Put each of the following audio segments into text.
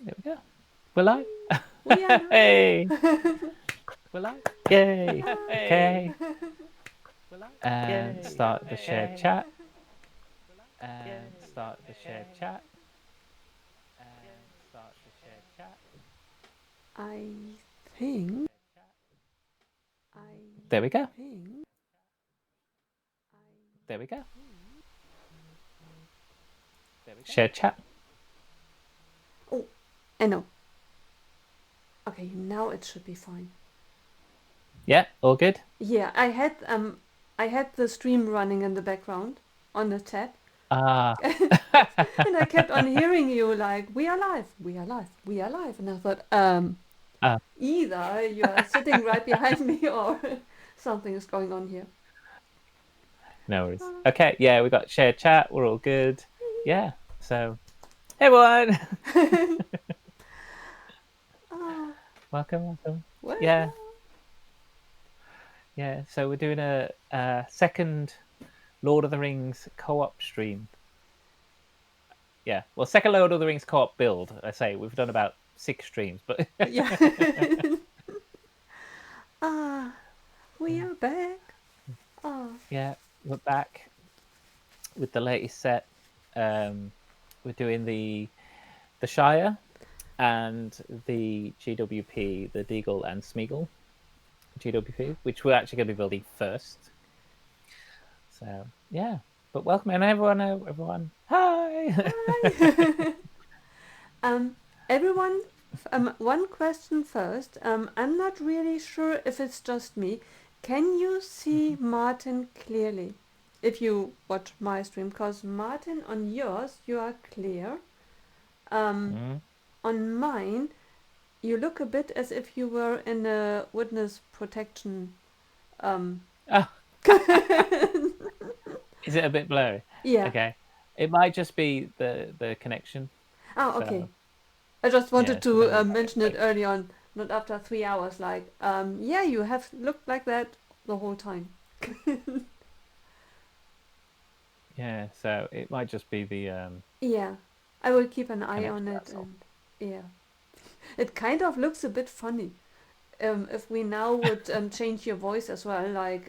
There we go. We're live. We are Hey. We're live. Yay. Okay. And start the shared chat. And start the shared chat. And start the shared chat. I think. There we go. There we go. Shared chat. Oh, I know. Okay, now it should be fine. Yeah, all good. Yeah, I had the stream running in the background on the chat. Ah. And I kept on hearing you like, we are live, we are live, we are live. And I thought, either you are sitting right behind me or something is going on here. No worries. Okay, yeah, we got shared chat. We're all good. Yeah, so hey everyone. Welcome. Well, Yeah. So we're doing a second Lord of the Rings co-op stream. Yeah, well, second Lord of the Rings co-op build. I say we've done about 6 streams, but yeah. We are back. Yeah, we're back with the latest set. We're doing the Shire and the GWP, the Deagol and Smeagol GWP, which we're actually going to be building first. So yeah, but welcome and everyone. Hi. Everyone, one question first. I'm not really sure if it's just me. Can you see Martin clearly if you watch my stream? Because Martin, on yours, you are clear. On mine, you look a bit as if you were in a witness protection. Is it a bit blurry? Yeah. Okay. It might just be the connection. Oh, okay. So, I just wanted yeah, so to mention it early on, not after 3 hours. Like, yeah, you have looked like that the whole time. Yeah, so it might just be the Yeah, I will keep an eye connection. on it, That's all. and yeah, it kind of looks a bit funny. If we now would change your voice as well, like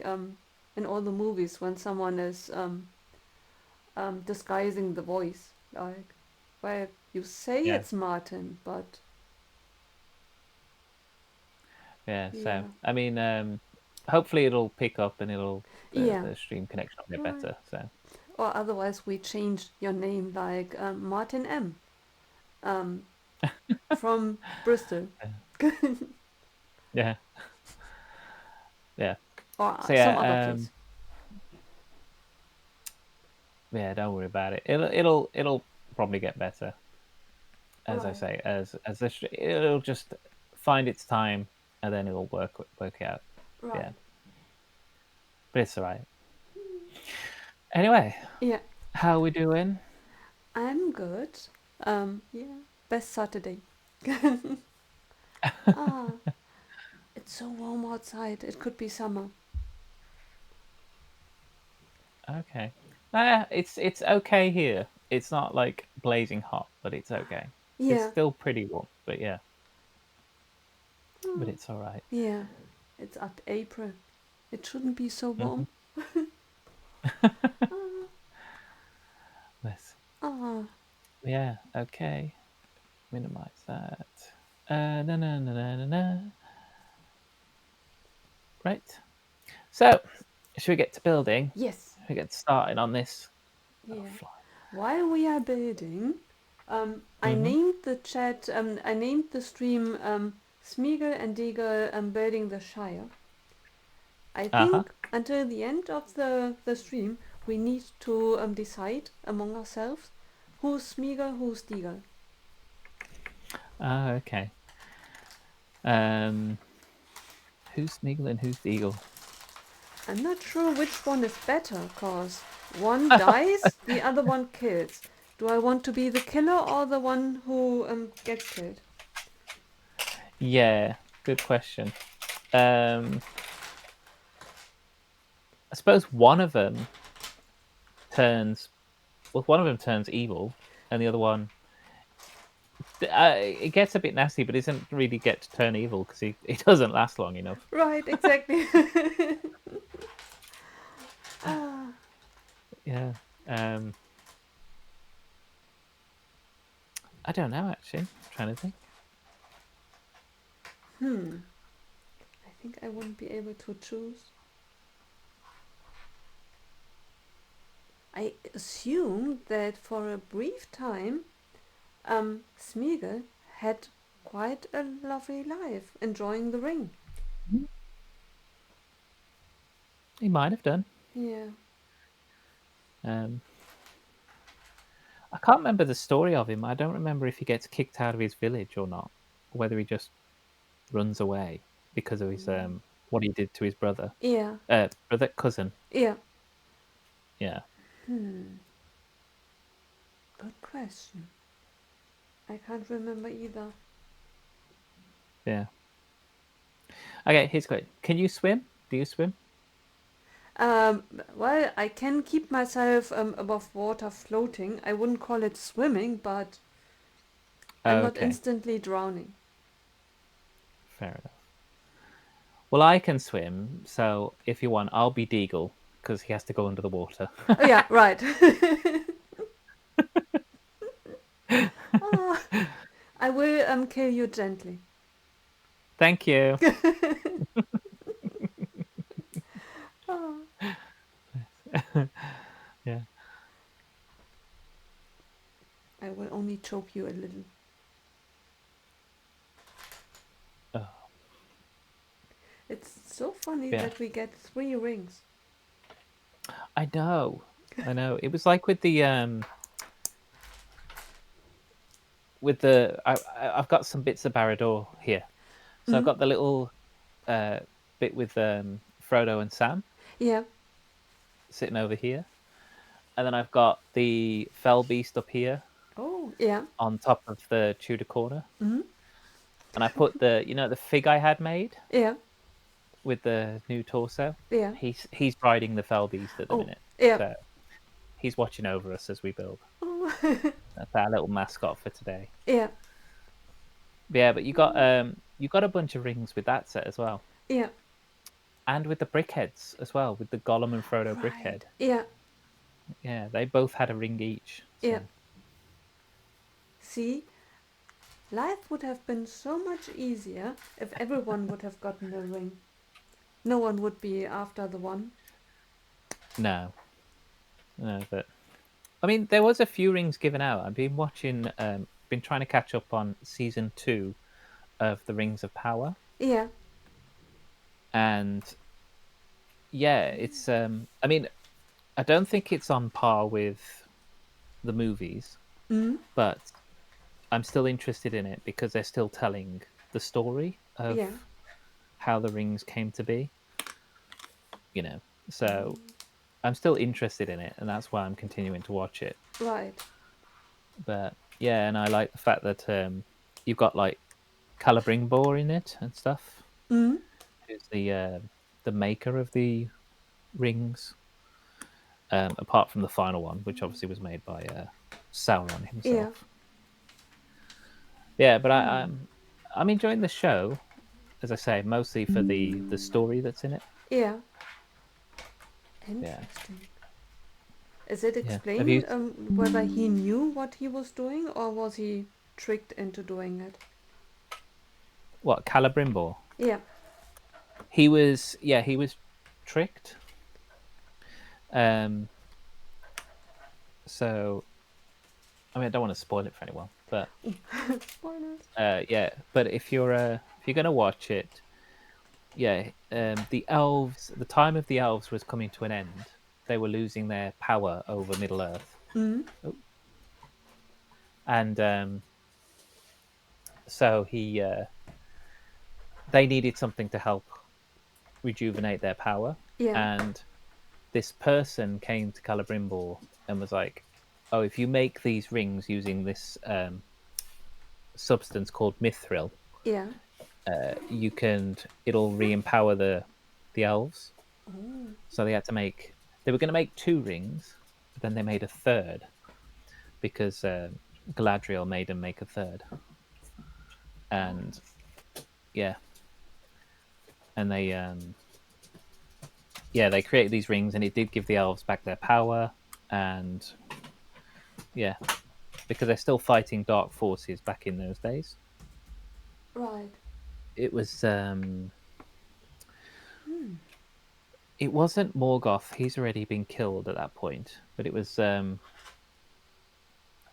in all the movies when someone is disguising the voice, like, well, you say Yeah. it's Martin, but Yeah. yeah, So I mean, hopefully it'll pick up and yeah, the stream connection will get right. better. So Or otherwise we change your name like Martin M. From Bristol. yeah. Yeah. Or So some other place. yeah, don't worry about it. It'll probably get better. As I Right. say, as it'll just find its time and then it'll work out. Right. Yeah. But it's all right. Anyway, Yeah, how are we doing? I'm good. Yeah, best Saturday. It's so warm outside. It could be summer. Okay. It's okay here. It's not like blazing hot, but it's okay. It's Yeah. still pretty warm, but yeah. But it's all right. Yeah. It's at April. It shouldn't be so warm. Yes. Ah. Yeah. Okay. Minimize that. No. Right. So, should we get to building? Yes. Should we get started on this? Yeah. While we are building, I named the chat. I named the stream Smeagol and Deagol building the Shire. I think until the end of the stream, we need to decide among ourselves who's Smeagol, who's Deagol. Okay. Who's Smeagol and who's Deagle? I'm not sure which one is better, cause one dies, the other one kills. Do I want to be the killer or the one who gets killed? Yeah, good question. I suppose one of them turns evil, and the other one It gets a bit nasty, but it doesn't really get to turn evil because he doesn't last long enough. Right, exactly. Ah, Yeah. I don't know actually. I'm trying to think. I think I wouldn't be able to choose. I assume that for a brief time, Smeagol had quite a lovely life, enjoying the ring. He might have done. Yeah. Um, I can't remember the story of him. I don't remember if he gets kicked out of his village or not, or whether he just runs away because of his what he did to his brother, Yeah. brother cousin. Yeah. Yeah, Good question. I can't remember either. yeah. Okay, here's a question. Can you swim? Do you swim? Um, well, I can keep myself above water floating. I wouldn't call it swimming, but I'm not Okay, instantly drowning. fair enough. Well, I can swim, so if you want, I'll be Deagle because he has to go under the water. Oh, yeah, right. Ah, I will kill you gently. Thank you. Ah, Yeah. I will only choke you a little. Oh, It's so funny yeah. that we get 3 rings. I know. I know. It was like with the I've got some bits of Barad-dûr here. So I've Mm? got the little uh bit with Frodo and Sam Yeah. sitting over here. And then I've got the Fell Beast up here Oh, yeah. on top of the Tudor corner. Mm? And I put the fig I had made Yeah. with the new torso. Yeah. He's riding the Fell Beast at the Oh, minute. yeah. So he's watching over us as we build. Oh. That's our little mascot for today. Yeah. Yeah, but you got a bunch of rings with that set as well. Yeah. And with the brickheads as well, with the Gollum and Frodo Right. brickhead. Yeah. Yeah, they both had a ring each. Yeah. So See, life would have been so much easier if everyone would have gotten a ring. No one would be after the one. no, no, but I mean, there was a few rings given out. I've been been trying to catch up on season 2 of the Rings of Power, Yeah. and yeah, it's. I mean, I don't think it's on par with the movies, Mm? but I'm still interested in it because they're still telling the story of Yeah. how the rings came to be. You know, so I'm still interested in it, and that's why I'm continuing to watch it. Right. But yeah, and I like the fact that you've got like Celebrimbor in it and stuff, Mm? who's the maker of the rings. Apart from the final one, which obviously was made by Sauron Yeah. himself. Yeah, but I'm enjoying the show, as I say, mostly for the story that's in it. Yeah. Yeah, Interesting. Is it yeah. Have you explained whether he knew what he was doing or was he tricked into doing it? what Celebrimbor? Yeah. He was tricked. Um, so I mean, I don't want to spoil it for anyone, but Spoilers. yeah. But if you're gonna watch it, yeah, the elves, the time of the elves was coming to an end. They were losing their power over Middle Earth, Mm? oh. And so they needed something to help rejuvenate their power, Yeah. and this person came to Celebrimbor and was like, "Oh, if you make these rings using this substance called mithril, Yeah. it'll re-empower the elves." Oh. So they were going to make 2 rings, but then they made a third because Galadriel made them make a third. and yeah, and they created these rings, and it did give the elves back their power, and yeah, because they're still fighting dark forces back in those days. Right. It was it wasn't Morgoth. He's already been killed at that point, but it was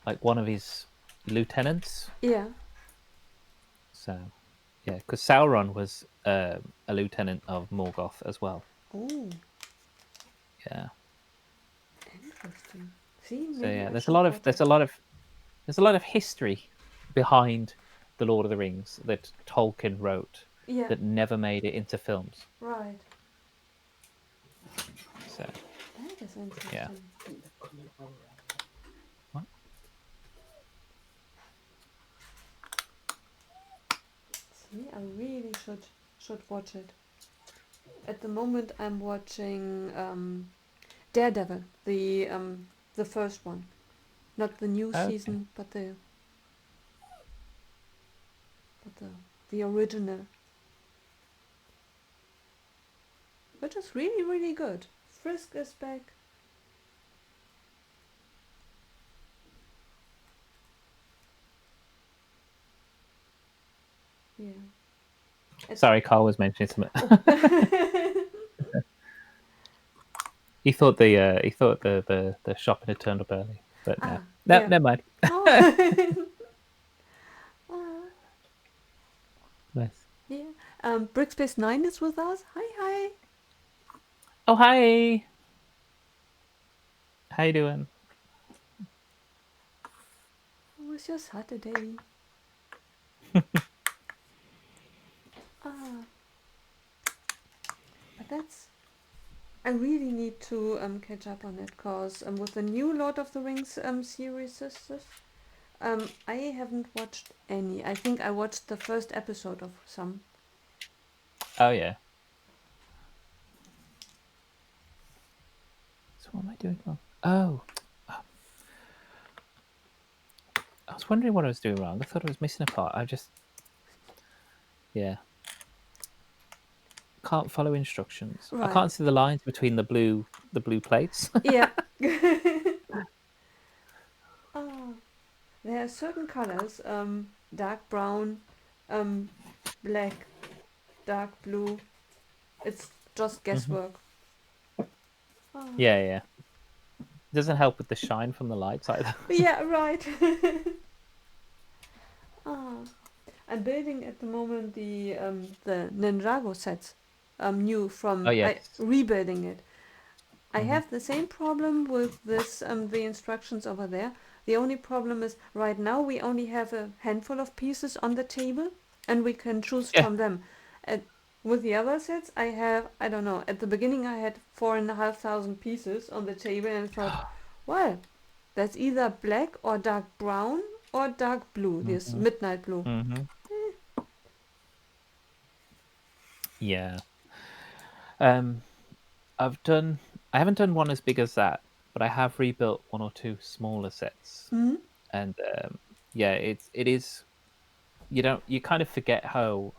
like one of his lieutenants. Yeah. So yeah, because Sauron was a lieutenant of Morgoth as well. Oh, Yeah. interesting. See, So maybe yeah, I should watch it. there's a lot of history behind the Lord of the Rings that Tolkien wrote Yeah. that never made it into films. Right. So That is yeah. interesting. What? See, I really should watch it. At the moment, I'm watching Daredevil, the first one, not the new Okay. season, but the the original, which is really really good. Frisk is back. Yeah. Sorry, Carl was mentioning something. Oh. He thought the shopping had turned up early, but no, Yeah. never mind. Oh. Oh. Nice. Yeah. Brickspace 9 is with us. Hi, hi. Oh hi, how you doing? How was your Saturday? Ah, but that's. I really need to catch up on it because with the new Lord of the Rings series, I haven't watched any. I think I watched the first episode of some. Oh yeah. So what am I doing wrong? Oh, I was wondering what I was doing wrong. I thought I was missing a part. I just yeah can't follow instructions. I Right. can't see the lines between the blue plates. Yeah. Ah, there are certain colors, dark brown, um, black, dark blue. It's just Hmm. guesswork. Ah. Yeah. It doesn't help with the shine from the lights either. Yeah, right. Ah. I'm building at the moment the Ninjago sets, new Oh from I yes. rebuilding it. I Hmm. have the same problem with this the instructions over there. The only problem is right now we only have a handful of pieces on the table, and we can choose Yeah. from them. At, with the other sets, I don't know. At the beginning, I had 4,500 pieces on the table, and I thought, well, that's either black or dark brown or dark blue. This Hmm. midnight blue. Hmm. Yeah. Um, I haven't done one as big as that, but I have rebuilt one or two smaller sets, Hmm. and yeah, it is. You kind of forget how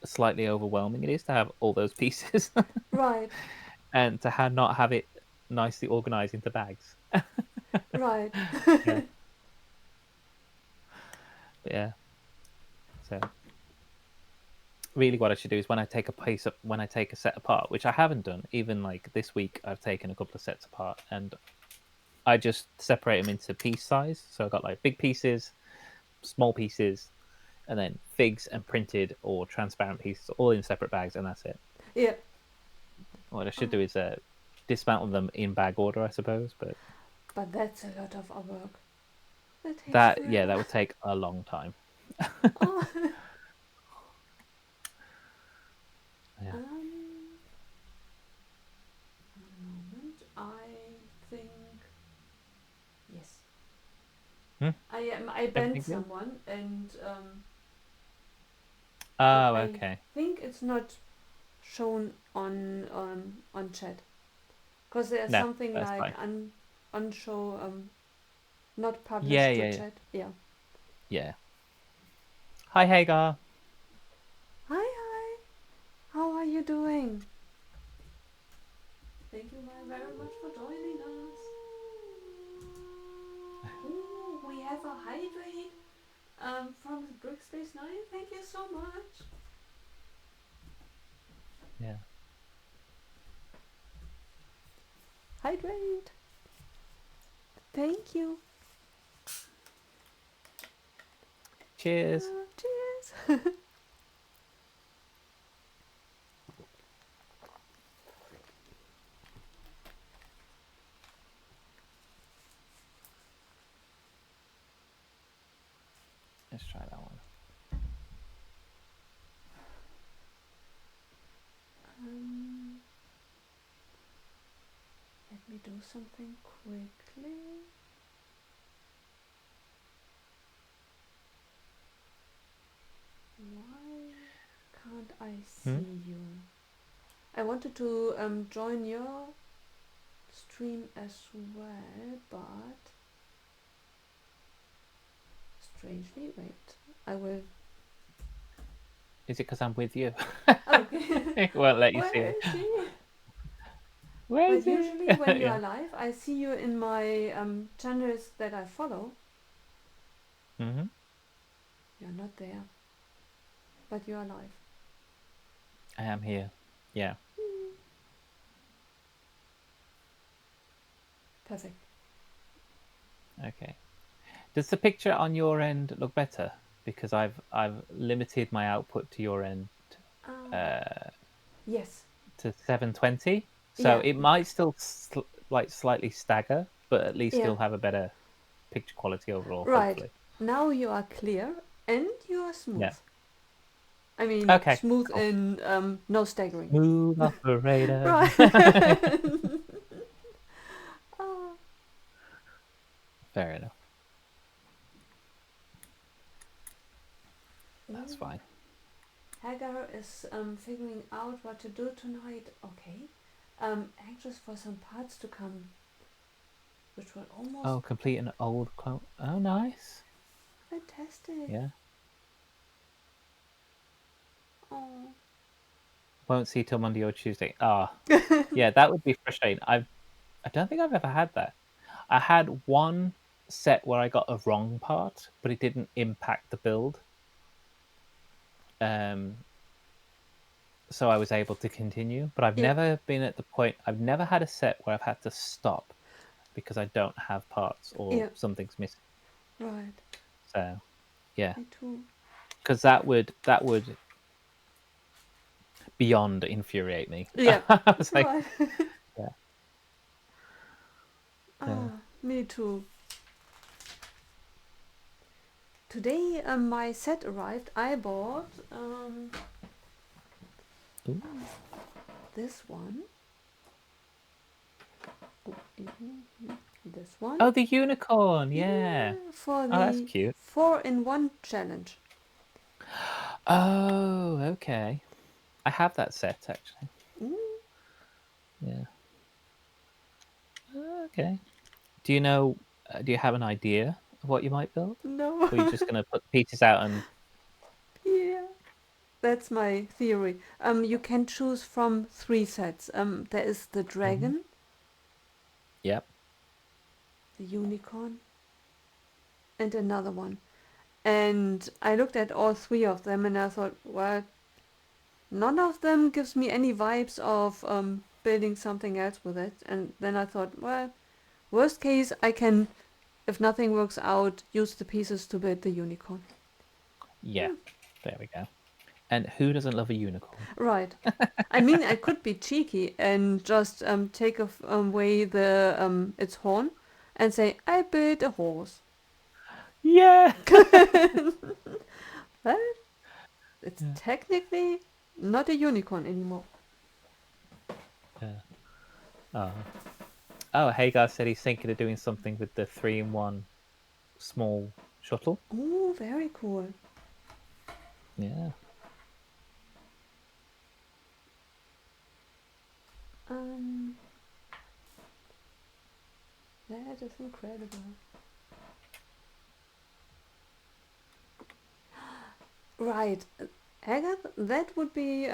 slightly overwhelming it is to have all those pieces, Right, and to not have it nicely organized into bags. right. Yeah, but yeah. So really, what I should do is when I take a set apart, which I haven't done. Even like this week, I've taken a couple of sets apart, and I just separate them into piece size. So I got like big pieces, small pieces, and then figs and printed or transparent pieces, all in separate bags, and that's it. Yeah. What I should Oh, do is dismantle them in bag order, I suppose. But but that's a lot of work. That takes that forever. would take a long time. Oh. Yeah. One moment. I think yes. Hmm? I bent Everything good? someone, and Oh, I okay. think it's not shown on chat because there's No, something that's like fine. unshow not Yeah, published to yeah, yeah, chat. Yeah. yeah. Hi, Hagar. Hi, hi. How are you doing? Thank you very much for joining us. Ooh, we have a hydrate from the Brickspace 9. Thank you so much. Yeah. Hydrate. Thank you. Cheers. Cheers. Let's try that one. Let me do something quickly. Why can't I see you? I wanted to join your stream as well, but strangely, wait, I will. Is it because I'm with you? Okay. It won't let you see Where it. is she? Where is But it? usually when you Yeah. are live, I see you in my channels that I follow. Mm-hmm. You're not there, but you are live. I am here. Yeah. Perfect. Okay. Does the picture on your end look better? Because I've limited my output to your end uh, Yes. to 720, so Yeah. it might still like slightly stagger, but at least Yeah. you'll have a better picture quality overall, Right. hopefully. Now you are clear and you are smooth. Yeah. I mean, Okay. smooth Cool. in no staggering. Smooth operator. Right. Ah. Fair enough. That's Ooh. fine. Hagar is figuring out what to do tonight. Okay. Anxious for some parts to come, which will almost Oh, complete an old clone. Oh, nice. fantastic. Yeah. Oh. Won't see till Monday or Tuesday. Ah, yeah, that would be frustrating. I don't think I've ever had that. I had one set where I got a wrong part, but it didn't impact the build. So I was able to continue. But I've Yeah. never been at the point. I've never had a set where I've had to stop because I don't have parts or Yeah. something's missing. Right. So yeah, Me too. because that would beyond infuriate me. Yeah. I was like, Right. yeah, yeah. Ah, me too. Today my set arrived. I bought Ooh. this one. This one. Oh, the unicorn. Yeah, Yeah. for Oh, that's the cute. 4-in-1 challenge. Oh, okay. I have that set actually. Mm, Yeah. Okay. Do you know? Do you have an idea of what you might build? no. Or are you just gonna put pieces out and? Yeah. That's my theory. You can choose from 3 sets. There is the Mhm. dragon, Yep. the unicorn, and another one. And I looked at all 3 of them and I thought, well, none of them gives me any vibes of building something else with it. And then I thought, well, worst case, I can, if nothing works out, use the pieces to build the unicorn. Yeah. There we go. And who doesn't love a unicorn? Right. I mean, I could be cheeky and just take away the its horn and say I built a horse. Yeah. But it's Yeah. technically not a unicorn anymore. Yeah. Oh. Oh, Hagar said he's thinking of doing something with the 3-in-1 small shuttle. Oh, very cool. Yeah. Um, that is incredible. Right. Agatha, that would be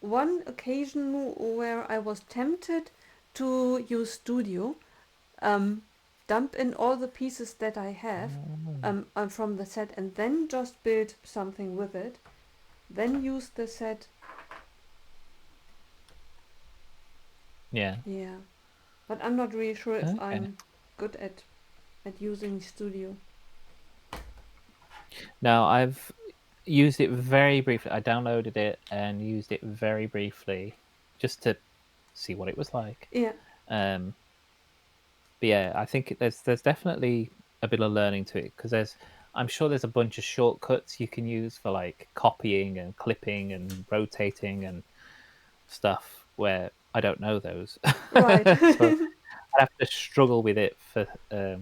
one occasion where I was tempted to use Studio, um, dump in all the pieces that I have Oh. from the set, and then just build something with it. Then use the set. Yeah. Yeah, but I'm not really sure if Okay. I'm good at using Studio. Now I've used it very briefly. I downloaded it and used it very briefly just to see what it was like. Yeah. Um, but yeah, I think there's definitely a bit of learning to it because I'm sure there's a bunch of shortcuts you can use for like copying and clipping and rotating and stuff where I don't know those. Right. So I'd have to struggle with it for a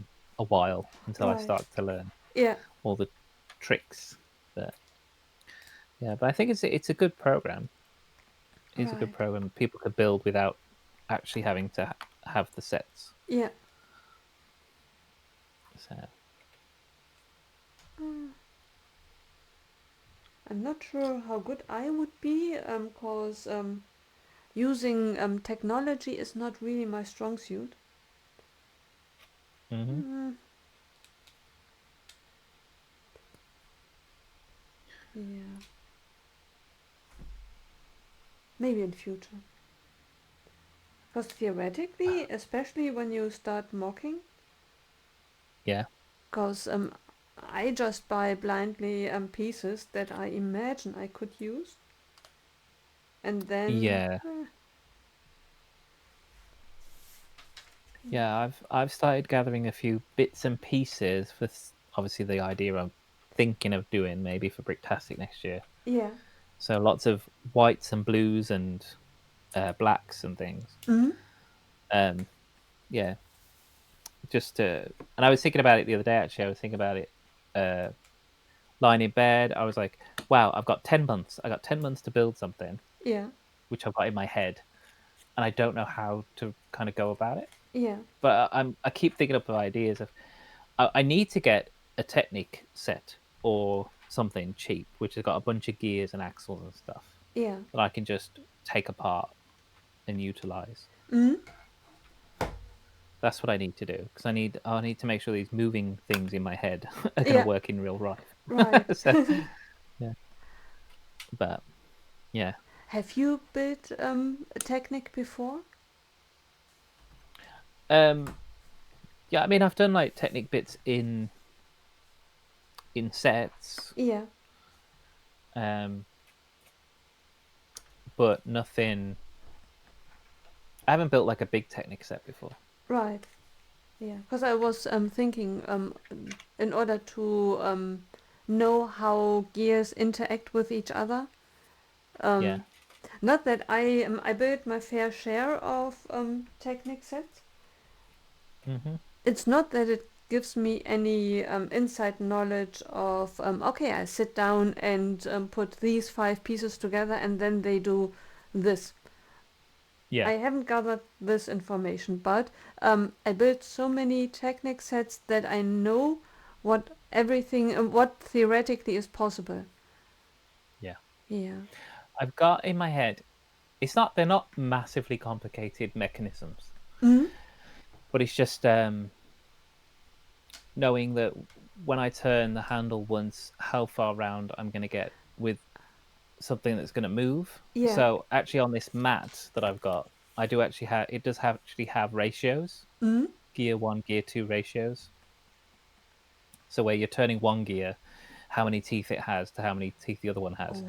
while until I Right. start to learn Yeah. all the tricks. But yeah, but I think it's a good program. It's a good Right. program. People could build without actually having to have the sets. Yeah. So Mm, I'm not sure how good I would be, cause using technology is not really my strong suit. hmm Mm, yeah, maybe in future. Because theoretically, especially when you start mocking, yeah, because I just buy blindly pieces that I imagine I could use, and then yeah, yeah. I've started gathering a few bits and pieces for obviously the idea I'm thinking of doing maybe for Bricktastic next year. yeah. So lots of whites and blues and blacks and things. Mm-hmm. Um, yeah, just to. And I was thinking about it the other day. Actually, I was thinking about it. Uh, Lying in bed, I was like, "Wow, I've got 10 months. I got 10 months to build something, Yeah. which I've got in my head, and I don't know how to kind of go about it." Yeah. But I keep thinking up of ideas of I need to get a Technic set or something cheap, which has got a bunch of gears and axles and stuff Yeah. that I can just take apart and utilize. Mm-hmm. That's what I need to do because I need to make sure these moving things in my head are going to Yeah. work in real life. Right. So yeah, but yeah, Have you built a Technic before? um, yeah. I mean, I've done like Technic bits in sets, Yeah. um, but nothing. I haven't built like a big Technic set before. Right. Yeah. Because I was thinking, in order to know how gears interact with each other. Yeah. Um, Not that I built my fair share of Technic sets. hmm It's not that it gives me any inside knowledge of okay, I sit down and put these five pieces together and then they do this. I Yeah. haven't gathered this information, but I built so many Technic sets that I know what everything, what theoretically is possible. Yeah. Yeah. I've got in my head. They're not massively complicated mechanisms, Mm-hmm. but it's just knowing that when I turn the handle once, how far round I'm going to get with something that's going to move. Yeah. So actually, on this mat that I've got, I do actually have it does have actually have ratios, Mm-hmm. gear one, gear two ratios. So where you're turning one gear, how many teeth it has to how many teeth the other one has. Oh.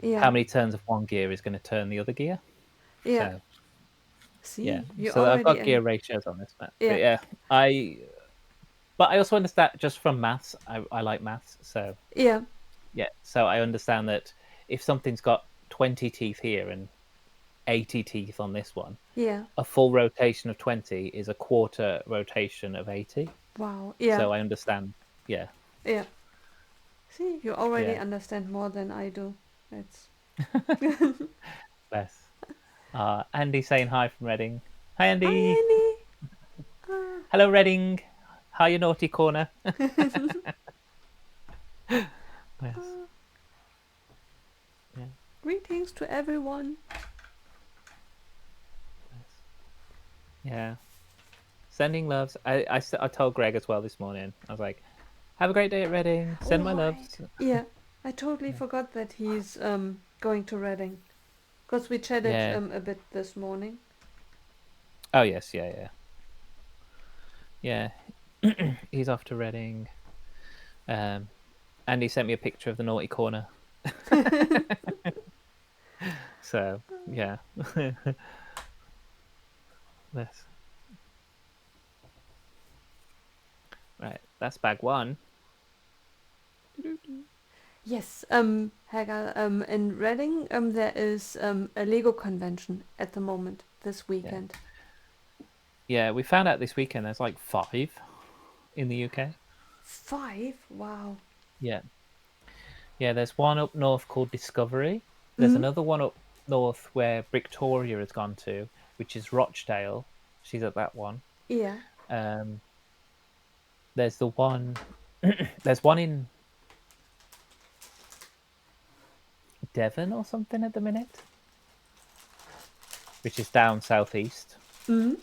How Yeah. many turns of one gear is going to turn the other gear. Yeah. So yeah, See, you so I've already got gear ratios on this mat. But yeah. yeah, I also understand just from maths. I like maths, so Yeah. yeah. So I understand that if something's got 20 teeth here and 80 teeth on this one, Yeah. a full rotation of 20 is a quarter rotation of 80. Wow. Yeah. So I understand. Yeah, Yeah. See, you already yeah. understand more than I do. It's Bless. Andy saying hi from Reading. Hi, Hi, Andy. Annie. Hello, Reading. Hi, you naughty corner. Yes. Greetings to everyone. Yeah. Sending loves. I told Greg as well this morning. I was like, have a great day at Reading. Oh, Send my right. loves. Yeah, I totally Yeah. forgot that he's going to Reading. Because we chatted Yeah. a bit this morning. Oh, yes. Yeah. Yeah. Yeah. He's off to Reading. And he sent me a picture of the naughty corner. So, yeah. Yes. Right. That's bag one. Yes, Hagar, in Reading, there is a Lego convention at the moment this Yeah. weekend. Yeah. We found out this weekend there's like 5 in the UK. 5? Wow. Yeah. Yeah. There's one up north called Discovery. There's Mm, another one up north where Victoria has gone to, which is Rochdale. She's at that one. yeah. Um, there's the one. There's one in Devon or something at the minute, which is down southeast. Mm,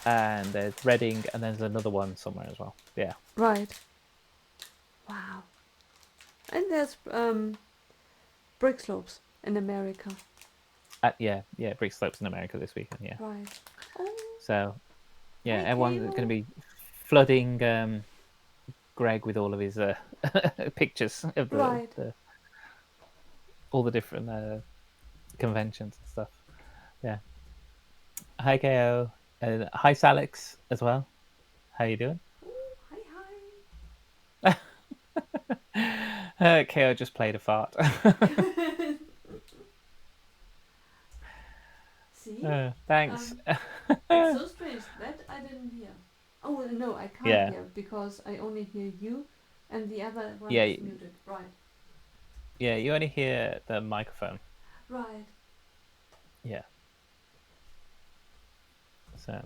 And there's Reading, and there's another one somewhere as well. Yeah. right. Wow. And there's brick slopes in America. Yeah. Brick Slopes in America this weekend. Yeah. Right. Oh, So yeah, hi, everyone's going to Kale. be flooding Greg with all of his pictures of Right. all the different conventions and stuff. Yeah. Hi KO. Hi Salix as well. How you doing? Oh, hi, KO just played a fart. hi. See? Thanks. It's so strange that I didn't hear. Oh, no, I can't Yeah. hear because I only hear you and the other one Yeah. is muted. Right. Yeah. You only hear the microphone. Right. Yeah. So.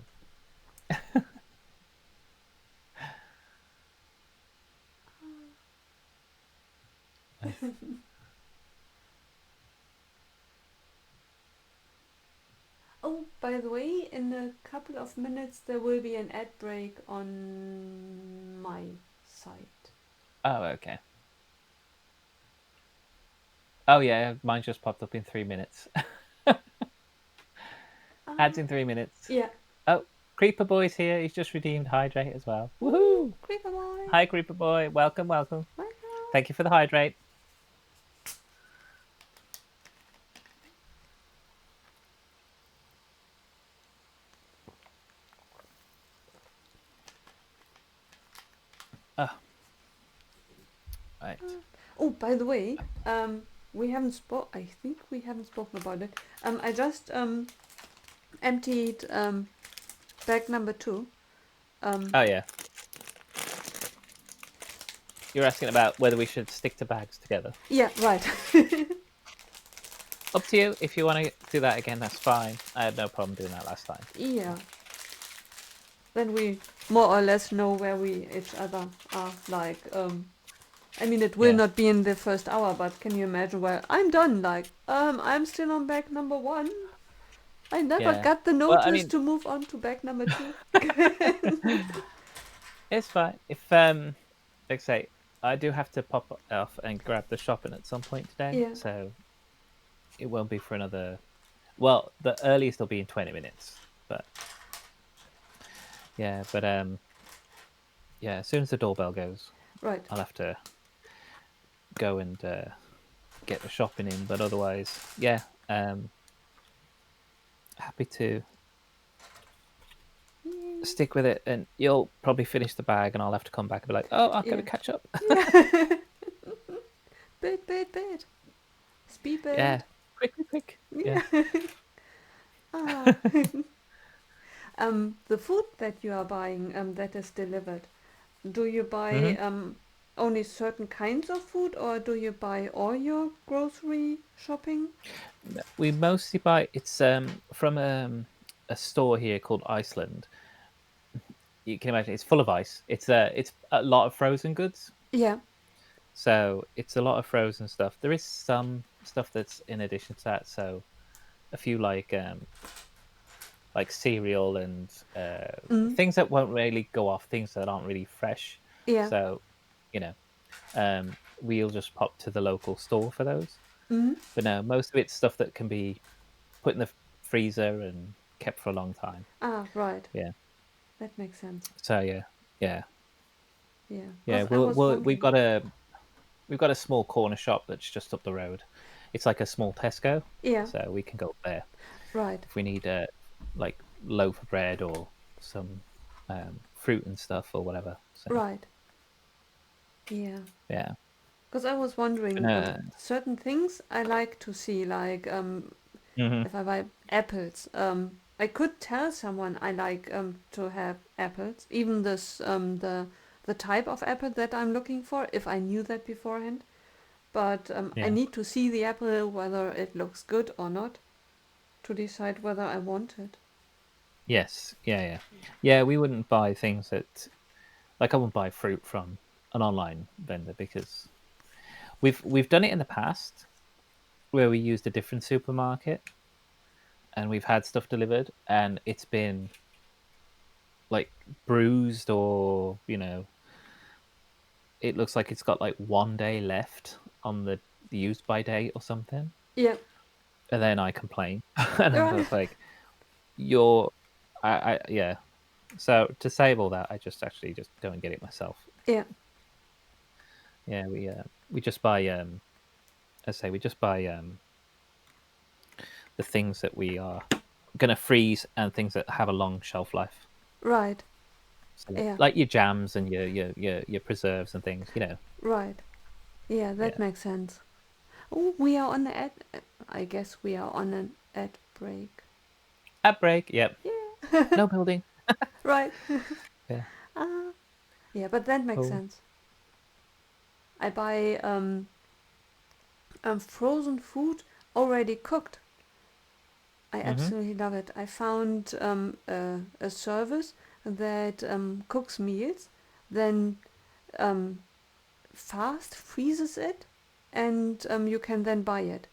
Oh, by the way, in a couple of minutes there will be an ad break on my site. Oh, okay. Oh yeah, mine just popped up in 3 minutes. Ads in 3 minutes. Yeah. Oh, Creeper Boy's here. He's just redeemed Hydrate as well. Ooh, Woohoo! Creeper boy. Hi, Creeper Boy. Welcome. Welcome. Thank you for the Hydrate. Oh, right. Oh, by the way, we haven't I think we haven't spoken about it. I just emptied bag number 2. Oh yeah. You're asking about whether we should stick to bags together. Yeah, right. Up to you. If you want to do that again, that's fine. I had no problem doing that last time. Yeah. Then we more or less know where we each other are. Like, I mean, it will Yeah. not be in the first hour, but can you imagine? Well, I'm done. Like, I'm still on bag number 1. I never Yeah. got the Well, I notice mean, to move on to bag number 2. it's fine. If like I say, I do have to pop off and grab the shopping at some point today, Yeah. so it won't be for another. Well, the earliest will be in 20 minutes, but yeah, yeah. As soon as the doorbell goes, Right. I'll have to go and get the shopping in. But otherwise, yeah, happy to stick with it, and you'll probably finish the bag, and I'll have to come back and be like, "Oh, I've got to Yeah. catch up." Yeah. Bit. Speed bit. Yeah, quick. Yeah. Yeah. Ah. The food that you are buying, that is delivered, do you buy Hmm. only certain kinds of food, or do you buy all your grocery shopping? We mostly buy it's from a store here called Iceland. You can imagine it's full of ice. It's a lot of frozen goods. Yeah. So it's a lot of frozen stuff. There is some. stuff that's in addition to that. So a few like cereal and Mm. things that won't really go off, things that aren't really fresh. Yeah. So, you know, we'll just pop to the local store for those. Mm. But no, most of it's stuff that can be put in the freezer and kept for a long time. Ah, right. Yeah. That makes sense. So yeah. Yeah. Yeah. Because I was We've wondering. got a small corner shop that's just up the road. It's like a small Tesco, Yeah. so we can go up there Right. if we need a like loaf of bread or some fruit and stuff or whatever. So Right. Yeah. yeah. Because I was But wondering, no, certain things I like to see, like hmm if I buy apples, I could tell someone I like to have apples, even the type of apple that I'm looking for, if I knew that beforehand. But I yeah. need to see the apple whether it looks good or not to decide whether I want it. Yes, yeah. We wouldn't buy things that like I wouldn't buy fruit from an online vendor because we've done it in the past where we used a different supermarket and we've had stuff delivered and it's been like bruised or it looks like it's got like 1 day left on the use by date or something, Yeah, and then I complain and I'm right. just like you're I yeah. So to save all that, I just actually just go and get it myself. Yeah, Yeah, we just buy I say we just buy the things that we are gonna freeze and things that have a long shelf life. right. So Yeah, like your jams and your preserves and things. right. Yeah, that Yeah. makes sense. Oh, we are on the ad. I guess we are on an ad break. At break, yep. Yeah, No building. right. Yeah. Ah, yeah, but that makes Cool. sense. I buy frozen food already cooked. I Mm-hmm. absolutely love it. I found a service that cooks meals, then um, fast freezes it, and you can then buy it.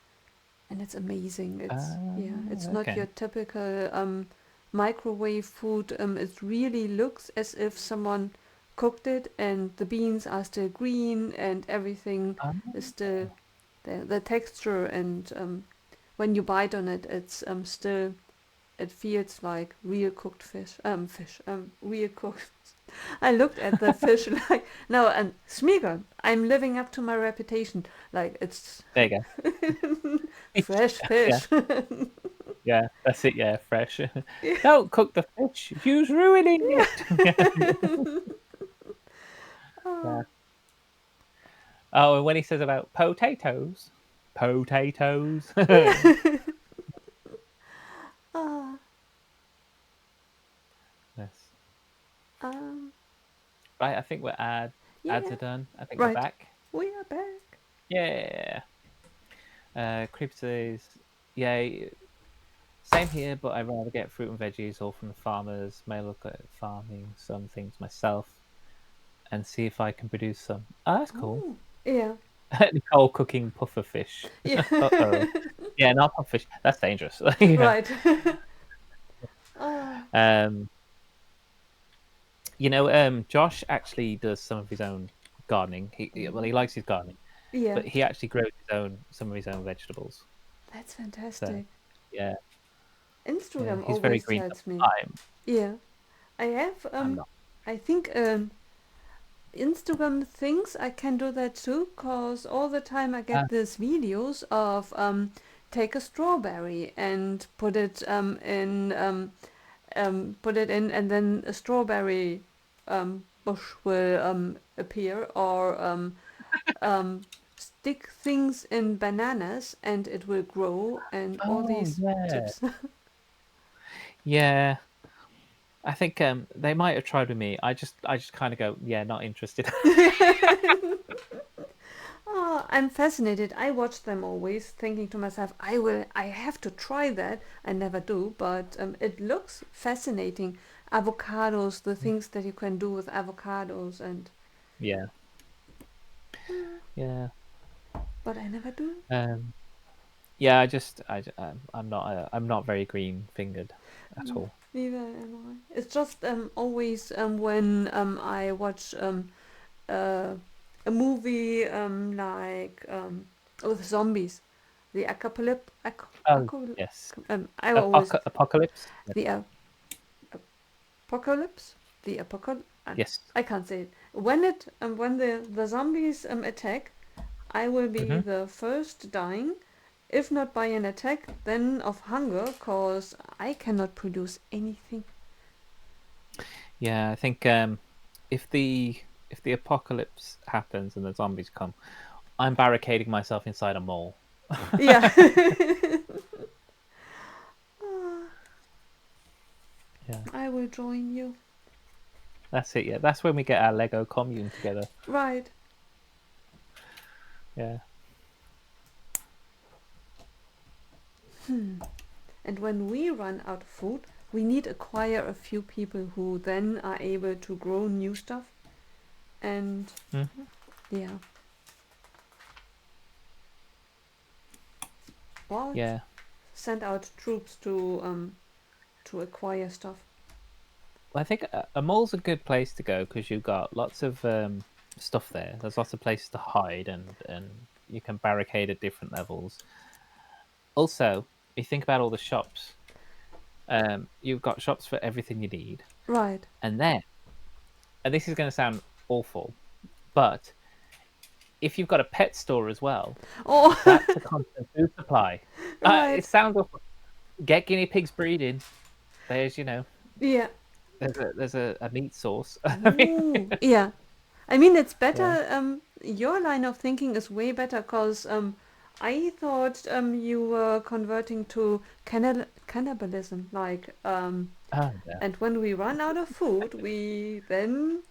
And it's amazing. It's not your Okay. typical microwave food. It really looks as if someone cooked it, and the beans are still green, and everything is Um, still the texture. And when you bite on it, it's still it feels like real cooked real cooked. I looked at the fish like no, and Smeagol, I'm living up to my reputation. Like it's there you go. fresh Yeah, fish. yeah. That's it. Yeah, fresh. Yeah. Don't cook the fish. You's ruining it. Oh, Yeah. Oh, and when he says about potatoes, potatoes. ah, Yes. um, Right. I think we're ads yeah, are done. I think we're right. back. We are back. Yeah. Creeper says, yeah, same here, but I'd rather get fruit and veggies all from the farmers. May look at farming some things myself and see if I can produce some. Oh, that's cool. Oh, yeah, Nicole cooking puffer fish. yeah, Uh-oh. Yeah, not puffer fish. That's dangerous. Yeah. right. Ah, Um, Josh actually does some of his own gardening. Well, he likes his gardening, yeah, but he actually grows some of his own vegetables. that's So, fantastic. yeah, yeah, Instagram he's very always green tells me. up. Yeah, I have I'm not. I think Instagram thinks I can do that too, cause all the time I Ah, get these videos of take a strawberry and put it in, and then a strawberry bush will appear, or stick things in bananas and it will grow, and all oh these yeah, tips. yeah. I think they might have tried with me. I just kind of go, yeah, not interested. Oh, I'm fascinated. I watch them always, thinking to myself, I have to try that. I never do, but it looks fascinating. Avocados, the things that you can do with avocados, and Yeah, uh, yeah. but I never do. Um, Yeah, I'm not very green fingered at all. Neither am I. It's just always when I watch uh, a movie like with zombies, the apocalypse. Oh yes, I always apocalypse. the apocalypse, the apocalypse. Yes. I can't say it. When the zombies attack, I will be Hmm. the first dying. If not by an attack, then of hunger, cause I cannot produce anything. Yeah, I think if the apocalypse happens and the zombies come, I'm barricading myself inside a mall. Yeah. Yeah, I will join you. that's it. Yeah, that's when we get our Lego commune together. Right. Yeah. And when we run out of food, we need acquire a few people who then are able to grow new stuff. And Hmm. yeah, or Yeah. send out troops to acquire stuff. Well, I think a mall's a good place to go because you've got lots of stuff there. There's lots of places to hide, and you can barricade at different levels. Also, if you think about all the shops, you've got shops for everything you need, Right. and then, and this is going to sound awful, but if you've got a pet store as well, Oh, that's a constant food supply. right. It sounds awful. Get guinea pigs breeding. There's Yeah. there's a meat source. I mean, Ooh. Yeah. I mean, it's yeah. better. Your line of thinking is way better because I thought you were converting to cannibalism. Like, Oh yeah. and when we run out of food, we then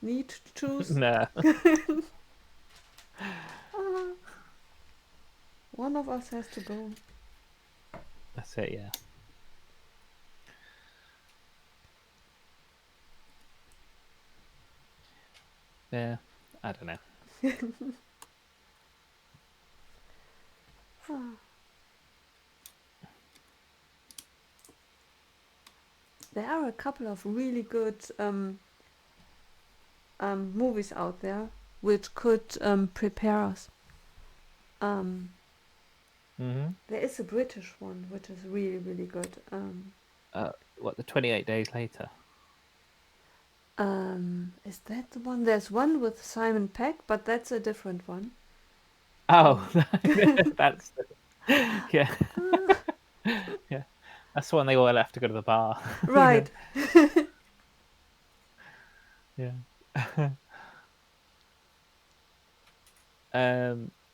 need to choose. No, Ah, one of us has to go. that's it. Yeah. Yeah. I don't know. Ah. There are a couple of really good movies out there which could prepare us. Um, Hmm. there is a British one which is really, really good. What, the 28 days later? Is that the one? There's one with Simon Pegg, but that's a different one. Oh, Um, that's yeah, yeah. That's the one they all have to go to the bar. Yeah, right. yeah.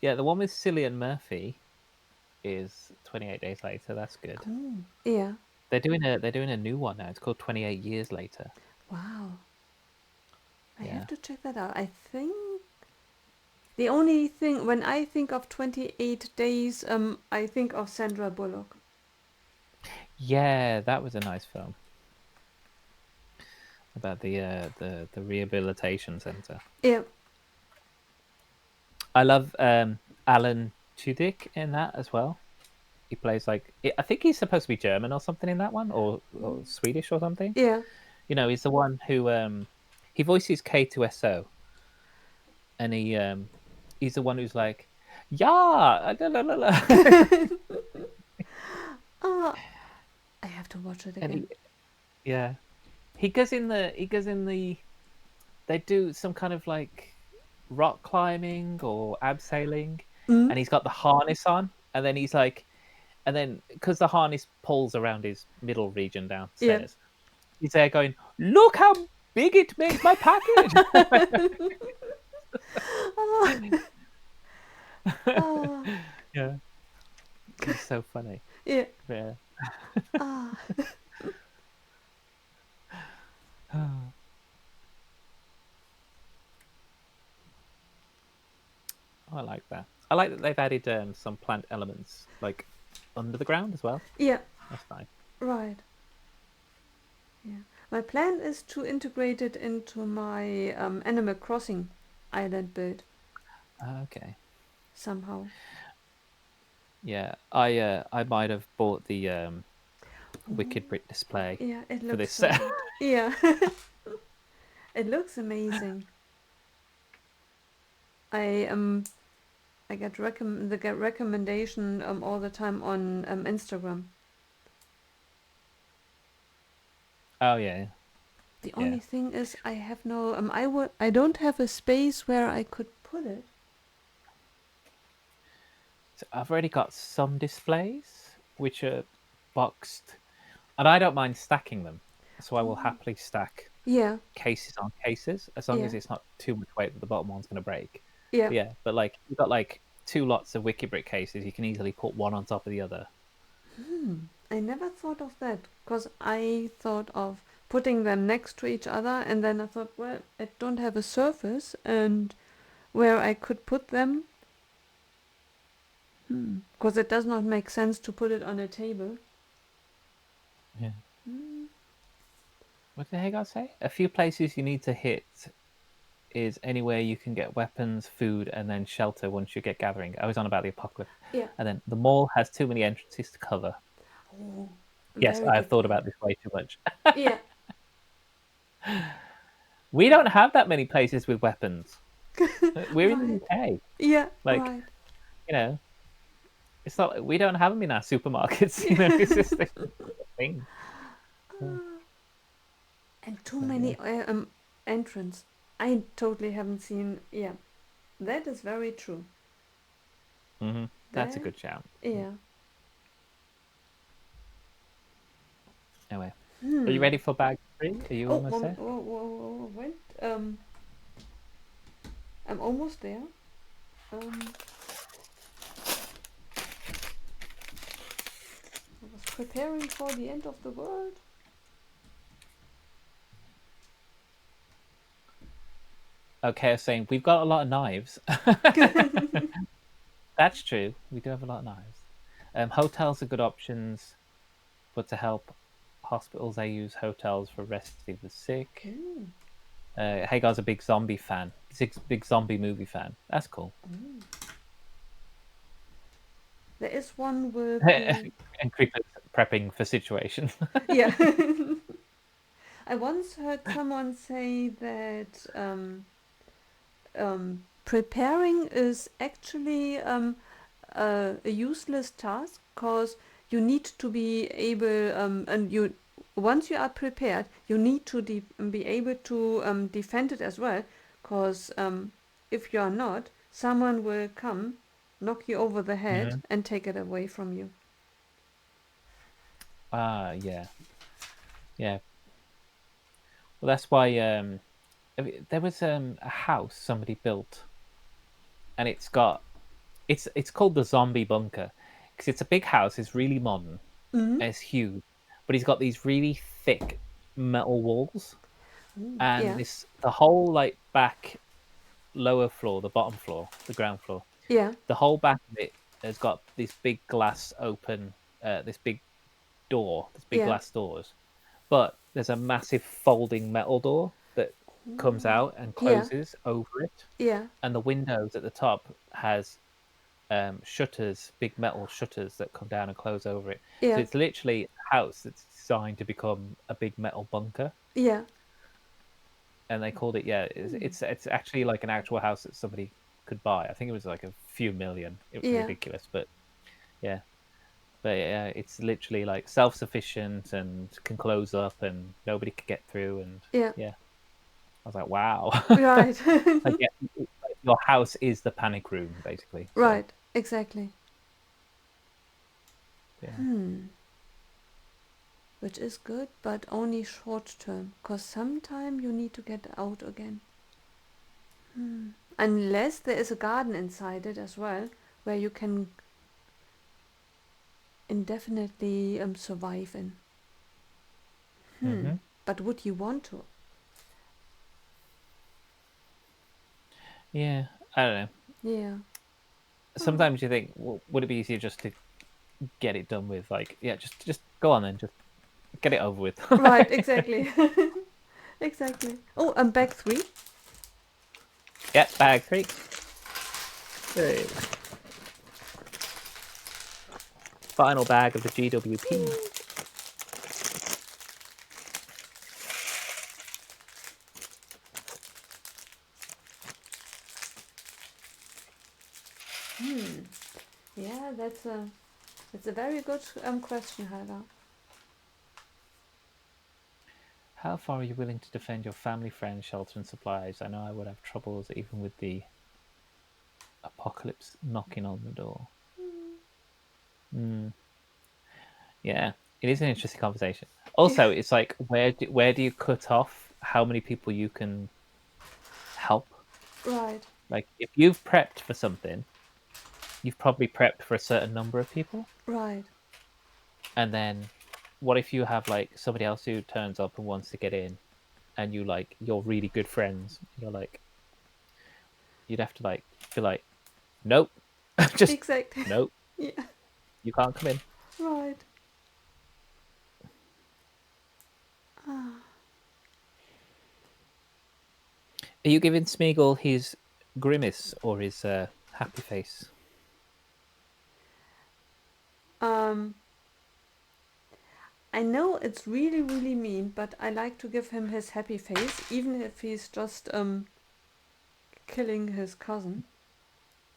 Yeah, the one with Cillian Murphy is 28 days later. That's good. Oh, yeah. They're doing a new one now. It's called 28 years later. Wow. I have Yeah. to check that out. I think the only thing when I think of 28 days, I think of Sandra Bullock. Yeah, that was a nice film about the rehabilitation center. Yeah. I love Alan Tudyk in that as well. He plays like I think he's supposed to be German or something in that one, or Swedish or something. Yeah. He's the one who he voices K2SO, and he's the one who's like, yeah, la, la, la, la." Ah, I have to watch it And again. yeah, he goes in the they do some kind of like rock climbing or abseiling, Mm? and he's got the harness on, and then he's like, and then because the harness pulls around his middle region Yeah. downstairs, he's there going, "Look how big it makes my package." Ah, Yeah, he's so funny. yeah. Yeah. Ah, I like that. I like that they've added some plant elements like under the ground as well. yeah. That's nice. Right. Yeah. My plan is to integrate it into my Animal Crossing island build Okay. somehow. Yeah, I might have bought the Wicked Brick display Yeah, it for looks this so set. good. Yeah, it looks amazing. I I get recommendation all the time on Instagram. Oh yeah, The yeah. only thing is I have no I don't have a space where I could put it. So I've already got some displays which are boxed, and I don't mind stacking them. So I will Oh. happily stack Yeah, cases on cases as long yeah, as it's not too much weight that the bottom one's going to break. yeah. But yeah, but like you've got like two lots of Wicked Brick cases, you can easily put one on top of the other. I never thought of that because I thought of putting them next to each other, and then I thought, well, I don't have a surface and where I could put them. Because it does not make sense to put it on a table. Yeah. Hmm. What did Hagar say? A few places you need to hit is anywhere you can get weapons, food, and then shelter once you get gathering. I was on about the apocalypse. Yeah. And then the mall has too many entrances to cover. Oh, Yes, very I've good thought point. about this way too much. Yeah. We don't have that many places with weapons. We're in the Right. UK. Yeah. Like, Right. you know, it's not, we don't have them in our supermarkets, Yeah. it's just a thing. Yeah. And too But yeah. many entrance. I totally haven't seen. Yeah, that is very true. That's a That. good shout. Yeah. Anyway, are you Hmm. ready for bag three? Are you Oh, almost there? wait. I'm almost there. Um, I was preparing for the end of the world. Okay, I was saying we've got a lot of knives. That's true. We do have a lot of knives. Hotels are good options, but to help hospitals, they use hotels for resting the sick. Ooh. Hagar's a big zombie fan. Big zombie movie fan. That's cool. Ooh. There is one with the. And creepers prepping for situations. Yeah. I once heard someone say that preparing is actually a useless task because you need to be able and you once you are prepared you need to be able to defend it as well because if you are not someone will come knock you over the head Mhm. and take it away from you. Yeah, yeah. Well, that's why there was a house somebody built, and it's called the zombie bunker because it's a big house. It's really modern. Mm-hmm. It's huge, but he's got these really thick metal walls, Ooh, and yeah, this the whole like back lower floor, the bottom floor, the ground floor, yeah, the whole back of it has got this big glass open, this big door, this big yeah, glass doors, but there's a massive folding metal door that comes ooh, out and yeah, closes over it, yeah, and the windows at the top has shutters, big metal shutters that come down and close over it. So yeah, it's literally a house that's designed to become a big metal bunker. yeah, And they called it, yeah, it's actually like an actual house that somebody could buy. I think it was like a few million. It was yeah, ridiculous, but yeah, but yeah, it's literally like self-sufficient and can close up, and nobody could get through. And yeah, yeah, I was like, wow, right. like yeah, like your house is the panic room basically. So Right, exactly. yeah. Hmm. Which is good, but only short term, because sometime you need to get out again. Hmm. Unless there is a garden inside it as well, where you can indefinitely survive in. Hmm. Hmm. But would you want to? Yeah, I don't know. Yeah. Oh. Sometimes you think, well, would it be easier just to get it done with? Like, yeah, just go on then, just get it over with. Right, exactly. Exactly. Oh, I'm back three. Yeah, bag three. Hey. final bag of the GWP. Yeah, that's a very good question, Helga. How far are you willing to defend your family, friends, shelter, and supplies? I know I would have troubles even with the apocalypse knocking on the door. Mm, yeah, it is an interesting conversation. Also, it's like where do you cut off how many people you can help? Right, Like if you've prepped for something, you've probably prepped for a certain number of people, right. and then what if you have like somebody else who turns up and wants to get in, and you're really good friends, and you're like you'd have to like be like, nope, just Exactly. nope, Yeah, you can't come in. right. Ah. Are you giving Smeagol his grimace or his happy face? Um, I know it's really, really mean, but I like to give him his happy face, even if he's just killing his cousin.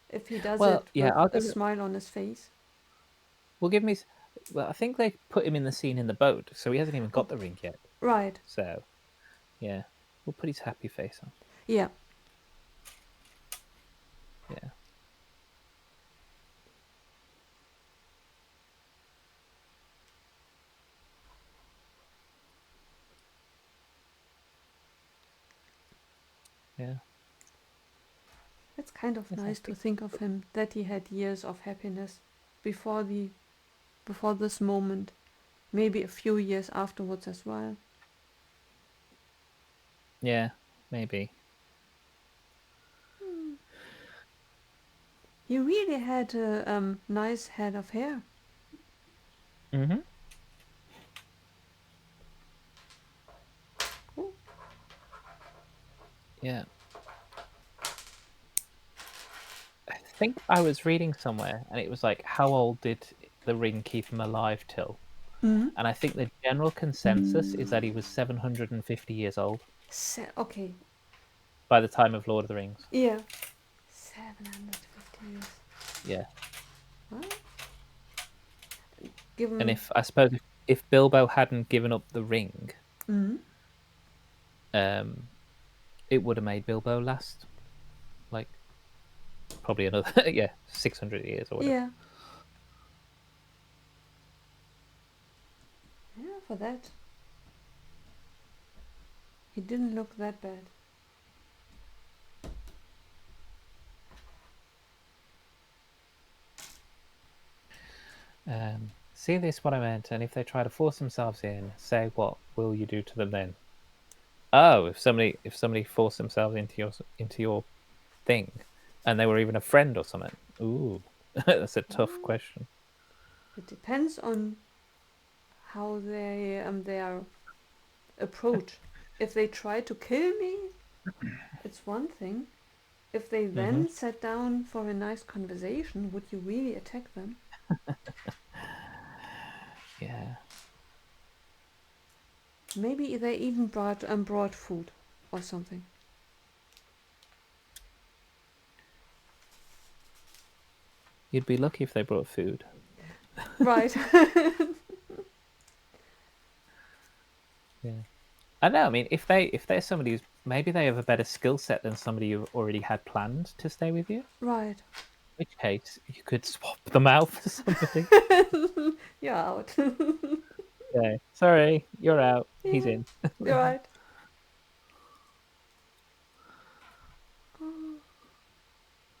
If he does Well, it yeah, with I'll a give it. smile on his face. We'll give him his. Well, I think they put him in the scene in the boat, so he hasn't even Oh, got the ring yet. right. So yeah, we'll put his happy face on. Yeah. Yeah, yeah. It's kind of Yes, I nice to think. think of him that he had years of happiness before the before this moment. Maybe a few years afterwards as well. Yeah, maybe. He really had a nice head of hair. Mm-hmm. Cool. Yeah. I think I was reading somewhere, and it was like, how old did the ring keep him alive till? Mm-hmm. And I think the general consensus is that he was 750 years old Okay. by the time of Lord of the Rings. Yeah. 750 years. Yeah. Well, And given. if I suppose if Bilbo hadn't given up the ring, Mm-hmm. um, it would have made Bilbo last like probably another 600 years or whatever. Yeah. Yeah, for that. He didn't look that bad. See this what I meant, and if they try to force themselves in, say what will you do to them then? Oh, if somebody forced themselves into your thing, and they were even a friend or something. Ooh, that's a tough Well, question. it depends on how their approach. If they try to kill me, it's one thing. If they Hmm. then sat down for a nice conversation, would you really attack them? Yeah, Maybe they even brought food or something. you'd be lucky if they brought food. Right. Yeah, I know. I mean, if they're somebody who's maybe they have a better skill set than somebody you already had planned to stay with you. Right. In which case, you could swap them out for somebody. You're out. Yeah, sorry, you're out. He's Yeah, in. you're right. Oh,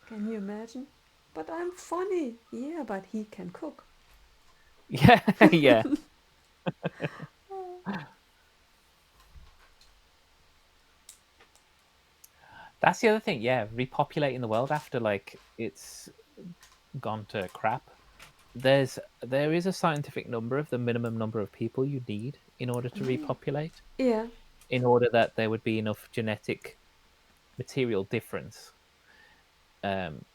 can you imagine? But I'm funny. Yeah, but he can cook. Yeah, yeah. That's the other thing. Yeah, repopulating the world after like it's gone to crap. There is a scientific number of the minimum number of people you need in order to Mm. repopulate, Yeah. in order that there would be enough genetic material difference um,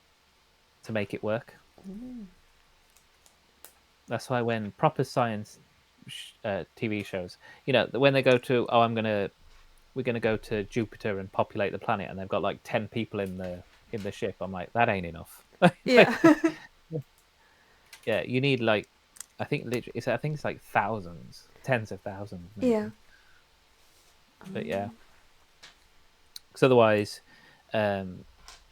to make it work. Mm. That's why when proper science TV shows, when they go to, oh, we're gonna go to Jupiter and populate the planet, and they've got like 10 people in the ship. I'm like, that ain't enough. Yeah. Yeah, you need like, I think it's like thousands, tens of thousands, Yeah. maybe. But yeah, because otherwise, um,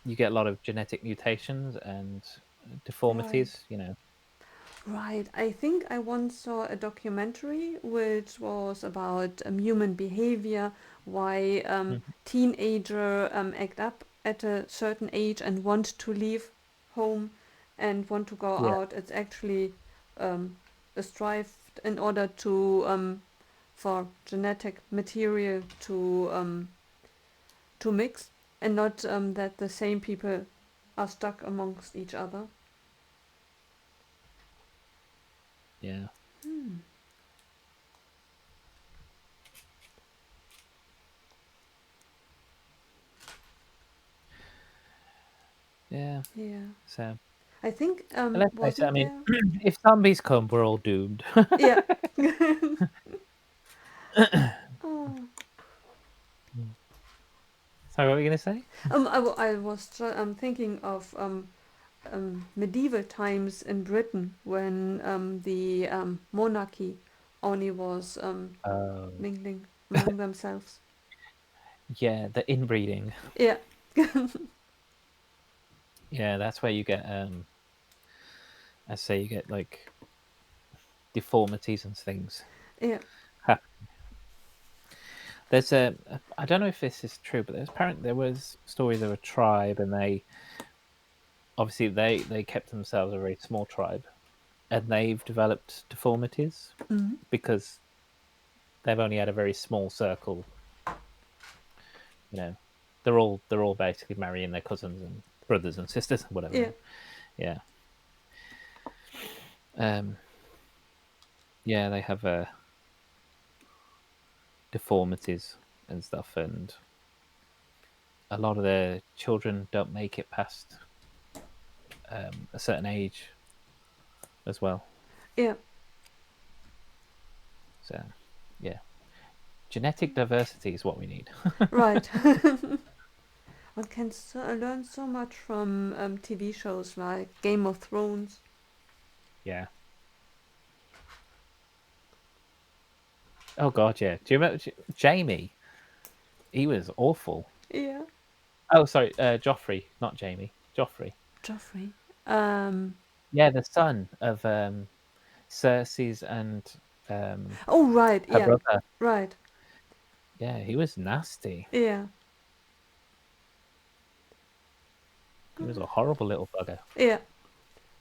you get a lot of genetic mutations and Right. deformities. Right. I think I once saw a documentary which was about human behavior, why Mhm. teenager act up at a certain age and want to leave home and want to go Yeah, out. It's actually a strive in order to for genetic material to mix, and not that the same people are stuck amongst each other. yeah, Hmm. yeah. Yeah. So, I think but let's face it. I wasn't mean, there? if zombies come, we're all doomed. Yeah. Oh. Sorry, what were you gonna say? I was thinking of medieval times in Britain when the monarchy only was Oh, mingling among themselves. yeah, the inbreeding. Yeah. Yeah, that's where you get, I say, you get like deformities and things. Yeah. There's a, I don't know if this is true, but there was stories of a tribe, and they kept themselves a very small tribe, and they've developed deformities Mm. because they've only had a very small circle. You know, they're all basically marrying their cousins and brothers and sisters and whatever. Yeah. And yeah, um, yeah, they have deformities and stuff, and a lot of their children don't make it past a certain age as well. Yeah. So, yeah, genetic diversity is what we need. Right. One can learn so much from TV shows like Game of Thrones. Yeah. Oh God, yeah. Do you remember Jamie? He was awful. Yeah. Oh, sorry, Joffrey, not Jamie. Joffrey. Joffrey. Um. Yeah, the son of Cersei's and um, Oh, right. her Yeah. brother. Right. Yeah, he was nasty. Yeah. He was a horrible little bugger. Yeah.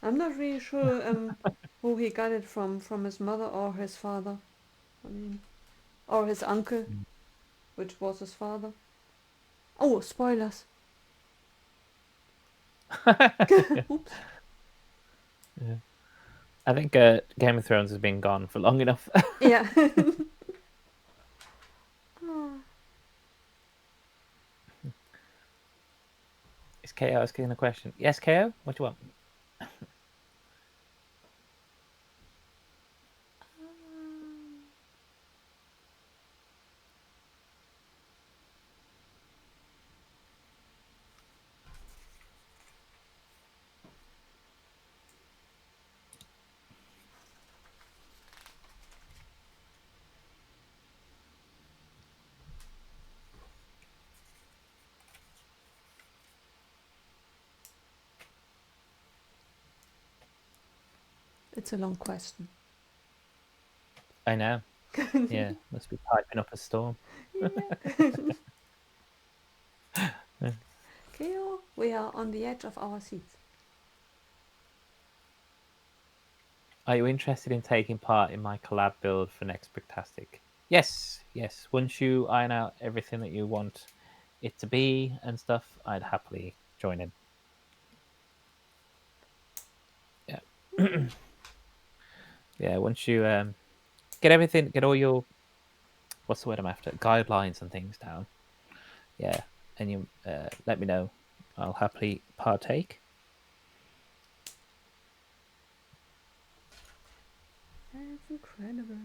I'm not really sure who he got it from his mother or his father. I mean, or his uncle, which was his father. Oh, spoilers. Yeah. Oops. Yeah. I think Game of Thrones has been gone for long enough. Yeah. Oh. Is KO asking a question? Yes, KO? What do you want? It's a long question. I know. Yeah, must be piping up a storm. Yeah. Cleo, we are on the edge of our seats. Are you interested in taking part in my collab build for next Spectastic? Yes, yes. Once you iron out everything that you want it to be and stuff, I'd happily join in. Yeah. Yeah, once you get all your, what's the word I'm after? Guidelines and things down. Yeah. And you let me know. I'll happily partake. incredible.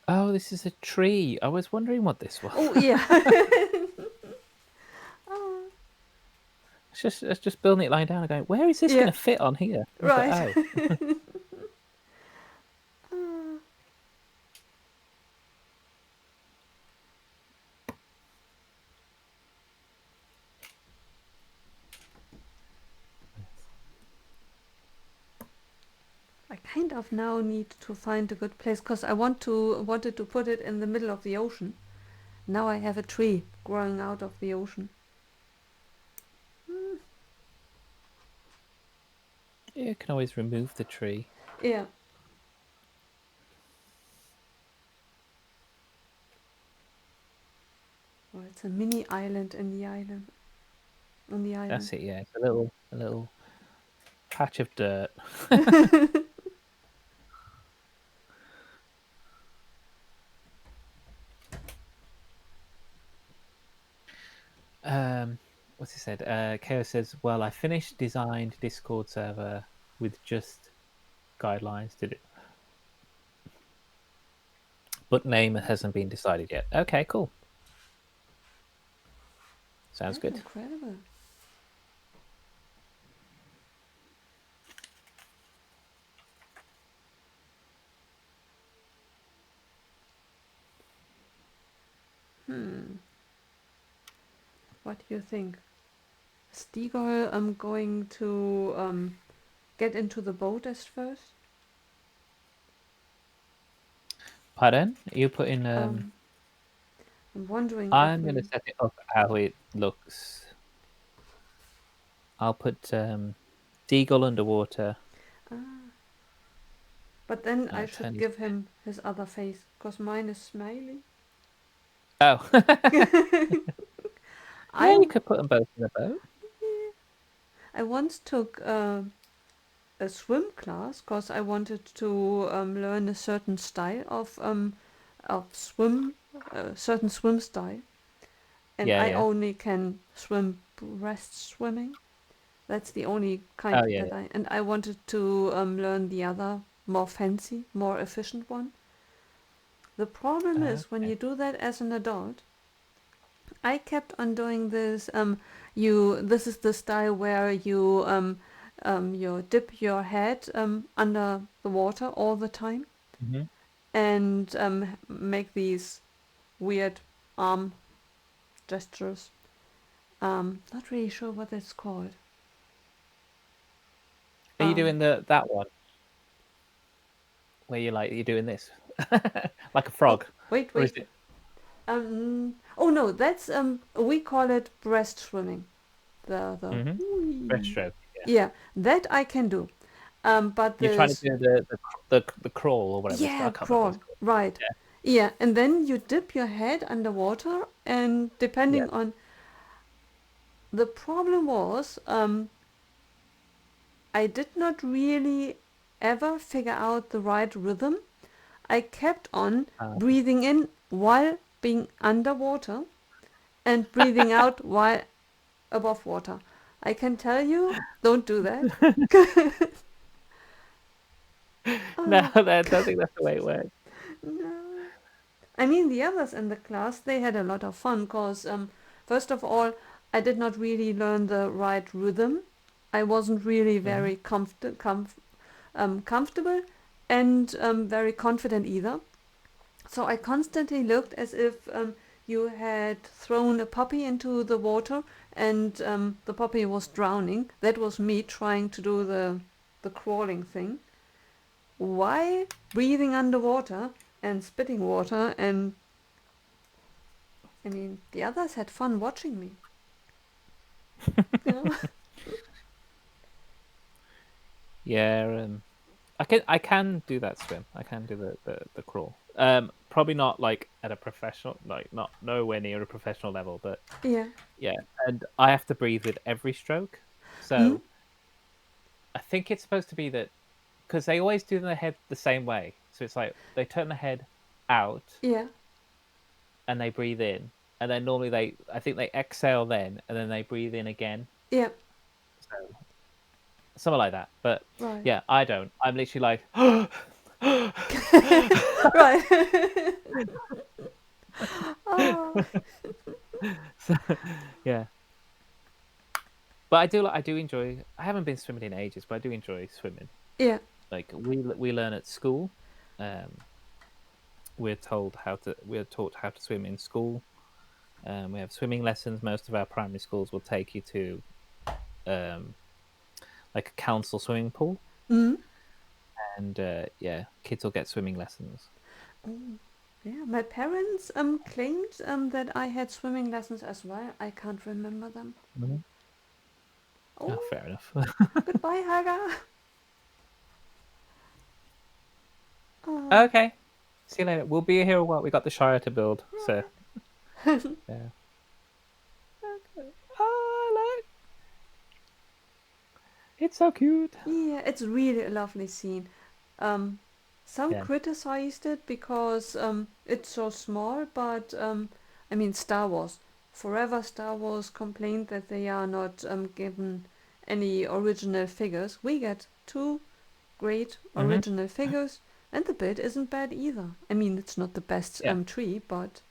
Oh, this is a tree. I was wondering what this was. Oh yeah. Oh, It's just building it lying down and going, where is this yeah. going to fit on here? I was like, Right. oh. Ah, I kind of now need to find a good place because I wanted to put it in the middle of the ocean. Now I have a tree growing out of the ocean. You can always remove the tree. Yeah. Or it's a mini island in the island. On the island. That's it, yeah. It's a little patch of dirt. What's he said? KO says, well, I finished designed Discord server with just guidelines to do, but name hasn't been decided yet. Okay, cool. Sounds That's good. incredible. What do you think? Is Deagol going to get into the boat as first? Pardon? You put in. I'm wondering if I'm going to we. set it up how it looks. I'll put Deagle underwater. Ah, but then I should Turn his... give him his other face, because mine is smiley. Oh. Yeah, I, you could put them both in the boat. I once took a swim class because I wanted to learn a certain style of swim, certain swim style, and Yeah, I yeah. only can swim breastswimming. That's the only kind Oh, yeah, that I, and I wanted to learn the other more fancy, more efficient one. The problem yeah. is when Okay. you do that as an adult. I kept on doing this. This is the style where you dip your head under the water all the time Mm-hmm. and make these weird arm gestures. Not really sure what it's called. Are you Um, doing that one where you're doing this like a oh, frog, wait, or is wait. it? Oh no, that's we call it breast swimming. The Mm-hmm. whee. Breaststroke. Yeah. Yeah, that I can do. But You're trying to this, do the crawl or whatever it's called. yeah, I can't remember what it's crawl, called. right. Yeah, and then you dip your head underwater, and Yeah. depending on the problem was, I did not really ever figure out the right rhythm. I kept on Yeah. breathing in while being underwater and breathing out while above water. I can tell you, don't do that. No, Oh, I don't think that's the way it works. no. I mean, the others in the class, they had a lot of fun because, first of all, I did not really learn the right rhythm. I wasn't really Mm-hmm. very comfortable and very confident either. So I constantly looked as if you had thrown a puppy into the water and the puppy was drowning. That was me trying to do the crawling thing. Why breathing underwater and spitting water, and I mean, the others had fun watching me. You know? Yeah, I can do that swim. I can do the crawl. Probably not like at a professional, like not nowhere near a professional level, but Yeah. yeah. And I have to breathe with every stroke. Hmm? So I think it's supposed to be that because they always do their head the same way. So it's like they turn the head out Yeah. and they breathe in, and then normally I think they exhale then, and then they breathe in again. Yeah. So something like that. But Right. yeah, I don't. I'm literally like, Right. Oh. so, yeah. But I do enjoy. I haven't been swimming in ages, but I do enjoy swimming. Yeah. Like we learn at school. We're taught how to swim in school. We have swimming lessons. Most of our primary schools will take you to um, like a council swimming pool, Mm. and yeah, kids will get swimming lessons. Oh. Yeah. My parents claimed that I had swimming lessons as well. I can't remember them. Mhm. Oh, Oh. fair enough. Goodbye, Haga. Oh. Okay, see you later. We'll be here a while. We got the Shire to build, so yeah. Okay. Oh, look, it's so cute. Yeah, it's really a lovely scene. Um, some Yeah. criticized it because it's so small, but I mean, Star Wars. Forever Star Wars complained that they are not given any original figures. We get two great Hmm. original figures, and the build isn't bad either. I mean, it's not the best Yeah. tree, but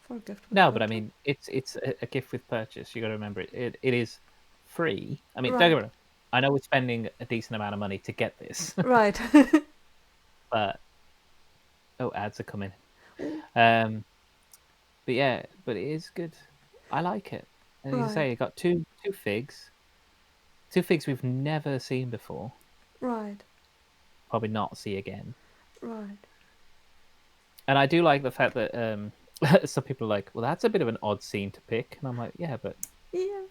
for a gift with No, but I purchase. mean, it's a gift with purchase. You got to remember it is free. I mean, don't get Right, me wrong. I know we're spending a decent amount of money to get this, right. but oh, ads are coming. Ooh, Um, but yeah, but it is good. I like it. And you say, right, you got two figs we've never seen before. right, Probably not see again. right. And I do like the fact that some people are like, well, that's a bit of an odd scene to pick, and I'm like, yeah, but Yeah,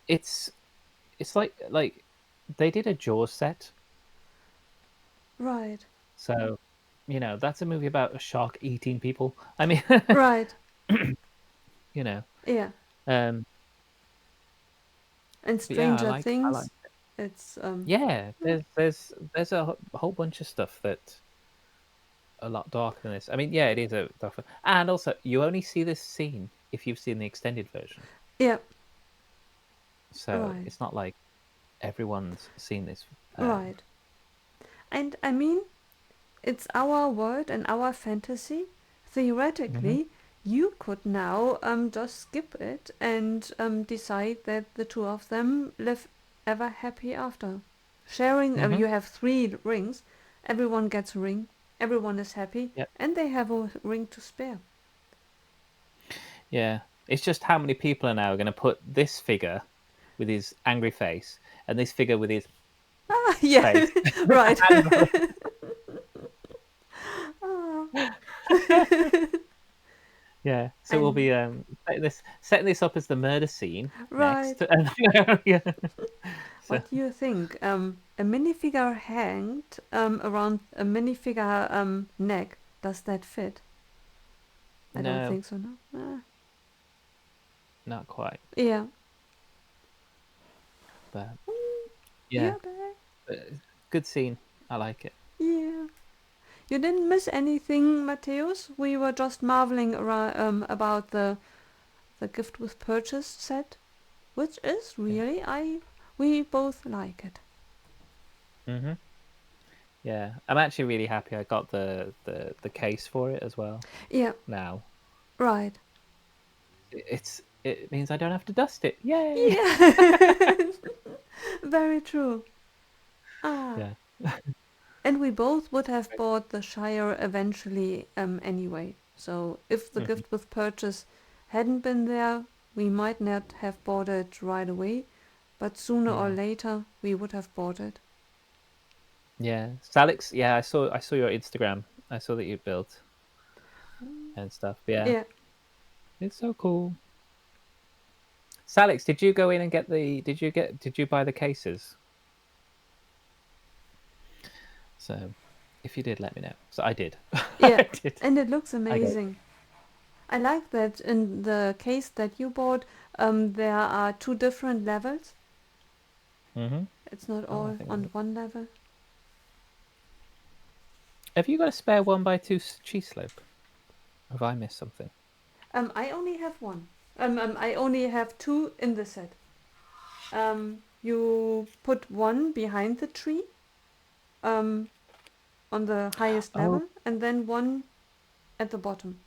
it's it's like they did a Jaws set, right, so that's a movie about a shark eating people. I mean, right. you know, Yeah. um, And but yeah, Stranger I like. Things, it's Yeah, yeah, there's a whole bunch of stuff that a lot darker than this. I mean, yeah, it is a darker, and also you only see this scene if you've seen the extended version, yeah, so right, it's not like everyone's seen this. right. And I mean, it's our world and our fantasy. Hmm. Theoretically, you could now just skip it and decide that the two of them live ever happy after. Sharing, Hmm. you have 3 rings, everyone gets a ring, everyone is happy, Yeah, and they have a ring to spare. yeah. It's just how many people are now going to put this figure with his angry face and this figure with his Ah, yeah, face. right. And Ah, yeah, so we'll and be setting this up as the murder scene right. next. And, yeah. So What do you think? A minifigure hanged around a minifigure neck. Does that fit? I don't no, think so. No. not quite. Yeah. But Yeah. yeah, but good scene. I like it. Yeah. You didn't miss anything, Mateus. We were just marveling about the gift with purchase set, which is Yeah. really we both like it. Hmm. Yeah, I'm actually really happy I got the case for it as well. Yeah. Now Right. it means I don't have to dust it. Yay! Yeah. Very true. Ah. Yeah. And we both would have bought the Shire eventually anyway. So if the Hmm. gift with purchase hadn't been there, we might not have bought it right away, but sooner or Yeah. later we would have bought it. Yeah. Salix, yeah, I saw your Instagram. I saw that you built and stuff. Yeah. Yeah. It's so cool. Salix, did you go in and did you buy the cases? So if you did, let me know. So I did. Yeah. I did. And it looks I got it. amazing. I like that in the case that you bought, there are 2 different levels. Mm-hmm. It's not Oh, I all think. on one level. Have you got a spare 1x2 cheese slope? Have I missed something? I only have one. I only have two in the set. You put one behind the tree, on the highest Oh, level, and then one at the bottom.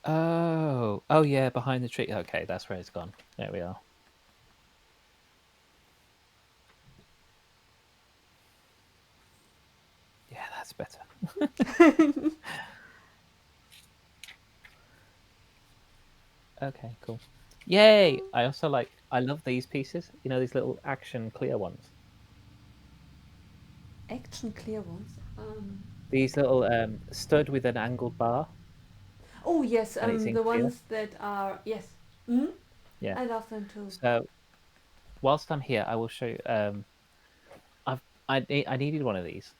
oh yeah, behind the tree. Okay, that's where it's gone. There we are. Yeah, that's better. Okay, cool. Yay! I love these pieces. You know, these little action clear ones. Action clear ones. These little stud with an angled bar, Oh yes, and it's in the clear. ones that are yes. Hmm. Yeah. I love them too. So whilst I'm here, I will show you. I needed one of these,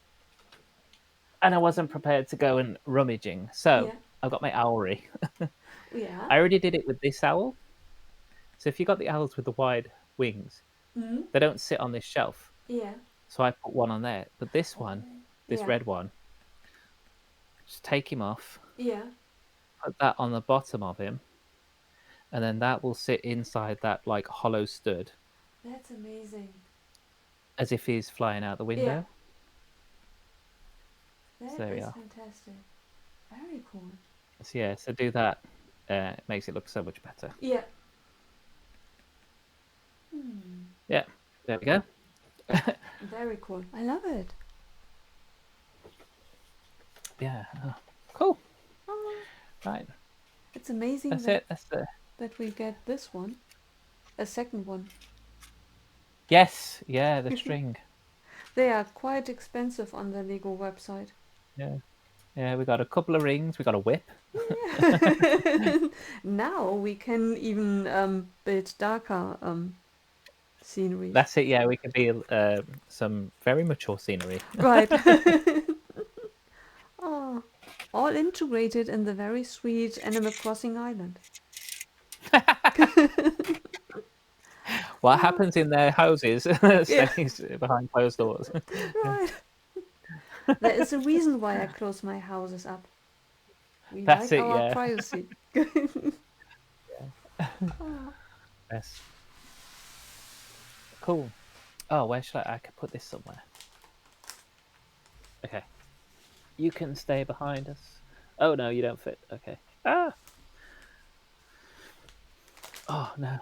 and I wasn't prepared to go and rummaging. So Yeah. I've got my owlry. Yeah. I already did it with this owl. So if you got the owls with the wide wings, Hmm. they don't sit on this shelf. Yeah. So I put one on there. But this Oh. one, this Yeah. red one, just take him off, Yeah. put that on the bottom of him, and then that will sit inside that like hollow stud That's amazing. as if he's flying out the Yeah. window. So That there we is are. fantastic. Very cool. So yeah, so do that. It makes it look so much better. Yeah. Hmm. Yeah, there we go. Very cool. I love it. Yeah, cool. Oh, Right, it's amazing that's that it. That's the that we get this one, a second one. yes, yeah, the string. They are quite expensive on the Lego website. Yeah, yeah. We got a couple of rings. We got a whip. Yeah. Now we can even build darker sceneries. That's it. Yeah, we could be some very mature scenery. Right. Oh, all integrated in the very sweet Animal Crossing island. What Oh, happens in their houses yeah, stays behind closed doors. Yeah. right. There is a reason why I close my houses up. We That's like it. our Yeah. privacy. Yeah. Oh, Yes. Cool. Oh, where should I could put this somewhere. Okay. You can stay behind us. Oh no, you don't fit. Okay. Ah. Oh no.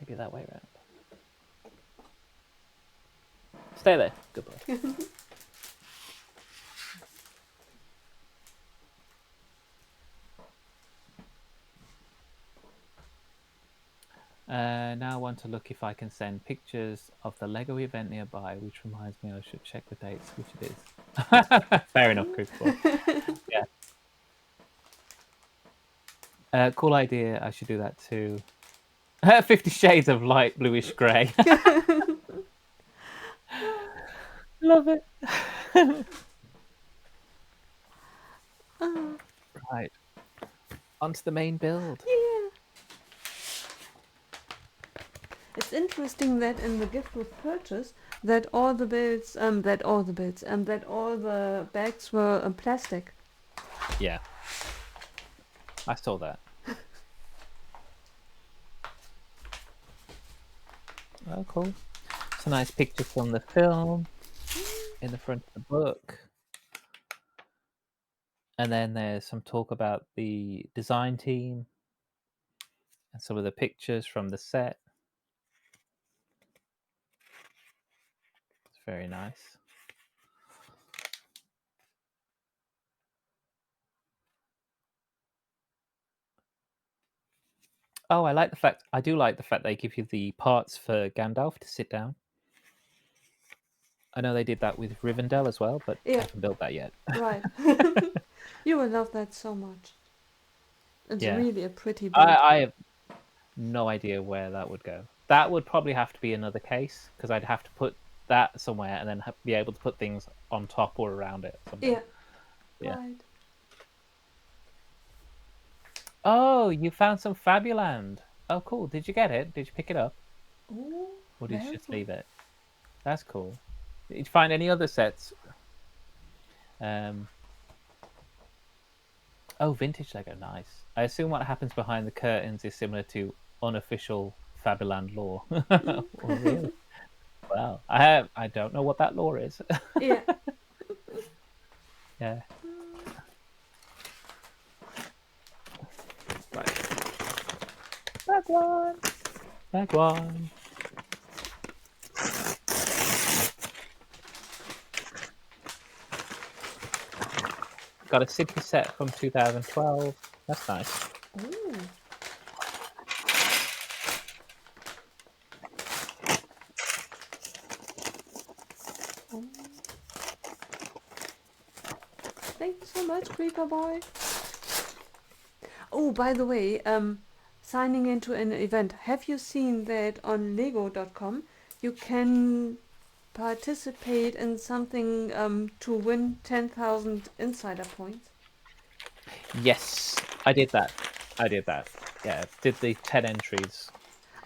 Maybe that way around. Stay there. Good boy. Now I want to look if I can send pictures of the Lego event nearby, which reminds me I should check the dates, which it is. Fair enough, Crucible. Yeah. Cool idea. I should do that too. 50 Shades of light bluish grey. Love it. oh, Right. Onto the main build. yeah. It's interesting that in the gift with purchase, that all the bags were plastic. Yeah. I saw that. Oh, cool. It's a nice picture from the film in the front of the book. And then there's some talk about the design team and some of the pictures from the set. It's very nice. Oh, I do like the fact they give you the parts for Gandalf to sit down. I know they did that with Rivendell as well, but I Yeah, haven't built that yet. right. You will love that so much. It's Yeah. really a pretty build. I have no idea where that would go. That would probably have to be another case because I'd have to put that somewhere and then be able to put things on top or around it. Something. Yeah, Yeah. right. Oh, you found some Fabuland. Oh, cool. Did you get it? Did you pick it up? Oh, Or did you very just cool. leave it? That's cool. Did you find any other sets? Oh, vintage Lego, nice. I assume what happens behind the curtains is similar to unofficial Fabuland lore. Oh, really? Well, I don't know what that lore is. Yeah. Yeah. Right. Back one. Back one. Got a City set from 2012. That's nice. Ooh. Oh. Thank you so much, Creeper Boy. Oh, by the way, signing into an event. Have you seen that on Lego.com? You can participate in something to win 10,000 insider points. Yes, I did that. I did that. Yeah, did the 10 entries.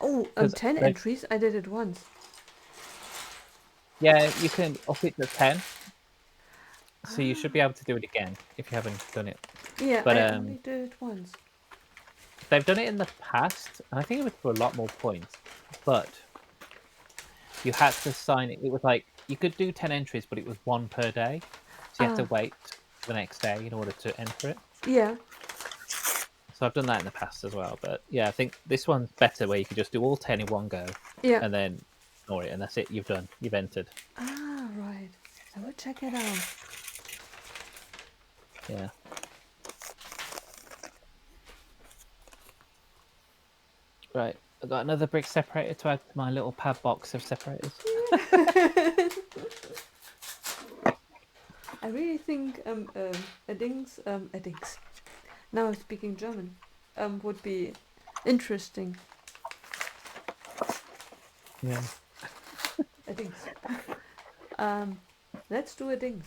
Oh, 10 entries? I did it once. Yeah, you can up it to 10. So you should be able to do it again if you haven't done it. Yeah, But I only did it once. they've done it in the past, and I think it was for a lot more points. But you had to sign it. It was like you could do 10 entries, but it was one per day. So you had to wait the next day in order to enter it. Yeah. So I've done that in the past as well. But yeah, I think this one's better where you can just do all 10 in one go. Yeah. And then ignore it, and that's it. You've done. You've entered. Ah, right. I will check it out. Yeah. Right. I've got another brick separator to add to my little pad box of separators. I really think a dings. Now I'm speaking German. Would be interesting. Yeah. A dings. Let's do a dings.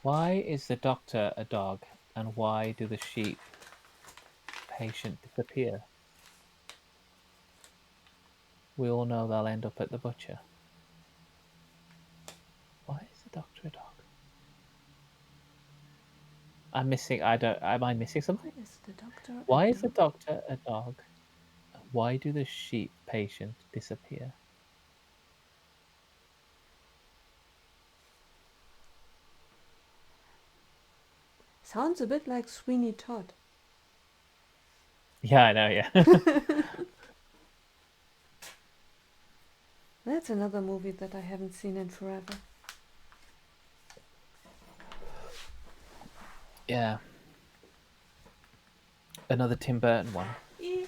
Why is the doctor a dog, and why do the sheep patient disappear? We all know they'll end up at the butcher. Why is the doctor a dog? I'm missing. I don't. Am I missing something? Why is the doctor Why a is the dog? doctor a dog? Why do the sheep patient disappear? Sounds a bit like Sweeney Todd. Yeah, I know. Yeah. That's another movie that I haven't seen in forever. Yeah. Another Tim Burton one. Yeah.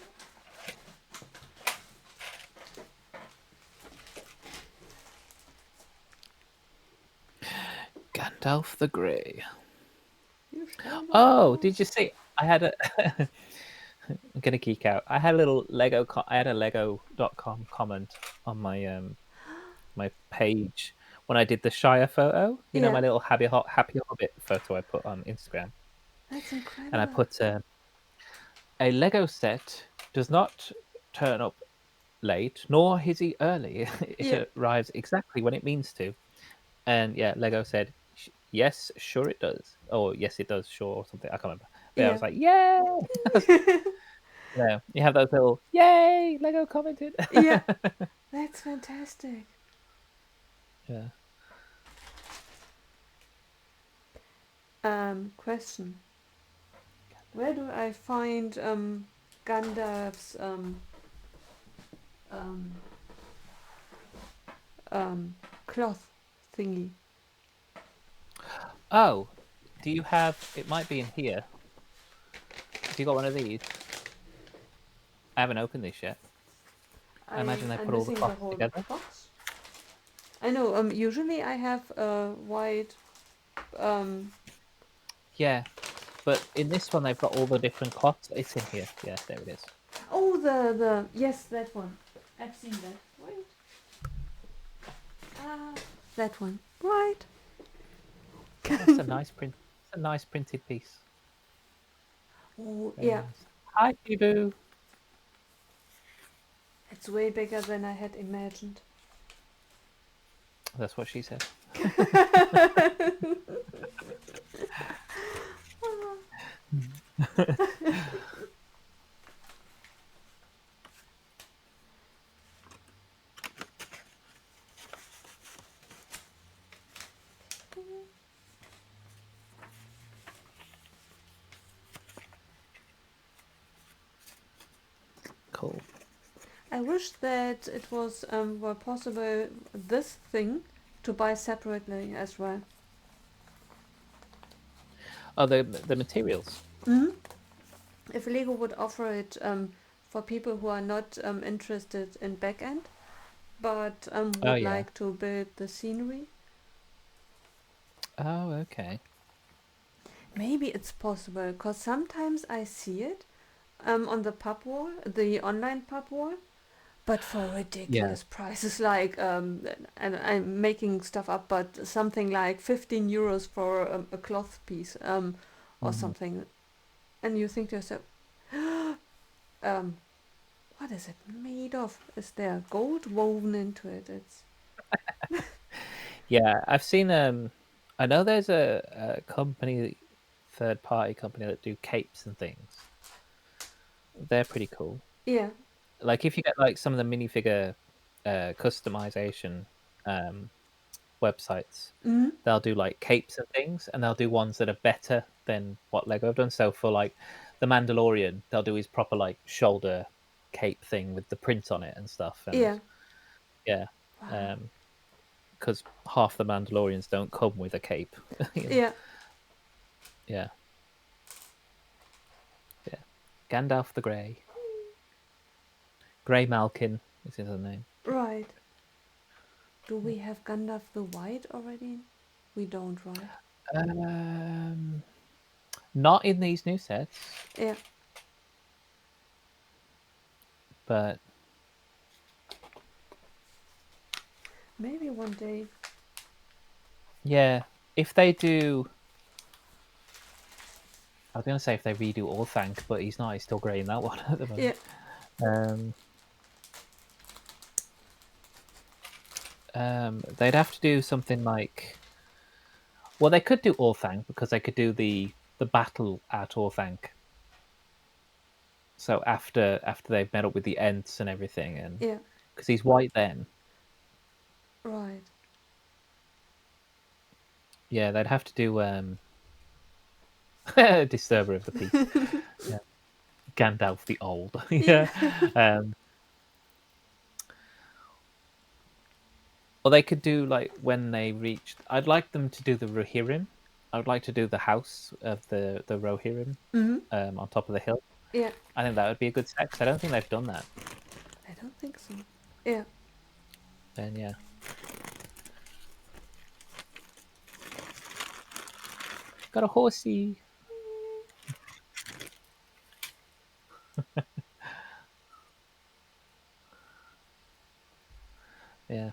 Gandalf the Grey. You Oh, did you see? I had a. I'm gonna geek out. I had a little Lego. I had a Lego.com comment on my my page when I did the Shire photo. You know, Yeah. my little happy hobbit photo I put on Instagram, That's and I incredible. put a Lego set does not turn up late, nor is he early. Yeah. It arrives exactly when it means to. And yeah, Lego said, yes, sure it does. Or yes, it does, sure, or something. I can't remember. But I Yeah. was like, yay! Yeah, you have those little, yay, Lego commented. Yeah. That's fantastic. Yeah. Question. Where do I find Gandalf's um, cloth thingy? Oh, do you have, it might be in here. Have you got one of these? I haven't opened this yet. I imagine they I'm put all the missing the cloths whole together. box. I know. Usually I have a white. Yeah, but in this one they've got all the different cloths. It's in here. Yeah, there it is. Oh, the yes, that one. I've seen that. Wait. Ah, that one. Right. That's a nice print. It's a nice printed piece. Oh, Very yeah. nice. Hi, Boo. It's way bigger than I had imagined. That's what she said. Cool. I wish that it was were possible this thing to buy separately as well. Oh, the materials. Hmm. If Lego would offer it for people who are not interested in backend, but Oh would yeah. like to build the scenery, Oh okay. maybe it's possible. Because sometimes I see it on the pub wall, the online pub wall, but for Yeah. ridiculous prices, like and I'm making stuff up, but something like 15 euros for a cloth piece or Hmm. something, and you think to yourself, um, what is it made of? Is there gold woven into it? It's Yeah, I've seen. I know there's a company, third party company that do capes and things. They're pretty cool. yeah. Like if you get like some of the minifigure customization um, websites, Mm-hmm. they'll do like capes and things, and they'll do ones that are better than what Lego have done. So for like the Mandalorian, they'll do his proper like shoulder cape thing with the print on it and stuff. And Yeah. yeah, Wow. because half the Mandalorians don't come with a cape. You know, Yeah. yeah, yeah. Gandalf the Grey Malkin is his other name. Right. Do we have Gandalf the White already? We don't, right? Um, Not in these new sets, Yeah. but Maybe one day. yeah, if they do, I was going to say if they redo Orthanc, but he's not. He's still grey in that one at the Yeah. moment. Um, they'd have to do something like, well, they could do Orthanc because they could do the battle at Orthanc. So after they've met up with the Ents and everything, and Yeah. because he's white then, Right. yeah, they'd have to do Disturber of the Peace, yeah. Gandalf the Old, Yeah. yeah. Um, or they could do like when they reached. I'd like them to do the Rohirrim. I would like to do the house of the Rohirrim Mm-hmm. on top of the hill. Yeah. I think that would be a good set because I don't think they've done that. I don't think so. Yeah. Then yeah, got a horsey. Yeah,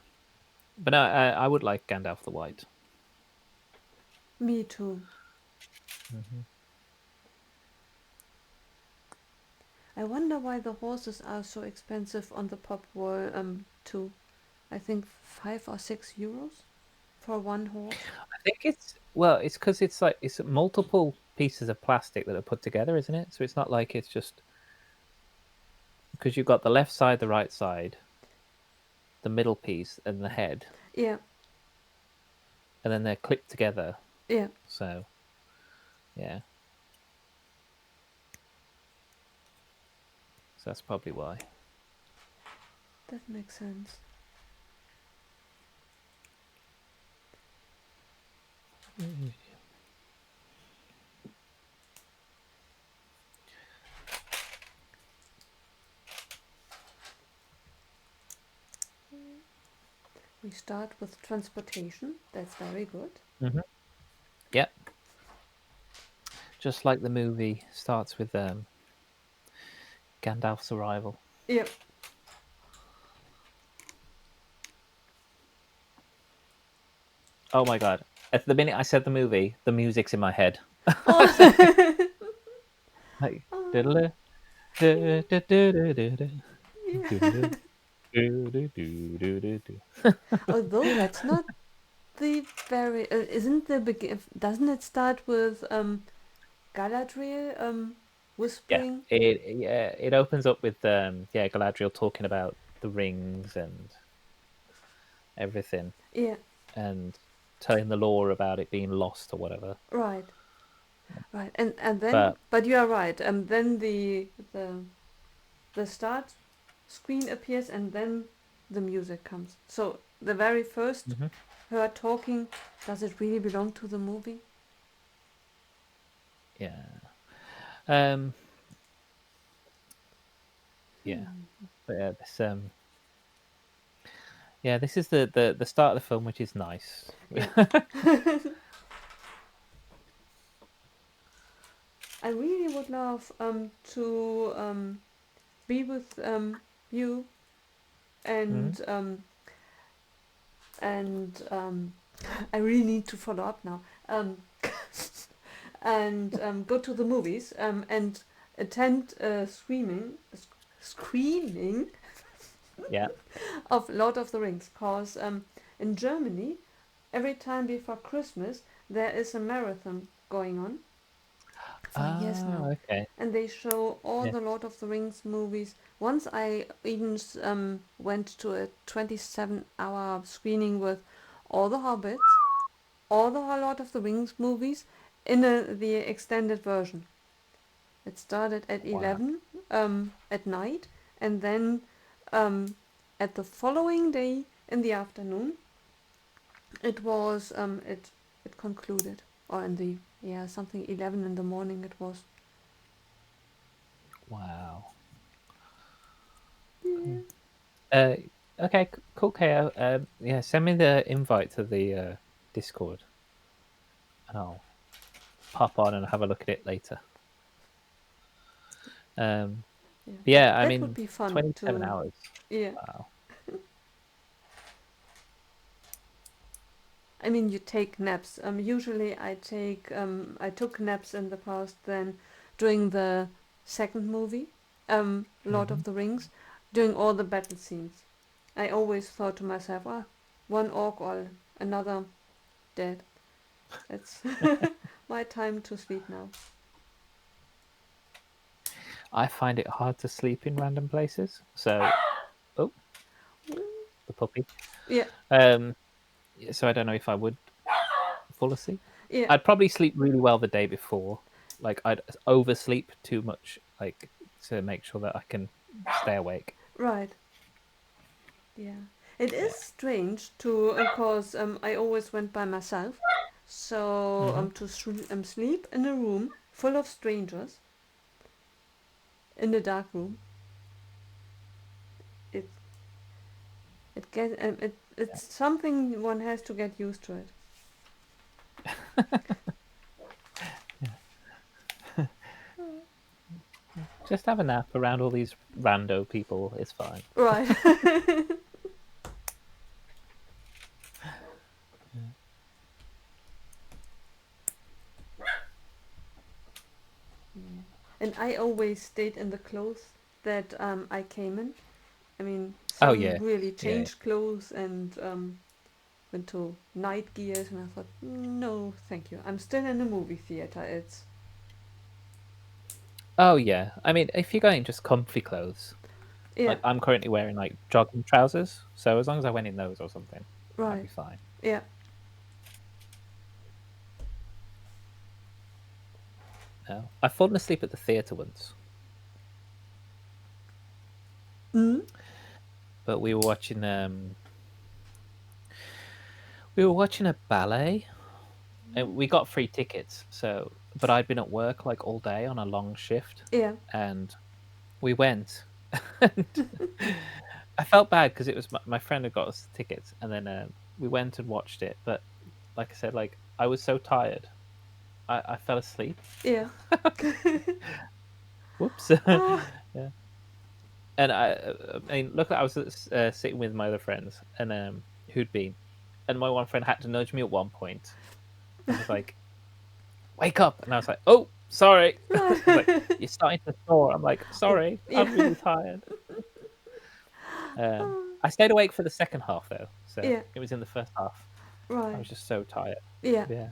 but no, I would like Gandalf the White. Me too. Hmm. I wonder why the horses are so expensive on the pub wall too. I think 5 or 6 euros for one horse. I think it's well, it's because it's like it's multiple pieces of plastic that are put together, isn't it? So it's not like it's just because you've got the left side, the right side, the middle piece, and the head, Yeah. and then they're clipped together. Yeah. So yeah, so that's probably why. That makes sense. We start with transportation. That's very good. Hmm. Yeah, just like the movie starts with Gandalf's arrival. Yeah. Oh my god! At the minute I said the movie, the music's in my head. Oh, Like, oh, diddle-da, da-da-da-da-da-da, yeah. diddle-da, do-do-do-do-do-do. Although that's not the very. Isn't the begin? Doesn't it start with Galadriel Yeah, whispering? it opens up with Galadriel talking about the rings and everything, Yeah, and telling the lore about it being lost or whatever. right, right. And then, But but you are right. Then the start screen appears, and then the music comes. So the very first mhm, her talking, does it really belong to the movie? yeah, um, yeah, Hmm. but this is the start of the film, which is nice. Yeah. I really would love to be with you Mhm. and and I really need to follow up now. And go to the movies and attend screening Yeah. of Lord of the Rings. Cause in Germany, every time before Christmas, there is a marathon going on for years Ah, now, okay. and they show all Yeah. the Lord of the Rings movies. Once I even went to a 27-hour screening with all the Hobbits, all the Lord of the Rings movies in the extended version. It started at Wow. 11 at night, and then um, at the following day in the afternoon, it was it concluded, or in the something 11 in the morning it was. Wow. Yeah. Cool. Uh, okay, cool, KO. Yeah, send me the invite to the Discord, and I'll pop on and have a look at it later. Um, Yeah, yeah, I that would mean, be fun 27 to. hours. Yeah, Wow. I mean, you take naps. Usually I took naps in the past. Then during the second movie, Lord Hmm. of the Rings, during all the battle scenes, I always thought to myself, ah, one orc or another dead. It's my time to sleep now. I find it hard to sleep in random places. So, oh, the puppy. Yeah, Um, so I don't know if I would fall asleep. yeah, I'd probably sleep really well the day before. Like I'd oversleep too much, like to make sure that I can stay awake. right. Yeah, it is Yeah. strange to, of course, I always went by myself, so Hmm. to sleep in a room full of strangers in a dark room, it it's something one has to get used to it. Just have a nap around all these rando people is fine. Right. Yeah. And I always stayed in the clothes that I came in. I mean, Oh some yeah, really yeah. changed clothes and went to night gears, and I thought, no, thank you. I'm still in a movie theater. It's Oh yeah. I mean, if you're going just comfy clothes, yeah, like I'm currently wearing like jogging trousers, so as long as I went in those or something, I'd right, be fine. yeah. No, I've fallen asleep at the theatre once, Mm? but we were watching a ballet, and we got free tickets. So, but I'd been at work like all day on a long shift, Yeah, and we went, and I felt bad because it was my friend had got us the tickets, and then we went and watched it. But like I said, like I was so tired, I fell asleep. yeah. Whoops. Ah, Yeah, and I mean, look, I was sitting with my other friends, and who'd been. And my one friend had to nudge me at one point and was like, "Wake up!" And I was like, "Oh, sorry." He's like, Right. "You're starting to snore." I'm like, Oh, "Sorry, yeah. I'm really tired." I stayed awake for the second half though, so Yeah. it was in the first half. I Right. was just so tired. Yeah. Yeah.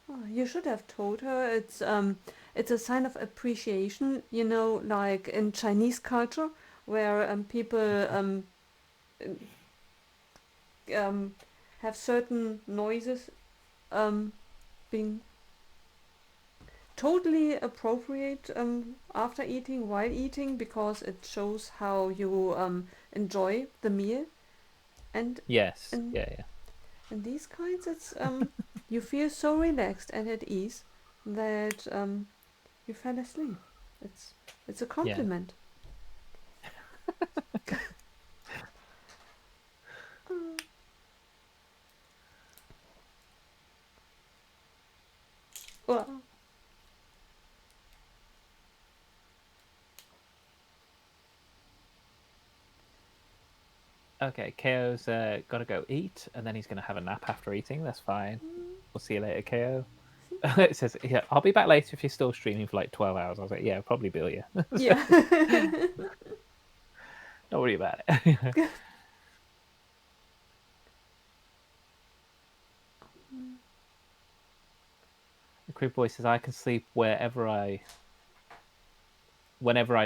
Oh, you should have told her it's a sign of appreciation, like in Chinese culture where people um, have certain noises um, being totally appropriate after eating, while eating, because it shows how you enjoy the meal. And Yes. in, Yeah. Yeah. in these kinds, it's you feel so relaxed and at ease that you fell asleep. It's it's a Yeah. compliment. Well, Okay. KO's got to go eat, and then he's gonna have a nap after eating. That's fine. We'll see you later, KO. It says, "Yeah, I'll be back later if you're still streaming for like 12 hours." I was like, "Yeah, probably Bill. Yeah, so, yeah. don't worry about it." The Crib Boy says, "I can sleep whenever I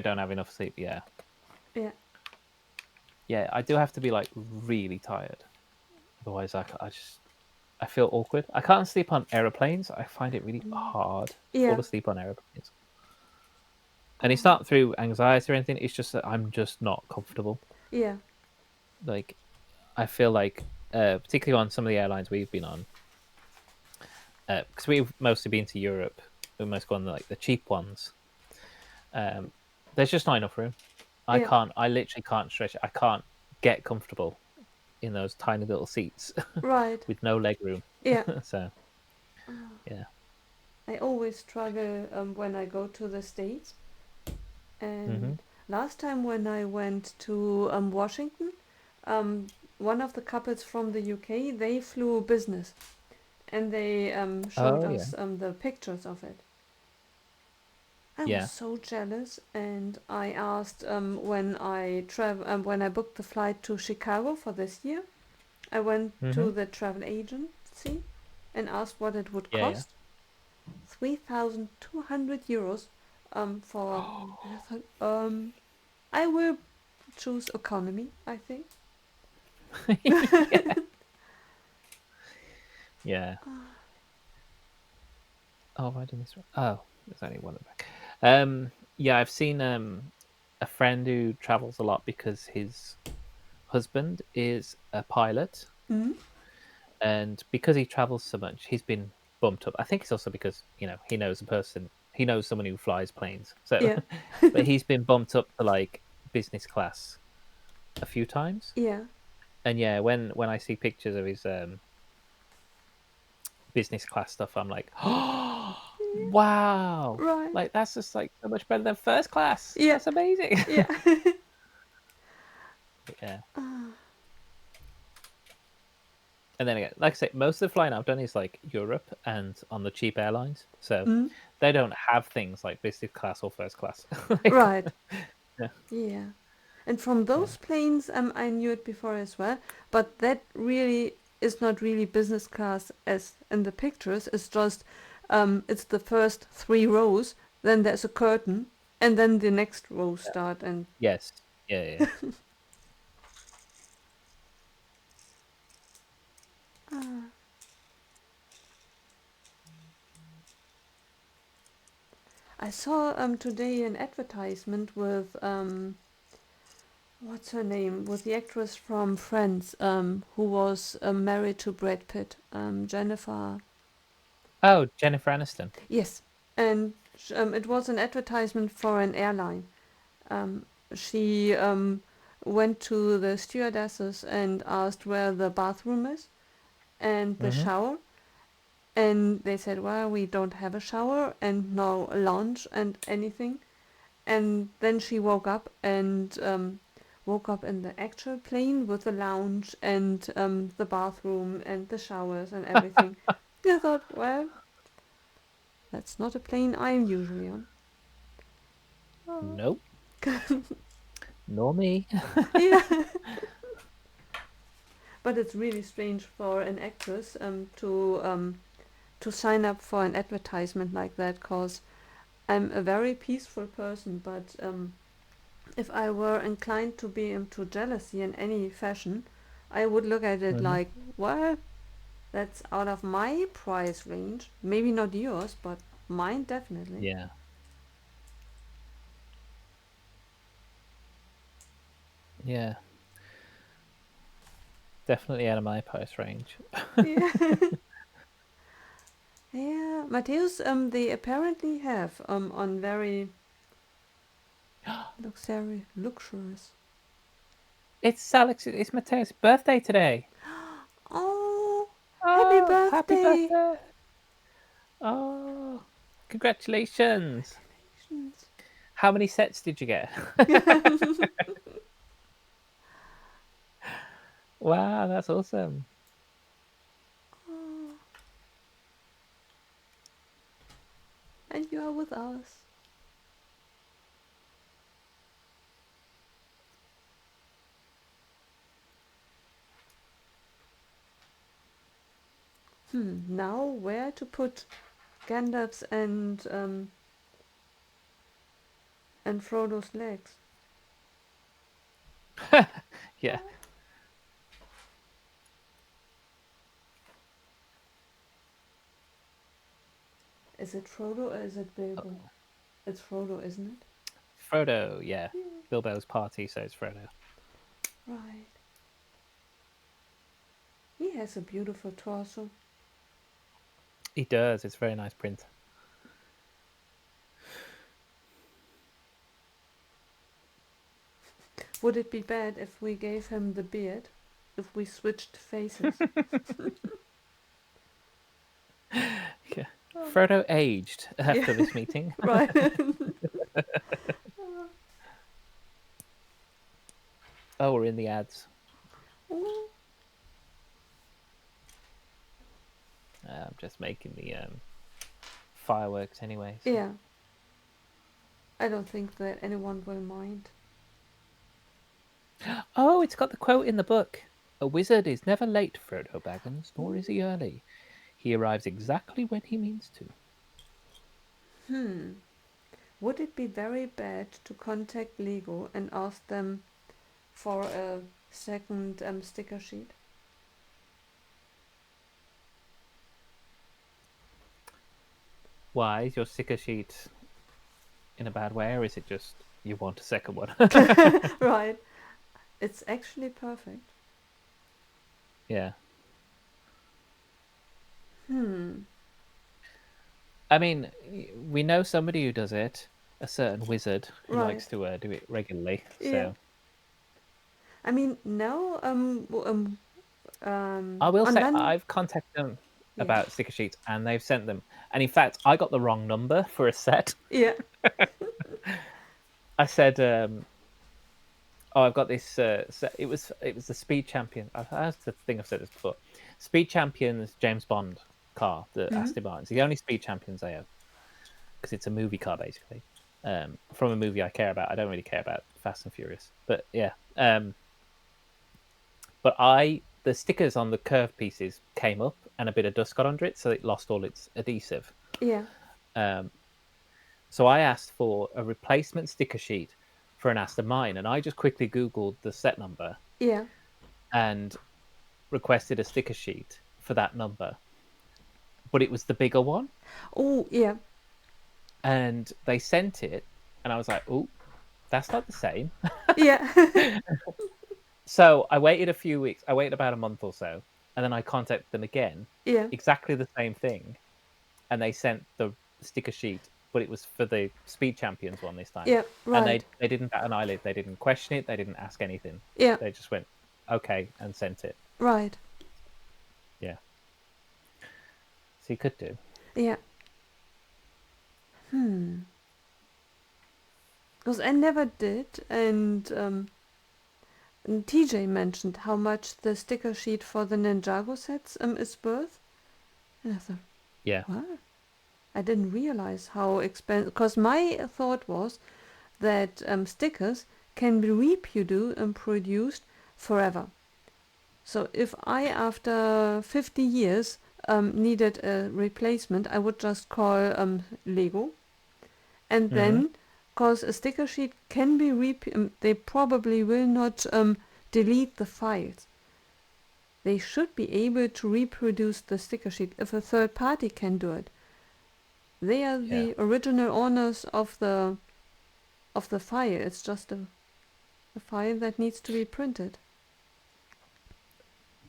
don't have enough sleep." Yeah, Yeah. yeah, I do have to be like really tired, otherwise I feel awkward. I can't sleep on aeroplanes. I find it really hard to fall Yeah. asleep on aeroplanes, and it's not through anxiety or anything. It's just that I'm just not comfortable. Yeah. Like I feel like, particularly on some of the airlines we've been on, because we've mostly been to Europe, we must go on like the cheap ones. There's just not enough room. Yeah. I literally can't stretch. I can't get comfortable in those tiny little seats Right. with no leg room. Yeah. So yeah. I always struggle when I go to the States. Hmm. And last time when I went to Washington, um, one of the couples from the UK, they flew business, and they showed Oh yeah, us the pictures of it. I was yeah. so jealous, and I asked when I booked the flight to Chicago for this year. I went Hmm. to the travel agency and asked what it would Yeah, yeah. cost. 3,200 euros for. And I thought, I will choose economy, I think. Yeah, yeah. Oh, why did this? Oh, there's only one at the back. Yeah, I've seen a friend who travels a lot because his husband is a pilot, Mm? and because he travels so much, he's been bumped up. I think it's also because he knows someone who flies planes. So, Yeah, but he's been bumped up to like business class a few times. yeah, And yeah, when I see pictures of his business class stuff, I'm like, oh, wow, right. like that's just like so much better than first class. Yeah, That's amazing. yeah. Yeah. Ah, And then again, like I say, most of the flying I've done is like Europe and on the cheap airlines, so mm? they don't have things like business class or first class. Like, Right. yeah, Yeah. And from yeah, those planes, I knew it before as well, but that really is not really business class as in the pictures. It's just, it's the first three rows, then there's a curtain, and then the next row start. And yes, yeah, yeah, ah, I saw today an advertisement with what's her name? With the actress from Friends, who was married to Brad Pitt, Jennifer. Oh, Jennifer Aniston. Yes, and it was an advertisement for an airline. She went to the stewardesses and asked where the bathroom is and the Hmm. shower, and they said, "Well, we don't have a shower and no lounge and anything." And then she woke up and woke up in the actual plane with the lounge and the bathroom and the showers and everything. I thought, well, that's not a plane I'm usually on. Oh. Nope. Nor me. Yeah. But it's really strange for an actress to sign up for an advertisement like that, cause I'm a very peaceful person, but if I were inclined to be into jealousy in any fashion, I would look at it Hmm. like, well, that's out of my price range. Maybe not yours, but mine definitely. Yeah. Yeah. Definitely out of my price range. Yeah. Yeah, Matthäus, they apparently have on very luxurious. It's Mateo's birthday today. Oh, happy Oh, happy birthday! birthday. Oh, congratulations. Congratulations. How many sets did you get? Wow, that's awesome. Oh, and you are with us. Now where to put Gandalf's and Frodo's legs? Yeah. Is it Frodo or is it Bilbo? It's Frodo, isn't it? Frodo, yeah. Yeah. Bilbo's party, so it's Frodo. Right. He has a beautiful torso. He does. It's a very nice print. Would it be bad if we gave him the beard? If we switched faces? Yeah. Oh. Frodo aged Yeah. after this meeting. Right. Oh, we're in the ads. Ooh. I'm just making the fireworks anyway. So. Yeah. I don't think that anyone will mind. Oh, it's got the quote in the book. A wizard is never late, Frodo Baggins, nor is he early. He arrives exactly when he means to. Hmm. Would it be very bad to contact Lego and ask them for a second sticker sheet? Why is your sticker sheet in a bad way, or is it just you want a second one? Right. It's actually perfect. Yeah. Hmm. I mean, we know somebody who does it. A certain wizard who Right. likes to do it regularly. Yeah. So I mean, now I will on say London. I've contacted them Yeah. about sticker sheets, and they've sent them. And in fact, I got the wrong number for a set. Yeah. I said, "Oh, I've got this." It was the Speed Champion. That's the thing I've said this before. Speed Champion's James Bond car, the Hmm. Aston Martin's the only Speed Champions I have because it's a movie car basically. From a movie I care about. I don't really care about Fast and Furious, but yeah. But the stickers on the curved pieces came up and a bit of dust got under it, so it lost all its adhesive. Yeah. Um, so I asked for a replacement sticker sheet for an Aston Martin, and I just quickly Googled the set number Yeah. and requested a sticker sheet for that number. But it was the bigger one, Oh, yeah. and they sent it, and I was like, "Oh, that's not the same." Yeah. So I waited a few weeks. I waited about a month or so, and then I contacted them again, Yeah. exactly the same thing, and they sent the sticker sheet, but it was for the Speed Champions one this time. Yeah. And Right. they didn't bat an eyelid. They didn't question it. They didn't ask anything. Yeah. They just went, okay, and sent it. Right. Yeah. So you could do. Yeah. Because I never did, and TJ mentioned how much the sticker sheet for the Ninjago sets is worth. And I thought, Yeah. what? I didn't realize how expensive. Because my thought was that stickers can be reproduced and produced forever. So if I, after 50 years, needed a replacement, I would just call Lego. And then, because a sticker sheet can be they probably will not delete the files. They should be able to reproduce the sticker sheet if a third party can do it. They are Yeah. the original owners of the file. It's just a file that needs to be printed.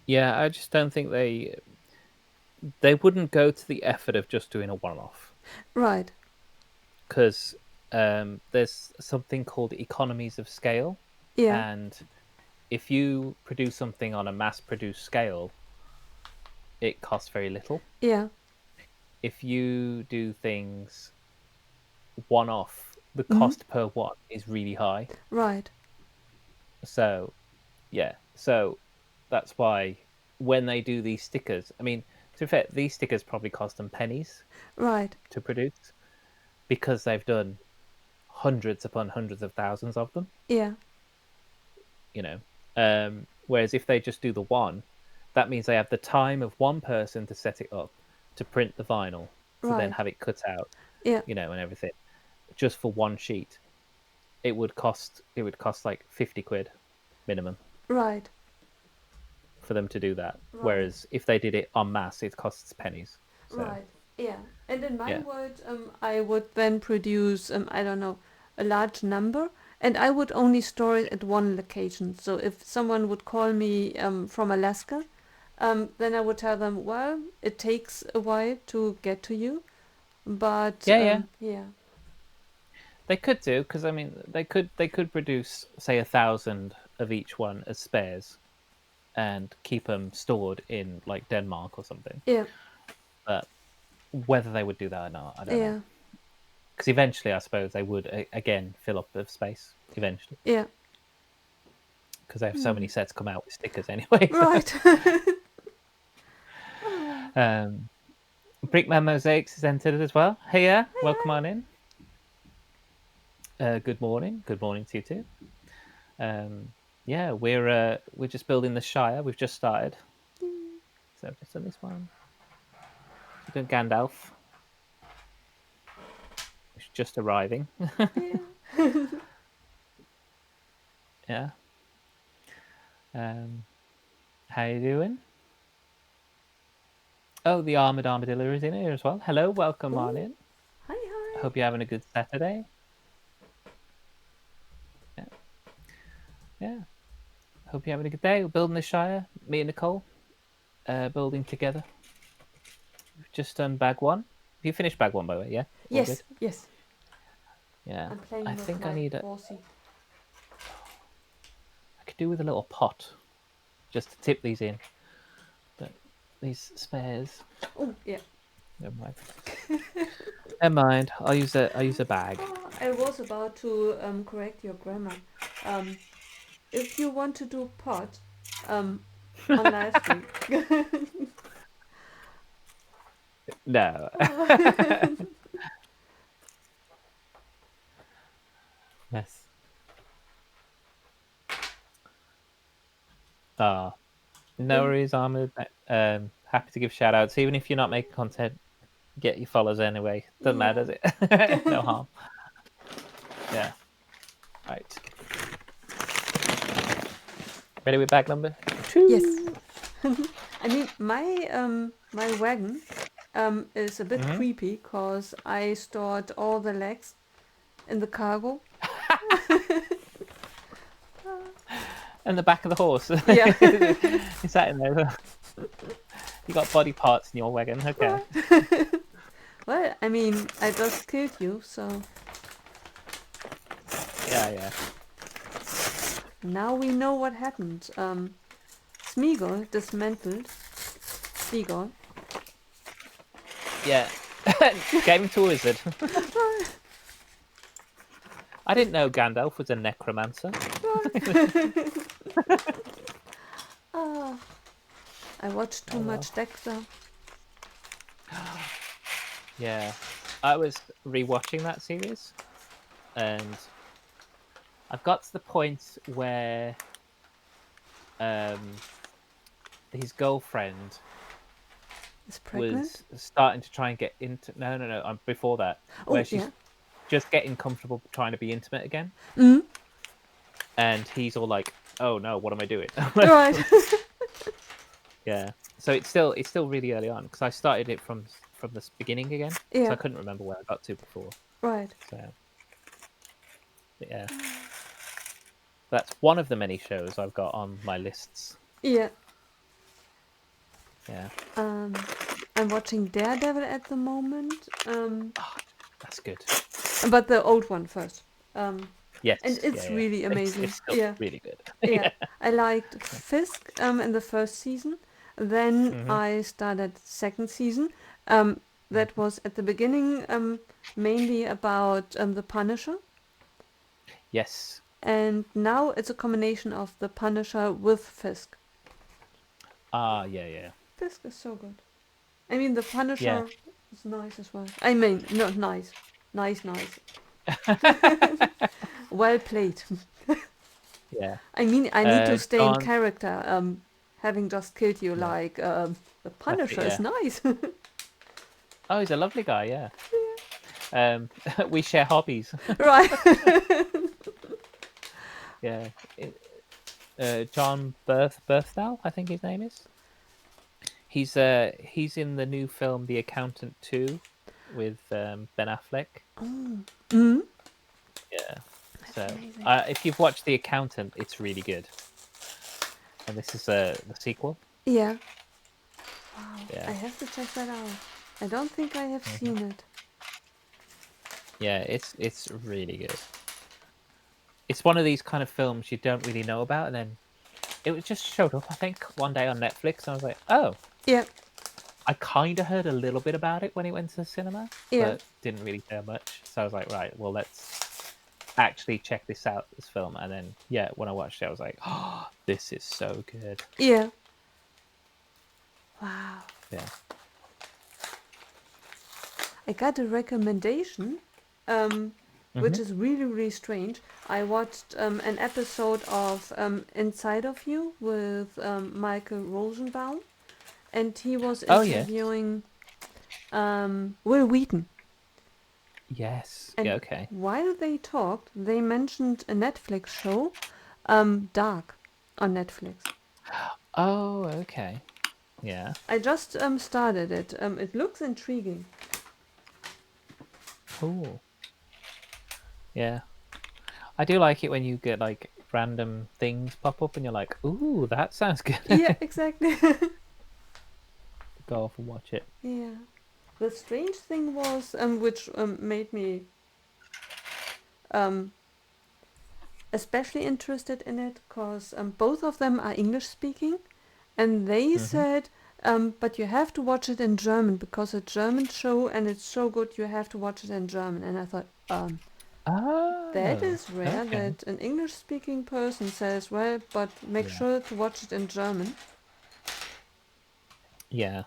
Yeah, I just don't think they wouldn't go to the effort of just doing a one-off. Right. Because there's something called economies of scale. Yeah. And if you produce something on a mass-produced scale, it costs very little. Yeah. If you do things one-off, the Mm-hmm. cost per one is really high. Right. So, yeah. So that's why when they do these stickers, I mean, to be fair, these stickers probably cost them pennies Right. to produce because they've done hundreds upon hundreds of thousands of them. Yeah. You know, whereas if they just do the one, that means they have the time of one person to set it up, to print the vinyl, to then Right. have it cut out, Yeah. and everything, just for one sheet. It would cost like 50 quid minimum Right. for them to do that. Right. Whereas if they did it en masse, it costs pennies. So, Right. Yeah. And in my yeah. world, I would then produce, I don't know, a large number, and I would only store it at one location. So if someone would call me from Alaska, then I would tell them, well, it takes a while to get to you, but Yeah. yeah. They could do, because I mean, they could produce, say, 1,000 of each one as spares, and keep them stored in like Denmark or something. Yeah. But whether they would do that or not, I don't know. Yeah. Because eventually, I suppose they would again fill up with space eventually, Yeah. because they have so many sets come out with stickers anyway. Right. Brickman Mosaics is entered as well. Hey, yeah, Hi, welcome hi. on in. Good morning. Good morning to you too. Yeah, we're just building the Shire. We've just started. So I've just done this one. We're doing Gandalf. It's just arriving. Yeah. Yeah. How you doing? Oh, the armored armadillo is in here as well. Hello, welcome on Ooh. in. Hi, hi. Hope you're having a good Saturday. Yeah. Yeah. Hope you're having a good day. We're building the Shire. Me and Nicole, building together. We've just done bag one. Have you finished bag one, by the way? Yeah. All Yes. good? Yes. Yeah. I'm playing I with think my I need a. horsey. I could do with a little pot, just to tip these in. But these spares. Oh, yeah. Never mind. Never mind. I'll use a bag. Oh, I was about to correct your grammar. If you want to do pot on live stream. No. Yes. Ah, no worries, Armored. Happy to give shout outs, even if you're not making content. Get your followers anyway. Doesn't matter, does it? No harm. Yeah. Right. Ready with bag number 2? Yes. I mean, my wagon is a bit creepy because I stored all the legs in the cargo. And the back of the horse. Yeah. Is that in there? You got body parts in your wagon. Okay. Well, I mean, I just killed you, so Yeah. now we know what happened. Smeagol dismantled Deagol. Yeah. Gave him to a wizard. I didn't know Gandalf was a necromancer. Ah, I watched too Oh well. much Dexter. Yeah, I was rewatching that series, and I've got to the point where his girlfriend Is pregnant? was starting to try and get into. No. Before that, where Oh, yeah. she's just getting comfortable trying to be intimate again, Mm. and he's all like, "Oh no, what am I doing?" Right. Yeah. So it's still really early on because I started it from the beginning again, so Yeah. I couldn't remember where I got to before. Right. So yeah, that's one of the many shows I've got on my lists. Yeah. Yeah. I'm watching Daredevil at the moment. Oh, that's good. But the old one first. And Yes. it's Yeah. really amazing. It's still Yeah. really good. Yeah. Yeah. I liked Fisk in the first season. Then Hmm. I started second season. That was at the beginning mainly about the Punisher. Yes. And now it's a combination of the Punisher with Fisk. Ah. Yeah. Fisk is so good. I mean, the Yeah. Punisher is nice as well. I mean, not nice. Nice. Well played. Yeah. I mean, I need to stay in John. character. Having just killed you, Yeah. like, the Exactly. Punisher is Yeah. nice. Oh, he's a lovely guy. Yeah. We share hobbies. Right. Yeah. John Berthnell, I think his name is. He's in the new film The Accountant 2 with Ben Affleck. Oh. Mm. Yeah. That's So amazing. if you've watched The Accountant, it's really good. And this is the sequel. Yeah. Wow. I Yeah. have to check that out. I don't think I have Hmm. seen it. Yeah, it's really good. It's one of these kind of films you don't really know about, and then it was just showed up, I think, one day on Netflix, and I was like, oh, Yeah. I kind of heard a little bit about it when it went to the cinema, Yeah. but didn't really hear much. So I was like, right, well, let's actually check this out, this film. And then, yeah, when I watched it, I was like, oh, this is so good. Yeah. Wow. Yeah. I got a recommendation, which Hmm. is really strange. I watched an episode of Inside of You with Michael Rosenbaum, and he was Oh, yes. interviewing Will Wheaton. Yes. And Yeah, okay. while they talked, they mentioned a Netflix show, Dark, on Netflix. Oh, okay. Yeah. I just started it. It looks intriguing. Cool. Yeah. I do like it when you get like random things pop up and you're like, ooh, that sounds good. Yeah, exactly. Go off and watch it. Yeah. The strange thing was, which made me um, especially interested in it, because both of them are English speaking, and they Hmm. said, but you have to watch it in German because it's a German show and it's so good you have to watch it in German. And I thought, that Oh, is rare okay. that an English speaking person says, well, but make Yeah. sure to watch it in German. Yeah.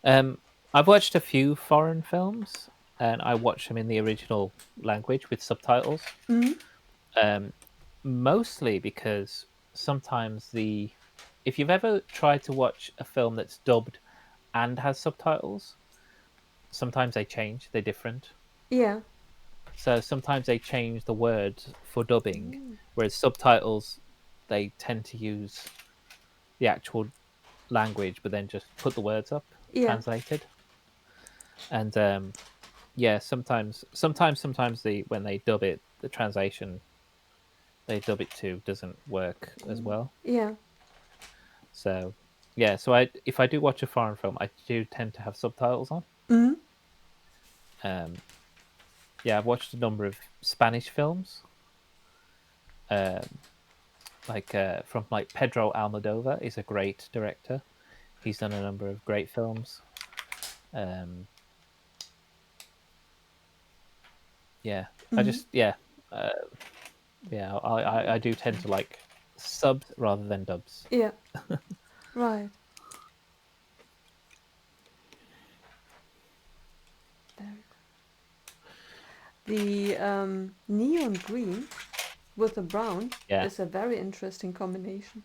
I've watched a few foreign films, and I watch them in the original language with subtitles. Mm-hmm. Um, Mostly because sometimes if you've ever tried to watch a film that's dubbed and has subtitles, sometimes they change. They're different. Yeah. So sometimes they change the words for dubbing, Mm. whereas subtitles they tend to use the actual language, but then just put the words up Yeah. translated. And yeah, sometimes the when they dub it, the translation they dub it to doesn't work as well. Yeah. So yeah, so if I do watch a foreign film, I do tend to have subtitles on. Mm-hmm. Um, yeah, I've watched a number of Spanish films, um, like from like Pedro Almodovar is a great director. He's done a number of great films. Um, yeah, I Mm-hmm. just yeah. Uh, Yeah, I do tend to like subs rather than dubs. Yeah. Right. Very good. The neon green with the brown Yeah. is a very interesting combination.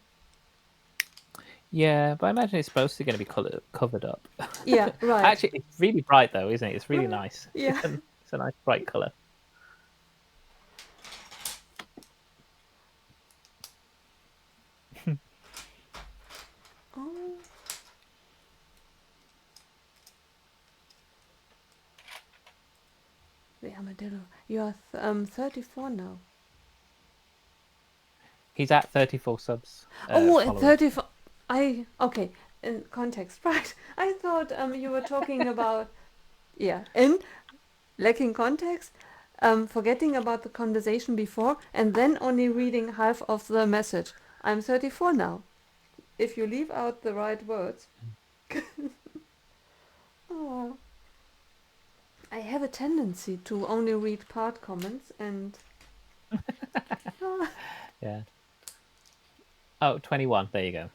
Yeah, but I imagine it's supposed to going to be covered up. Yeah, right. Actually, it's really bright though, isn't it? It's really Right. nice. Yeah. It's a nice bright color. Oh, the armadillo. You are 34 now. He's at 34 subs Oh, and followers. 34. Okay. In context, right? I thought you were talking about, yeah. In lacking context, forgetting about the conversation before, and then only reading half of the message. I'm 34 now. If you leave out the right words. Oh, I have a tendency to only read part comments and. Oh, Yeah. Oh, 21. There you go.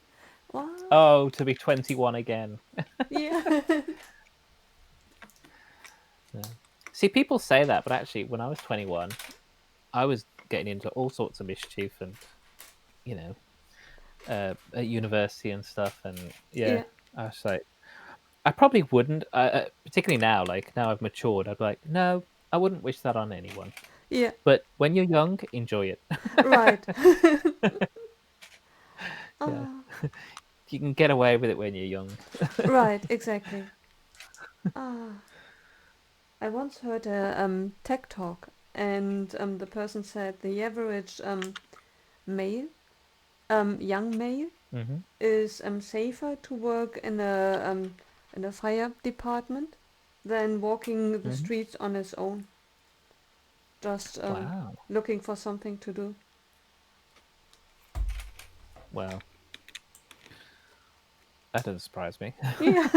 wow. Oh, to be 21 again. Yeah. Yeah. See, people say that, but actually, when I was 21, I was getting into all sorts of mischief and, you know, at university and stuff. And yeah, Yeah. I was like, I probably wouldn't, particularly now, like now I've matured, I'd be like, no, I wouldn't wish that on anyone. Yeah. But when you're young, enjoy it. Right. Yeah. Ah, You can get away with it when you're young. right. Exactly. Ah, I once heard a tech talk, and the person said the average male, young male, Hmm. is safer to work in a fire department than walking the Hmm. streets on his own, just Wow. looking for something to do. Well, that doesn't surprise me. Yeah.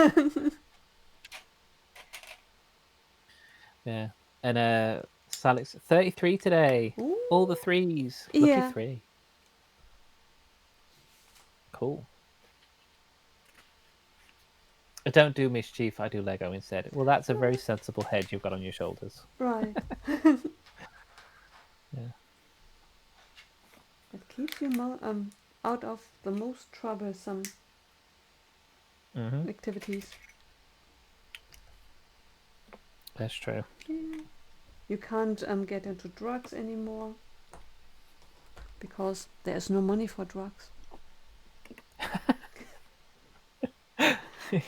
Yeah. And Salix 33 today. Ooh, All the threes. Lucky yeah. three. Cool. I don't do mischief, I do Lego instead. Well, that's a very sensible head you've got on your shoulders. Right. Yeah. It keeps you out of the most troublesome Hmm. activities. That's true. Yeah. You can't get into drugs anymore because there's no money for drugs.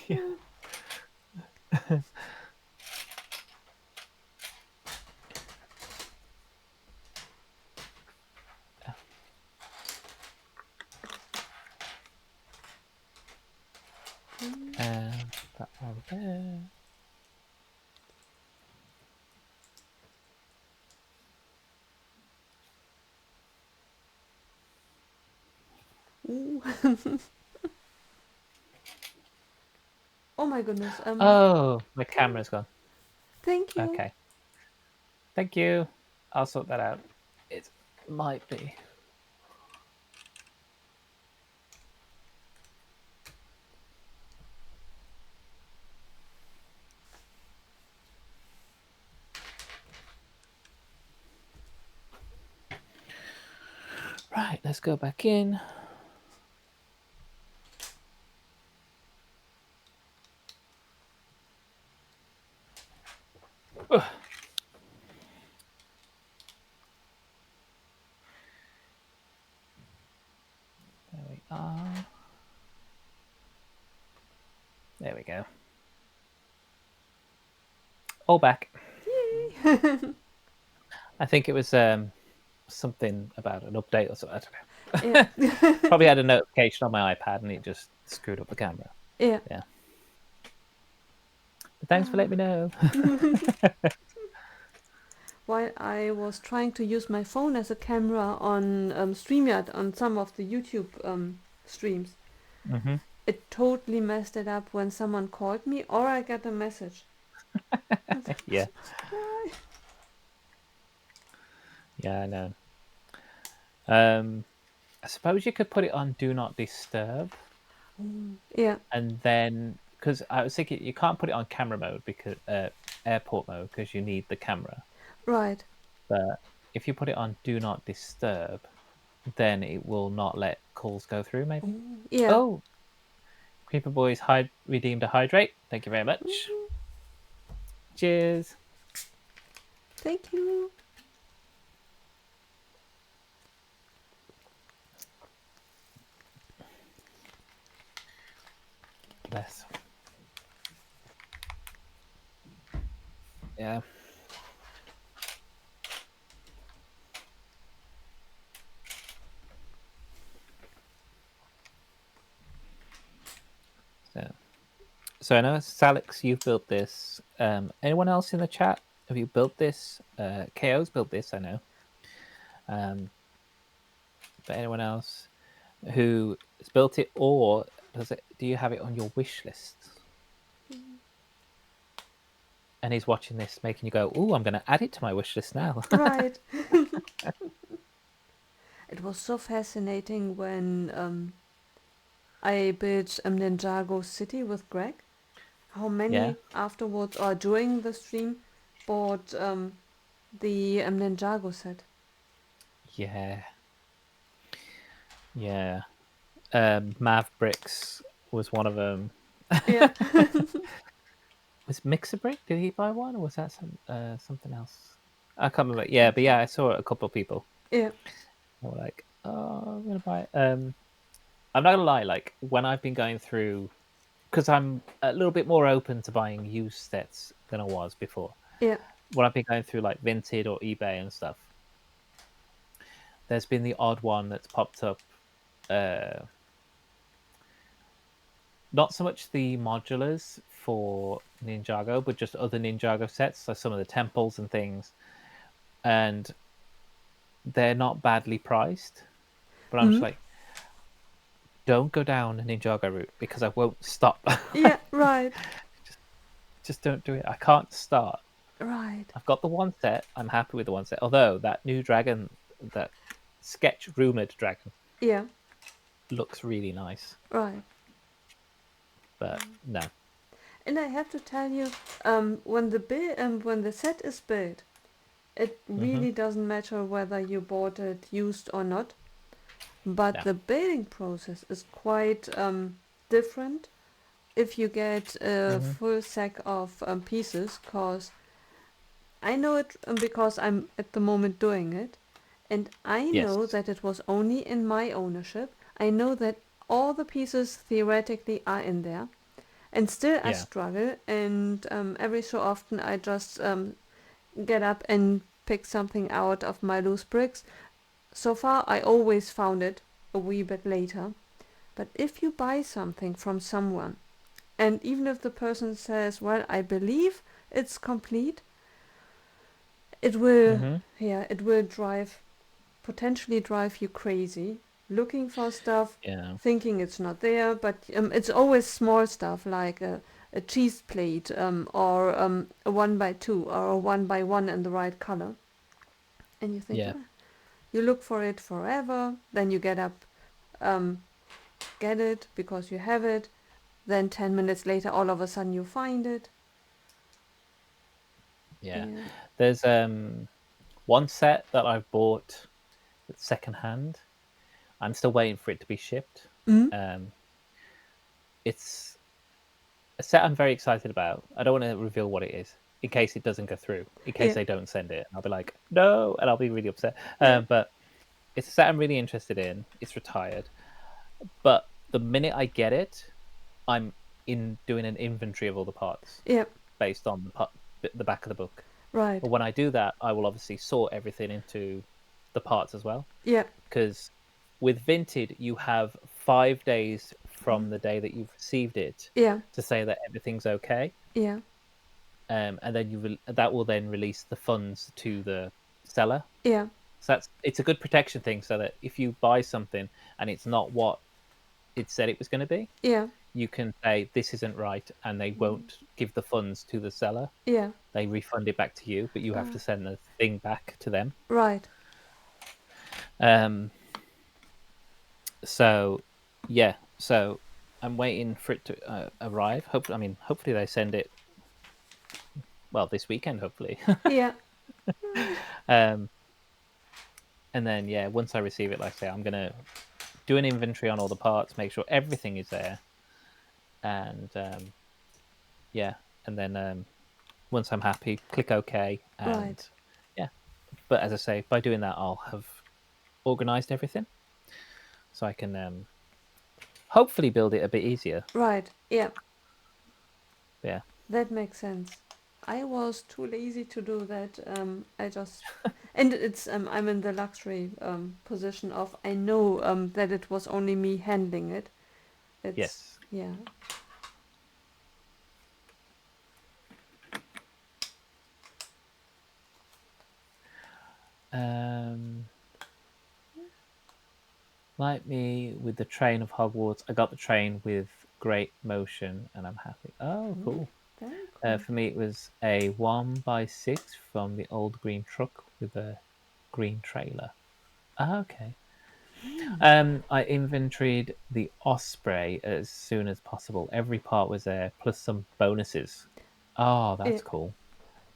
Yeah. And that one there. Ooh. Oh my goodness. Oh, my camera's gone. Thank you. Okay. Thank you. I'll sort that out. It might be. Right, let's go back in. Ugh. There we are. There we go. All back. Yay. I think it was something about an update or something. I don't know. Yeah. Probably had a notification on my iPad and it just screwed up the camera. Yeah. Yeah. But thanks for letting me know. While I was trying to use my phone as a camera on StreamYard on some of the YouTube streams, Hmm. it totally messed it up when someone called me or I got a message. Yeah. Why? Yeah, I know. I suppose you could put it on Do Not Disturb, Yeah. and then because I was thinking you can't put it on camera mode because airport mode because you need the camera. Right. But if you put it on Do Not Disturb, then it will not let calls go through. Maybe. Yeah. Oh, Creeper Boys redeemed a hydrate. Thank you very much. Cheers. Thank you. Bless. Yeah. So I know, Salix, you've built this. Anyone else in the chat? Have you built this? KO's built this, I know. But anyone else who has built it, or do you have it on your wish list? And he's watching this, making you go, "Oh, I'm going to add it to my wish list now." Right. It was so fascinating when I built Ninjago City with Greg. How Yeah, many afterwards or during the stream bought the Ninjago set? yeah, yeah. Mavericks was one of them. Yeah. Was Mixerbrick? Did he buy one, or was that something else? I can't remember. Yeah, but yeah, I saw a couple of people. Yeah. They were like, "Oh, I'm gonna buy it." I'm not gonna lie. Like when I've been going through, because I'm a little bit more open to buying used sets than I was before. Yeah. When I've been going through like Vinted or eBay and stuff, there's been the odd one that's popped up. Uh, Not so much the modulars for Ninjago, but just other Ninjago sets, so some of the temples and things, and they're not badly priced. But I'm just Mm. like, don't go down a Ninjago route because I won't stop. Yeah. Right. Just don't do it. I can't start. Right. I've got the one set. I'm happy with the one set. Although that new dragon, that sketch rumored dragon, Yeah. looks really nice. Right. But no. And I have to tell you, when the set is built, it Mm-hmm. really doesn't matter whether you bought it used or not. But No. the building process is quite different if you get a Mm-hmm. full sack of pieces, cause I know it because I'm at the moment doing it, and I know Yes. that it was only in my ownership. I know that all the pieces theoretically are in there, and still I Yeah. struggle. And every so often I just get up and pick something out of my loose bricks. So far, I always found it a wee bit later. But if you buy something from someone, and even if the person says, "Well, I believe it's complete," it will, Mm-hmm. yeah, it will potentially drive you crazy, looking for stuff, Yeah. thinking it's not there. But it's always small stuff like a cheese plate or a 1x2 or a 1x1 in the right color. And you think, Yeah. "Ah," you look for it forever, then you get up, um, get it because you have it. Then 10 minutes later, all of a sudden, you find it. Yeah. Yeah. There's one set that I've bought that's secondhand. I'm still waiting for it to be shipped. Mm? Um, it's a set I'm very excited about. I don't want to reveal what it is in case it doesn't go through, in case Yeah. they don't send it. I'll be like, no, and I'll be really upset. Yeah. But it's a set I'm really interested in. It's retired, but the minute I get it, I'm in doing an inventory of all the parts Yeah. based on the back of the book. Right. But when I do that, I will obviously sort everything into the parts as well. Yeah. Because with Vinted, you have 5 days from the day that you've received it Yeah. to say that everything's okay. Yeah. And then that will then release the funds to the seller. Yeah. So it's a good protection thing, so that if you buy something and it's not what it said it was going to be, Yeah. you can say this isn't right, and they won't give the funds to the seller. Yeah. They refund it back to you, but you have to send the thing back to them. Right. Um, so yeah, so I'm waiting for it to arrive. Hopefully they send it this weekend. Hopefully. Yeah. um, and then yeah, once I receive it, like I say, I'm gonna do an inventory on all the parts, make sure everything is there, and yeah, and then once I'm happy, click OK, and Right. yeah. But as I say, by doing that, I'll have organized everything, so I can hopefully build it a bit easier. Right. Yeah. Yeah. That makes sense. I was too lazy to do that. I just, and it's I'm in the luxury position of I know that it was only me handling it. It's Yes. yeah. Um, like me with the train of Hogwarts, I got the train with great motion, and I'm happy. Oh, Mm, cool. very cool. For me, it was a 1x6 from the old green truck with a green trailer. Ah, okay. I inventoried the Osprey as soon as possible. Every part was there, plus some bonuses. Oh, Yeah. that's cool.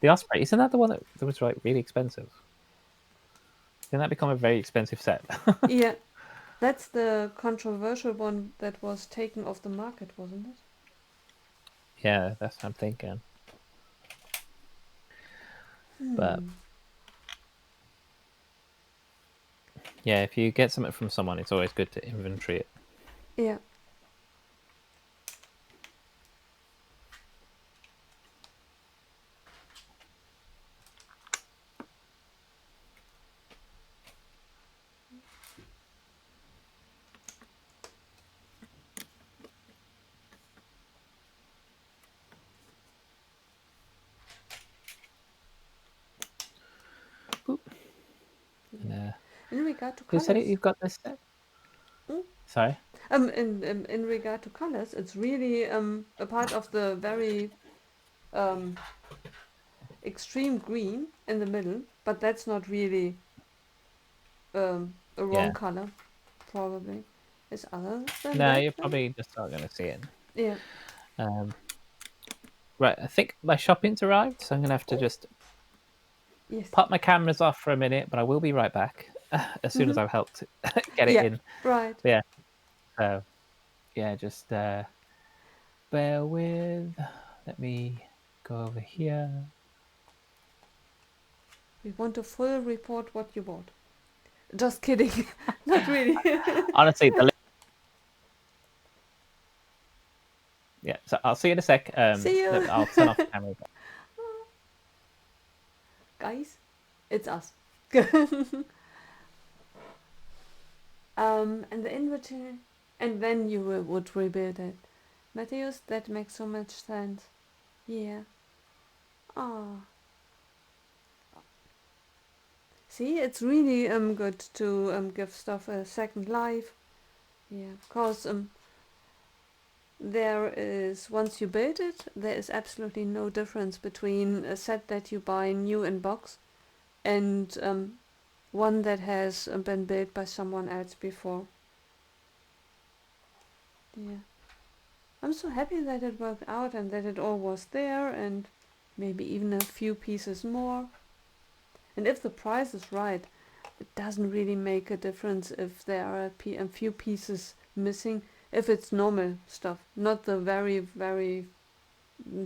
The Osprey, isn't that the one that was like really expensive? Didn't that become a very expensive set? Yeah. That's the controversial one that was taken off the market, wasn't it? Yeah, that's what I'm thinking. But Hmm. yeah, if you get something from someone, it's always good to inventory it. Yeah. Boop. Yeah. And In regard to who said it? colors, You've got this set? mm, Sorry. in regard to colors, it's really a part of the very um extreme green in the middle, but that's not really a wrong Yeah. color, probably. Is other than No, that, you're probably just not going to see it. yeah. Um, right, I think my shopping's arrived, so I'm going to have to Oh, just yes. pop my cameras off for a minute, but I will be right back as soon as Mm-hmm. I've helped get it Yeah, in. right. But yeah, so yeah, just bear with. Let me go over here. We want a full report what you bought. Just kidding. Not really. Honestly, yeah. So I'll see you in a sec. See you. I'll turn off the camera. Guys, it's us. And the inventory, and then you would rebuild it. Matthias, that makes so much sense. Yeah. Ah. See, it's really good to give stuff a second life. Yeah, because there is once you build it, there is absolutely no difference between a set that you buy new in box and one that has been built by someone else before. Yeah, I'm so happy that it worked out and that it all was there and maybe even a few pieces more. And if the price is right, it doesn't really make a difference if there are a few pieces missing, if it's normal stuff, not the very, very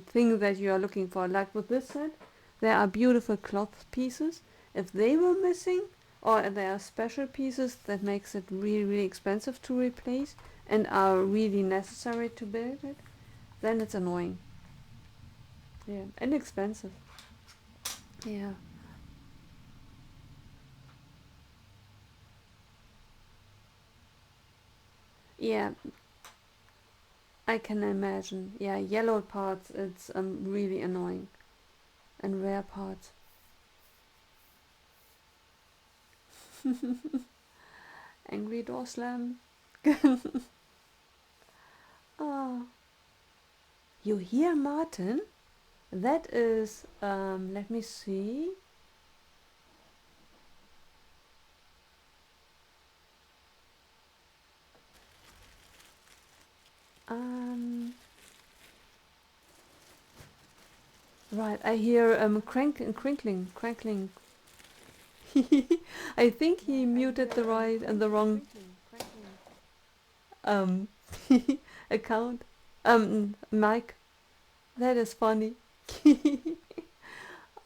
thing that you are looking for. Like with this set, there are beautiful cloth pieces. If they were missing, or there are special pieces that makes it really, really expensive to replace and are really necessary to build it, then it's annoying. Yeah, and expensive. Yeah. Yeah, I can imagine. Yeah, yellow parts, it's really annoying. And rare parts. Angry door slam. Oh. You hear Martin? That is, let me see. Um, right, I hear crinkling. I think he muted the right and the wrong um account. Mike. That is funny.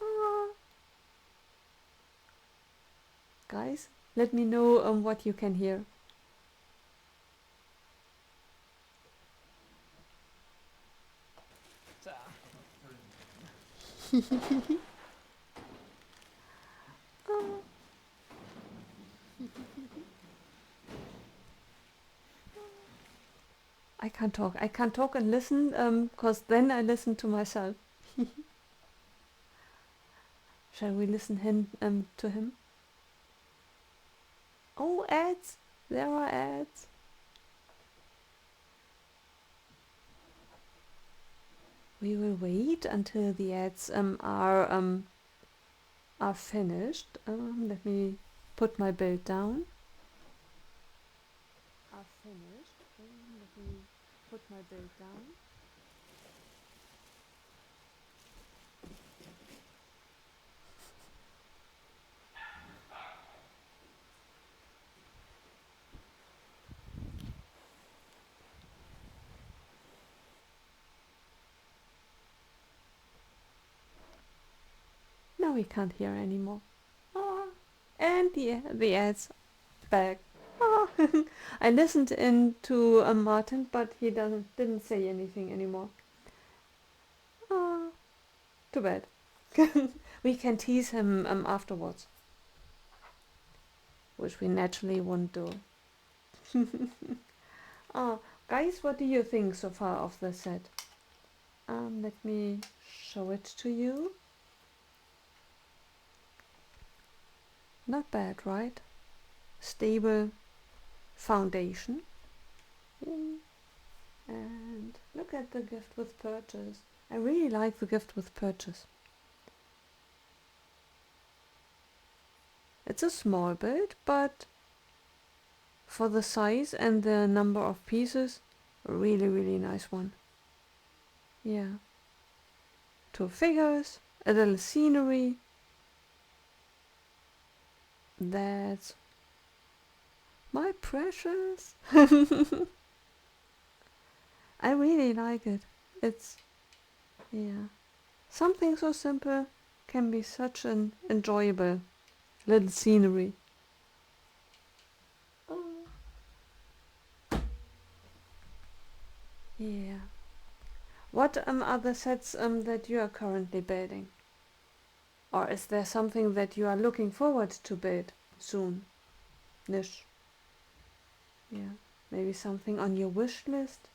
Ah, guys, let me know what you can hear. Ah, I can't talk. I can't talk and listen, cause then I listen to myself. Shall we listen to him? Oh, ads! There are ads. We will wait until the ads are finished. Let me put my build down. Are finished. Let me put my build down. Now we can't hear anymore. Ah, and the ads back. Ah. I listened in to Martin, but he didn't say anything anymore. Ah, too bad. We can tease him afterwards, which we naturally won't do. Ah, guys, what do you think so far of the set? Let me show it to you. Not bad, right? Stable foundation. And look at the gift with purchase. I really like the gift with purchase. It's a small build, but for the size and the number of pieces, a really nice one. Yeah. 2 figures, a little scenery. That's my precious. I really like it. It's, yeah. Something so simple can be such an enjoyable little scenery. Oh. Yeah. What other sets that you are currently building? Or is there something that you are looking forward to build soon? Nish. Yeah. Maybe something on your wish list?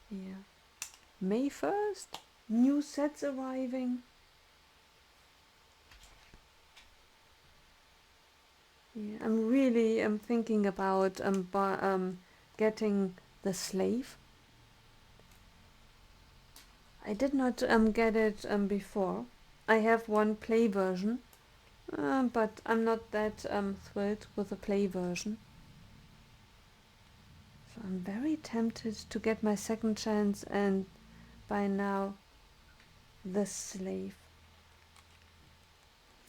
Yeah. May 1st? New sets arriving? Yeah. I'm really thinking about getting the slave. I did not get it before. I have one play version, but I'm not that thrilled with the play version. So I'm very tempted to get my second chance and buy now the slave.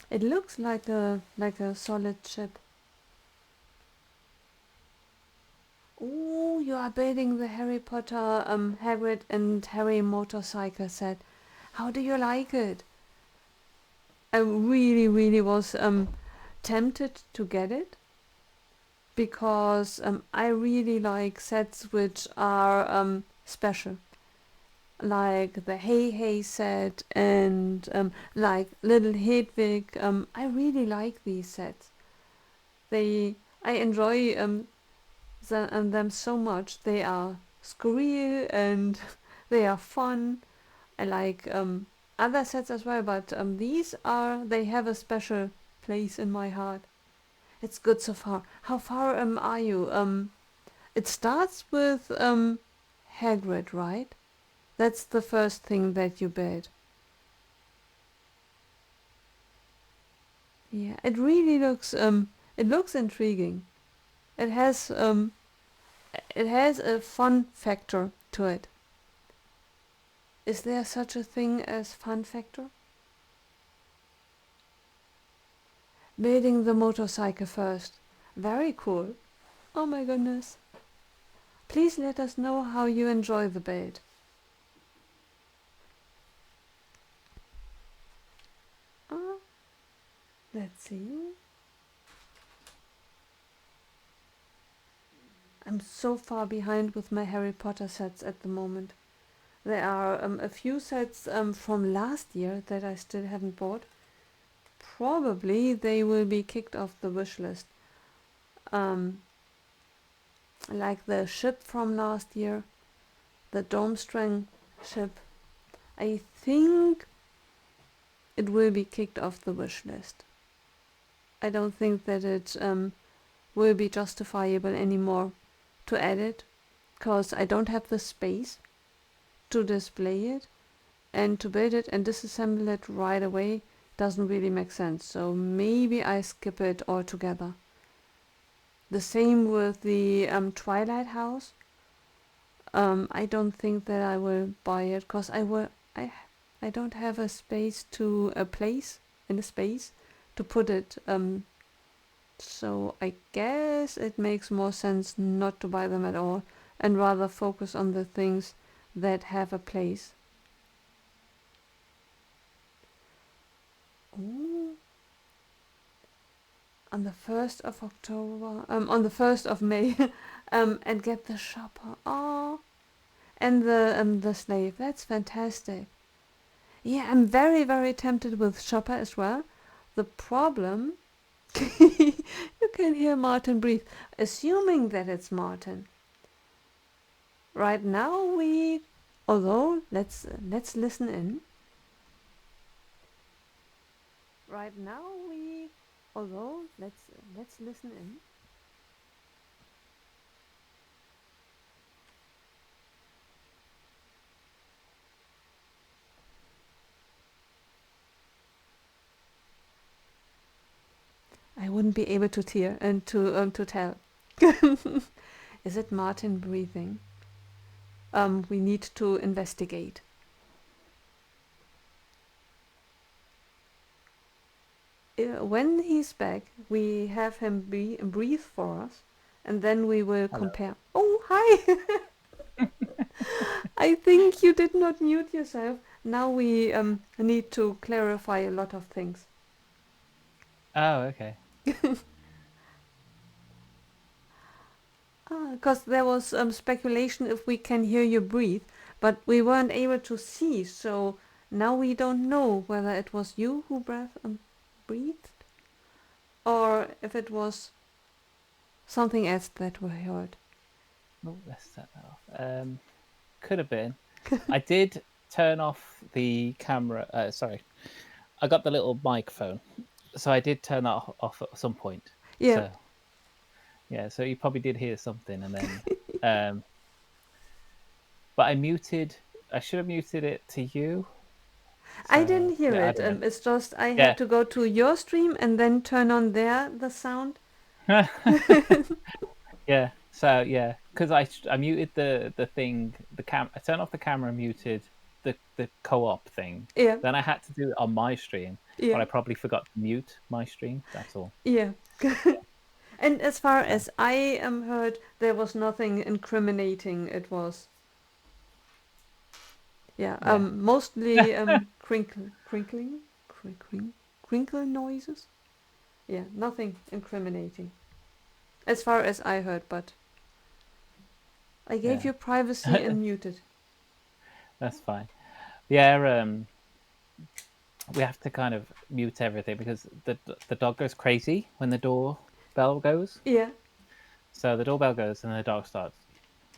It looks like a solid chip. Oh, you are building the Harry Potter Hagrid and Harry motorcycle set. How do you like it? I really was tempted to get it because I really like sets which are special, like the Hey Hey set and like Little Hedwig. I really like these sets. I enjoy them so much. They are scurry and they are fun. I like other sets as well, but they have a special place in my heart. It's good so far. How far are you? It starts with Hagrid, right? That's the first thing that you build. Yeah, it really looks it looks intriguing. It has it has a fun factor to it. Is there such a thing as fun factor? Building the motorcycle first. Very cool. Oh my goodness. Please let us know how you enjoy the build. Uh, let's see. I'm so far behind with my Harry Potter sets at the moment. There are a few sets from last year that I still haven't bought. Probably they will be kicked off the wish list. Like the ship from last year, the Domstring ship. I think it will be kicked off the wish list. I don't think that it will be justifiable anymore to add it, because I don't have the space to display it, and to build it and disassemble it right away doesn't really make sense. So maybe I skip it altogether. The same with the Twilight House. I don't think that I will buy it because I don't have a space to a place in a space to put it. So I guess it makes more sense not to buy them at all and rather focus on the things that have a place. Ooh. On the 1st of October, on the 1st of May, and get the shopper. Oh, and the slave. That's fantastic. Yeah, I'm very, very tempted with shopper as well. The problem, you can hear Martin breathe, assuming that it's Martin. Right now although let's listen in. Right now although let's listen in. I wouldn't be able to tear and to tell. Is it Martin breathing? We need to investigate. When he's back, we have him breathe for us, and then we will Hello. compare. Oh, hi! I think you did not mute yourself. Now we need to clarify a lot of things. Oh, okay. Because there was speculation if we can hear you breathe, but we weren't able to see, so now we don't know whether it was you who breathed or if it was something else that we heard. Oh, let's set that off. Could have been. I did turn off the camera. Sorry, I got the little microphone, so I did turn that off at some point. Yeah. So yeah, so you probably did hear something, and then, but I muted. I should have muted it to you. I So didn't hear yeah, I it. don't It's just I know. had to go to your stream and then turn on the sound. Yeah. Yeah. So yeah, because I muted the thing, I turned off the camera, and muted the co-op thing. Yeah, Then I had to do it on my stream, but yeah, I probably forgot to mute my stream. That's all. yeah. And as far So, as I am heard, there was nothing incriminating. It was yeah. mostly crinkling, crinkle noises. Yeah, nothing incriminating, as far as I heard. But I gave Yeah. you privacy and muted. That's fine. Yeah. We have to kind of mute everything because the dog goes crazy when the doorbell goes. Yeah, So the doorbell goes and the dog starts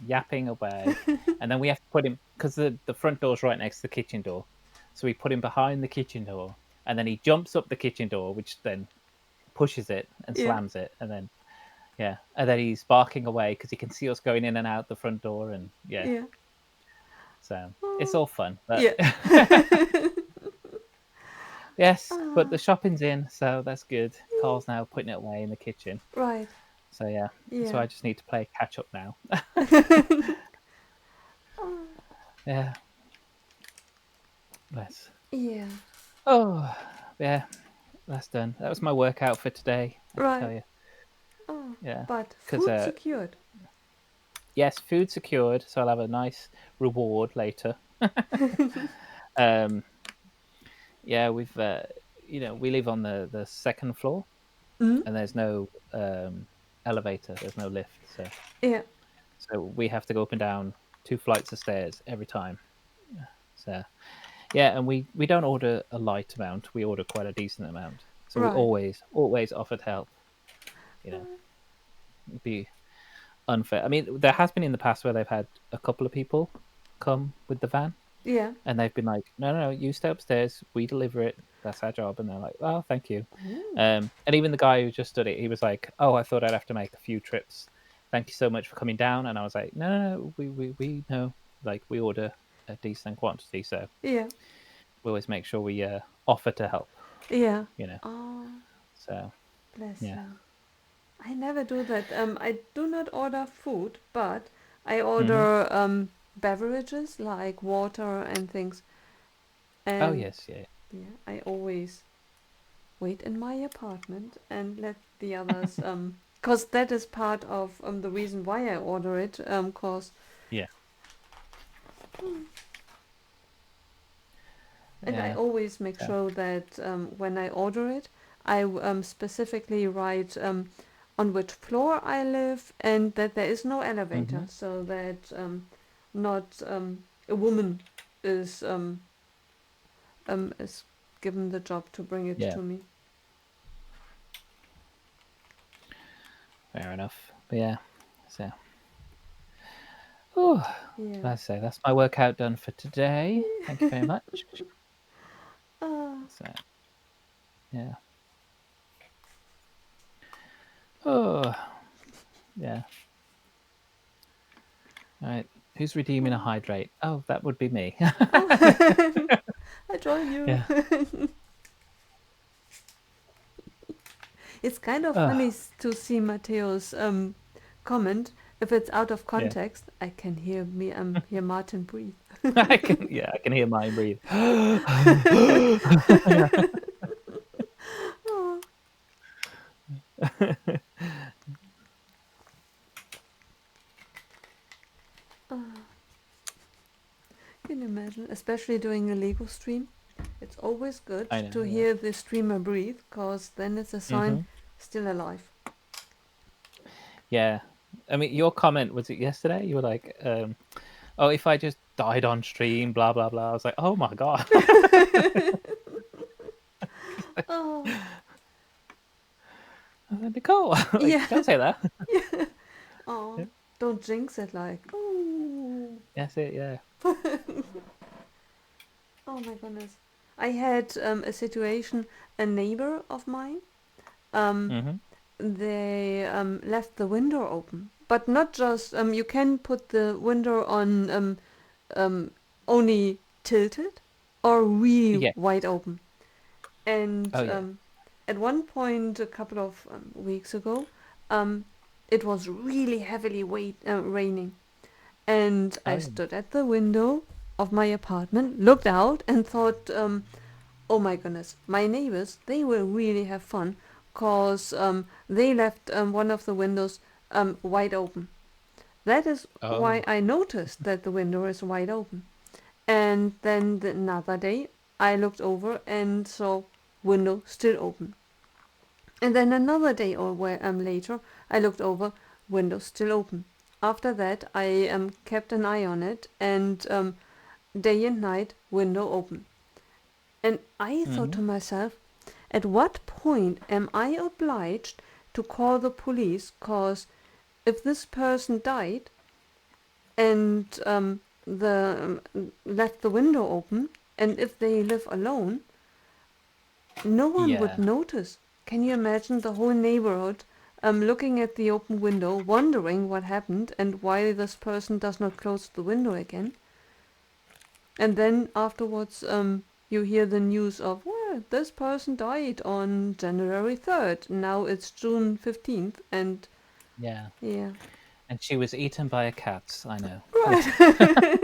yapping away, and then we have to put him because the front door's right next to the kitchen door. So we put him behind the kitchen door, and then he jumps up the kitchen door, which then pushes it and yeah, slams it, and then yeah, and then he's barking away because he can see us going in and out the front door, and yeah, yeah. so it's Oh, all fun, but yeah. yes, but Ah, the shopping's in, so that's good. Carl's now putting it away in the kitchen. right. So yeah, so Yeah. I just need to play catch up now. Yeah, let's. Yeah. Oh, yeah, that's done. That was my workout for today. I can tell Right. you. Oh, Yeah, but because food secured. yes, food secured, so I'll have a nice reward later. um, yeah, we live on the second floor, Mm? and there's no elevator, there's no lift, Yeah. so we have to go up and down 2 flights of stairs every time. So yeah, and we don't order a light amount, we order quite a decent amount. So we Right. always offered help. You know, it'd be unfair. I mean, there has been in the past where they've had a couple of people come with the van, Yeah. and they've been like, "No, no, no, you stay upstairs. We deliver it. That's our job." And they're like, "Oh, thank you." Ooh. And even the guy who just stood it, he was like, "Oh, I thought I'd have to make a few trips. Thank you so much for coming down." And I was like, "No, no, no. We know. Like, we order a decent quantity, so Yeah. we always make sure we offer to help. Yeah. You know." Oh, So bless yeah. you. I never do that. I do not order food, but I Hmm. order beverages like water and things. Oh And yes, yeah. yeah, I always wait in my apartment and let the others cause that is part of the reason why I order it cause Yeah. and I Yeah. always make So. sure that when I order it I specifically write on which floor I live and that there is no elevator Hmm. so that not a woman is is given the job to bring it Yeah. to me. Fair enough. But yeah. So. Oh, Yeah. let's say that's my workout done for today. Thank you very much. Ah, So yeah. Oh yeah. All right. Who's redeeming a ah. hydrate? Oh, that would be me. Oh. I join you. Yeah. It's kind of Oh, funny to see Mateo's comment. If it's out of yeah. context, I can hear Martin breathe. I can. Yeah, I can hear mine breathe. Oh, ah, can you imagine? Especially doing a Lego stream, it's always good I know. to Yeah. hear the streamer breathe, cause then it's a sign Hmm. still alive. Yeah. I mean, your comment was it yesterday? You were like, "Oh, if I just died on stream, blah blah blah." I was like, "Oh my god." Oh, I was like, Nicole, like, yeah, don't say that. yeah. Oh, don't jinx it. Like, oh, That's it. Yeah. oh my goodness. I had a situation. A neighbor of mine. Um, Hmm. they left the window open, but not just. You can put the window on um, only tilted or really Yeah. wide open. And Oh yeah. at one point, a couple of weeks ago, um, it was really heavily raining. And Oh I yeah. stood at the window of my apartment, looked out, and thought, oh my goodness, my neighbors, they will really have fun because they left one of the windows wide open. That is why Oh. I noticed that the window is wide open. And then another day, I looked over and saw window still open. And then another day or later, I looked over, window still open. After that, I kept an eye on it, and day and night, window open. And I thought Hmm. to myself, at what point am I obliged to call the police? Cause if this person died and left the window open, and if they live alone, no one would Yeah. notice. Can you imagine the whole neighborhood looking at the open window, wondering what happened and why this person does not close the window again? And then afterwards, you hear the news of, well, this person died on January 3rd. Now it's June 15th, and Yeah. Yeah. And she was eaten by a cat, I know. Right.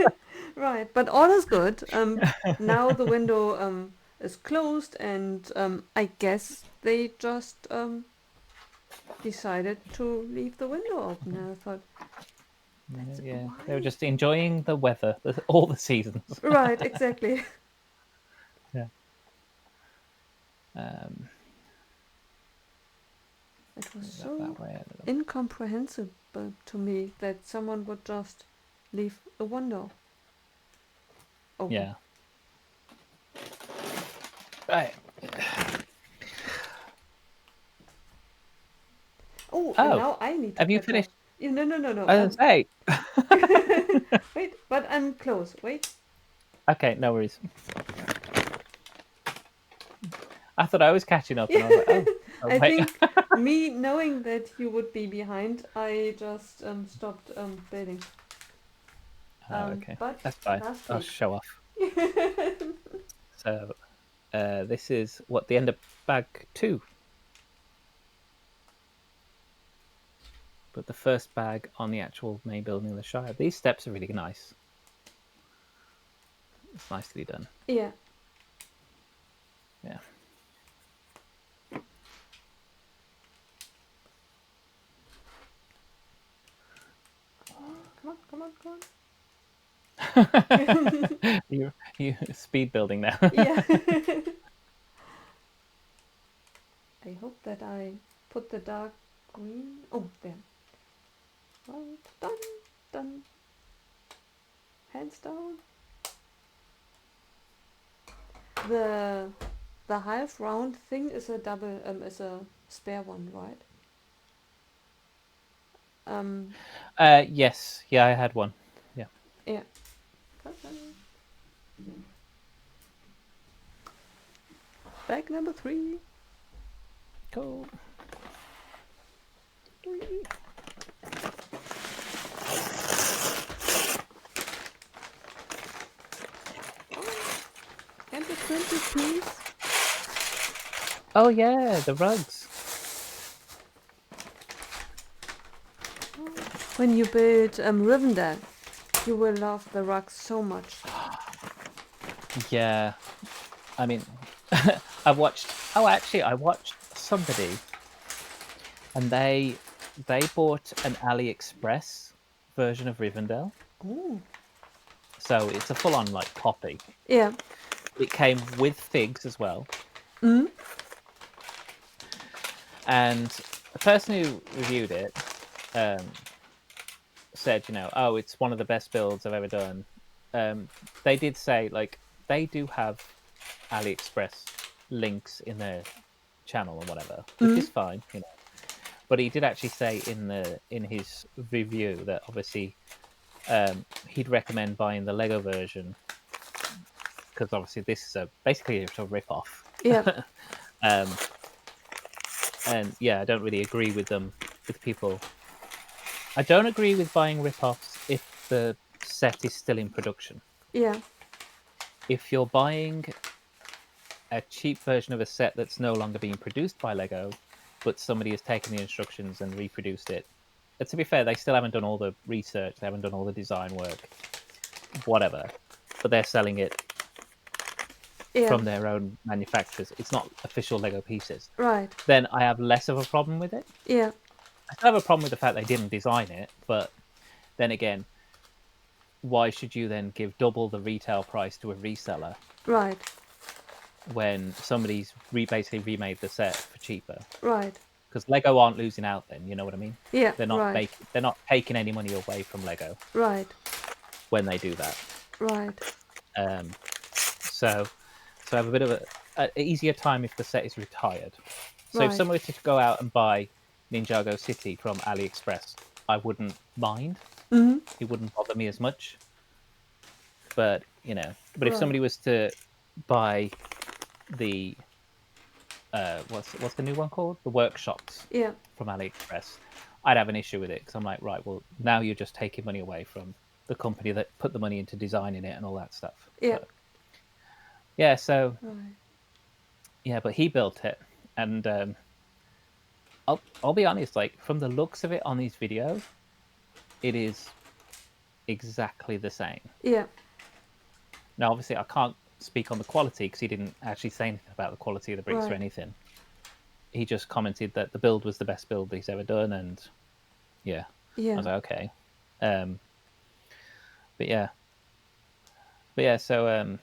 Right. But all is good. Now the window is closed, and I guess they just decided to leave the window open. And I thought, that's Yeah, they were why. just enjoying the weather, all the seasons. Right. Exactly. Yeah. Um, It was that so way. incomprehensible to me that someone would just leave a window open. Yeah. Right. Oh, and Oh, now I need to have you catch up. finished? No, no, no, no. I was gonna say. Wait, but I'm close. Wait. Okay, no worries. I thought I was catching up, and I was like, oh I wait. think me knowing that you would be behind, I just stopped building. Oh, okay, But that's fine. last I'll week. show off. So, this is what the end of bag 2, but the first bag on the actual main building of the Shire. These steps are really nice. It's nicely done. Yeah. Yeah. Come on, come on, come on. you speed building now. Yeah. I hope that I put the dark green. Oh, there. Right. Done. Done. Hands down. The the half round thing is a double is a spare one, right? Um Yes, yeah, I had one. Yeah. yeah. Bag number 3. Cool. And the 20 piece. Oh yeah, the rugs. When you build Rivendell, you will love the rugs so much. Yeah, I mean, I watched. Oh, actually, I watched somebody, and they bought an AliExpress version of Rivendell. Oh. So it's a full-on like copy. Yeah. It came with figs as well, Mm. and the person who reviewed it said, oh, it's one of the best builds I've ever done. They did say like they do have AliExpress links in their channel or whatever, which is fine, But he did actually say in his review that obviously he'd recommend buying the Lego version because obviously this is basically a rip off. Yeah. And yeah, I don't really agree with people. I don't agree with buying rip-offs if the set is still in production. Yeah. If you're buying a cheap version of a set that's no longer being produced by Lego, but somebody has taken the instructions and reproduced it, but to be fair, they still haven't done all the research, they haven't done all the design work, whatever, but they're selling it from their own manufacturers. It's not official Lego pieces. Right. Then I have less of a problem with it. Yeah. I still have a problem with the fact they didn't design it, but then again, why should you then give double the retail price to a reseller? Right. When somebody's basically remade the set for cheaper. Right. Because Lego aren't losing out then, you know what I mean? Yeah. They're not Right. they're not taking any money away from Lego. Right. When they do that. Right. So I have a bit of an easier time if the set is retired. So if someone were to go out and buy Ninjago City from AliExpress, I wouldn't mind. Mm-hmm. It wouldn't bother me as much. But if somebody was to buy the what's the new one called? The workshops. Yeah. From AliExpress, I'd have an issue with it because I'm like, right, well, now you're just taking money away from the company that put the money into designing it and all that stuff. Yeah. But, yeah. So Right. yeah, but he built it, and I'll be honest. Like from the looks of it on these videos, it is exactly the same. Yeah. Now, obviously, I can't speak on the quality because he didn't actually say anything about the quality of the bricks or Right. anything. He just commented that the build was the best build he's ever done, and yeah, I Yeah. was like, okay. But yeah. So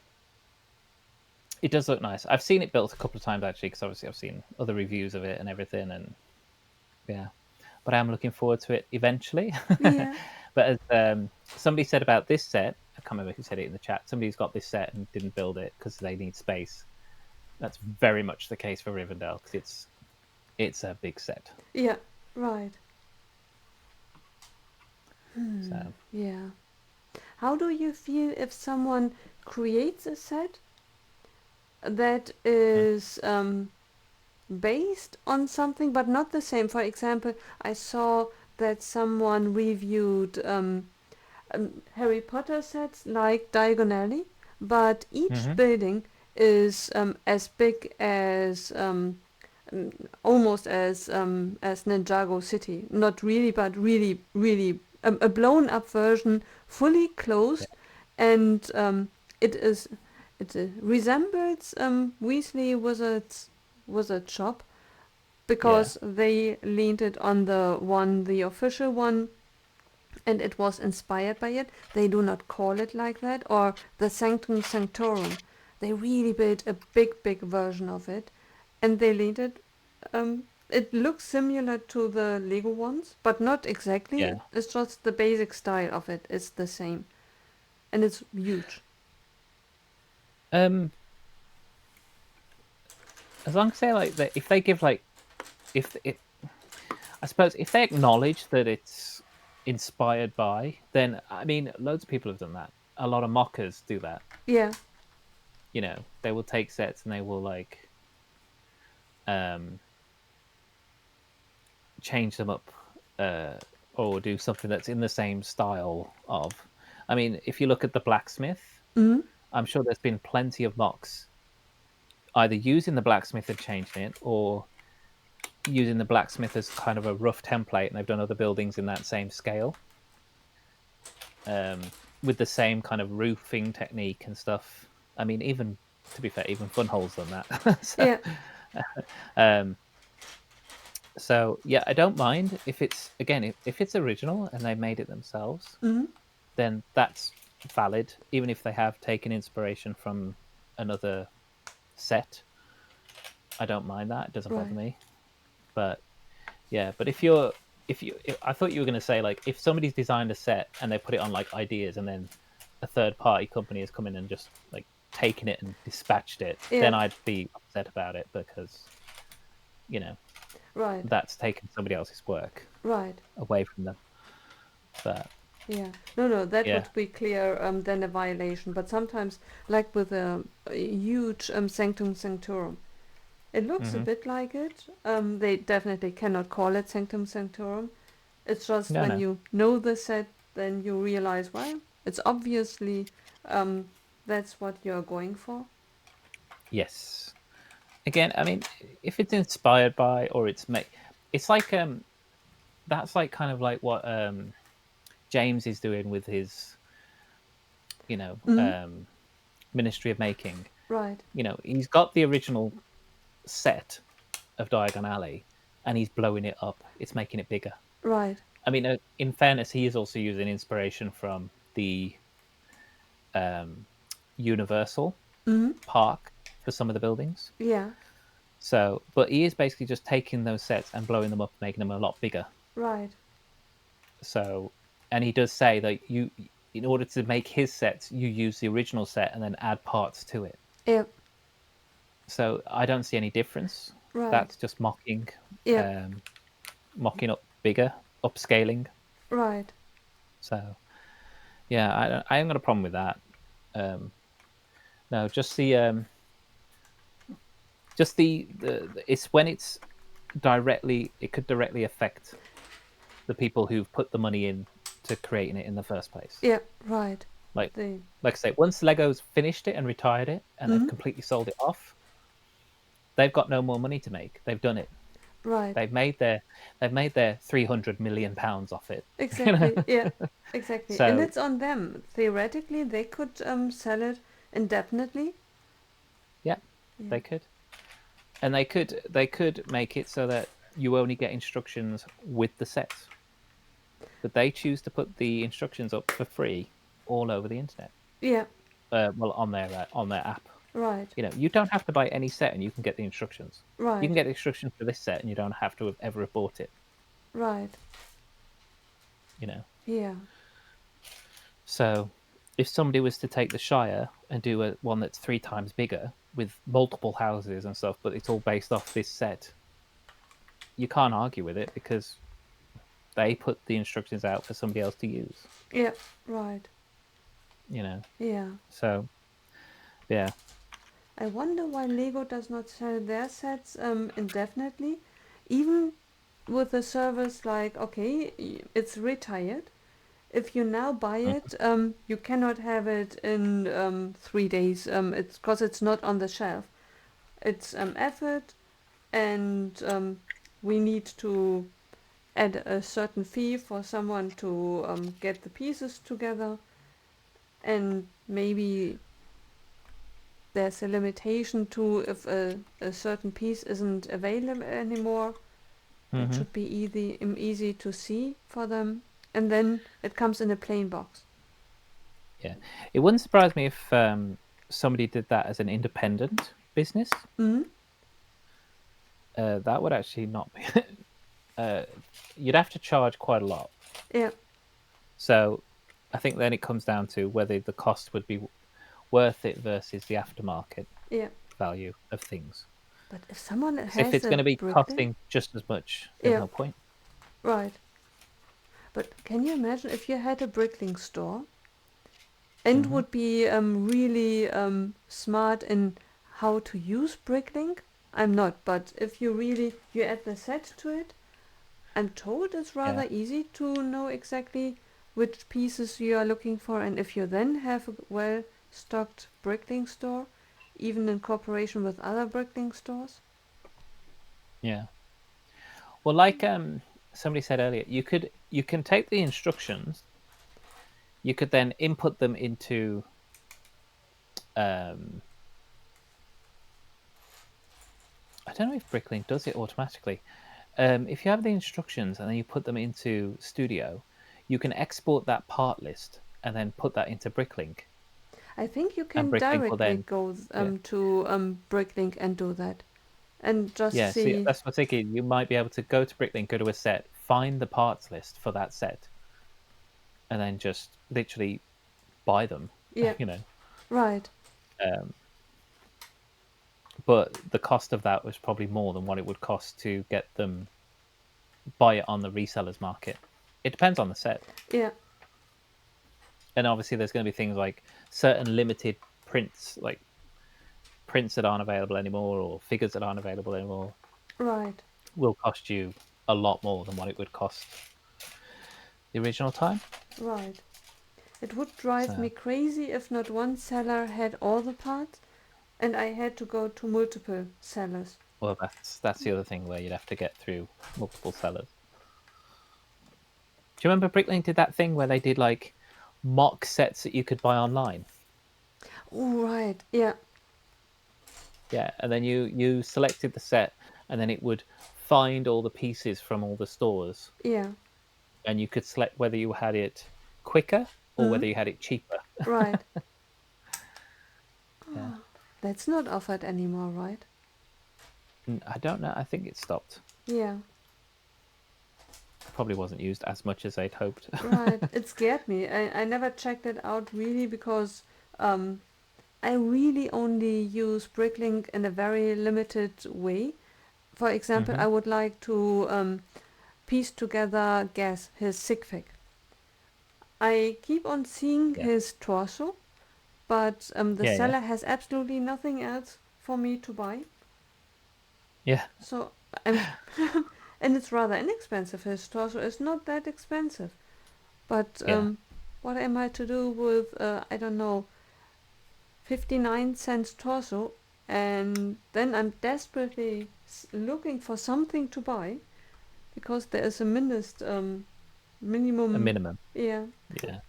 it does look nice. I've seen it built a couple of times actually, because obviously I've seen other reviews of it and everything, and yeah. But I'm looking forward to it eventually. Yeah. But as somebody said about this set, I can't remember who said it in the chat. Somebody's got this set and didn't build it because they need space. That's very much the case for Rivendell because it's a big set. Yeah. Right. So Yeah. How do you feel if someone creates a set that is based on something but not the same? For example, I saw that someone reviewed Harry Potter sets like diagonally, but each mm-hmm. building is as big almost as Ninjago City. Not really, but really, really a blown up version, fully Yeah, closed, and it is it resembles Weasley Wizard Shop yeah, because they leaned it on the official one, and it was inspired by it. They do not call it like that, or the Sanctum Sanctorum. They really built a big version of it, and they leaned it. It looks similar to the Lego ones, but not exactly. yeah. It's just the basic style of it is the same, and it's huge. Um, as long as they like that, if they give like, if it, I suppose if they acknowledge that it's inspired by, then I mean, loads of people have done that. A lot of mockers do that. Yeah. You know, they will take sets and they will like um change them up or do something that's in the same style of. I mean, if you look at the blacksmith, Mm-hmm. I'm sure there's been plenty of mocks either using the blacksmith and changing it or using the blacksmith as kind of a rough template, and they've done other buildings in that same scale with the same kind of roofing technique and stuff. I mean, even to be fair, even Funhole's done that. so, Yeah. um, so yeah, I don't mind if it's again if it's original and they made it themselves, Mm-hmm. then that's valid. Even if they have taken inspiration from another set, I don't mind that. It doesn't bother Right. me. But yeah, but if I thought you were going to say like if somebody's designed a set and they put it on like ideas and then a third party company has come in and just like taken it and dispatched it, then Yeah. I'd be upset about it because you know Right. that's taken somebody else's work Right. away from them. But Yeah. No, that yeah, would be clear then a violation. But sometimes, like with a huge Sanctum Sanctorum, it looks a hmm bit like it. They definitely cannot call it Sanctum Sanctorum. It's just no, when no, you know the set, then you realize, well, it's obviously um, that's what you're going for. yes. Again, I mean, if it's inspired by or it's made, it's like that's like kind of like what James is doing with his you know Mm-hmm. Ministry of Making. Right. You know, he's got the original set of Diagon Alley, and he's blowing it up. It's making it bigger. Right. I mean, in fairness, he is also using inspiration from the Universal Mm-hmm. Park for some of the buildings. Yeah. So, but he is basically just taking those sets and blowing them up, making them a lot bigger. Right. So, and he does say that in order to make his sets, you use the original set and then add parts to it. Yep. So I don't see any difference. Right. That's just mocking, Yep. um, mocking up bigger, upscaling. Right. So yeah, I haven't got a problem with that. Um, no, just it's when it's directly, it could directly affect the people who've put the money in to creating it in the first place. Yep. Right. Like, They. like I say, once Lego's finished it and retired it, and they've Mm-hmm. completely sold it off, they've got no more money to make. They've done it. Right. They've made their £300 million off it. Exactly. Yeah. Exactly. And So it's on them. Theoretically, they could sell it indefinitely. yeah, Yeah. they could, and they could make it so that you only get instructions with the set, but they choose to put the instructions up for free all over the internet. Yeah. Well, on their app. Right. You don't have to buy any set, and you can get the instructions. You can Right. get the instructions for this set, and you don't have to have ever bought it. Right. You know. Yeah. So, if somebody was to take the Shire and do one that's 3 times bigger with multiple houses and stuff, but it's all based off this set, you can't argue with it because they put the instructions out for somebody else to use. Yeah. Right. Yeah. So yeah. I wonder why Lego does not sell their sets indefinitely, even with a service like, okay, it's retired. If you now buy Mhm. it, you cannot have it in 3 days. It's because it's not on the shelf. It's effort, and we need to add a certain fee for someone to get the pieces together, and maybe there's a limitation to if a certain piece isn't available anymore. That Mhm. should be easy to see for them, and then it comes in a plain box. Yeah. It wouldn't surprise me if somebody did that as an independent business. Mm? That would actually not be. uh, you'd have to charge quite a lot. Yeah, So I think then it comes down to whether the cost would be worth it versus the aftermarket yeah. value of things. But if someone Because if has it's a going to be bricklink, costing just as much, there's yeah, no point. right. But can you imagine if you had a bricklink store and Hmm. would be really smart in how to use bricklink? I'm not, but if you add the set to it, I'm told it's Yeah. rather easy to know exactly which pieces you are looking for, and if you then have a well stocked bricklink store, even in cooperation with other bricklink stores. Yeah. Well, like somebody said earlier, you can take the instructions, you could then input them into um I don't know if Bricklink does it automatically. If you have the instructions and then you put them into Studio, you can export that part list and then put that into Bricklink, I think you and can Bricklink will directly then go yeah. to Bricklink and do that, and just Yeah, see, see. that's what I'm thinking. You might be able to go to Bricklink, go to a set, find the parts list for that set, and then just literally buy them. Yeah, you know. right. Um, but the cost of that was probably more than what it would cost to get them buy it on the resellers market. It depends on the set, Yeah, and obviously there's going to be things like certain limited prints, like prints that aren't available anymore or figures that aren't available anymore, right, will cost you a lot more than what it would cost the original time. right. It would drive me So, crazy if not one seller had all the parts and I had to go to multiple sellers. well, that's the other thing where you'd have to get through multiple sellers. Do you remember Bricklink did that thing where they did like mock sets that you could buy online? Oh, right. Yeah, Yeah, and then you selected the set, and then it would find all the pieces from all the stores, yeah. and you could select whether you had it quicker or Mm, whether you had it cheaper. right. Yeah, That's not offered anymore, right? I don't know. I think it stopped. Yeah, Probably wasn't used as much as they'd hoped. right. It scared me. I never checked it out really because um, I really only use Bricklink in a very limited way. For example, Hmm. I would like to piece together Guess his sig fig. I keep on seeing Yeah, his torso, but the yeah, yeah, seller has absolutely nothing else for me to buy. yeah, So I'm, and it's rather inexpensive. His torso is not that expensive, but yeah. what am I to do with I don't know 59 cents torso? and then I'm desperately looking for something to buy because there is a minimum. A minimum. Yeah. Yeah.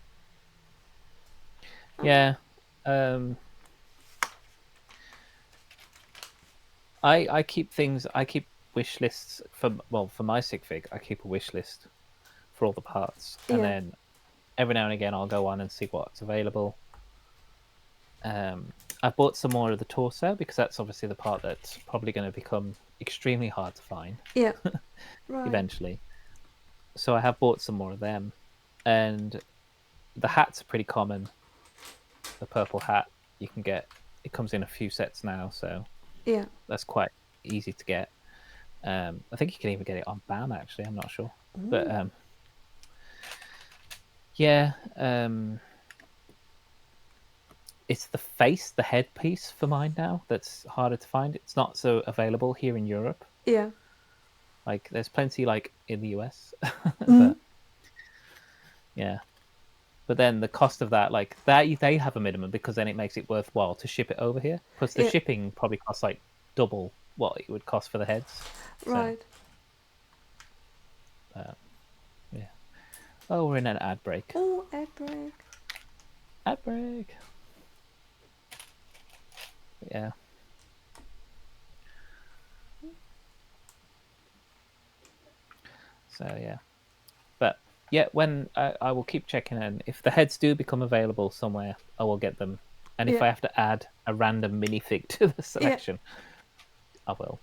Oh, Yeah. Um, I keep things. I keep wish lists for my sig fig. I keep a wish list for all the parts, and yeah. then every now and again I'll go on and see what's available. I've bought some more of the torso because that's obviously the part that's probably going to become extremely hard to find Yeah. Right. eventually. So I have bought some more of them, and the hats are pretty common. The purple hat you can get. It comes in a few sets now, so Yeah. that's quite easy to get. I think you can even get it on BAM. Actually, I'm not sure, but Ooh. yeah. It's the face, the headpiece for mine now that's harder to find. It's not so available here in Europe. Yeah. Like there's plenty like in the US, Mm. but yeah. But then the cost of that, like that, they have a minimum because then it makes it worthwhile to ship it over here. Plus the Yeah. shipping probably costs like double what it would cost for the heads. So Right. yeah. Oh, we're in an ad break. Oh, ad break. Ad break. Yeah. So yeah. But yeah, when I will keep checking in. If the heads do become available somewhere, I will get them. And if Yeah. I have to add a random minifig to the Yeah. selection, I will.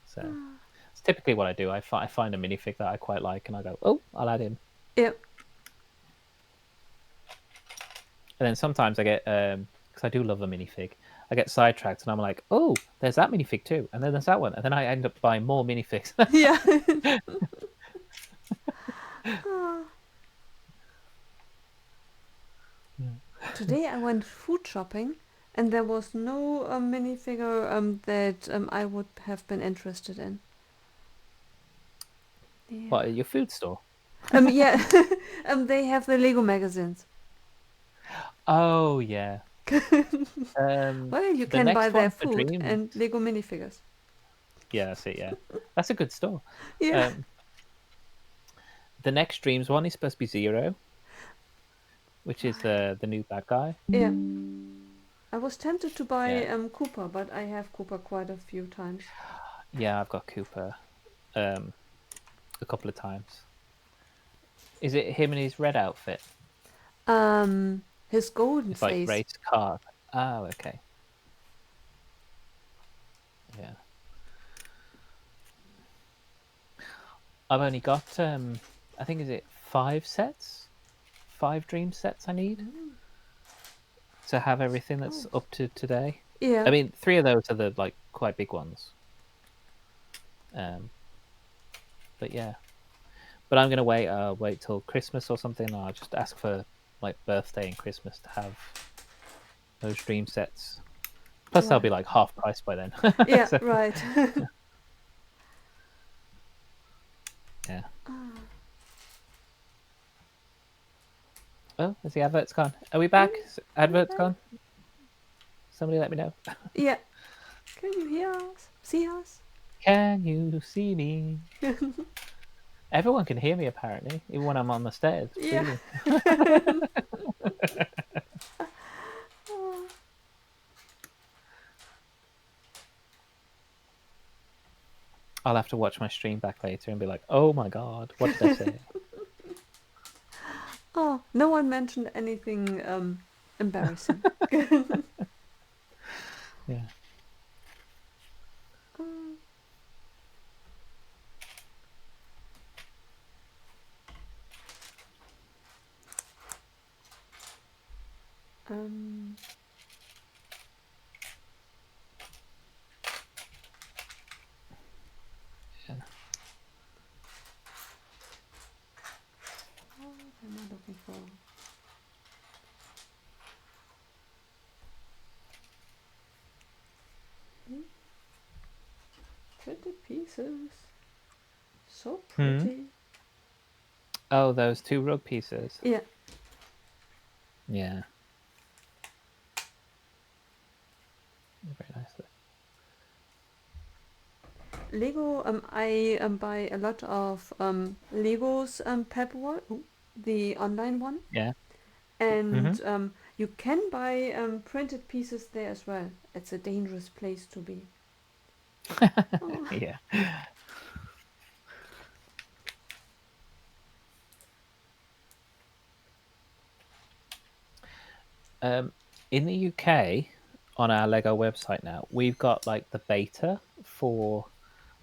So it's typically what I do. I find a minifig that I quite like, and I go, "Oh, I'll add him." Yeah. And then sometimes I get because I do love a minifig. I get sidetracked, and I'm like, "Oh, there's that minifig too," and then there's that one, and then I end up buying more minifigs. Yeah. Ah. Today I went food shopping and there was no minifigure that I would have been interested in. Yeah. What, at your food store? Yeah. They have the Lego magazines. Oh yeah. Well, you The can buy next their one for food Dreams. and Lego minifigures. Yeah, that's it. Yeah, that's a good store. Yeah. Um, the next Dreams one is supposed to be Zero, which is Right. the new bad guy. Yeah. I was tempted to buy Yeah, Cooper, but I have Cooper quite a few times. yeah, I've got Cooper um, a couple of times. Is it him in his red outfit? His golden It's like face. race car. Oh, okay. Yeah, I've only got I think is it 5 sets, 5 dream sets I need Mm. to have everything that's Oh. up to today. Yeah. I mean, 3 of those are the like quite big ones. Um, but yeah. But I'm gonna wait till Christmas or something. I'll just ask for like birthday and Christmas to have those dream sets. Plus, they'll be Right. like half price by then. Yeah. So Right. yeah. Ah. Oh, is the advert's gone? Are we Oh, back? are we Advert's back? gone. Somebody let me know. Yeah. Can you hear us? See us? Can you see me? Everyone can hear me apparently, even when I'm on the stairs. Yeah. Really. Oh. I'll have to watch my stream back later and be like, "Oh my god, what did I say?" Oh, no one mentioned anything embarrassing. Yeah. Um, um, Yeah. what am I looking for? Hmm? Pretty pieces. So Hmm. pretty. Oh, those 2 rug pieces. Yeah. Yeah. Lego. I buy a lot of Legos Pep World, the online one, Yeah. Hmm. and you can buy printed pieces there as well. It's a dangerous place to be. Oh. Yeah. In the UK, on our Lego website now, we've got like the beta for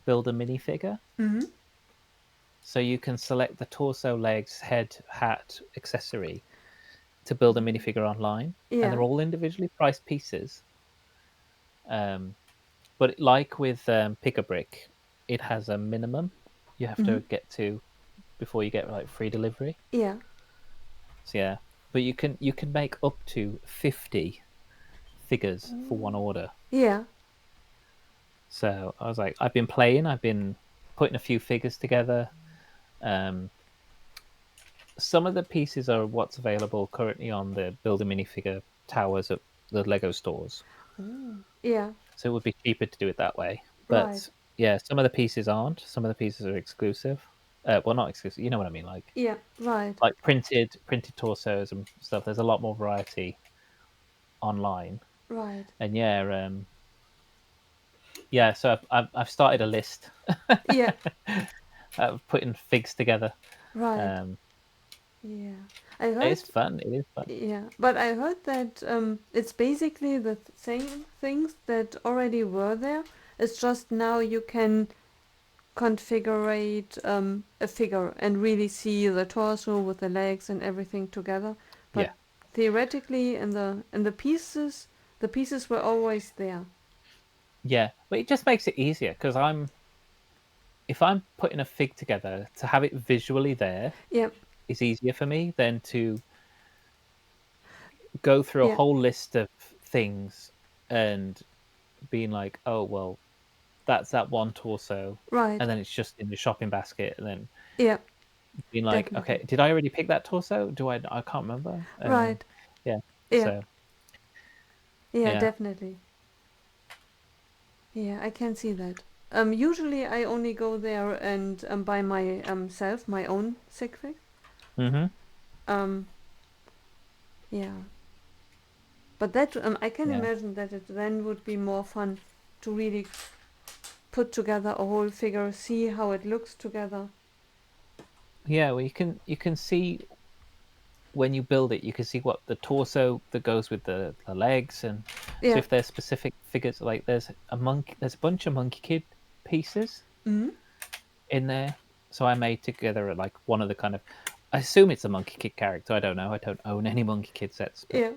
build a minifigure. Mm-hmm. So you can select the torso, legs, head, hat, accessory to build a minifigure online, and Yeah. they're all individually priced pieces. Um, but like with Pick a Brick, it has a minimum you have Mm-hmm. to get to before you get like free delivery. Yeah. So yeah, but you can make up to 50 figures for one order. Yeah. So I was like, I've been playing, I've been putting a few figures together. Um, some of the pieces are what's available currently on the Build a Minifigure towers at the Lego stores. Oh. Yeah. So it would be cheaper to do it that way. Right. But yeah, some of the pieces aren't. Some of the pieces are exclusive. Well, not exclusive. You know what I mean? Yeah. Right. Like printed torsos and stuff. There's a lot more variety online. Right. And yeah, yeah. So I've started a list Yeah. of putting figs together. Right. Um, Yeah. I it heard. is fun. It is fun. Yeah, but I heard that it's basically the same things that already were there. It's just now you can configure a figure and really see the torso with the legs and everything together. But Yeah, theoretically, the pieces were always there. yeah. But it just makes it easier because if I'm putting a fig together, to have it visually there Yeah, is easier for me than to go through a yeah, whole list of things and being like, oh well, that's that one torso, right. and then it's just in the shopping basket, and then Yeah, being like, definitely. okay, did I already pick that torso? Do I? I can't remember. Right. Yeah. Yeah, So yeah, yeah. definitely. Yeah, I can see that. Usually I only go there and buy my self my own sick fig. Hmm. Um, yeah, but that I can Yeah. imagine that it then would be more fun to really put together a whole figure, see how it looks together. Yeah. Well, you can see when you build it, you can see what the torso that goes with the legs, and so Yeah. if there's specific figures, like there's a bunch of Monkey Kid pieces Hmm. in there. So I made together like one of the kind of, I assume it's a Monkey Kid character. I don't know. I don't own any Monkey Kid sets, but Yeah.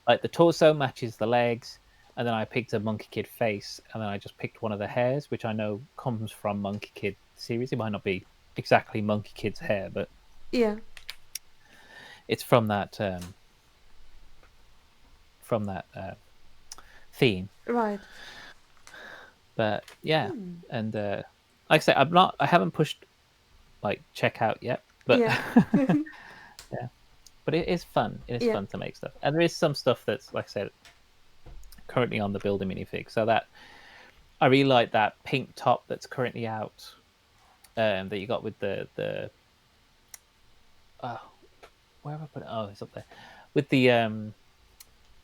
like the torso matches the legs, and then I picked a Monkey Kid face, and then I just picked one of the hairs, which I know comes from Monkey Kid series. It might not be exactly Monkey Kid's hair, but Yeah. it's from that theme. Right. But yeah, Hmm. and like I say, I haven't pushed like checkout yet, but Yeah. yeah, but it is fun. It is Yeah. fun to make stuff, and there is some stuff that's, like I said, currently on the builder minifig. So that I really like that pink top that's currently out, that you got with the oh, where have I put it? Oh, it's up there with the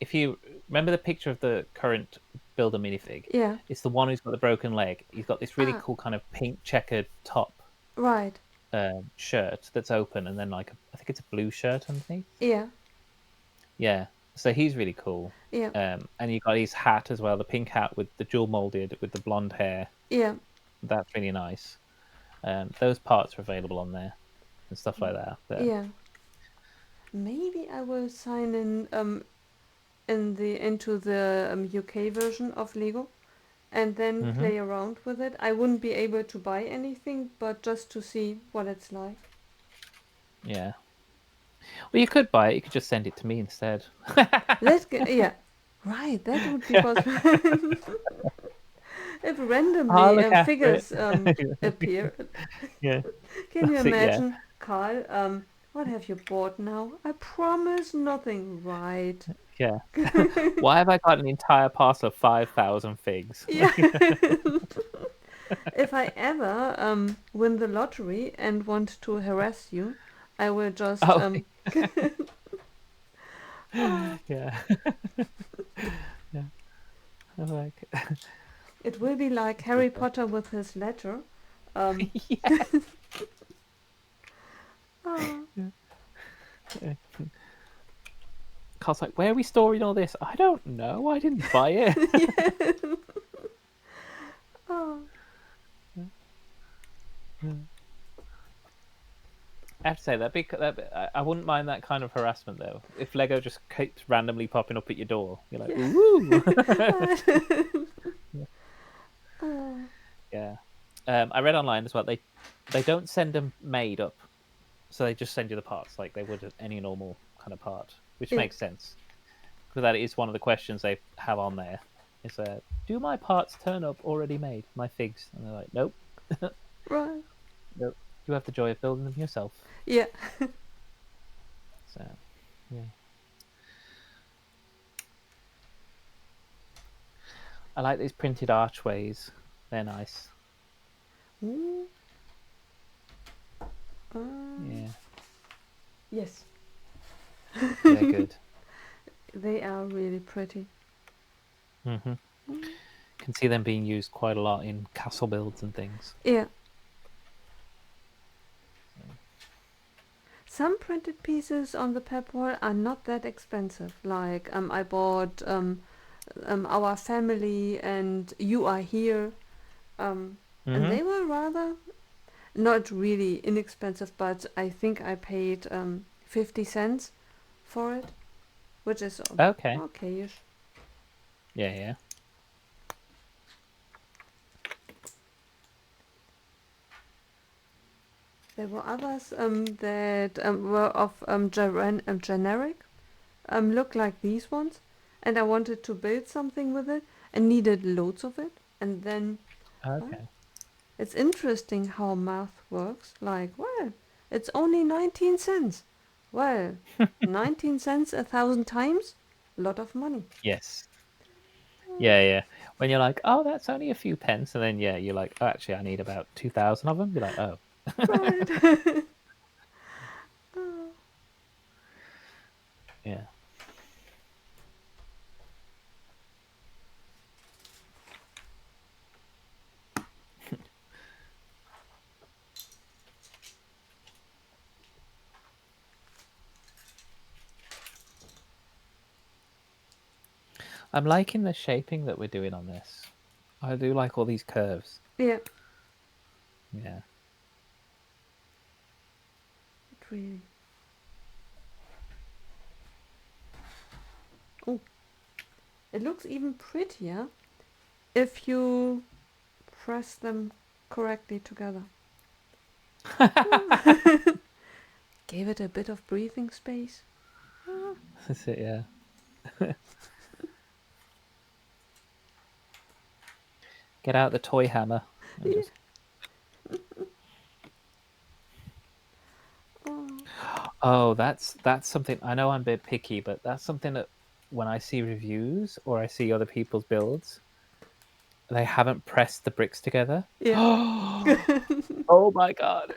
if you remember the picture of the current builder minifig, Yeah. it's the one who's got the broken leg. He's got this really Ah. cool kind of pink checkered top Right. shirt that's open, and then like I think it's a blue shirt underneath. Yeah. Yeah, so he's really cool. Yeah. And you got his hat as well, the pink hat with the dual molded with the blonde hair. Yeah. That's really nice. Those parts are available on there and stuff like that. But Yeah. Maybe I will sign into the UK version of Lego and then hmm, play around with it. I wouldn't be able to buy anything, but just to see what it's like. yeah. Well, you could buy it. You could just send it to me instead. Let's get yeah. Right, that would be possible. If I'll randomly look after figures it. appear. Yeah, Can you that's it. Yeah, imagine, Carl? What have you bought now? I promise nothing. Right. yeah. Why have I got an entire parcel of 5,000 figs? Yeah. if I ever win the lottery and want to harass you, I will just Oh, oh, yeah. Yeah. I'm like, it will be like Harry Potter with his letter. Um, yeah. oh, Yeah. Carl's like, where are we storing all this? I don't know. I didn't buy it. yeah. Oh, I have to say I wouldn't mind that kind of harassment though. If Lego just keeps randomly popping up at your door, you're like, yeah. ooh. Oh, Yeah. I read online as well. They don't send them made up, so they just send you the parts like they would any normal kind of part, which yeah. makes sense because that is one of the questions they have on there. Is do my parts turn up already made? My figs, and they're like, nope, Right. nope. You have the joy of building them yourself. Yeah. So, yeah. I like these printed archways. They're nice. Ooh. Um, Yeah, yes. they're good. They are really pretty. Hmm. Can see them being used quite a lot in castle builds and things. Yeah. Some printed pieces on the pep wall are not that expensive. Like I bought our family and you are here, and Hmm. they were rather not really inexpensive, but I think I paid 50 cents for it, which is Okay. okay-ish. Yeah, yeah. There were others that were of generic, look like these ones, and I wanted to build something with it and needed loads of it. And then well, Okay. it's interesting how math works. Like, well, it's only 19 cents. Well, 19 cents 1,000 times? Lot of money. Yes. Yeah, yeah. When you're like, oh, that's only a few pence, and then yeah, you're like, oh, actually, I need about 2,000 of them. You're like, oh, Right. Oh, yeah. I'm liking the shaping that we're doing on this. I do like all these curves. yeah, Yeah. it really. Oh, it looks even prettier if you press them correctly together. Gave it a bit of breathing space. That's it. Yeah. Get out the toy hammer and Yeah. just. Oh, Oh, that's something. I know I'm a bit picky, but that's something that when I see reviews or I see other people's builds, they haven't pressed the bricks together. yeah. Oh my god!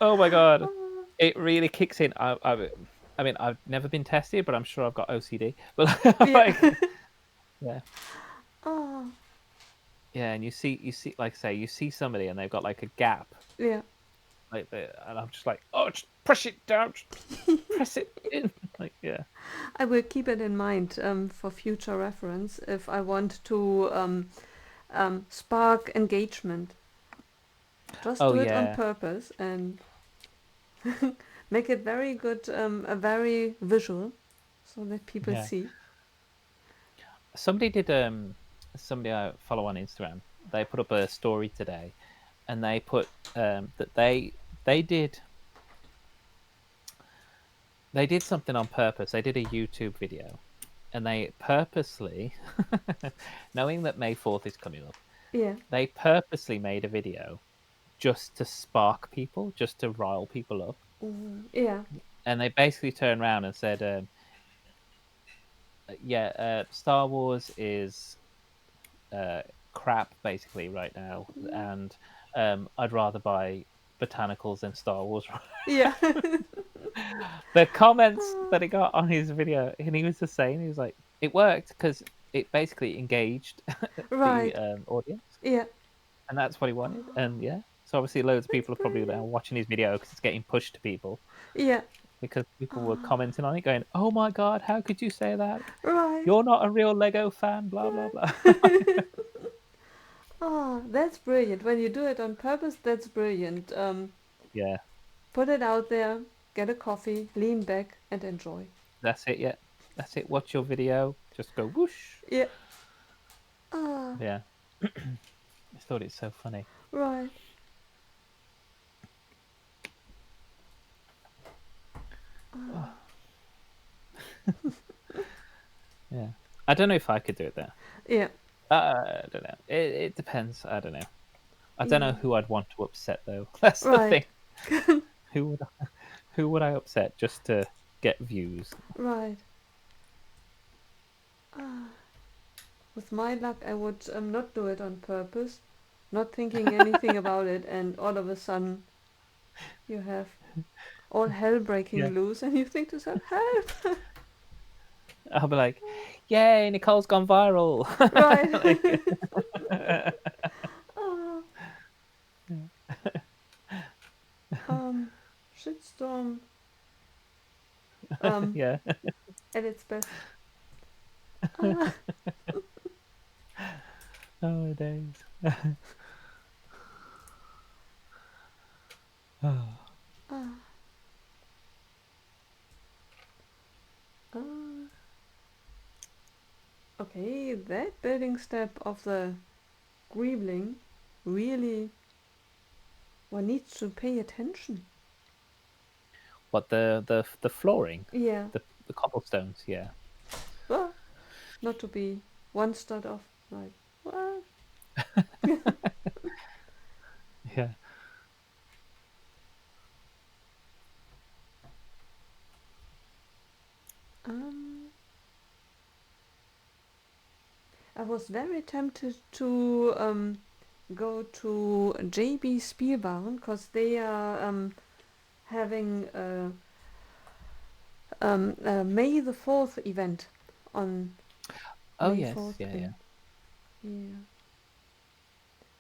Oh my god! Oh, It really kicks in. I mean, I've never been tested, but I'm sure I've got OCD. But yeah. like, yeah, Oh, yeah, and you see, like, say, you see somebody and they've got like a gap, yeah. like, and I'm just like, oh, just push it down, just press it in, like, yeah, I will keep it in mind for future reference if I want to spark engagement. Just oh do it on yeah, purpose and make it very good, very visual, so that people yeah. see. Somebody did somebody I follow on Instagram. They put up a story today, and they put that they did they did something on purpose. They did a YouTube video, and they purposely, knowing that May 4th is coming up, Yeah. they purposely made a video just to spark people, just to rile people up. Yeah. And they basically turned around and said, "Yeah, Star Wars is crap basically right now, and I'd rather buy botanicals than Star Wars. Yeah. The comments that he got on his video, and he was just saying, he was like, it worked because it basically engaged the Right. audience, Yeah. and that's what he wanted. And yeah, so obviously loads of That's people are probably now brilliant. watching his video because it's getting pushed to people Yeah. because people were Ah, commenting on it, going, "Oh my god, how could you say that? right. You're not a real Lego fan." Blah blah blah. Right. Ah, that's brilliant. When you do it on purpose, that's brilliant. Yeah, Put it out there, get a coffee, lean back, and enjoy. that's it. Yeah, that's it. Watch your video, just go whoosh. Yeah. Ah, Yeah, I thought it's so funny. right. Oh, yeah, I don't know if I could do it there. Yeah. I don't know. It depends. I don't know. I don't know Yeah. who I'd want to upset though. That's the Right. thing. Who would who would I upset just to get views? Right. Ah. With my luck, I would not do it on purpose, not thinking anything about it, and all of a sudden you have all hell Yeah, breaking loose, and you think to yourself, help! I'll be like, "Yay, Nicole's gone viral!" Right. Like, Ah, um, shitstorm um, yeah. at its best. Ah, Oh days. Oh. ah, ah. Okay, that building step of the greebling really one needs to pay attention. What the flooring, Yeah, the cobblestones? Yeah, well, not to be one start off like what? yeah. Um, I was very tempted to go to JB Spielwaren because they are having a May the 4th event on Oh May yes, 4th yeah, yeah. in. Yeah.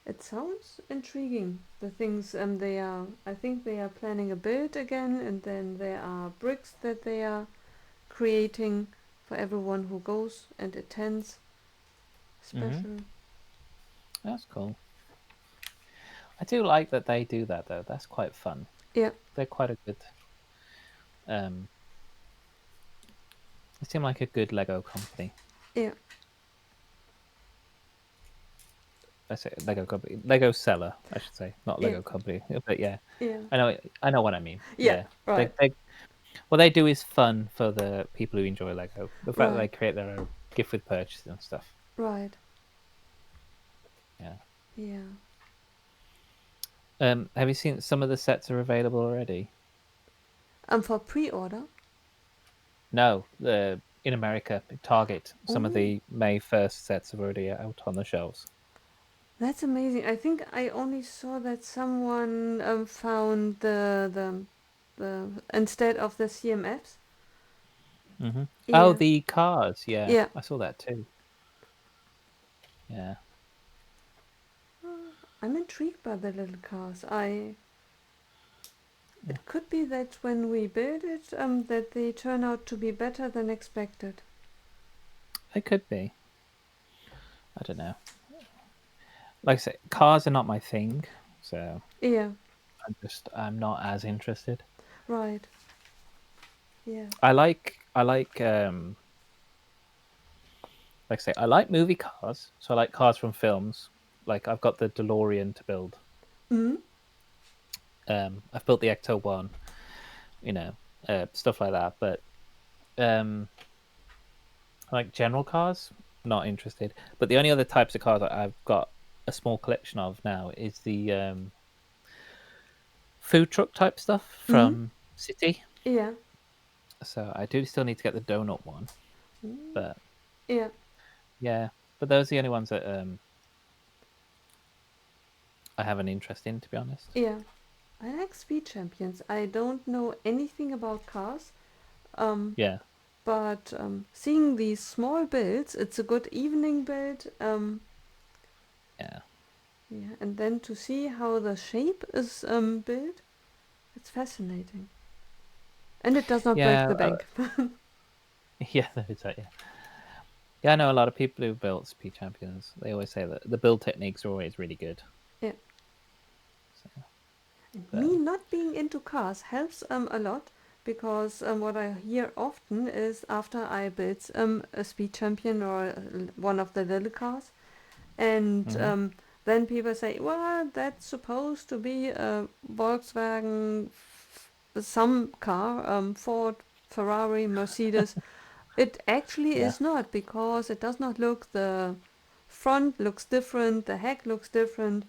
It sounds intriguing. The things they are, I think they are planning a build again, and then there are bricks that they are creating for everyone who goes and attends. Mm-hmm. Special. That's cool. I do like that they do that though. That's quite fun. Yeah, They're quite a good. Um, they seem like a good Lego company. yeah, I say Lego company, Lego seller, I should say, not yeah, Lego company. But yeah, yeah, I know what I mean. yeah. Yeah, Right, they what they do is fun for the people who enjoy Lego. The fact that they right, create their own gift with purchase and stuff. right. Yeah. Yeah. Have you seen some of the sets are available already? For pre-order. No, the in America, Target, some of Oh, the May 1st sets are already out on the shelves. that's amazing. I think I only saw that someone found the instead of the CMFs. Hmm. Oh, Yeah, the cars. Yeah, yeah. I saw that too. Yeah, I'm intrigued by the little cars. yeah. It could be that when we build it, that they turn out to be better than expected. It could be. I don't know. Like I say, cars are not my thing, so Yeah, I'm not as interested. right. Yeah. Like I say, I like movie cars, so I like cars from films. Like I've got the DeLorean to build. Mm. I've built the Ecto one, stuff like that. But um, like general cars, not interested. But the only other types of cars that I've got a small collection of now is the food truck type stuff Mm. from City. Yeah. So I do still need to get the donut one, Mm. but Yeah. yeah. But those are the only ones that I have an interest in, to be honest. Yeah, I like speed champions. I don't know anything about cars, um, Yeah. but seeing these small builds, it's a good evening build. Yeah. Yeah, and then to see how the shape is built, it's fascinating. And it does not break Yeah. the bank. Yeah, there is that. Yeah. Yeah, I know a lot of people who built speed champions. They always say that the build techniques are always really good. Yeah. So, And me but not being into cars helps a lot because what I hear often is after I build a speed champion or one of the little cars, and mhm. then people say, well, that's supposed to be a Volkswagen, some car, Ford, Ferrari, Mercedes. It actually Yeah. is not because it does not look, the front looks different, the heck looks different,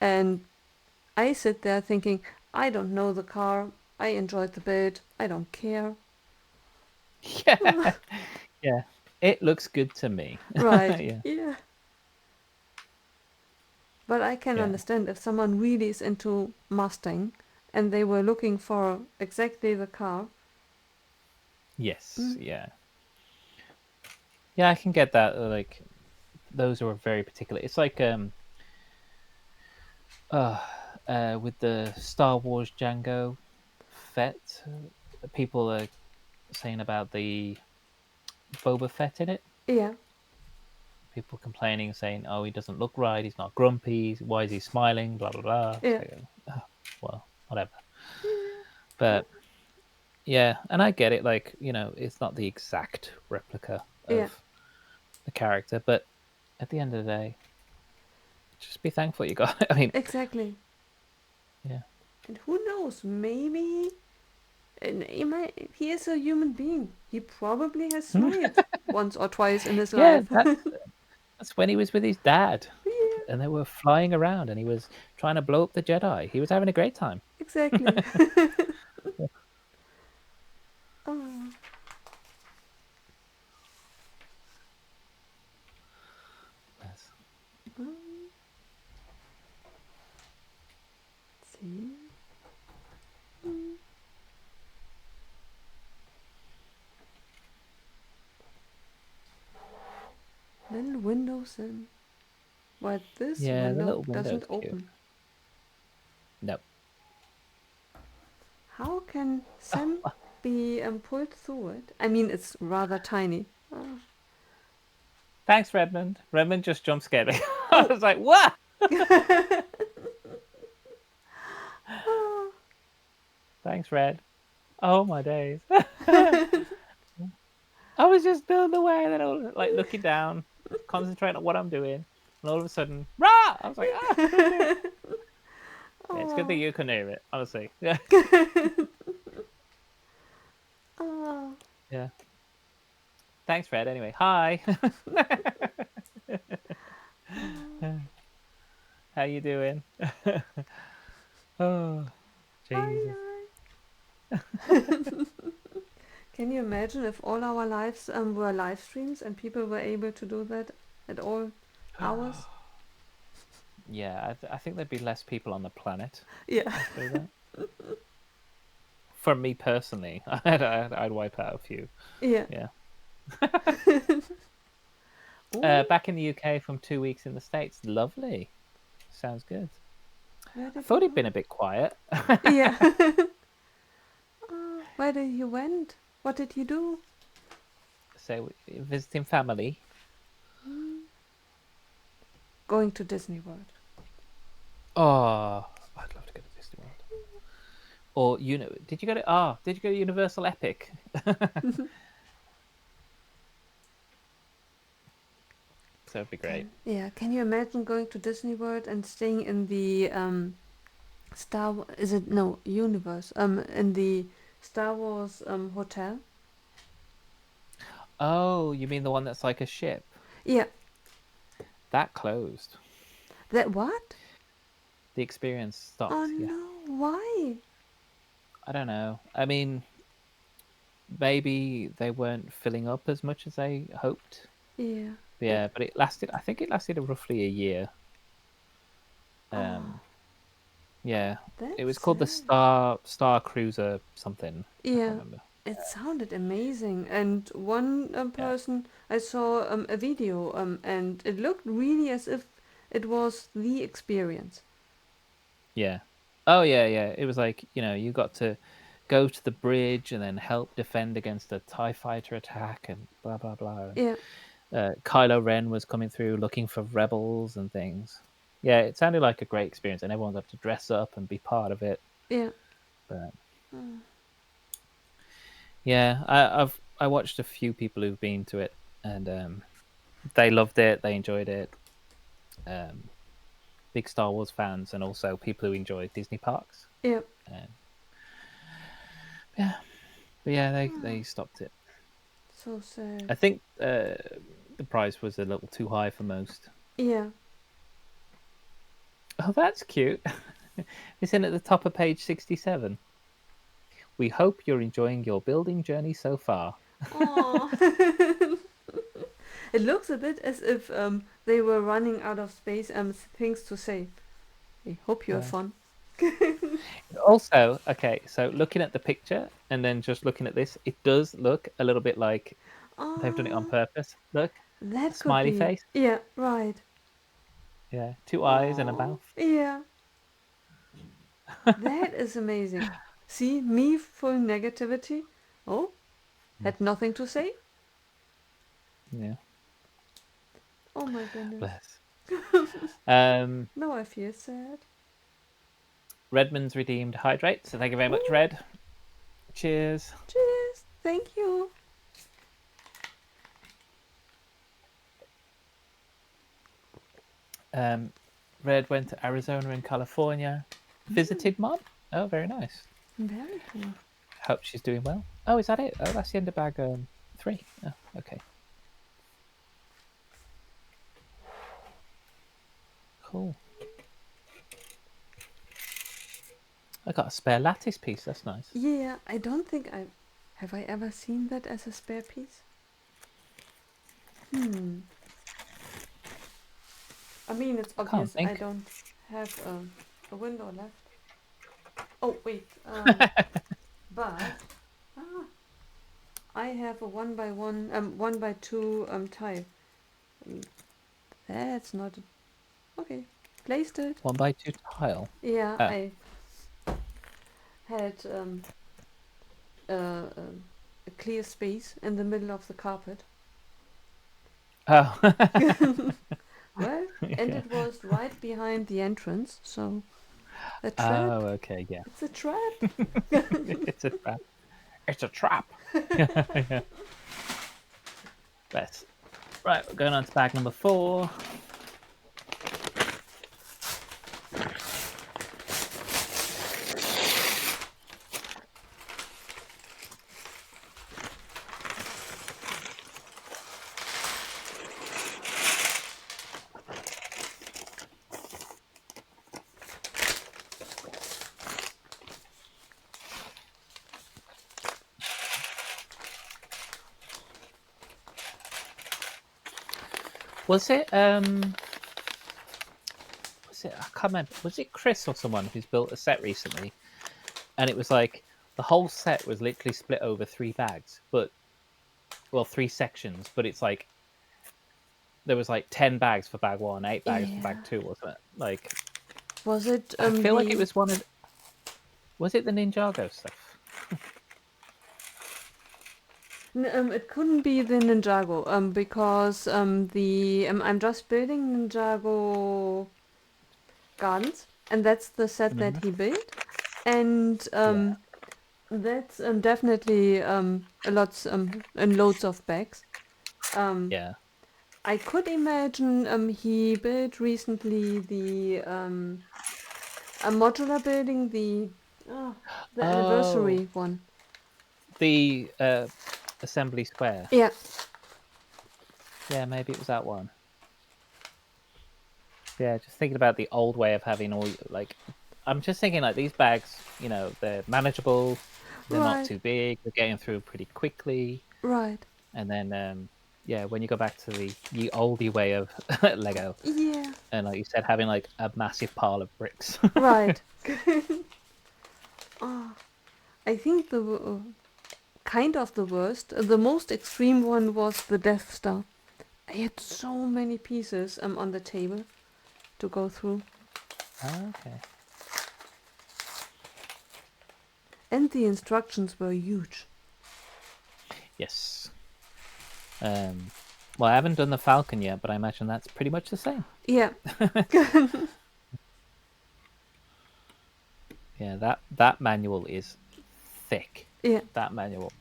and I sit there thinking, I don't know the car, I enjoyed the build, I don't care. Yeah. Yeah. It looks good to me. Right, Yeah. yeah. But I can Yeah. understand if someone really is into Mustang and they were looking for exactly the car. Yes. Mm, Yeah. Yeah, I can get that. Like those are very particular. It's like uh, with the Star Wars Django Fett. People are saying about the Boba Fett in it. yeah, People complaining, saying, "Oh, he doesn't look right. He's not grumpy. Why is he smiling?" Blah blah blah. yeah, So, oh, well, whatever. yeah, But yeah, and I get it. Like it's not the exact replica yeah, of the character, but at the end of the day, just be thankful you got it. I mean, exactly. yeah, And who knows, maybe he is a human being. He probably has smiled once or twice in his yeah. life. That's when he was with his dad, Yeah, and they were flying around, and he was trying to blow up the Jedi. He was having a great time. exactly. Oh, Yes. um, see. Mm. Little windows in. But this Yeah, the window little doesn't window's cute. open. No. How can Sam Oh, be pulled through it? I mean, it's rather tiny. thanks, Redmond. Redmond just jump scared me. I Oh! was like, "What?" Oh. Thanks, Red. Oh my days. I was just building away, and then I was like looking down, concentrating on what I'm doing, and all of a sudden, rah! I was like, "Ah, oh dear." Yeah, it's good that Oh. you can hear it, honestly. Yeah, Oh. yeah. Thanks, Fred. Anyway, hi. How you doing? Oh, Hi, Jesus. can you imagine if all our lives were live streams and people were able to do that at all hours? Yeah, I think there'd be less people on the planet. Yeah. I'll say that. For me personally, I'd wipe out a few. Yeah. Yeah. Oh, Back in the UK from 2 weeks in the States. Lovely. Sounds good. where I did you thought he'd go? been a bit quiet. Yeah. Oh, where did you went? What did you do? So visiting family. Hmm. Going to Disney World. Oh, I'd love to go to Disney World. Or did you go to did you go to Universal Epic? So it'd be great. Can you imagine going to Disney World and staying in the is it no universe in the Star Wars hotel? Oh, you mean the one that's like a ship? Yeah, That closed. that what? The experience Oh stopped. Yeah. no, why? I don't know. I mean, maybe they weren't filling up as much as they hoped. Yeah, Yeah, but it lasted. I think it lasted roughly a year. Oh, Yeah, it was that's called the sad. Star Cruiser something. I can't Yeah, remember. it sounded amazing. And one Yeah, person I saw a video, and it looked really as if it was the experience. yeah. Oh yeah, yeah. It was like, you got to go to the bridge and then help defend against a TIE fighter attack and blah blah blah. And Yeah, Kylo Ren was coming through looking for rebels and things. Yeah, it sounded like a great experience, and everyone got to dress up and be part of it. yeah. But Mm. yeah, I watched a few people who've been to it, and they loved it. They enjoyed it. Um, Big Star Wars fans, and also people who enjoy Disney parks. Yeah. Um, yeah, but yeah, Oh, they stopped it. so sad. I think the price was a little too high for most. Yeah. Oh, that's cute. It's in at the top of page 67. We hope you're enjoying your building journey so far. Oh. It looks a bit as if they were running out of space and things to say. I hope you have Yeah. fun. Also, okay, so looking at the picture and then just looking at this, it does look a little bit like they've done it on Oh, purpose. Look, a that could smiley be. face. Yeah, right. Yeah, two eyes and a Oh, mouth. yeah. That is amazing. See, me full negativity. Oh, had nothing to say? Yeah, Oh my goodness. bless. Um, Now I feel sad. Redmond's redeemed hydrate. So thank you very much, Ooh, Red. Cheers. cheers. Thank you. Red went to Arizona and California, visited Mom. Oh, very nice. Very cool. Hope she's doing well. Oh, is that it? Oh, that's the end of bag 3. Oh, okay. Cool. I got a spare lattice piece. That's nice. Yeah, I don't think I have I ever seen that as a spare piece. I mean, it's I can't obvious I think. don't have a window left. Oh wait, but ah, I have a 1x1, 1x2 tile. Mm, That's not okay. Placed it. 1x2 tile. Yeah, Oh. I had a clear space in the middle of the carpet. Oh. Well, and Yeah. it was right behind the entrance, so a trap. Oh, okay, yeah. It's a trap. It's a trap. It's a trap. Yeah. Let's. Right, we're going on to bag number 4. Was it I can't remember. Was it Chris or someone who's built a set recently? And it was like the whole set was literally split over 3 bags, but 3 sections, but it's like there was like 10 bags for bag 1, 8 bags for bag Yeah. 2, wasn't it? Like Was it I feel like it the was one of was it the Ninjago stuff? It couldn't be the Ninjago, because the I'm just building Ninjago Gardens, and that's the set that Remember? he built, and Yeah. that's definitely a lots and loads of bags. Um, Yeah. I could imagine he built recently a modular building, oh, the Oh, anniversary one. the assembly square. Yeah, Yeah, maybe it was that one. Yeah, just thinking about the old way of having all like I'm just thinking like these bags, they're manageable, they're not right, too big, they're getting through pretty quickly, right. and then when you go back to the ye oldie way of Lego, Yeah. and like you said, having like a massive pile of bricks. Right. I think the kind of the worst, the most extreme one was the Death Star. I had so many pieces on the table to go through. Okay. And the instructions were huge. Yes. Well, I haven't done the Falcon yet, but I imagine that's pretty much the same. Yeah. Yeah, that manual is thick. Yeah. That manual.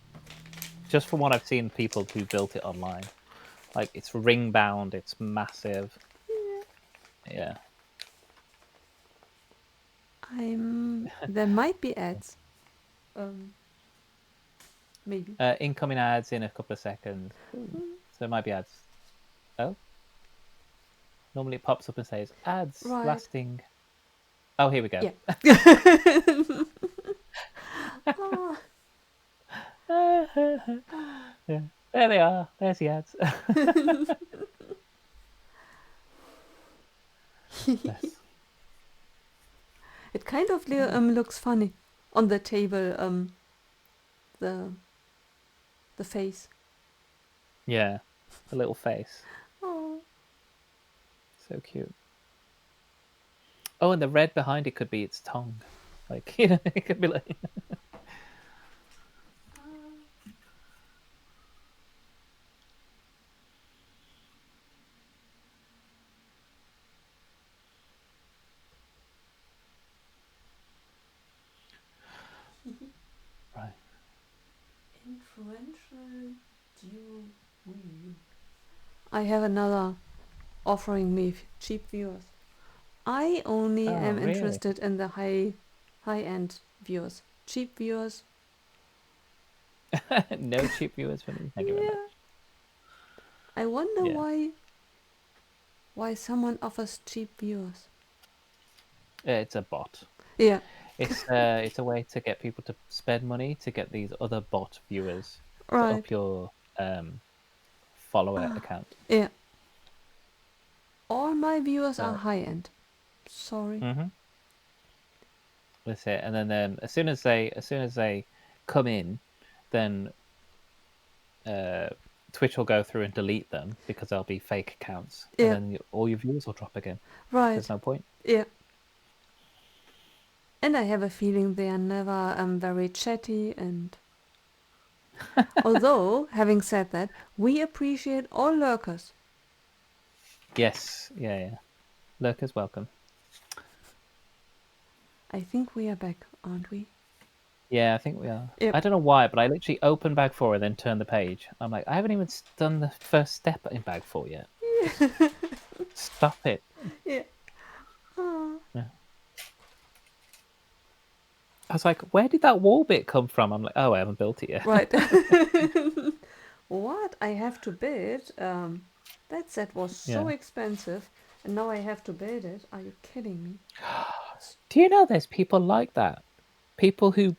Just from what I've seen people who built it online. Like it's ring bound, it's massive. Yeah. There might be ads. Maybe. Incoming ads in a couple of seconds. Ooh. So there might be ads. Oh. Normally it pops up and says ads Right. lasting. Oh, here we go. Yeah. Yeah. There they are. There's the ads. Yes. It kind of looks funny on the table. The face. Yeah. The little face. Oh. So cute. Oh, and the red behind it could be its tongue. Like, you know, it could be like. Right. Influential duo review. I have another offering me cheap viewers. I only am Really? interested in the high-end viewers. Cheap viewers. No cheap viewers for me. Thank you very much. I wonder why someone offers cheap viewers. It's a bot. Yeah. It's a way to get people to spend money to get these other bot viewers to Right. up your follower account. Yeah. All my viewers are high-end. Sorry. Mm-hmm. That's it. And then as soon as they come in, then Twitch will go through and delete them because they'll be fake accounts, Yeah. and then all your views will drop again. Right. There's no point. Yeah. And I have a feeling they are never very chatty and. Although, having said that, we appreciate all lurkers. Yes. Yeah. Lurkers welcome. I think we are back, aren't we? Yeah, I think we are. Yep. I don't know why, but I literally opened bag 4 and then turned the page. I'm like, I haven't even done the first step in bag 4 yet. Stop it. Yeah. Yeah. I was like, where did that wall bit come from? I'm like, oh, I haven't built it yet. Right. What? I have to build? That set was so expensive, and now I have to build it. Are you kidding me? Do you know there's people like that? People who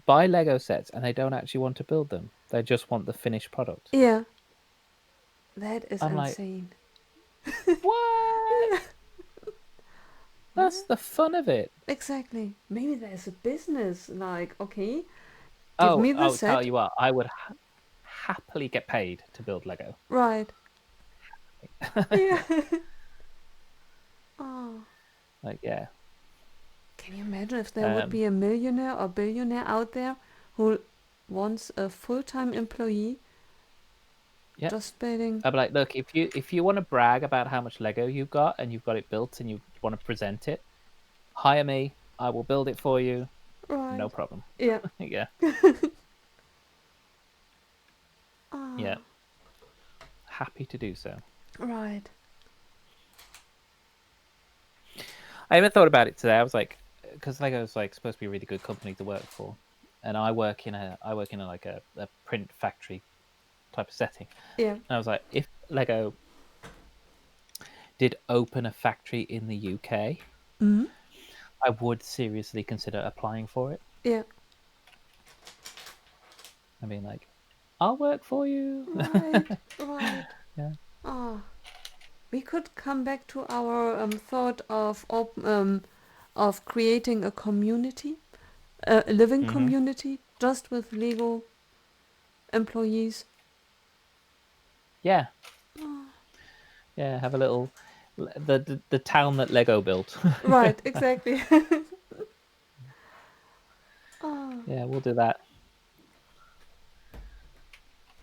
buy Lego sets and they don't actually want to build them. They just want the finished product. Yeah. That is I'm insane. Like, what? That's the fun of it. Exactly. Maybe there's a business. Like, okay, give me the set. Tell you what, I would happily get paid to build Lego. Right. Yeah. Oh. Like, yeah. Can you imagine if there would be a millionaire or billionaire out there who wants a full-time employee just building? I'd be like, look, if you want to brag about how much Lego you've got and you've got it built and you want to present it, hire me. I will build it for you. Right. No problem. Yeah. Yeah. Yeah. Happy to do so. Right. I even thought about it today. I was like, because Lego's like supposed to be a really good company to work for, and I work in a like a print factory type of setting. Yeah. And I was like, if Lego did open a factory in the UK, I would seriously consider applying for it. Yeah. I mean, like, I'll work for you. Right, right. Yeah. Ah, we could come back to our thought of creating a community, a living Mm-hmm. community, just with Lego employees. Yeah. Ah, Yeah. Have a little the town that Lego built. right, exactly. Ah, Yeah, we'll do that.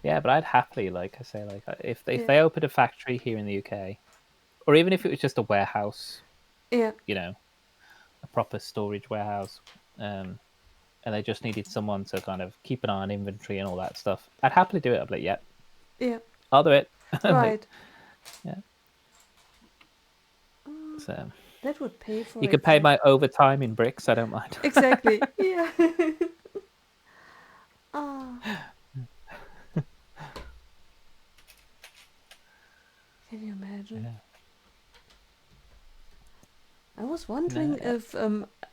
Yeah, but I'd happily, like I say, like if yeah, they opened a factory here in the UK, or even if it was just a warehouse, yeah, you know, a proper storage warehouse, and they just needed someone to kind of keep an eye on inventory and all that stuff, I'd happily do it. I'd be like, yeah, yeah, I'll do it. I'm like, right. yeah. Ah, So that would pay for you could pay itself. my overtime in bricks. I don't mind. Exactly. Yeah. Ah, can you imagine? Yeah. I was No. wondering if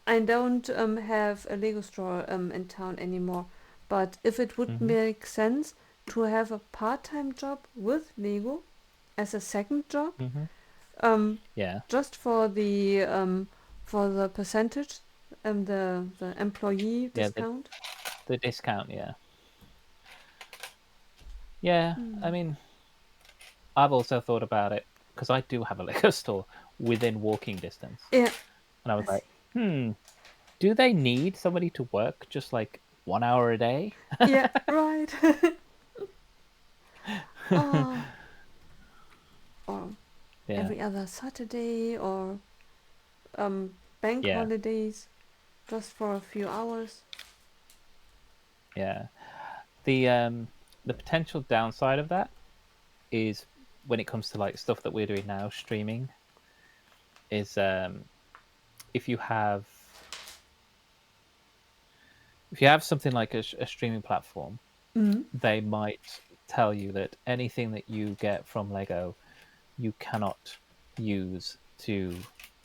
I don't have a Lego store in town anymore, but if it would Mm-hmm. make sense to have a part-time job with Lego as a second job, Mm-hmm. um, Yeah. just for the percentage, the employee Yeah. discount. The discount. Yeah. Yeah. I Mm. mean, I've also thought about it because I do have a liquor store within walking distance, Yeah, and I was I like, see. do they need somebody to work just like 1 hour a day? Yeah, right. Ah, or Yeah. every other Saturday or bank Yeah. holidays, just for a few hours. Yeah. The potential downside of that is when it comes to like stuff that we're doing now, streaming, is if you have if you have something like a streaming platform, Mm. they might tell you that anything that you get from Lego you cannot use to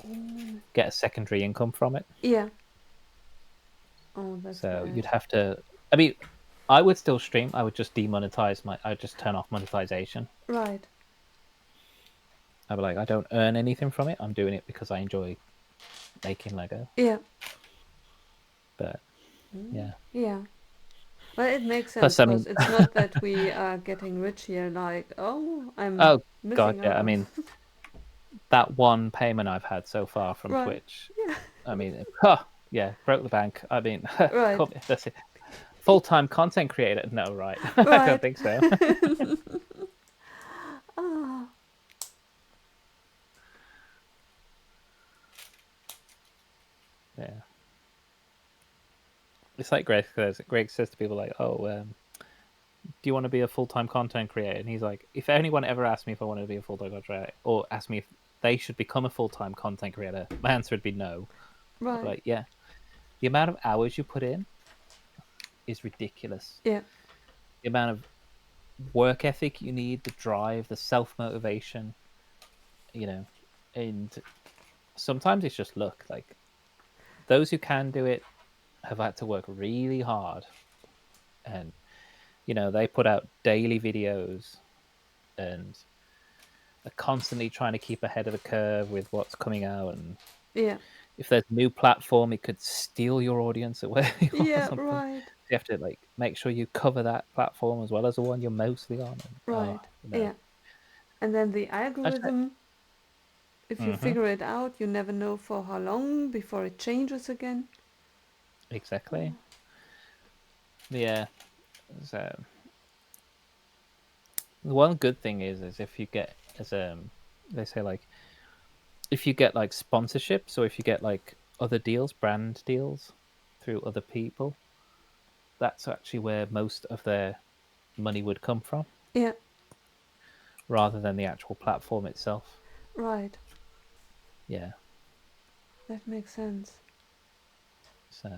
Oh, get a secondary income from it. yeah. Oh, that's So bad. you'd have to. I mean, I would still stream. I would just demonetize my. I would just turn off monetization. Right. I'd be like, I don't earn anything from it. I'm doing it because I enjoy making Lego. Yeah. But Mm. yeah. Yeah. Well, it makes sense Plus, I because mean, it's not that we are getting rich here. Like, oh, I'm oh god, missing out yeah. I on. mean, that one payment I've had so far from Right. Twitch. Yeah. I mean, huh, yeah, broke the bank. I mean, Right. that's it. Full-time content creator? No, right? I don't Right. think so. Ah. Yeah, it's like Greg says. Greg says to people like, "Oh, do you want to be a full-time content creator?" And he's like, if anyone ever asked me if I wanted to be a full-time content creator or asked me if they should become a full-time content creator, my answer would be no. I'd be Right. like, yeah, the amount of hours you put in is ridiculous. Yeah. The amount of work ethic you need, the drive, the self-motivation, you know, and sometimes it's just luck. Like those who can do it have had to work really hard, and they put out daily videos and are constantly trying to keep ahead of the curve with what's coming out. And Yeah. if there's a new platform, it could steal your audience away or Yeah. something. Right. So you have to like make sure you cover that platform as well as the one you're mostly on. And Right. Yeah. And then the actually, algorithm, if you hmm figure it out, you never know for how long before it changes again. exactly. Yeah. So the one good thing is if you get as they say like if you get like sponsorships or if you get like other deals, brand deals through other people, that's actually where most of their money would come from Yeah. rather than the actual platform itself. Right. Yeah. That makes sense. So,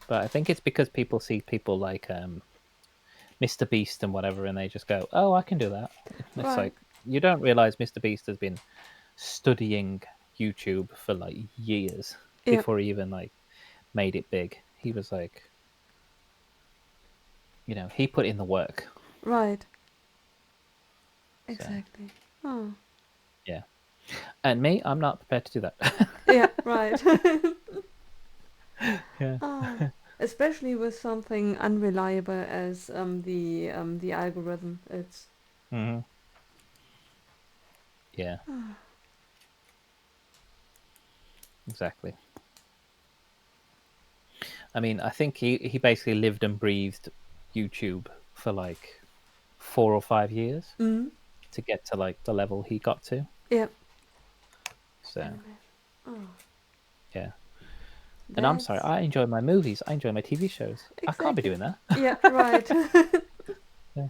but I think it's because people see people like Mr. Beast and whatever, and they just go, "Oh, I can do that." It's Right. like you don't realize Mr. Beast has been studying YouTube for like years Yeah. before he even like made it big. He was like he put in the work. Right. So Exactly. Oh. yeah, and me, I'm not prepared to do that. Yeah. Right. Yeah. Ah. Especially with something unreliable as the algorithm. It's. Hmm. Yeah, exactly. I mean, I think he basically lived and breathed YouTube for like 4 or 5 years Mm. to get to like the level he got to. Yeah. So Oh. yeah. And I'm sorry, That's I enjoy my movies, I enjoy my TV shows. I can't be exactly. doing that. Yeah. Right. Yeah.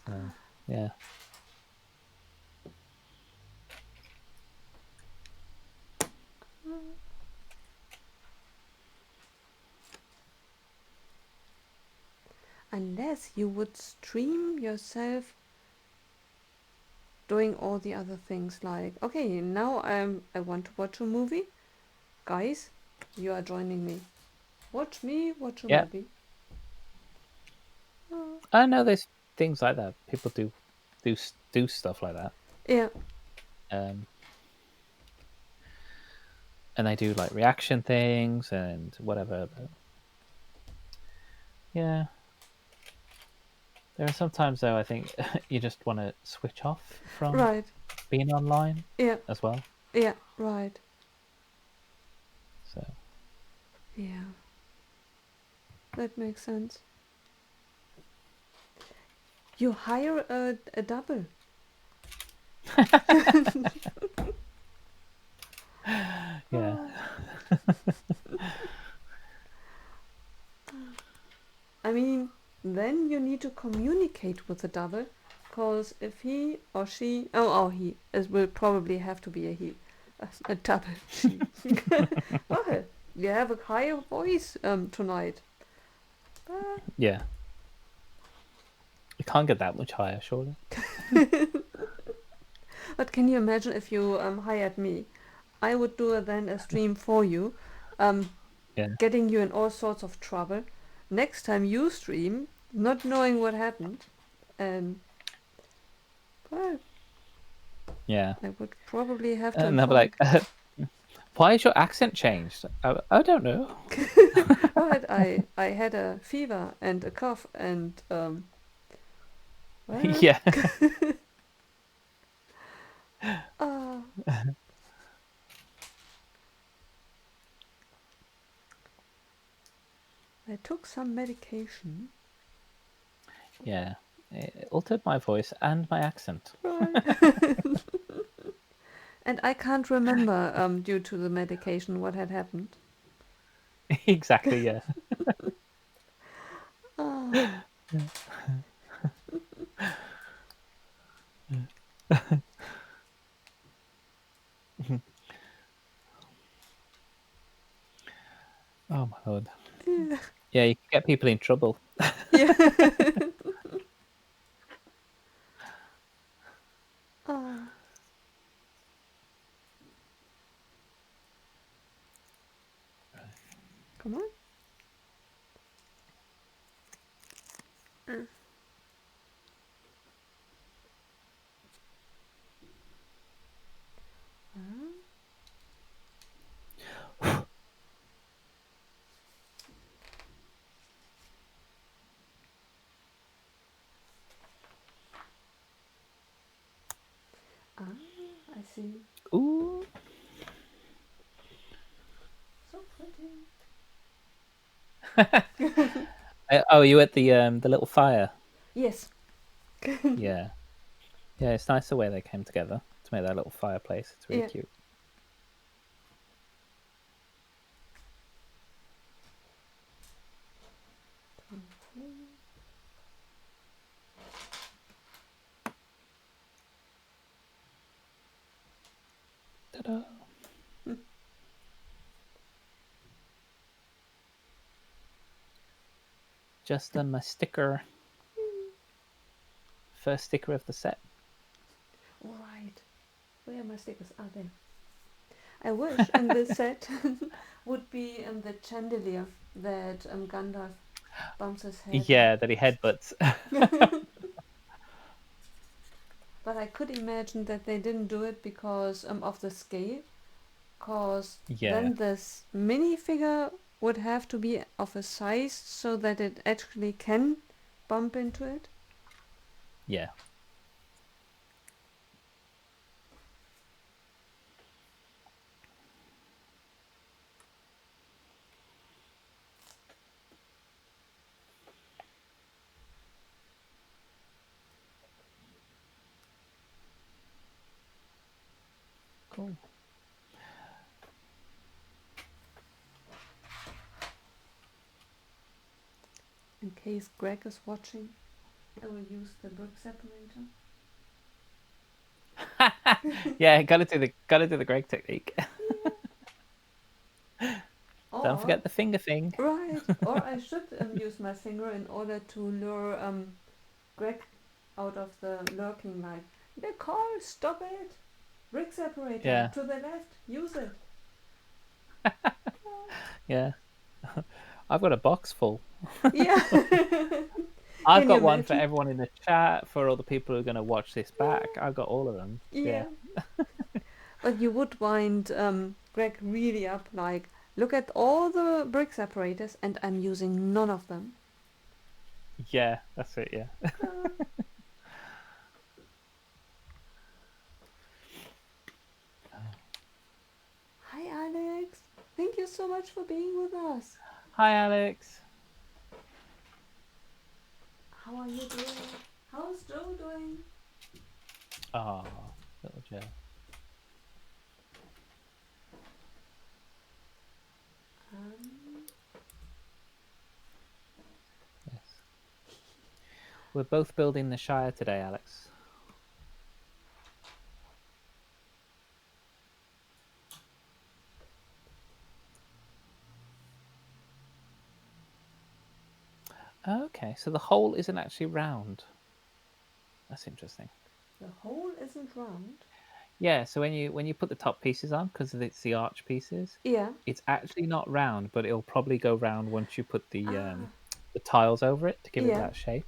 So yeah. Unless you would stream yourself doing all the other things, like, okay, now I want to watch a movie. Guys, you are joining me. Watch me watch a Yeah. movie. Oh. I know there's things like that. People do stuff like that. Yeah. Um and they do like reaction things and whatever. But yeah. There are some times though I think you just want to switch off from Right. being online Yeah. as well. Yeah. Right. So Yeah. That makes sense. You hire a double. yeah. Oh. I mean, then you need to communicate with the double, because if he or she, he, it will probably have to be a he, a double she. Okay, you have a higher voice tonight. Yeah. It can't get that much higher, surely. But can you imagine if you hired me? I would do then a stream for you, um, Yeah. getting you in all sorts of trouble. Next time you stream, not knowing what happened, and well, Yeah. I would probably have to And they'll be inform. like, why is your accent changed? I don't know. Right, I had a fever and a cough and well, Yeah. uh, I took some medication. Yeah. It altered my voice and my accent. Right. And I can't remember due to the medication what had happened. Exactly, yeah. Ah, Oh my lord. yeah. Yeah, you can get people in trouble. Yeah. Ah, come on. Mm. Ah, I see. Ooh. So pretty. Oh, you at the little fire? Yes. Yeah. Yeah, it's nice the way they came together to make that little fireplace. It's really Yeah. cute. Ta-da. Just done my sticker. First sticker of the set. All right. Where are my stickers? Ah, there. I wish in this set would be the chandelier that Gandalf bumps his head. Yeah, that he headbutts. But I could imagine that they didn't do it because of the scale, because Yeah, then this minifigure would have to be of a size so that it actually can bump into it. yeah. Cool. In case Greg is watching, I will use the brick separator. Yeah, gotta do the Greg technique. Don't Or forget the finger thing. right, or I should use my finger in order to lure Greg out of the lurking line. The car, stop it! Brick separator Yeah, to the left, use it. yeah. I've got a box full. Yeah. I've Can you got one for imagine? everyone in the chat, for all the people who are going to watch this back. I've got all of them. Yeah. Yeah. But you would wind Greg really up, like, look at all the brick separators and I'm using none of them. Yeah, that's it. Yeah. Uh, Hi Alex, thank you so much for being with us. Hi, Alex. How are you doing? How's Joe doing? Oh, little Joe. Um, Yes. We're both building the Shire today, Alex. Okay, so the hole isn't actually round. That's interesting. the hole isn't round. Yeah, so when you put the top pieces on, because it's the arch pieces, Yeah. it's actually not round, but it'll probably go round once you put Ah. the tiles over it to give it Yeah. that shape.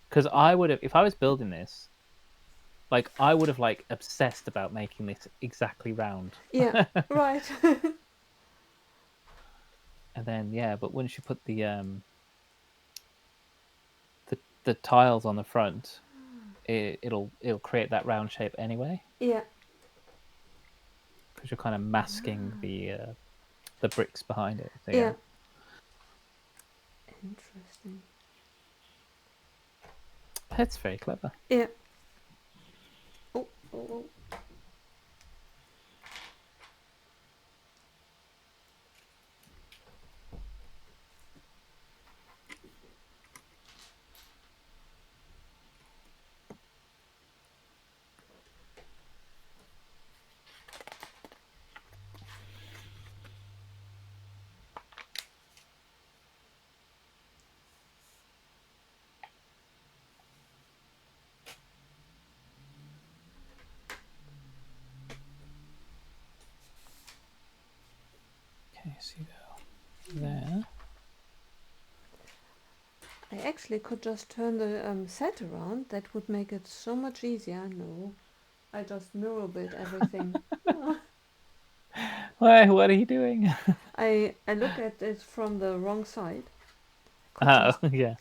Because I would have, if I was building this, like I would have like obsessed about making this exactly round. Yeah. Right. And then yeah, but once you put the tiles on the front, it'll create that round shape anyway, Yeah. because you're kind of masking the bricks behind it. So Yeah. yeah, Interesting. that's very clever. Yeah. Oh, oh, oh. Okay, so you go there. I actually could just turn the set around. That would make it so much easier. No, I just mirror build everything. What are you doing? I look at it from the wrong side. Could Oh just yeah.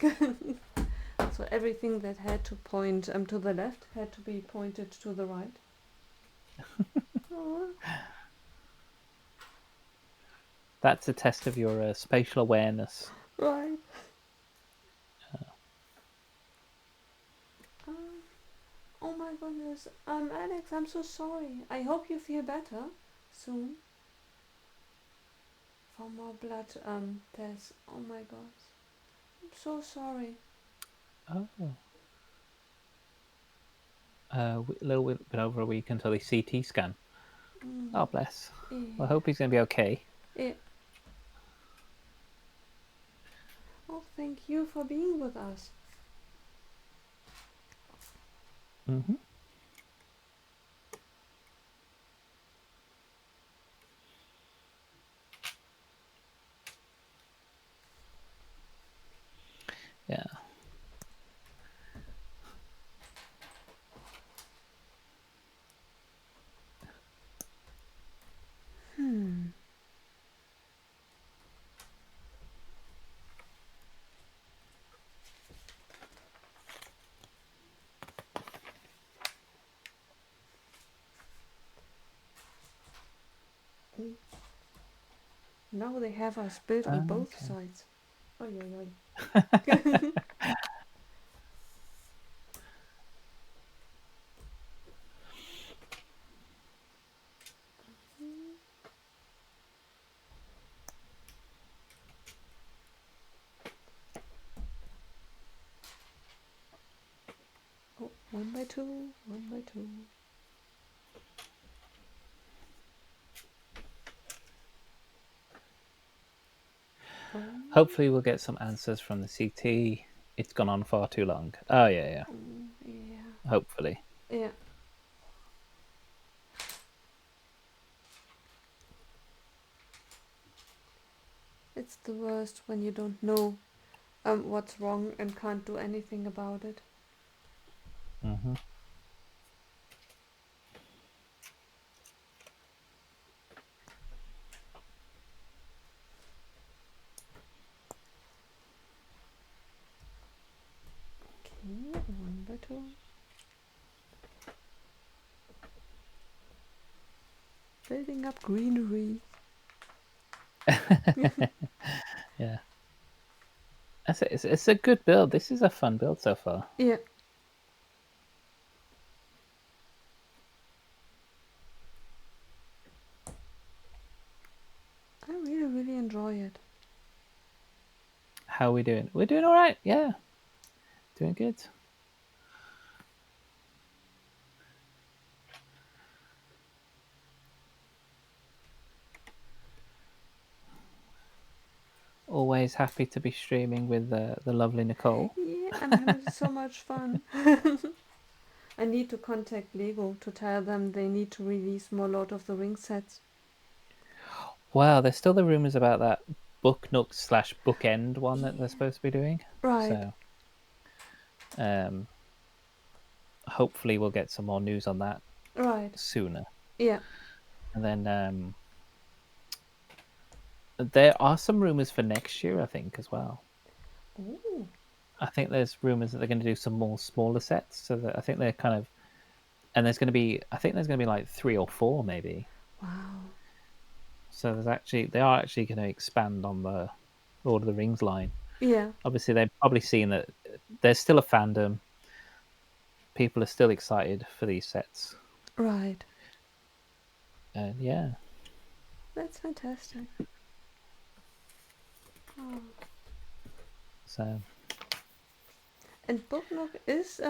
so everything that had to point to the left had to be pointed to the right. Oh, That's a test of your spatial awareness. right. Uh, oh my goodness. Alex, I'm so sorry. I hope you feel better soon. For more blood tests. Oh my god. I'm so sorry. Oh. A little bit over a week until the CT scan. Oh bless. Well, I Yeah. hope he's going to be okay. Yeah. Oh, thank you for being with us. Mm-hmm. Now they have us built on both Okay. sides. Oh, yeah. Oh, 1 by 2, 1 by 2. Oh. Hopefully, we'll get some answers from the CT. It's gone on far too long. Oh, yeah, yeah. Yeah. Hopefully. Yeah. It's the worst when you don't know what's wrong and can't do anything about it. Mm-hmm. Okay, 1 by 2. Building up greenery. Yeah. It's a good build. This is a fun build so far. Yeah. I really, really enjoy it. How are we doing? We're doing all right. Yeah. Doing good. Always happy to be streaming with the lovely Nicole. Yeah, I'm having so much fun. I need to contact Lego to tell them they need to release more Lord of the Rings sets. Wow, there's still the rumors about that book nook / bookend one that they're supposed to be doing. Right. So, hopefully we'll get some more news on that Right. sooner. Yeah. And then there are some rumors for next year, I think, as well. Ooh. I think there's rumors that they're going to do some more smaller sets. So that I think they're kind of, and there's going to be, I think there's going to be like 3 or 4 maybe. Wow. So they are actually going to expand on the Lord of the Rings line. Yeah. Obviously, they've probably seen that there's still a fandom. People are still excited for these sets. Right. And yeah. That's fantastic. Oh. So. And Book Nook is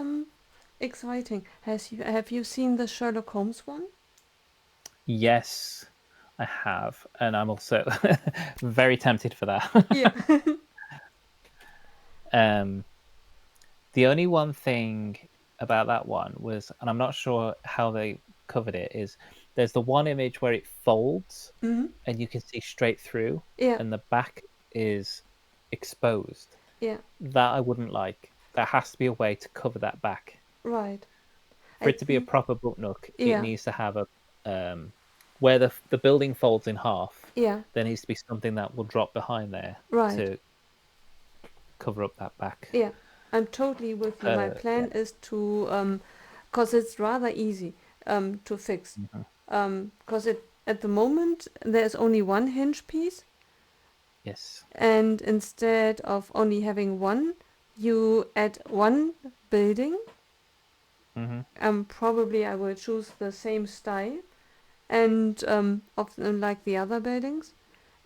exciting. Have you seen the Sherlock Holmes one? Yes, I have. And I'm also very tempted for that. Yeah. um, the only one thing about that one was, and I'm not sure how they covered it, is there's the one image where it folds Mm-hmm. and you can see straight through, Yeah. and the back is exposed. Yeah. That I wouldn't like. There has to be a way to cover that back. Right. For I it to be a think. proper book nook, it Yeah. needs to have a where the building folds in half. Yeah. There needs to be something that will drop behind there Right. to cover up that back. Yeah. I'm totally with you. My Yeah. plan is to, cause it's rather easy to fix. Cause it at the moment there's only one hinge piece, Yes. and instead of only having one, you add one building. Probably I will choose the same style and of like the other buildings,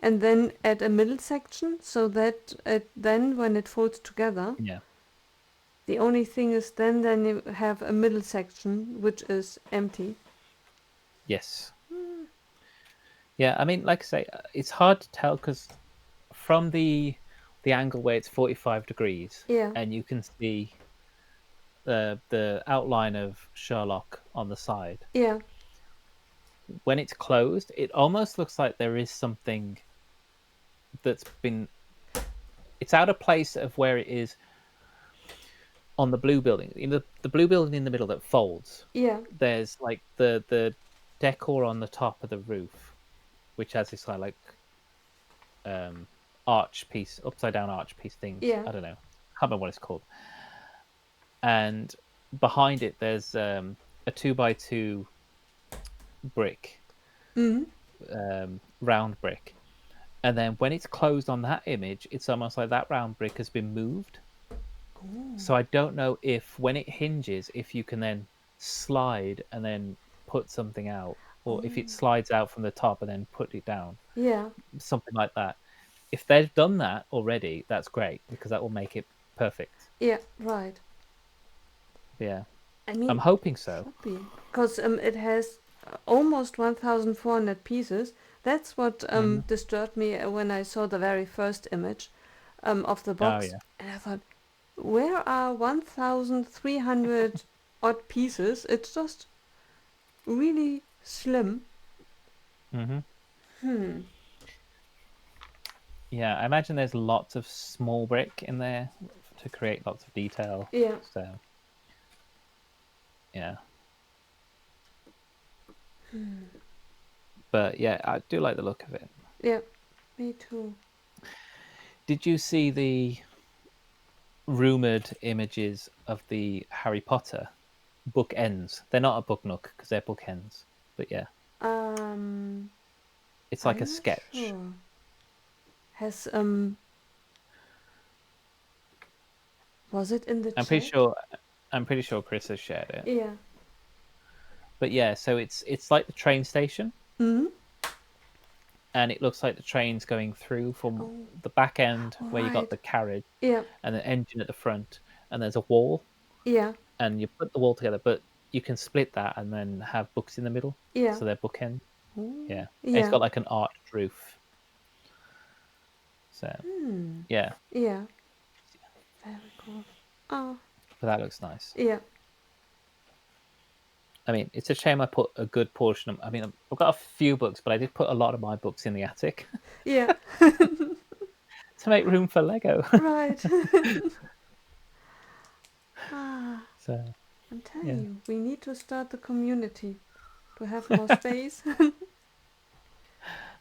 and then add a middle section so that then when it folds together, Yeah. the only thing is then you have a middle section which is empty. Yes. Yeah. I mean, like I say, it's hard to tell because from the angle where it's 45 degrees, Yeah. and you can see the outline of Sherlock on the side. Yeah. When it's closed, it almost looks like there is something that's been. It's out of place of where it is on the blue building. In the blue building in the middle that folds, Yeah. there's like the decor on the top of the roof, which has this like arch piece, upside down arch piece things. Yeah. I don't know. Can't remember what it's called. And behind it, there's a 2x2 brick, Mm-hmm. round brick, and then when it's closed on that image, it's almost like that round brick has been moved. Oh. So I don't know if when it hinges, if you can then slide and then put something out, or if it Oh. slides out from the top and then put it down, Yeah. something like that. If they've done that already, that's great because that will make it perfect. Yeah. Right. Yeah, I I'm mean, hoping so. should be because it has almost 1,400 pieces. That's what Hmm. disturbed me when I saw the very first image of the Oh box, yeah. and I thought, where are 1,300 odd pieces? It's just really slim. Hmm. Hmm. Yeah, I imagine there's lots of small brick in there to create lots of detail. Yeah. So yeah, Hmm. but yeah, I do like the look of it. Yeah. Me too. Did you see the rumored images of the Harry Potter book ends? They're not a book nook because they're book ends, but yeah, Um. it's like a I'm not sketch. sure. Has Was it in the I'm pretty chat? sure. I'm pretty sure Chris has shared it. Yeah. But yeah, so it's like the train station, Hmm. and it looks like the train's going through from Oh. the back end All where you got right. the carriage Yeah. and the engine at the front, and there's a wall, Yeah. and you put the wall together, but you can split that and then have books in the middle, Yeah. so they're bookend. Oh. Yeah, and it's Yeah. got like an arched roof. So Hmm. yeah, Yeah. Very cool. Oh. but that looks nice. Yeah. I mean, it's a shame I put a good portion of. I mean, I've got a few books, but I did put a lot of my books in the attic Yeah. to make room for Lego. Right. Ah. So I'm telling yeah, you, we need to start the community to have more space.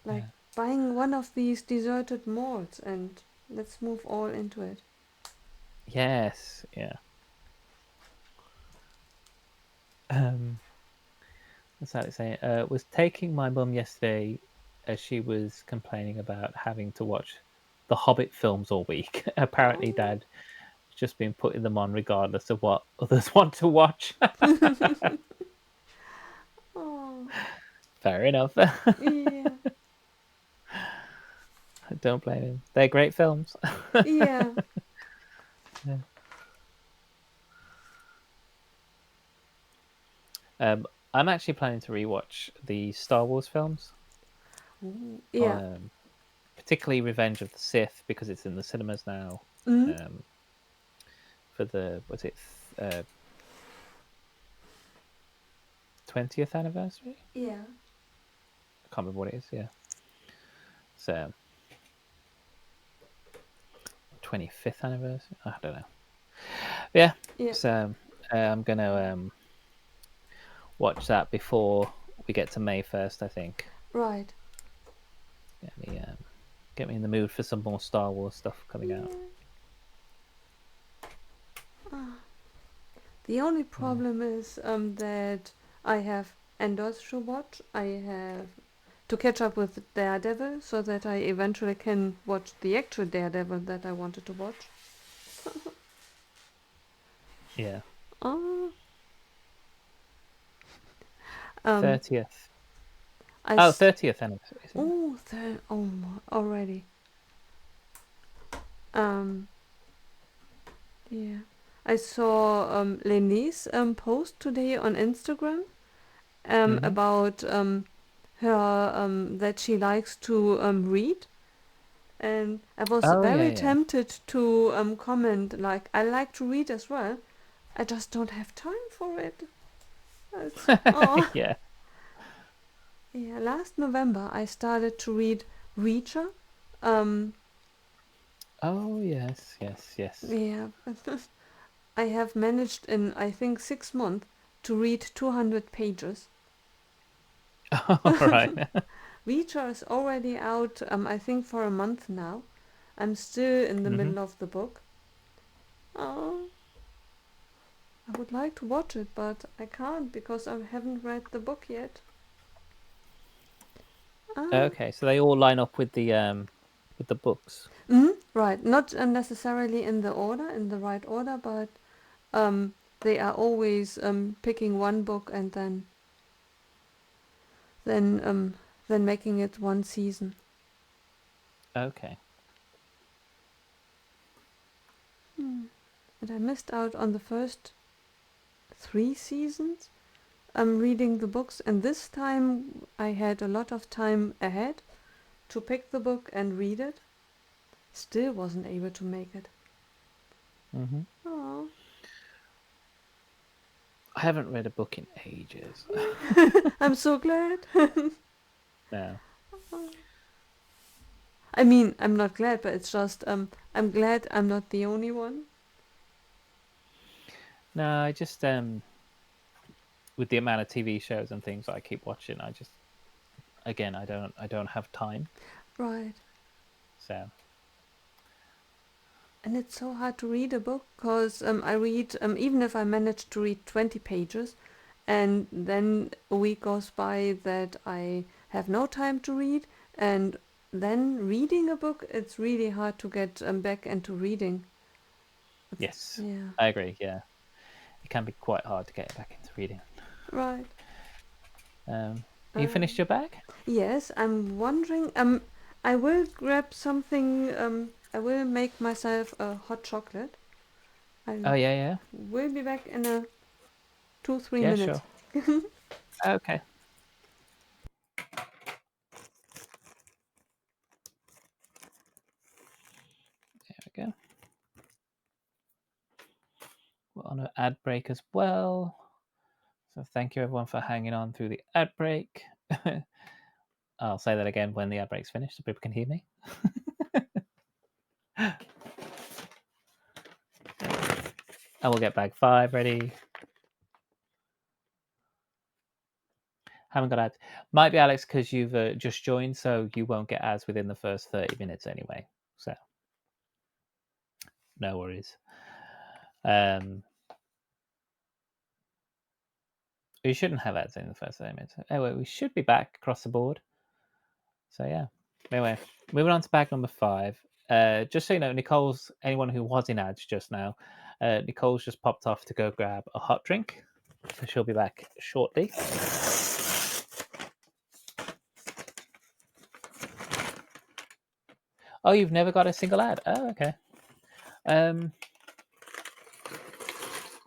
Like yeah, buying one of these deserted malls and let's move all into it. yes, yeah. Um, what's that saying? Was taking my mum yesterday as she was complaining about having to watch the Hobbit films all week. Apparently, Oh. Dad has just been putting them on regardless of what others want to watch. Oh. Fair enough. Yeah. Don't blame him. They're great films. Yeah. Yeah. I'm actually planning to rewatch the Star Wars films, Ooh. Yeah. um, particularly Revenge of the Sith because it's in the cinemas now. Mm. Um, for the was it 20th anniversary? Yeah. I can't remember what it is. Yeah, so 25th anniversary. I don't know. Yeah, Yeah. so I'm gonna watch that before we get to May 1st. I think Right. get me get me in the mood for some more Star Wars stuff coming out. Yeah. Ah. The only Yeah. problem is that I have Endors to watch. I have to catch up with Daredevil so that I eventually can watch the actual Daredevil that I wanted to watch. Yeah. Oh, um, 30th. I Oh, s- 30th anniversary. Is it? oh, already. Um, yeah, I saw Leni's post today on Instagram Mm-hmm. about her that she likes to read. And I was Oh yeah, very yeah, tempted to comment like I like to read as well. I just don't have time for it. It's, oh yeah. yeah. Last November I started to read Reacher. Um, Oh yes, yes, yes. yeah, I have managed in I think 6 months to read 200 pages. All right. Reacher is already out. I think for a month now. I'm still in the Mm-hmm. middle of the book. Oh, I would like to watch it, but I can't because I haven't read the book yet. Okay, so they all line up with the books. Right, not necessarily in the right order, but they are always picking one book and then um, then making it one season. Okay. And I missed out on the first 3 seasons. I'm reading the books, and this time I had a lot of time ahead to pick the book and read it. Still wasn't able to make it. Mm-hmm. Oh, I haven't read a book in ages. I'm so glad. No. I mean, I'm not glad, but it's just I'm glad I'm not the only one. No, I just with the amount of TV shows and things I keep watching, I just again I don't have time. Right. So And it's so hard to read a book because I read, even if I manage to read 20 pages, and then a week goes by that I have no time to read, and then reading a book, it's really hard to get back into reading. yes, Yeah. I agree. Yeah, it can be quite hard to get back into reading. Right. You finished your bag? Yes, I'm wondering. I will grab something. I will make myself a hot chocolate. I Oh yeah, will be back in a 2-3 yeah, minutes. sure. Okay, there we go. We're on an ad break as well. So thank you everyone for hanging on through the ad break. I'll say that again when the ad break's finished so people can hear me. And we'll get bag 5 ready. Haven't got ads. Might be Alex because you've just joined, so you won't get ads within the first 30 minutes anyway. So no worries. We shouldn't have ads in the first 30 minutes. Anyway, we should be back across the board. So yeah. Anyway, moving on to bag number 5. Just so you know, anyone who was in ads just now, Nicole's just popped off to go grab a hot drink. So she'll be back shortly. Oh, you've never got a single ad? Oh, okay.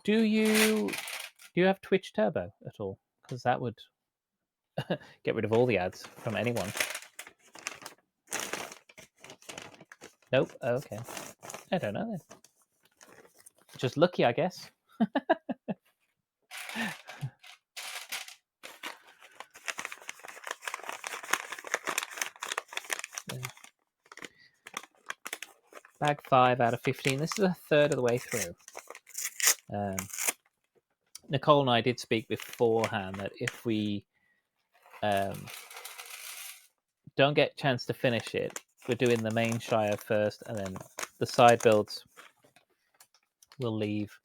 Do you have Twitch Turbo at all? Because that would get rid of all the ads from anyone. Nope. Oh, okay. I don't know then. Just lucky, I guess. Bag 5 out of 15. This is a third of the way through. Nicole and I did speak beforehand that if we don't get a chance to finish it, we're doing the main Shire first, and then the side builds we'll leave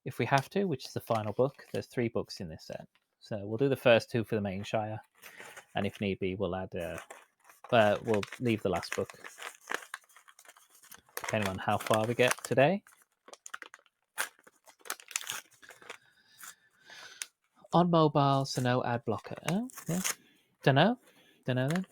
if we have to, which is the final book. There's 3 books in this set. So we'll do the first 2 for the main Shire, and if need be, we'll add. We'll leave the last book, depending on how far we get today. On mobile, so no ad blocker. Oh, yeah. Don't know then.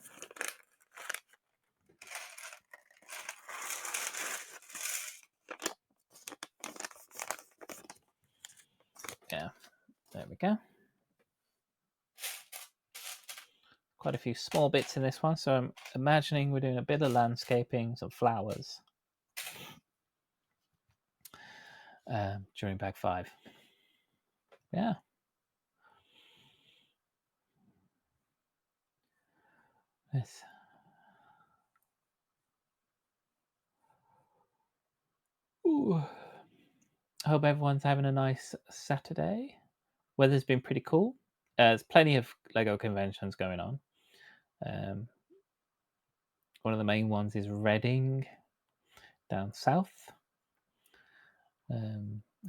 Yeah, there we go. Quite a few small bits in this one, so I'm imagining we're doing a bit of landscaping, some flowers during bag 5. Yeah. Yes. Ooh. I hope everyone's having a nice Saturday. Weather's been pretty cool. There's plenty of Lego conventions going on. One of the main ones is Reading, down south.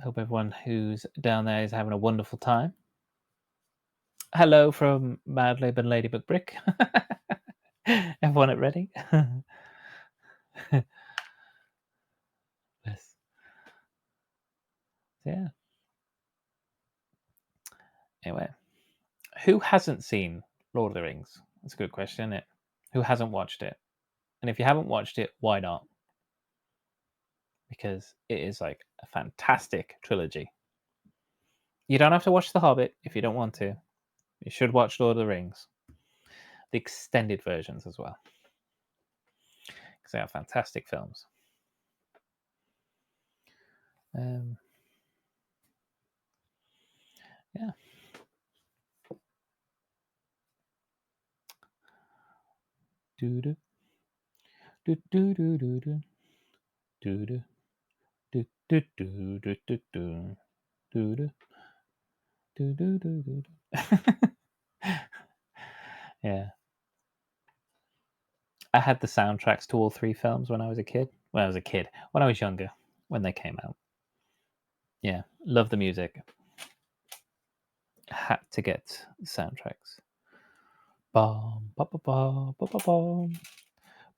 Hope everyone who's down there is having a wonderful time. Hello from Madlib and Ladybug Brick. Everyone at ready? Yes. Yeah. Anyway, who hasn't seen Lord of the Rings? That's a good question, isn't it? Who hasn't watched it? And if you haven't watched it, why not? Because it is like a fantastic trilogy. You don't have to watch The Hobbit if you don't want to. You should watch Lord of the Rings, the extended versions as well, because they are fantastic films. Yeah. Do do do do do do do do do do do do do do do do do do do do. Yeah, I had the soundtracks to all three films when I was a kid. When I was a kid, when I was younger, when they came out. Yeah, love the music. Had to get soundtracks. Bum ba ba ba ba ba bum.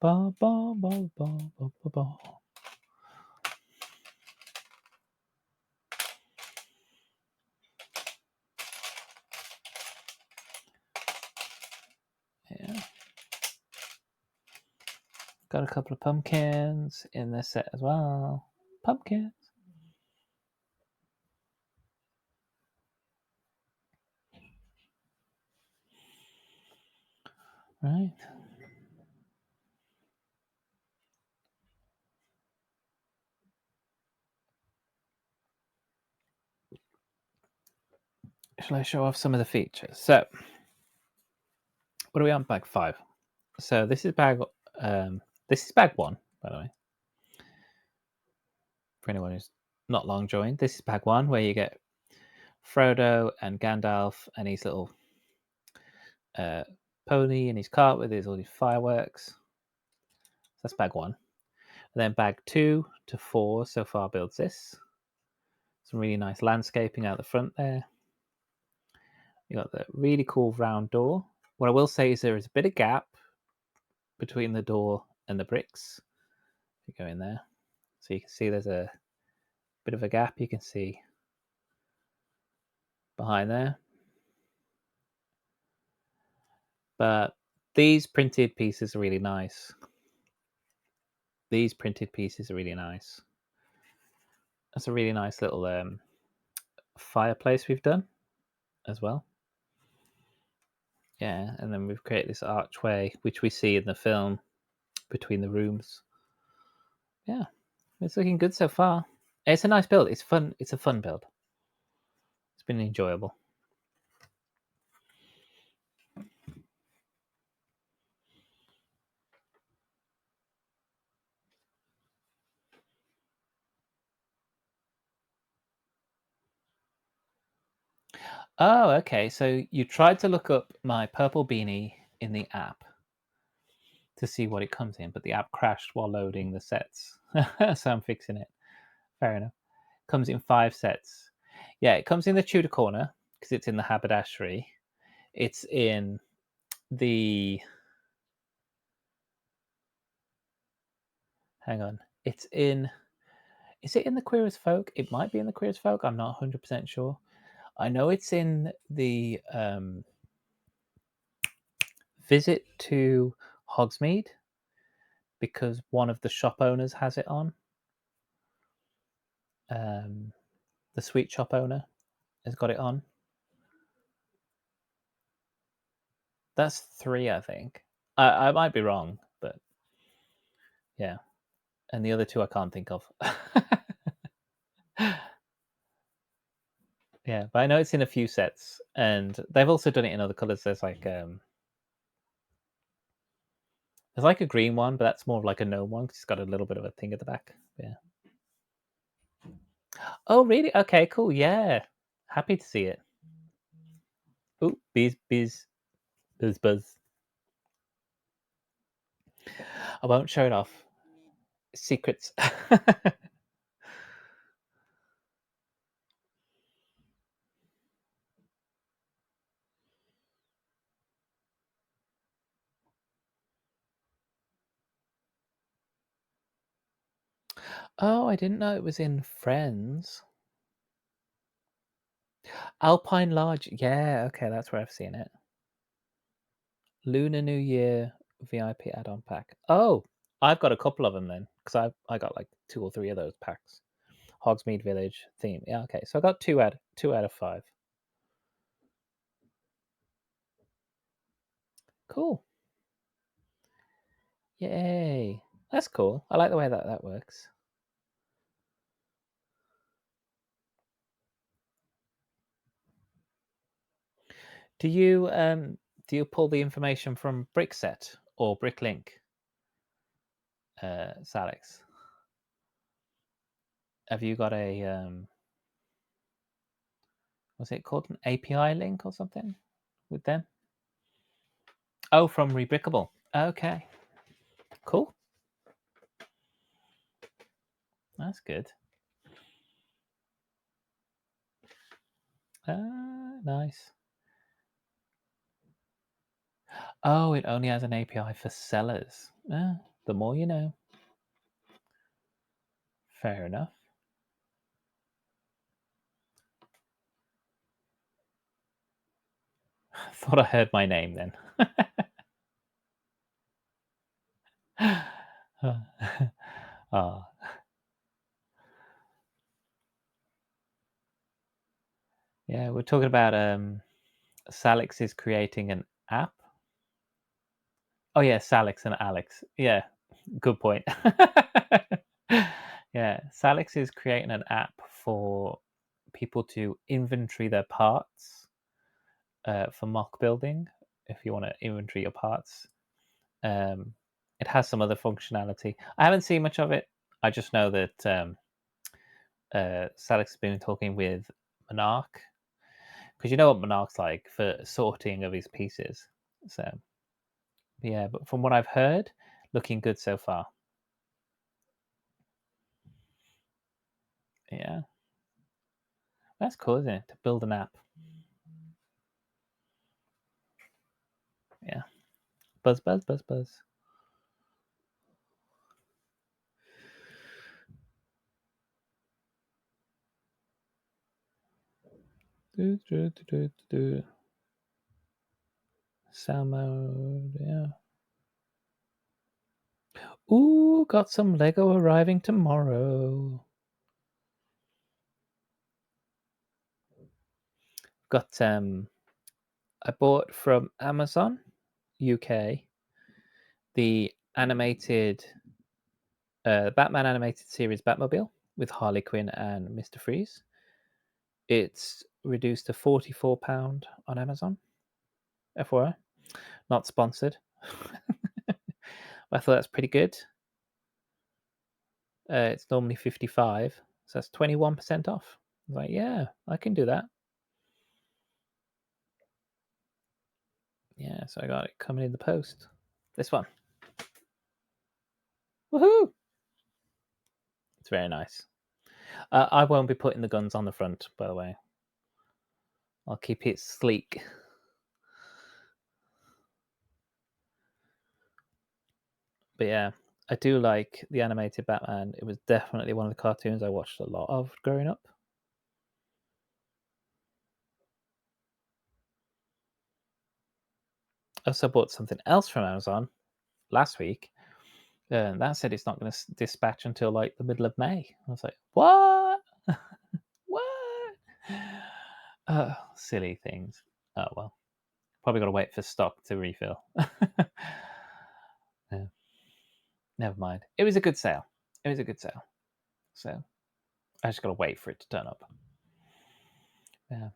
Ba ba ba ba ba ba ba. Yeah. Got a couple of pumpkins in this set as well. Pumpkins. Right. Shall I show off some of the features? So, what are we on? Bag 5. So this is bag one, by the way. For anyone who's not long joined, this is bag 1, where you get Frodo and Gandalf and his little pony and his cart with all these fireworks. So that's bag 1. And then bag 2 to 4 so far builds this. Some really nice landscaping out the front there. You got the really cool round door. What I will say is there is a bit of gap between the door and the bricks. If you go in there, so you can see there's a bit of a gap. You can see behind there, but these printed pieces are really nice. These printed pieces are really nice. That's a really nice little fireplace we've done as well. Yeah, and then we've created this archway, which we see in the film between the rooms. Yeah, it's looking good so far. It's a nice build. It's fun. It's a fun build. It's been enjoyable. Oh, okay. So you tried to look up my purple beanie in the app to see what it comes in, but the app crashed while loading the sets. So I'm fixing it. Fair enough. Comes in 5 sets. Yeah, it comes in the Tudor corner because it's in the haberdashery. It's in the. Hang on. It's in. Is it in the Queer as Folk? It might be in the Queer as Folk. I'm not 100% sure. I know it's in the Visit to Hogsmeade because one of the shop owners has it on. The sweet shop owner has got it on. That's 3, I think. I might be wrong, but yeah. And the other 2 I can't think of. Yeah, but I know it's in a few sets, and they've also done it in other colors. There's like a green one, but that's more of like a gnome one because it's got a little bit of a thing at the back. Yeah. Oh, really? Okay, cool. Yeah, happy to see it. Oh, bees, buzz. I won't show it off. Secrets. Oh, I didn't know it was in Friends. Alpine Lodge. Yeah, okay, that's where I've seen it. Lunar New Year VIP add-on pack. Oh, I've got a couple of them then, because I got like 2 or 3 of those packs. Hogsmeade Village theme. Yeah, okay. So I got 2 out of 5. Cool. Yay. That's cool. I like the way that works. Do you pull the information from Brickset or Bricklink, Salix? Have you got a what's it called, an API link or something with them? Oh, from Rebrickable. Okay, cool. That's good. Nice. Oh, it only has an API for sellers. The more you know. Fair enough. Thought I heard my name then. Oh. Yeah, we're talking about Salix is creating an app. Oh yeah, Salix and Alex. Yeah, good point. Yeah, Salix is creating an app for people to inventory their parts for mock building. If you want to inventory your parts, it has some other functionality. I haven't seen much of it. I just know that Salix has been talking with Monarch, because you know what Monarch's like for sorting of his pieces. So yeah, but from what I've heard, looking good so far. Yeah, that's cool, isn't it? To build an app. Yeah, buzz, buzz, buzz, buzz. Sound mode, yeah. Ooh, got some Lego arriving tomorrow. Got I bought from Amazon UK the animated Batman animated series Batmobile with Harley Quinn and Mr. Freeze. It's reduced to £44 on Amazon. FYI, not sponsored. I thought that's pretty good. It's normally 55, so that's 21% off. I was like, yeah, I can do that. Yeah, so I got it coming in the post. This one. Woohoo! It's very nice. I won't be putting the guns on the front, by the way. I'll keep it sleek. But yeah, I do like the animated Batman. It was definitely one of the cartoons I watched a lot of growing up. I also bought something else from Amazon last week. And that said it's not going to dispatch until like the middle of May. I was like, what? What? Silly things. Oh well. Probably got to wait for stock to refill. Yeah. Never mind. It was a good sale. It was a good sale. So I just got to wait for it to turn up. Yeah.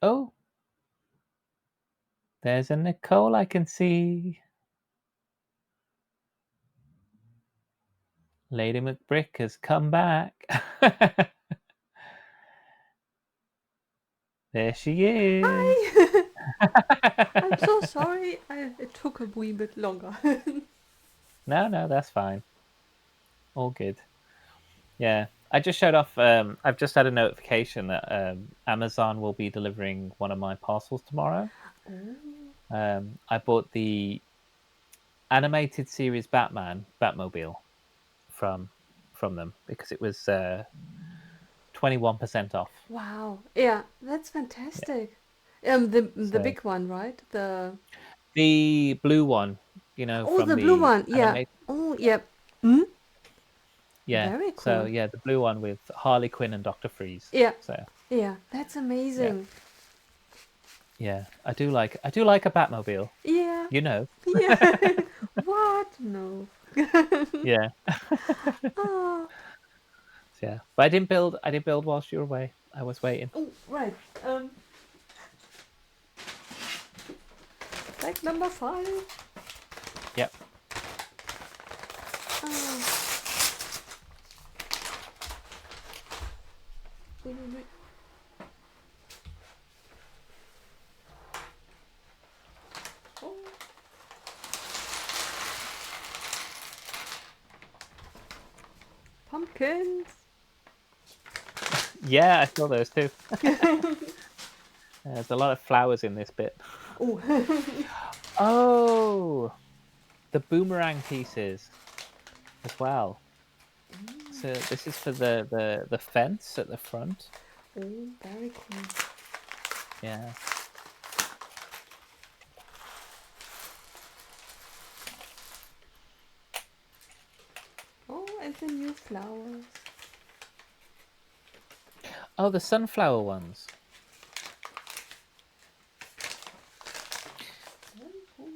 Oh, there's a Nicole I can see. Lady McBrick has come back. There she is. Hi! I'm so sorry. It took a wee bit longer. No, that's fine. All good. Yeah, I just showed off. I've just had a notification that Amazon will be delivering one of my parcels tomorrow. Oh. I bought the animated series Batmobile from them because it was 21% off. Wow. Yeah, that's Yeah. fantastic. The So big one, right? the blue one, The from blue the one. Yeah. animated. Oh, yeah. Hmm? Yeah. Very So cool. yeah, the blue one with Harley Quinn and Doctor Freeze. Yeah. So Yeah, that's yeah, amazing. yeah, I do like a Batmobile. Yeah. You know. Yeah. What? No. Yeah. Ah. Yeah. But I didn't build whilst you were away. I was waiting. Oh, right. Fact number 5. Yep. Ah. Wait, wait, wait. Oh. Pumpkins. Yeah, I saw those too. There's a lot of flowers in this bit. Oh. Oh, the boomerang pieces as well. So this is for the fence at the front. Oh, very cool. Yeah. Oh, and the new flowers. Oh, the sunflower ones. Very cool.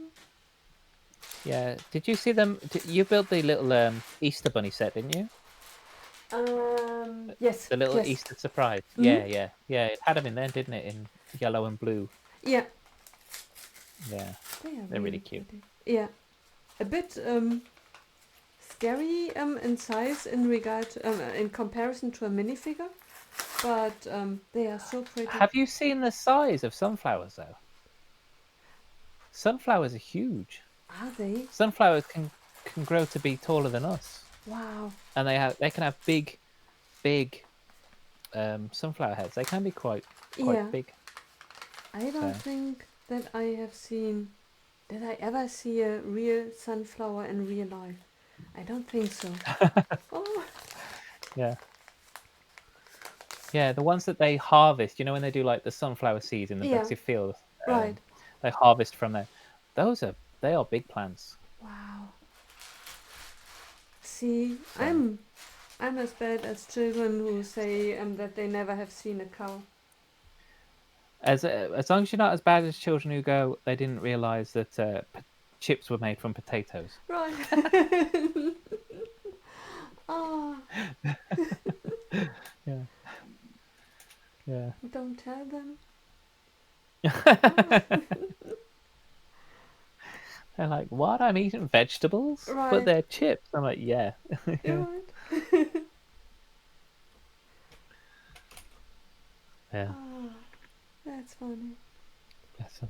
Yeah. Did you see them? You built the little Easter bunny set, didn't you? Yes, The little yes. Easter surprise. Hmm? Yeah, yeah, yeah. It had them in there, didn't it? In yellow and blue. Yeah, Yeah, they are they're really really cute. pretty. Yeah, a bit scary in size in comparison to a minifigure, but they are so pretty. Have you seen the size of sunflowers though? Sunflowers are huge. Are they? Sunflowers can grow to be taller than us, Wow. and they can have big sunflower heads. They can be quite Yeah, big. I don't So think that I have seen. Did I ever see a real sunflower in real life? I don't think so. Oh, yeah, yeah. The ones that they harvest, when they do like the sunflower seeds in the yeah, massive fields, right. they harvest from there. They are big plants. Wow. See, So I'm as bad as children who say that they never have seen a cow. as long as you're not as bad as children who go, they didn't realize that chips were made from potatoes. Right. Ah, Yeah, yeah. don't tell them. Ah, They're like, "What? I'm eating vegetables, but right. they're chips." I'm like, "Yeah, You're yeah, right. yeah." Ah, that's funny. Bless 'em.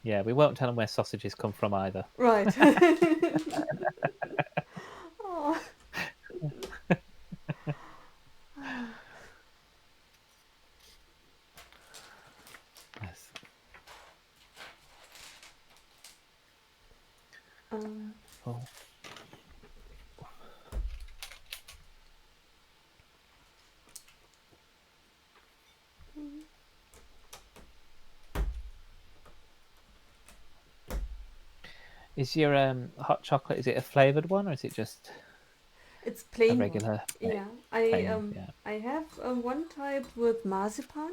Yeah, we won't tell them where sausages come from either. Right. Oh. Yes. Um, Oh. Is your hot chocolate? Is it a flavored one or is it just it's a plain one. regular Yeah, plain one? Yeah. I have one type with marzipan,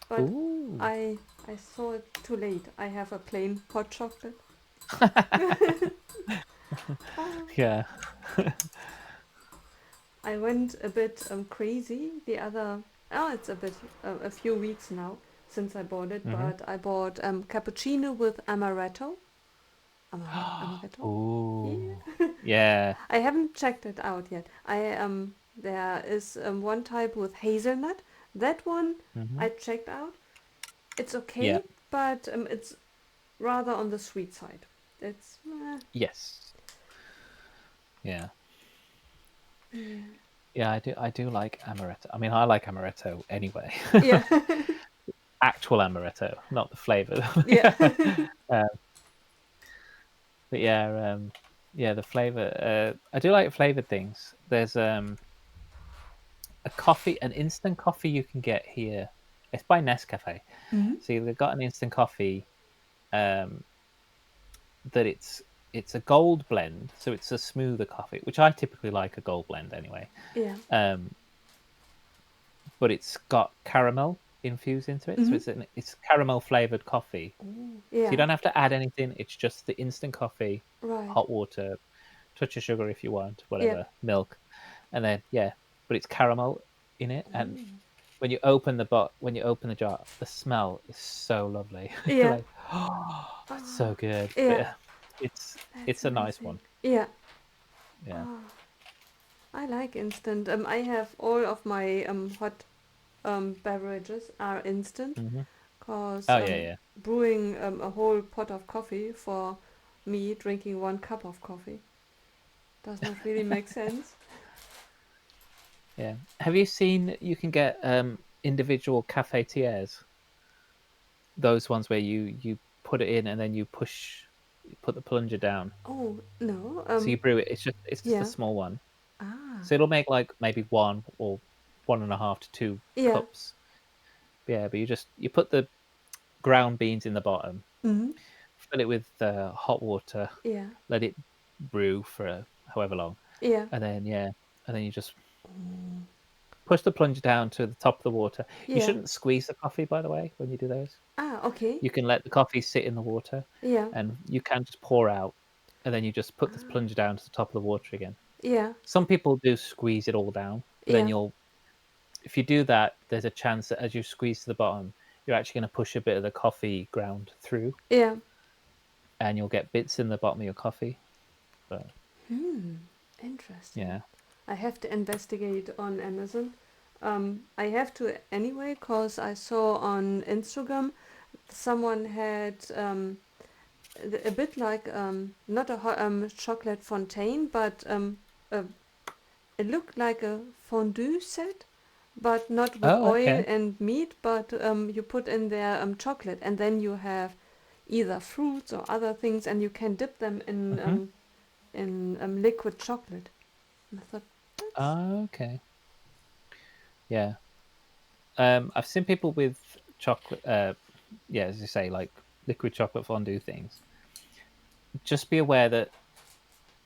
but Ooh. I I saw it too late. I have a plain hot chocolate. Ah, Yeah. I went a bit crazy the other. Oh, it's a few weeks now since I bought it, Mm-hmm. but I bought cappuccino with amaretto. Amaretto. Ooh. Yeah. Yeah. I haven't checked it out yet. There is one type with hazelnut. That one Mm-hmm. I checked out. It's Yeah. okay, but it's rather on the sweet side. It's Yes. Yeah. yeah. Yeah, I do like amaretto. I mean, I like amaretto anyway. Yeah. Actual amaretto, not the flavour. Yeah. Um, But yeah, the flavor. I do like flavored things. There's a coffee, an instant coffee you can get here. It's by Nescafe. Mm-hmm. So they've got an instant coffee um, that it's a gold blend, so it's a smoother coffee, which I typically like a gold blend anyway. Yeah. Um, but it's got caramel infused into it, so Mm-hmm. it's caramel flavored coffee. Oh, So you yeah. don't have to add anything. It's just the instant coffee, Right. hot water, touch of sugar if you want, Yeah. whatever, milk, and then yeah, but it's caramel in it. And Oh. when you open the jar, the smell is so lovely. You're Yeah. like, oh, it's Oh, so good. But yeah. yeah, it's That's it's a nice amazing. one. Yeah. Yeah. Oh, I like instant. I have all of my hot beverages are instant Hmm. because Oh yeah, yeah, brewing a whole pot of coffee for me drinking 1 cup of coffee does not really make sense. yeah. Have you seen you can get individual cafetières? Those ones where you put it in and then you put the plunger down. Oh no. So you brew it. It's just a Yeah. small one. Ah. So it'll make like maybe one or 1.5 to 2 Yeah. cups. Yeah, but you put the ground beans in the bottom, Mm-hmm. fill it with hot water, Yeah. let it brew for however long, Yeah. and then yeah, and then you just Oh. push the plunger down to the top of the water. You Yeah. shouldn't squeeze the coffee, by the way, when you do those. Ah. Okay. You can let the coffee sit in the water, Yeah. and you can just pour out, and then you just put this Ah. plunger down to the top of the water again. Yeah. Some people do squeeze it all down, but then Yeah. you'll if you do that, there's a chance that as you squeeze to the bottom, you're actually going to push a bit of the coffee ground through, Yeah. and you'll get bits in the bottom of your coffee. But Hmm. Interesting. yeah. I have to investigate on Amazon. I have to anyway because I saw on Instagram someone had a bit like not a chocolate fontaine, but a, it looked like a fondue set, but not with Oh, oil okay. and meat. But you put in there chocolate, and then you have either fruits or other things, and you can dip them Hmm. in liquid chocolate. And I thought that's Oh, okay. Yeah. I've seen people with chocolate. Yeah, as you say, like liquid chocolate fondue things. Just be aware that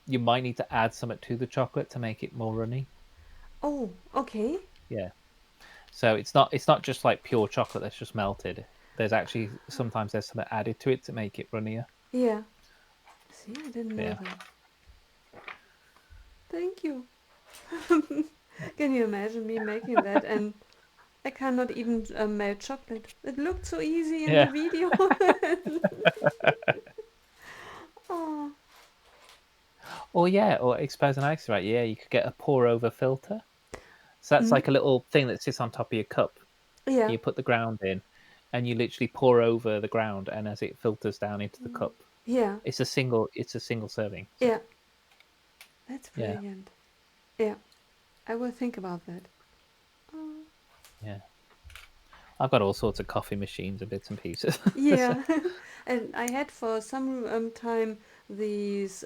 you might need to add something to the chocolate to make it more runny. oh okay. Yeah. So it's not just like pure chocolate that's just melted. There's actually sometimes there's something added to it to make it runnier. Yeah. See, I didn't But know yeah. that. Thank you. Yeah. Can you imagine me making that? And I cannot even melt chocolate. It looked so easy in the Yeah. video. Oh, Or yeah, or expose an ice, right? Yeah, you could get a pour over filter. So that's mm, like a little thing that sits on top of your cup. yeah, You put the ground in, and you literally pour over the ground, and as it filters down into the cup, yeah, it's a single serving. So yeah. That's yeah, brilliant. Yeah, I will think about that. Oh, yeah. I've got all sorts of coffee machines and bits and pieces. So, yeah, and I had for some time these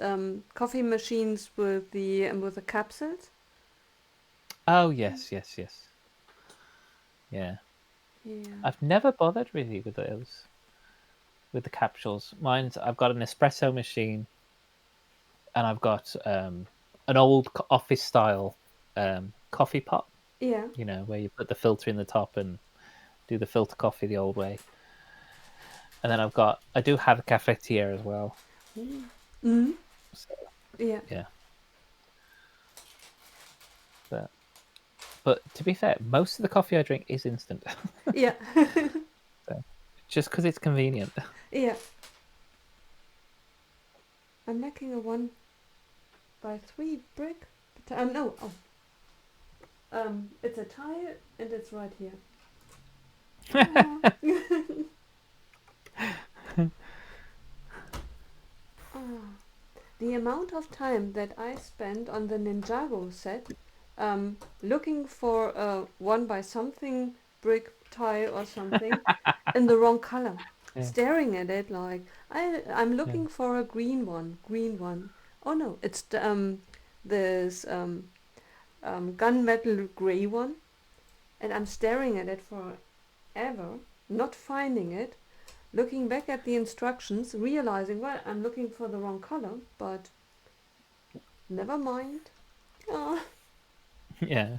coffee machines with the capsules. oh yes, yes, yes. Yeah, Yeah, I've never bothered really with those with the capsules. I've got an espresso machine, and I've got an old office style coffee pot. yeah. Where you put the filter in the top and do the filter coffee the old way. And then I do have a cafetiere as well. Mm. Mm. So Yeah, yeah, but to be fair, most of the coffee I drink is instant. yeah, So just because it's convenient. yeah. I'm making a 1 by 3 brick. But, no, oh, it's a tile and it's right here. Oh. Oh. The amount of time that I spent on the Ninjago set, looking for a 1 by something brick tile or something in the wrong color. Yeah. staring at it like I'm Yeah. looking for a green one, green one. Oh no, it's this gunmetal grey one, and I'm staring at it forever, not finding it. Looking back at the instructions, realizing, well, I'm looking for the wrong color, but never mind. Ah, Yeah.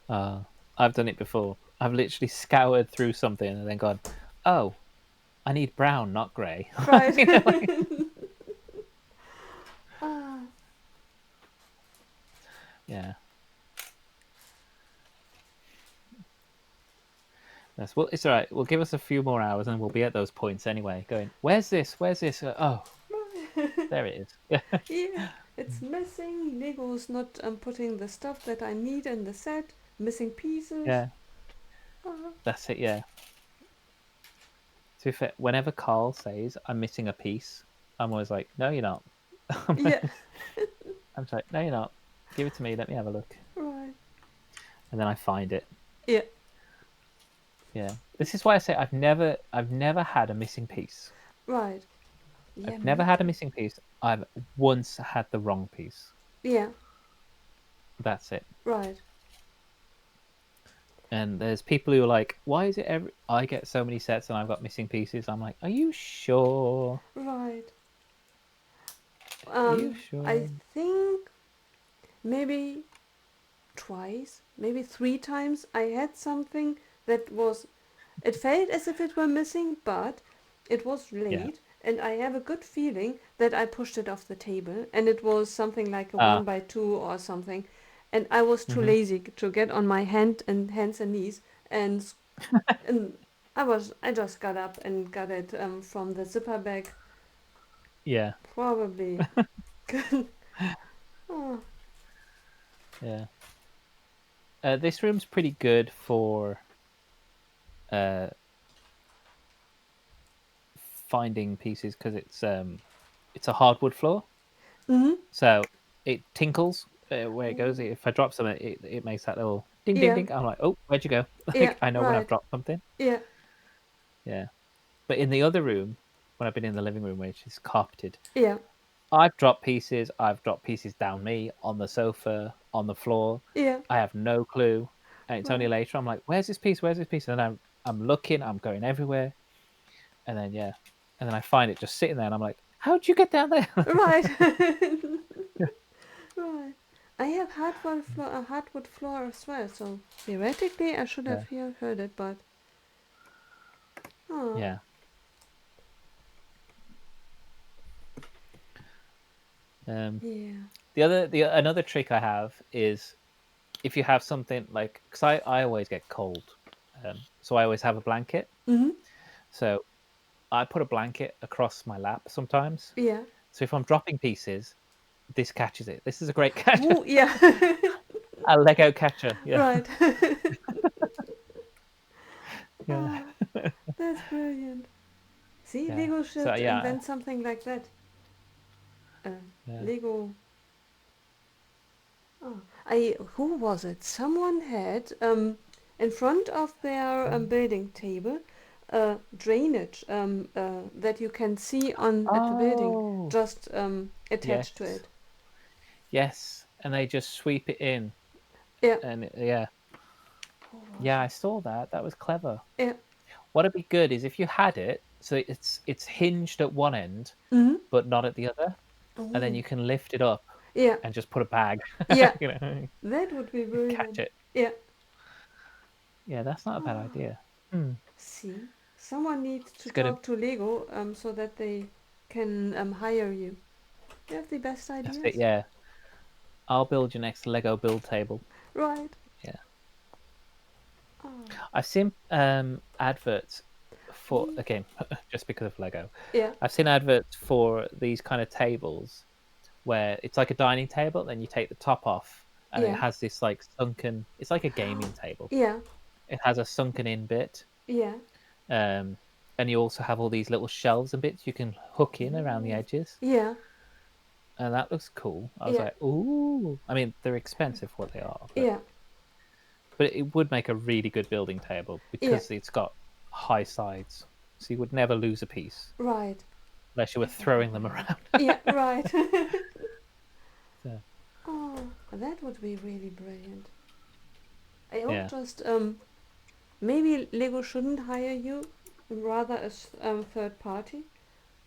uh, I've done it before. I've literally scoured through something and then gone, oh, I need brown, not grey. right. You know, like, Ah, yeah. Yes, well, it's all right. We'll give us a few more hours and we'll be at those points anyway. Going, where's this? Where's this? Oh, there it is. yeah, it's missing. Lego's not putting the stuff that I need in the set. Missing pieces. Yeah, Ah, that's it. Yeah. To be fair, whenever Carl says I'm missing a piece, I'm always like, no, you're not. I'm yeah, like, no, you're not. Give it to me. Let me have a look. right. And then I find it. Yeah, Yeah. This is why I say I've never had a missing piece. right. Yeah, I've never me had a too. missing piece. I've once had the wrong piece. Yeah, That's it. right. And there's people who are like, why is it I get so many sets and I've got missing pieces? I'm like, are you sure? Right. Are you I sure? think maybe twice, maybe three times I had something that was. It felt as if it were missing, but it was Yeah. late, and I have a good feeling that I pushed it off the table, and it was something like a Ah. 1x2 or something, and I was too Mm-hmm. lazy to get on my hands and knees, and and I just got up and got it from the zipper bag, Yeah. probably. Oh, Yeah. This room's pretty good for uh, finding pieces because it's a hardwood floor, mm-hmm. so it tinkles where it goes. Oh, If I drop something, it makes that little ding ding yeah, ding. I'm like, oh, where'd you go? yeah, Like I know when I've right, dropped something. yeah, Yeah. But in the other room, when I've been in the living room, which is carpeted, yeah, I've dropped pieces. I've dropped pieces down me, on the sofa, on the floor. yeah, I have no clue. And it's only right, later I'm like, where's this piece? Where's this piece? And I'm looking, I'm going everywhere. And then yeah. And then I find it just sitting there and I'm like, how'd you get down there? right. Right. I have hardwood floor as well, so theoretically I should Yeah. have heard it, but oh, Yeah. Um yeah. the another trick I have is if you have something like because I always get cold. So I always have a blanket. Mhm. So I put a blanket across my lap sometimes. Yeah. So if I'm dropping pieces, this catches it. This is a great catcher. Oh, yeah. A Lego catcher. Yeah. Right. Yeah. Ah, that's brilliant. See, Yeah. Lego So should yeah. invent something like that. Uh, Yeah. Lego. Oh, who was it? Someone had in front of their building table drainage that you can see on at the building, Oh, just attached to yes. it. Yes. And they just sweep it in. Yeah. And yeah. Who was Yeah, I it? saw that. That was clever. Yeah. What'd be good is if you had it, so it's hinged at one end, Mhm. but not at the other, and then Oh. you can lift it up Yeah. and just put a bag, Yeah. you know, That would be catch brilliant. it. Yeah. Yeah, that's not a bad Ah, idea. Hmm. see, someone needs to It's gonna. talk to Lego so that they can hire you. You have the best That's it. ideas. Yeah, I'll build your next Lego build table. Right. Yeah, Ah. I've seen adverts for Me. again just because of Lego. Yeah. I've seen adverts for these kind of tables where it's like a dining table, then you take the top off, and it Yeah. has this like sunken. It's like a gaming table. Yeah. It has a sunken in bit, Yeah. um, and you also have all these little shelves and bits you can hook in around the Ooh. edges, Yeah. and that looks cool. I was Yeah. like, ooh. I mean, they're expensive for what they are, but Yeah. it would make a really good building table Yeah. because it's got high sides, so you would never lose a piece Right. unless you were That would be throwing them brilliant. around. Yeah, right. So, Oh, that would be really brilliant. I hope yeah. just maybe Lego shouldn't hire you, rather as third party,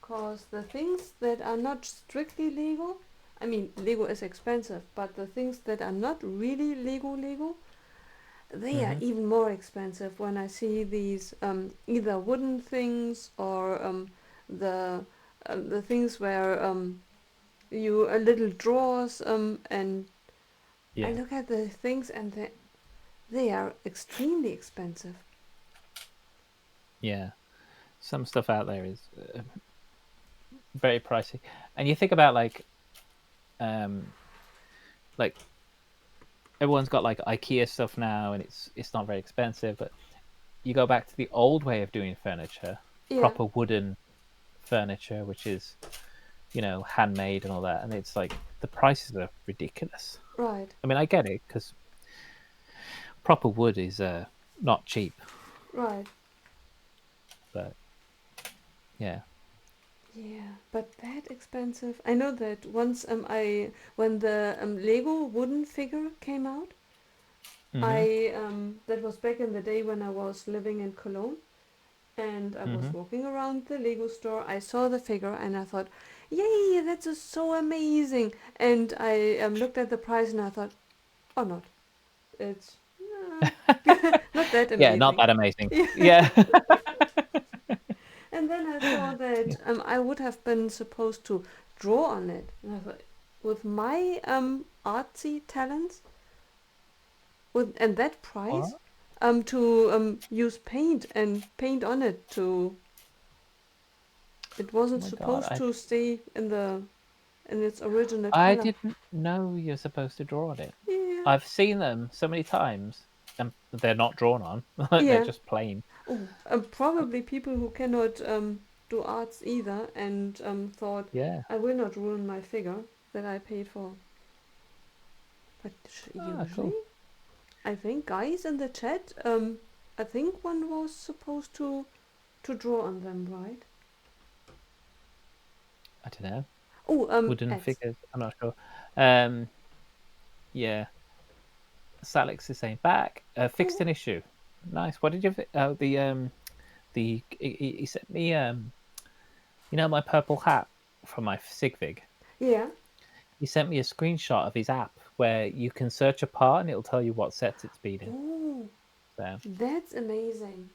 because the things that are not strictly Lego, I mean Lego is expensive, but the things that are not really Lego, they are Hmm. even more expensive when I see these either wooden things or the the things where you little drawers and I Yeah. look at the things and they are extremely expensive. Yeah. Some stuff out there is very pricey, and you think about um, like everyone's got like IKEA stuff now, and it's not very expensive. But you go back to the old way of doing furniture, Yeah, proper wooden furniture, which is handmade and all that, and it's like the prices are ridiculous. right, I mean, I get it because proper wood is not cheap, right. but yeah. Yeah, but that expensive. I know that once I when the Lego wooden figure came out, Hmm. I that was back in the day when I was living in Cologne and I was Hmm. walking around the Lego store. I saw the figure and I thought, "Yay, that's just so amazing!" And I looked at the price and I thought, "Oh, not. It's not that Yeah, not amazing." that amazing. Yeah. Yeah. And then I saw that Yeah. I would have been supposed to draw on it. And I thought, with my artsy talents, with and that price, What? to use paint and paint on it to, it Oh wasn't my god, supposed to stay in its original I color. didn't know you're supposed to draw on it. Yeah, I've seen them so many times, and they're not drawn on. They're yeah. just plain. Oh, probably people who cannot do arts either and thought, Yeah. I will not ruin my figure that I paid for. But Ah, usually, cool. I think guys in the chat, I think one was supposed to draw on them, right? I don't know. Oh, Wooden ads. figures. I'm not sure. Um, yeah. Salix is saying back. Fixed Oh, an issue. Nice. What did you? He sent me my purple hat from my Sigvig. yeah. He sent me a screenshot of his app where you can search a part and it'll tell you what sets it's been in. Oh, So, that's amazing.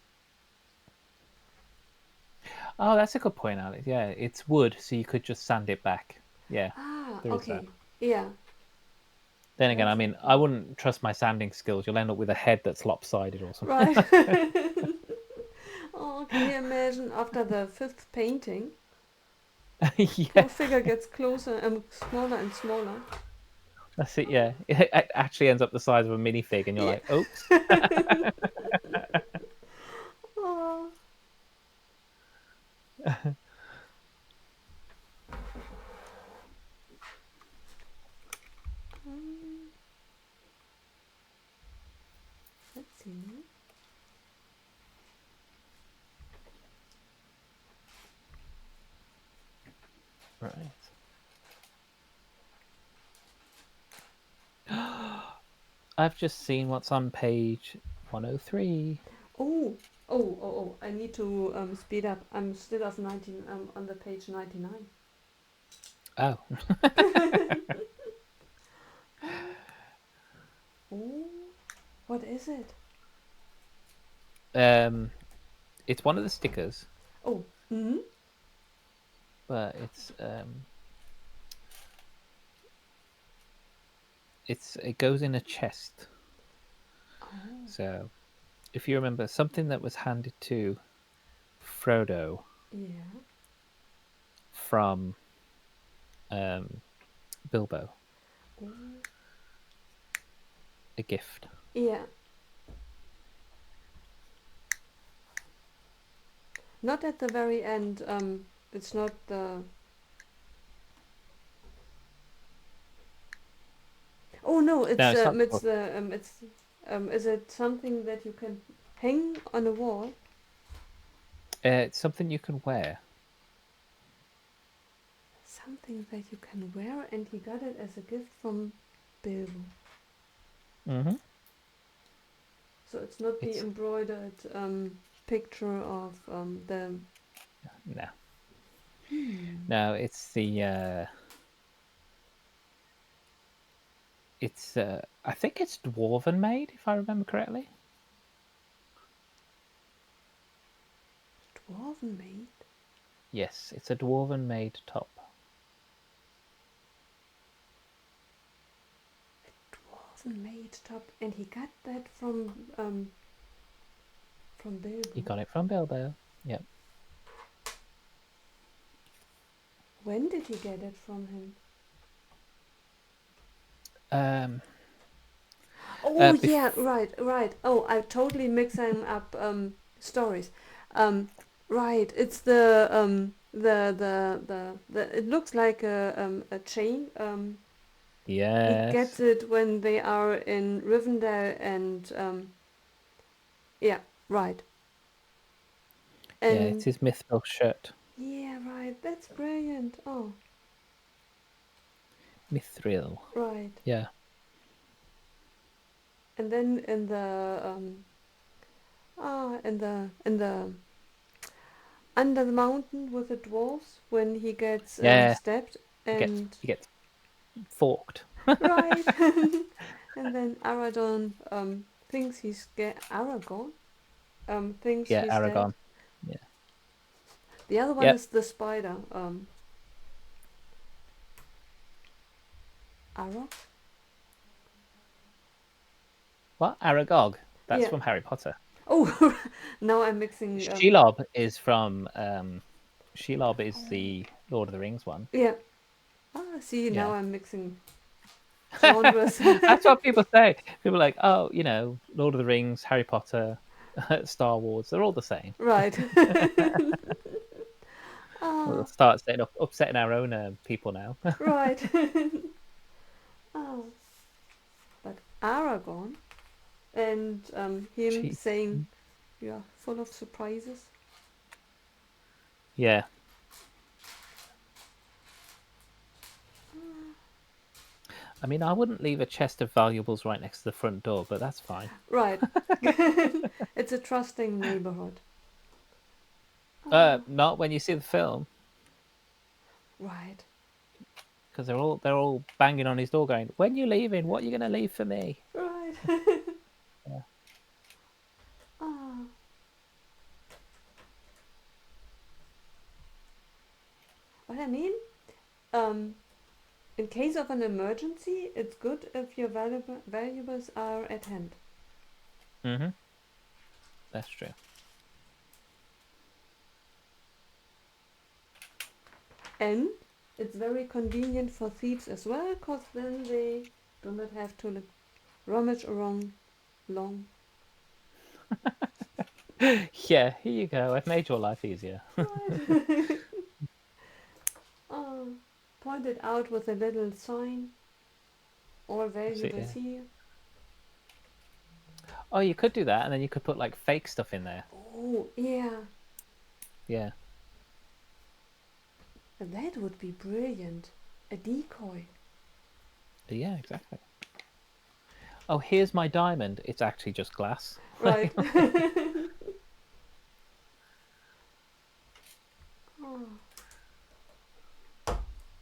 oh, that's a good point, Alex. Yeah, it's wood, so you could just sand it back. Yeah, Ah, there is that. okay. Yeah, Then again, I that's mean, I okay. wouldn't trust my sanding skills. You'll end up with a head that's lopsided or something. Right. Oh, can you imagine after the fifth painting, poor Yeah, figure gets closer and smaller and smaller. that's it. Yeah, it actually ends up the size of a minifig, and you're Yeah. like, oops. Oh. Um, let's see. Right. I've just seen what's on page 103. Oh, oh! I need to speed up. I'm still of 19. On the page 99. Oh. Oh, what is it? um, it's one of the stickers, Oh, hmm. but it goes in a chest. Oh, So if you remember something that was handed to Frodo yeah. from um, Bilbo, Oh, a gift. yeah. Not at the very end. It's not the. Oh no, No, it's not the it's book. the Is it something that you can hang on a wall? It's something you can wear. Something that you can wear, and he got it as a gift from Bilbo. Mm-hmm. So it's not the It's embroidered picture of the. no, Hmm. no. It's the. It's. I think it's dwarven made, if I remember correctly. Dwarven made? Yes, it's a dwarven made top. Dwarven made top, and he got that from Bilbo. You got it from Bilbo. Yep. When did he get it from him? Oh yeah, right. Oh, I'm totally mixing up stories. Right, it's the it looks like a chain. He gets Yes. it when they are in Rivendell, and yeah, right. Yeah, it's And his Mythville shirt. yeah, right. That's brilliant. Oh, Mithril. right. Yeah. And then in the in the under the mountain with the dwarves when he gets Yeah. stabbed He gets and he gets forked. right. And then Aradon thinks he's Aragorn thinks Yeah, he's dead. Aragon. Yeah. The other one Yep. is the spider. Arag? What? Aragog. That's Yeah. from Harry Potter. Oh, now I'm mixing. Shelob is from Shelob is Oh, the Lord of the Rings one. yeah. Ah, see, now Yeah. I'm mixing genres. That's what people say. People are like, oh, Lord of the Rings, Harry Potter, Star Wars, they're all the same. Right. We'll Ah, start upsetting our own people now. right. Oh, but Aragorn and him Jeez. saying, "You are full of surprises." Yeah. I mean, I wouldn't leave a chest of valuables right next to the front door, but that's fine. Right. It's a trusting neighborhood. Ah, Not when you see the film, right. because they're all banging on his door, going, "When you leaving? What are you going to leave for me?" Right. Yeah. Ah. But I mean, um, in case of an emergency, it's good if your valuables are at hand. Mm-hmm. That's true. And it's very convenient for thieves as well, because then they do not have to rummage around long. Yeah. Here you go. I've made your life easier. Right. Oh, pointed out with a little sign. All See, valuables yeah. here. Oh, you could do that, and then you could put like fake stuff in there. Oh, yeah. Yeah. That would be brilliant. A decoy. Yeah. Exactly. Oh, here's my diamond. It's actually just glass. Right. Oh.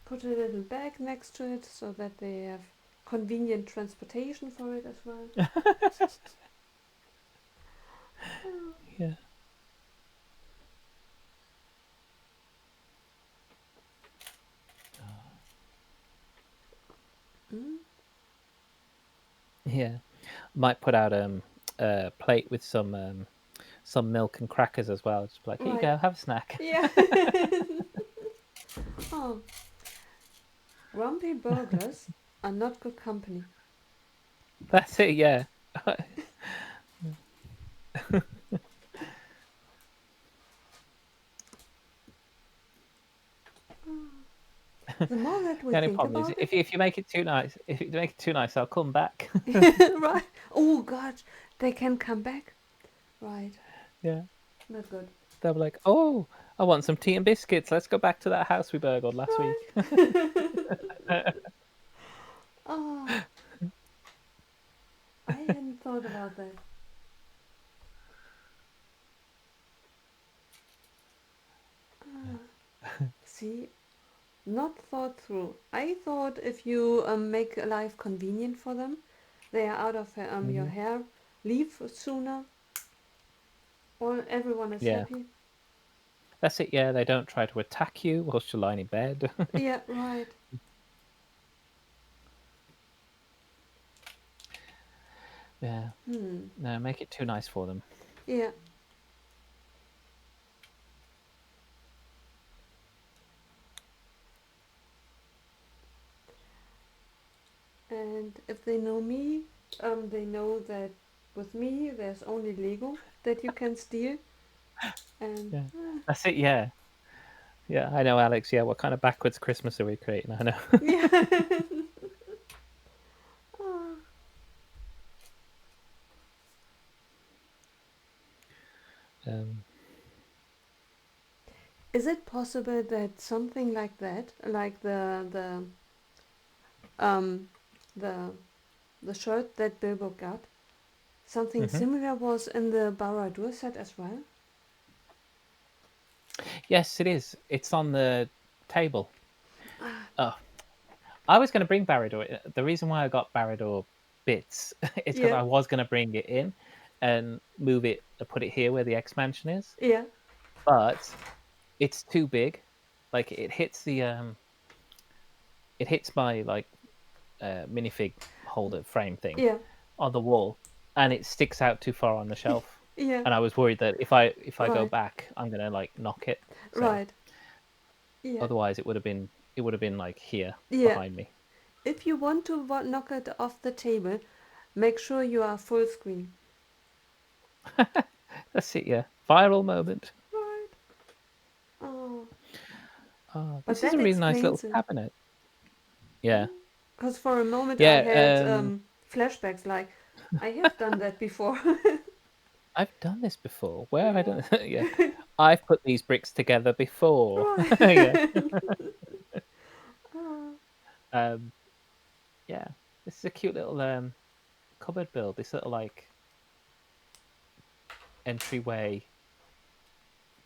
Put a little bag next to it so that they have convenient transportation for it as well. Yeah. Mm? Yeah. Might put out a plate with some milk and crackers as well. Just be like, here you Right. go, have a snack. Yeah. Oh, grumpy burglars are not good company. That's it. Yeah. The more that we The only think problem is about it, if you make it too nice, if you make it too nice, I'll come back. right? Oh God, they can come back. Right. Yeah. Not good. They'll be like, "Oh, I want some tea and biscuits. Let's go back to that house we burgled last week." Right. Oh, I hadn't thought about that. See, not thought through. I thought if you make life convenient for them, they are out of your Mhm. hair, leave sooner, or everyone is Yeah, happy. that's it. Yeah, they don't try to attack you whilst you're lying in bed. Yeah, right. Yeah, Hmm. no, make it too nice for them. Yeah. And if they know me, they know that with me there's only Lego that you can steal. And Yeah, that's it. Yeah, yeah. I know, Alex. Yeah, what kind of backwards Christmas are we creating? I know. yeah. Ah. um, Is it possible that something like that, like um the the shirt that Bilbo got, something mhm. similar was in the Barad-dûr set as well? Yes, it is. It's on the table. Ah, Oh, I was going to bring Barad-dûr. The reason why I got Barad-dûr bits is because yeah, I was going to bring it in and move it, put it here where the expansion is, yeah, but it's too big. Like it hits my like minifig holder frame thing yeah, on the wall, and it sticks out too far on the shelf. yeah, And I was worried that if I go right, back, I'm gonna like knock it. So right, yeah, otherwise, it would have been like here yeah. behind me. If you want to knock it off the table, make sure you are full screen. That's it. Yeah, viral moment. Right. Oh, Oh, but this is that a really nice little explains it. cabinet. Yeah, Because for a moment I had yeah. flashbacks like, I have done that before. I've done this before. Where have I yeah. done? Yeah, I've put these bricks together before. Yeah. Right. oh, Um, yeah. This is a cute little cupboard build. This little like entryway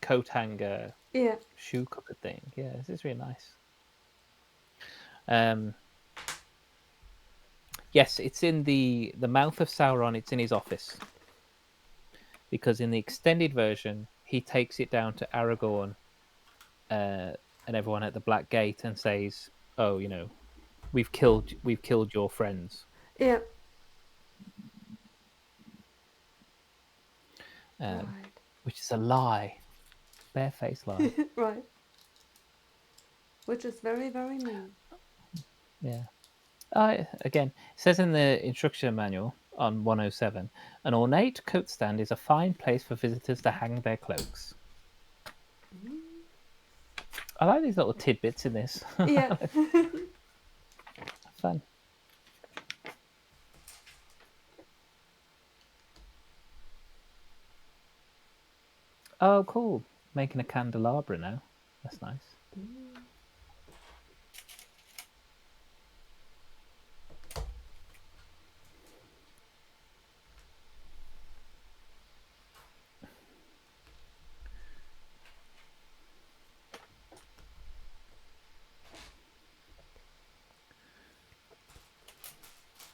coat hanger yeah. shoe cupboard thing. Yeah, this is really nice. Um, yes, it's in the mouth of Sauron. It's in his office because in the extended version, he takes it down to Aragorn uh, and everyone at the Black Gate and says, "Oh, we've killed your friends," Yeah. um, Right. which is a lie, barefaced lie. right. Which is very, very mean. Yeah. Again, it says in the instruction manual on 107, an ornate coat stand is a fine place for visitors to hang their cloaks. I like these little tidbits in this. Yeah. Fun. Oh, cool. Making a candelabra now. That's nice.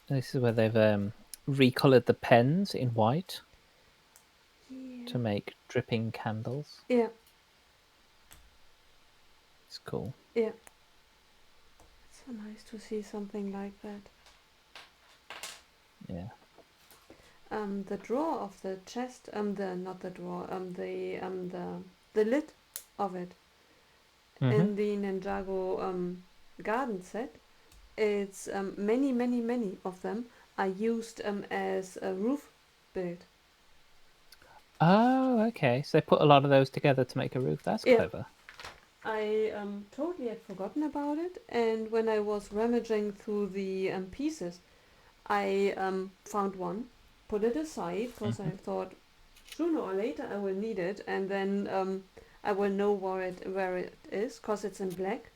This is where they've recolored the pens in white yeah. to make dripping candles. Yeah. It's cool. Yeah. It's so nice to see something like that. Yeah. The drawer of the chest, the not the drawer, the lid of it Mm-hmm. in the Ninjago garden set. It's many, many, many of them are used as a roof build. Oh, okay. So they put a lot of those together to make a roof. That's Yeah, clever. I totally had forgotten about it, and when I was rummaging through the pieces, I found one, put it aside because I Hmm. thought, sooner or later I will need it, and then I will know where it is, cause it's in black.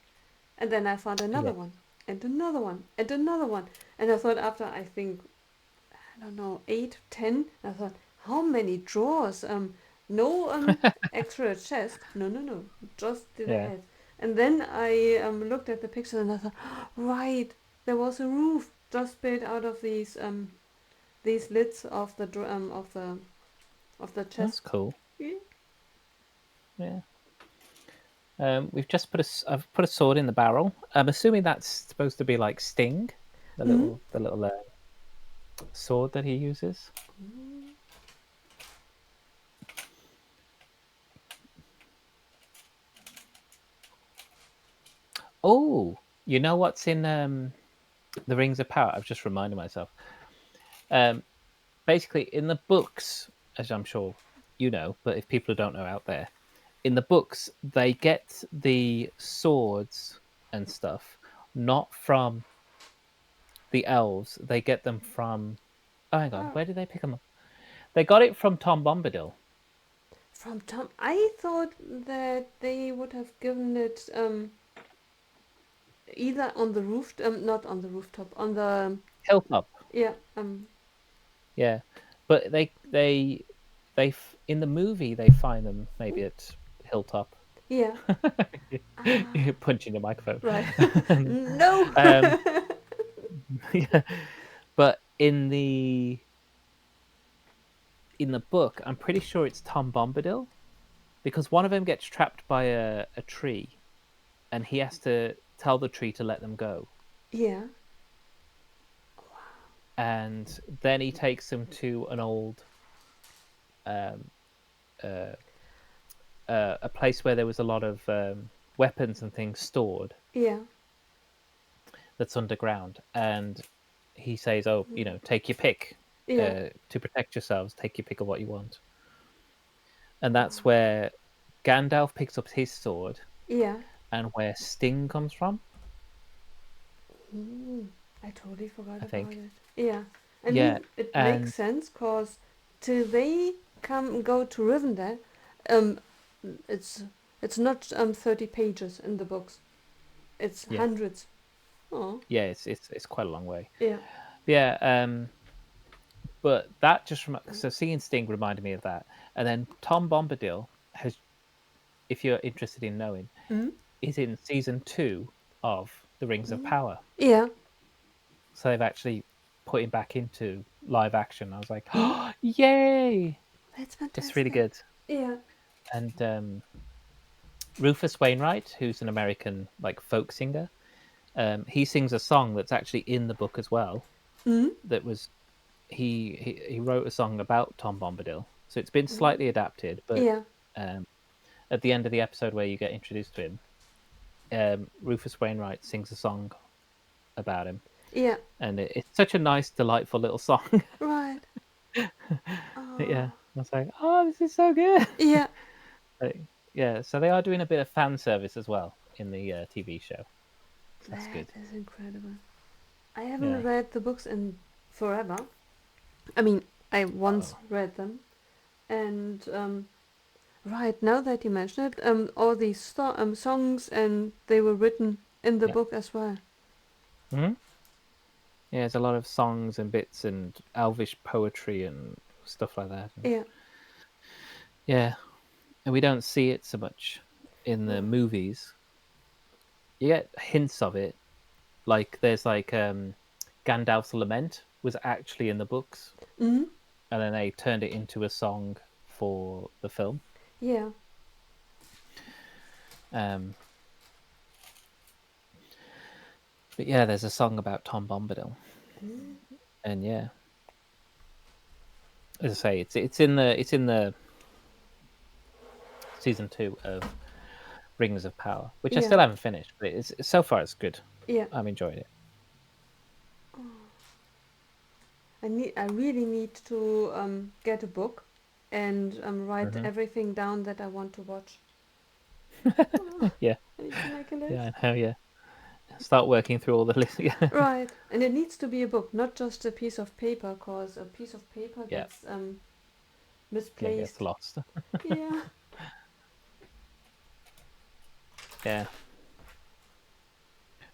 And then I found another Yeah. one, and another one, and another one, and I thought after I think I don't know 8, 10, I thought how many drawers? No extra chest. No, no, no, just the Yeah. head. And then I looked at the picture and I thought, right, there was a roof just built out of these lids of the chest. That's cool. Yeah. Yeah. We've just I've put a sword in the barrel. I'm assuming that's supposed to be like Sting, Mm-hmm. the little sword that he uses. Oh, you know what's in the Rings of Power? I've just reminded myself. Um, Basically, in the books, as I'm sure you know, but if people who don't know out there, in the books they get the swords and stuff not from the elves. They get them from. Oh, hang on, Oh, where did they pick them up? They got it from Tom Bombadil. from Tom, I thought that they would have given it either on the roof, not on the rooftop, on the Hilltop. yeah, Yeah, but in the movie they find them maybe at Hilltop. yeah. You're Ah, punching the microphone. right. No. um, yeah. But in the book, I'm pretty sure it's Tom Bombadil because one of them gets trapped by a tree, and he has to tell the tree to let them go, Yeah. and then he takes them to an old um, uh, a place where there was a lot of weapons and things stored Yeah. that's underground, and he says, "Oh, take your pick Yeah. to protect yourselves. Take your pick of what you want." And that's where Gandalf picks up his sword, Yeah. and where Sting comes from, Mm, I totally forgot I about think. it. Yeah. I Yeah, mean, it makes and sense because till they go to Rivendell, um, it's it's not 30 pages in the books. It's yeah, hundreds. Oh. yeah, it's quite a long way. Yeah. Yeah, but that just so seeing Sting reminded me of that, and then Tom Bombadil has, if you're interested in knowing, Mm? is in season 2 of The Rings of Mm. Power. Yeah. So they've actually put him back into live action. I was like, oh, yay! That's It's really fantastic. good. Yeah. And Rufus Wainwright, who's an American like folk singer, he sings a song that's actually in the book as well. Mm? That was he wrote a song about Tom Bombadil. So it's been slightly adapted, but Yeah. um, at the end of the episode where you get introduced to him, Rufus Wainwright sings a song about him, Yeah. and it's such a nice, delightful little song. Right. Yeah, Oh. I was like, oh, this is so good. Yeah. But, yeah, so they are doing a bit of fan service as well in the TV show. So that's That good. is incredible. I haven't Yeah. read the books in forever. I mean, I once Oh, read them, and right now that you mention it, all these songs and they were written in the yeah. book as well. Hmm. Yeah, there's a lot of songs and bits and Elvish poetry and stuff like that. And Yeah. yeah, and we don't see it so much in the No. movies. You get hints of it, like there's like Gandalf's Lament was actually in the books, Hmm. and then they turned it into a song for the film. Yeah. Um, but yeah, there's a song about Tom Bombadil, Mm. and yeah, as I say, it's in the season 2 of Rings of Power, which I Yeah. still haven't finished, but it's so far it's good. Yeah. I'm enjoying it. I really need to get a book and write Hmm. everything down that I want to watch. Yeah, I need to make a list. yeah, I know. Yeah, start working through all the list. Yeah, Right, and it needs to be a book, not just a piece of paper, cause a piece of paper yeah, gets Yeah, it gets misplaced. lost. Yeah. Yeah.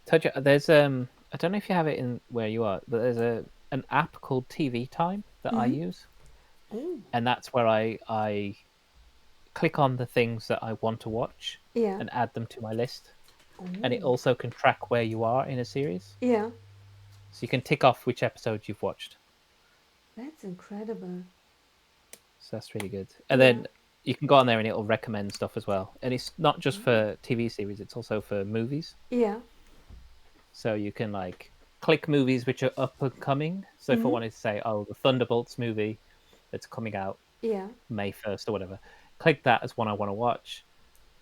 Told you, there's I don't know if you have it in where you are, but there's an app called TV Time that I Mm-hmm. use, Oh. and that's where I click on the things that I want to watch Yeah. and add them to my list, and it Oh. also can track where you are in a series, Yeah. so you can tick off which episode you've watched. That's incredible. So that's really good. And Yeah. then you can go on there and it'll recommend stuff as well. And it's not just Oh. for TV series; it's also for movies. Yeah. So you can like click movies which are up and coming. So if I Mm-hmm. wanted to say, oh, the Thunderbolts movie that's coming out Yeah. May 1st or whatever, click that as one I want to watch.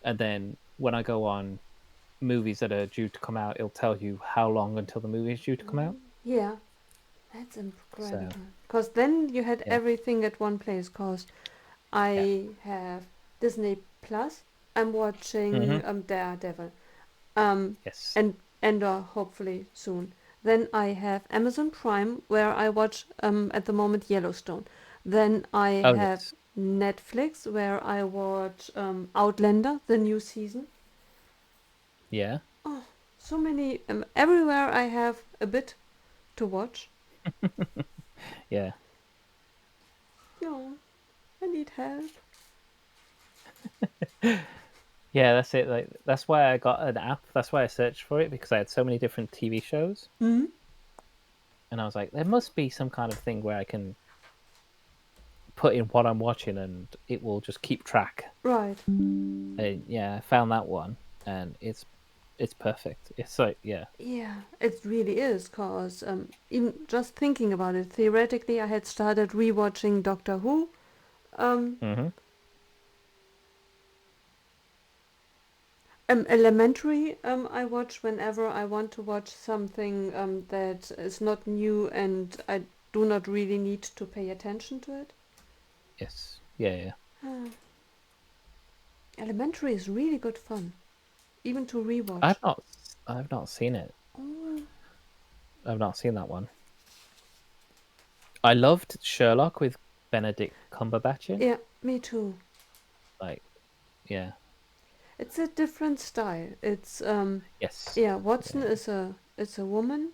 And then when I go on movies that are due to come out, it'll tell you how long until the movie is due to come out. Yeah. That's So incredible. Because then you had yeah, everything at one place. Because yeah, I have Disney Plus. I'm hmm watching Daredevil. Um, yes, and Endor hopefully soon. Then I have Amazon Prime where I watch at the moment Yellowstone. Then I oh have yes, Netflix where I watch Outlander, the new season. yeah, Oh, so many. Everywhere I have a bit to watch. yeah. No, I need help. Yeah, that's it. Like that's why I got an app. That's why I searched for it because I had so many different TV shows, Hmm. and I was like, there must be some kind of thing where I can put in what I'm watching, and it will just keep track. Right. And yeah, I found that one, and it's perfect. It's like yeah, Yeah, it really is. Cause even just thinking about it, theoretically, I had started rewatching Doctor Who. Um, hmm Elementary, I watch whenever I want to watch something that is not new and I do not really need to pay attention to it. yes, yeah, yeah. Ah, Elementary is really good fun, even to rewatch. I've not, I've not seen it. Oh, I've not seen that one. I loved Sherlock with Benedict Cumberbatch in. yeah, me too. Like, yeah, It's a different style. It's yes, yeah, Watson yeah, is a woman.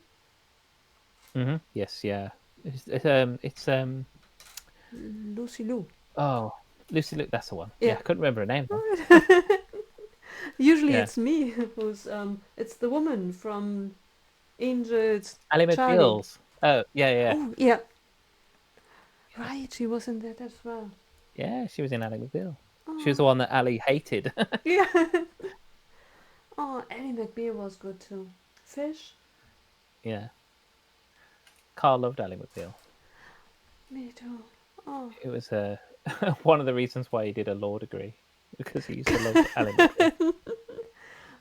yes, yeah. It's Lucy Liu. oh, Lucy Luke. That's the one. Yeah, Yeah. I couldn't remember her name then. Usually Yeah, it's me who's it's the woman from Angel's Ally Charlie. McBeal's. Oh, yeah, yeah, Oh yeah, yeah. right. She was in that as well. Yeah, she was in Ally McBeal. She was the Oh one that Ali hated. yeah. Oh, Ellie McBeal was good too. Fish. Yeah, Carl loved Ally McBeal. Me too. Oh. It was one of the reasons why he did a law degree because he used to love Ally McBeal.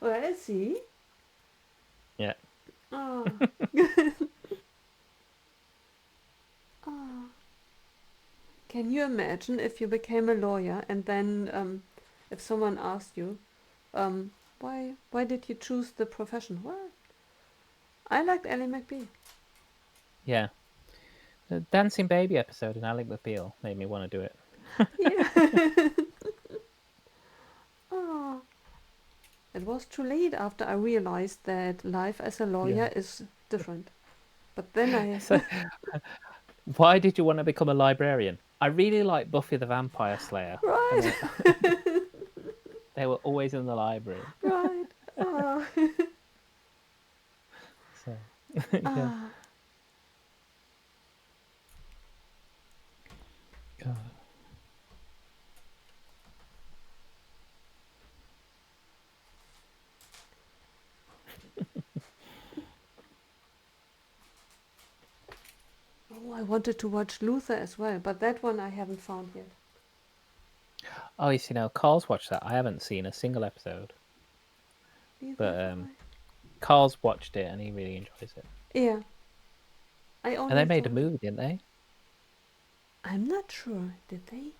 Where is he? Yeah. Oh. Oh. Can you imagine if you became a lawyer and then if someone asked you, why did you choose the profession? Well, I liked Ellie McBeal. Yeah. The Dancing Baby episode in Ally McBeal made me want to do it. Yeah. Oh. It was too late after I realized that life as a Yeah. lawyer is different. But then I. So, why did you want to become a librarian? I really like Buffy the Vampire Slayer, and Right, they were always in the library. right. Oh. So, yeah. Ah. God. Oh, I wanted to watch Luther as well, but that one I haven't found yet. Oh, you see now, Carl's watched that. I haven't seen a single episode, Neither but have I. Carl's watched it and he really enjoys it. Yeah, I And they only made a thought. movie, didn't they? I'm not sure. Did they?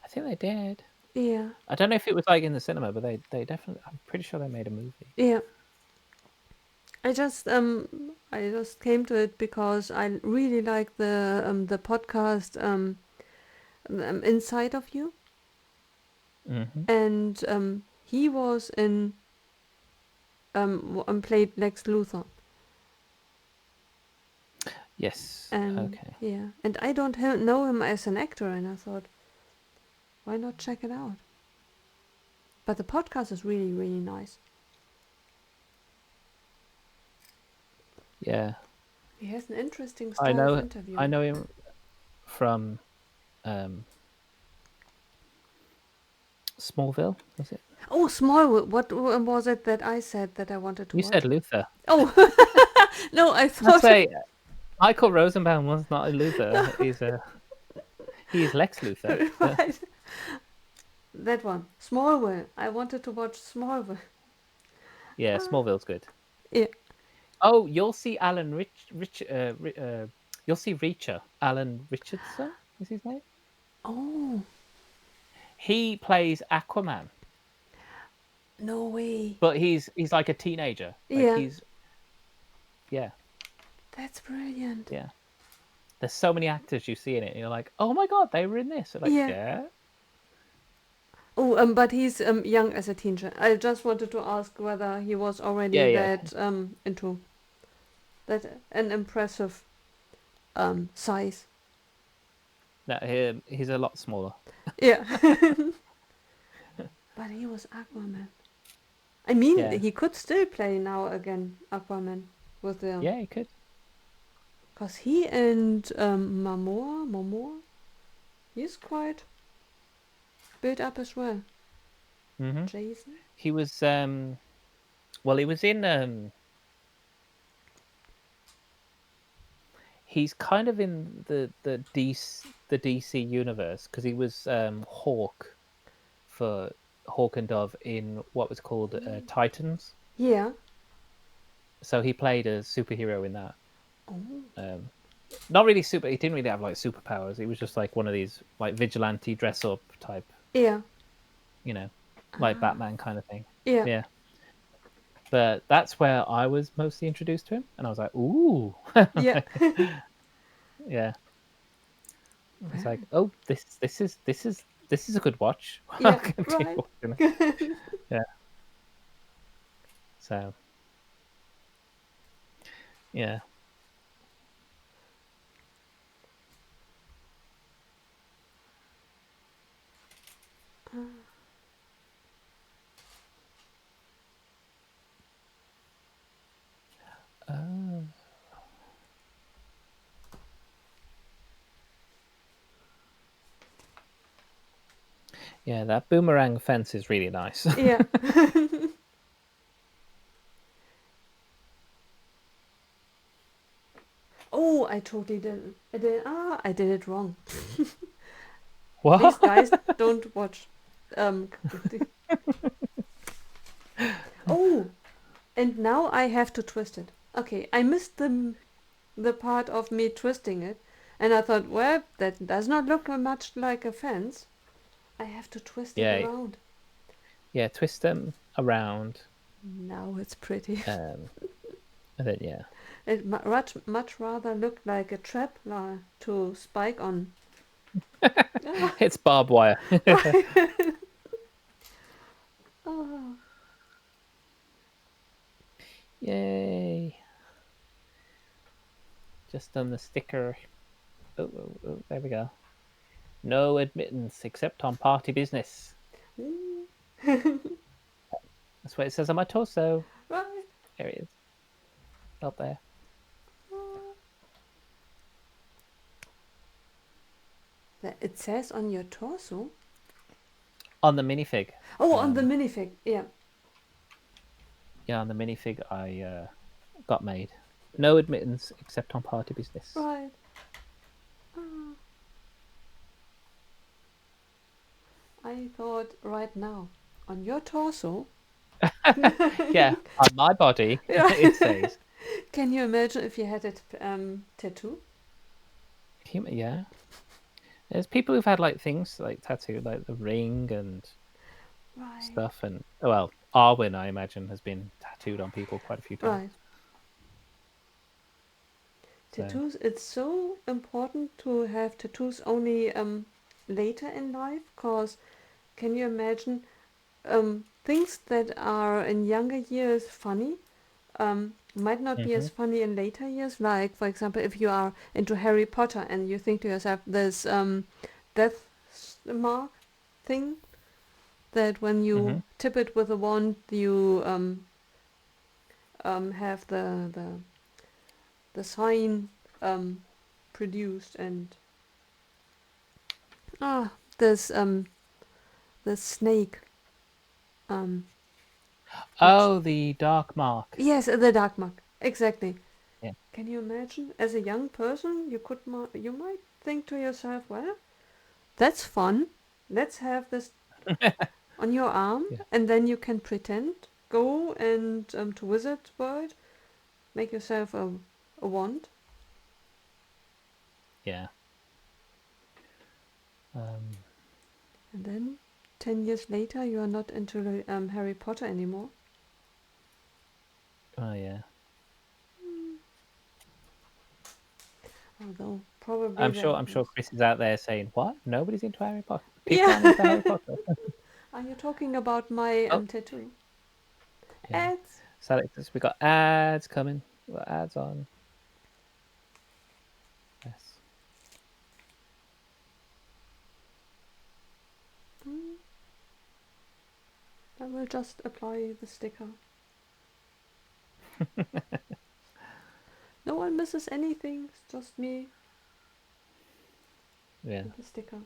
I think they did. Yeah, I don't know if it was like in the cinema, but they definitely. I'm pretty sure they made a movie. yeah. I just came to it because I really like the podcast inside of you. Mm-hmm. And he was in played Lex Luthor. Yes. And Okay. yeah, and I don't know him as an actor, and I thought, why not check it out? But the podcast is really, really nice. Yeah. He has an interesting I style of know. interview. I know him from um, Smallville. Was it? Oh, Smallwood. What was it that I said that I wanted to You said watch? Luther. Oh, no, I I thought. say Michael Rosenbaum was not a Luther. He's Lex Luthor. Right. That one. Smallville. I wanted to watch Smallville. Yeah, Ah, Smallville's good. yeah. Oh, you'll see you'll see Reacher. Alan Richardson is his name. Oh, He plays Aquaman, no way. but he's like a teenager. Like Yeah, yeah, that's brilliant. yeah. There's so many actors you see in it, and you're like, oh my god, they were in this. Like, Yeah. yeah, Oh, but he's young as a teenager. I just wanted to ask whether he was already yeah, yeah. that into that an impressive size. No, he's a lot smaller. Yeah. But he was Aquaman. I mean, Yeah, he could still play now again Aquaman with the yeah, he could. cause he and Momoa, he's quite built up as well. Hmm. Jason. He was well, he was in he's kind of in the DC universe because he was Hawk for Hawk and Dove in what was called Titans. Yeah. So he played a superhero in that. Oh. Um, not really super. He didn't really have like superpowers. He was just like one of these like vigilante dress up type, Yeah. you know, like Ah. Batman kind of thing. Yeah. Yeah. But that's where I was mostly introduced to him, and I was like, "Ooh, Yeah. yeah." It's like, "Oh, this is a good watch." I'll Yeah. continue Right. watching it. Yeah. So yeah. Uh, yeah, that boomerang fence is really nice. Yeah. Oh, I totally did. I did it wrong. Please, What? guys, don't watch. Um. Oh, and now I have to twist it. Okay, I missed the part of me twisting it, and I thought, well, that does not look much like a fence. I have to twist it Yeah, around. yeah. Twist them around, Now it's pretty. and then yeah. It much rather looked like a trap to spike on. Ah, It's barbed wire. right. Oh, Yay! Just on the sticker. Oh, oh, oh, there we go. No admittance except on party business. ooh, That's what it says on my torso. right. There it is. Up there. Oh. It says on your torso. On the minifig. Oh, on the minifig. Yeah. Yeah, on the minifig I got made. No admittance except on party business. Right. Ah, I thought right now on your torso. Yeah, on my body Yeah. it says. Can you imagine if you had it tattoo? Yeah. There's people who've had like things like tattooed, like the ring and Right. stuff, and well, Arwen, I imagine, has been tattooed on people quite a few times. Right. So Tattoos. It's so important to have tattoos only later in life? Because can you imagine things that are in younger years funny might not be as funny in later years? Like, for example, if you are into Harry Potter and you think to yourself, this death mark thing that when you tip it with a wand, you have the sign produced, and this the snake which Oh, the dark mark. yes, the dark mark, exactly. Yeah. Can you imagine, as a young person, you might think to yourself, well, that's fun, let's have this on your arm, Yeah. and then you can pretend, go and to Wizard World, make yourself a wand. Yeah. And then 10 years later, you are not into Harry Potter anymore. Oh yeah. Although probably I'm that sure. I'm was. sure Chris is out there saying, "What? Nobody's into Harry Potter. People aren't Yeah. into Harry Potter." Are you talking about my Oh, tattoo? yeah. Ads. So we got ads coming. We got ads on. Yes. I will just apply the sticker. No one misses anything. It's just me Yeah. and the sticker.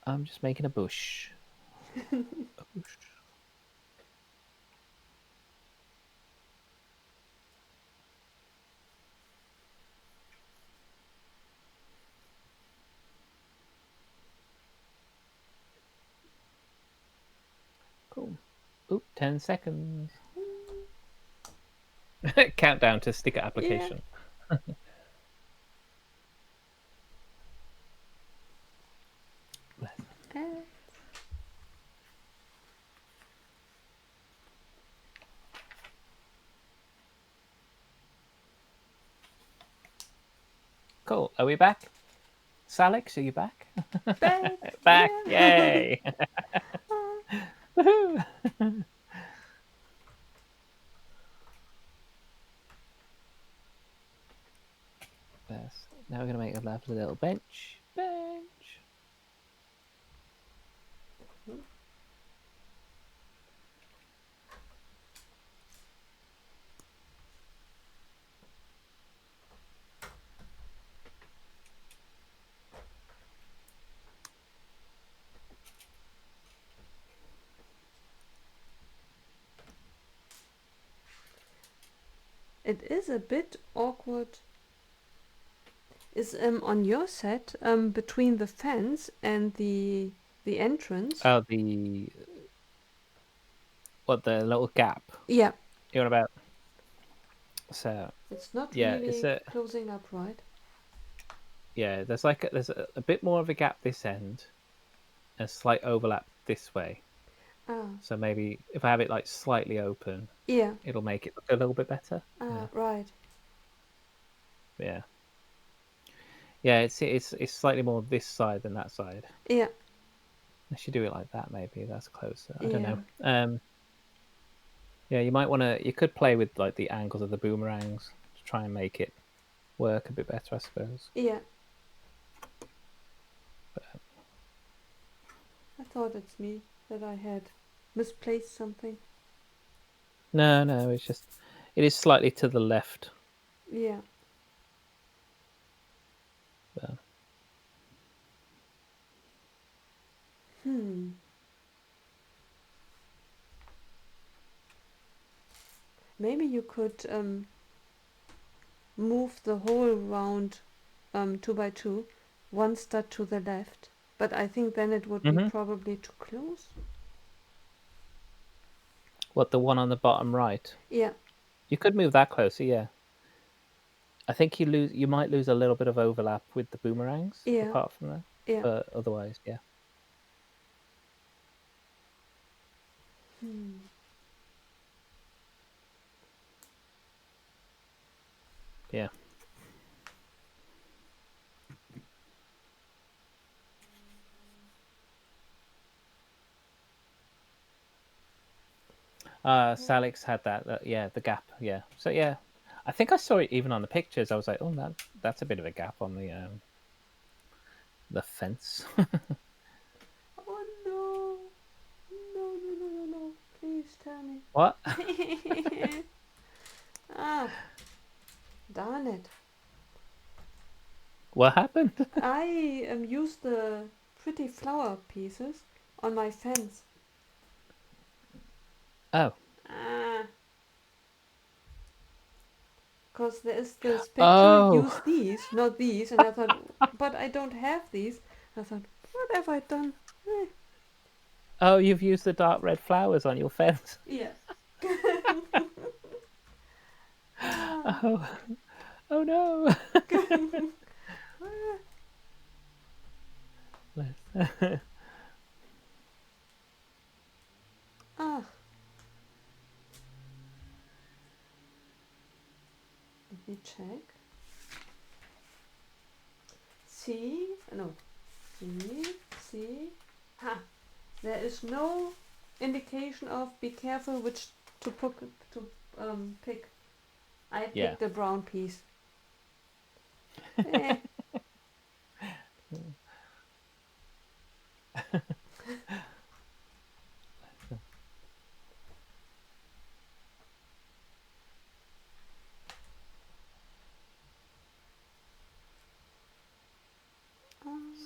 I'm just making a bush. A bush. Cool. Oop, 10 seconds. Countdown to sticker Yeah. application. Ads. Cool. Are we back? Salix, are you back? Back. Back. Yeah. Yay. Woohoo. Yes. Now we're going to make a lovely little bench. Bench. It is a bit awkward. Is on your set between the fence and the entrance? Oh, the little gap Yeah. you're on about. So It's not yeah, really closing up right. there's there's a bit more of a gap this end, and a slight overlap this way. Ah. So maybe if I have it like slightly open, Yeah. it'll make it look a little bit better. Ah. Right. Yeah. Yeah, it's slightly more this side than that side. Yeah. I should do it like that. Maybe that's closer. I don't Yeah. know. Yeah, you might want to. You could play with like the angles of the boomerangs to try and make it work a bit better, I suppose. Yeah. But, I thought it's me that I had misplaced something. no, it's just it is slightly to the left. Yeah. But, Maybe you could move the whole round 2 by 2, one stud to the left, but I think then it would be probably too close. what, the one on the bottom right? Yeah. You could move that closer. Yeah, I think you might lose a little bit of overlap with the boomerangs. Yeah. Apart from that, Yeah. but otherwise, yeah. Yeah. Salix had that. Yeah, the gap. Yeah. So yeah, I think I saw it even on the pictures. I was like, oh, that's a bit of a gap on the fence. Oh no. No, no, no, no, no. Please tell me. What? Ah, darn it. What happened? I used the pretty flower pieces on my fence. Oh. Ah, because there is this picture, Oh. use these, not these. And I thought, but I don't have these. I thought, what have I done? Eh, Oh, you've used the dark red flowers on your fence. yeah. Ah. Oh. Oh no. Ah, let me check. See, no, see. Ha, there is no indication of be careful which to pick. I Yeah. picked the brown piece. Eh.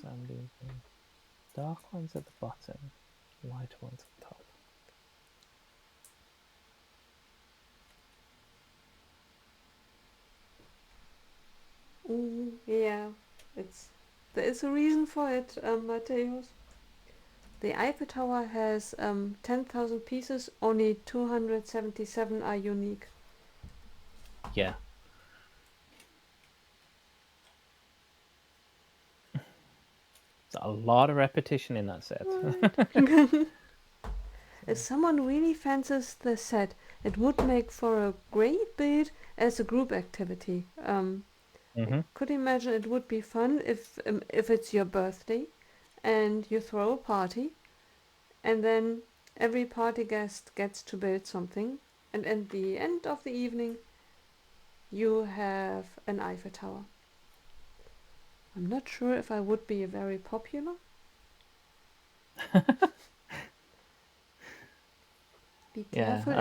Sandy. Dark ones at the bottom, lighter ones at the top. Yeah, there is a reason for it, Mateus. The Eiffel Tower has 10,000 pieces. Only 277 are unique. Yeah. There's a lot of repetition in that set. Right. If someone really fancies the set, it would make for a great build as a group activity. I could imagine it would be fun if it's your birthday and you throw a party, and then every party guest gets to build something, and at the end of the evening, you have an Eiffel Tower. I'm not sure if I would be very popular. Be Yeah, careful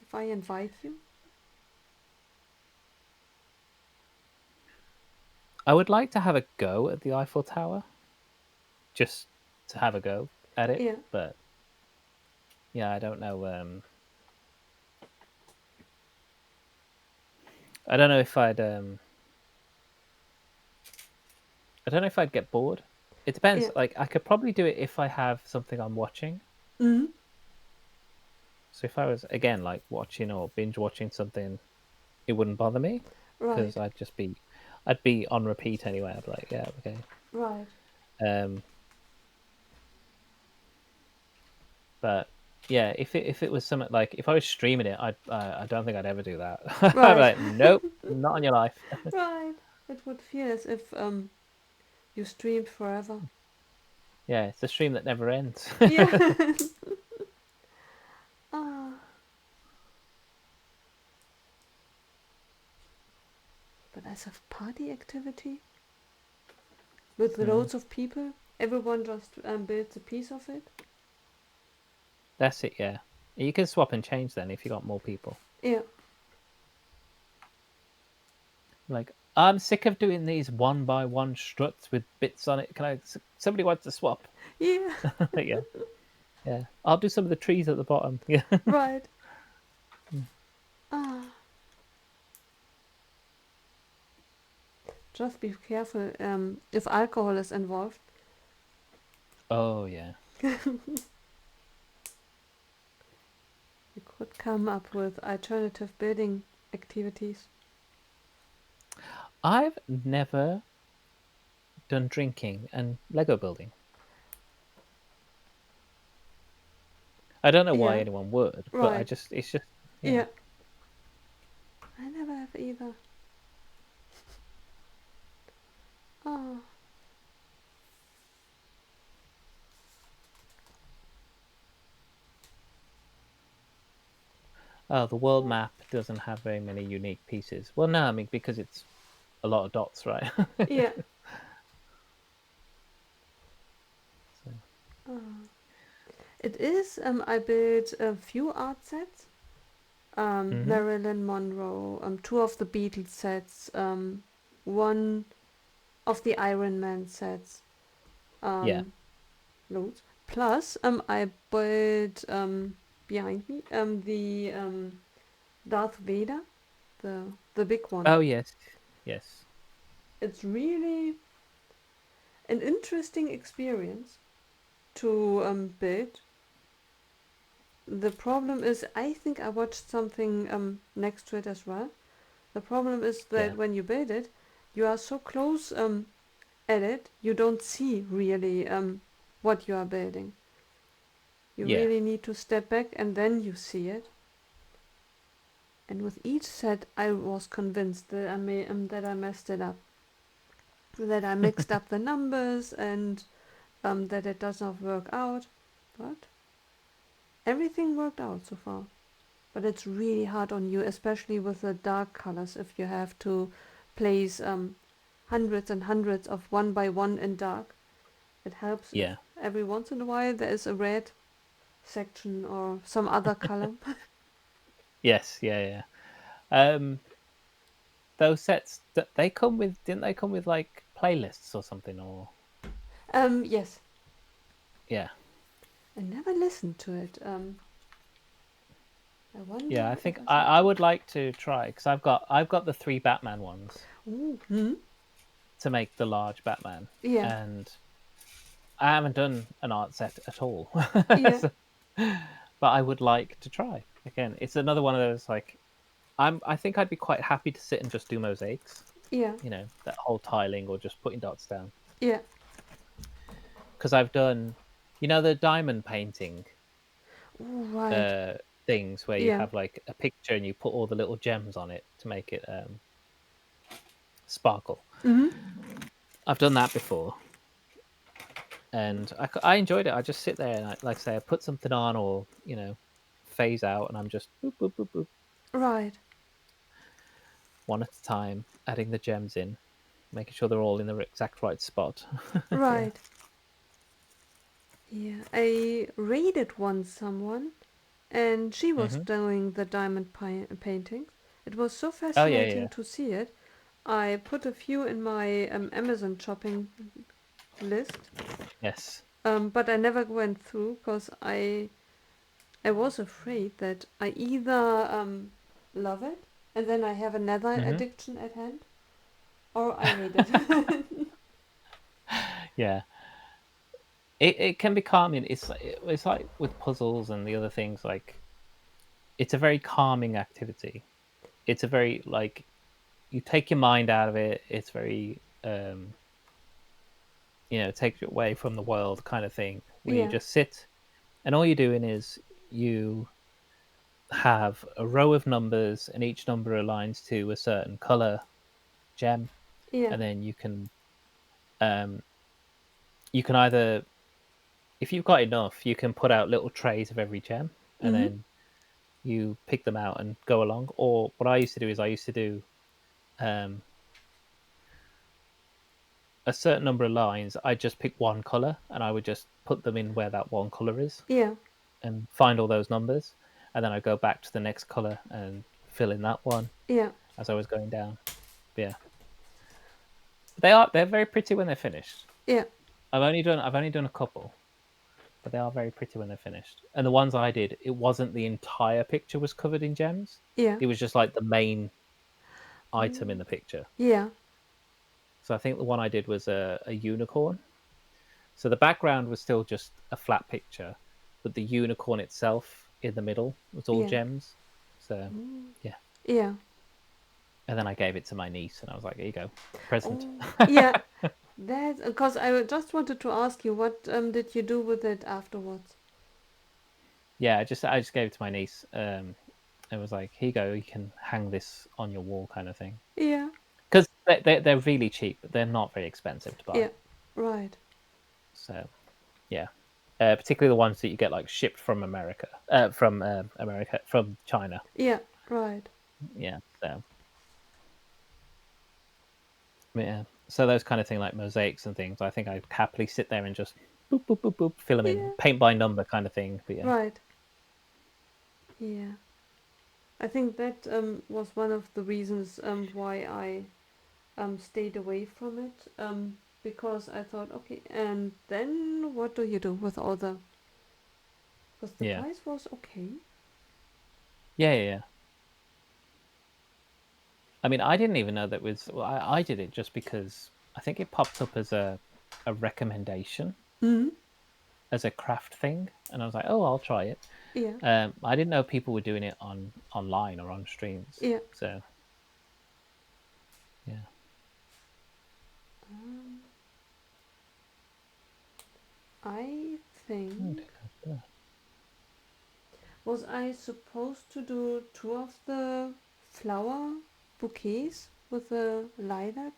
if I invite you. I would like to have a go at the Eiffel Tower, just to have a go at it. Yeah. But yeah, I don't know. I don't know if I'd. I don't know if I'd get bored. It depends. Yeah. Like, I could probably do it if I have something I'm watching. Mm-hmm. So if I was again like watching or binge watching something, it wouldn't bother me because Right. I'd be on repeat anyway. I'd be like, yeah, okay. Right. Um, but yeah, if it was something like if I was streaming it, I don't think I'd ever do that. I'd be Right. like, nope, not on your life. Right. It would feel as if you streamed forever. Yeah, it's a stream that never ends. Yeah. Ah. But as a party activity with loads of people, everyone just builds a piece of it. That's it. Yeah, you can swap and change then if you got more people. Yeah. Like, I'm sick of doing these one by one struts with bits on it. Somebody wants to swap? Yeah. Yeah, yeah. I'll do some of the trees at the bottom. Yeah. Right. Ah. Just be careful if alcohol is involved. Oh yeah. You could come up with alternative building activities. I've never done drinking and Lego building. I don't know why Yeah. anyone would, but Right. it's just Yeah. I never have either. Oh. Oh, the world map doesn't have very many unique pieces. Well, no, I mean because it's a lot of dots, right? Yeah. So, Uh, it is. I built a few art sets. hmm. Marilyn Monroe. Two of the Beatles sets. One of the Iron Man sets. Yeah. Um, loads. Plus, I built behind me the Darth Vader, the big one. Oh yes, yes, It's really an interesting experience to build. The problem is, I think I watched something next to it as well. The problem is yeah, that when you build it, you are so close at it, you don't see really what you are building. You yeah. really need to step back and then you see it. And with each set, I was convinced that that I messed it up, that I mixed up the numbers and that it does not work out. But everything worked out so far. But it's really hard on you, especially with the dark colors. If you have to place hundreds and hundreds of one by one in dark, it helps if Yeah. every once in a while there is a red section or some other color. Yes, yeah, yeah. Those sets they come with, didn't they come with like playlists or something? Or Yes, yeah, I never listened to it. I yeah. wonder I if think I should. I would like to try because I've got the three Batman ones Ooh, hmm? to make the large Batman, Yeah, and I haven't done an art set at all. yeah, So, but I would like to try again. It's another one of those like I think I'd be quite happy to sit and just do mosaics. yeah, You know, that whole tiling or just putting dots down. yeah. Because I've done, you know, the diamond painting Ooh, right. uh things where you Yeah. have like a picture and you put all the little gems on it to make it sparkle. Hmm. I've done that before, and I enjoyed it. I just sit there and like I say, I put something on or phase out, and I'm just boop boop boop boop Right. one at a time, adding the gems in, making sure they're all in the exact right spot. Yeah. Right. Yeah. I raided once someone, and she was Hmm. doing the diamond paintings. It was so Oh yeah, fascinating yeah. to see it. I put a few in my Amazon shopping list, Yes. but I never went through because I was afraid that I either love it and then I have another Hmm. addiction at hand, or I hate it. Yeah. It can be calming. It's like with puzzles and the other things. Like it's a very calming activity. It's a very like you take your mind out of it. It's very takes you away from the world kind of thing where you Yeah, just sit and all you're doing is you have a row of numbers and each number aligns to a certain color gem, yeah, and then um you can either, if you've got enough, you can put out little trays of every gem, and mhm, then you pick them out and go along. Or what I used to do is I used to do um a certain number of lines. I just pick one color and I would just put them in where that one color is yeah, and find all those numbers, and then I go back to the next color and fill in that one yeah, as I was going down. But yeah, they're very pretty when they're finished. yeah, I've only done a couple, but they are very pretty when they're finished. And the ones I did, it wasn't the entire picture was covered in gems. yeah, It was just like the main item in oh, the picture. yeah, So I think the one I did was a unicorn. So the background was still just a flat picture, but the unicorn itself in the middle was all yeah, gems. So oh, yeah. yeah, And then I gave it to my niece and I was like, here you go, present. oh, yeah. That's because I just wanted to ask you, what did you do with it afterwards? Yeah, I just gave it to my niece. It was like, here you go, you can hang this on your wall kind of thing. Yeah, Because they're really cheap, but they're not very expensive to yeah, buy. right. So yeah. particularly the ones that you get like shipped from from China. Yeah, right. Yeah, so yeah, so those kind of thing like mosaics and things. I think I'd happily sit there and just boop boop boop boop fill them in, Yeah, paint by number kind of thing. But yeah, right. Yeah. I think that was one of the reasons why I stayed away from it, because I thought, okay, and then what do you do with all the? Because the yeah, price was okay. yeah. I mean, I didn't even know that was. Well, I did it just because I think it popped up as a recommendation Hmm. as a craft thing, and I was like, oh, I'll try it. Yeah. I didn't know people were doing it online or on streams. Yeah. So yeah. Um, I Oh, think dear. was I supposed to do two of the flower bouquets with the lilac?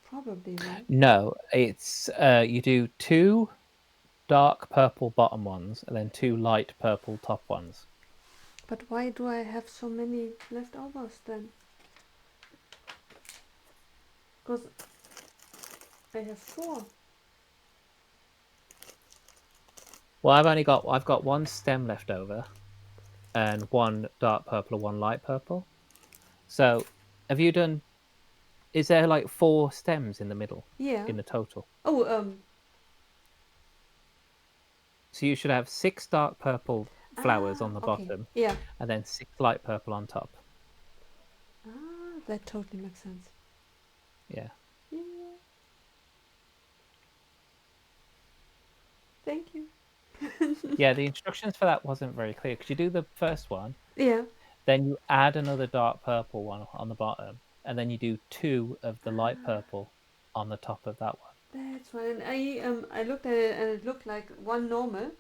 Probably, right? No, it's you do two dark purple bottom ones and then two light purple top ones. But why do I have so many leftovers then? Because I have four. Well, I've got one stem left over and one dark purple and one light purple. So, have you done? Is there like four stems in the middle Yeah. in the total? Oh, So you should have six dark purple flowers on the okay. bottom Yeah. and then six light purple on top. That totally makes sense. Yeah. Yeah. Thank you. Yeah, the instructions for that wasn't very clear because you do the first one, Yeah. then you add another dark purple one on the bottom, and then you do two of the light purple on the top of that one. That's fine. I looked at it and it looked like one normal,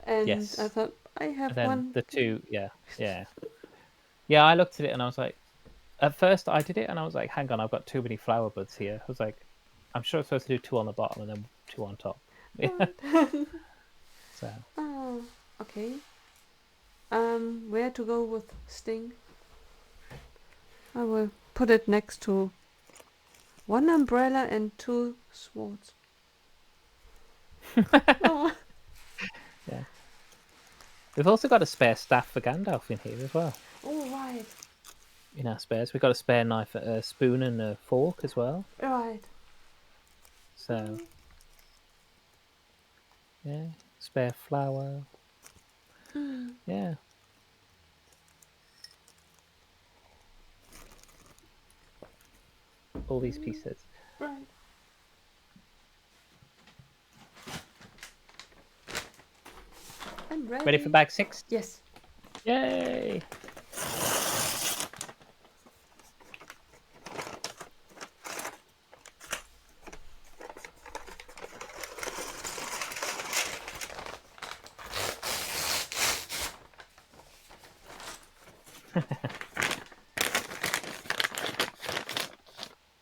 and I Yes. thought I have And then one. the two, yeah, yeah. Yeah, I looked at it and I was like, at first I did it and I was like, hang on, I've got too many flower buds here. I was like, I'm sure I'm supposed to do two on the bottom and then two on top. Yeah. Right. So Oh, okay. Where to go with Sting? I will put it next to one umbrella and two swords. Oh, yeah. We've also got a spare staff for Gandalf in here as well. oh, right, In our spares. We've got a spare knife, a spoon and a fork as well. right. So yeah. Spare flour. Mm, Yeah. All these pieces. right. I'm Ready for ready. bag 6? Yes. Yay!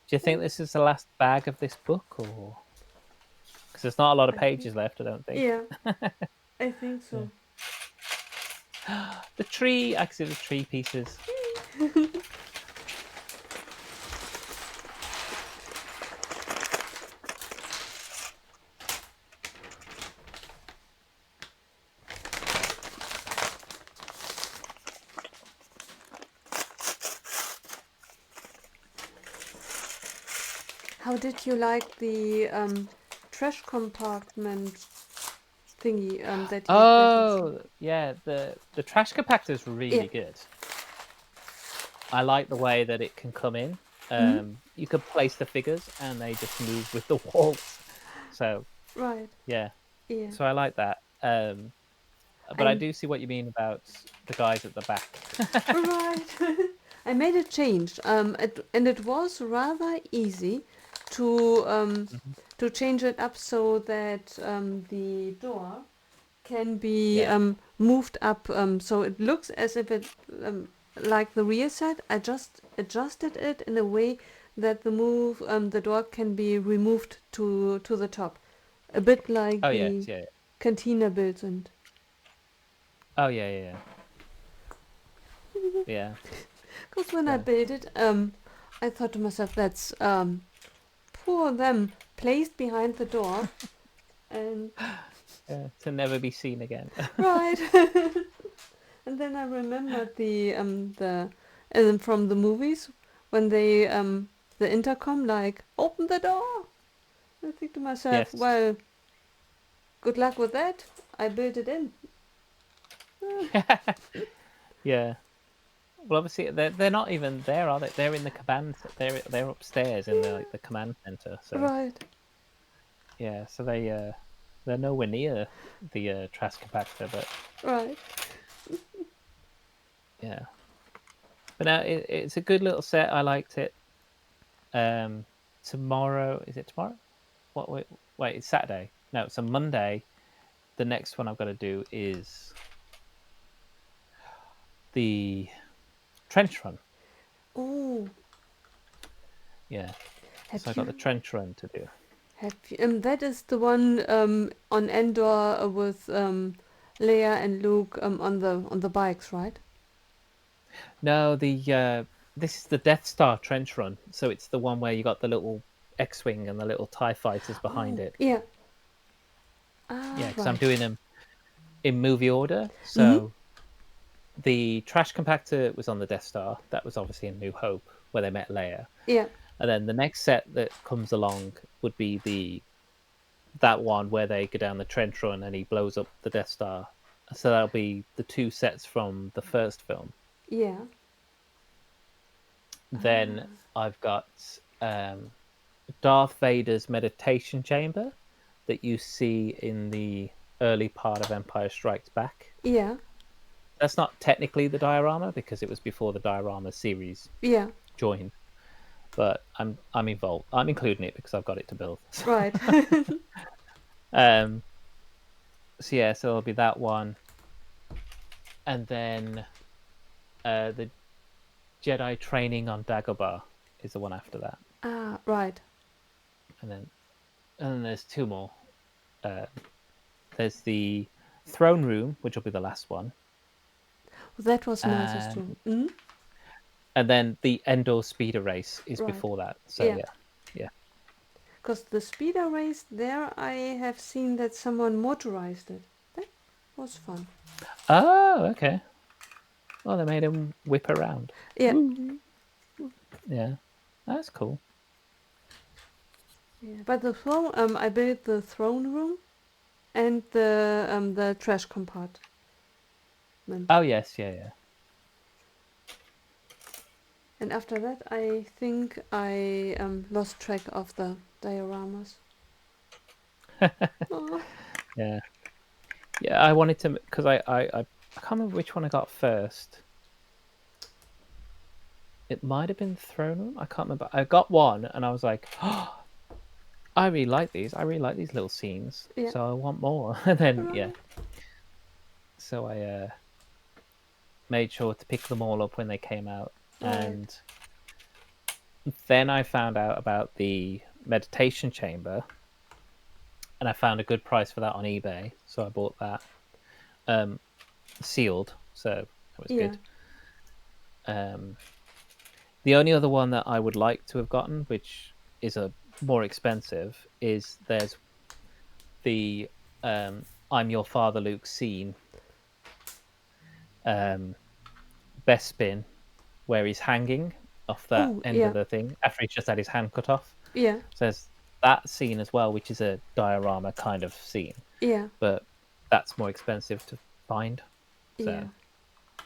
Do you think this is the last bag of this book, or because there's not a lot of I think. pages left? I don't think. Yeah, I think so. The tree. I can see the tree pieces. How did you like the trash compartment thingy that you previously? Oh, yeah. The trash compactor is Yeah. really good. I like the way that it can come in. Hmm. You can place the figures, and they just move with the walls. So Right. yeah. Yeah. So I like that. But I I'm do see what you mean about the guys at the back. right. I made a change. And it was rather easy to Mhm. change it up so that the door can be Yeah. moved up, so it looks as if it like the rear side. I just adjusted it in a way that the door can be removed to the top, a bit like Oh yes, the yeah. Cantina built sind. Oh yeah. Yeah. Because when I built it, I thought to myself, that's poor them, placed behind the door, and to never be seen again. right. And then I remembered from the movies when they the intercom like open the door. I think to myself, Yes. well, good luck with that. I built it in. Yeah. Well, obviously they're not even there, are they? They're in the command. They're upstairs in the command center. So Right. yeah. So they're nowhere near the trash compactor, but Right. yeah. But now it's a good little set. I liked it. Tomorrow, is it tomorrow? What? Wait, it's Saturday. No, it's a Monday. The next one I've got to do is the trench run. Oh, Yeah. have So I got the you trench run to do. have you, that is the one on Endor with Leia and Luke on the bikes, right? No, this is the Death Star trench run. So it's the one where you got the little X-wing and the little TIE fighters behind Oh, it. yeah. Yeah, Ah, because I'm right. doing them in movie order. Mhm. So the trash compactor was on the Death Star. That was obviously in New Hope, where they met Leia. Yeah. And then the next set that comes along would be that one where they go down the trench run and he blows up the Death Star. So that'll be the two sets from the first film. Yeah. Then Ah. I've got Darth Vader's meditation chamber that you see in the early part of Empire Strikes Back. Yeah. That's not technically the diorama because it was before the diorama series Yeah. joined, but I'm involved. I'm including it because I've got it to build. Right. um. So yeah, so it'll be that one, and then the Jedi training on Dagobah is the one after that, Ah, right. and then there's two more. Uh, there's the throne room, which will be the last one, That was nice as and too. Mhm. and then the Endor speeder race is Right. before that. So Yeah. yeah. Because the speeder race there, I have seen that someone motorized it. That was fun. Oh, okay. Well, they made him whip around. Yeah. Woo. Yeah, that's cool. Yeah. But the throne, I built the throne room and the trash compartment. Oh yes, yeah. And after that, I think I lost track of the dioramas. Oh. Yeah. Yeah, I wanted to because I can't remember which one I got first. It might have been Throne Room. I can't remember. I got one and I was like, oh, I really like these. I really like these little scenes. Yeah. So I want more. And then yeah, Right. so I made sure to pick them all up when they came out, Right. and then I found out about the meditation chamber, and I found a good price for that on eBay. So I bought that. Sealed, so that was Yeah. good. The only other one that I would like to have gotten, which is a more expensive, is there's the "I'm Your Father, Luke" scene, best spin, where he's hanging off that Oh, end of yeah. the thing after he's just had his hand cut off. Yeah. So there's that scene as well, which is a diorama kind of scene, Yeah. but that's more expensive to find. Yeah. So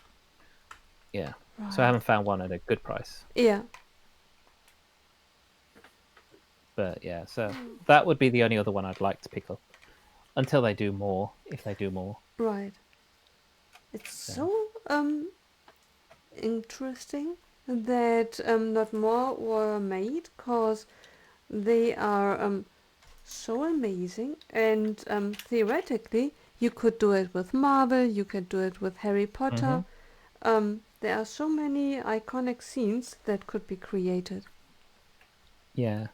yeah, so I Right. haven't found one at a good price. Yeah. But yeah, so that would be the only other one I'd like to pick up until they do more, if they do more. Right. It's So so interesting that not more were made because they are so amazing and theoretically you could do it with Marvel, you could do it with Harry Potter. There are so many iconic scenes that could be created. yeah,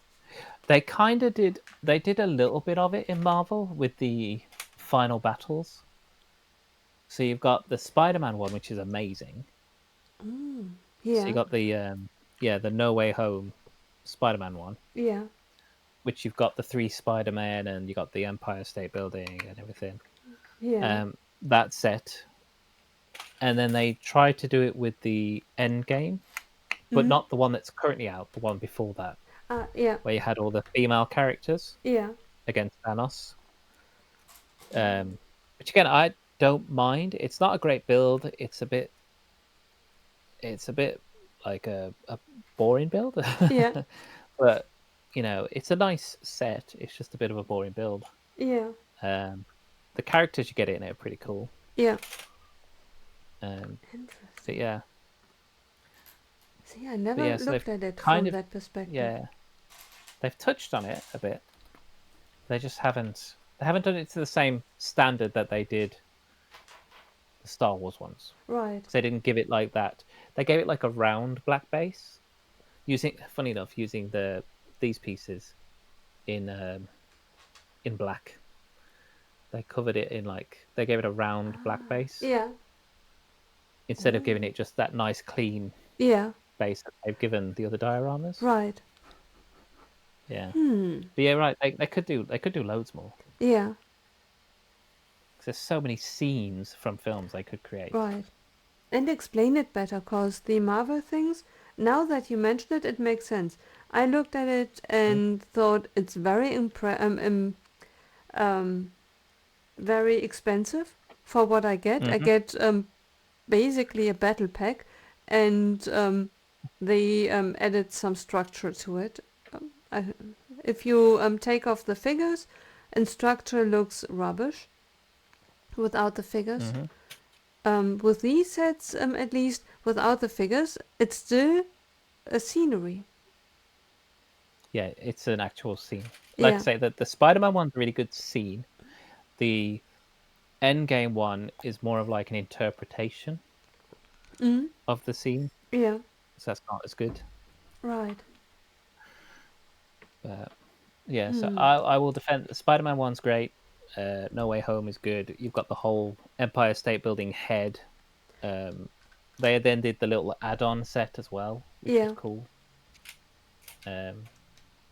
they kind of did. They did a little bit of it in Marvel with the final battles. So you've got the Spider-Man one, which is amazing. So you Yeah. got the No Way Home Spider-Man one, Yeah. which you've got the 3 Spider-Men and you got the Empire State Building and everything. Yeah. That set, and then they tried to do it with the End Game, but Mm-hmm. not the one that's currently out. The one before that, Yeah. where you had all the female characters Yeah. against Thanos. Which again, I don't mind. It's not a great build. It's a bit like a boring build, Yeah. but it's a nice set. It's just a bit of a boring build. Yeah. Um, the characters you get in it are pretty cool. Yeah. Um, but Interesting. yeah, See, I but never yeah. So they've looked at it kind from of that perspective. yeah they've touched on it a bit. They just haven't done it to the same standard that they did the Star Wars ones. Right. Because they didn't give it like that. They gave it like a round black base. Funny enough, using these pieces in black. They covered it in they gave it a round black base Yeah. instead of giving Oh. it just that nice clean Yeah. base that they've given the other dioramas. Right. Yeah, Hmm. but yeah, right. They could do loads more. Yeah. 'Cause there's so many scenes from films they could create. Right. And explain it better, cause the Marvel things. Now that you mention it, it makes sense. I looked at it and thought it's um, very expensive for what I get. I Mm-hmm. get basically a battle pack, and they added some structure to it. I, if you take off the figures, and structure looks rubbish without the figures. Mm-hmm. With these sets, at least without the figures, it's still a scenery. Yeah, it's an actual scene. Like I Yeah. say, that the Spider-Man one's a really good scene. The Endgame one is more of like an interpretation Mm. of the scene, Yeah. so that's not as good. Right. But yeah, so Hmm. I will defend the Spider-Man one's great. No Way Home is good. You've got the whole Empire State Building head. Um, they then did the little add-on set as well, which was Yeah. cool.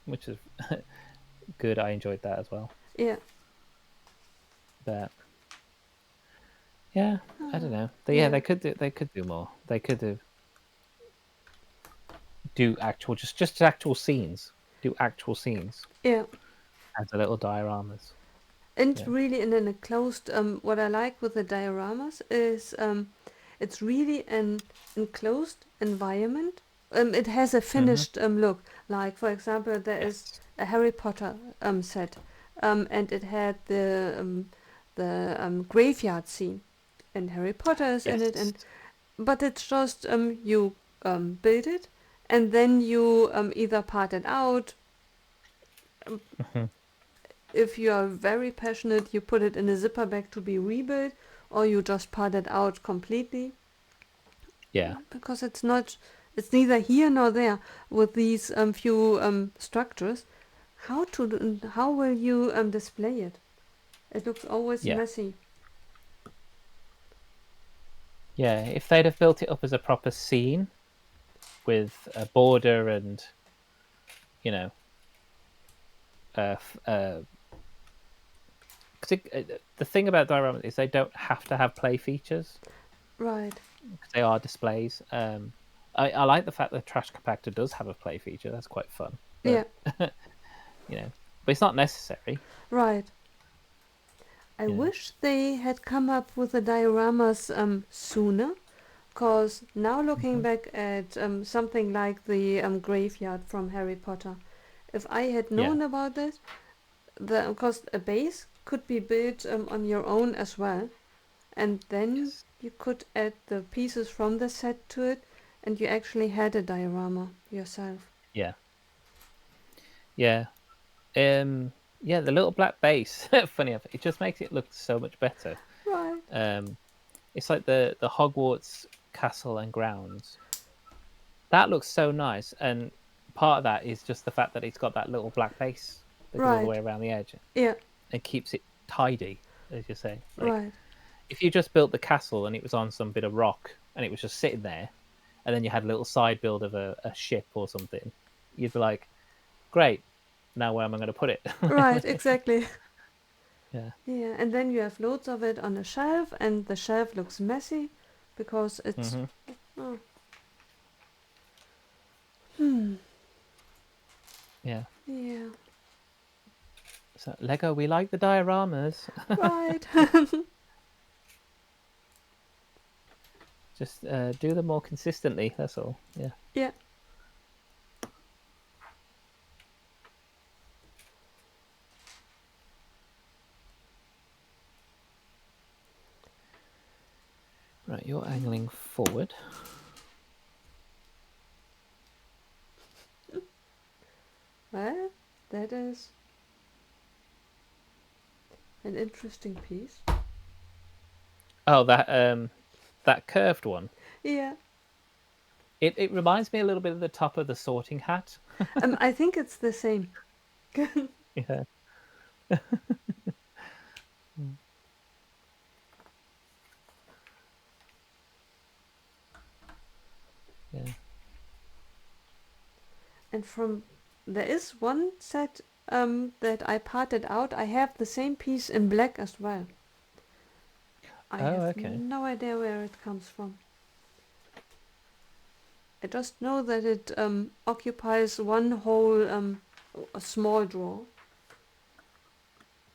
Which is good. I enjoyed that as well. Yeah. But yeah, I don't know. Yeah, Yeah. they could do more. They could do actual just actual scenes. Do actual scenes Yeah. as the little dioramas. And Yeah. really, in a closed, what I like with the dioramas is it's really an enclosed environment. It has a Mm-hmm. finished look. Like, for example, there is Yes. a Harry Potter set, and it had the graveyard scene, and Harry Potter is in it, Yes. and but it's just you build it, and then you either part it out. Mm-hmm. If you are very passionate, you put it in a zipper bag to be rebuilt, or you just part it out completely, Yeah. because it's neither here nor there with these few structures. How will you display it? It looks always Yeah. messy. Yeah. If they'd have built it up as a proper scene with a border and you know, uh, because the thing about dioramas is they don't have to have play features Right. because they are displays. I like the fact that Trash Compactor does have a play feature. That's quite fun, Yeah. but you know, but it's not necessary. Right. I You know. wish they had come up with the dioramas sooner. Because now looking Mm-hmm. back at something like the graveyard from Harry Potter, if I had Yeah. known about this, because a base could be built on your own as well, and then Yes. you could add the pieces from the set to it, and you actually had a diorama yourself. Yeah. Yeah. Yeah. The little black base. Funny enough, it just makes it look so much better. Right. Um, it's like the Hogwarts castle and grounds. That looks so nice, and part of that is just the fact that it's got that little black base that goes all the Right. way around the edge Yeah. and keeps it tidy. as you say. Like Right. if you just built the castle and it was on some bit of rock and it was just sitting there, and then you had a little side build of a ship or something, you'd be like, great. Now where am I going to put it? Right, exactly. Yeah. Yeah, and then you have loads of it on a shelf, and the shelf looks messy because it's. Mm-hmm. Oh. Hmm. Yeah. Yeah. So Lego, we like the dioramas. Right. Just do them more consistently. That's all. Yeah. Yeah. Right, you're angling forward. Well, that is an interesting piece. Oh, that curved one. Yeah. It reminds me a little bit of the top of the sorting hat. I think it's the same. Yeah. Yeah. And from there is one set that I parted out. I have the same piece in black as well. I Oh, have okay. no idea where it comes from. I just know that it occupies one whole a small drawer.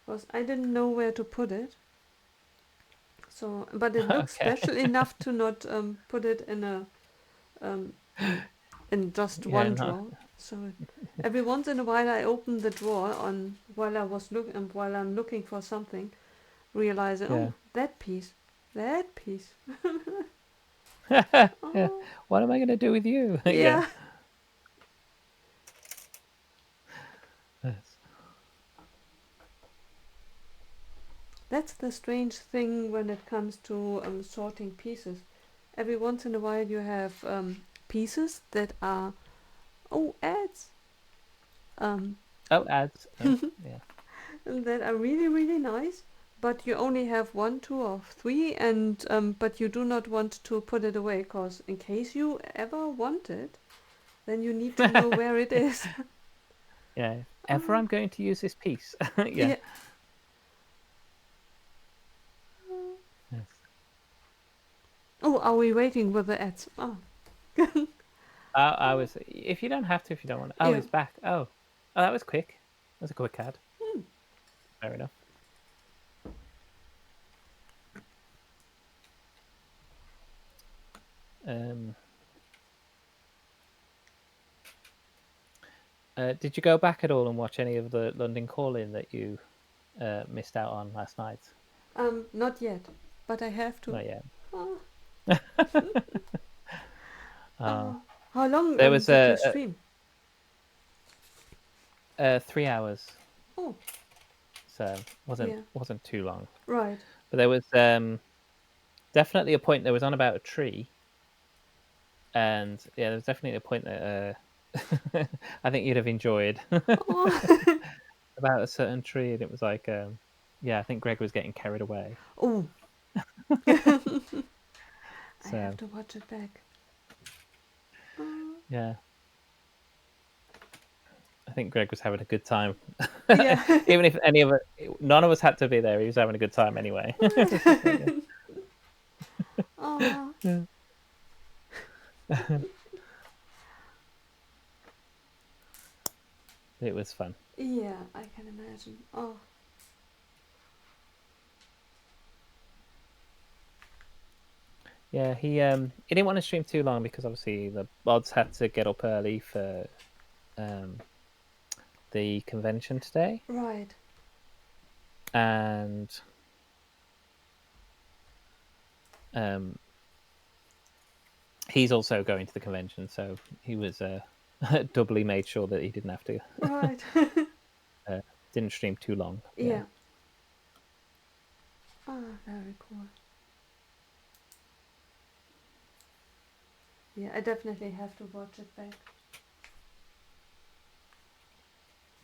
Because I didn't know where to put it. So, but it looks Okay. special enough to not put it in a um, in just Yeah. one No. drawer. So every once in a while I open the drawer on while I was looking while I'm looking for something, realizing Yeah. oh that piece. Yeah. Oh What am I going to do with you? Yeah. yeah. Yes. That's the strange thing when it comes to sorting pieces. Every once in a while you have pieces that are ads um, Oh, ads. Oh, yeah. that are really really nice, but you only have one, two, or three, and but you do not want to put it away because in case you ever want it, then you need to know where it is. Yeah. If ever Oh, I'm going to use this piece. Yeah. yeah. Yes. Oh, are we waiting with the ads? Oh, I was. If you don't have to, if you don't want. Oh, yeah. he's back. Oh, that was quick. That was a quick ad. Hmm. Fair enough. Um, did you go back at all and watch any of the London Calling that you missed out on last night? Not yet, but I have to. Not yet. Oh, uh, oh. How long there was did you stream? 3 hours, Oh, so wasn't yeah. wasn't too long. Right. But there was definitely a point. There was on about a tree, and yeah, there was definitely a point that I think you'd have enjoyed Oh. about a certain tree, and it was like, yeah, I think Greg was getting carried away. Oh. I have So to watch it back. Oh. yeah, I think Greg was having a good time, Yeah. even if none of us had to be there. He was having a good time anyway. It was just like, Right. Oh. yeah. It was fun. Yeah, I can imagine. Oh. Yeah, he didn't want to stream too long because obviously the mods had to get up early for um the convention today, Right. and um he's also going to the convention, so he was doubly made sure that he didn't have to Right. uh, didn't stream too long. Yeah. Yeah. Ah, very cool. Yeah, I definitely have to watch it back.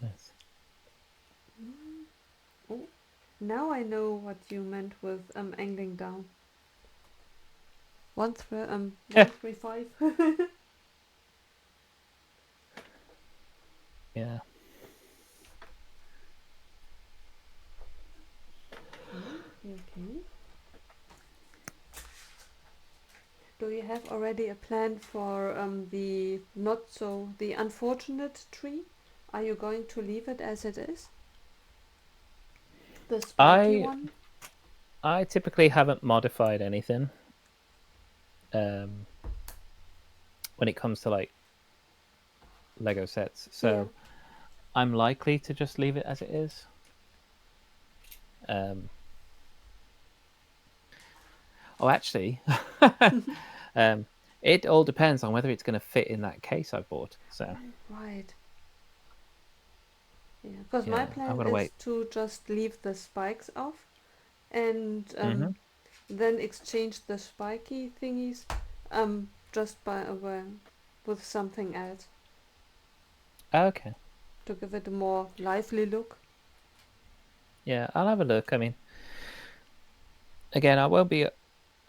Yes. Mm. Oh. Now I know what you meant with angling down. 135. Yeah. Okay. Do you have already a plan for the unfortunate tree? Are you going to leave it as it is? The spiky I one? I typically haven't modified anything um when it comes to like Lego sets. Yeah. So I'm likely to just leave it as it is. Um oh actually um it all depends on whether it's going to fit in that case I bought. So Right. Yeah. Because my yeah, I'm plan gonna is wait. to just leave the spikes off and Mm-hmm. then exchange the spiky thingies just with something else Okay. to give it a more lively look. Yeah, I'll have a look. I mean, again, I won't be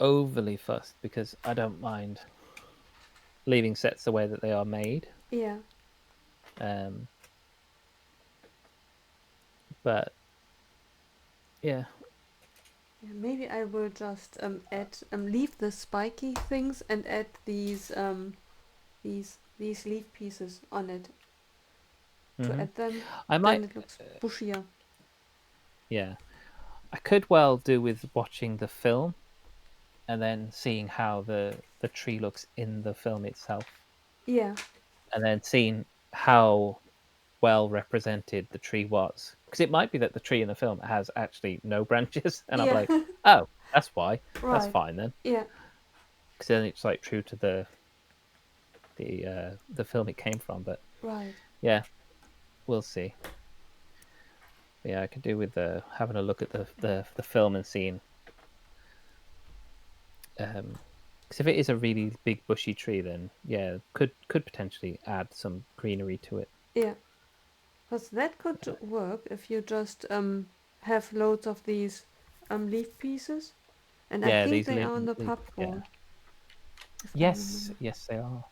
overly fussed because I don't mind leaving sets the way that they are made. Yeah. Um, but yeah, Yeah, maybe I will just add leave the spiky things and add these leaf pieces on it to hmm add them. I might. Then it looks bushier. Yeah, I could well do with watching the film and then seeing how the tree looks in the film itself, Yeah. and then seeing how well represented the tree was. Because it might be that the tree in the film has actually no branches, and I'll be Yeah. like, oh, that's why. That's Right. fine then, Yeah. because then it's like true to the film it came from. But Right. yeah, we'll see. But yeah, I could do with having a look at the film and seeing because if it is a really big bushy tree, then yeah, could potentially add some greenery to it. Yeah. Because that could work if you just have loads of these leaf pieces. And I Yeah, think these they are on the leaf. pub Yeah. wall, if I Yes, remember. yes, they are.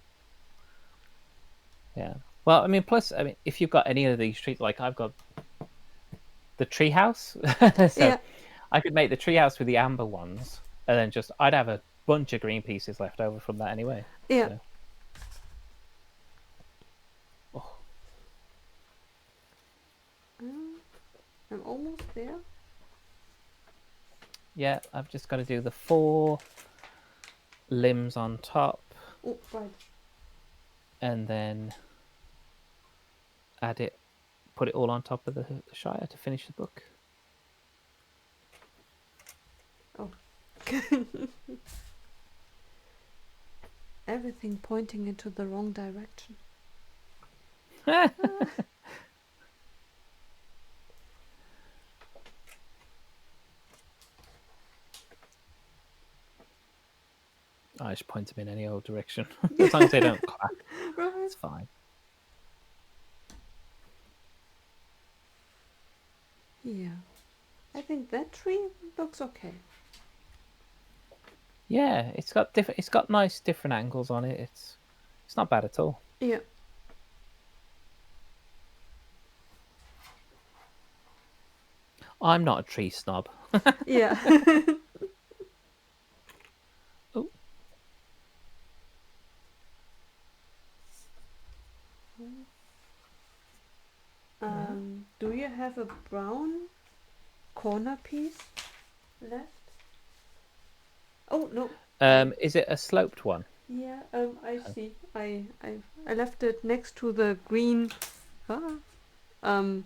Yeah. Well, I mean, plus, I mean, if you've got any of these trees, like I've got the tree house, so Yeah. I could make the tree house with the amber ones, and then just I'd have a bunch of green pieces left over from that anyway. Yeah. So, oh, I'm almost there. yeah, I've just got to do the 4 limbs on top, Oh, right. and then add it, put it all on top of the Shire to finish the book. Oh. Everything pointing into the wrong direction. I just point them in any old direction. As long as they don't clash, Right. it's fine. Yeah. I think that tree looks okay. Yeah, it's got nice different angles on it. It's not bad at all. Yeah. I'm not a tree snob. Yeah. Oh, Do you have a brown corner piece left? Oh no. is it a sloped one? Yeah. I Oh, see. I left it next to the green. Ah, um.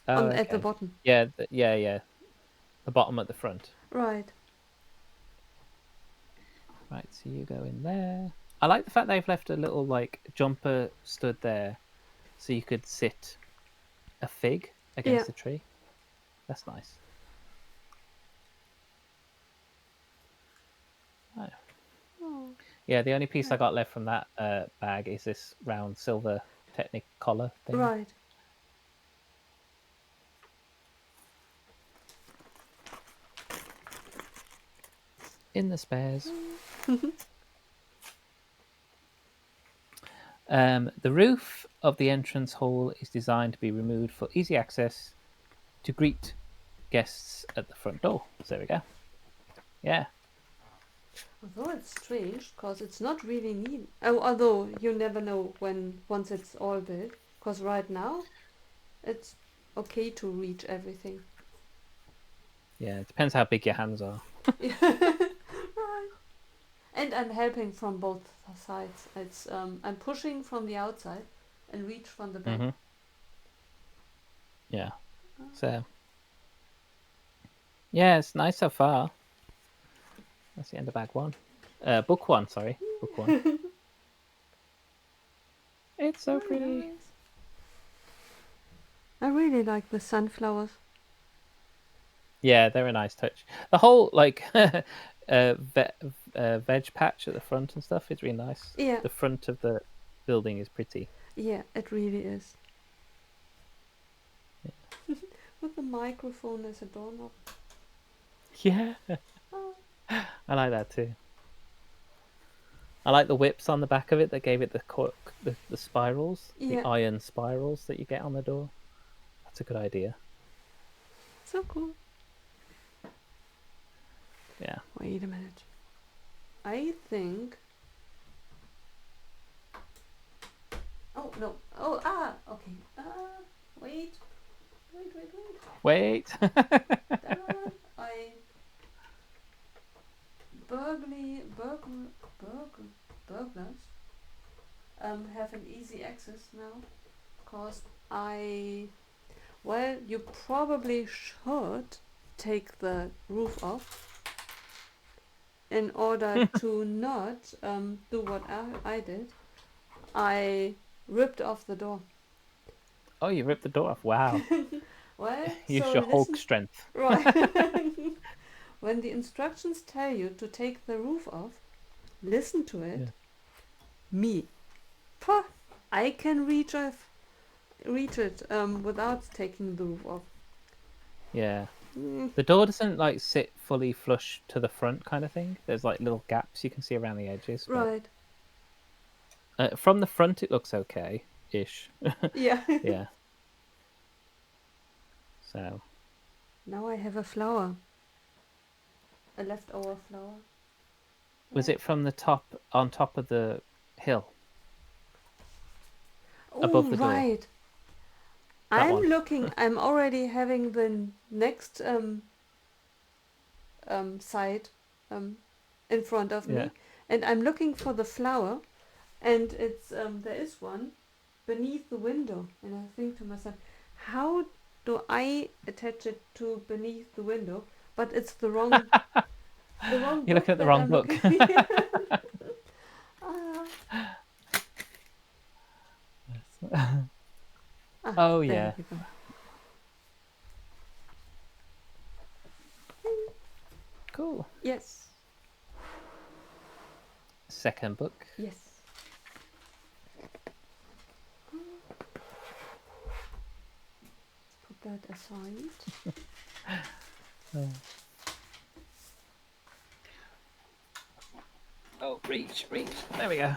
oh, On at the okay. bottom. Yeah, yeah. The bottom at the front. Right. Right, so you go in there. I like the fact they've left a little like jumper stood there, so you could sit a fig Yeah. against the tree. That's nice. Oh. Oh, Yeah, the only piece I right. got left from that bag is this round silver Technic collar thing. Right. In the spares. The roof of the entrance hall is designed to be removed for easy access to greet guests at the front door. So there we go. Yeah. Although it's strange, because it's not really neat. Oh, although you never know once it's all built. Because right now, it's okay to reach everything. Yeah, it depends how big your hands are. Right. And I'm helping from both sides. It's I'm pushing from the outside and reach from the back. Mm-hmm. Yeah. So yeah, it's nice so far. That's the end of bag one. Book one, sorry. Book one. It's so Very pretty. nice. I really like the sunflowers. Yeah, they're a nice touch. The whole like veg patch at the front and stuff is really nice. Yeah. The front of the building is pretty. Yeah, it really is. Yeah. With the microphone as a doorknob. Yeah. Oh. I like that too. I like the whips on the back of it that gave it the spirals, Yeah. the iron spirals that you get on the door. That's a good idea. So cool. Yeah. Wait a minute. I think. Oh no. Oh okay. Wait. Wait. I burglars have an easy access now, cause you probably should take the roof off in order to not do what I did. I ripped off the door. Oh, you ripped the door off. Wow. Well, Use so your Hulk listen. strength. Right. When the instructions tell you to take the roof off, listen to it. Yeah. Me. Pah, I can reach it without taking the roof off. Yeah. Mm. The door doesn't like sit fully flush to the front kind of thing. There's like little gaps you can see around the edges. Right. From the front, it looks okay-ish. Yeah. Yeah. So. Now I have a flower. A leftover flower. Was it from the top, on top of the hill? Oh, above the door? right. That I'm one. looking. I'm already having the next side in front of Yeah. me, and I'm looking for the flower, and it's there is one beneath the window, and I think to myself, how do I attach it to beneath the window? But it's the wrong You're book looking at the that wrong I'm book. looking. Oh, there yeah. you go. Cool. Yes. Second book. Yes. Put that aside. Oh, reach. There we go.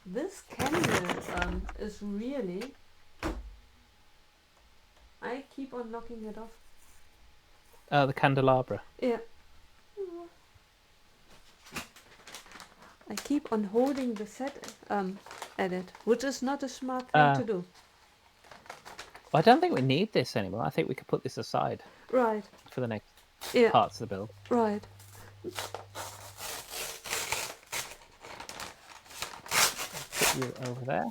This candle is really. I keep on knocking it off. Oh, the candelabra. Yeah. I keep on holding the set at it, which is not a smart thing to do. Well, I don't think we need this anymore. I think we could put this aside. Right. For the next Yeah. parts of the build. Right. Put you over there.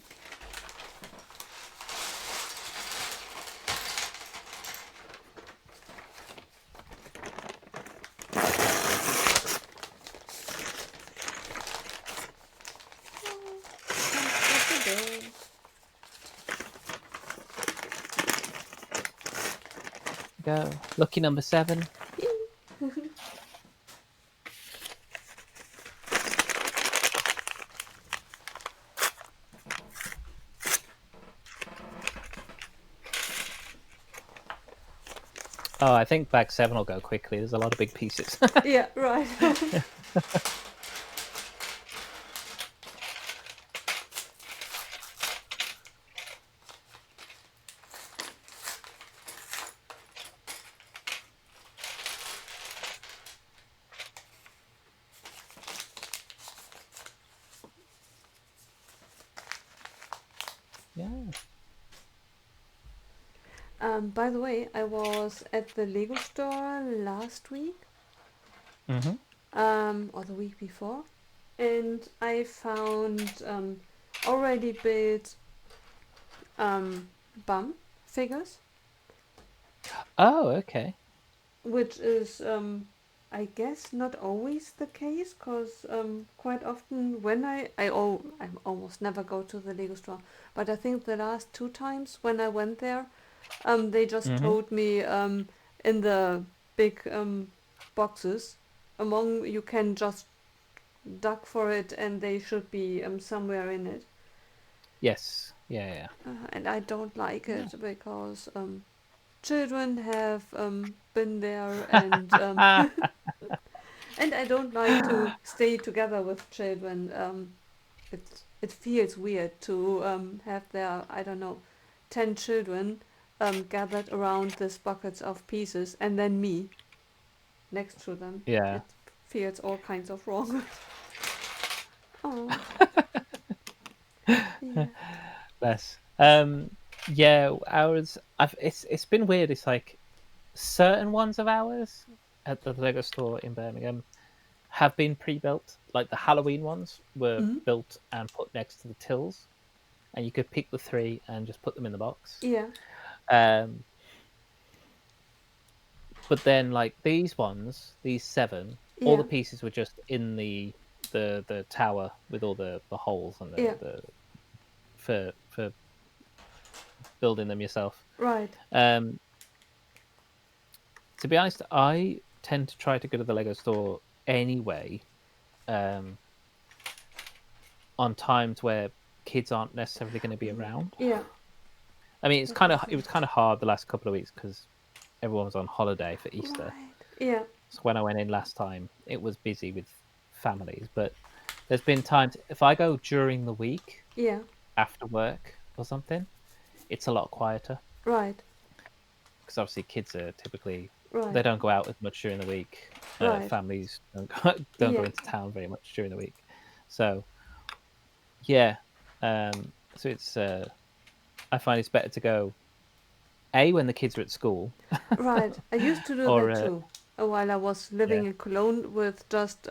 Go. Lucky number 7. Oh, I think bag 7 will go quickly. There's a lot of big pieces. Yeah, right. Yeah. By the way, I was at the Lego store last week, Mm-hmm. or the week before, and I found already built bum figures, Oh, okay. which is, I guess, not always the case, because quite often when I almost never go to the Lego store, but I think the last two times when I went there, they just Mm-hmm. told me in the big boxes, among you can just duck for it, and they should be somewhere in it. Yes. Yeah. And I don't like Yeah. it because children have been there, and and I don't like to stay together with children. It feels weird to have their, I don't know, 10 children gathered around these buckets of pieces, and then me next to them. Yeah. It feels all kinds of wrong. Oh, yeah. Bless. Yeah, ours. It's been weird. It's like certain ones of ours at the Lego store in Birmingham have been pre-built. Like the Halloween ones were Mm-hmm. built and put next to the tills, and you could pick the three and just put them in the box. Yeah, Um, but then like these ones, these 7, all yeah, the pieces were just in the tower with all the holes and yeah. the for building them yourself. Right. Um, to be honest, I tend to try to go to the Lego store anyway, um, on times where kids aren't necessarily going to be around. Yeah, I mean, that makes it was sense. kind of hard the last couple of weeks because everyone was on holiday for Easter. Right. Yeah, So when I went in last time, it was busy with families. But there's been times if I go during the week yeah. after work or something, it's a lot quieter Right, because obviously kids are typically they right, don't go out as much during the week. right. Families don't go Yeah, into town very much during the week. So yeah, so it's I find it's better to go when the kids are at school right. I used to do or that too. While I was yeah, living in Cologne, with just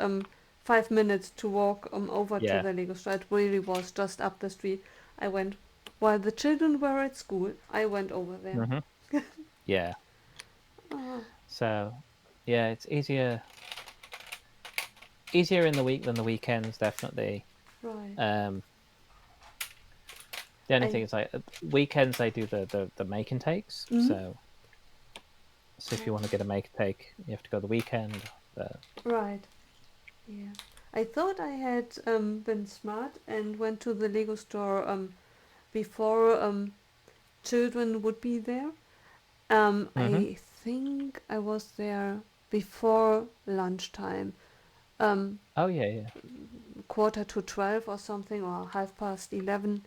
5 minutes to walk over to yeah, the Lego store. It really was just up the street. I went while the children were at school. I went over there. hmm yeah. Oh, So yeah, it's easier in the week than the weekends, definitely. right. Um, the only I thing is like weekends they do the make and takes. mm, So if you want to get a make and take, you have to go the weekend. But right. Yeah. I thought I had been smart and went to the Lego store before children would be there. hmm I think I was there before lunchtime, um, oh yeah, quarter to 12 or something, or 11:30.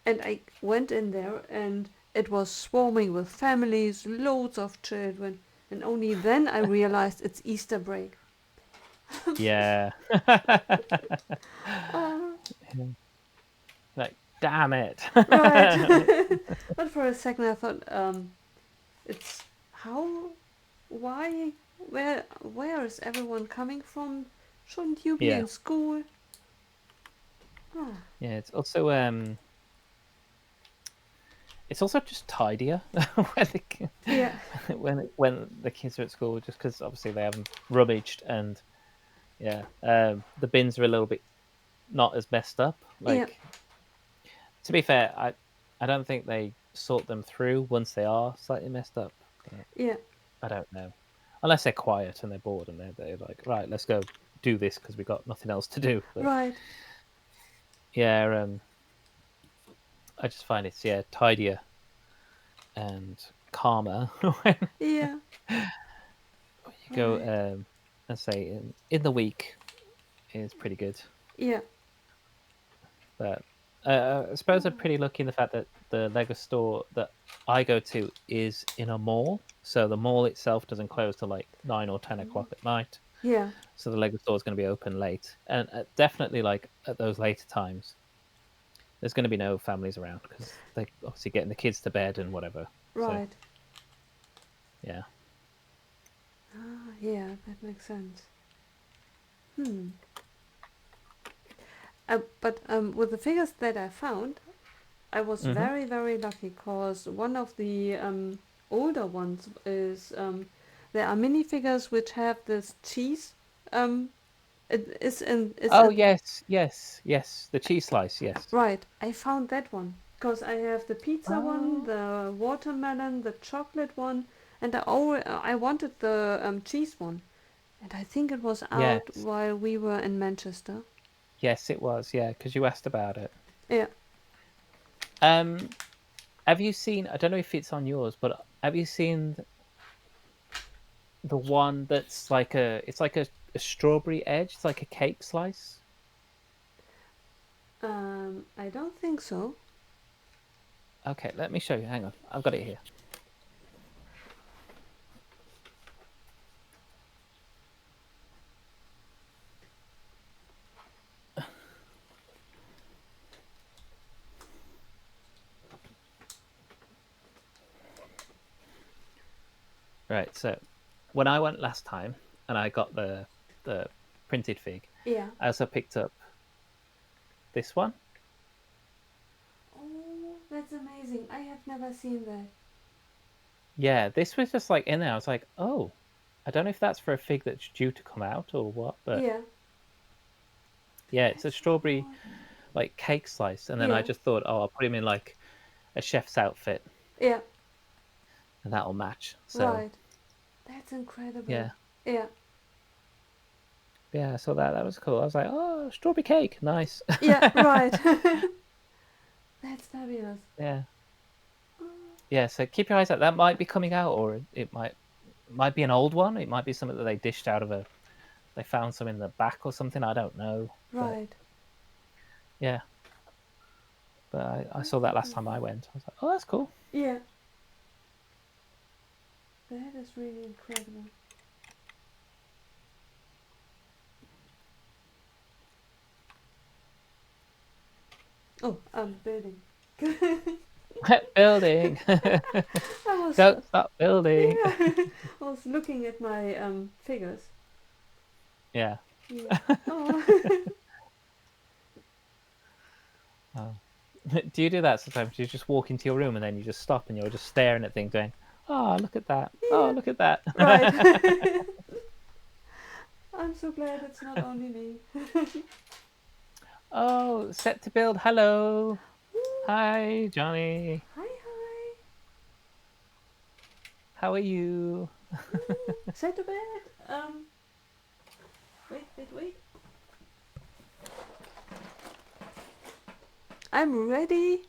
And I went in there, and it was swarming with families, loads of children. And only then I realized it's Easter break. yeah, Uh, yeah. Like damn it. right. But for a second I thought, it's how, why, where is everyone coming from? Shouldn't you be Yeah, in school? Oh, yeah. It's also just tidier when yeah, when the kids are at school, just because obviously they haven't rummaged and yeah, the bins are a little bit not as messed up. yeah, Like to be fair, I don't think they sort them through once they are slightly messed up. But yeah, I don't know, unless they're quiet and they're bored and they're like, right, let's go do this because we got nothing else to do. But right. yeah, I just find it's tidier and calmer when Yeah. you go, Right. let's say in the week is pretty good. Yeah. But I suppose I'm pretty lucky in the fact that the Lego store that I go to is in a mall, so the mall itself doesn't close till like 9 or 10 o'clock at night. Yeah. So the Lego store is going to be open late, and definitely like at those later times, there's going to be no families around because they obviously getting the kids to bed and whatever. So Right. yeah. Ah, yeah, that makes sense. Hmm. But with the figures that I found, I was Hmm. very, very lucky because one of the older ones is there are minifigures which have this cheese. It is in it's Oh in yes, yes, yes. The cheese slice, yes. right. I found that one because I have the pizza one, Oh the watermelon, the chocolate one, and I wanted the cheese one, and I think it was out yes, while we were in Manchester. yes, it was. Yeah, because you asked about it. Yeah. Um, have you seen? I don't know if it's on yours, but have you seen the one that's like a? It's like a strawberry edge. It's like a cake slice. I don't think so. Okay, let me show you. Hang on, I've got it here. Right. So when I went last time and I got the printed fig, Yeah. I also picked up this one. Oh, that's amazing. I have never seen that. Yeah, this was just like in there. I was like, oh, I don't know if that's for a fig that's due to come out or what, but Yeah. yeah, it's a That's so strawberry cool. like cake slice. And then I Yeah. just thought, oh, I'll put him in like a chef's outfit Yeah. and that'll match. So Right. That's incredible. yeah, Yeah. yeah. So that was cool. I was like, oh, strawberry cake, nice. Yeah. Right. That's fabulous. Yeah, yeah. So keep your eyes out. That might be coming out, or it might be an old one. It might be something that they dished out of a. They found some in the back or something. I don't know, but Right. yeah. But I saw That's that last time I amazing. went. I was like, oh, that's cool. Yeah. That is really incredible. Oh, building. Building. I was Don't stop building. yeah. I was looking at my figures. Yeah. Yeah. Oh. Oh. Do you do that sometimes? You just walk into your room and then you just stop and you're just staring at things going, oh, look at that. Oh, Yeah. look at that. Right. I'm so glad it's not only me. Oh, set to build. Hello. Ooh, Hi, Johnny. hi, hi. How are you? Set to bed. Wait. I'm ready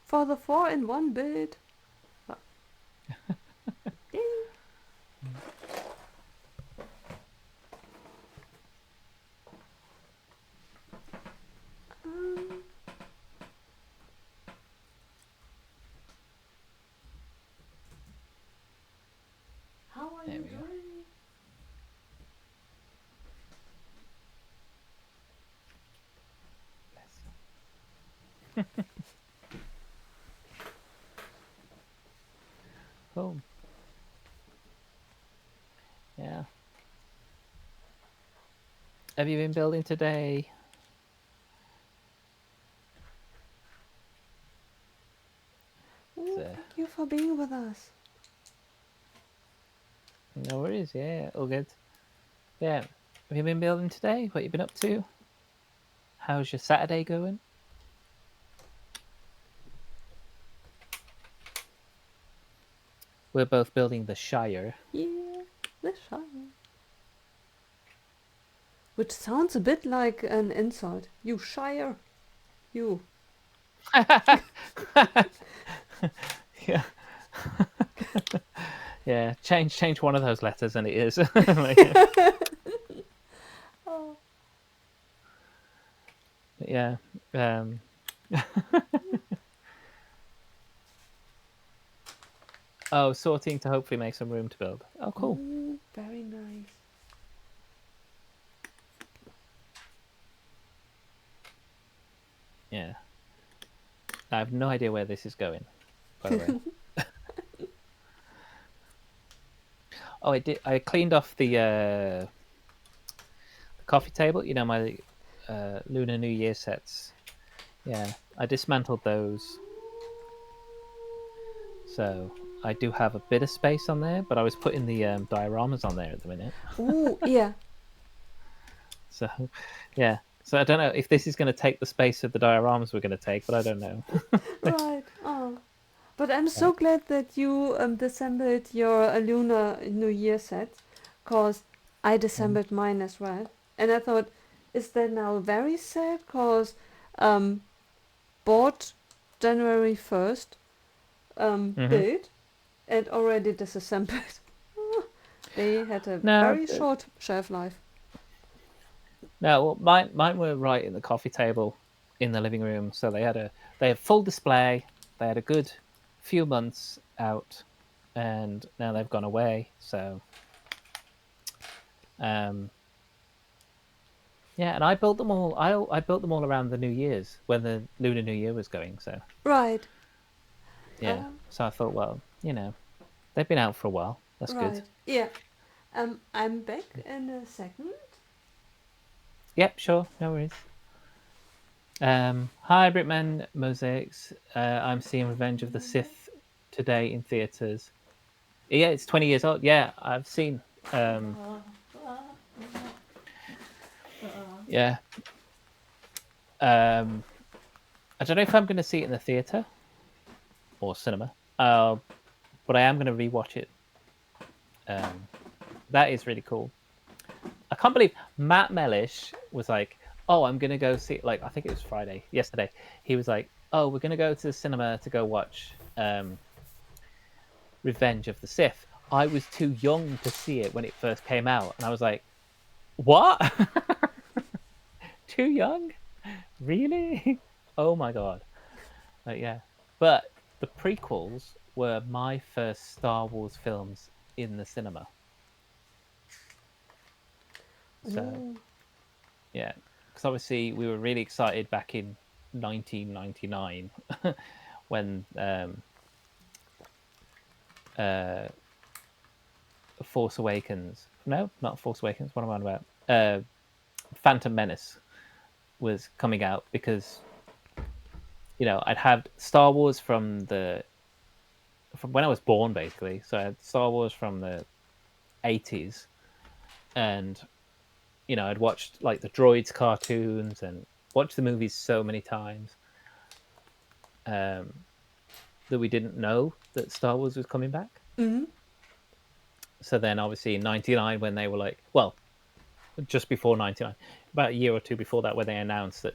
for the 4-in-1 build. Ah, ding. Um, how are There you we go. doing? Cool. Yeah. Have you been building today? Ooh, So, thank you for being with us. no worries. Yeah, all good. Yeah. Have you been building today? What you been up to? How's your Saturday going? We're both building the Shire. Yeah, the Shire. Which sounds a bit like an insult. You Shire. You. Yeah. Yeah, change one of those letters and it is. Like, Oh. yeah. Um, oh, sorting to hopefully make some room to build. Oh, cool. Ooh, very nice. Yeah. I have no idea where this is going, by the way. Oh, I did. I cleaned off the coffee table. You know, my Lunar New Year sets. Yeah, I dismantled those. So I do have a bit of space on there, but I was putting the dioramas on there at the minute. Ooh, yeah. So, yeah. So I don't know if this is going to take the space of the dioramas we're going to take, but I don't know. Right. Oh. But I'm Yeah. so glad that you disassembled your Lunar New Year set, cause I disassembled mine as well. And I thought, is that now very sad? Cause um, bought January 1st, Mm-hmm. built and already disassembled. They had a No, very short shelf life. no. Well, mine were right in the coffee table in the living room, so they had full display. They had a good few months out, and now they've gone away. So, um, yeah, and I built them all. I built them all around the New Year's when the Lunar New Year was going. So Right. yeah, Um, so I thought, well, they've been out for a while. That's good. right. Yeah. I'm back in a second. Yep, sure, no worries. Hi, Brickman Mosaics. I'm seeing Revenge of the Sith today in theaters. Yeah, it's 20 years old. Yeah, I've seen. Yeah. I don't know if I'm going to see it in the theater or cinema, but I am going to rewatch it. That is really cool. I can't believe Matt Mellish was like, "Oh, I'm gonna go see." Like, I think it was Friday, yesterday. He was like, "Oh, we're gonna go to the cinema to go watch Revenge of the Sith." I was too young to see it when it first came out, and I was like, "What? Too young? Really? Oh my god!" Yeah, but the prequels were my first Star Wars films in the cinema. So Ooh. yeah, because obviously we were really excited back in 1999 when uh, Force Awakens. No, not Force Awakens. What am I on about? Phantom Menace was coming out because I'd had Star Wars from when I was born, basically. So I had Star Wars from the 80s, and I'd watched like the Droids cartoons and watched the movies so many times. That we didn't know that Star Wars was coming back. Mm-hmm. So then, obviously, in '99, when they were like, well, just before '99, about a year or two before that, when they announced that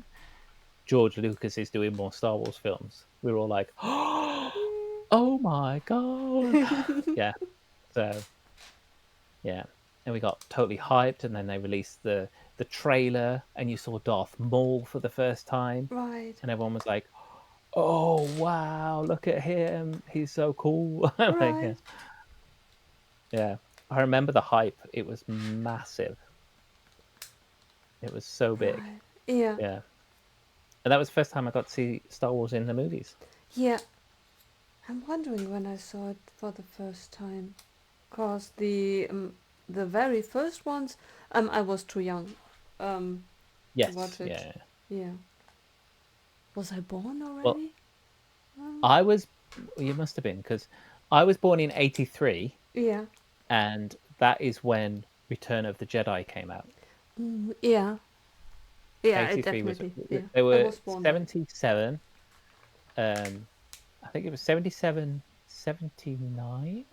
George Lucas is doing more Star Wars films, we were all like, oh my god, yeah. So yeah, and we got totally hyped, and then they released the trailer, and you saw Darth Maul for the first time, Right. and everyone was like, oh wow, look at him, he's so cool. Like, yeah. Right. Yeah, I remember the hype. It was massive. It was so big. Right. Yeah. Yeah, and that was the first time I got to see Star Wars in the movies. Yeah. I'm wondering when I saw it for the first time, cause the very first ones I was too young to Yes, watch it. yeah. Yeah. Was I born Well, already? I was. You must have been because I was born in '83, Yeah. and that is when Return of the Jedi came out. Yeah. Yeah. I '83 was. definitely. Yeah. There I were was born then. 77. I think it was 77, 79,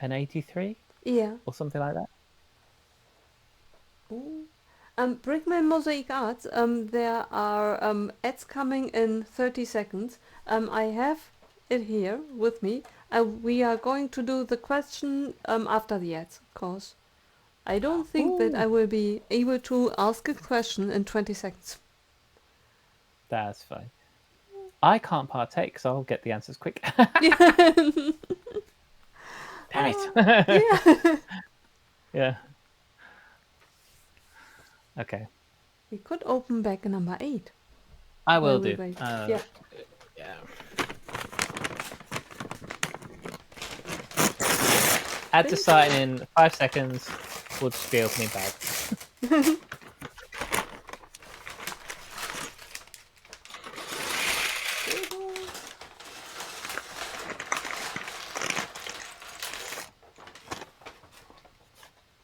and 83 Yeah. or something like that. Ooh. Brickman Mosaic Arts. There are ads coming in 30 seconds. I have it here with me. We are going to do the question after the ads, because I don't think that Ooh, I will be able to ask a question in 20 seconds. that's fine. I can't partake because I'll get the answers quick. Yeah. Damn it. Yeah. Yeah. Okay. We could open back number 8 I while will we do. wait. Yeah. Yeah. Add to starting in 5 seconds. We'll just be opening bags.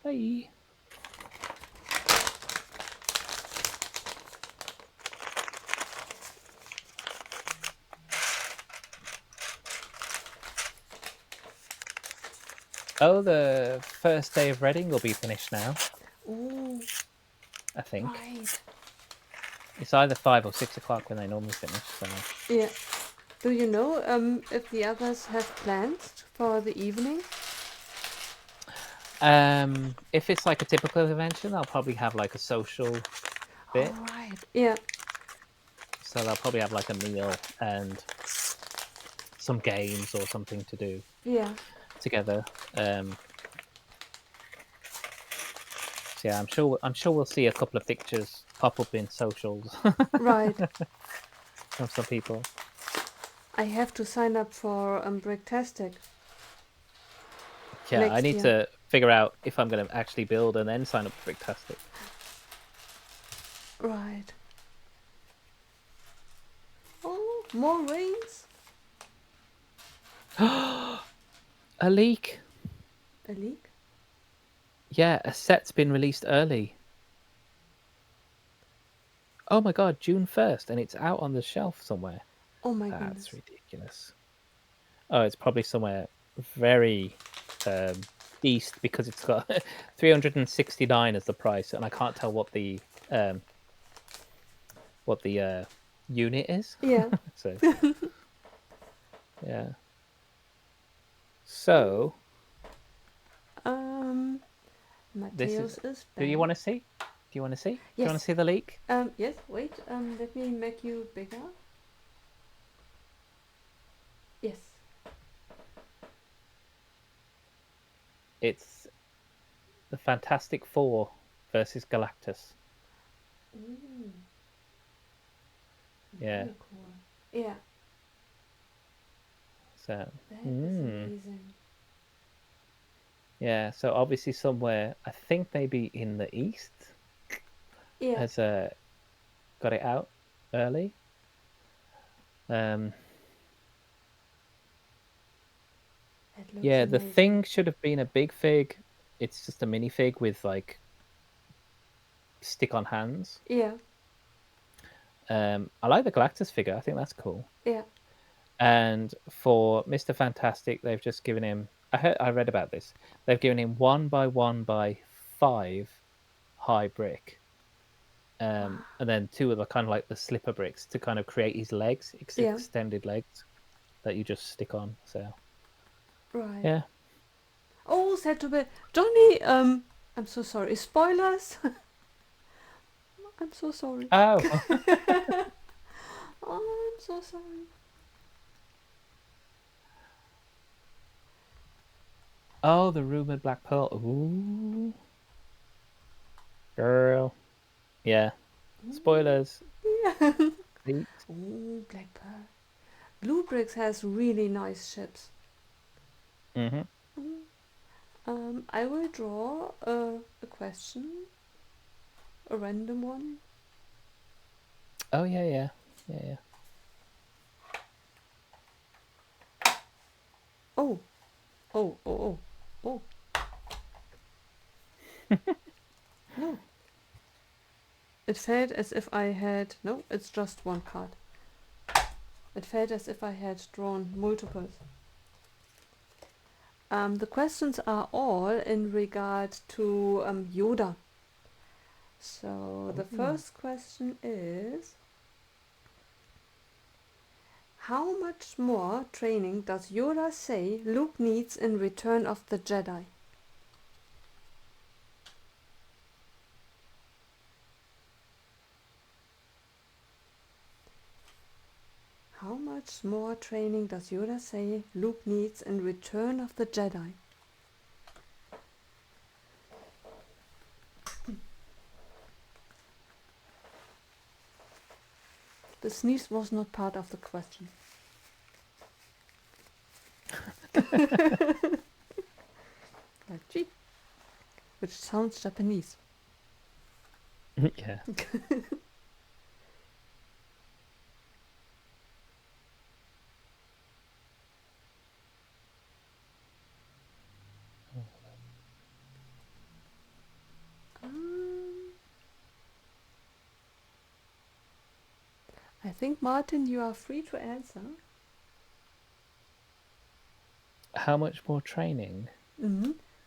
Bye. Oh, the first day of Reading will be finished now. Oh, I think right. it's either 5 or 6 o'clock when they normally finish. So Yeah. Do you know if the others have plans for the evening? if it's like a typical convention, they'll probably have like a social All bit. right. Yeah. So they'll probably have like a meal and some games or something to do Yeah. together. So yeah, I'm sure we'll see a couple of pictures pop up in socials Right. from some people. I have to sign up for Bricktastic Yeah, I next need year. to figure out if I'm going to actually build and then sign up for Bricktastic. Right. Oh, more rains? A leak. A leak? Yeah, a set's been released early. Oh my god, June 1st, and it's out on the shelf somewhere. Oh my That's goodness. ridiculous. Oh, it's probably somewhere very east because it's got 369 as the price, and I can't tell what the unit is. Yeah. So yeah. So Um, this is. Mateus is Do you back. want to see? Do you want to see? Do you want to Yes. see the leak? Yes, wait. Let me make you bigger. Yes. It's the Fantastic Four versus Galactus. Ooh, Yeah. very cool. Yeah, So. that is amazing. Yeah. So obviously somewhere, I think maybe in the east, Yeah, has got it out early. that looks Yeah, the amazing. thing should have been a big fig. It's just a minifig with like stick-on hands. Yeah, I like the Galactus figure. I think that's cool. yeah. And for Mr. Fantastic, they've just given him. I read about this. They've given him 1 by 1 by 5 high brick, and then 2 of the kind of like the slipper bricks to kind of create his legs, Yeah, extended legs that you just stick on. So right. yeah. Oh, sad to be. Johnny, I'm so sorry. Spoilers? I'm so sorry. Oh. Oh, I'm so sorry. Oh, the rumored Black Pearl. Ooh, girl. Yeah. Spoilers. Yeah. Please. Oh, Black Pearl. Blue Bricks has really nice ships. Mm-hmm. I will draw a question, a random one. Oh yeah, yeah, yeah, yeah. Oh, oh, oh, oh, oh. No. It felt as if I had. No, it's just one card. It felt as if I had drawn multiples. The questions are all in regard to Yoda. So the Ooh. first question is: How much more training does Yoda say Luke needs in Return of the Jedi? How much more training does Yoda say Luke needs in Return of the Jedi? The sneeze was not part of the question. Like G, which sounds Japanese. Yeah. I think, Martin, you are free to answer. How much more training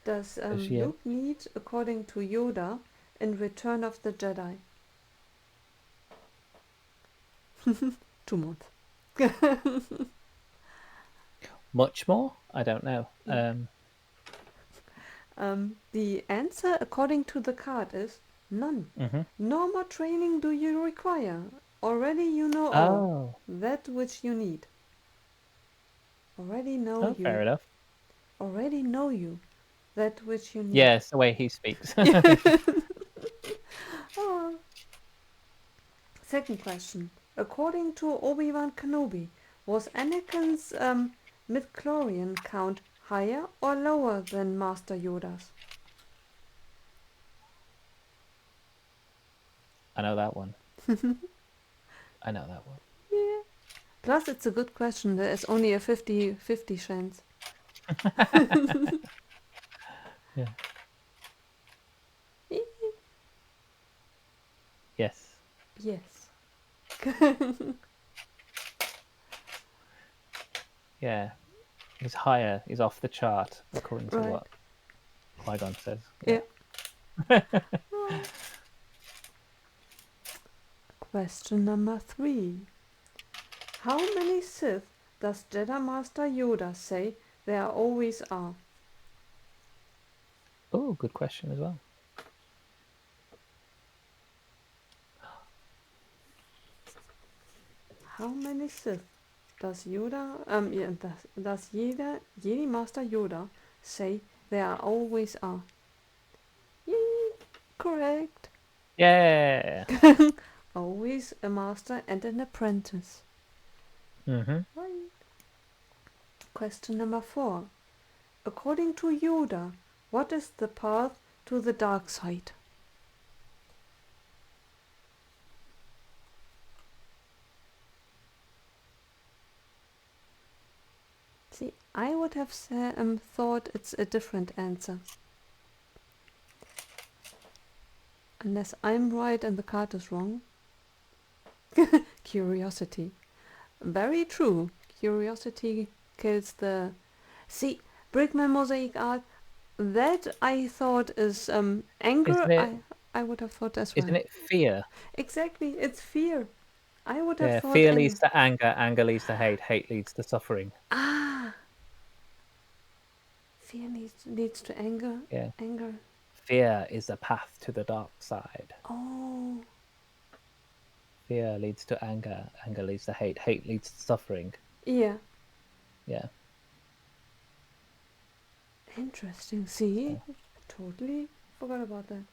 does she Luke need, according to Yoda, in Return of the Jedi? 2 months. Much more? I don't know. The answer, according to the card, is none. No more training do you require. Already you know all. That which you need. Already know you. Fair enough. Already know you. That which you need. Yes, the way he speaks. Oh. Second question. According to Obi-Wan Kenobi, was Anakin's midichlorian count higher or lower than Master Yoda's? I know that one. I know that one. Yeah. Plus, it's a good question. There is only a 50-50 chance. Yeah. Yes. Yes. Yeah. He's higher. He's off the chart, according to what Qui-Gon says. Yeah. Question number 3. How many Sith does Jedi Master Yoda say there always are? Oh, good question as well. How many Sith does Yoda, does Jedi Master Yoda say there always are? Yay! Correct. Yeah. Always a master and an apprentice. Right. Question number 4. According to Yoda, what is the path to the dark side? See, I would have thought it's a different answer. Unless I'm right and the card is wrong. Curiosity. Very true. Curiosity kills the... See, Brickman Mosaic Art, that I thought is anger. I would have thought as well. Isn't it fear? Exactly, it's fear. I would have thought... fear leads to anger, anger leads to hate, hate leads to suffering. Ah! Fear leads to anger. Yeah. Anger. Fear is the path to the dark side. Oh. Fear leads to anger, anger leads to hate, hate leads to suffering. Yeah. Yeah. Interesting. See? Totally forgot about that.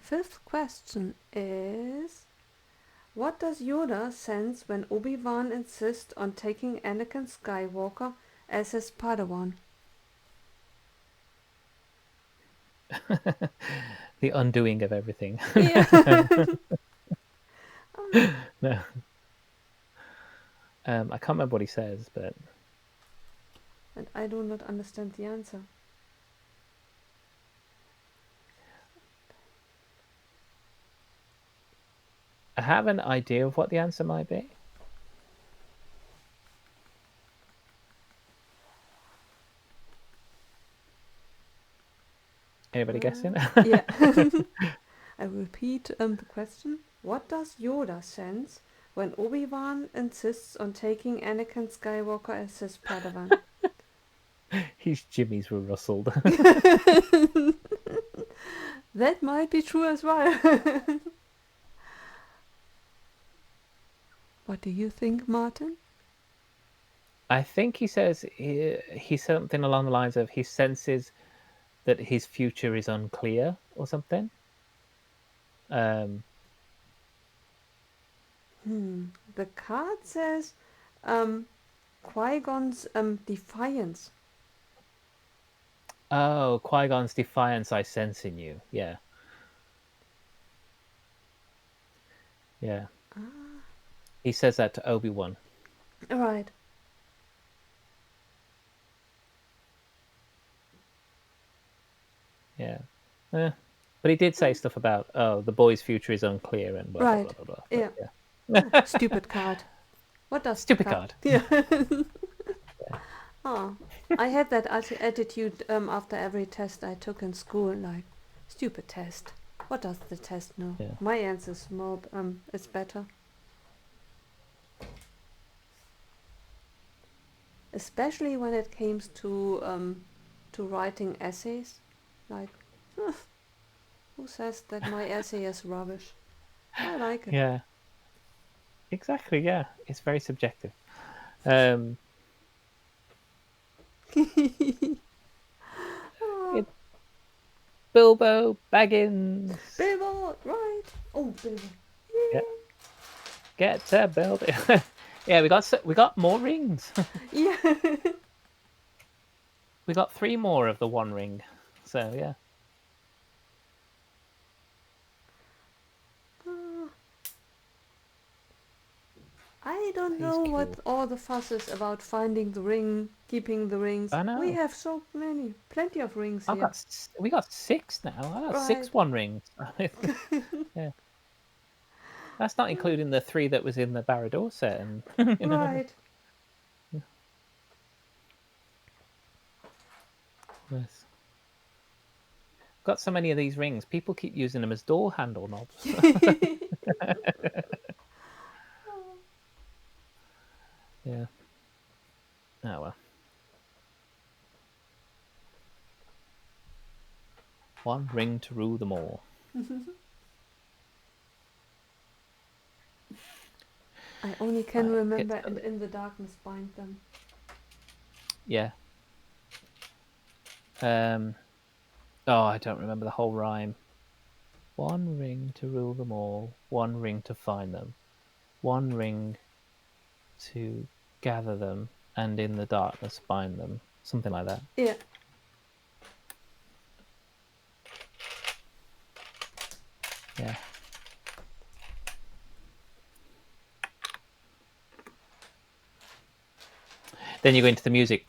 5th question is... What does Yoda sense when Obi-Wan insists on taking Anakin Skywalker as his Padawan? The undoing of everything. Yeah. No. I can't remember what he says, but... And I do not understand the answer. I have an idea of what the answer might be. Anybody guessing? Yeah. I repeat the question. What does Yoda sense when Obi-Wan insists on taking Anakin Skywalker as his Padawan. His jimmies were rustled. That might be true as well. What do you think, Martin? I think he says he's something along the lines of he senses that his future is unclear or something. The card says Qui-Gon's defiance. Oh, Qui-Gon's defiance I sense in you. Yeah. Yeah. He says that to Obi-Wan. Right. Yeah. But he did say stuff about, the boy's future is unclear and blah, blah, Right. blah, blah, blah. Yeah. Yeah. Stupid card. What does Stupid the card. Yeah. Oh, I had that attitude after every test I took in school. Like, stupid test. What does the test know? Yeah. My answer is more. It's better. Especially when it comes to writing essays. Like, who says that my essay is rubbish? I like it. Yeah. Exactly, yeah. It's very subjective. It's Bilbo Baggins. Bilbo, right? Oh, Bilbo. Yeah. Get to Bilbo. Yeah, we got more rings. Yeah. We got 3 more of the one ring. So yeah. I don't He's know cool. what all the fuss is about finding the ring, keeping the rings. I know. We have so many, plenty of rings here. We got 6 now. I got 6 Right. one rings. Yeah. That's not including the 3 that was in the Barad-dûr set, and you know. Right. Yes. Got so many of these rings. People keep using them as door handle knobs. Yeah. Oh well. One ring to rule them all. I only can Right, remember and in the darkness bind them. Yeah. Oh, I don't remember the whole rhyme. One ring to rule them all, one ring to find them, one ring to gather them, and in the darkness bind them. Something like that. Yeah. Yeah. Then you go into the music.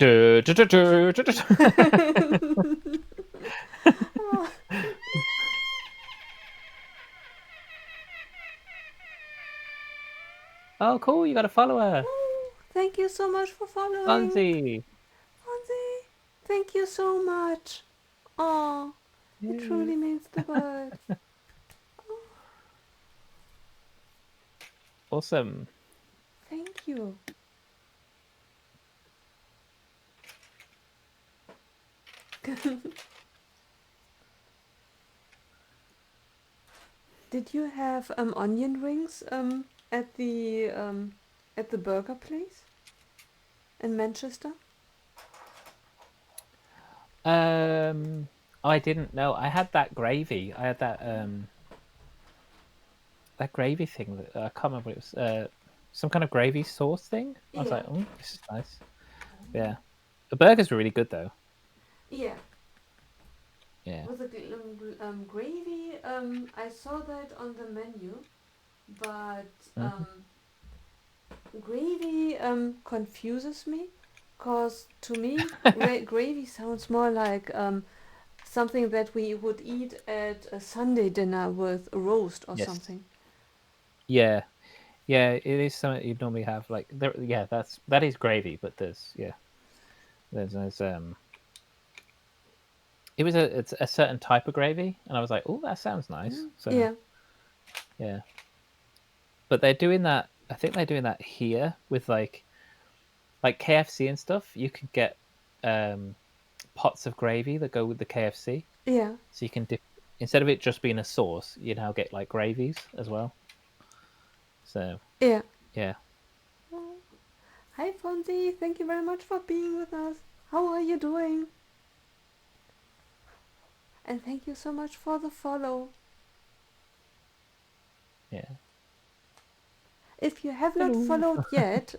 Oh, cool! You got a follower. Oh, thank you so much for following. Fonzie. Fonzie, thank you so much. Oh, it truly means the world. Awesome. Thank you. Did you have onion rings at the burger place in Manchester? I didn't know. I had that gravy. I had that gravy thing. That I can't remember what it was. Some kind of gravy sauce thing. I was like, oh, this is nice. Yeah, the burgers were really good though. Yeah. Yeah. With the gravy, I saw that on the menu, but gravy confuses me, cause to me gravy sounds more like something that we would eat at a Sunday dinner with a roast or something. Yeah, yeah, it is something you'd normally have. Like there, yeah, that is gravy, but there's it was it's a certain type of gravy, and I was like, oh, that sounds nice. So Yeah. yeah, but they're doing that. I think they're doing that here with like KFC and stuff. You can get pots of gravy that go with the KFC, Yeah. so you can dip instead of it just being a sauce. You now get like gravies as well. So Yeah. yeah, Oh. Hi, Fonzie. Thank you very much for being with us. How are you doing? And thank you so much for the follow. yeah. If you have not Hello. followed yet,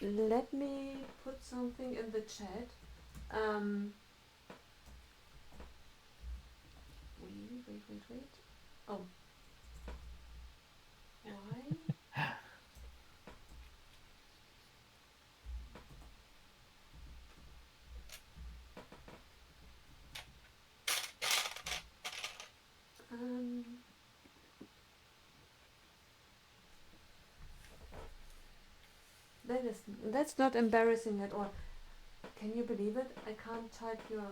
let me put something in the chat. Um, wait. Oh, why? Um, that's not embarrassing at all. Can you believe it? I can't type your.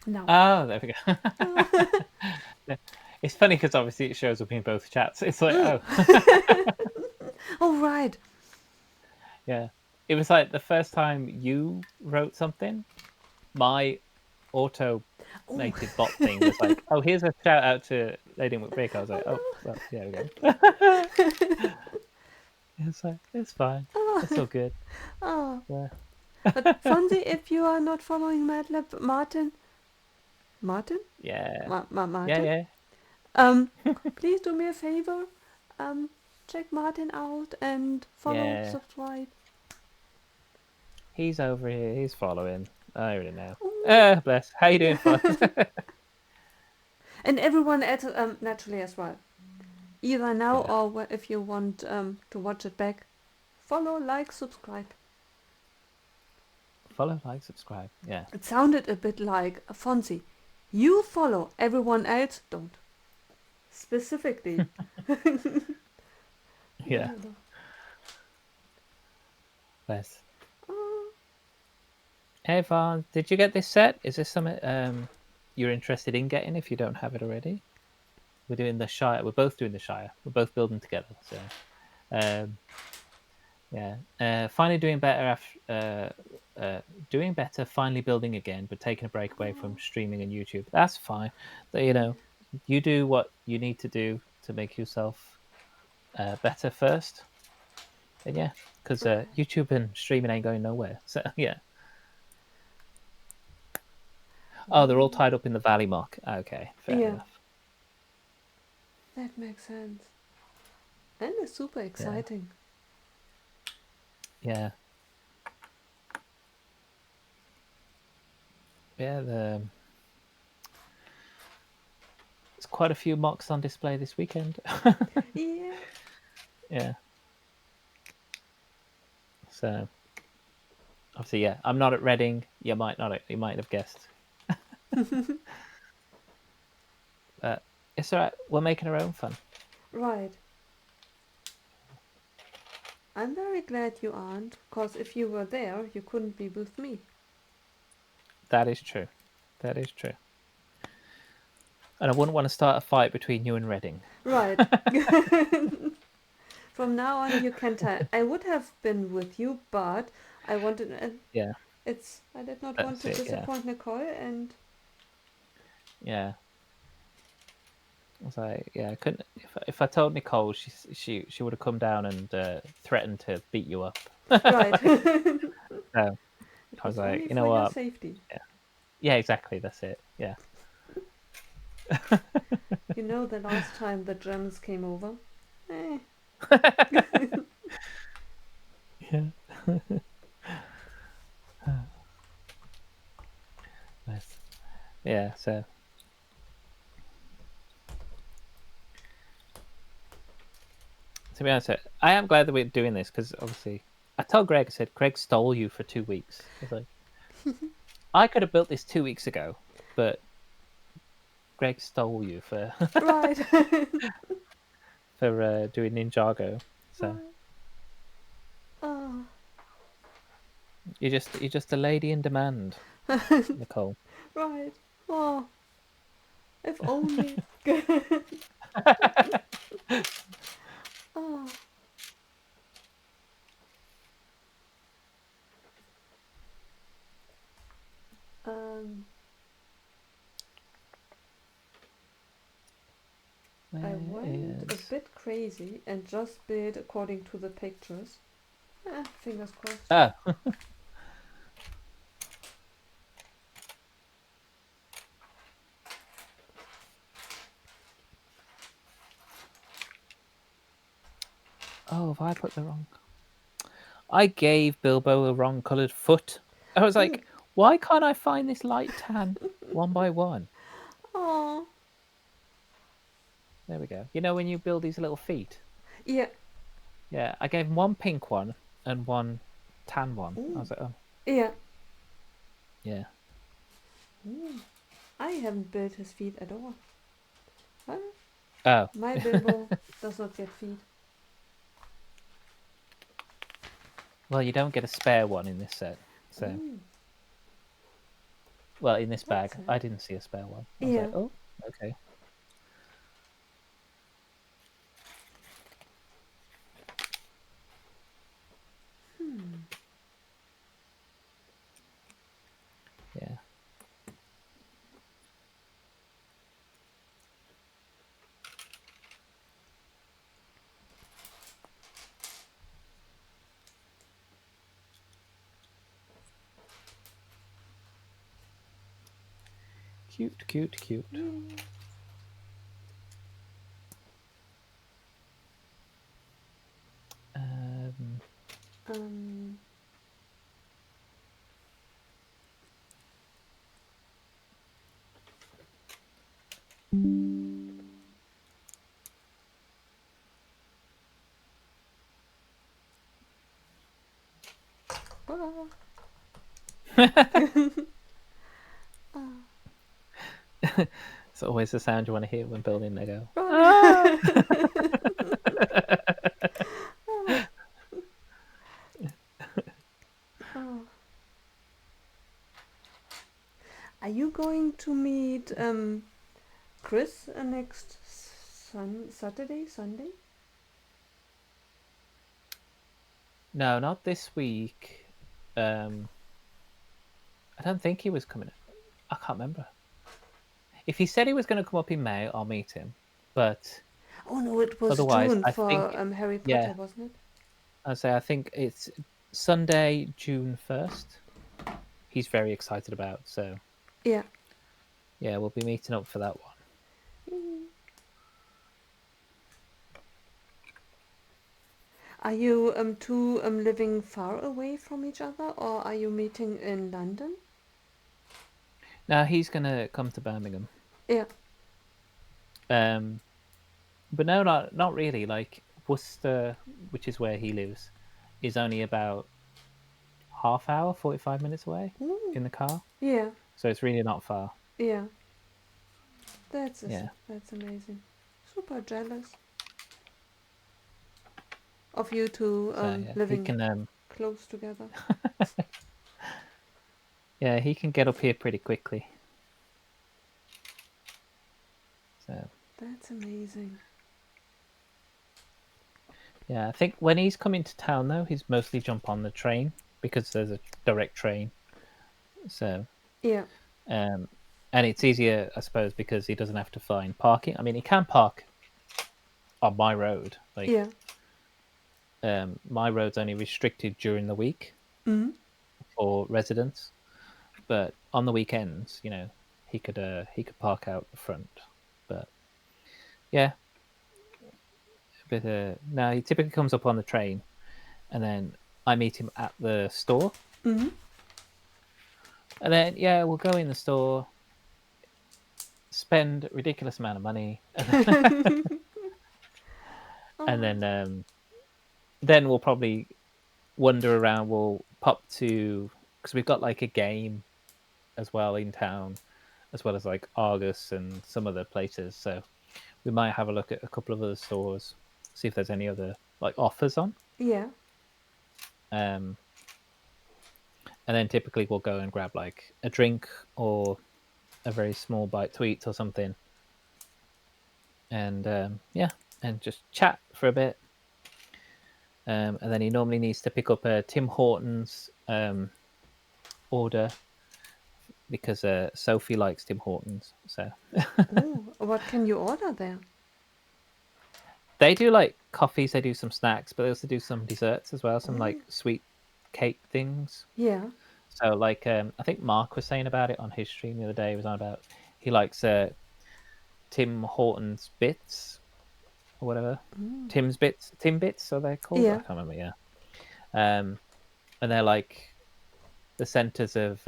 No. Oh, there we go. It's funny because obviously it shows up in both chats. It's like, oh, Oh right. yeah. It was like the first time you wrote something, my automated Oh. bot thing was like, oh, here's a shout out to Lady McBrick. I was like, oh, Oh well, yeah, we go. It's like, it's fine. no. It's all good. Oh. Yeah. But Fonzie, if you are not following Madlib, Martin, Yeah. Martin, Yeah. um, please do me a favor, check Martin out and follow, Yeah. subscribe. He's over here. He's following. I already know. Ooh. Bless. How you doing, Fun? And everyone else, naturally as well. Either now Yeah. or if you want to watch it back, follow, like, subscribe. Follow, like, subscribe. Yeah. It sounded a bit like Fonzie. You follow, everyone else don't. Specifically. Yeah. Bless. Oh, Hey, Vaughn, did you get this set? Is this something you're interested in getting if you don't have it already? We're doing the Shire. We're both doing the Shire. We're both building together. So, yeah. Finally doing better after doing better. Finally building again, but taking a break away from streaming and YouTube. That's fine. So, you do what you need to do to make yourself better first. And yeah, because YouTube and streaming ain't going nowhere. So yeah. Oh, they're all tied up in the Valley Mock. Okay, fair yeah, enough. that makes sense. And it's super Yeah, exciting. yeah, yeah. There's quite a few mocks on display this weekend. Yeah. Yeah. So obviously, yeah, I'm not at Reading. You might not. You might have guessed. But it's all right. We're making our own fun. Right. I'm very glad you aren't, because if you were there, you couldn't be with me. That is true. That is true. And I wouldn't want to start a fight between you and Reading. Right. From now on, you can tell. I would have been with you, but I wanted. Yeah, I did not want that's to it. Yeah, disappoint Nicole, and yeah. I was like, yeah, I couldn't. If I told Nicole, she would have come down and threatened to beat you up. right. So It I was was like, only you for know your what? safety. Yeah, exactly. That's it. Yeah. You know, the last time the Germans came over. Eh. Yeah. Nice. Yeah. So to be honest, I am glad that we're doing this because obviously, I told Greg. I said, Greg stole you for 2 weeks. I was like, I could have built this 2 weeks ago, but Greg stole you for Right. for doing Ninjago. So Right. Oh. you're just a lady in demand, Nicole. Right. Oh. If only. Oh. Um, I Where went a is? bit crazy and just built according to the pictures. Fingers crossed. Oh, oh, have I put the wrong? I gave Bilbo a wrong coloured foot. I was Ooh. like, why can't I find this light tan one by one? Oh. There we go. You know when you build these little feet? Yeah. Yeah, I gave him one pink one and one tan one. I Ooh. was like, oh, Yeah. yeah. Ooh. I haven't built his feet at all. Well, Oh, my Bilbo does not get feet. well, you don't get a spare one in this set. So, Ooh. well, in this That's bag, it. I didn't see a spare one. I was Yeah. like, oh, okay. Hmm. Yeah. Cute, cute, cute. Yeah. Um, Um. Ah. Ah. it's always the sound you want to hear when building Lego. Run. Ah! Ah. Oh. Are you going to meet Chris next Saturday, Sunday? No, not this week. Um, I don't think he was coming. I can't remember. If he said he was going to come up in May, I'll meet him. But Oh no, it was otherwise, June I for think, Harry yeah, Potter, wasn't it? I think it's Sunday, June 1st. He's very excited about. So Yeah. yeah, we'll be meeting up for that one. Mm. Are you two living far away from each other, or are you meeting in London? Now he's going to come to Birmingham. Yeah. Um, but no, not really. Like Worcester, which is where he lives, is only about half hour, 45 minutes away Ooh. in the car. Yeah. So it's really not far. Yeah. That's Yeah. that's amazing. Super jealous of you two So yeah, he living can. close together. Yeah, he can get up here pretty quickly. So That's amazing. yeah, I think when he's coming to town though, he's mostly jump on the train because there's a direct train. So Yeah. um, and it's easier, I suppose, because he doesn't have to find parking. I mean, he can park on my road. Like Yeah. my road's only restricted during the week Mm. for residents, but on the weekends, he could park out the front. But yeah, but no, he typically comes up on the train, and then I meet him at the store, Mm. Mm-hmm. and then yeah, we'll go in the store, spend a ridiculous amount of money, and Oh. then we'll probably wander around. We'll pop to because we've got like a game as well in town, as well as like Argus and some other places. So we might have a look at a couple of other stores, see if there's any other like offers on. Yeah. Um, and then typically we'll go and grab like a drink or a very small bite to eat or something. and yeah, and just chat for a bit. And then he normally needs to pick up a Tim Hortons order because Sophie likes Tim Hortons. So Oh, what can you order there? they do like coffees, they do some snacks, but they also do some desserts as well, some Oh, like sweet cake things. yeah. So like I think Mark was saying about it on his stream the other day. He was on about he likes Tim Hortons bits or whatever. Mm. Tim bits, so they're called. I Yeah. can't remember. Yeah, and they're like the centers of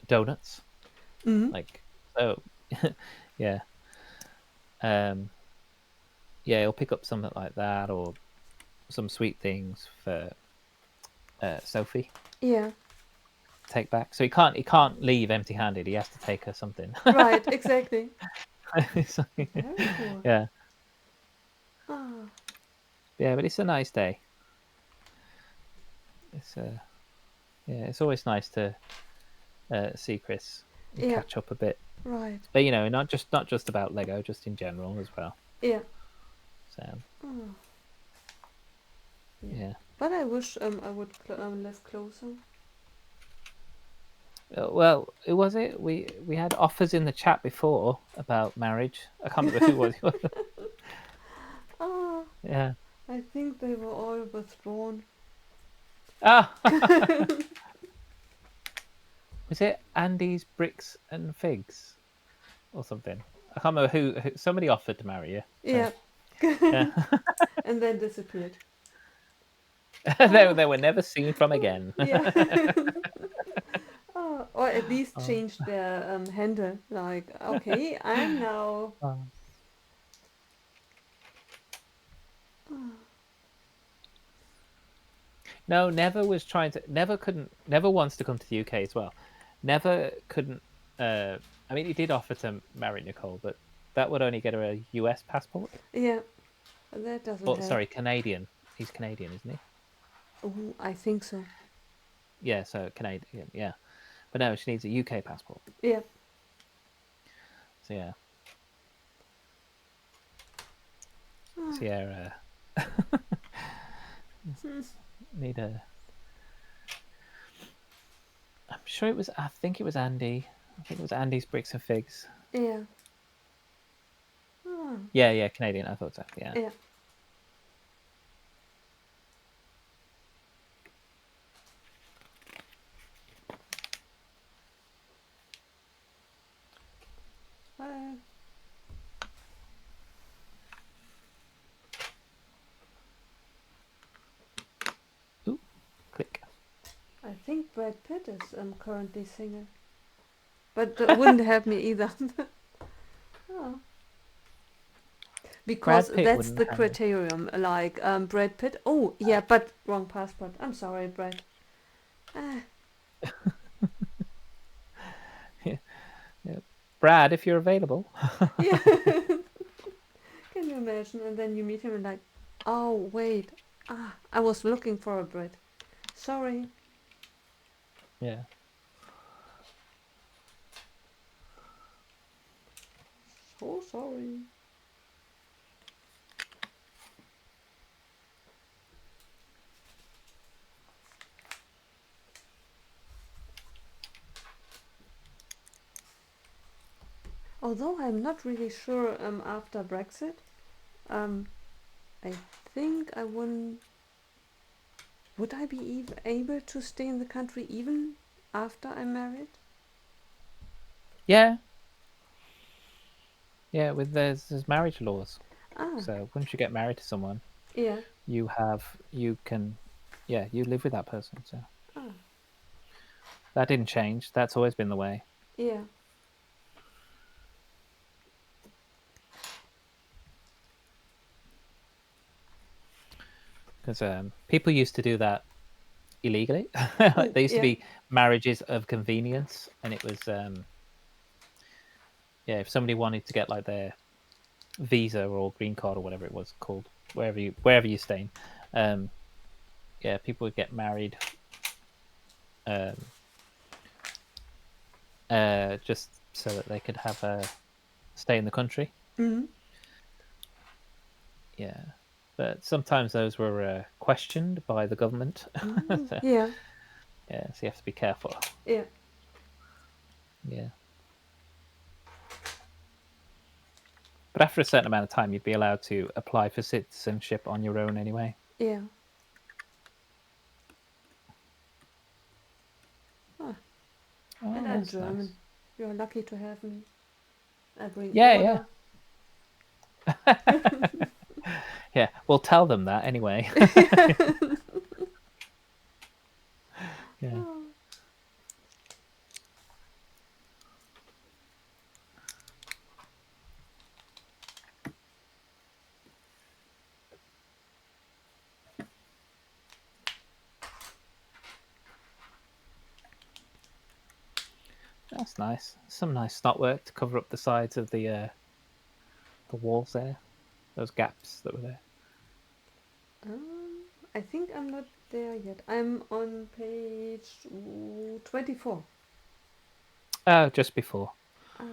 donuts. Mm. Like so, yeah, um, yeah. He'll pick up something like that or some sweet things for Sophie Yeah. take back. So he can't leave empty handed. He has to take her something. Right. Exactly. So, Very cool. yeah, Ah. yeah. But it's a nice day. It's yeah. It's always nice to see Chris and Yeah. catch up a bit. Right. But not just about Lego, just in general as well. Yeah. So Oh. Yeah. yeah. But I wish I would live closer. Well, who was it? We had offers in the chat before about marriage. I can't remember who was. Ah. Yeah. I think they were all withdrawn. Ah. Was it Andy's bricks and figs or something? I can't remember who. Somebody offered to marry you. So, Yeah. yeah. And then disappeared. They were never seen from again. Yeah. Oh, or at least Oh. changed their handle. Like, okay, I'm now. Oh. No, Never was trying to. Never wants to come to the UK as well. Never couldn't. I mean, he did offer to marry Nicole, but that would only get her a US passport. Yeah, that doesn't Oh, help. sorry, Canadian. He's Canadian, isn't he? Oh, I think so. Yeah, so Canadian. Yeah, but no, she needs a UK passport. Yeah. So yeah. Ah. So yeah. Need a. I'm sure it was. I think it was Andy. I think it was Andy's bricks and figs. Yeah. Ah. Yeah, Canadian. I thought so. Yeah. Yeah. Uh, Ooh, click. I think Brad Pitt is currently single. But that wouldn't help me either. Oh. Because Brad Pitt that's wouldn't the have it. criterion. Like Brad Pitt. Oh, yeah, but wrong passport. I'm sorry, Brad. Ah. Yeah. Brad, if you're available. Yeah. Can you imagine? And then you meet him and like, oh wait, I was looking for a bread. Sorry. Yeah. So sorry. Although I'm not really sure after Brexit, I think I wouldn't. Would I be able to stay in the country even after I'm married? Yeah. Yeah, with there's marriage laws. Ah, So once you get married to someone, yeah. you can, yeah, you live with that person. So Ah, that didn't change. That's always been the way. yeah. Because people used to do that illegally. Like, Oh, there used to yeah. be marriages of convenience, and it was yeah, if somebody wanted to get like their visa or green card or whatever it was called, wherever you staying, yeah, people would get married just so that they could have stay in the country. Mm-hmm. Yeah, but sometimes those were questioned by the government. Mm-hmm. So, Yeah. yeah, so you have to be careful. Yeah. Yeah. But after a certain amount of time, you'd be allowed to apply for citizenship on your own anyway. Yeah. Ah, and Oh, I'm that's German. nice. You're lucky to have me. I bring Yeah, order. yeah. Yeah, we'll tell them that anyway. Yeah. Oh. That's nice. Some nice knotwork to cover up the sides of the walls there. Those gaps that were there. I think I'm not there yet. I'm on page 24. Oh, just before. Ah,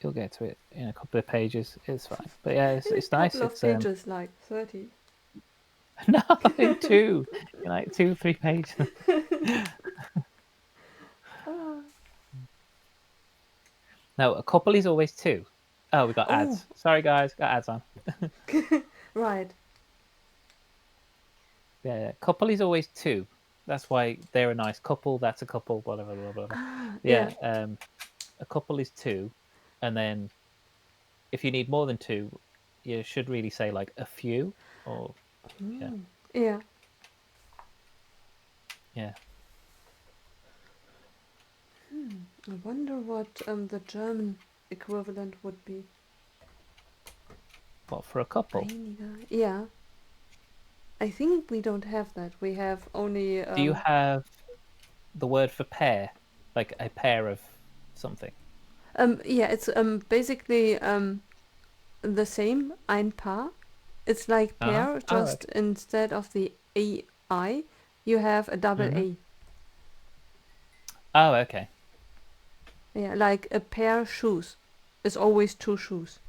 You'll get to it in a couple of pages. It's fine. But yeah, in a it's nice. couple of It's pages, like 30. no, in two. In like 2, 3 pages. Ah. No, a couple is always two. Oh, we got Oh, ads. Sorry guys, got ads on. right. Yeah, couple is always two. That's why they're a nice couple. That's a couple. Blah blah blah blah blah. Ah, yeah. Yeah, a couple is two, and then if you need more than two, you should really say like a few or yeah, Mm, yeah. yeah. I wonder what the German equivalent would be. What for a couple? Einiger. Yeah. I think we don't have that. We have only. Do you have the word for pair, like a pair of something? Yeah, it's basically the same. Ein Paar. It's like Uh huh. pair, Oh, just okay. instead of the AI, you have a double Mm-hmm. A. Oh, okay. Yeah, like a pair shoes is always two shoes.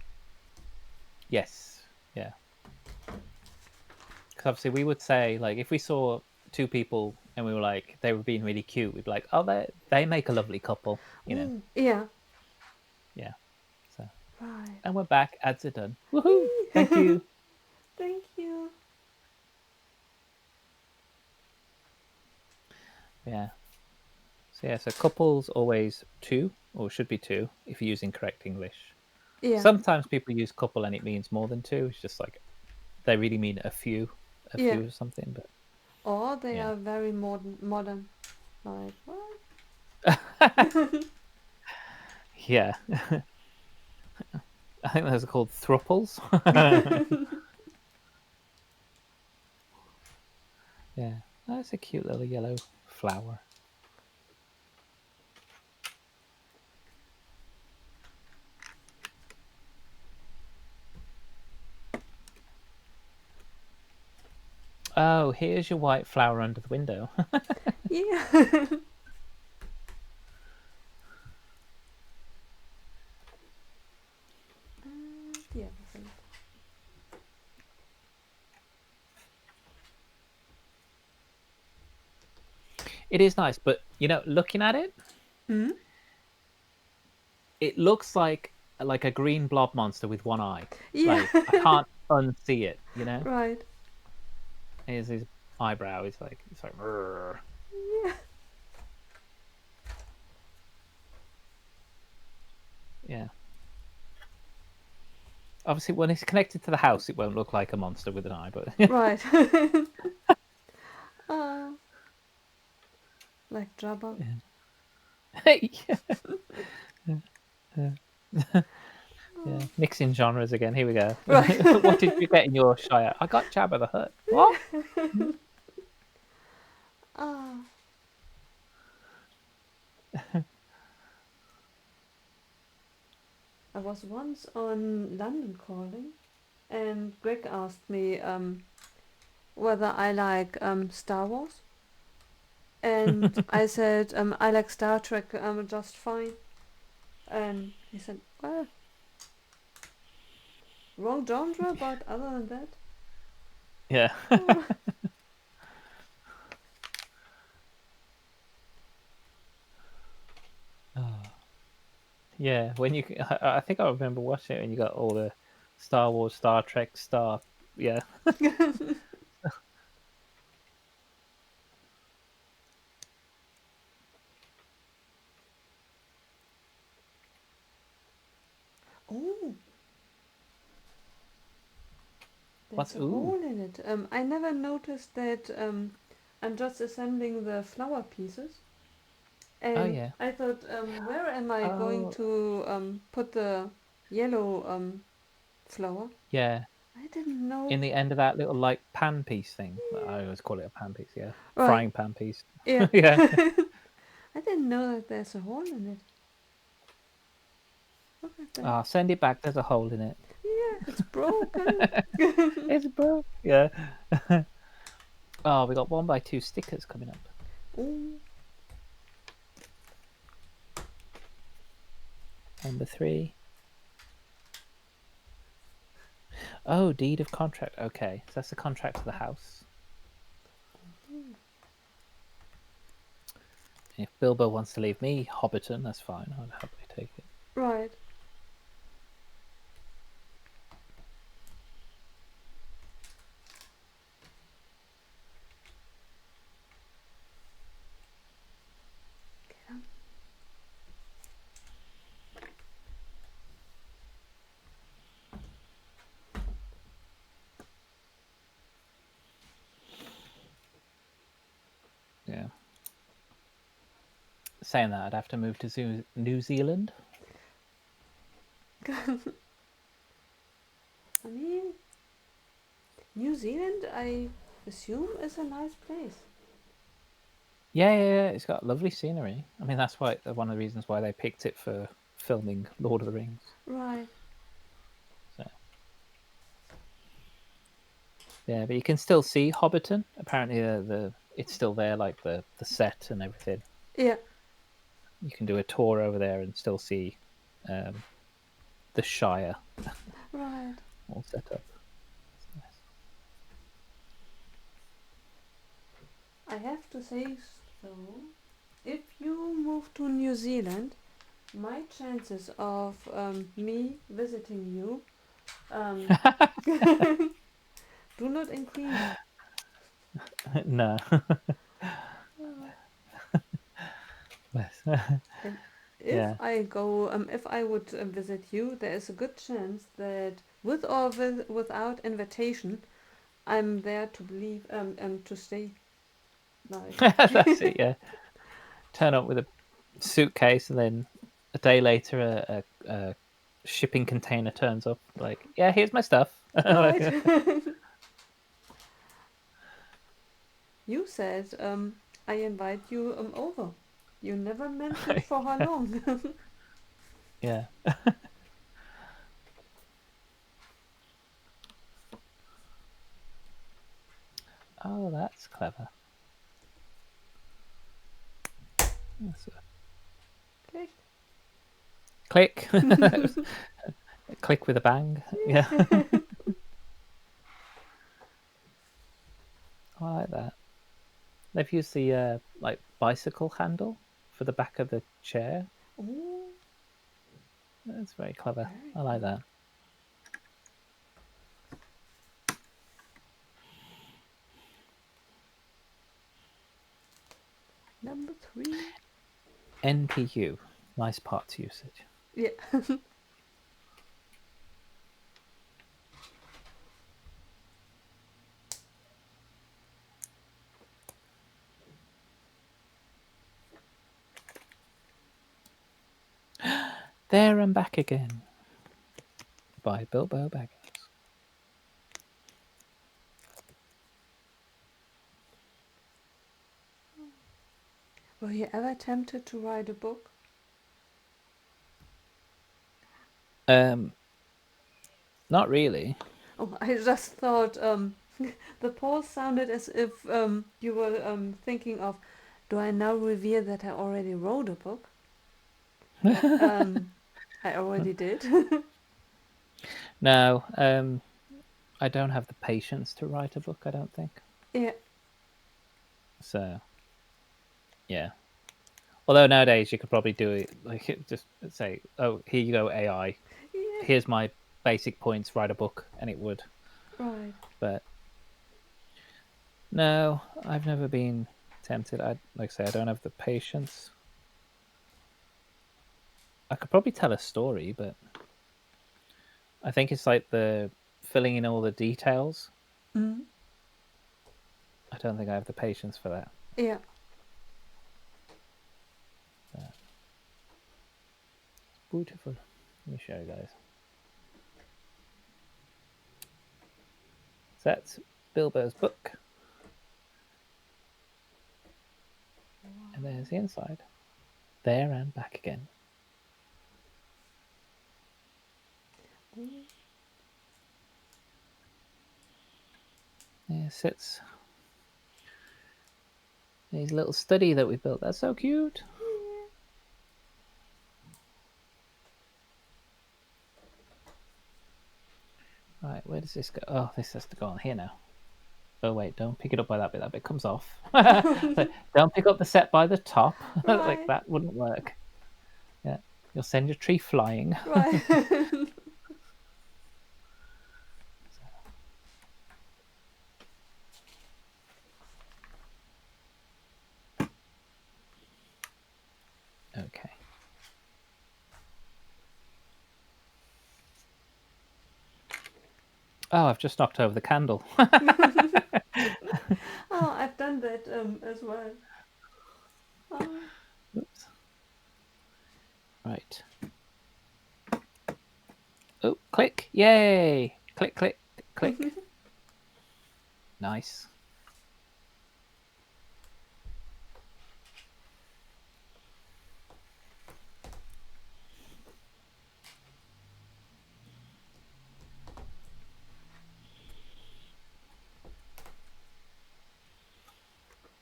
Yes. Yeah. Because obviously we would say like if we saw two people and we were like they were being really cute, we'd be like, oh, they make a lovely couple, you know. Ooh, yeah. Yeah. So Right. and we're back. Ads are done. Woohoo! Thank you. Thank you. Yeah. So yeah. So couples always two or should be two if you're using correct English. Yeah. Sometimes people use couple and it means more than two. It's just like they really mean a Yeah. few or something. But Or they yeah. are very modern. Like what? Yeah. I think those are called thruples. Yeah. That's a cute little yellow flower. Oh, here's your white flower under the window. Yeah. Yeah. It is nice, but you know, looking at it, Hmm? it looks like a green blob monster with one eye. Yeah. Like I can't unsee it, you know? Right. His eyebrow is like it's like "Rrr." Yeah. Yeah. Obviously when it's connected to the house it won't look like a monster with an eye, but Right. uh, like Jabba. yeah. Yeah. Mixing genres again. Here we go. Right. What did you get in your Shire? I got Jabba the Hutt. What? Ah. I was once on London Calling, and Greg asked me whether I like Star Wars, and I said I like Star Trek just fine. And he said, well, wrong genre, but other than that, Yeah. oh. Oh. Yeah, when you, I think I remember watching it when you got all the Star Wars, Star Trek, yeah. Oh, What's there's a ooh? hole in it. I never noticed that. I'm just assembling the flower pieces, Oh and yeah. I thought, where am I going Oh to put the yellow flower? yeah. I didn't know. In the end of that little like pan piece thing, I always call it a pan piece. Yeah, Right. frying pan piece. Yeah. Yeah. I didn't know that there's a hole in it. Look at that. Ah, send it back. There's a hole in it. Yeah, it's broken. It's broke. Yeah. Oh, we got 1x2 stickers coming up. Oh, Number 3. Oh, deed of contract. Okay, so that's the contract to the house. If Bilbo wants to leave me Hobbiton, that's fine. I'd happily take it. right. Yeah. Saying that, I'd have to move to New Zealand. I mean, New Zealand, I assume, is a nice place. Yeah. It's got lovely scenery. I mean, that's why one of the reasons why they picked it for filming Lord of the Rings. Right. So yeah, but you can still see Hobbiton. Apparently, it's still there, like the set and everything. Yeah. You can do a tour over there and still see um, the Shire Right. all set up. Nice. I have to say so. If you move to New Zealand, my chances of me visiting you do not increase. No. And if Yeah. I go, if I would visit you, there is a good chance that with or without invitation, I'm there to believe to stay. Like, That's it. Yeah. Turn up with a suitcase, and then a day later, a shipping container turns up. Like, yeah, here's my stuff. right. You said I invite you over. You never mentioned for how long. Yeah. Oh, that's clever. That's Click. click. Click with a bang. Yeah. I like that. They've used the like bicycle handle for the back of the chair. Oh, That's very clever. very I like clever. that. Number 3. NPU, nice parts usage. Yeah. There and back again by Bilbo Baggins. Were you ever tempted to write a book? Not really. Oh, I just thought the pause sounded as if you were thinking of, do I now reveal that I already wrote a book? But I already did. No, I don't have the patience to write a book, I don't think. Yeah. So, yeah. Although nowadays you could probably do it, like just say, "Oh, here you go, AI. Yeah. Here's my basic points. Write a book," and it would. Right. But no, I've never been tempted. I like I say, I don't have the patience. I could probably tell a story, but I think it's like the filling in all the details. Mm. I don't think I have the patience for that. Yeah. But it's beautiful. Let me show you guys. So that's Bilbo's book. Wow. And there's the inside. There and back again. Ooh. There sits his little study that we built. That's so cute. Yeah. Right, where does this go? Oh, this has to go on here now. Oh wait, don't pick it up by that bit. That bit comes off. So don't pick up the set by the top. Like Right. that wouldn't work. Yeah, you'll send your tree flying. Right. Okay. Oh, I've just knocked over the candle. Oh, I've done that as well. Oh. Oops. Right. Oh, click. Yay. Click, click, click. Nice.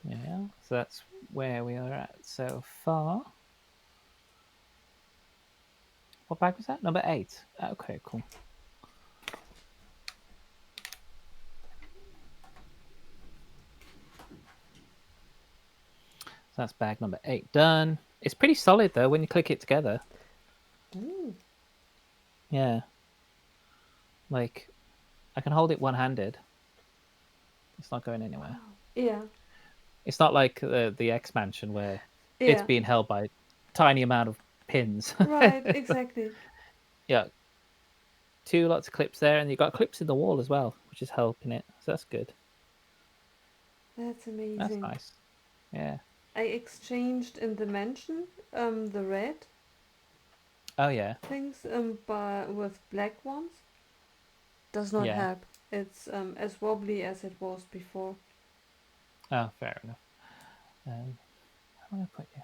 Yeah, so that's where we are at so far. What bag was that? Number 8. Okay, cool. So that's bag number 8 done. It's pretty solid though when you click it together. Ooh. Yeah. Like, I can hold it one-handed. It's not going anywhere. Wow. Yeah. It's not like the X Mansion where it's Yeah. being held by a tiny amount of pins. Right. Exactly. Yeah. 2 lots of clips there, and you've got clips in the wall as well, which is helping it. So that's good. That's That's amazing. nice. Yeah. I exchanged in the mansion the red Oh yeah. things with black ones. Does not Yeah. help. It's as wobbly as it was before. Oh, fair enough. How am I going to put you?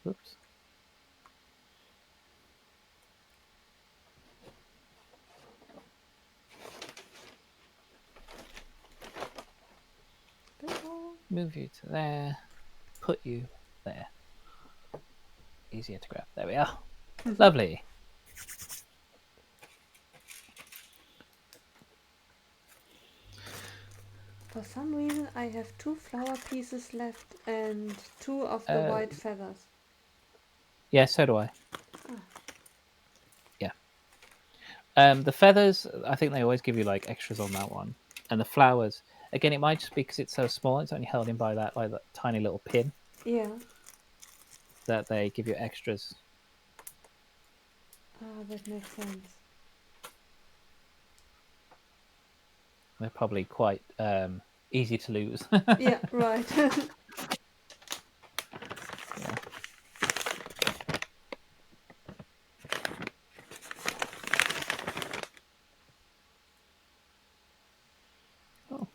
Oops. Move you to there. Put you there. Easier to grab. There we are. Lovely. For some reason, I have 2 flower pieces left and 2 of the white feathers. Yeah, so do I. Ah. Yeah. The feathers, I think they always give you like extras on that one, and the flowers. Again, it might just be because it's so small. It's only held in by that tiny little pin Yeah. that they give you extras. Ah, that makes sense. They're probably quite easy to lose. Yeah, right. Yeah. Oh.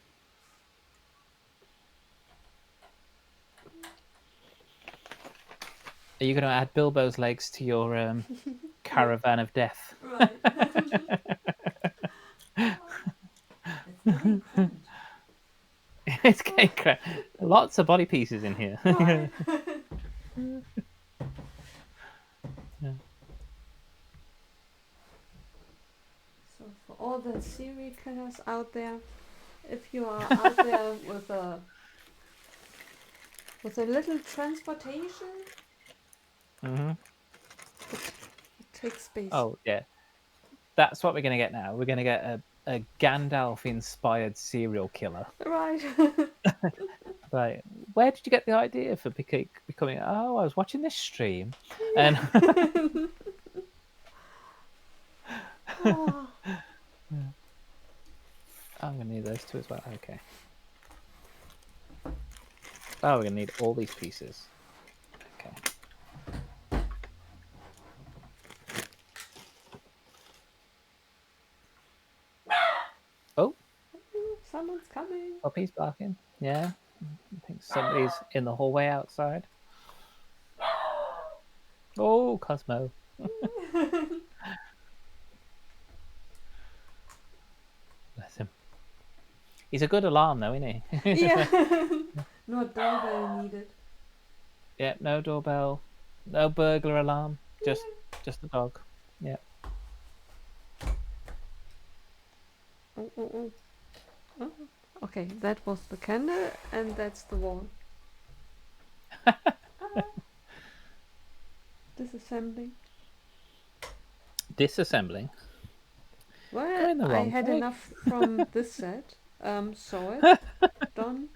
Are you going to add Bilbo's legs to your caravan of death? Right. It's getting cramped. It's getting lots of body pieces in here. Right. the serial killers out there, if you are out there with a little transportation, it takes space. Oh yeah, that's what we're gonna get now. We're gonna get a Gandalf-inspired serial killer. Right. Like, where did you get the idea for becoming? Oh, I was watching this stream, and Oh. I'm gonna need those two as well. Okay. Oh, we're gonna need all these pieces. Okay. Oh, Someone's coming. puppy's barking. Yeah, I think somebody's in the hallway outside. Oh, Cosmo. Bless him. He's a good alarm, though, isn't he? Yeah. No doorbell needed. Yeah, no doorbell, no burglar alarm, just a dog. Yeah. Oh, oh, oh. Oh. Okay, that was the candle, and that's the wall. Disassembling. Disassembling. Well, Going the I wrong had way. enough from this set. Saw it. Done.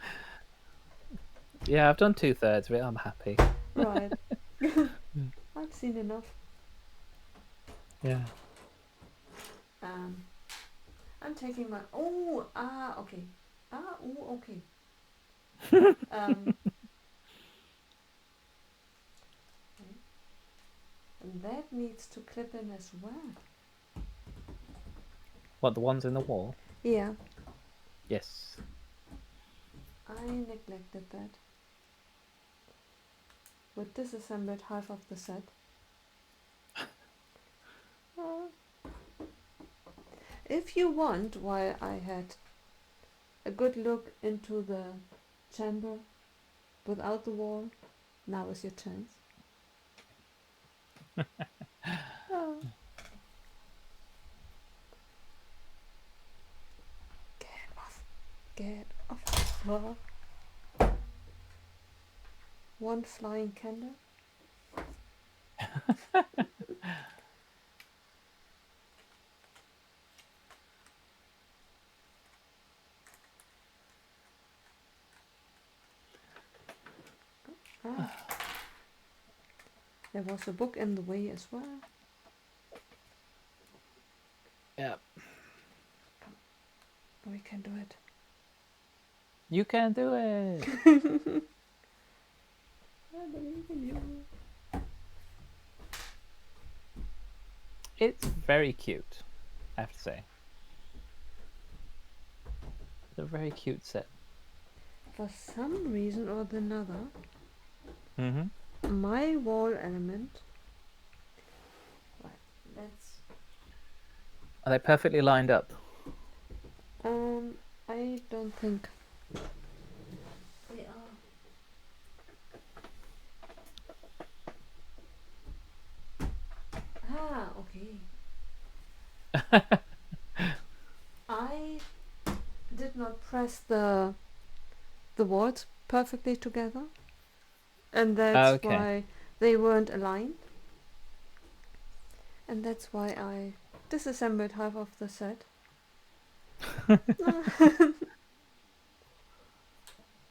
Yeah, I've done 2/3 of it. I'm happy. Right. I've seen enough. Yeah. I'm taking my. Oh, okay. Okay. And that needs to clip in as well. What, the ones in the wall? Yeah, Yes. I neglected that. We disassembled half of the set. If you want, while I had a good look into the chamber without the wall, now is your chance. Get off. Get off. One flying candle. There was a book in the way as well. Yeah. We can do it. You can do it. I believe in you. It's very cute, I have to say. It's a very cute set. For some reason or another, Mm-hmm. my wall element. Right, let's. Are they perfectly lined up? I don't think they are. Okay. I did not press the walls perfectly together, and that's why they weren't aligned. And that's why I disassembled half of the set.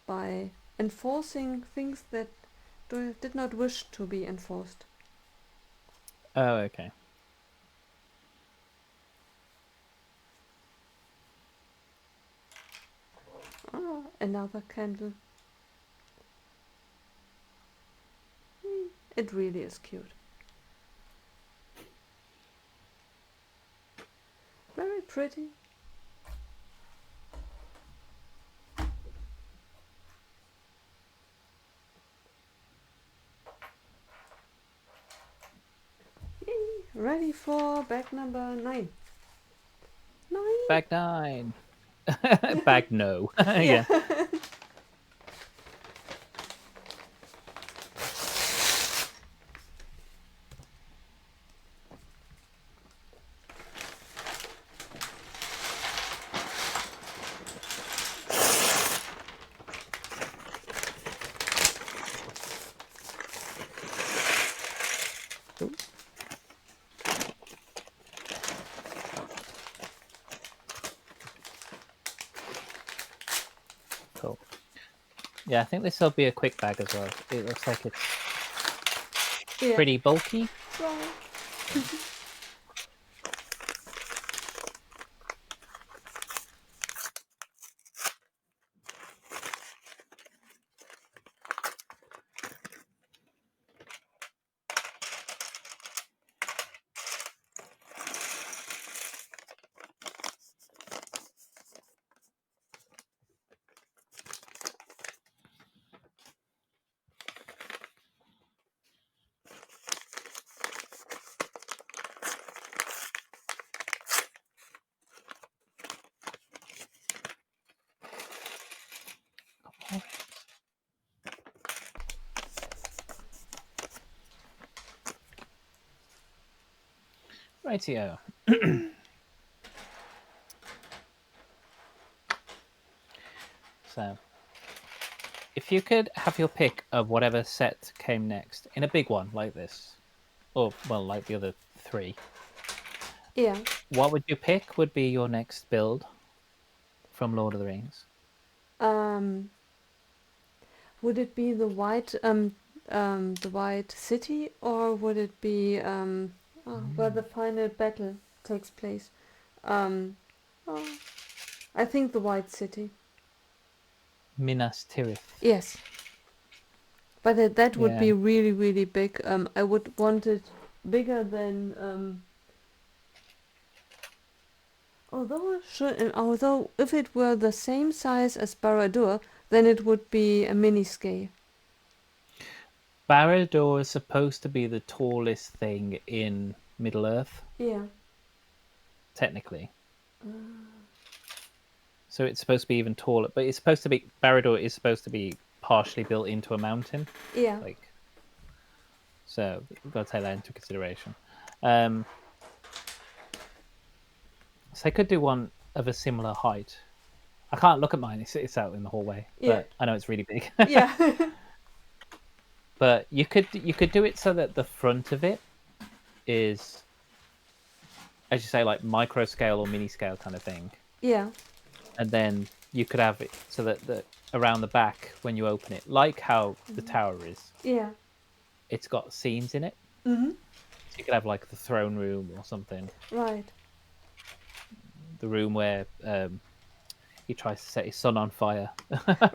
By enforcing things that did not wish to be enforced. Oh, okay. Another candle. It really is cute. Very pretty. Yay. Ready for bag number 9. 9? Bag 9. Bag no. Yeah. Yeah, I think this will be a quick bag as well. It looks like it's Yeah. pretty bulky. Right. Rightio. So, if you could have your pick of whatever set came next in a big one like this, or well, like the other three, Yeah. what would you pick? Would be your next build from Lord of the Rings? Would it be the White City, or would it be where the final battle takes place? Um, oh, I think the White City. Minas Tirith. Yes, but that would Yeah. be really really big. I would want it bigger than although if it were the same size as Barad-dûr, then it would be a mini scale. Barad-dûr is supposed to be the tallest thing in Middle-earth, Yeah. technically. So it's supposed to be even taller, but it's supposed to be Barad-dûr is supposed to be partially built into a mountain. Yeah. Like, so you've got to take that into consideration. So I could do one of a similar height. I can't look at mine; it's out in the hallway, Yeah. but I know it's really big. Yeah. But you could do it so that the front of it is, as you say, like micro scale or mini scale kind of thing, Yeah. and then you could have it so that around the back when you open it, like how the tower is, Yeah. it's got scenes in it. Mhm. So you could have like the throne room or something, Right. the room where he tries to set his son on fire.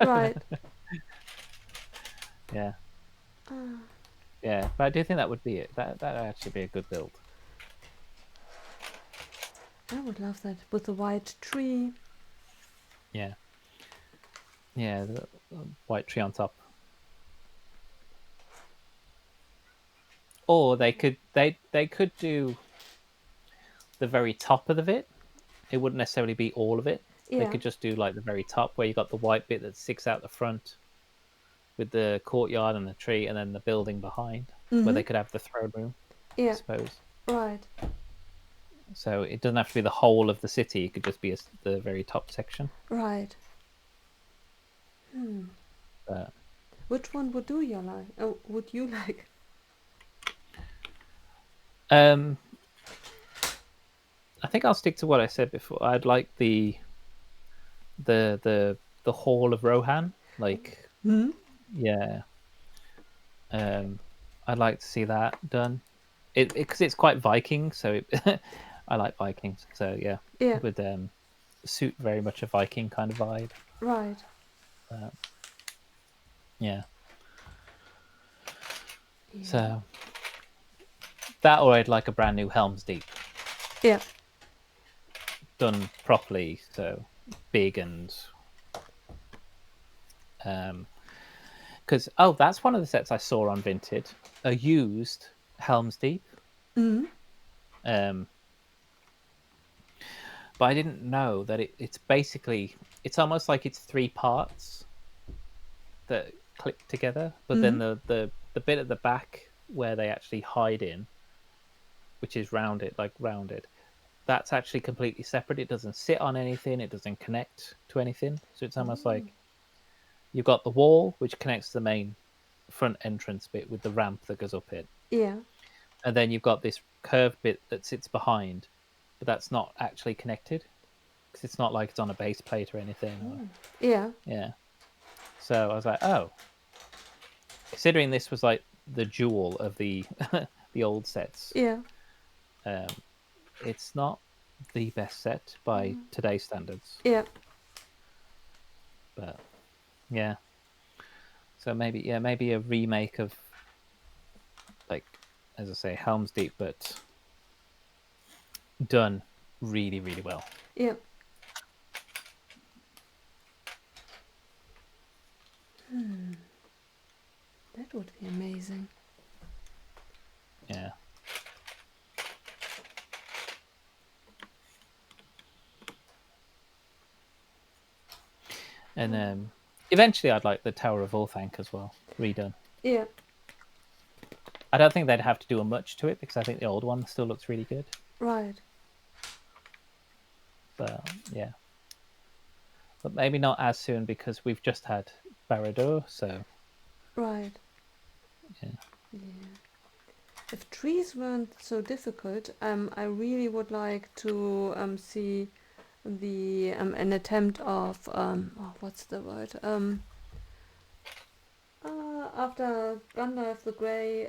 Right. Yeah, Ah, yeah. But I do think that would be it. That would actually be a good build. I would love that with the white tree. Yeah, yeah. The white tree on top. Or they could do the very top of it. It wouldn't necessarily be all of it. They Yeah. could just do like the very top where you got the white bit that sticks out the front with the courtyard and the tree, and then the building behind where they Mhm. could have the throne room, I Yeah. suppose. Right. So it doesn't have to be the whole of the city. It could just be the very top section. Right. Hmm. But Which one would you like? Oh, would you like? I think I'll stick to what I said before. I'd like the Hall of Rohan. Like, Hmm. yeah, I'd like to see that done. It because it's quite Viking, so I like Vikings. So yeah, Yeah. it would suit very much a Viking kind of vibe. Right. Uh, yeah. Yeah. So that, or I'd like a brand new Helm's Deep Yeah. done properly, so big and because that's one of the sets I saw on Vinted, a used Helm's Deep. Hmm. But I didn't know that it's basically it's almost like it's three parts that click together, but then Hmm. the bit at the back where they actually hide in, which is rounded, that's actually completely separate. It doesn't sit on anything, it doesn't connect to anything. So it's almost like you've got the wall which connects to the main front entrance bit with the ramp that goes up it. Yeah. And then you've got this curved bit that sits behind, but that's not actually connected because it's not like it's on a base plate or anything. Or, Yeah. yeah. So I was like, oh, considering this was like the jewel of the the old sets, Yeah. it's not the best set by today's standards. Yeah. But yeah, so maybe maybe a remake of, like, as I say, Helm's Deep, but done really, really well. Yeah. That would be amazing. Yeah. And eventually I'd like the Tower of Orthanc as well redone. Yeah. I don't think they'd have to do much to it because I think the old one still looks really good. Right. But yeah, but maybe not as soon because we've just had Barad-dûr, so Right. yeah. Yeah. If trees weren't so difficult, I really would like to see the an attempt of what's the word after Gandalf the Grey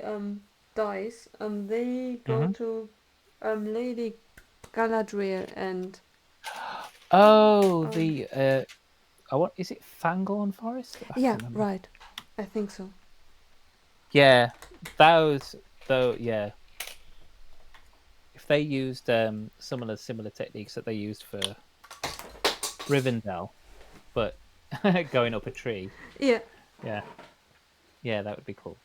dies, they go Mm-hmm. to Lady Galadriel and Oh, um, the what is it? Fangorn Forest? I yeah, can't remember. right, I think so. Yeah, those though. Yeah, if they used some of the similar techniques that they used for Rivendell, but going up a tree, Yeah, yeah, yeah, that would be cool.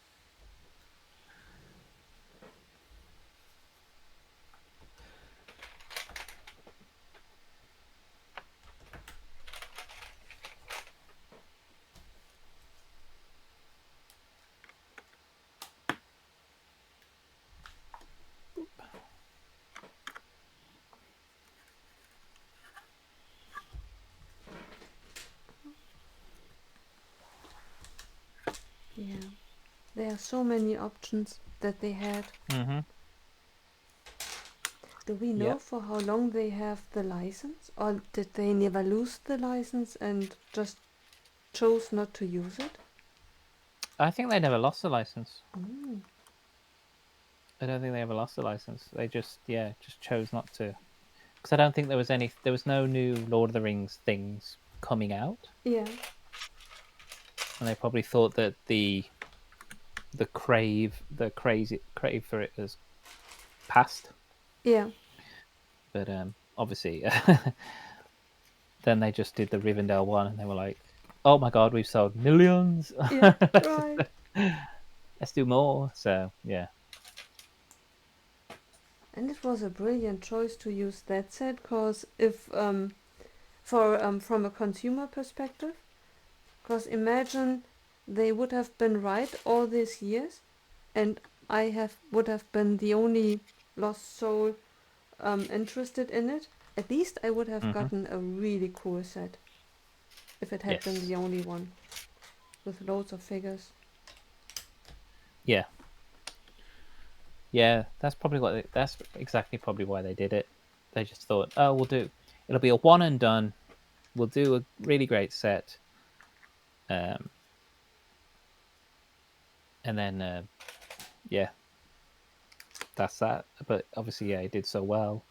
yeah. There are so many options that they had. Mm-hmm. Do we know Yep. for how long they have the license, or did they never lose the license and just chose not to use it? I think they never lost the license. Mm. I don't think they ever lost the license. They just just chose not to. Because I don't think there was no new Lord of the Rings things coming out, Yeah, and they probably thought that the crazy crave for it has passed. yeah, But obviously, then they just did the Rivendell one, and they were like, "Oh my god, we've sold millions! yeah, let's, right. let's do more." So yeah. And it was a brilliant choice to use that set, because if for from a consumer perspective, because imagine they would have been right all these years, and I would have been the only lost soul interested in it. At least I would have Hmm. gotten a really cool set if it had been Yes. the only one with loads of figures. Yeah. Yeah. That's exactly probably why they did it. They just thought, oh, it'll be a one and done. We'll do a really great set, um, and then yeah, that's that. But obviously, yeah, it did so well.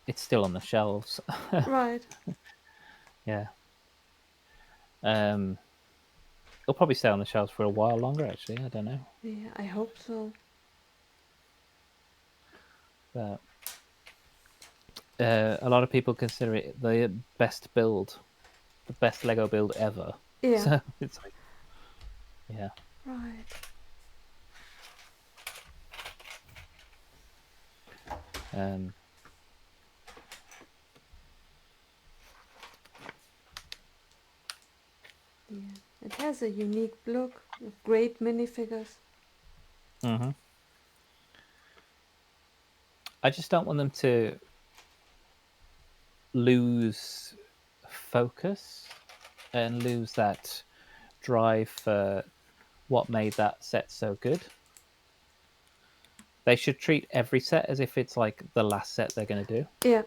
It's still on the shelves. Right. Yeah. Um, it'll probably stay on the shelves for a while longer. Actually, I don't know, Yeah, I hope so. but a lot of people consider it the best build, the best Lego build ever. Yeah. So it's like, yeah. Right. Um, Yeah. It has a unique look with great minifigures. mhm. I just don't want them to lose focus and lose that drive for what made that set so good. They should treat every set as if it's like the last set they're going to do. Yeah.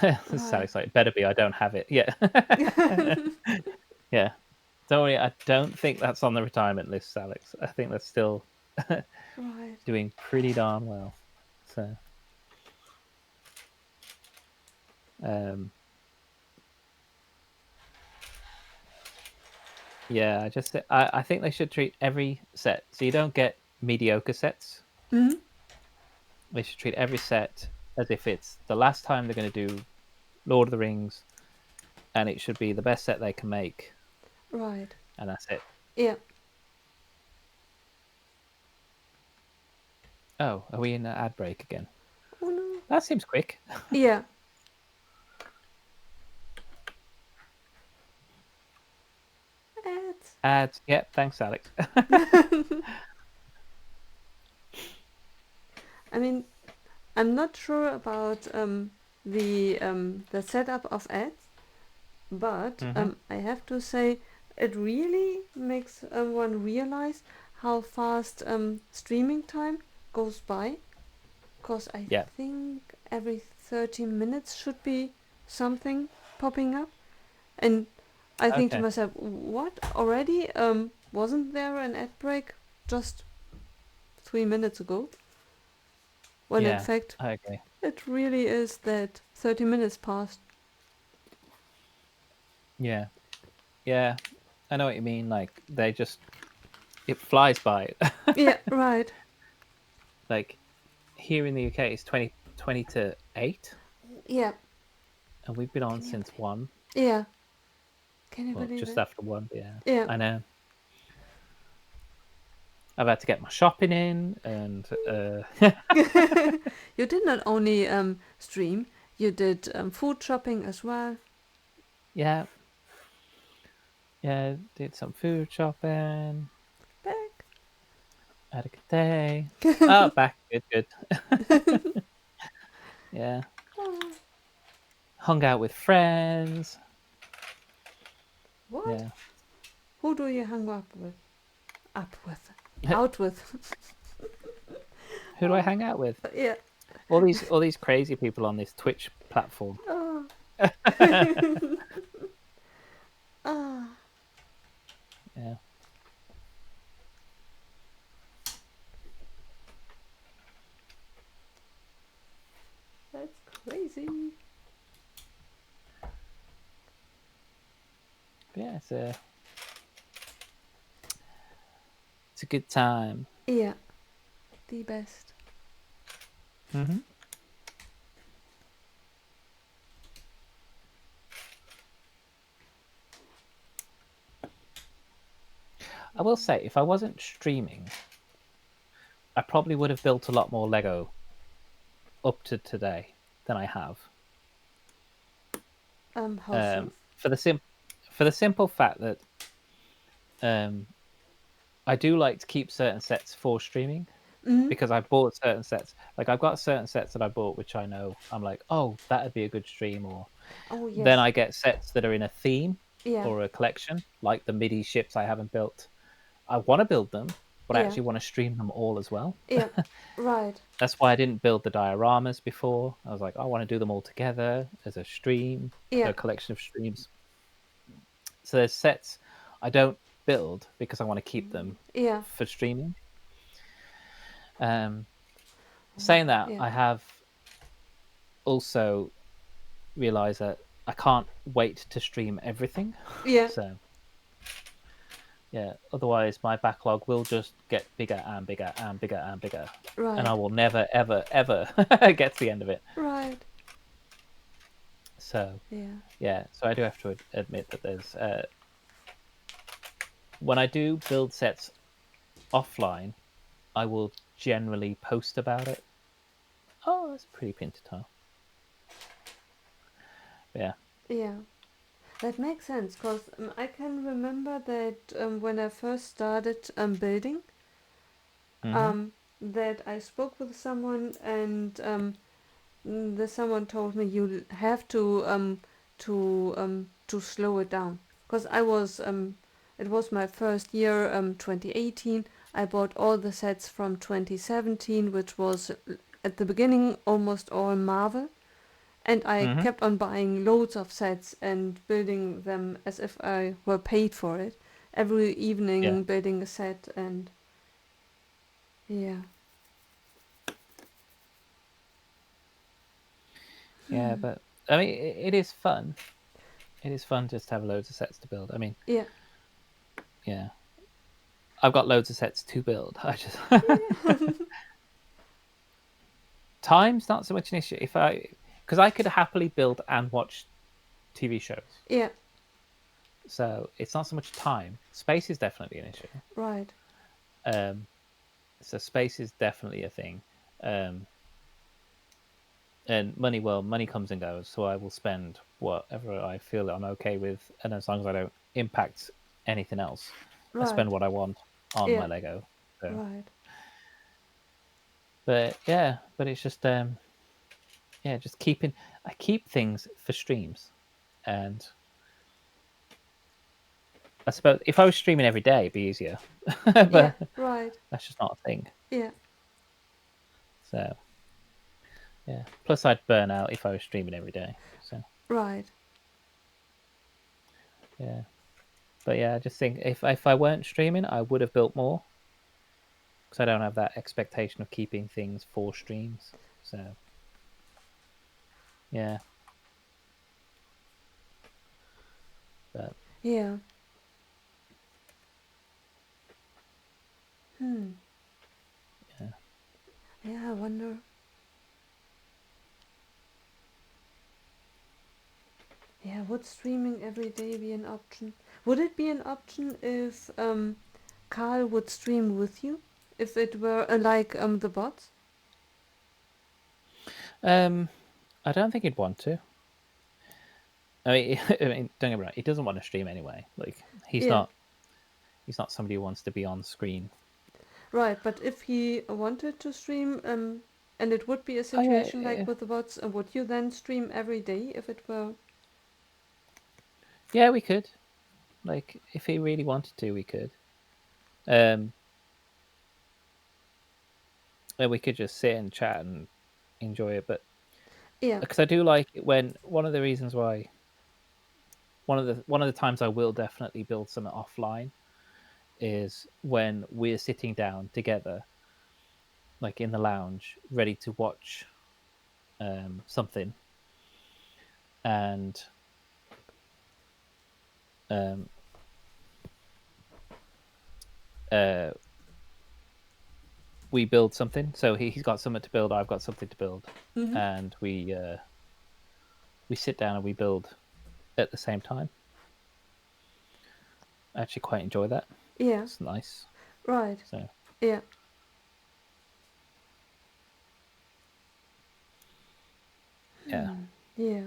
Right. Sally's like, better be. I don't have it. Yeah, yeah. Don't worry. I don't think that's on the retirement list, Alex. I think that's still Right. doing pretty darn well. So, um, yeah, I think they should treat every set so you don't get mediocre sets. Mm-hmm. They should treat every set as if it's the last time they're going to do Lord of the Rings, and it should be the best set they can make, Right. and that's it. Yeah. Oh, are we in an ad break again? Oh no. That seems quick. Yeah. Ads. Ads. Yep. Thanks, Alex. I mean, I'm not sure about the setup of ads, but Mm-hmm. I have to say it really makes one realize how fast streaming time goes by. Because I Yeah. think every 30 minutes should be something popping up, and I think to Okay. myself, what already? Wasn't there an ad break just 3 minutes ago? When in Yeah. fact I agree. it really is that 30 minutes passed. Yeah. Yeah. I know what you mean. Like it flies by. Yeah, right. Like here in the UK, it's 20 to 8, Yeah. and we've been on Can you since believe? 1. Yeah. Can you Well, believe just it? after 1. Yeah. Yeah. I know. I've had to get my shopping in, and You did not only stream, you did food shopping as well. yeah, yeah, did some food shopping. Back. Had a good day. Oh, back. Good, good. Yeah. Oh, Hung out with friends. what? Yeah. Who do you hang up with? Up with. Out with. Who do I hang out with? Yeah. All these crazy people on this Twitch platform. Oh. Ah. Yeah. That's crazy. But yeah, it's a good time. Yeah. The best. Mm-hmm. I will say, if I wasn't streaming, I probably would have built a lot more Lego up to today than I have. How so? For the simple fact that I do like to keep certain sets for streaming Mm-hmm. because I bought certain sets. Like I've got certain sets that I bought which I know I'm like, oh, that'd be a good stream. Or Oh, then yes. I get sets that are in a theme Yeah. or a collection, like the MIDI ships I haven't built. I want to build them, but I Yeah. actually want to stream them all as well. Yeah. Right. That's why I didn't build the dioramas before. I was like, I want to do them all together as a stream, Yeah. a collection of streams. So there's sets I don't build because I want to keep them Yeah. for streaming. Saying that, Yeah. I have also realized that I can't wait to stream everything. Yeah. So yeah, otherwise my backlog will just get bigger and bigger and bigger and bigger, and Right. I will never ever ever get to the end of it. Right. So Yeah. yeah, so I do have to admit that there's when I do build sets offline, I will generally post about it. Oh, that's a pretty painted tile. Yeah. Yeah. That makes sense because I can remember that when I first started building, Mm-hmm. that I spoke with someone and the someone told me you have to slow it down because I was it was my first year 2018. I bought all the sets from 2017, which was at the beginning almost all Marvel, And I Mm-hmm. kept on buying loads of sets and building them as if I were paid for it. Every Yeah. evening building a set, and yeah. Yeah, but I mean, it is fun. It is fun just to have loads of sets to build. I mean, Yeah. yeah, I've got loads of sets to build. I just time's not so much an issue. Because I could happily build and watch TV shows, Yeah. so it's not so much time. Space is definitely an issue. Right. Um, so space is definitely a thing. Um, and money, well, money comes and goes, so I will spend whatever I feel I'm okay with, and as long as I don't impact anything else, I Right. spend what I want on Yeah. my Lego. So, Right. but yeah, but it's just yeah, just keeping. I keep things for streams, and I suppose if I was streaming every day, it'd be easier, Yeah. but Right. that's just not a thing. Yeah. So yeah, plus I'd burn out if I was streaming every day. So Right. yeah, but yeah, I just think if I weren't streaming, I would have built more because I don't have that expectation of keeping things for streams. So yeah, but Yeah. Hmm. yeah. Yeah, I wonder. Yeah, would streaming every day be an option? Would it be an option if Carl would stream with you? If it were like the bots? Um, I don't think he'd want to. I mean, I mean, don't get me wrong. He doesn't want to stream anyway. Like he's Yeah. not. He's not somebody who wants to be on screen. Right, but if he wanted to stream, and it would be a Oh situation like yeah, with the bots, would you then stream every day if it were? yeah. We could. Like, if he really wanted to, we could. Um, and we could just sit and chat and enjoy it. But Yeah. because I do like it when one of the reasons why one of the times I will definitely build something offline is when we're sitting down together, like in the lounge, ready to watch something, and um, uh, we build something. So he's got something to build, I've got something to build, Mm-hmm. and we sit down and we build at the same time. I actually quite enjoy that. Yeah. It's nice. Right. So Yeah. yeah. Hmm. Yeah.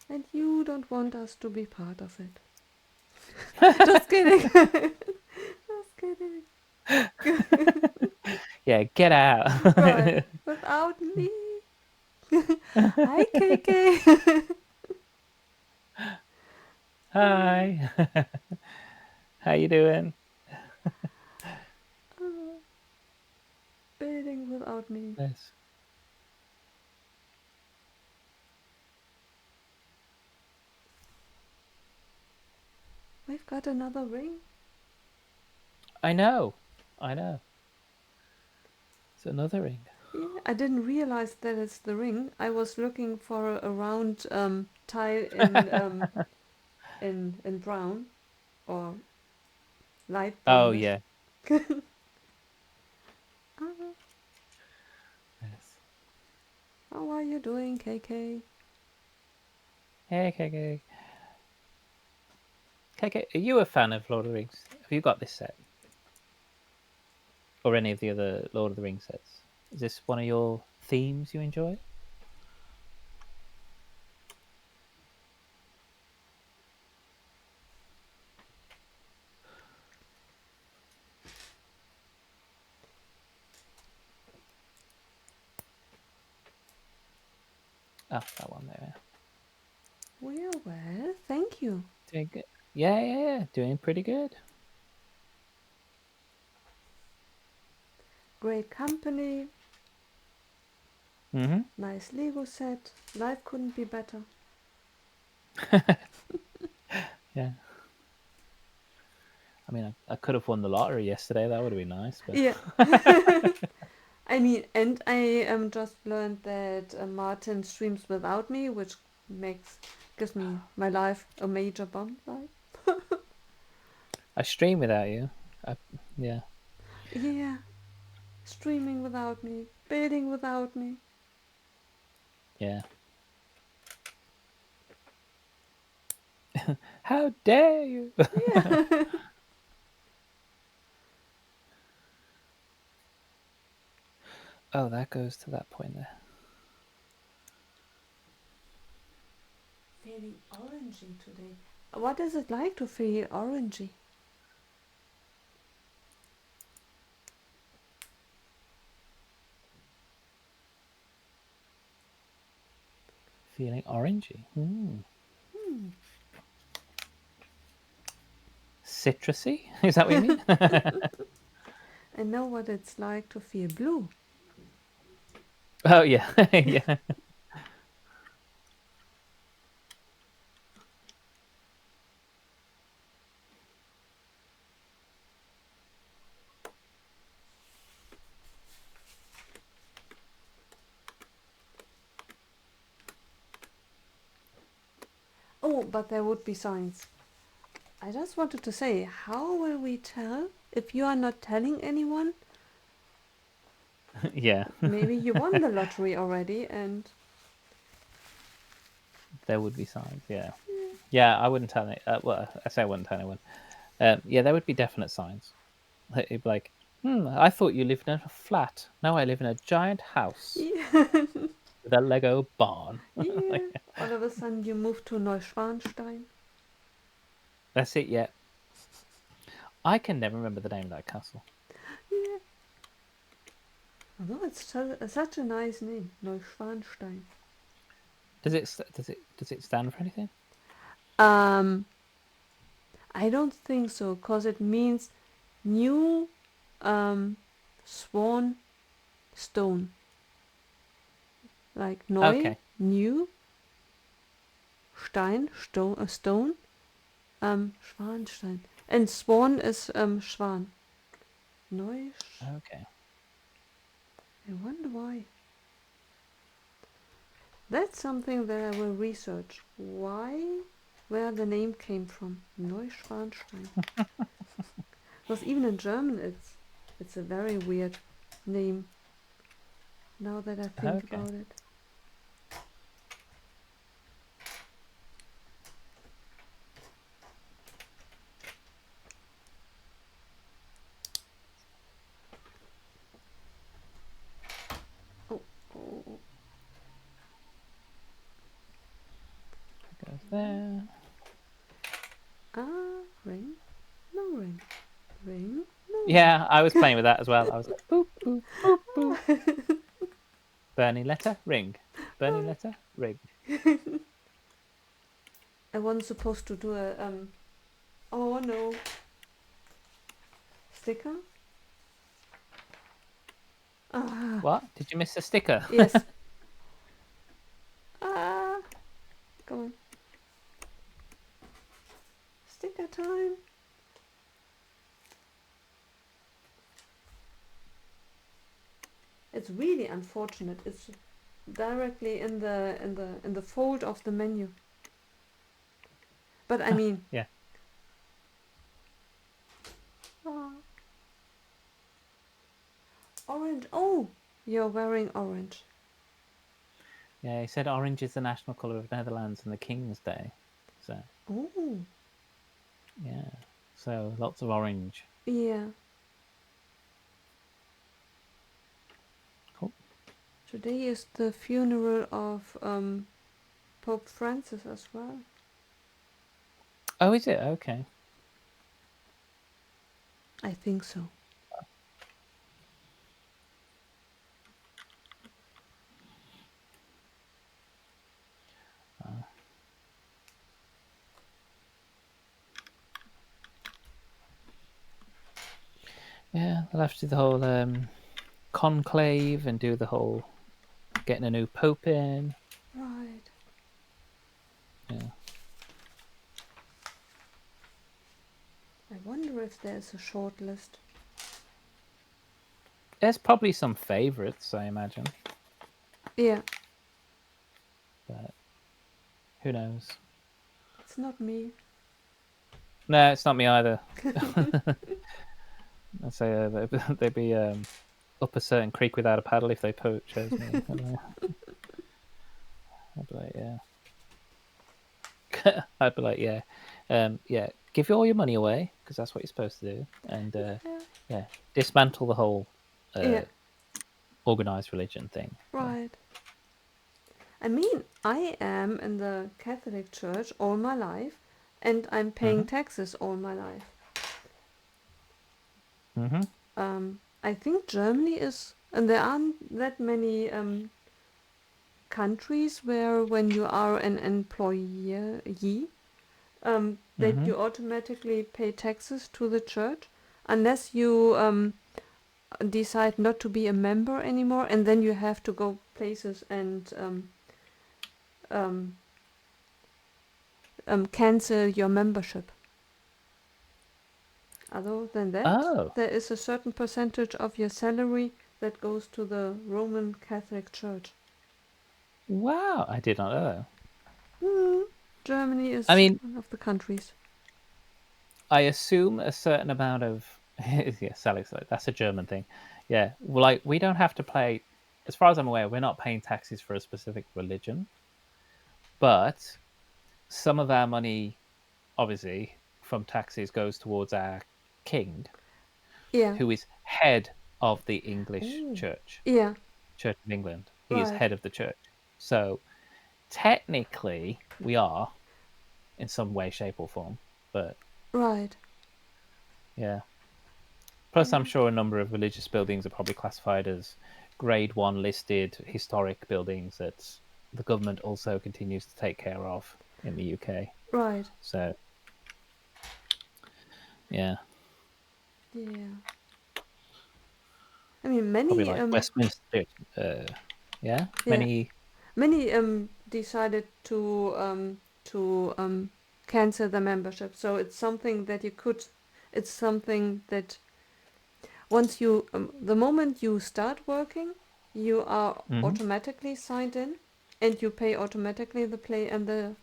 And you don't want us to be part of it. Just kidding. Just kidding. Yeah, get out. Right. Without me. Hi, KK. Hi. How you doing? Building without me. Yes. We've got another ring. I know. I know. It's another ring. Yeah, I didn't realize that it's the ring. I was looking for a round tile in brown or light Oh brownish. yeah. Ah, Yes. how are you doing, KK? Hey KK. KK, are you a fan of Lord of the Rings? Have you got this set? Or any of the other Lord of the Rings sets? Is this one of your themes you enjoy? Oh, that one there. Well, thank you. Doing good. Yeah, yeah, yeah. Doing pretty good. Great company. Nice Lego set. Life couldn't be better. Yeah. I mean, I could have won the lottery yesterday. That would have been nice. But Yeah. I mean, and I just learned that Martin streams without me, which gives me my life a major bump. Like, I stream without you. Yeah. yeah, streaming without me, building without me. Yeah. How dare you? Yeah. Oh, that goes to that point there. Feeling orangey today. What is it like to feel orangey? Feeling orangey. Citrusy? Is that what you mean? I know what it's like to feel blue. Oh, yeah. Yeah. Oh, but there would be signs. I just wanted to say, how will we tell if you are not telling anyone? Yeah. Maybe you won the lottery already and. There would be signs. Yeah. Yeah, I wouldn't tell it. Well, I say I wouldn't tell anyone. Yeah, there would be definite signs. It'd be like, I thought you lived in a flat. Now I live in a giant house Yeah. with a Lego barn. Yeah. All of a sudden you move to Neuschwanstein. That's it. Yeah. I can never remember the name of that castle. Yeah. Although it's such a nice name, Neuschwanstein. Does it stand for anything? Um, I don't think so, cause it means new swan stone. Like neu, Okay. new, stone, Schwanstein. And swan is Schwan. Neu. Okay. I wonder why. That's something that I will research. Where the name came from. Neuschwanstein. Because even in German it's a very weird name. Now that I think Okay. about it. Oh, oh, oh. That goes there. Ring? No ring. Ring? No ring. Yeah, I was playing with that as well. I was like, boop, boop, boop, boop. Burning letter, ring. Burning letter, ring. I wasn't supposed to do a oh no. Sticker? Ah, What? Did you miss a sticker? yes. Ah, come on. Sticker time. It's really unfortunate. It's directly in the fold of the menu. But I mean, Yeah. ah, orange. Oh, you're wearing orange. Yeah, he said orange is the national colour of Netherlands and the King's Day. So, Oh, yeah. So, lots of orange. yeah. Cool. Today is the funeral of Pope Francis as well. Oh, is it? Okay. I think so. Yeah, they'll have to do the whole conclave and do the whole getting a new pope in. Right. Yeah. I wonder if there's a short list. There's probably some favorites, I imagine. Yeah. But who knows? It's not me. No, it's not me either. I'd say they'd be up a certain creek without a paddle if they chose me. I'd be like, yeah. I'd be like, yeah, yeah. Give all your money away because that's what you're supposed to do, and Yeah. yeah, dismantle the whole Yeah. organized religion thing. Yeah. Right. I mean, I am in the Catholic Church all my life, and I'm paying Mm-hmm. taxes all my life. Mm-hmm. I think Germany is, and there aren't that many countries where, when you are an employee, that Mm-hmm. you automatically pay taxes to the church, unless you decide not to be a member anymore, and then you have to go places and um, cancel your membership. Other than that, Oh, there is a certain percentage of your salary that goes to the Roman Catholic Church. wow! I did not know. Hmm. Germany I is mean, one of the countries. I assume a certain amount of yes, Alex, like, that's a German thing. Yeah, well, like we don't have to pay. As far as I'm aware, we're not paying taxes for a specific religion, but some of our money, obviously, from taxes goes towards our king, Yeah. who is head of the English Oh. Church, Yeah. Church of England. He is Right. head of the church. So technically, we are in some way, shape, or form. But Right. yeah. Plus, I'm Yeah. sure a number of religious buildings are probably classified as grade one listed historic buildings that the government also continues to take care of in the UK. Right. So, yeah, Yeah. I mean, probably many like Westminster. Yeah, yeah, many. many decided to cancel the membership. So it's something that you could. It's something that once you, the moment you start working, you are Hmm. automatically signed in, and you pay automatically the play and the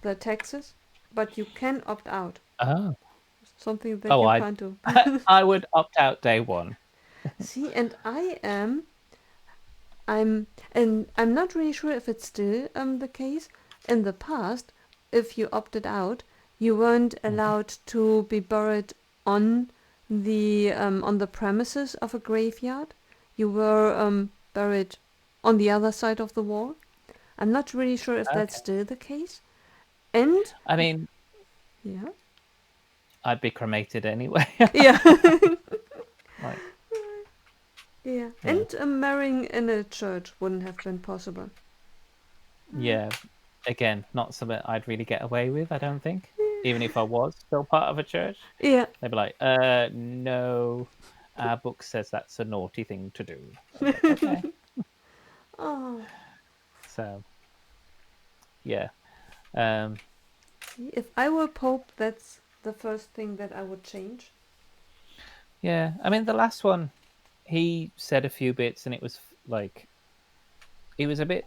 the taxes, but you can opt out. Oh, Something that oh, you I, can't do. I would opt out day one. See, and I'm not really sure if it's still the case. In the past, if you opted out, you weren't Hmm. allowed to be buried on the premises of a graveyard. You were buried on the other side of the wall. I'm not really sure if that's Okay. still the case. And I mean, yeah, I'd be cremated anyway. yeah, Like, yeah, yeah, and marrying in a church wouldn't have been possible. yeah. Again, not something I'd really get away with. I don't think, even if I was still part of a church. Yeah. They'd be like, no, our book says that's a naughty thing to do. I'd be like, okay. Oh, So, yeah. Um, if I were Pope, that's the first thing that I would change. yeah. I mean, the last one, he said a few bits and it was like, it was a bit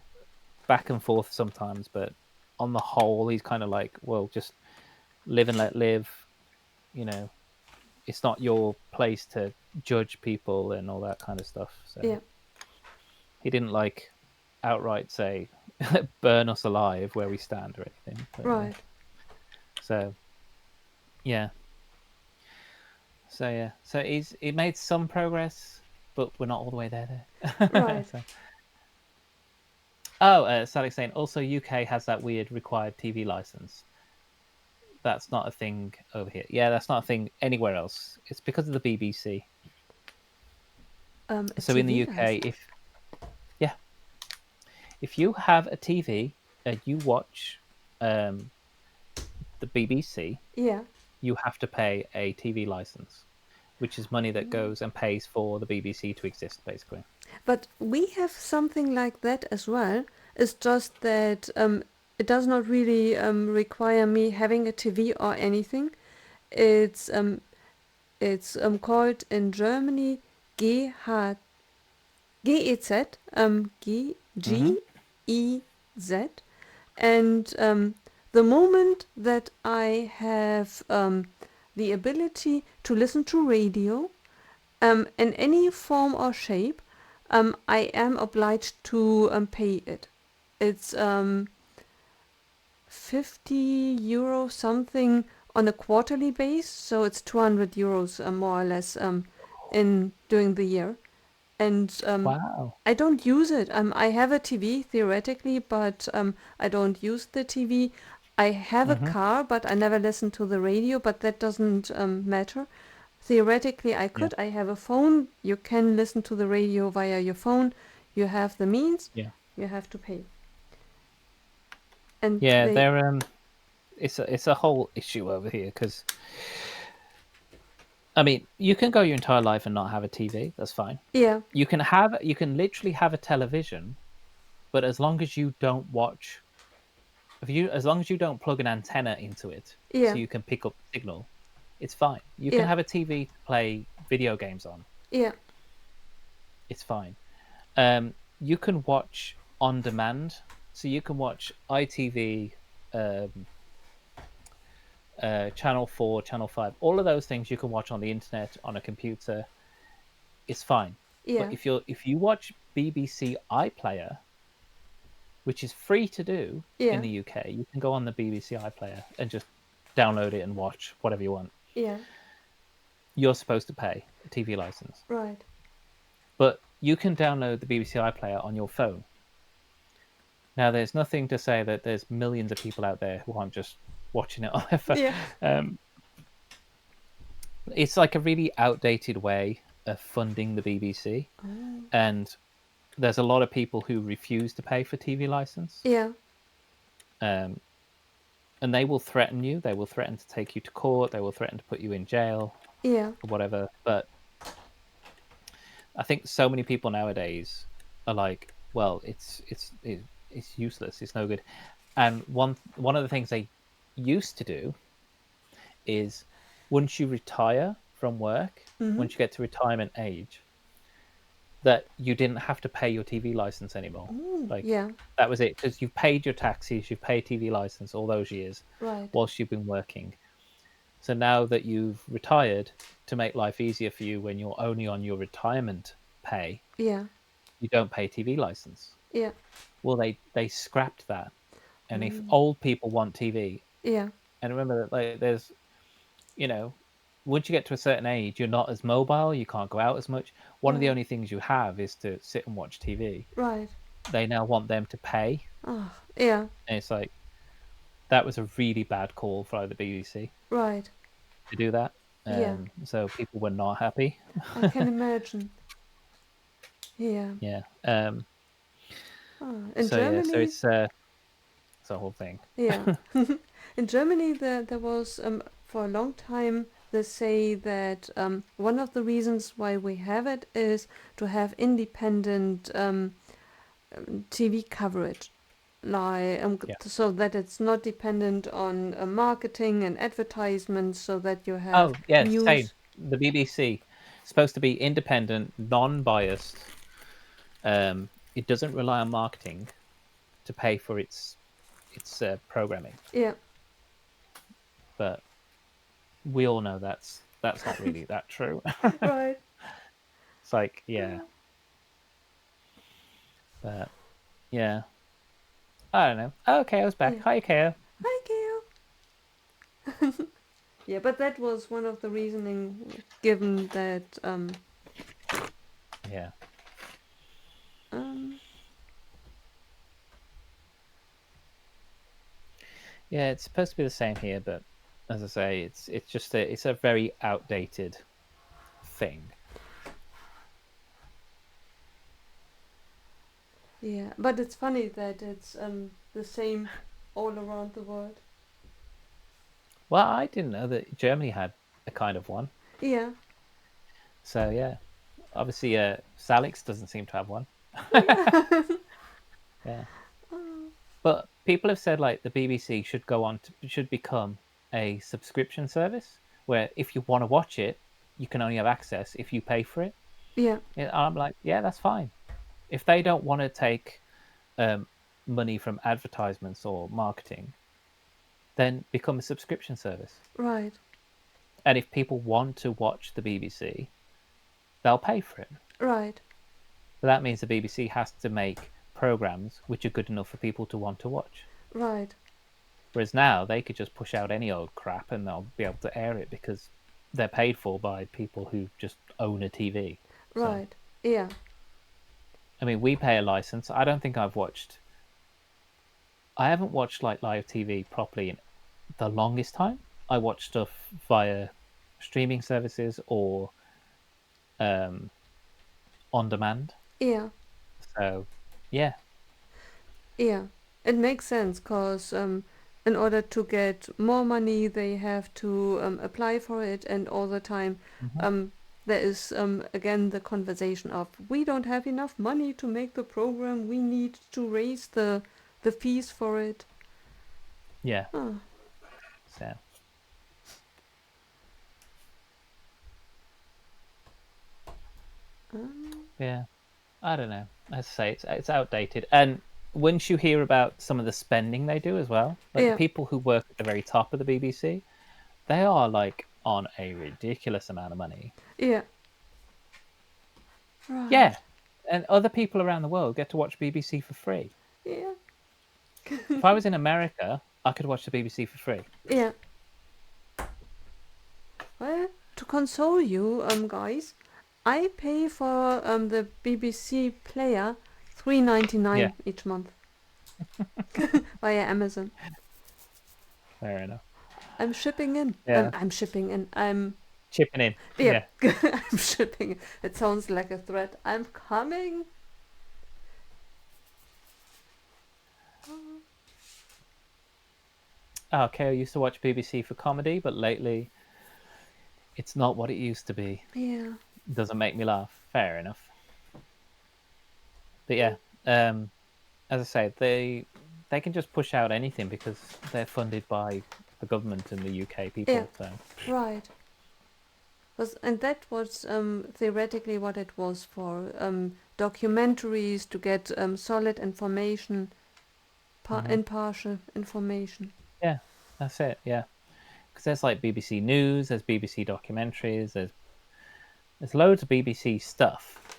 back and forth sometimes, but on the whole, he's kind of like, well, just live and let live. You know, it's not your place to judge people and all that kind of stuff. So Yeah, he didn't like outright say, burn us alive where we stand or anything. But yeah. right, So yeah. So yeah. So he made some progress, but we're not all the way there. right. So oh, Sally's saying also UK has that weird required TV license. That's not a thing over here. Yeah, that's not a thing anywhere else. It's because of the BBC. A So in the TV UK, license. yeah, if you have a TV and you watch um, the BBC, Yeah. you have to pay a TV license, which is money that Mm. goes and pays for the BBC to exist, basically. But we have something like that as well. It's just that it does not really require me having a TV or anything. It's called in Germany GH, GEZ, Mm-hmm. GEZ, and the moment that I have the ability to listen to radio in any form or shape, I am obliged to pay it. It's 50 euro something on a quarterly base, so it's 200 euros more or less in during the year. And Wow. I don't use it. I have a TV theoretically, but I don't use the TV. I have a Mm-hmm. car, but I never listen to the radio, but that doesn't matter. Theoretically, I Yeah. could. I have a phone. You can listen to the radio via your phone. You have the means. Yeah. You have to pay. And Yeah. they, It's a whole issue over here because I mean you can go your entire life and not have a TV. That's fine. yeah, You can literally have a television, but as long as you don't watch, if you as long as you don't plug an antenna into it so yeah, you can pick up the signal, it's fine. You can yeah, have a TV to play video games on. yeah, It's fine. You can watch on demand, so you can watch ITV, um, Channel 4, Channel 5, all of those things you can watch on the internet on a computer. It's fine. But yeah, if you watch BBC iPlayer, which is free to do in yeah, the UK, you can go on the BBC iPlayer and just download it and watch whatever you want. yeah, You're supposed to pay a TV license, right. but you can download the BBC iPlayer on your phone. Now, there's nothing to say that there's millions of people out there who aren't just watching it on their phone. Yeah. Um, it's like a really outdated way of funding the BBC, Oh. and there's a lot of people who refuse to pay for TV license, Yeah, um, and they will threaten you. They will threaten to take you to court. They will threaten to put you in jail yeah, or whatever. But I think so many people nowadays are like, well, it's useless. It's no good. And one of the things they used to do is once you retire from work, mm-hmm. once you get to retirement age, that you didn't have to pay your TV license anymore. Oh, Like yeah, that was it because you've paid your taxes, you've paid TV license all those years right. whilst you've been working. So now that you've retired, to make life easier for you when you're only on your retirement pay, Yeah, you don't pay TV license. yeah, Well, they scrapped that. And if oh, old people want TV, yeah, and remember that like, there's you know, once you get to a certain age, you're not as mobile, you can't go out as much. One of the right, only things you have is to sit and watch TV. right. They now want them to pay. Oh, yeah, And it's like, that was a really bad call for the BBC right. to do that. Yeah, So people were not happy. I can imagine. Yeah. Yeah. Oh, in So yeah, so Germany, it's a whole thing. yeah. In Germany, there was for a long time they say that one of the reasons why we have it is to have independent TV coverage, like Yeah. so that it's not dependent on marketing and advertisements, so that you have Oh, yeah, same. news. The BBC supposed to be independent, non-biased. It doesn't rely on marketing to pay for its programming, Yeah, but we all know that's not really that true. right. It's like, yeah, Oh, but yeah, I don't know. Oh, okay, I was back. yeah. Hi, Keo. Hi, Gail. Yeah, but that was one of the reasoning given that Yeah, um yeah, it's supposed to be the same here, but as I say, it's just it's a very outdated thing. yeah, but it's funny that it's the same all around the world. Well, I didn't know that Germany had a kind of one. Yeah, So yeah, Obviously, Salix doesn't seem to have one. Yeah. Yeah. But people have said like the BBC should become a subscription service where if you want to watch it, you can only have access if you pay for it. Yeah. And I'm like, yeah, that's fine. If they don't want to take money from advertisements or marketing, then become a subscription service. Right. And if people want to watch the BBC, they'll pay for it. Right. But that means the BBC has to make programs which are good enough for people to want to watch. Right. Whereas now they could just push out any old crap and they'll be able to air it because they're paid for by people who just own a TV. Right. So, Yeah. I mean, we pay a license. I don't think I haven't watched like live TV properly in the longest time. I watch stuff via streaming services or on demand. Yeah. So, yeah. Yeah. It makes sense because in order to get more money, they have to apply for it, and all the time Mm-hmm. there is again the conversation of we don't have enough money to make the program. We need to raise the fees for it. Yeah. Oh. So, yeah. I don't know. As I say, it's outdated. And once you hear about some of the spending they do as well, like the Yeah. people who work at the very top of the BBC, they are like on a ridiculous amount of money. Yeah. Right. Yeah. And other people around the world get to watch BBC for free. Yeah. If I was in America, I could watch the BBC for free. Yeah. Well, to console you, guys, I pay for the BBC player $3.99 Yeah, each month via Amazon. fair enough. I'm shipping in. Yeah. I'm shipping in. I'm Chipping in. yeah. Yeah. I'm shipping. It sounds like a threat. I'm coming. Oh, okay, I used to watch BBC for comedy, but lately it's not what it used to be. Yeah. It doesn't make me laugh. Fair enough. But yeah, as I say, they can just push out anything because they're funded by the government and the UK people. Yeah. So Right. And that was theoretically what it was for documentaries to get solid information, impartial information. yeah, that's it. Yeah, because there's like BBC News, there's BBC documentaries, there's loads of BBC stuff,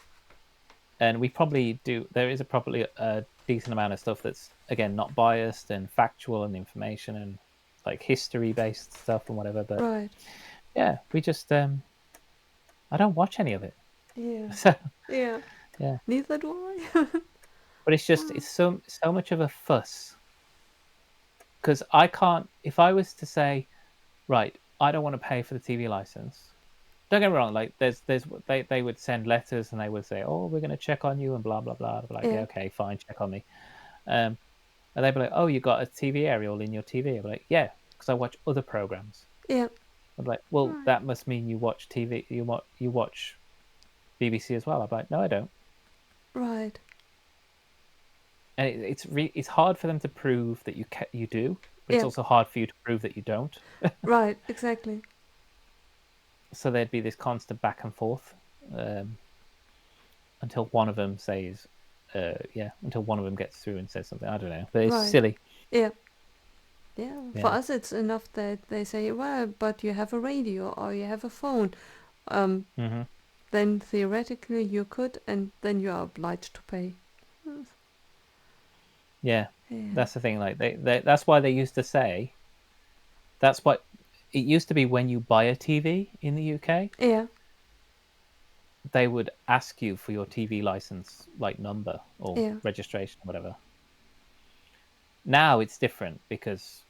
and we probably do. There is probably a decent amount of stuff that's again not biased and factual and information and like history based stuff and whatever. But Right. yeah, we just I don't watch any of it. Yeah. So Yeah. yeah, Neither do I. but it's just it's so much of a fuss because I can't. If I was to say, right, I don't want to pay for the TV license. Don't get me wrong. Like they would send letters and they would say, oh, we're going to check on you and blah blah blah. I'd be like, yeah, Yeah. okay, fine, check on me. And they'd be like, oh, you got a TV aerial in your TV. I'd be like, yeah, because I watch other programs. Yeah. I'd be like, well, Right. that must mean you watch TV. You watch BBC as well. I'd be like, no, I don't. Right. And it's hard for them to prove that you do, but it's Yeah. also hard for you to prove that you don't. Right. Exactly. So there'd be this constant back and forth until one of them says, until one of them gets through and says something. I don't know, but it's Right. silly. Yeah. Yeah. For Yeah. us, it's enough that they say, well, but you have a radio or you have a phone. Mm-hmm. Then theoretically you could, and then you are obliged to pay. Yeah, Yeah. that's the thing. Like that's why they used to say. That's what it used to be when you buy a TV in the UK. Yeah. They would ask you for your TV license, like number or Yeah. registration, or whatever. Now it's different because,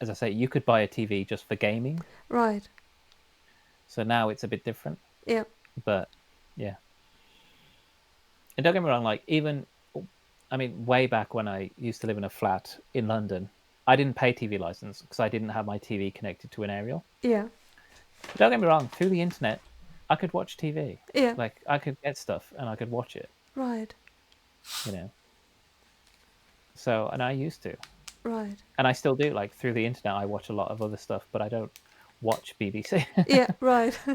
as I say, you could buy a TV just for gaming. Right. So now it's a bit different. Yeah. But yeah, and don't get me wrong. Like even, I mean, way back when I used to live in a flat in London, I didn't pay TV license because I didn't have my TV connected to an aerial. Yeah. But don't get me wrong. Through the internet, I could watch TV. Yeah. Like I could get stuff and I could watch it. Right. You know. So and I used to, Right. and I still do. Like through the internet, I watch a lot of other stuff, but I don't watch BBC. Yeah. Right. Yeah.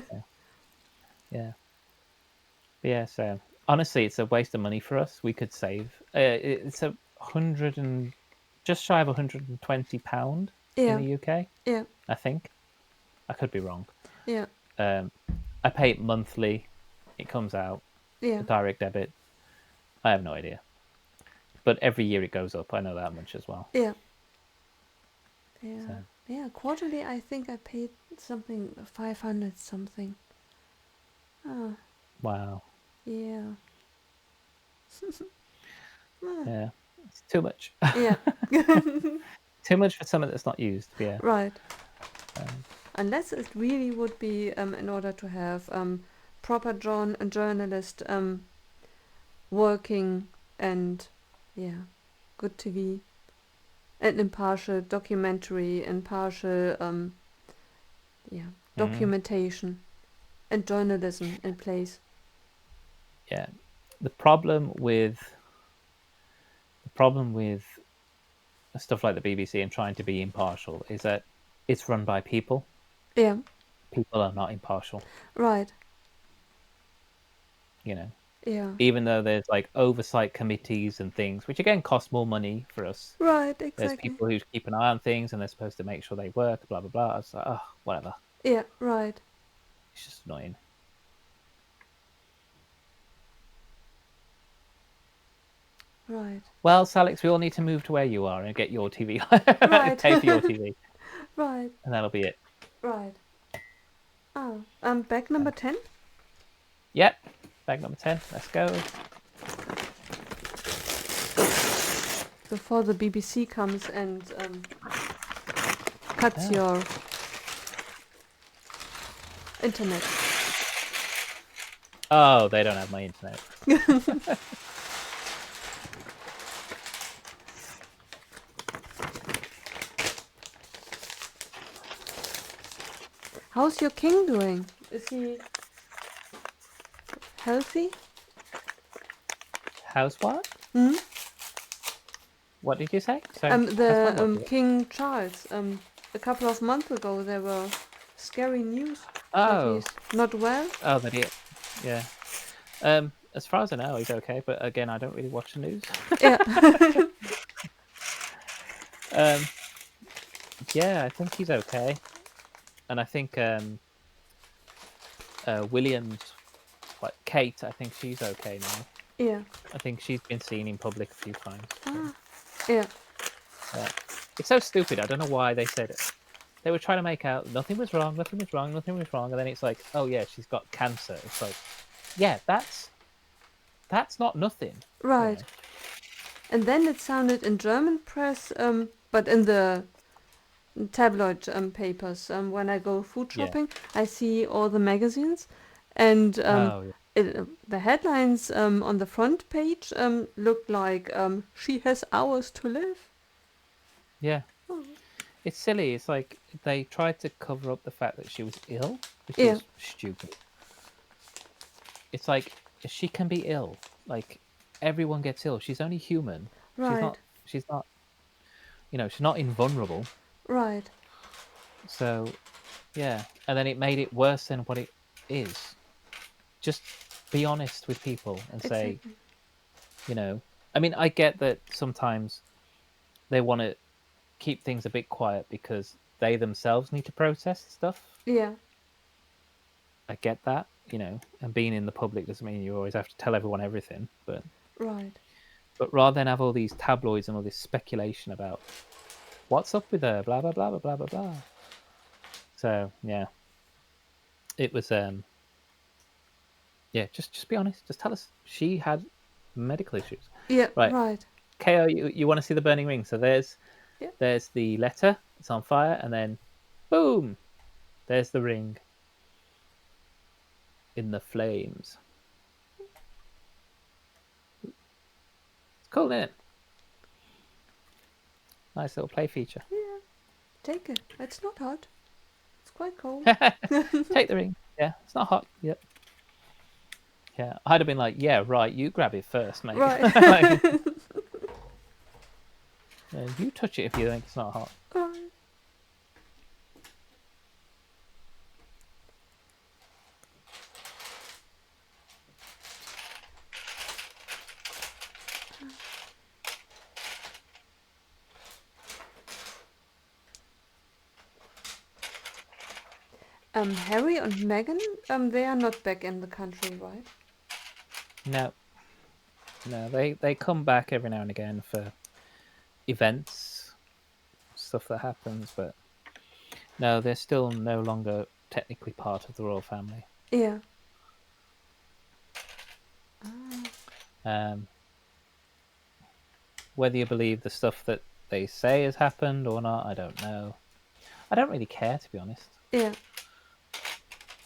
Yeah. But yeah. So honestly, it's a waste of money for us. We could save. It's 100 and just shy of £120 in Yeah. the UK. Yeah. I think. I could be wrong. Yeah. I pay it monthly. It comes out Yeah. direct debit. I have no idea, but every year it goes up. I know that much as well. Yeah. Yeah. So. Yeah. Quarterly, I think I paid something 500 something. Oh. Wow. Yeah. Yeah. It's too much. Yeah. Too much for something that's not used. Yeah. Right. Um, Unless it really would be in order to have proper journalist working and yeah, good TV and impartial documentary, impartial documentation and journalism in place. yeah. The problem with stuff like the BBC and trying to be impartial is that it's run by people. Yeah. People are not impartial. Right. You know. Yeah. Even though there's like oversight committees and things, which again cost more money for us. Right. There's Exactly. people who keep an eye on things and they're supposed to make sure they work. Blah blah blah. It's like, oh, whatever. Yeah. Right. It's just annoying. Right. Well, Salix, we all need to move to where you are and get your TV. Right. Pay for your TV. Right. And that'll be it. Right. Oh. Bag number 10? Yep. Bag number 10. Let's go. Before the BBC comes and cuts your internet. Oh, they don't have my internet. How's your king doing? Is he healthy? How's what? Hmm? What did you say? Sorry. King Charles. A couple of months ago there were scary news that Oh. he's not well. Oh, that it. Yeah. As far as I know, he's okay. But again, I don't really watch the news. Yeah. Yeah, I think he's okay, and I think William's, like Kate. I think she's okay now. Yeah. I think she's been seen in public a few times. Ah. Yeah. It's so stupid. I don't know why they said it. They were trying to make out nothing was wrong, and then it's like, oh yeah, she's got cancer. It's like, yeah, that's not nothing. Right. You know? And then it sounded in German press, but in the tabloid papers, when I go food shopping, I see all the magazines, and the headlines on the front page look like she has hours to live. Yeah. Oh. It's silly. It's like they tried to cover up the fact that she was ill, which Yeah. is stupid. It's like she can be ill. Like everyone gets ill. She's only human. Right. She's not. You know, she's not invulnerable. Right. So, yeah. And then it made it worse than what it is. Just be honest with people and say, Exactly. you know. I mean, I get that sometimes they want to keep things a bit quiet because they themselves need to process stuff. Yeah. I get that, you know, and being in the public doesn't mean you always have to tell everyone everything, but Right. But rather than have all these tabloids and all this speculation about what's up with her, blah blah blah blah blah blah blah. So yeah, it was yeah. Just be honest. Just tell us she had medical issues. Yeah. Right. Right. KO, you want to see the burning ring? So there's the letter. It's on fire, and then boom, there's the ring in the flames. It's cool, isn't it? Nice little play feature. Yeah. Take it. It's not hot. It's quite cold. Take the ring. Yeah, it's not hot. Yep. Yeah, I'd have been like, yeah, right. You grab it first, mate. Right. Like, you touch it if you think it's not hot. Right. Harry and Meghan, they are not back in the country, right? No, no, they come back every now and again for events, stuff that happens, but no, they're still no longer technically part of the royal family. Yeah. Um, whether you believe the stuff that they say has happened or not, I don't know. I don't really care, to be honest. Yeah.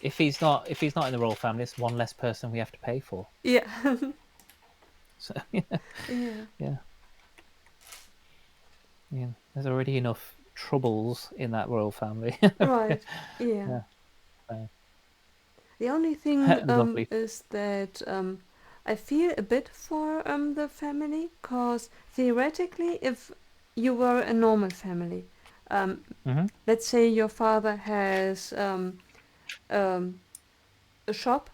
If he's not in the royal family, it's one less person we have to pay for. Yeah. So yeah, Yeah. yeah, yeah. There's already enough troubles in that royal family. Right. Yeah. Yeah, so, The only thing lovely. is that I feel a bit for the family, cause theoretically, if you were a normal family, um, Mm-hmm. let's say your father has um, a shop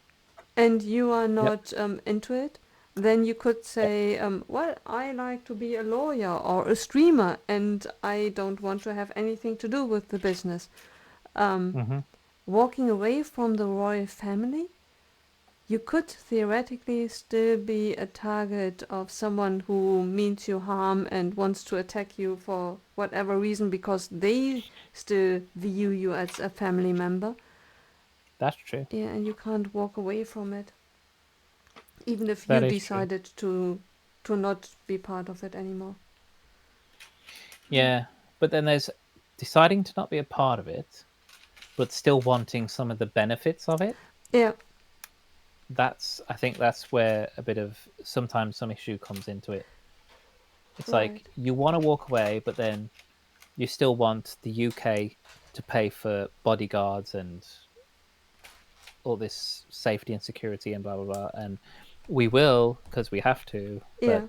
and you are Yep. not into it, then you could say, well, I like to be a lawyer or a streamer and I don't want to have anything to do with the business. Um, Mm-hmm. Walking away from the royal family, you could theoretically still be a target of someone who means you harm and wants to attack you for whatever reason because they still view you as a family member. That's true. Yeah, and you can't walk away from it, even if you That is true. decided to not be part of it anymore. Yeah, but then there's deciding to not be a part of it, but still wanting some of the benefits of it. Yeah, I think that's where a bit of sometimes some issue comes into it. It's right. like you want to walk away, but then you still want the UK to pay for bodyguards and all this safety and security and blah blah blah, and we will because we have to, Yeah, but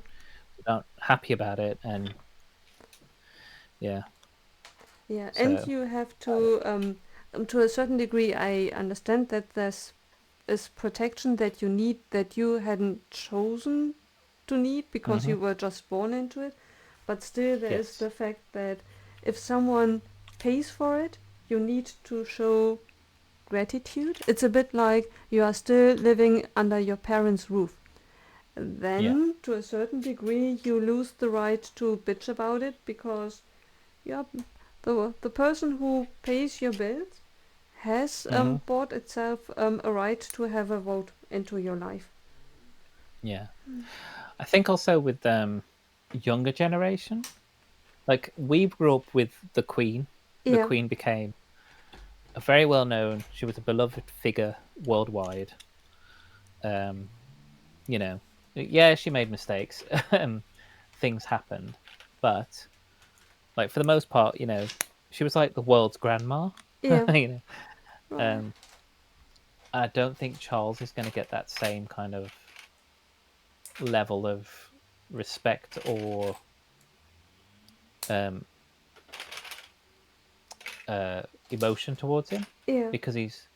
we're not happy about it, and yeah, yeah, and so you have to a certain degree. I understand that there's is protection that you need that you hadn't chosen to need because mm-hmm. you were just born into it. But still, there is Yes, the fact that if someone pays for it, you need to show gratitude. It's a bit like you are still living under your parents' roof. yeah, Then, to a certain degree, you lose the right to bitch about it because yeah, the person who pays your bills has mm-hmm. bought itself a right to have a vote into your life. Yeah. I think also with younger generation, like we grew up with the Queen. The Yeah, Queen became a very well known. She was a beloved figure worldwide. Um, you know, yeah, she made mistakes. Things happened, but like for the most part, she was like the world's grandma. yeah, you know, right, um, I don't think Charles is going to get that same kind of level of respect or um, emotion towards him yeah, because he's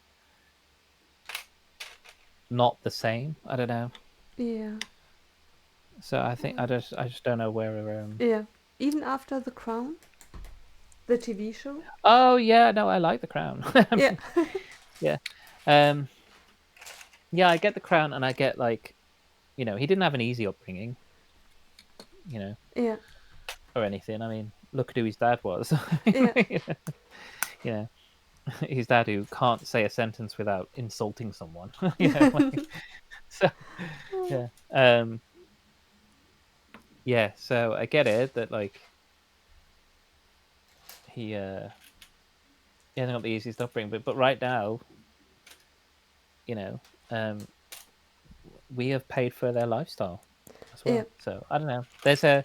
not the same. I don't know. yeah, So I think I right, just don't know where. yeah. Even after The Crown, the TV show. Oh yeah, no, I like the Crown. Yeah, Yeah, um, yeah, I get the Crown, and I get like he didn't have an easy upbringing, you know, yeah, or anything. I mean, look at who his dad was. yeah, You know, his dad who can't say a sentence without insulting someone. So yeah, yeah. So I get it that like he hasn't got the easiest upbringing, but right now, you know, um, we have paid for their lifestyle as yeah. well. So I don't know. There's a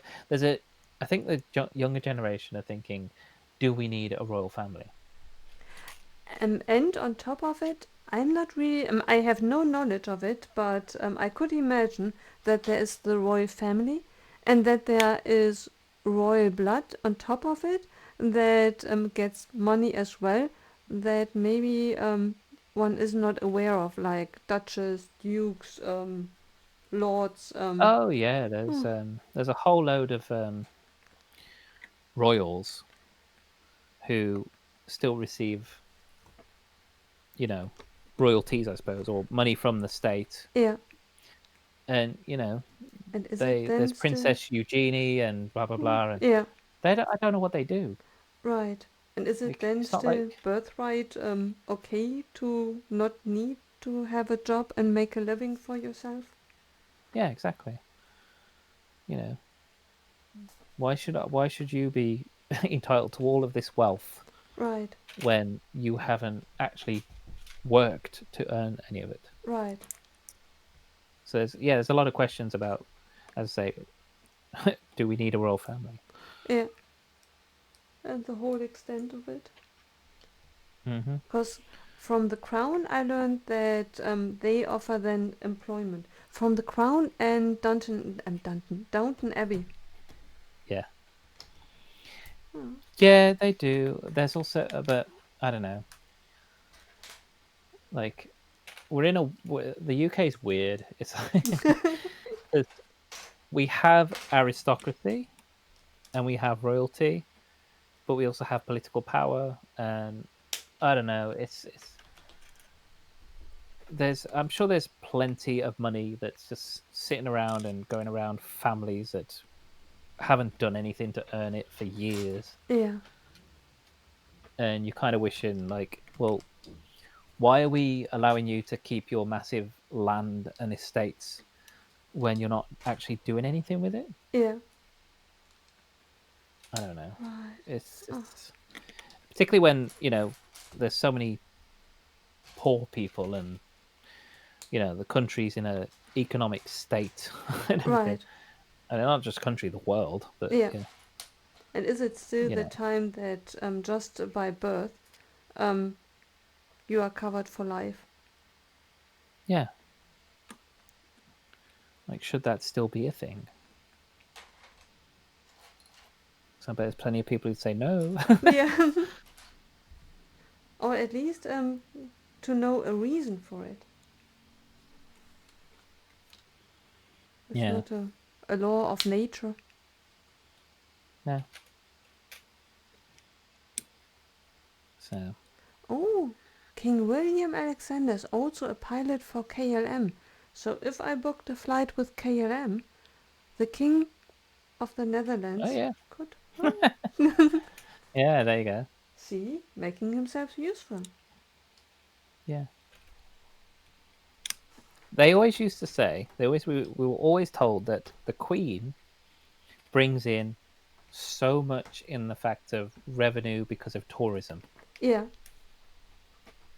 I think the younger generation are thinking, do we need a royal family? And on top of it, I'm not really. I have no knowledge of it, but I could imagine that there is the royal family, and that there is royal blood on top of it that gets money as well. That maybe one is not aware of, like duchess, dukes, lords. Oh yeah, Hmm, there's a whole load of royals who still receive, you know, royalties, I suppose, or money from the state. yeah, And and is it they then there's still? Princess Eugenie and blah blah blah, and Yeah, I don't know what they do. right. And is it Like then it's not still like birthright okay to not need to have a job and make a living for yourself? yeah, exactly. You know, why should you be entitled to all of this wealth Right, when you haven't actually worked to earn any of it? right. So there's a lot of questions about, as I say, do we need a royal family? Yeah, and the whole extent of it. Hmm. Because from the Crown, I learned that they offer then employment. From the Crown and Downton Abbey. Yeah, Hmm. yeah, they do. There's also, but I don't know. Like the UK is weird. It's because we have aristocracy and we have royalty, but we also have political power, and I don't know. It's there's I'm sure there's plenty of money that's just sitting around and going around families that haven't done anything to earn it for years, Yeah, and you're kind of wishing like, well, why are we allowing you to keep your massive land and estates when you're not actually doing anything with it? yeah. I don't know. Right. It's Oh, just particularly when there's so many poor people, and the country's in a economic state and everything, right. and not just country, the world, but Yeah. yeah, And is it still you the know, time that just by birth um, you are covered for life? yeah, like should that still be a thing? So I bet there's plenty of people who'd say no. Yeah. Or at least to know a reason for it. It's Yeah, not a law of nature. yeah. So Oh, King William Alexander is also a pilot for KLM. So if I booked a flight with KLM, the King of the oh Netherlands yeah, could yeah, there you go. see, making himself useful. Yeah, they always used to say, we were always told that the Queen brings in so much in the fact of revenue because of tourism, Yeah,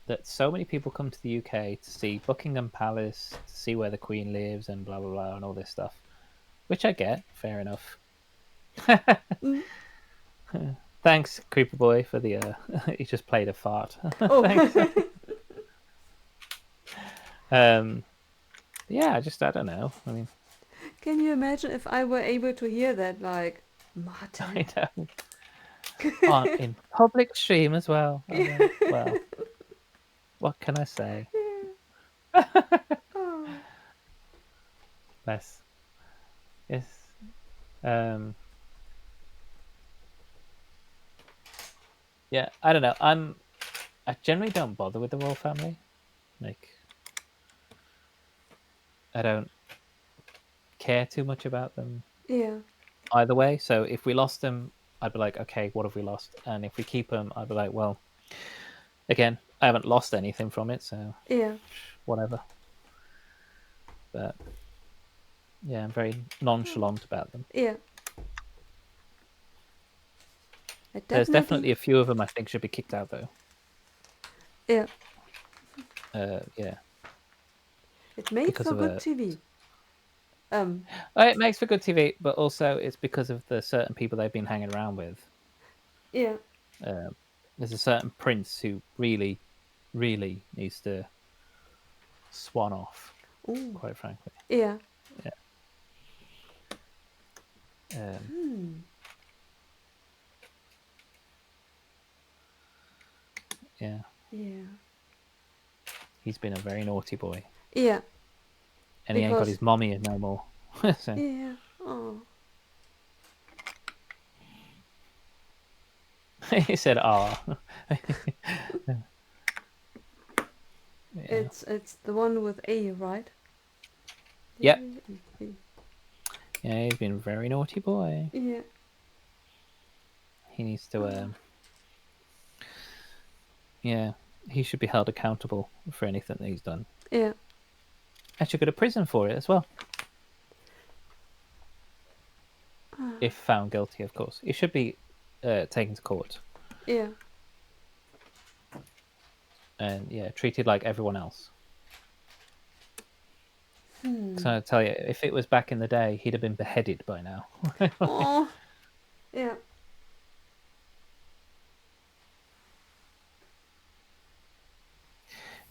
that so many people come to the UK to see Buckingham Palace, to see where the Queen lives, and blah blah blah, and all this stuff, which I get, fair enough. mm. Thanks, Creeper Boy, for the. He just played a fart. Oh, Thanks. Um, yeah, I don't know. I mean, can you imagine if I were able to hear that, like, Martin? I know on in public stream as well. I Yeah. know. Well, what can I say? Oh. Less. Yes. Um. Yeah. I don't know. I generally don't bother with the royal family. Like, I don't care too much about them Yeah, either way. So if we lost them, I'd be like, okay, what have we lost? And if we keep them, I'd be like, well, again, I haven't lost anything from it, so yeah, whatever. But yeah, I'm very oh. nonchalant about them. Yeah. I There's definitely. definitely a few of them I think should be kicked out though. Yeah, Yeah, it made because for of good a. TV. Um, It makes for good TV, but also it's because of the certain people they've been hanging around with. yeah, There's a certain prince who really, really needs to. swan off. Ooh. Quite frankly. Yeah. Yeah. Yeah. Yeah. He's been a very naughty boy. Yeah. And he ain't got his mommy no more. So. Yeah. Oh. He said, "Ah." Yeah. It's the one with A, right? Yep. Yeah, he's been a very naughty boy. Yeah. He needs to. Yeah, he should be held accountable for anything that he's done. Yeah. And should go to prison for it as well. If found guilty, of course. He should be taken to court. Yeah. And yeah, treated like everyone else. So I tell you, if it was back in the day, he'd have been beheaded by now. Oh. Yeah.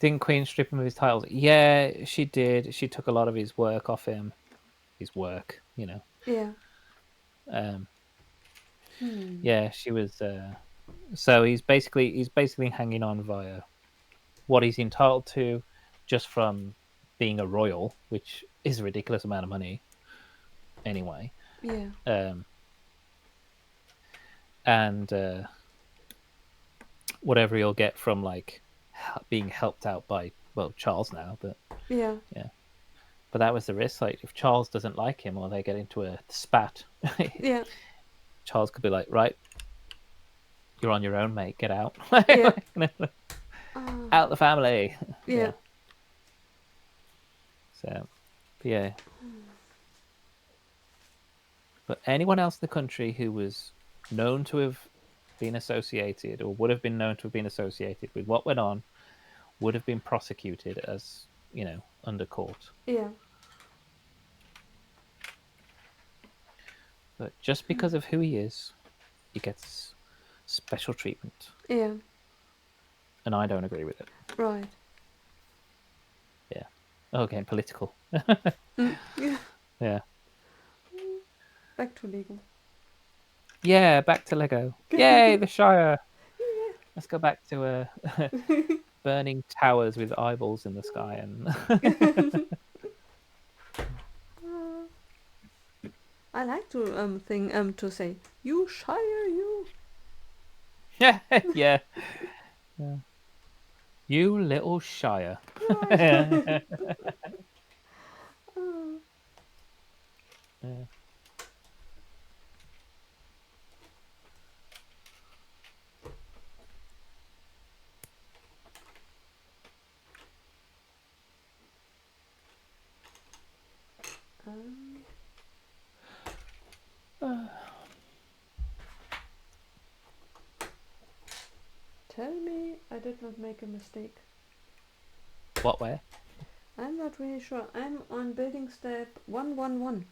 Didn't Queen strip him of his titles? Yeah, she did. She took a lot of his work off him. His work, you know. Yeah. Yeah, she was. So he's basically hanging on via what he's entitled to, just from being a royal, which is a ridiculous amount of money, anyway. Yeah. And whatever he'll get from like being helped out by Charles now, but Yeah. but that was the risk. Like if Charles doesn't like him or they get into a spat, Yeah. Charles could be like, right, you're on your own, mate. Get out. Yeah. Out the family. Yeah. So, yeah. But anyone else in the country who was known to have been associated or would have been known to have been associated with what went on would have been prosecuted as, under court. Yeah. But just because of who he is, he gets special treatment. Yeah. And I don't agree with it. Right. Yeah. Oh, getting political. Yeah. Yeah. Back to Lego. Yeah, back to Lego. Yay, the Shire. Yeah. Let's go back to burning towers with eyeballs in the sky and I like to say, "You Shire, you." yeah. Yeah. You little Shire. Right. Yeah. Tell me I did not make a mistake. What way? I'm not really sure. I'm on building step 111.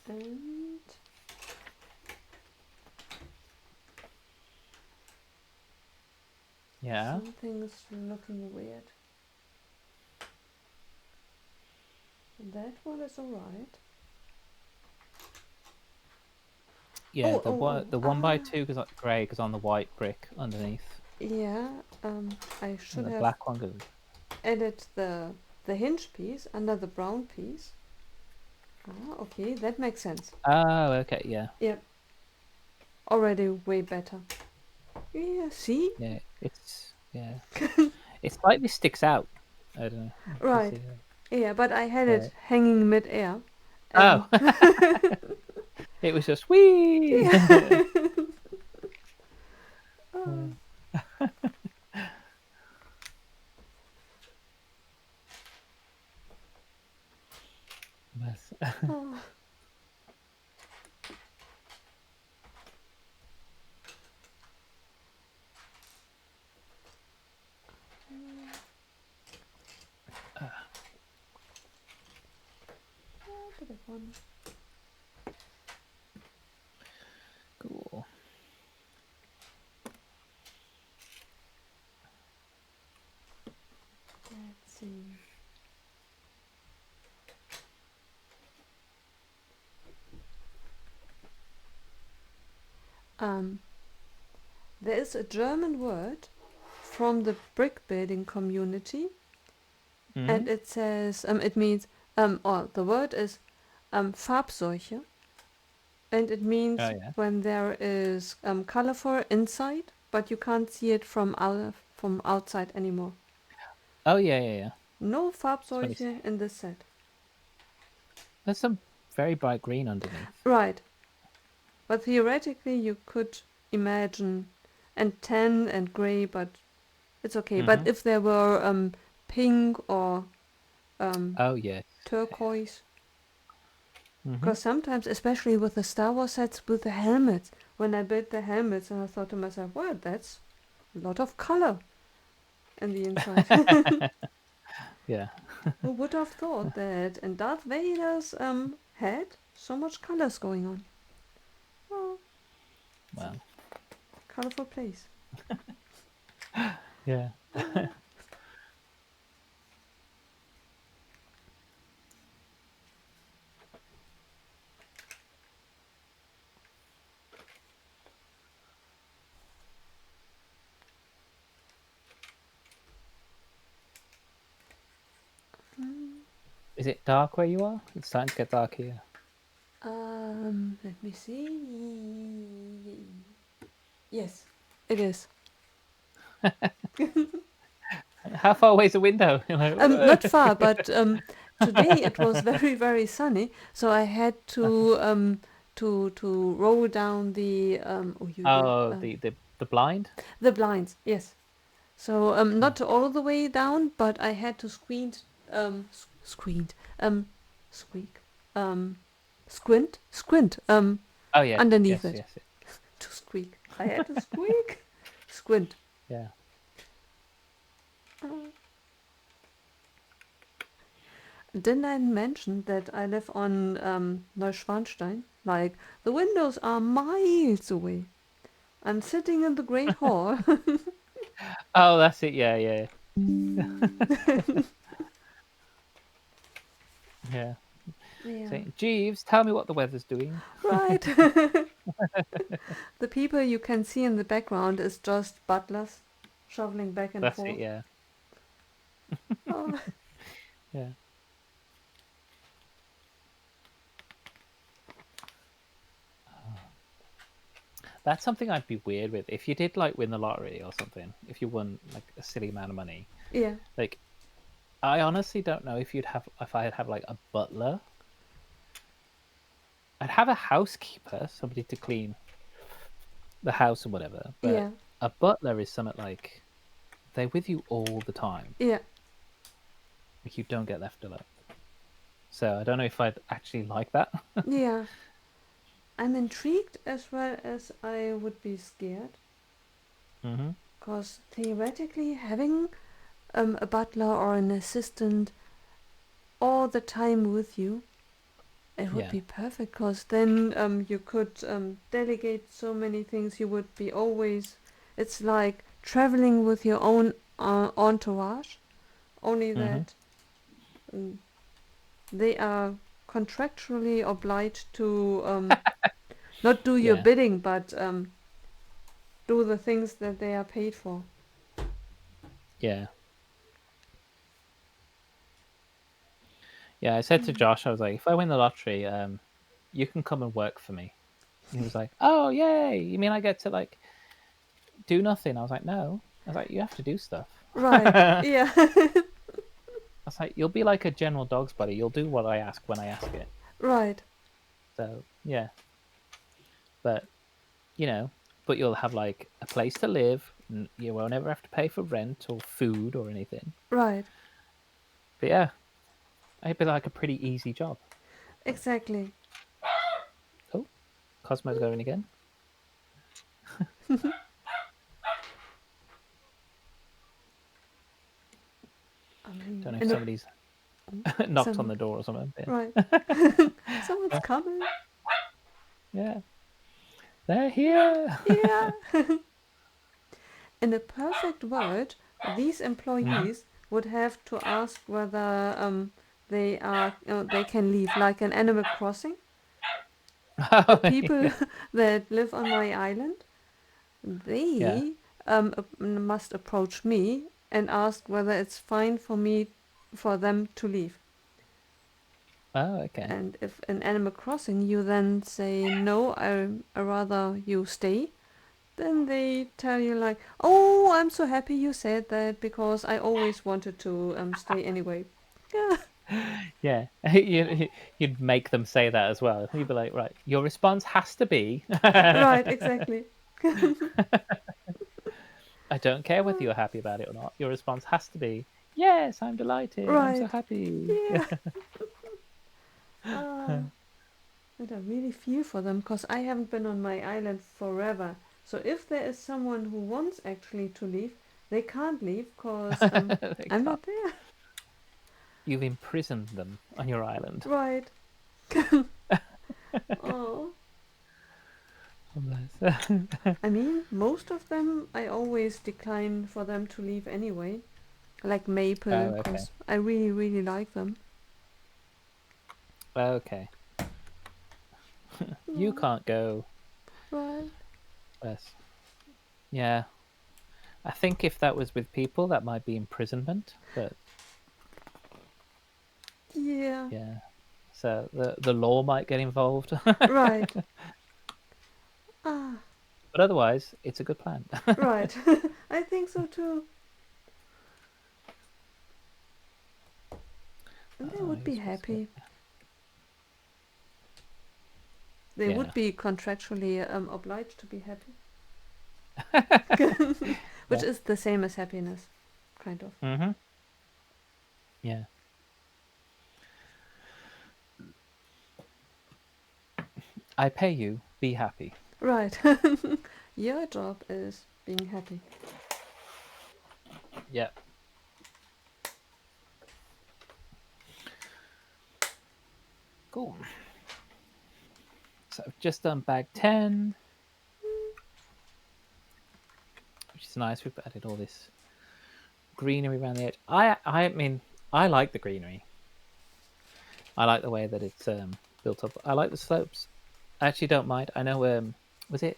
And Yeah. something's looking weird. That one is alright. Yeah, the 1x2 goes grey goes on the white brick underneath. Yeah, I should And the have black one goes. added the hinge piece under the brown piece. Ah, okay, that makes sense. Oh, okay, yeah. Yep. Already way better. Yeah, see? Yeah, it slightly sticks out. I don't know. Right. Yeah, but I had it Yeah. hanging mid-air. Oh. It was just wee. Yeah. Oh. Cool. Um, there is a German word from the brick building community, and Mm-hmm. it says it means or the word is Farbseuche, and it Oh means yeah. when there is colorful inside, but you can't see it from outside anymore. Oh yeah, yeah, yeah. No That's what he said. Farbseuche in this set. There's some very bright green underneath. Right, but theoretically you could imagine and tan and grey, but it's okay. But Mm-hmm. if there were pink or um, Oh yes. turquoise, Mm-hmm. because sometimes, especially with the Star Wars sets with the helmets, when I built the helmets, and I thought to myself, well, that's a lot of color in the inside. Yeah. Who would have thought that in Darth Vader's head so much colors going on? Oh, it's a Well. colorful place. Yeah. Mm. Is it dark where you are? It's starting to get dark here. Let me see. Yes, it is. How far away is the window? You're Not like, far, but today it was very, very sunny, so I had to roll down the oh, the blind. the blinds. Yes, so Hmm. not all the way down, but I had to squeak, squeak, um, squint Oh yes, underneath yes, it yes, yes. to squeak. I had to squeak, squint. Yeah. Uh, Didn't I mention that I live on Neuschwanstein? Like, the windows are miles away. I'm sitting in the Great Hall. Oh, that's it. Yeah, yeah, yeah. Yeah, Saying, Jeeves, tell me what the weather's doing. right. The people you can see in the background is just butlers shoveling back and That's it. forth. Yeah, Oh, yeah. That's something I'd be weird with if you did like win the lottery or something. If you won like a silly amount of money, yeah, like I honestly don't know if I'd have like a butler. I'd have a housekeeper, somebody to clean the house or whatever. But yeah, a butler is something like they're with you all the time. yeah, Like you don't get left alone. So I don't know if I'd actually like that. yeah. I'm intrigued as well as I would be scared. Hmm. Because theoretically, having a butler or an assistant all the time with you, it would Yeah. be perfect because then you could delegate so many things. You would be always. It's like traveling with your own entourage, only Hmm. that um, they are contractually obliged to not do your Yeah. bidding, but do the things that they are paid for. Yeah. Yeah. I said to Josh, I was like, if I win the lottery, you can come and work for me. And he was like, oh, yay. You mean I get to like do nothing? I was like, no. I was like, you have to do stuff. Right. I Yeah. was like, you'll be like a general dog's buddy. You'll do what I ask when I ask it. Right. So, yeah. But, you know, but you'll have like a place to live. You won't ever have to pay for rent or food or anything. Right. But yeah, it'd be like a pretty easy job. Exactly. Oh, Cosmo's going again. I mean, Don't know if in a somebody's knocked on some the door or something. right. Someone's Yeah. coming. Yeah. They're here. Yeah. In a perfect world, these Mhm. employees would have to ask whether they can leave, like an Animal Crossing. The Oh, people yeah. that live on my island, Yeah. they must approach me and ask whether it's fine for them to leave. Oh, okay. And if in Animal Crossing you then say no, I rather you stay, then they tell you like, oh, I'm so happy you said that because I always wanted to stay anyway. Yeah, Yeah. You'd make them say that as well. You'd be like, right, your response has to be, right, exactly. I don't care whether you're happy about it or not. Your response has to be, yes, I'm delighted. I'm so Right. happy. Yeah. And I really feel for them because I haven't been on my island forever. So if there is someone who wants actually to leave, they can't leave because They I'm can't. not there. You've imprisoned them on your island. Right. Oh. Oh, bless. I mean, most of them I always decline for them to leave anyway. Like Maple, Oh, okay. because I really, really like them. Okay. You Oh, can't go. right. Bless. Yeah. I think if that was with people, that might be imprisonment. But Yeah. yeah. So the law might get involved. Right. Ah, But otherwise, it's a good plan. right. I think so too. And they Oh, would you're be supposed to happy. They get. would be contractually obliged to be happy. Which Yeah. is the same as happiness, kind of. Mm-hmm. Yeah. I pay you. Be happy. Right. Your job is being happy. Yeah. Cool. So I've just done bag 10, which is nice. We've added all this greenery around the edge. I mean, I like the greenery. I like the way that it's built up. I like the slopes. I actually don't mind. I know. Was it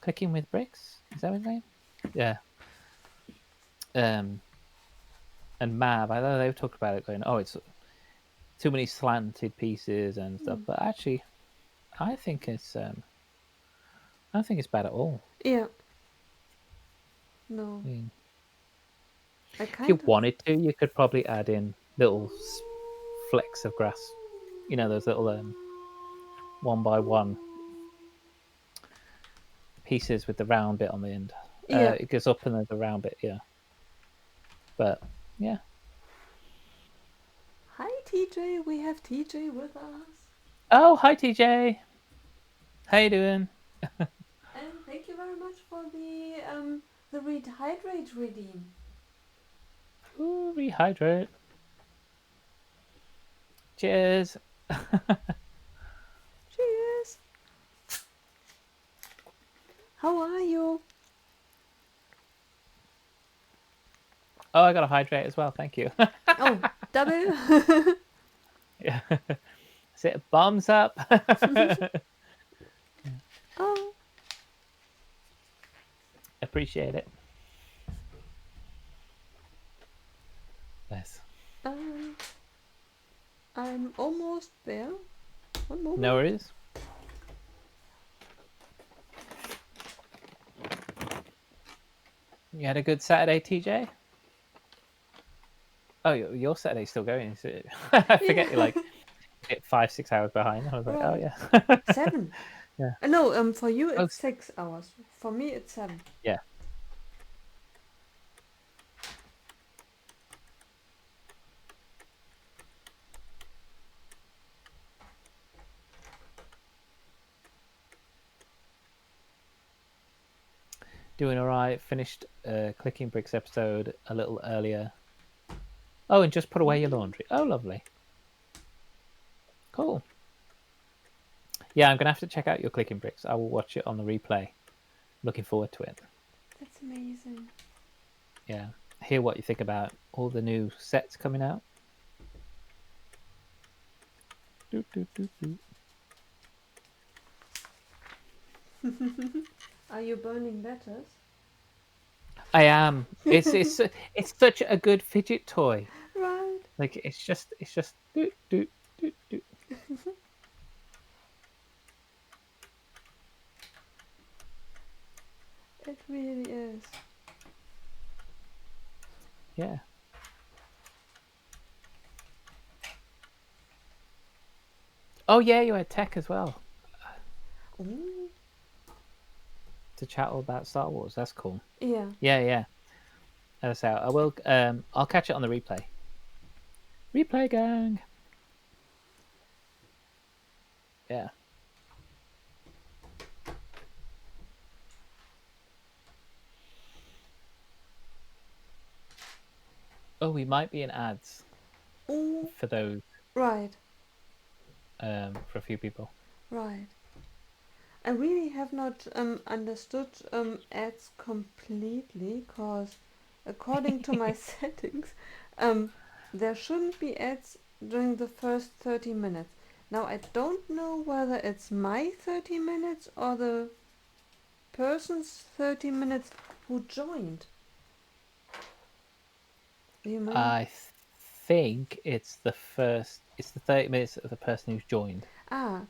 clicking with bricks? Is that his name? Yeah. Um, and Mav. I know they've talked about it, going, "Oh, it's too many slanted pieces and stuff." Mm. But actually, I think it's I don't think it's bad at all. Yeah. No. I mean, I if you kind of. wanted to, you could probably add in little flecks of grass. You know, those little one by one pieces with the round bit on the end. Yeah. It goes up and there's a round bit, yeah. But yeah. Hi, TJ. We have TJ with us. Oh, hi TJ. How you doing? And thank you very much for the rehydrate redeem. Ooh, rehydrate. Cheers. Cheers. How are you? Oh, I got to hydrate as well. Thank you. Oh, double. Yeah. Sit bombs up. Oh. Appreciate it. Yes. Um, I'm almost there. One No moment. worries. You had a good Saturday, TJ? Oh, your Saturday's still going. Is it? I forget Yeah. you're like 5, 6 hours behind. I was like, oh Right. yeah. 7. Yeah. No, for you Oh, it's 6 hours. For me it's 7. yeah. Doing all right. Finished Clicking Bricks episode a little earlier. Oh, and just put away your laundry. Oh, lovely. Cool. Yeah, I'm gonna have to check out your Clicking Bricks. I will watch it on the replay. Looking forward to it. That's amazing. Yeah. Hear what you think about all the new sets coming out. Doot, doot, doot, doot. Are you burning letters? I am. It's such a good fidget toy. Right. Like it's just do do do do. It really is. Yeah. Oh yeah, you had tech as well Ooh. to chat all about Star Wars. That's cool. Yeah. Yeah, yeah. That's out. I will. I'll catch it on the replay. Replay gang. Yeah. Oh, we might be in ads Ooh. for those. Right. For a few people. Right. I really have not understood ads completely, cause according to my settings, there shouldn't be ads during the first 30 minutes. Now I don't know whether it's my 30 minutes or the person's 30 minutes who joined. Do you mind? I think it's the first. It's the 30 minutes of the person who's joined Ah,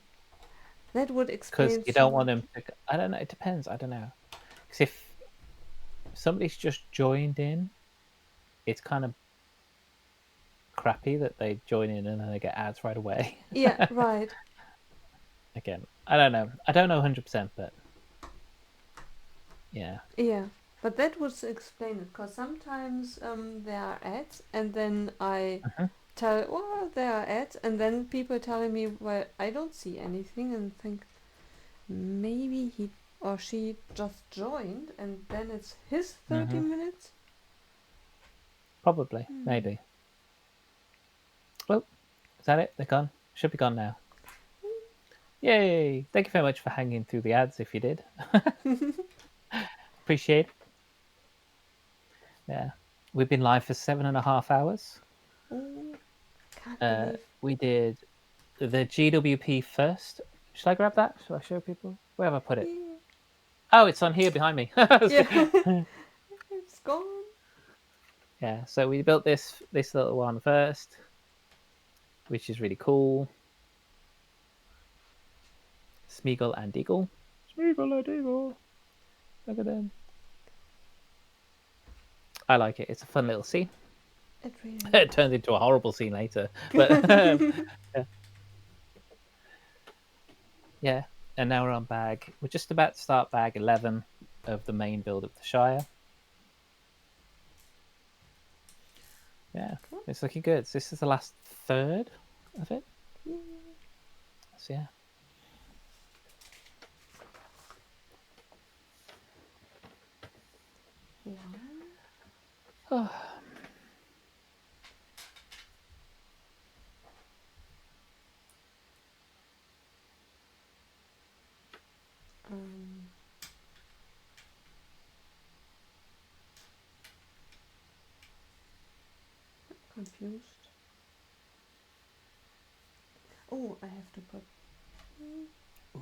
that would because explain you so don't want much. them to. I don't know. It depends. I don't know. Because if somebody's just joined in, it's kind of crappy that they join in and then they get ads right away. Yeah, right. Again, I don't know. I don't know 100%, but yeah. Yeah, but that would explain it, because sometimes there are ads, and then I Mhm. tell, well, there are ads, and then people telling me, well, I don't see anything, and think maybe he or she just joined, and then it's his 30 Mhm. minutes. Probably, Hmm. maybe. Well, is that it? They're gone. Should be gone now. Yay! Thank you very much for hanging through the ads. If you did, appreciate it. Yeah, we've been live for 7.5 hours. Oh, can't believe. We did the GWP first. Should I grab that? Should I show people? Where have I put it? Yeah, Oh, it's on here behind me. yeah. It's gone. Yeah, so we built this little one first, which is really cool. Smeagol and Deagle. Smeagol and Deagle. Look at them. I like it. It's a fun little scene. It really It turns into a horrible scene later, but is. yeah. Yeah. And now we're on bag. We're just about to start bag 11 of the main build of the Shire. Yeah, Cool. it's looking good. So this is the last third of it. Yeah. So yeah. Wow. Oh, Um, confused. Oh, I have to put.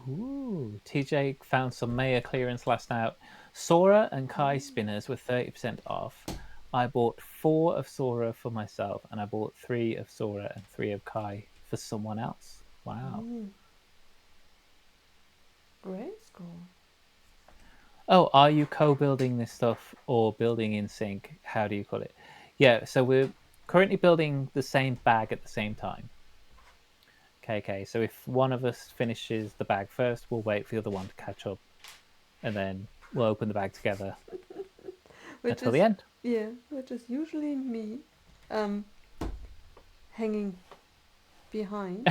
ooh, TJ found some Maya clearance last night. Sora and Kai Oh. spinners were 30% off. I bought 4 of Sora for myself, and I bought 3 of Sora and 3 of Kai for someone else. Wow. Oh. Great score. Oh, are you co-building this stuff or building in sync? How do you call it? Yeah, so we're currently building the same bag at the same time. Okay. So if one of us finishes the bag first, we'll wait for the other one to catch up, and then we'll open the bag together Which until the is, end. yeah, which is usually me, um, hanging behind.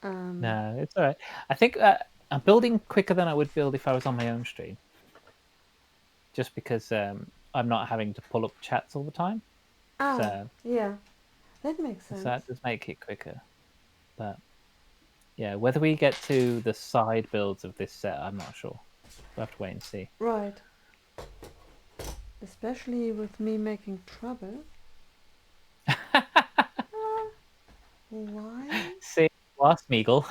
Um, No, it's all right. I think I'm building quicker than I would build if I was on my own stream, just because I'm not having to pull up chats all the time. ah, So, yeah, that makes so sense. that does make it quicker. But yeah, whether we get to the side builds of this set, I'm not sure. We'll have to wait and see. Right. Especially with me making trouble. Ah, why? See, are Smeagol.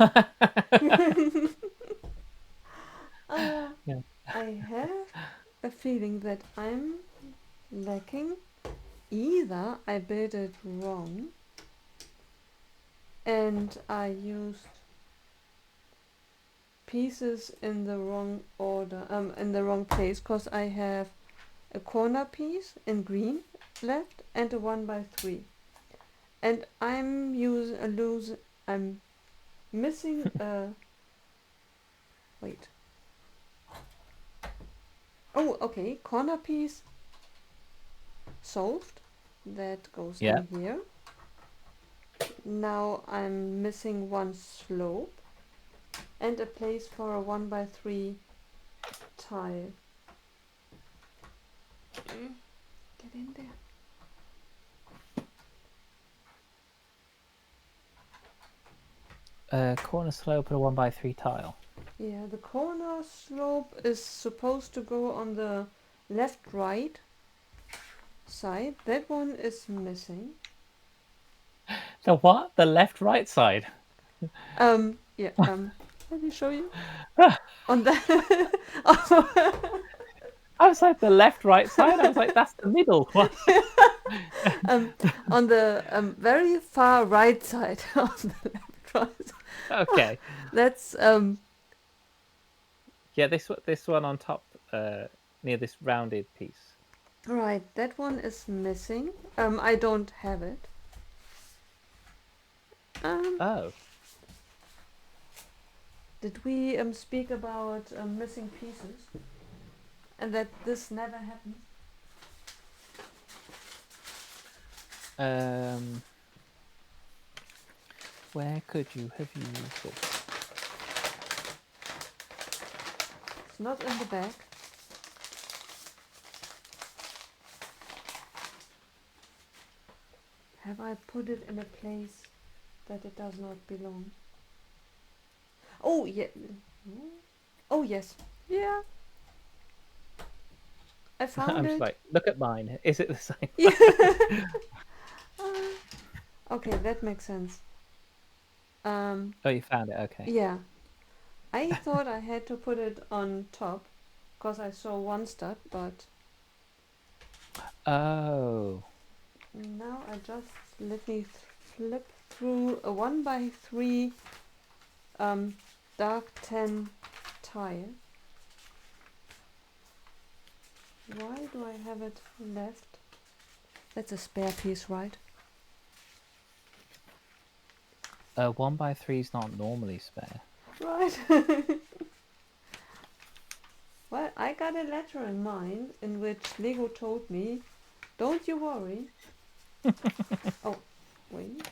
Yeah. I have a feeling that I'm lacking. Either I built it wrong and I used pieces in the wrong order, in the wrong place, because I have a corner piece in green left and a 1x3. And I'm missing a, wait. Oh, okay, corner piece solved. That goes Yeah. in here. Now I'm missing one slope and a place for a 1x3 tile. Get in there. Corner slope and a 1x3 tile. Yeah, the corner slope is supposed to go on the left-right side. That one is missing. The what? The left-right side? Yeah, let me show you. On the I was like, the left-right side? I was like, that's the middle. What? on the very far right side on the left-right side. Okay. That's Yeah, this one on top, near this rounded piece. right. That one is missing. I don't have it. Oh. Did we speak about missing pieces and that this never happens? Where could you have used it? It's not in the back. Have I put it in a place that it does not belong? Oh, yeah. Oh, yes. Yeah. I I found was it. like, look at mine. Is it the same? Yeah. Okay, that makes sense. Oh, you found it. Okay. Yeah. I thought I had to put it on top because I saw one stud, but Oh. now I just let me flip through a 1x3 dark 10 tile. Why do I have it left? That's a spare piece, right? 1x3 is not normally spare. Right. Well, I got a letter in mind in which Lego told me, don't you worry. Oh, wait.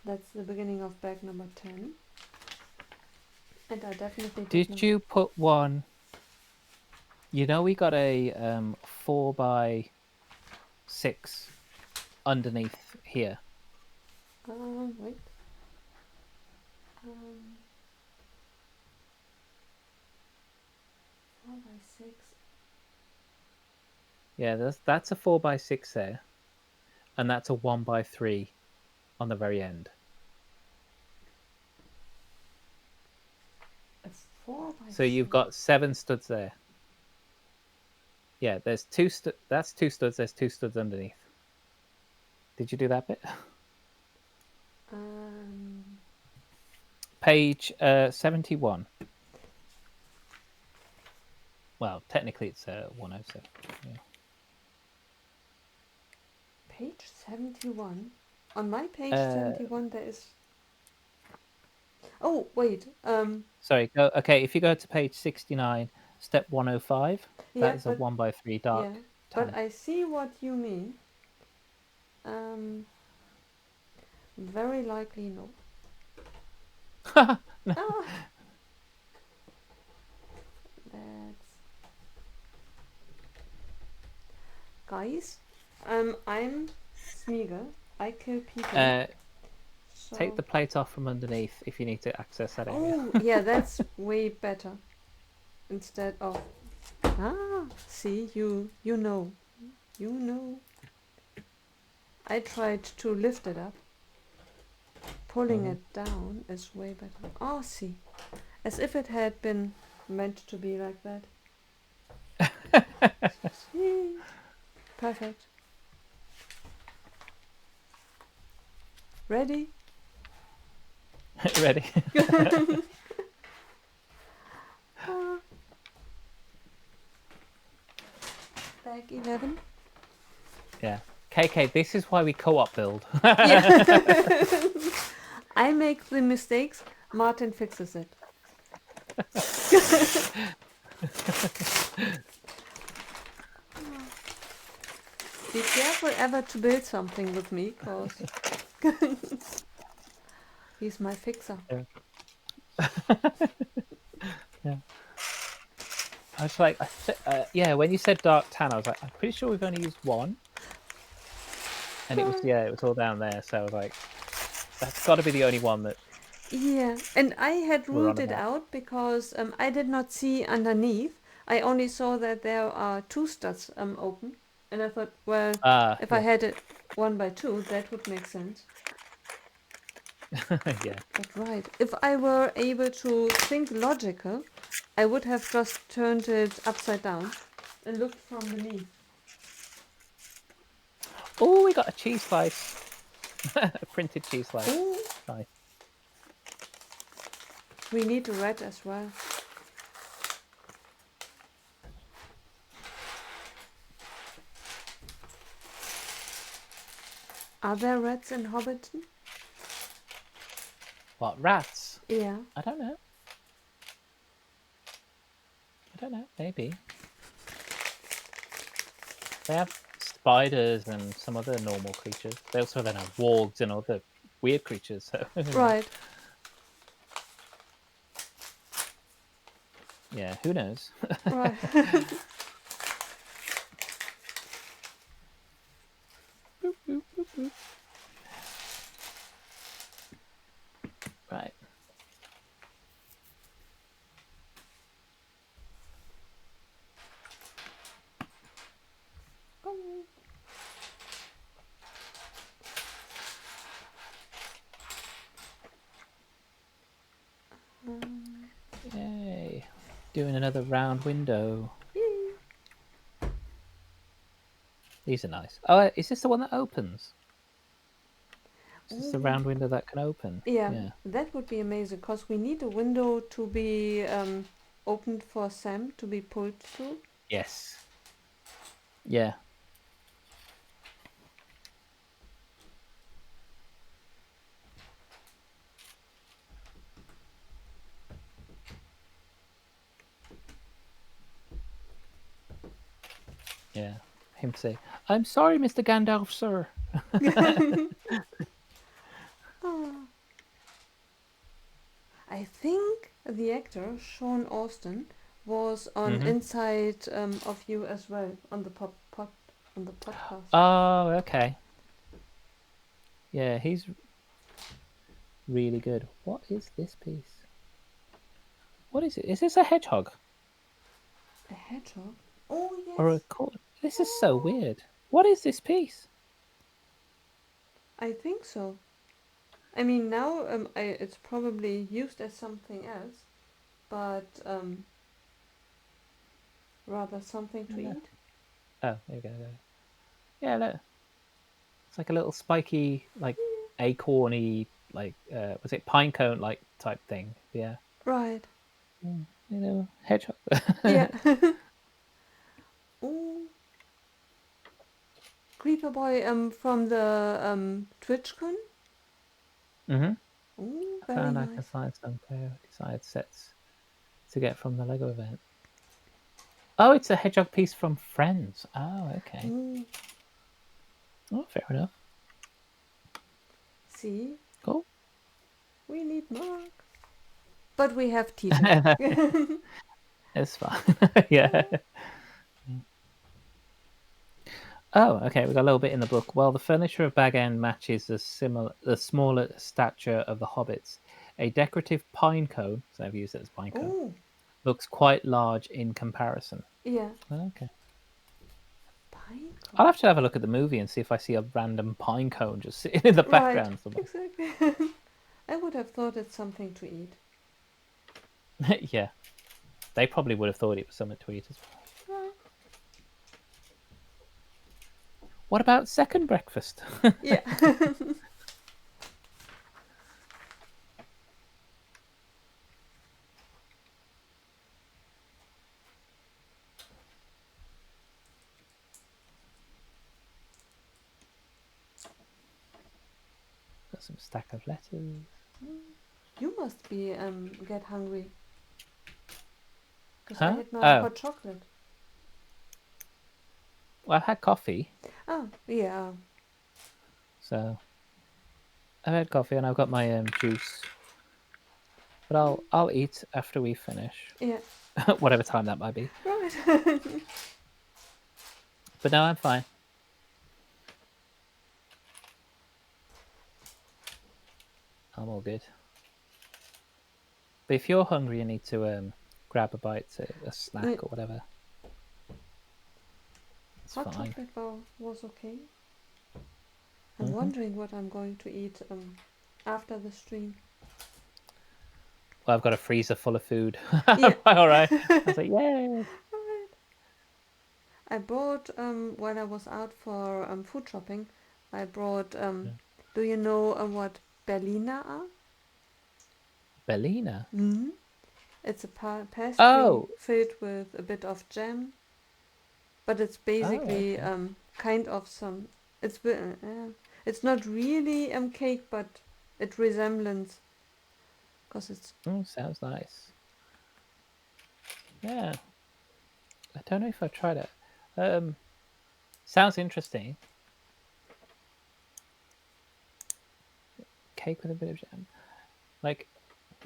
That's the beginning of bag number 10. And I definitely Did you put one? You know, we got a 4x6 underneath here. Wait. 4x6. Yeah, that's a 4x6 there, and that's a 1x3 on the very end. A 4x6. So you've got 7 studs there. Yeah, there's that's 2 studs. There's 2 studs underneath. Did you do that bit? Page 71. Well, technically it's 107. Yeah. Page 71. On my page 71 there is... Oh, wait. Sorry, go. Okay, if you go to page 69, step 105, Yeah, that is a 1x3 dark. yeah, but I see what you mean. Very likely no. No. Ah, that's... Guys, I'm Smeagol. I kill people. So... Take the plate off from underneath if you need to access that area. Oh, yeah, that's way better. Instead of... Ah, see, you know. You know. I tried to lift it up. Pulling it down is way better. Oh, see. As if it had been meant to be like that. Sweet. Perfect. Ready? Ready? Bag 11. Yeah. KK, this is why we co-op build. I make the mistakes, Martin fixes it. Be careful ever to build something with me, cause he's my fixer. Yeah. I was like, yeah, when you said dark tan, I was like, I'm pretty sure we've only used one. And it was, it was all down there. So I was like, that's got to be the only one that. Yeah, and I had We're on ruled it about. out because I did not see underneath. I only saw that there are 2 studs open. And I thought, well, if I had it 1 by 2, that would make sense. Yeah. But right, if I were able to think logical, I would have just turned it upside down and looked from beneath. Oh, we got a cheese slice. A printed cheese slice. Ooh. Nice. We need a red as well. Are there rats in Hobbiton? What, rats? Yeah. I don't know. Maybe. They have spiders and some other normal creatures. They also then have wargs and other weird creatures. So. Right. Yeah, who knows? Right. Boop, boop, boop, boop. Right. Yay. Doing another round window. Yay. These are nice. Oh, is this the one that opens? Is this the Ooh. round window that can open? Yeah, that would be amazing because we need a window to be opened for Sam to be pulled through. Yes. Yeah. Yeah. Him say, I'm sorry, Mr. Gandalf, sir. I think the actor Sean Austin was on Inside of You as well on the on the podcast. Oh, okay. Yeah, he's really good. What is this piece? What is it? Is this a hedgehog? A hedgehog? Oh yes. Or a corn? This is so weird. What is this piece? I think so. I mean now it's probably used as something else, but rather something to eat. Oh, there we go. Yeah, look. It's like a little spiky, like acorny, like was it pine cone like type thing? Yeah. Right. You know, hedgehog. Yeah. Ooh. Creeper Boy from the TwitchCon. Mm-hmm. Ooh, I very found nice. I can find some desired sets to get from the Lego event. Oh, it's a hedgehog piece from Friends. Oh, okay. Ooh. Oh, fair enough. See? Cool. We need Mark. But we have TJ. It's fine. Yeah. Oh, okay. We got a little bit in the book. Well, the furniture of Bag End matches the smaller stature of the hobbits. A decorative pine cone, so I've used it as pine cone, Oh. looks quite large in comparison. Yeah. Okay. Pine I'll have to have a look at the movie and see if I see a random pine cone just sitting in the Right, background somewhere. exactly. I would have thought it's something to eat. Yeah, they probably would have thought it was something to eat as well. Right. What about second breakfast? Yeah. Got some stack of letters. You must be get hungry. Because I Huh? had now Oh, hot chocolate. well, I've had coffee. Oh, yeah. So I've had coffee and I've got my juice. But I'll eat after we finish, Yeah. whatever time that might be. Right. But no, I'm fine. I'm all good. But if you're hungry, you need to grab a bite, a snack or whatever. It's Hot fine. chocolate was okay. I'm wondering what I'm going to eat after the stream. Well, I've got a freezer full of food. Yeah. All right. I was like, yay. Right. I brought when I was out for food shopping. I brought. Do you know what Berliner are? Bellina. Mm-hmm. It's a pastry Oh. filled with a bit of jam, but it's basically Okay. kind of some. It's not really cake, but it resembles because it's. Sounds nice. Yeah. I don't know if I've tried it. Sounds interesting. Cake with a bit of jam. Like,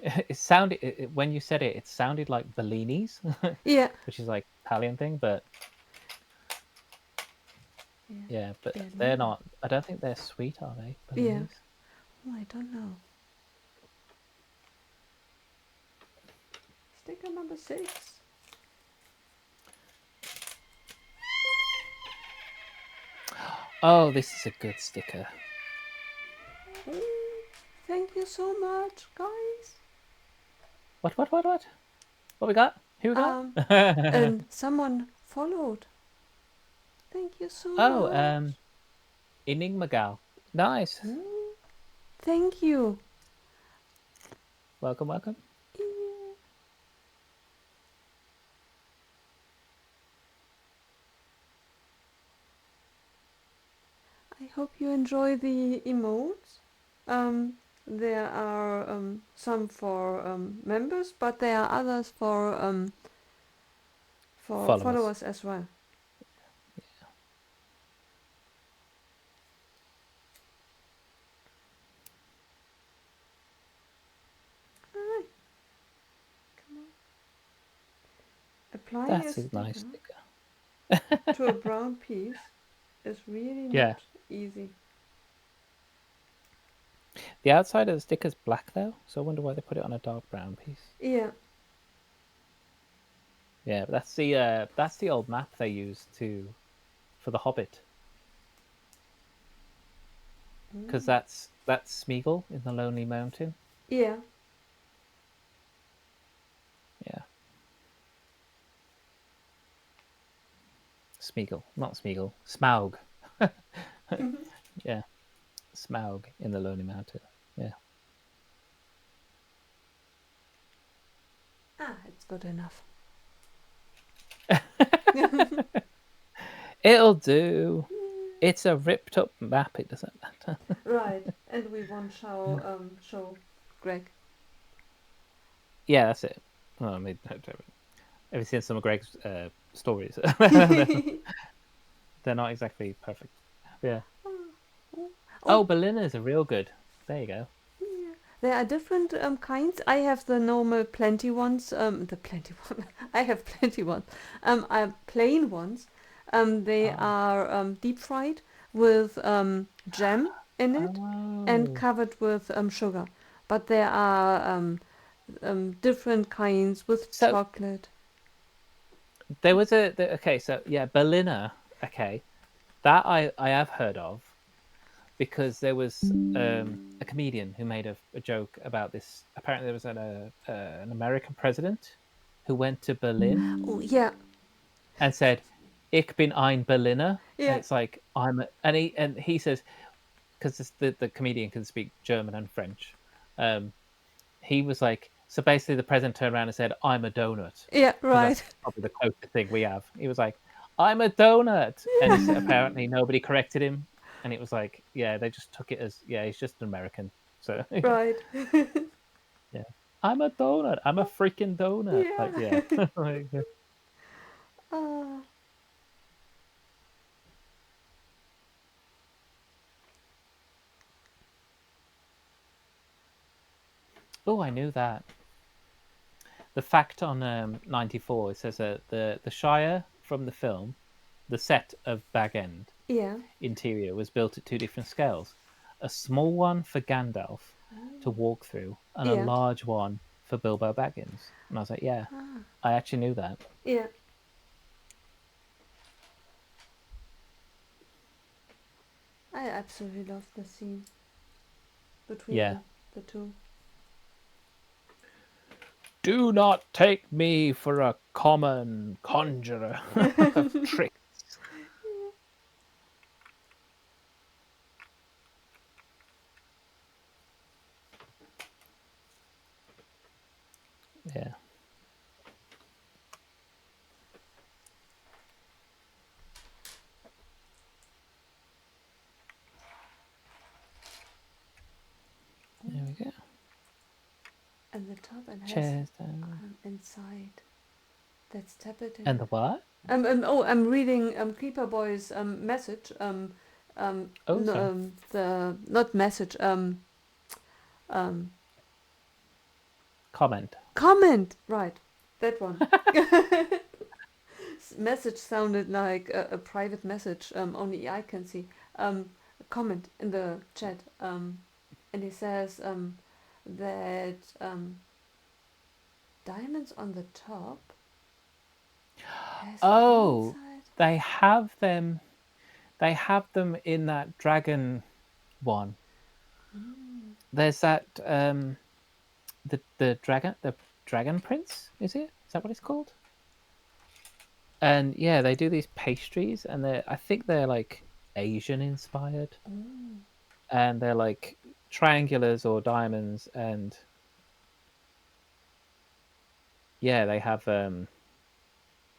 it sounded, when you said it, it sounded like bellinis, Yeah. which is like Italian thing, but yeah, but they're Berliner. not, I don't think they're sweet, are they? Yeah. Bellinis? Oh, I don't know. Sticker number 6. Oh, this is a good sticker. Thank you so much, guys. What? What we got? Who we got? And someone followed. Thank you so Oh, much. Enigma Gal. Nice. Thank you. Welcome, welcome. Yeah. I hope you enjoy the emotes. There are some for members, but there are others for Followers. followers as well. Alright. Come on. Applying a That's a nice sticker sticker. to a brown piece is really Yeah. not easy. The outside of the sticker's black though, so I wonder why they put it on a dark brown piece. Yeah. Yeah, but that's the old map they used for the Hobbit. Because that's Smeagol in the Lonely Mountain. Yeah. Yeah. Smeagol, not Smeagol. Smaug. Yeah. Smaug in the Lonely Mountain. Yeah. It's good enough. It'll do. It's a ripped up map, it doesn't matter. Right. And we won't show Greg. Yeah, that's it. Well, I mean, have you seen some of Greg's stories? They're not exactly perfect. Yeah. Oh, Berliners are real good. There you go. Yeah. There are different kinds. I have the normal plenty ones. The plenty one. I have plenty ones. I have plain ones. They are deep fried with jam in it and covered with sugar. But there are different kinds with chocolate. There was okay, so yeah, Berliner. Okay, That I have heard of, because there was a comedian who made a joke about this. Apparently, there was an American president who went to Berlin Oh, yeah, and said, "Ich bin ein Berliner," and yeah, it's like and he says, because the comedian can speak German and French. He was like, so basically, the president turned around and said, "I'm a donut," yeah, because that's right. probably the closest thing we have. He was like, "I'm a donut," and he said apparently nobody corrected him, and it was like, yeah, they just took it as, yeah, he's just an American. So yeah, Right. yeah, I'm a donut. I'm a freaking donut. Like, yeah. Yeah. Like, Ah, oh, I knew that. The fact on 94, it says the Shire from the film, the set of Bag End yeah. interior was built at two different scales: a small one for Gandalf to walk through, and a Yeah. large one for Bilbo Baggins. And I was like, yeah, Ah, I actually knew that. yeah. I absolutely love the scene between Yeah. the two. Do not take me for a common conjurer of tricks. Yeah. There we go. And the top and has Chairs down. inside. Let's tap it And in. the what? I'm reading Creeper Boy's message. Oh, No, sorry. the not message. Um, Comment. comment. Right, that one. Message sounded like a private message. Only I can see. A comment in the chat. And he says that diamonds on the top has fire Oh, inside. they have them. They have them in that dragon one. Mm. There's that the dragon prince, is it? Is that what it's called? And yeah, they do these pastries, and I think they're like Asian inspired, Oh. and they're like triangulars or diamonds, and yeah, they have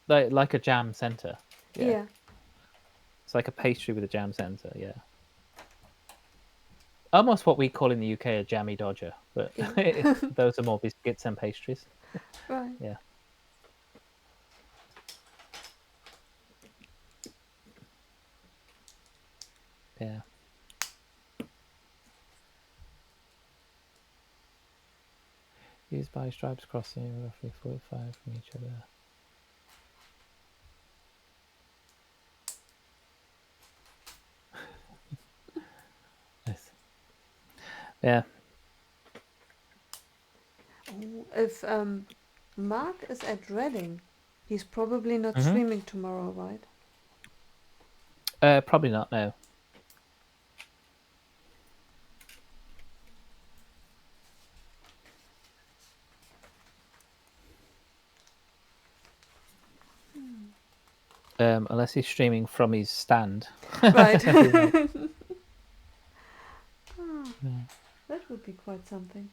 like a jam center. Yeah, Yeah. it's like a pastry with a jam center. Yeah, almost what we call in the UK a jammy dodger, but Yeah. those are more biscuits and pastries. Right. Yeah, yeah. Used by stripes crossing roughly 45 from each other. Nice. Yeah. Oh, if Mark is at Reading, he's probably not Hmm. streaming tomorrow, right? Probably not. No. Unless he's streaming from his stand. Right. Like, Ah, yeah. that would be quite something.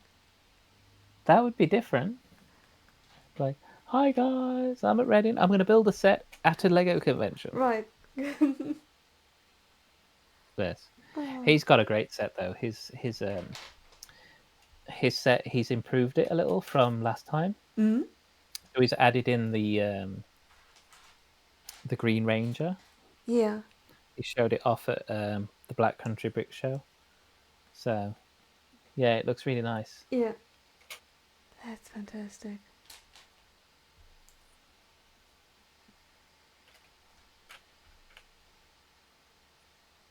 That would be different. Like, hi guys, I'm at Reading. I'm going to build a set at a Lego convention. Right. Yes, Oh. he's got a great set though. His set, he's improved it a little from last time. Mm? So he's added in the Green Ranger. Yeah. He showed it off at the Black Country Brick Show. So yeah, it looks really nice. Yeah. That's fantastic.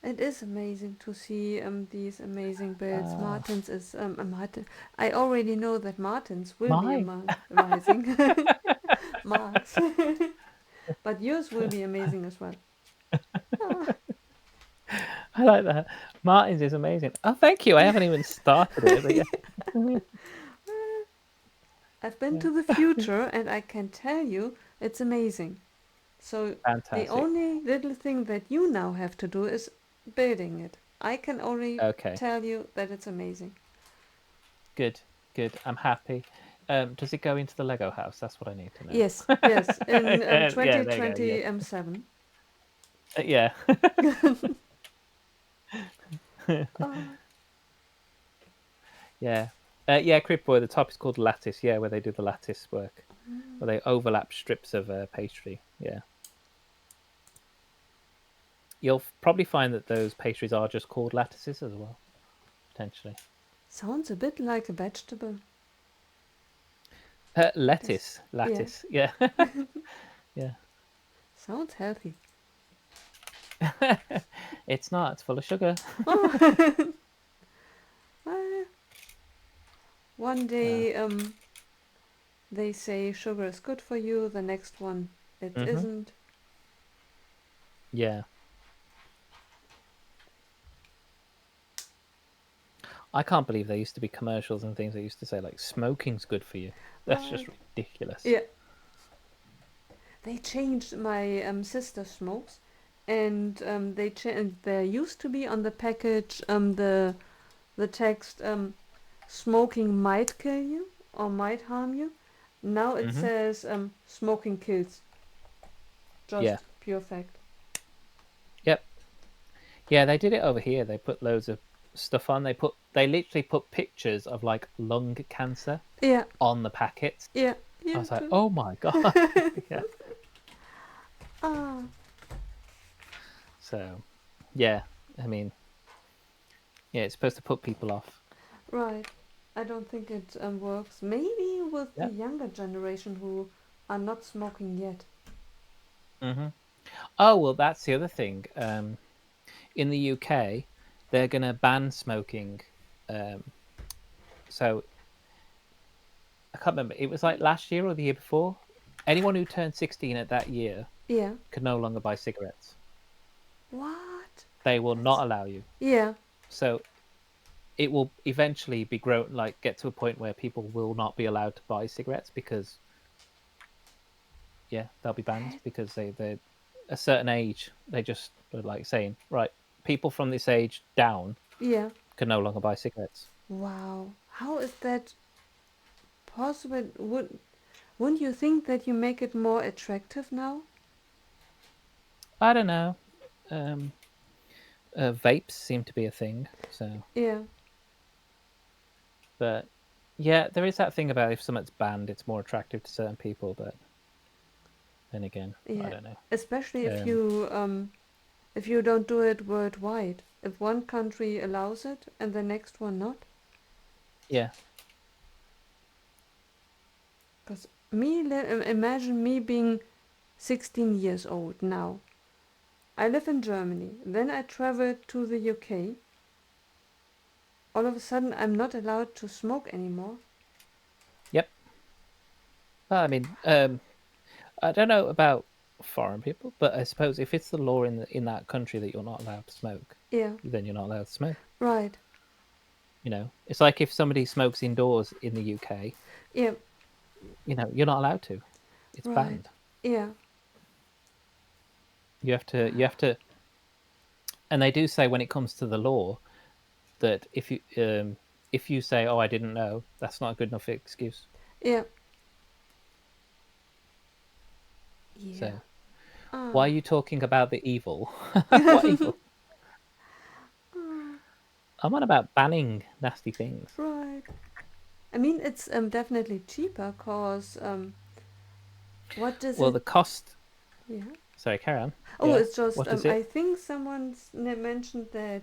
It is amazing to see these amazing builds. Martins is a Martin. I already know that Martins will be Mine. rising. Marks. But yours will be amazing as well. Ah. I like that. Martin's is amazing. Oh, thank you. I haven't even started it, but yeah. I've been Yeah. to the future and I can tell you it's amazing. So the Fantastic. only little thing that you now have to do is building it. I can only Okay. tell you that it's amazing. Good. Good. I'm happy. Does it go into the Lego house? That's what I need to know. Yes, yes, in Yeah, there you go. Yeah. 2020 M7. Yeah. Oh, Yeah. Yeah, Crib Boy, the top is called lattice, yeah, where they do the lattice work. Where they overlap strips of pastry. Yeah. You'll probably find that those pastries are just called lattices as well, potentially. sounds a bit like a vegetable. Lettuce. Lettuce. Yeah, Lattice. Yeah. Yeah. sounds healthy. It's not, it's full of sugar. Oh, one So, day they say sugar is good for you, the next one it hmm. isn't. Yeah. I can't believe there used to be commercials and things that used to say, like, smoking's good for you. That's just Right. ridiculous. Yeah. They changed my sister smokes, and and there used to be on the package the text smoking might kill you or might harm you. Now it Hmm. says smoking kills. Yeah. Just pure fact. Yep. Yeah, they did it over here. They put loads of stuff on. They literally put pictures of like lung cancer Yeah, on the packets. yeah, I yeah was like, too. oh my god. Yeah. Ah, So, yeah. I mean, yeah, it's supposed to put people off. right. I don't think it works. Maybe with the Yeah. younger generation who are not smoking yet. Hmm. Oh well, that's the other thing. In the UK, they're going to ban smoking. Um, so I can't remember. It was like last year or the year before. Anyone who turned 16 at that year Yeah. could no longer buy cigarettes. What? They will That's not allow you. yeah. So it will eventually be grown, like get to a point where people will not be allowed to buy cigarettes because yeah, they'll be banned That, because they're a certain age. They just are like saying, right, people from this age down yeah. can no longer buy cigarettes. Wow. How is that possible? Wouldn't you think that you make it more attractive now? I don't know. Um, Vapes seem to be a thing. So, Yeah. but yeah, there is that thing about if something's banned, it's more attractive to certain people. But then again, I Yeah. don't know. Especially Um, if you don't do it worldwide. If one country allows it and the next one not. yeah. Because imagine me being 16 years old now. I live in Germany. Then I travel to the UK. All of a sudden, I'm not allowed to smoke anymore. Yep. Well, I mean, I don't know about foreign people, but I suppose if it's the law in that country that you're not allowed to smoke, Yeah. then you're not allowed to smoke. Right. You know, it's like if somebody smokes indoors in the UK, Yeah. you're not allowed to. It's Right. banned. Yeah. You have to, and they do say when it comes to the law that if you say, "Oh, I didn't know," that's not a good enough excuse. Yeah. Yeah. So why Ah. are you talking about the evil? What evil? Ah. I'm on about banning nasty things. Right. I mean, it's definitely cheaper cause what does Well, it? the cost. Yeah. Sorry, carry on. Oh, Yeah, it's just what is I it? think someone mentioned that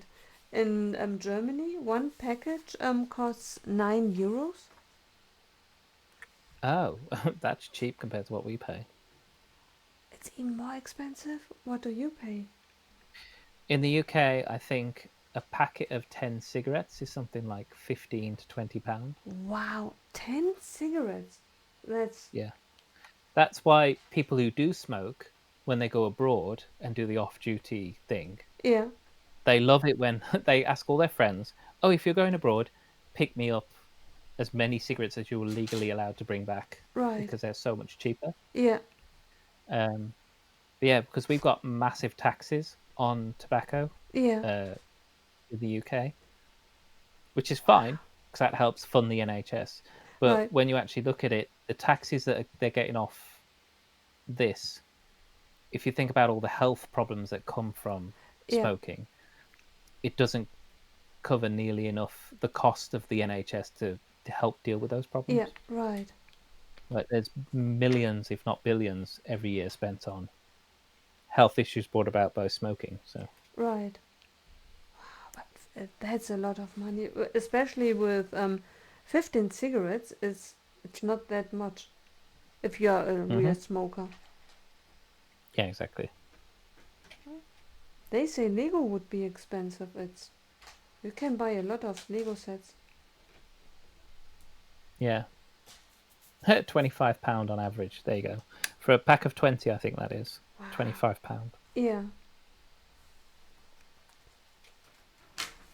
in Germany one package costs 9 euros. Oh, that's cheap compared to what we pay. It's even more expensive. What do you pay? In the UK, I think a packet of 10 cigarettes is something like 15 to £20. Wow, 10 cigarettes. That's Yeah. That's why people who do smoke, when they go abroad and do the off duty thing, yeah. They love it when they ask all their friends, "Oh, if you're going abroad, pick me up as many cigarettes as you're legally allowed to bring back Right. because they're so much cheaper." Yeah. Um, but yeah, because we've got massive taxes on tobacco Yeah. uh, in the UK, which is fine because that helps fund the NHS. But Right. when you actually look at it, the taxes that they're getting off this, if you think about all the health problems that come from Yeah. smoking, it doesn't cover nearly enough the cost of the NHS to help deal with those Yeah. problems. Right. Like there's millions, if not billions, every year spent on health issues brought about by smoking. So Right. But that's a lot of money, especially with 15 cigarettes. It's not that much if you're a real hmm smoker. yeah, exactly. They say Lego would be expensive. It's You can buy a lot of Lego sets. Yeah, £25 on average. There you go. For a pack of 20, I think that is £25. Yeah.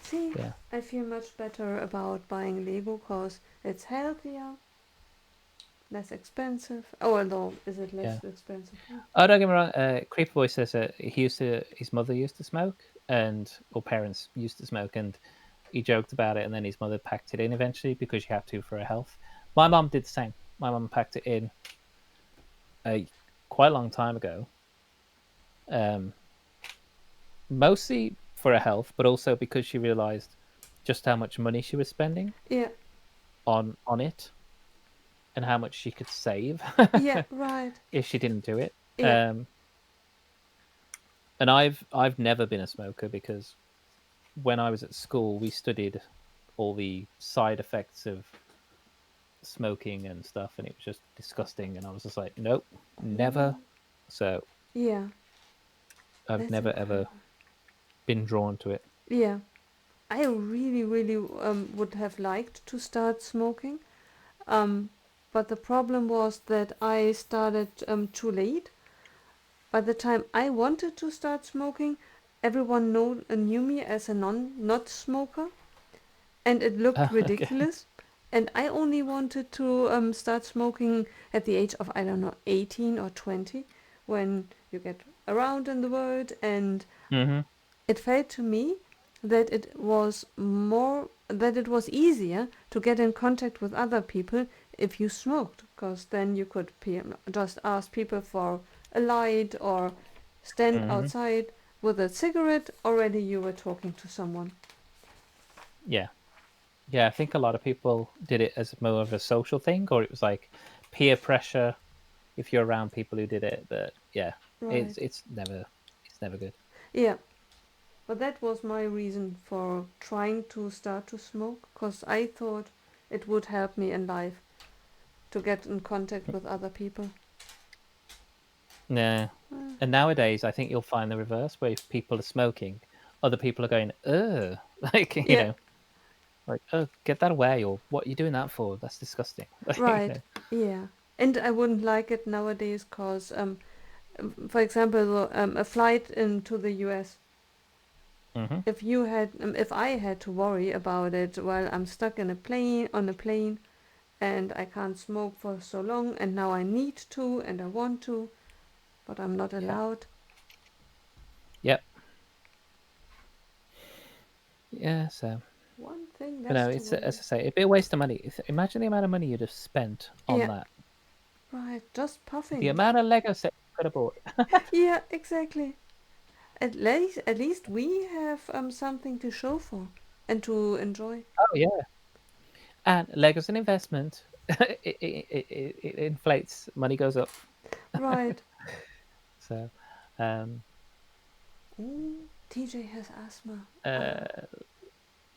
See, Yeah, I feel much better about buying Lego because it's healthier, less expensive. Oh, although, is it yeah. less expensive? Oh, don't get me wrong. Creeper Boy says that his mother used to smoke, or parents used to smoke, and he joked about it, and then his mother packed it in eventually because she had to for her health. My mum did the same. My mum packed it in quite a long time ago, um, mostly for her health, but also because she realized just how much money she was spending Yeah. on it and how much she could save Yeah. Right. if she didn't do it. Yeah. Um, and I've never been a smoker because when I was at school, we studied all the side effects of smoking and stuff, and it was just disgusting. And I was just like, nope, never. Oh. So Yeah. I've That's never incredible. ever been drawn to it. Yeah. I really, really would have liked to start smoking. Um, but the problem was that I started too late. By the time I wanted to start smoking, everyone knew me as a not smoker, and it looked Okay. ridiculous. And I only wanted to start smoking at the age of, I don't know, 18 or 20, when you get around in the world, and hmm it felt to me that it was easier to get in contact with other people if you smoked, because then you could just ask people for a light or stand hmm outside with a cigarette. Already you were talking to someone. Yeah. Yeah. I think a lot of people did it as more of a social thing, or it was like peer pressure if you're around people who did it. But yeah, Right. it's never good. Yeah. But that was my reason for trying to start to smoke, because I thought it would help me in life to get in contact with other people. No. Uh, And nowadays, I think you'll find the reverse, where if people are smoking, other people are going, ugh, like, yeah. like, oh, get that away, or what are you doing that for? That's disgusting. Right. Yeah. And I wouldn't like it nowadays because, for example, a flight into the US. hmm If I had to worry about it while I'm stuck on a plane, and I can't smoke for so long, and now I need to and I want to, but I'm not Yeah. allowed. Yep. Yeah. So, One thing but less no, to it's as worry. I say, it'd be a waste of money. Imagine the amount of money you'd have spent on Yeah. that. Right. Just The puffing. amount of Lego sets you could have bought. Yeah. Exactly. At least we have something to show for and to enjoy. Oh yeah. And Lego's an investment. It inflates. Money goes up. Right. So, um, Ooh, TJ has asthma. uh,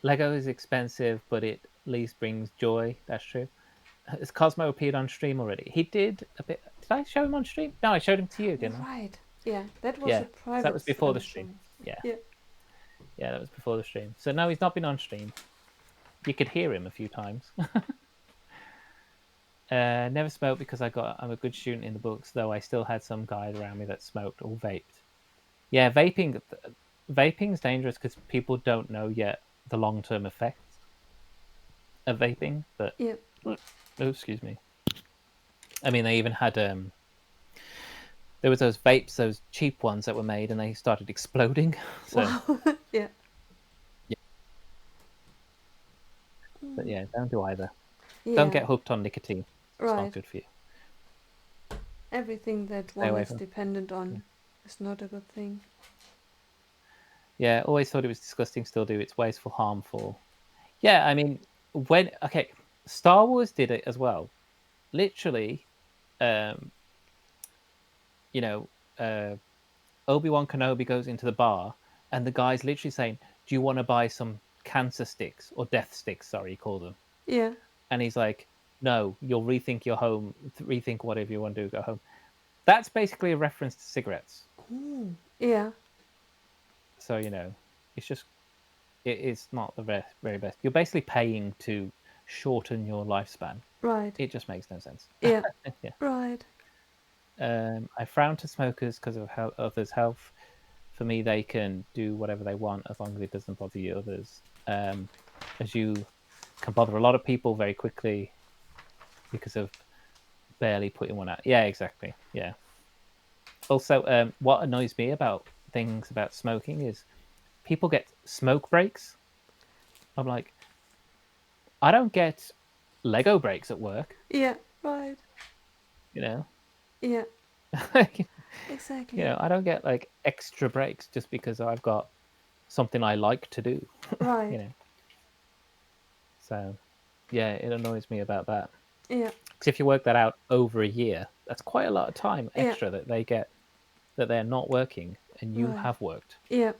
Lego is expensive, but it at least brings joy. That's true. Has Cosmo appeared on stream already? He did a bit. Did I show him on stream? No, I showed him to you, didn't I? Right. Yeah, that was Yeah. a So that private was before the show. stream. Yeah. Yeah. Yeah, that was before the stream. So no, he's not been on stream. You could hear him a few times. Never smoked because I'm a good student in the books, though I still had some guys around me that smoked or vaped. Yeah, vaping vaping is dangerous because people don't know yet the long-term effects of vaping. But Yeah. oh, excuse me. I mean, they even had there was those vapes, those cheap ones that were made, and they started exploding. So Wow. Yeah. yeah, but yeah, don't do either. Don't Yeah. get hooked on nicotine. It's not Right. good for you. Everything that Stay one away is from. dependent Yeah. on is not a good thing. Yeah, always thought it was disgusting. Still do. It's wasteful, harmful. Yeah, I mean, okay, Star Wars did it as well. Literally, um, you know, uh, Obi-Wan Kenobi goes into the bar, and the guy's literally saying, "Do you want to buy some cancer sticks or death sticks?" Sorry, he called them, Yeah. and he's like, "No, you'll rethink your home, rethink whatever you want to do, go home." That's basically a reference to cigarettes. Ooh. Yeah. So it's just it's not the very best. You're basically paying to shorten your lifespan. Right. It just makes no sense. Yeah. Yeah. Right. I frown to smokers because of others' health. For me, they can do whatever they want as long as it doesn't bother you others. As you can bother a lot of people very quickly because of barely putting one out. Yeah, exactly. Yeah. Also, what annoys me about things about smoking is people get smoke breaks. I'm like, I don't get Lego breaks at work. Yeah. Right. You know, Yeah. you Exactly. I don't get like extra breaks just because I've got something I like to do. Right. you know, so yeah, it annoys me about that. Yeah. Because if you work that out over a year, that's quite a lot of time Yeah. extra that they get that they're not working and you Right. have worked. Yeah.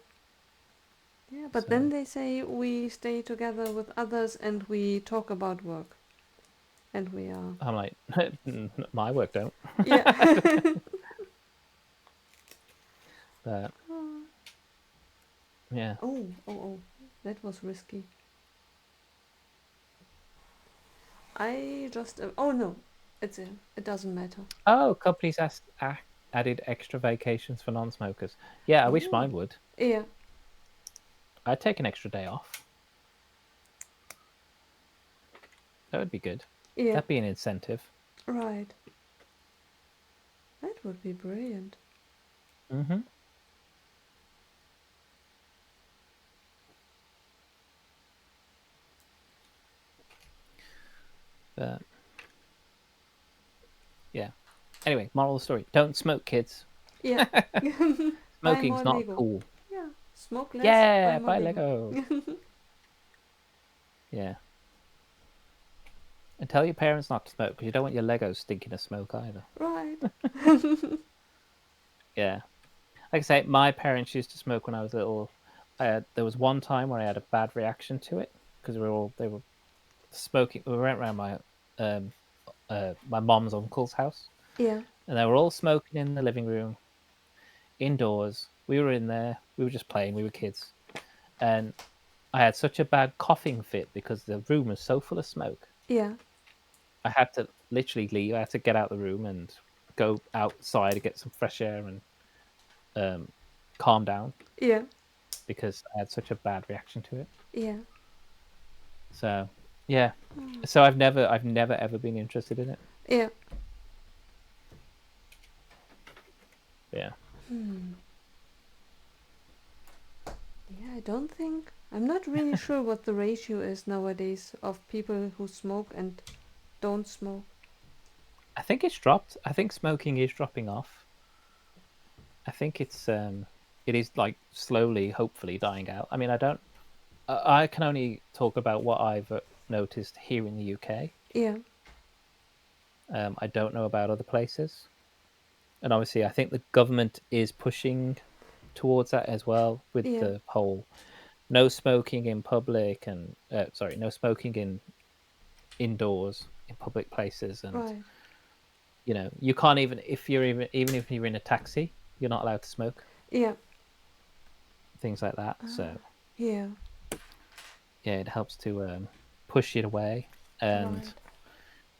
Yeah. But then So they say we stay together with others and we talk about work. And we are. I'm like, my work don't. Yeah. But yeah. Oh, oh, oh. That was risky. I just. Oh no. It doesn't matter. Oh, companies added extra vacations for non-smokers. Yeah, I wish Oh. mine would. Yeah. I'd take an extra day off. That would be good. Yeah. That'd be an incentive. Right. That would be brilliant. Mm-hmm. But yeah. Anyway, moral of the story: don't smoke, kids. Yeah. Buy more Smoking's not Lego. cool. Yeah. Smoke less, buy Yeah, more buy Lego. Lego. Yeah. And tell your parents not to smoke because you don't want your Legos stinking of smoke either. Right. Yeah. Like I say, my parents used to smoke when I was little. There was one time where I had a bad reaction to it because they were smoking. We went around um my mom's uncle's house, Yeah. and they were all smoking in the living room, indoors. We were in there. We were just playing. We were kids, and I had such a bad coughing fit because the room was so full of smoke. Yeah. I had to literally leave. I had to get out the room and go outside to get some fresh air and um, calm down Yeah. because I had such a bad reaction to it. Yeah. So yeah, Mm. so I've never ever been interested in it. Yeah. Yeah, Hmm. Yeah, I don't think. I'm not really sure what the ratio is nowadays of people who smoke and don't smoke. I think it's dropped. I think smoking is dropping off. I think it is like slowly, hopefully dying out. I mean, I can only talk about what I've noticed here in the UK. Yeah. I don't know about other places. And obviously, I think the government is pushing towards that as well with Yeah. the whole no smoking in public and sorry, no smoking indoors in public places, and Right. you can't even if you're even if you're in a taxi, you're not allowed to smoke, Yeah. things like that. Ah. So Yeah. yeah, it helps to push it away, and Right.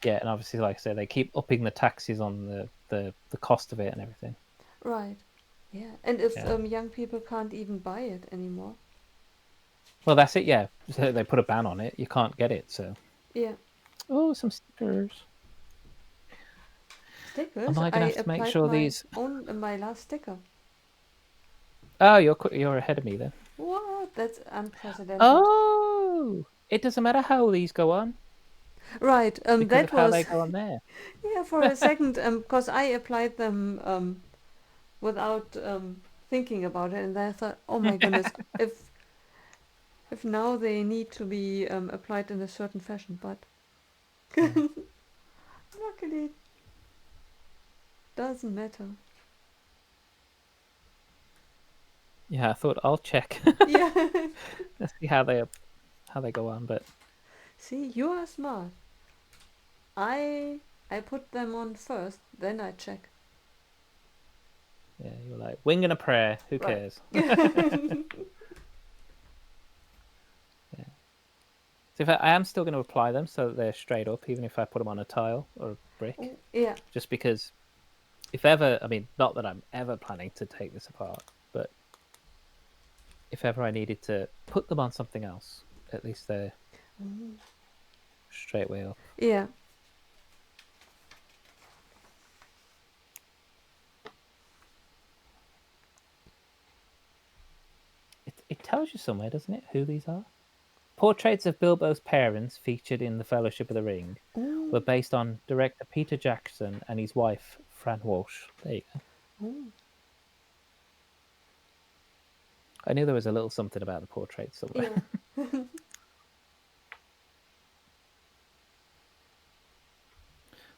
yeah, and obviously, like I say, they keep upping the taxes on the cost of it and everything. Right. Yeah, and if Yeah. young people can't even buy it anymore. Well, that's it. Yeah, so they put a ban on it. You can't get it. So, Yeah, oh, some stickers. Am stickers. I gonna I have to make applied sure my these? own my last sticker. Oh, you're ahead of me then. What? That's unprecedented. Oh, it doesn't matter how these go on Right. because of That how they was go on there. yeah for a second. Because I applied them without thinking about it, and then I thought, oh my goodness, if now they need to be applied in a certain fashion, but Yeah. luckily it doesn't matter. Yeah, I thought I'll check. Yeah. Let's see how they go on. But See, you are smart. I I put them on first, then I check. yeah, you're like wing and a prayer. Who Right. cares? Yeah. So if I am still going to apply them so that they're straight up, even if I put them on a tile or a brick, Oh, yeah. just because if ever, I mean, not that I'm ever planning to take this apart, but if ever I needed to put them on something else, at least they're Mm. straight way up. Yeah. It tells you somewhere, doesn't it, who these are? Portraits of Bilbo's parents featured in The Fellowship of the Ring were Oh. based on director Peter Jackson and his wife, Fran Walsh. There you go. Oh. I knew there was a little something about the portrait somewhere. Yeah.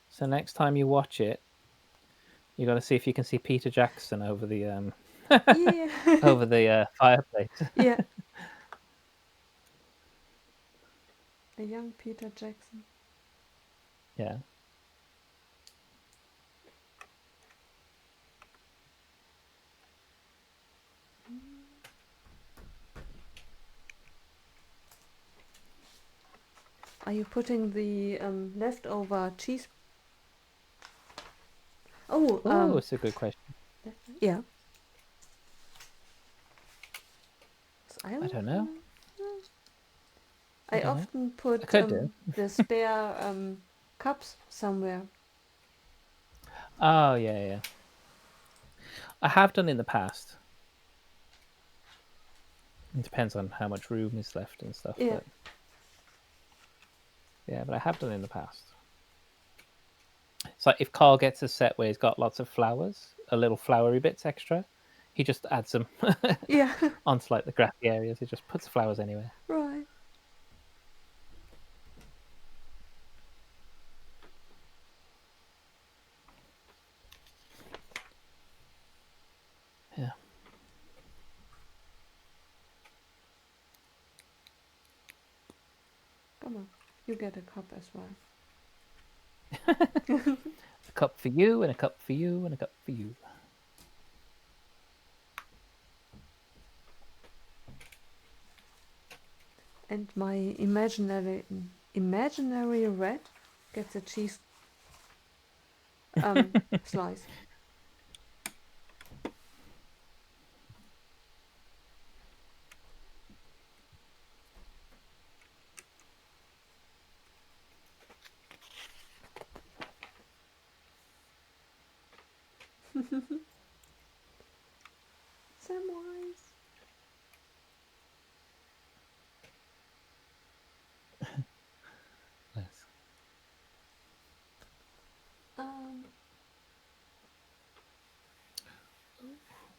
So next time you watch it, you got to see if you can see Peter Jackson over the Yeah. over the fireplace. Yeah. A young Peter Jackson. Yeah. Are you putting the leftover cheese? Oh, Oh, it's a good question. yeah. I I don't know. I I don't know. often I put could do. the spare cups somewhere. Oh yeah, yeah. I have done in the past. It depends on how much room is left and stuff, Yeah. but yeah, but I have done in the past. It's like if Carl gets a set where he's got lots of flowers, a little flowery bits extra, he just adds them Yeah. onto like the grassy areas. He just puts flowers anywhere. Right. Yeah. Come on. You get a cup as well. A cup for you, and a cup for you, and a cup for you. And my imaginary rat gets a cheese slice. Samwise. Nice. Um,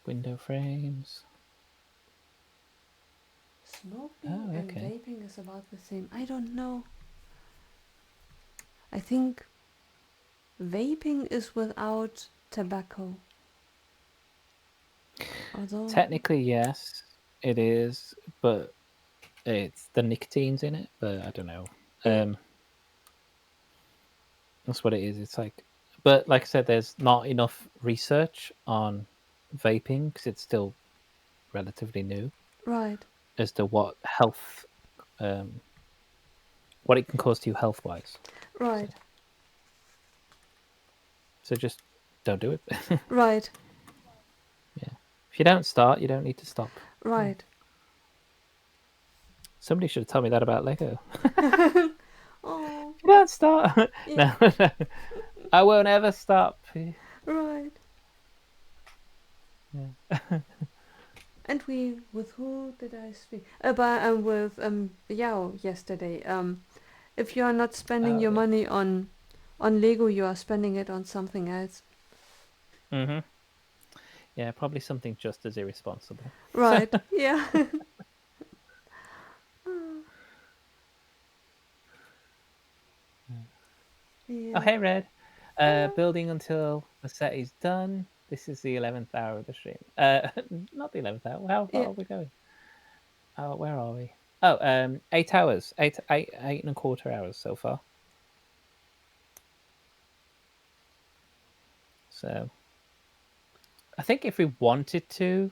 Window frames. Smoking Oh, and okay. vaping is about the same. I don't know. I think vaping is without tobacco. Although, Technically, yes, it is, but it's the nicotine's in it. But I don't know. yeah, That's what it is. It's like, but like I said, there's not enough research on vaping because it's still relatively new right, as to what health, um, what it can cause to you health wise. So, right, so just don't do it. right. Yeah. If you don't start, you don't need to stop. Right. Somebody should have told me that about Lego. Oh, If you don't start, yeah. no, I won't ever stop. Right. Yeah. And with who did I speak? About with Yao yesterday. If you are not spending Oh your yeah. money on Lego, you are spending it on something else. Mhm. Yeah, probably something just as irresponsible. Right. Yeah. Oh, Yeah. hey, Red. Hello. Building until the set is done. This is the 11th hour of the stream. Not the 11th hour. How far Yeah. are we going? Oh, where are we? Oh, 8 hours. Eight and a quarter hours so far. So I think if we wanted to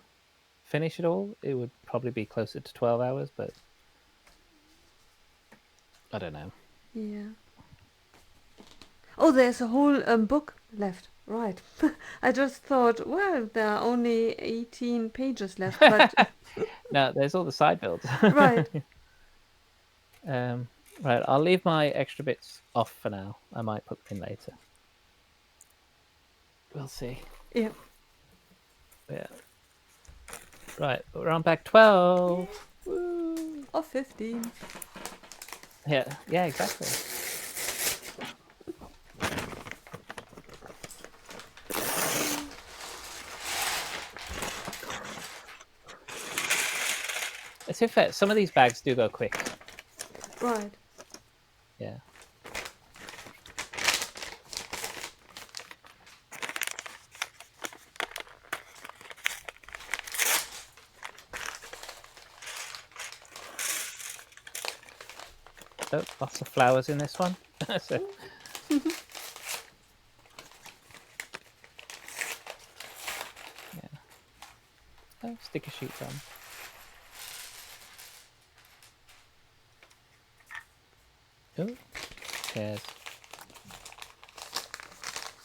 finish it all, it would probably be closer to 12 hours, but I don't know. Yeah. Oh, there's a whole book left. Right. I just thought, well, there are only 18 pages left, but No, there's all the side builds. right. Right, I'll leave my extra bits off for now. I might put them in later. We'll see. Yeah. Yeah. Right, we're on back 12. Woo. Or 15. Yeah, exactly. It's fair. Some of these bags do go quick. Right. Yeah. Oh, lots of flowers in this one. So, yeah. Oh, sticker sheets on. Oh, chairs.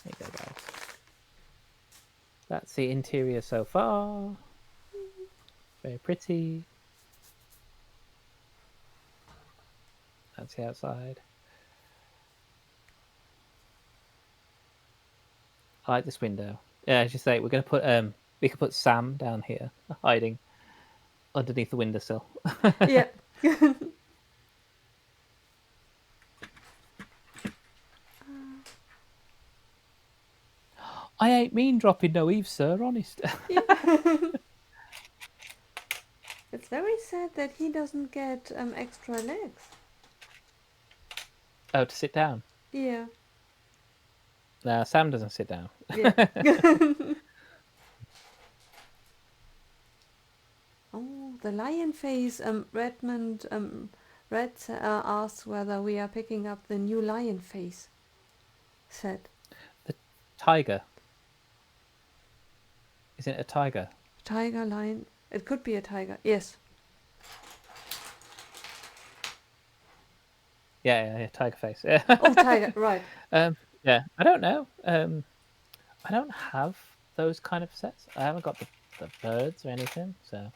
There you go, guys. That's the interior so far. Very pretty. That's the outside. I like this window. Yeah, as you say, we're gonna put we could put Sam down here, hiding underneath the windowsill. Yeah. I ain't mean dropping no eaves, sir. Honest. Yeah. It's very sad that he doesn't get extra legs. Oh, to sit down. Yeah. No, Sam doesn't sit down. Yeah. Oh, the lion face. Redmond. Red asks whether we are picking up the new lion face set. The tiger. Isn't it a tiger? Tiger, lion. It could be a tiger. Yes. Yeah, tiger face. Yeah. Oh, tiger. Right. Yeah, I don't know. I don't have those kind of sets. I haven't got the birds or anything, so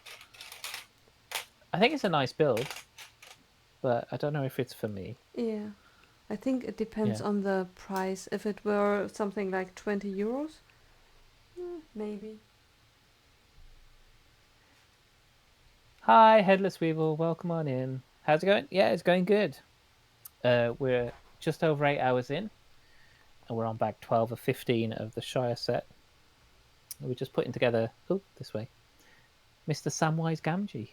I think it's a nice build, but I don't know if it's for me. Yeah. I think it depends Yeah. on the price. If it were something like 20 euros, maybe. Hi, Headless Weevil. Welcome on in. How's it going? Yeah, it's going good. We're just over 8 hours in, and we're on back 12 or 15 of the Shire set. We're just putting together. Oh, this way, Mr. Samwise Gamgee.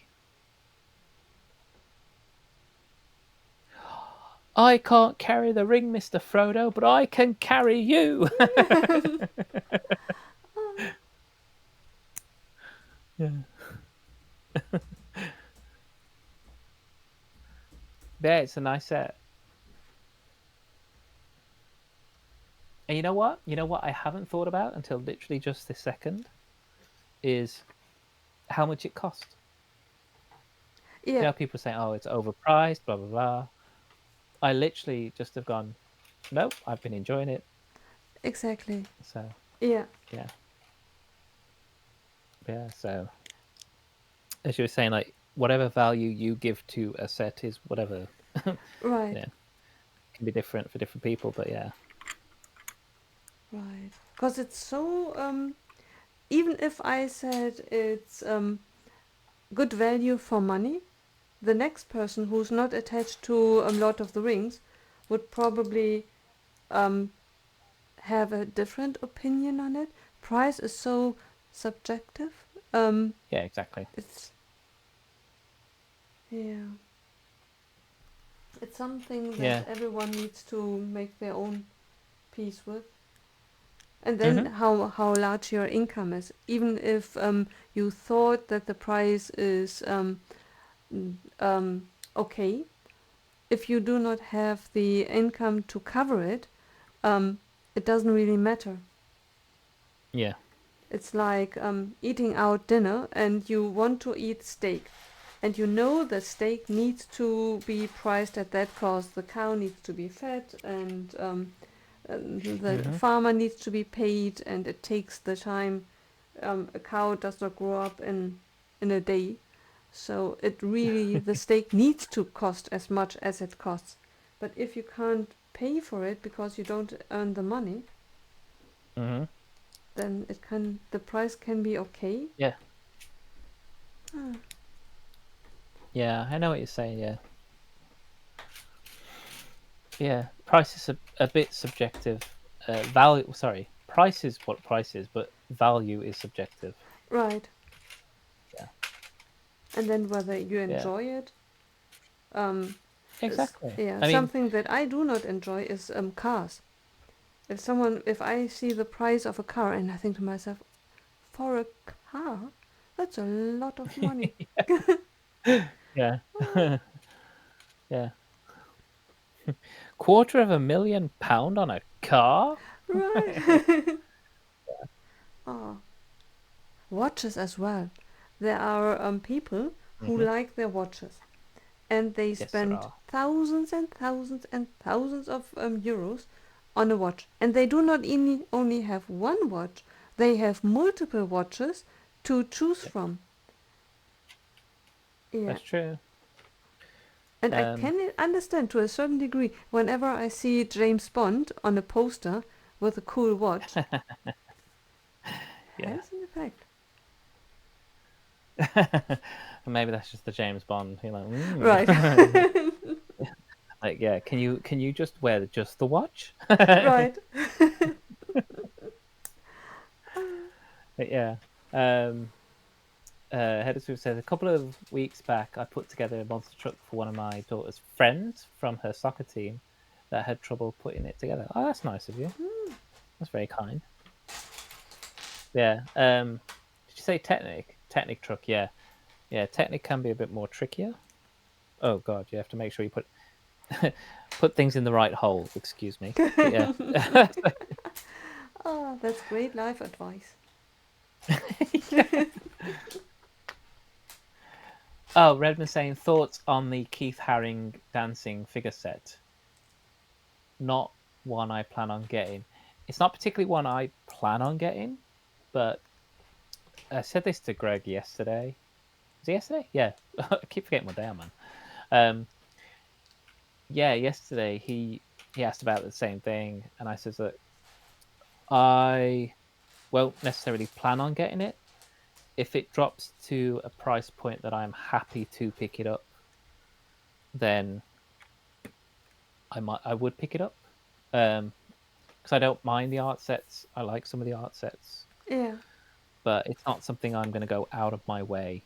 I can't carry the ring, Mr. Frodo, but I can carry you. Yeah. Yeah, it's a nice set. And you know what? You know what I haven't thought about until literally just this second is how much it cost. Yeah. You know, people say, "Oh, it's overpriced," blah blah blah. I literally just have gone, "Nope, I've been enjoying it." Exactly. So Yeah. yeah, Yeah. So as you were saying, like whatever value you give to a set is whatever. Right, Can be different for different people, but yeah. right. Because it's so. Even if I said it's good value for money, the next person who's not attached to Lord of the Rings would probably um, have a different opinion on it. Price is so subjective. Yeah, exactly. It's yeah, it's something that Yeah. everyone needs to make their own peace with. And then Hmm. how large your income is. Even if you thought that the price is okay, if you do not have the income to cover it, it doesn't really matter. Yeah. It's like eating out dinner and you want to eat steak. And you know the steak needs to be priced at that cost. The cow needs to be fed and the Hmm. farmer needs to be paid and it takes the time. A cow does not grow up in a day. So it really, the steak needs to cost as much as it costs. But if you can't pay for it because you don't earn the money, Hmm. then the price can be okay. Yeah. Ah, Yeah. I know what you're saying. Yeah. Yeah. Price is a bit subjective. Value. Sorry. Price is what price is, but value is subjective. right. Yeah. And then whether you Yeah. enjoy it. Um, Exactly. yeah, I mean, something that I do not enjoy is cars. If I see the price of a car and I think to myself, for a car, that's a lot of money. yeah. Ah, Yeah. £250,000 on a car. right. Oh, watches as well. There are people who Hmm. like their watches and they Yes, there spend are. thousands and thousands and thousands of euros on a watch. And they do not only have one watch, they have multiple watches to choose Yeah, from. Yeah. that's true. And I Um, can understand to a certain degree whenever I see James Bond on a poster with a cool watch, yeah. has an effect. Maybe that's just the James Bond. You're like, Right. like, yeah. Can you just wear just the watch? Right. But yeah. Um, Heather Swift says a couple of weeks back, I put together a monster truck for one of my daughter's friends from her soccer team that had trouble putting it together. Oh, that's nice of you. That's very kind. Yeah. Did you say Technic? Technic truck. Yeah. Yeah. Technic can be a bit more trickier. Oh God, you have to make sure you put things in the right hole. Excuse me. But yeah. Ah, that's great life advice. Yeah. Oh, Redmond saying thoughts on the Keith Haring dancing figure set. Not one I plan on getting. It's not particularly one I plan on getting, but I said this to Greg yesterday. Was it yesterday? Yeah. I keep forgetting what day I'm on. Um, yeah, yesterday he asked about the same thing, and I said that I won't necessarily plan on getting it. If it drops to a price point that I'm happy to pick it up, then I would pick it up. Because I don't mind the art sets. I like some of the art sets, Yeah. but it's not something I'm going to go out of my way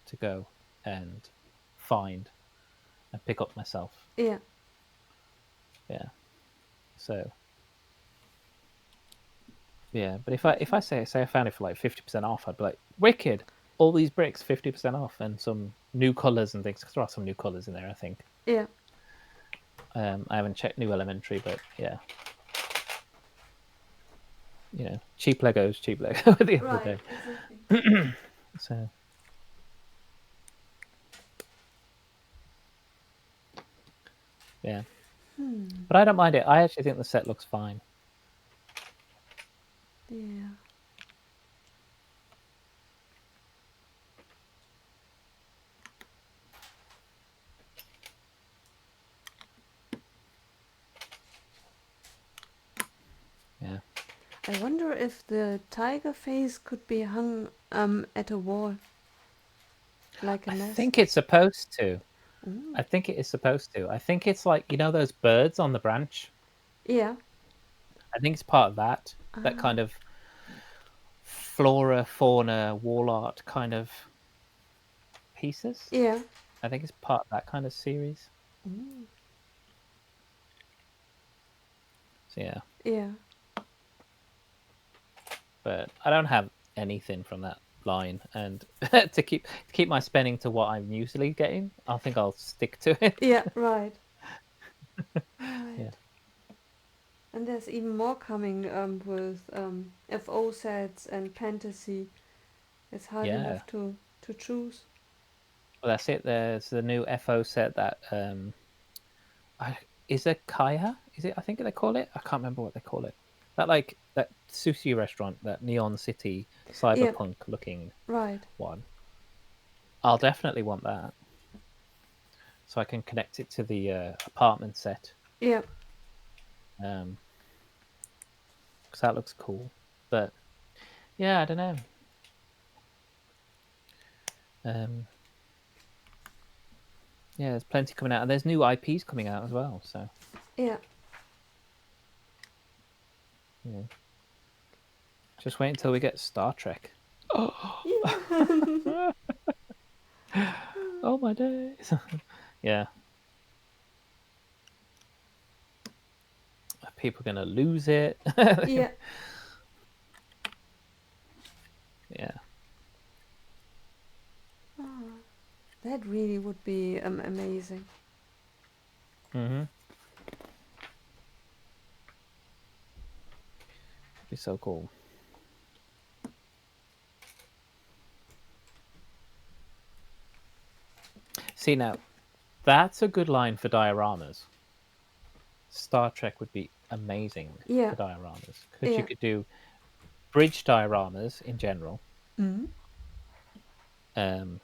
to go and find and pick up myself. Yeah. Yeah. So yeah, but if I say I found it for like 50% off, I'd be like, wicked! All these bricks 50% off and some new colors and things. Because there are some new colors in there, I think. Yeah. I haven't checked New Elementary, but yeah, cheap Legos, cheap Lego at the end of Right. the Exactly. day. So yeah, Hmm. but I don't mind it. I actually think the set looks fine. Yeah. I wonder if the tiger face could be hung at a wall, like a I nest. think it's supposed to. Ooh. I think it is supposed to. I think it's like, those birds on the branch. Yeah. I think it's part of that. That Ah. kind of flora, fauna, wall art kind of pieces. Yeah. I think it's part of that kind of series. Ooh. So yeah, Yeah. but I don't have anything from that line, and to keep my spending to what I'm usually getting, I think I'll stick to it. Yeah. Right. Right. Yeah, And there's even more coming with FO sets and fantasy. It's hard yeah. enough to choose. Well, that's it. There's the new FO set that is it Kaya? Is it? I think they call it. I can't remember what they call it. That sushi restaurant, that Neon City Yeah. cyberpunk looking Right. one. I'll definitely want that, so I can connect it to the apartment set. Yeah. Because that looks cool. But yeah, I don't know. Um, yeah, there's plenty coming out, and there's new IPs coming out as well. So Yeah. yeah, just wait until we get Star Trek. Yeah. Oh my days! Yeah, people are gonna lose it. Yeah. Yeah. Ah, that really would be amazing. Mm-hmm. Be so cool. See now, that's a good line for dioramas. Star Trek would be amazing Yeah. for dioramas because you Yeah. could do bridge dioramas in general, Mm. um,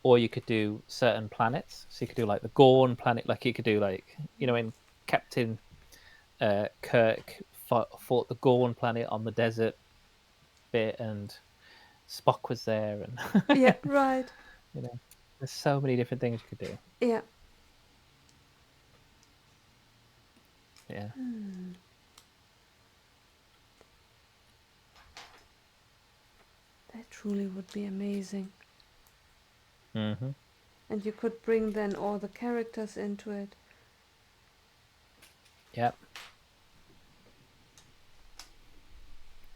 or you could do certain planets. So you could do like the Gorn planet, like you could do like when Captain Kirk fought the Gorn planet on the desert bit, and Spock was there, and Yeah. Right. there's so many different things you could do. Yeah. Yeah. Hmm. That truly would be amazing. Mm-hmm. And you could bring then all the characters into it. Yep.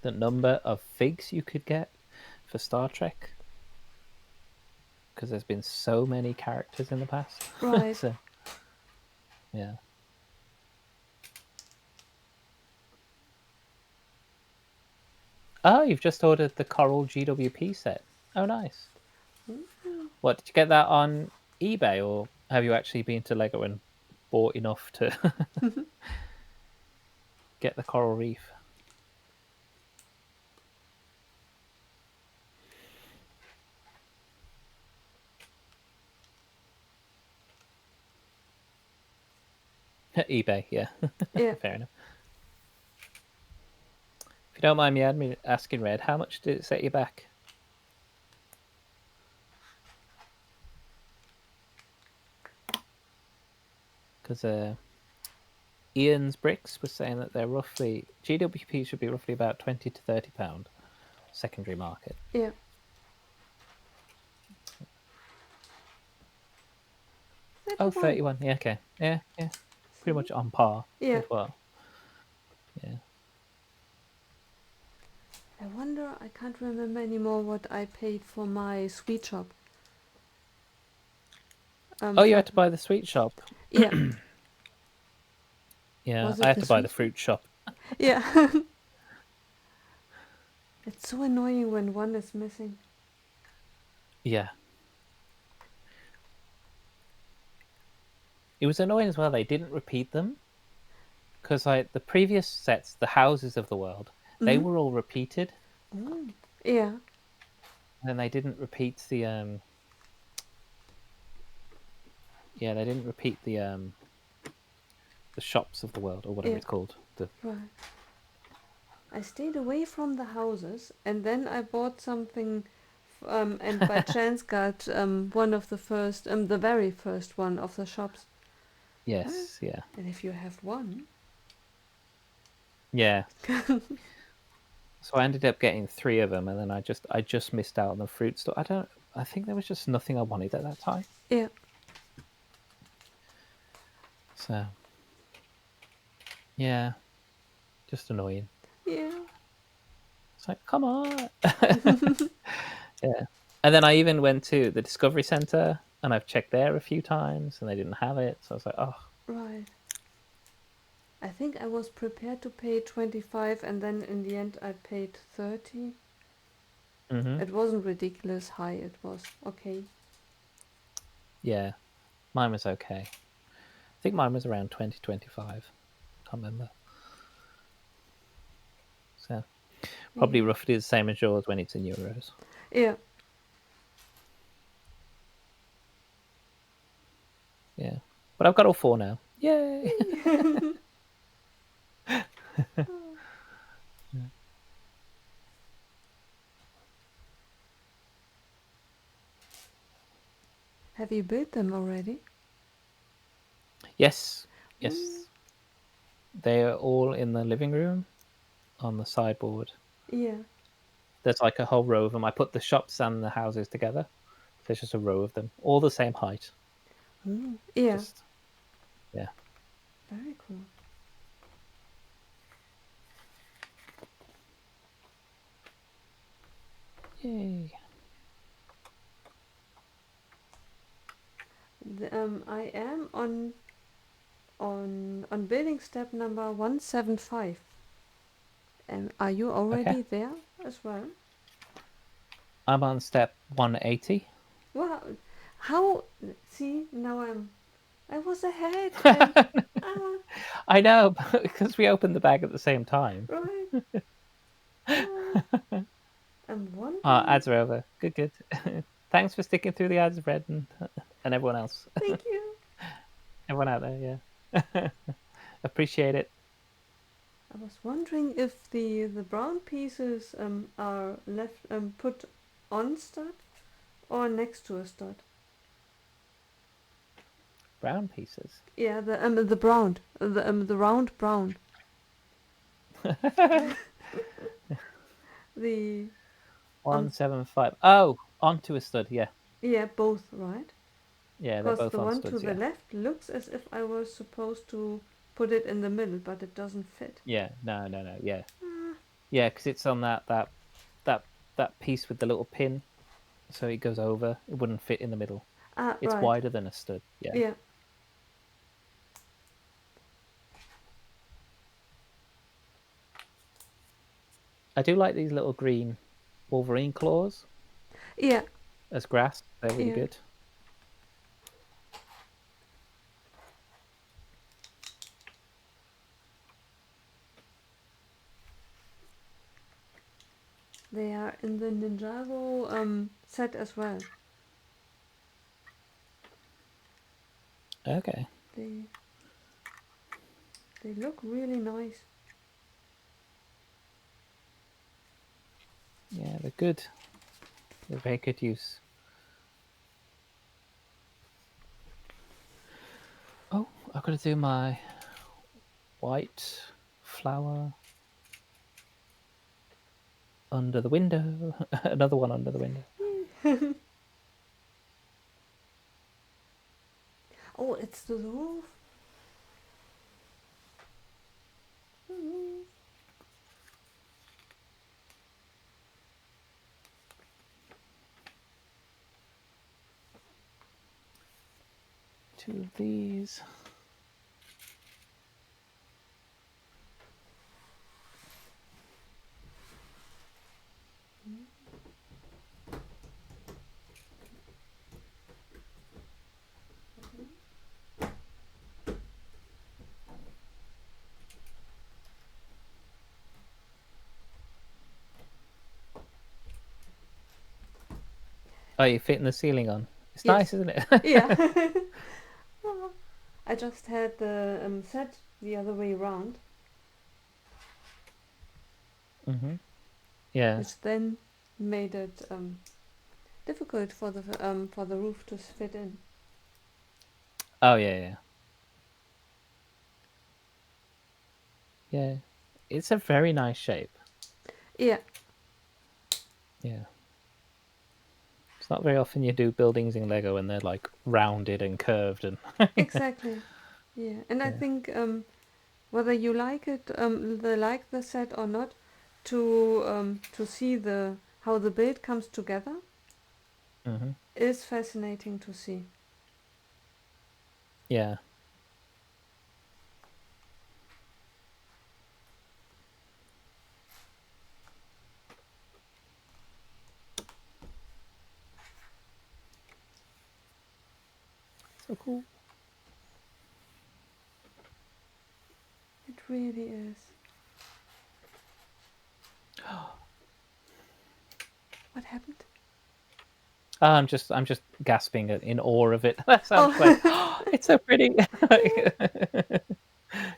The number of figs you could get for Star Trek, because there's been so many characters in the past. Right. So yeah. Oh, you've just ordered the Coral GWP set. Oh, nice. Mm. What, did you get that on eBay, or have you actually been to Lego and bought enough to get the coral reef? eBay, yeah. Yeah. Fair enough. If you don't mind me asking, Red, how much did it set you back? Because Ian's Bricks was saying that they're roughly, GWP should be roughly about £20 to £30 secondary market. Yeah. Oh, 31. 31. Yeah, okay. Yeah, yeah. Pretty much on par Yeah. with what. Yeah. I wonder, I can't remember anymore what I paid for my sweet shop. Oh, you had to buy the sweet shop. Yeah. Yeah, Was I it had the to buy sweet the shop? fruit shop. Yeah. It's so annoying when one is missing. Yeah. It was annoying as well. They didn't repeat them because like the previous sets, the houses of the world, they Mm. were all repeated, Oh. Yeah. and they didn't repeat the yeah, they didn't repeat the shops of the world, or whatever Yeah. it's called. The Right. I stayed away from the houses, and then I bought something, and by chance got one of the very first one of the shops. Yes, yeah. And if you have one, Yeah. So I ended up getting 3 of them, and then I just missed out on the fruit store. I think there was just nothing I wanted at that time. yeah, So yeah, just annoying. yeah, It's like, come on. Yeah. And then I even went to the Discovery Center, and I've checked there a few times, and they didn't have it. So I was like, oh. right. I think I was prepared to pay 25, and then in the end I paid 30. Mm-hmm. It wasn't ridiculous high. It was okay. Yeah, mine was okay. I think mine was around 20, 25. Can't remember. So probably Yeah. roughly the same as yours when it's in euros. Yeah. Yeah. But I've got all 4 now. Yay! Have you built them already? Yes. Mm. Yes. They are all in the living room on the sideboard. Yeah. There's like a whole row of them. I put the shops and the houses together. There's just a row of them, all the same height. Mm. Yeah. Just, yeah. Very cool. Yay. I am on building step number 175. Are you already Okay. there as well? I'm on step 180. Wow. How? See, now I was ahead. I know, because we opened the bag at the same time. Right. I'm wondering. Ads are over. Good, good. Thanks for sticking through the ads, Red, and everyone else. Thank you. Everyone out there, yeah. Appreciate it. I was wondering if the brown pieces are left put on stud or next to a stud. Brown pieces. Yeah, the brown, the round brown. The 175. Oh, onto a stud, yeah. yeah, both, right? Yeah, they're Because both the on one to studs, the yeah. left looks as if I was supposed to put it in the middle, but it doesn't fit. Yeah, no, yeah. Yeah, because it's on that piece with the little pin, so it goes over. It wouldn't fit in the middle. It's Right. wider than a stud, yeah. Yeah. I do like these little green Wolverine claws Yeah. as grass. They're really Yeah. good. They are in the Ninjago set as well. Okay. They look really nice. Yeah, they're good. They're very good use. Oh, I've got to do my white flower under the window. Another one under the window. Oh, it's the roof. Two of these. Oh, you're fitting the ceiling on. It's Yes. nice, isn't it? Yeah. I just had the set the other way around. Yeah. which then made it difficult for the roof to fit in. Oh yeah. Yeah. It's a very nice shape. Yeah, Yeah. It's not very often you do buildings in Lego and they're like rounded and curved and exactly. Yeah, and I yeah. think whether you like it, like the set or not, to see the how the build comes together Hmm. is fascinating to see. Yeah. So cool. It really is. What happened? I'm just gasping in awe of it. I'm Oh, just like, oh, it's so pretty.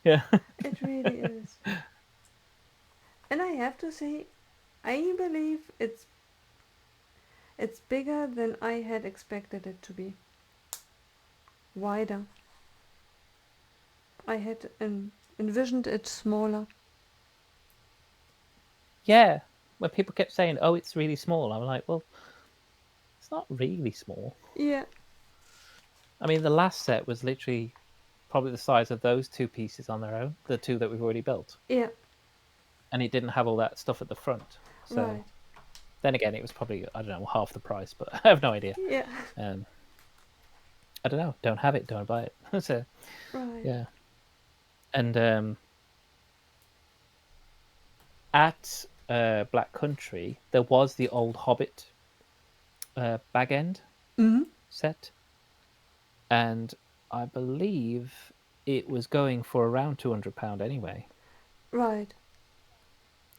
Yeah. it really is. And I have to say, I believe it's bigger than I had expected it to be. Wider. I had envisioned it smaller. Yeah. When people kept saying, "Oh, it's really small," I'm like, "Well, it's not really small." Yeah, I mean, the last set was literally probably the size of those two pieces on their own, the two that we've already built, yeah, and it didn't have all that stuff at the front. So right. then again, it was probably, I don't know, half the price, but I have no idea. Yeah, Um, I don't know. Don't have it. Don't buy it. So right. yeah, and at Black Country, there was the old Hobbit bag end Mm-hmm. set, and I believe it was going for around £200 anyway. Right,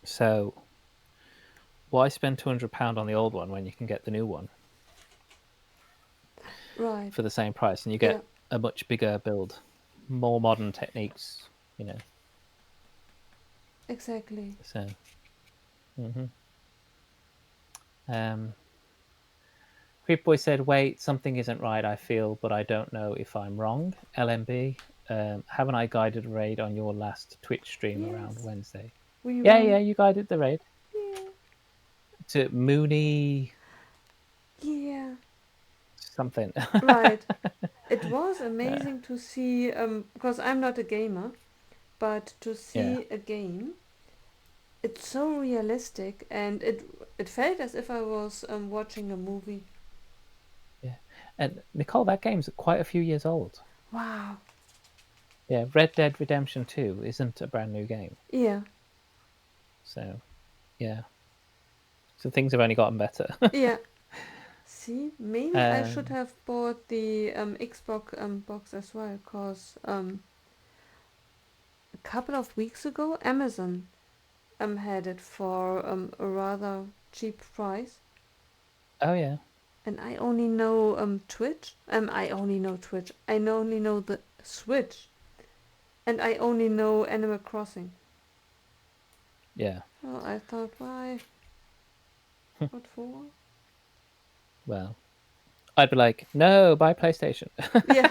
So why spend £200 on the old one when you can get the new one right. for the same price, and you Yeah, get a much bigger build, more modern techniques, you know? exactly. So, hmm um, Creep Boy said, "Wait, something isn't right. I feel, but I don't know if I'm wrong." LMB, haven't I guided a raid on your last Twitch stream around Yes, Wednesday? we Yeah, were. you guided the raid Yeah, to Mooney yeah. something. Right. It was uh, amazing to see, because I'm not a gamer, but to yeah, see a game. It's so realistic, and it felt as if I was watching a movie. yeah. And Nicole, that game's quite a few years old. Wow. Yeah, Red Dead Redemption 2 isn't a brand new game. Yeah, So, yeah. So things have only gotten better. yeah. See, maybe I should um, have bought the Xbox box as well, cause a couple of weeks ago Amazon had it for a rather cheap price, oh, yeah. and I only know Twitch. I only know Twitch. I only know the Switch, and I only know Animal Crossing. Yeah. So I thought, why? What for? Well, I'd be like, no, buy PlayStation. Yeah.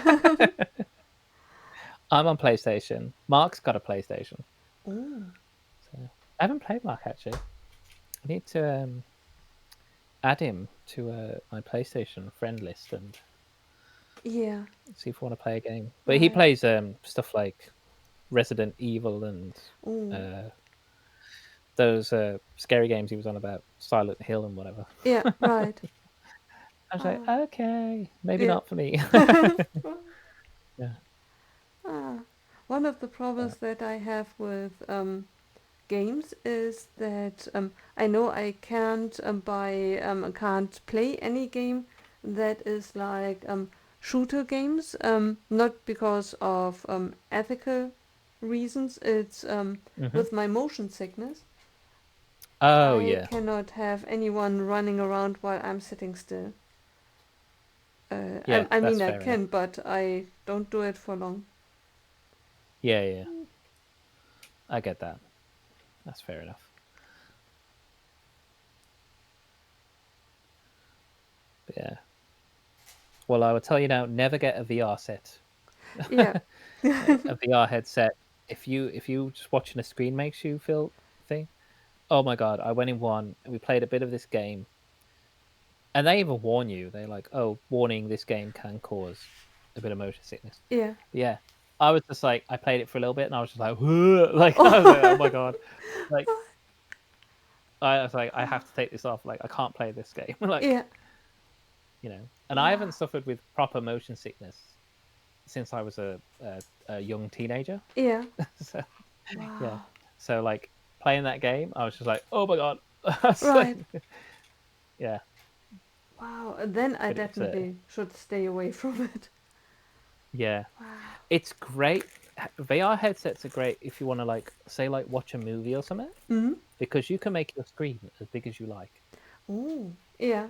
I'm on PlayStation. Mark's got a PlayStation. Oh. So I haven't played Mark actually. I need to add him to my PlayStation friend list and Yeah. see if we want to play a game. But he Right. plays stuff like Resident Evil and Oh. uh, those scary games he was on about, Silent Hill and whatever. Yeah. Right. I was like, Ah. okay, maybe Yeah. not for me. Yeah, Ah. One of the but, problems that I have with games is that I know I can't can't play any game that is like shooter games. Not because of ethical reasons. It's hmm. with my motion sickness. Oh I yeah, cannot have anyone running around while I'm sitting still. yeah, I that's mean, I fair enough. can, but I don't do it for long. Yeah, yeah, I get that. That's fair enough. Yeah. Well, I will tell you now, never get a VR set. Yeah. A VR headset. If you just watching a screen makes you feel thing. Oh my god, I went in one and we played a bit of this game. And they even warn you. They're like, "Oh, warning, this game can cause a bit of motion sickness." Yeah. But yeah, I was just like I played it for a little bit and I was just like, like I was like, "Oh Oh. my god." Like I was like, "I have to take this off. Like I can't play this game." Like, Yeah. and I haven't Wow. suffered with proper motion sickness since I was a young teenager. Yeah. So, yeah. Wow. So like playing that game, I was just like, "Oh my god." I was like, Right. yeah, Wow. Then I but definitely should stay away from it. yeah. Wow. It's great. VR headsets are great if you want to like say like watch a movie or something Hmm. because you can make your screen as big as you like. Oh. Yeah.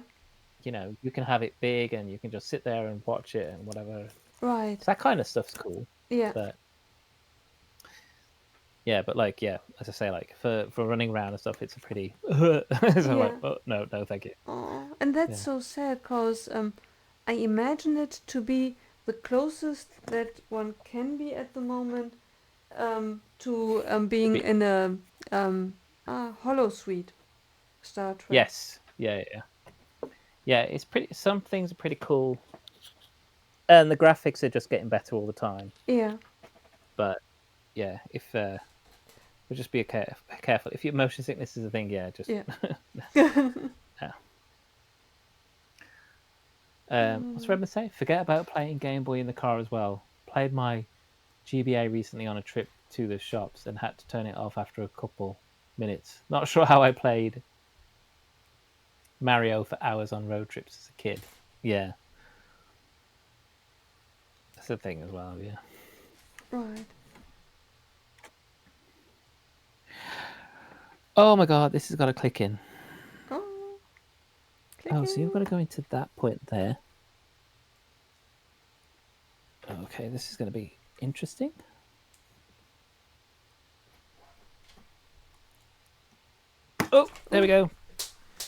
You can have it big and you can just sit there and watch it and whatever. Right. So that kind of stuff's cool. Yeah. But yeah, but like yeah, as I say, like for running around and stuff, it's a pretty. So I'm like, Yeah. oh no, no, thank you. Oh, and that's Yeah, so sad because I imagine it to be the closest that one can be at the moment to being Be- in a hollow suite Star Trek. yes, yeah. It's pretty. Some things are pretty cool, and the graphics are just getting better all the time. Yeah. But yeah, if but just be careful. If your motion sickness is a thing, yeah, just Yeah. yeah. What's Redmond say? Forget about playing Game Boy in the car as well. Played my GBA recently on a trip to the shops and had to turn it off after a couple minutes. Not sure how I played Mario for hours on road trips as a kid. Yeah, that's a thing as well. Yeah. Right. Oh my god, this has got to click in. Oh, Oh, so you've got clicking. to go into that point there. Okay, this is going to be interesting. Oh, there we go.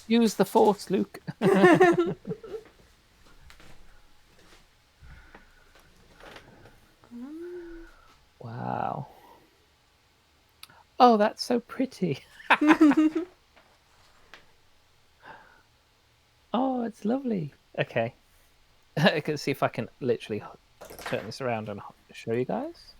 Use the force, Luke. Wow. Oh, that's so pretty. Oh, it's lovely. Okay. I can see if I can literally turn this around and show you guys.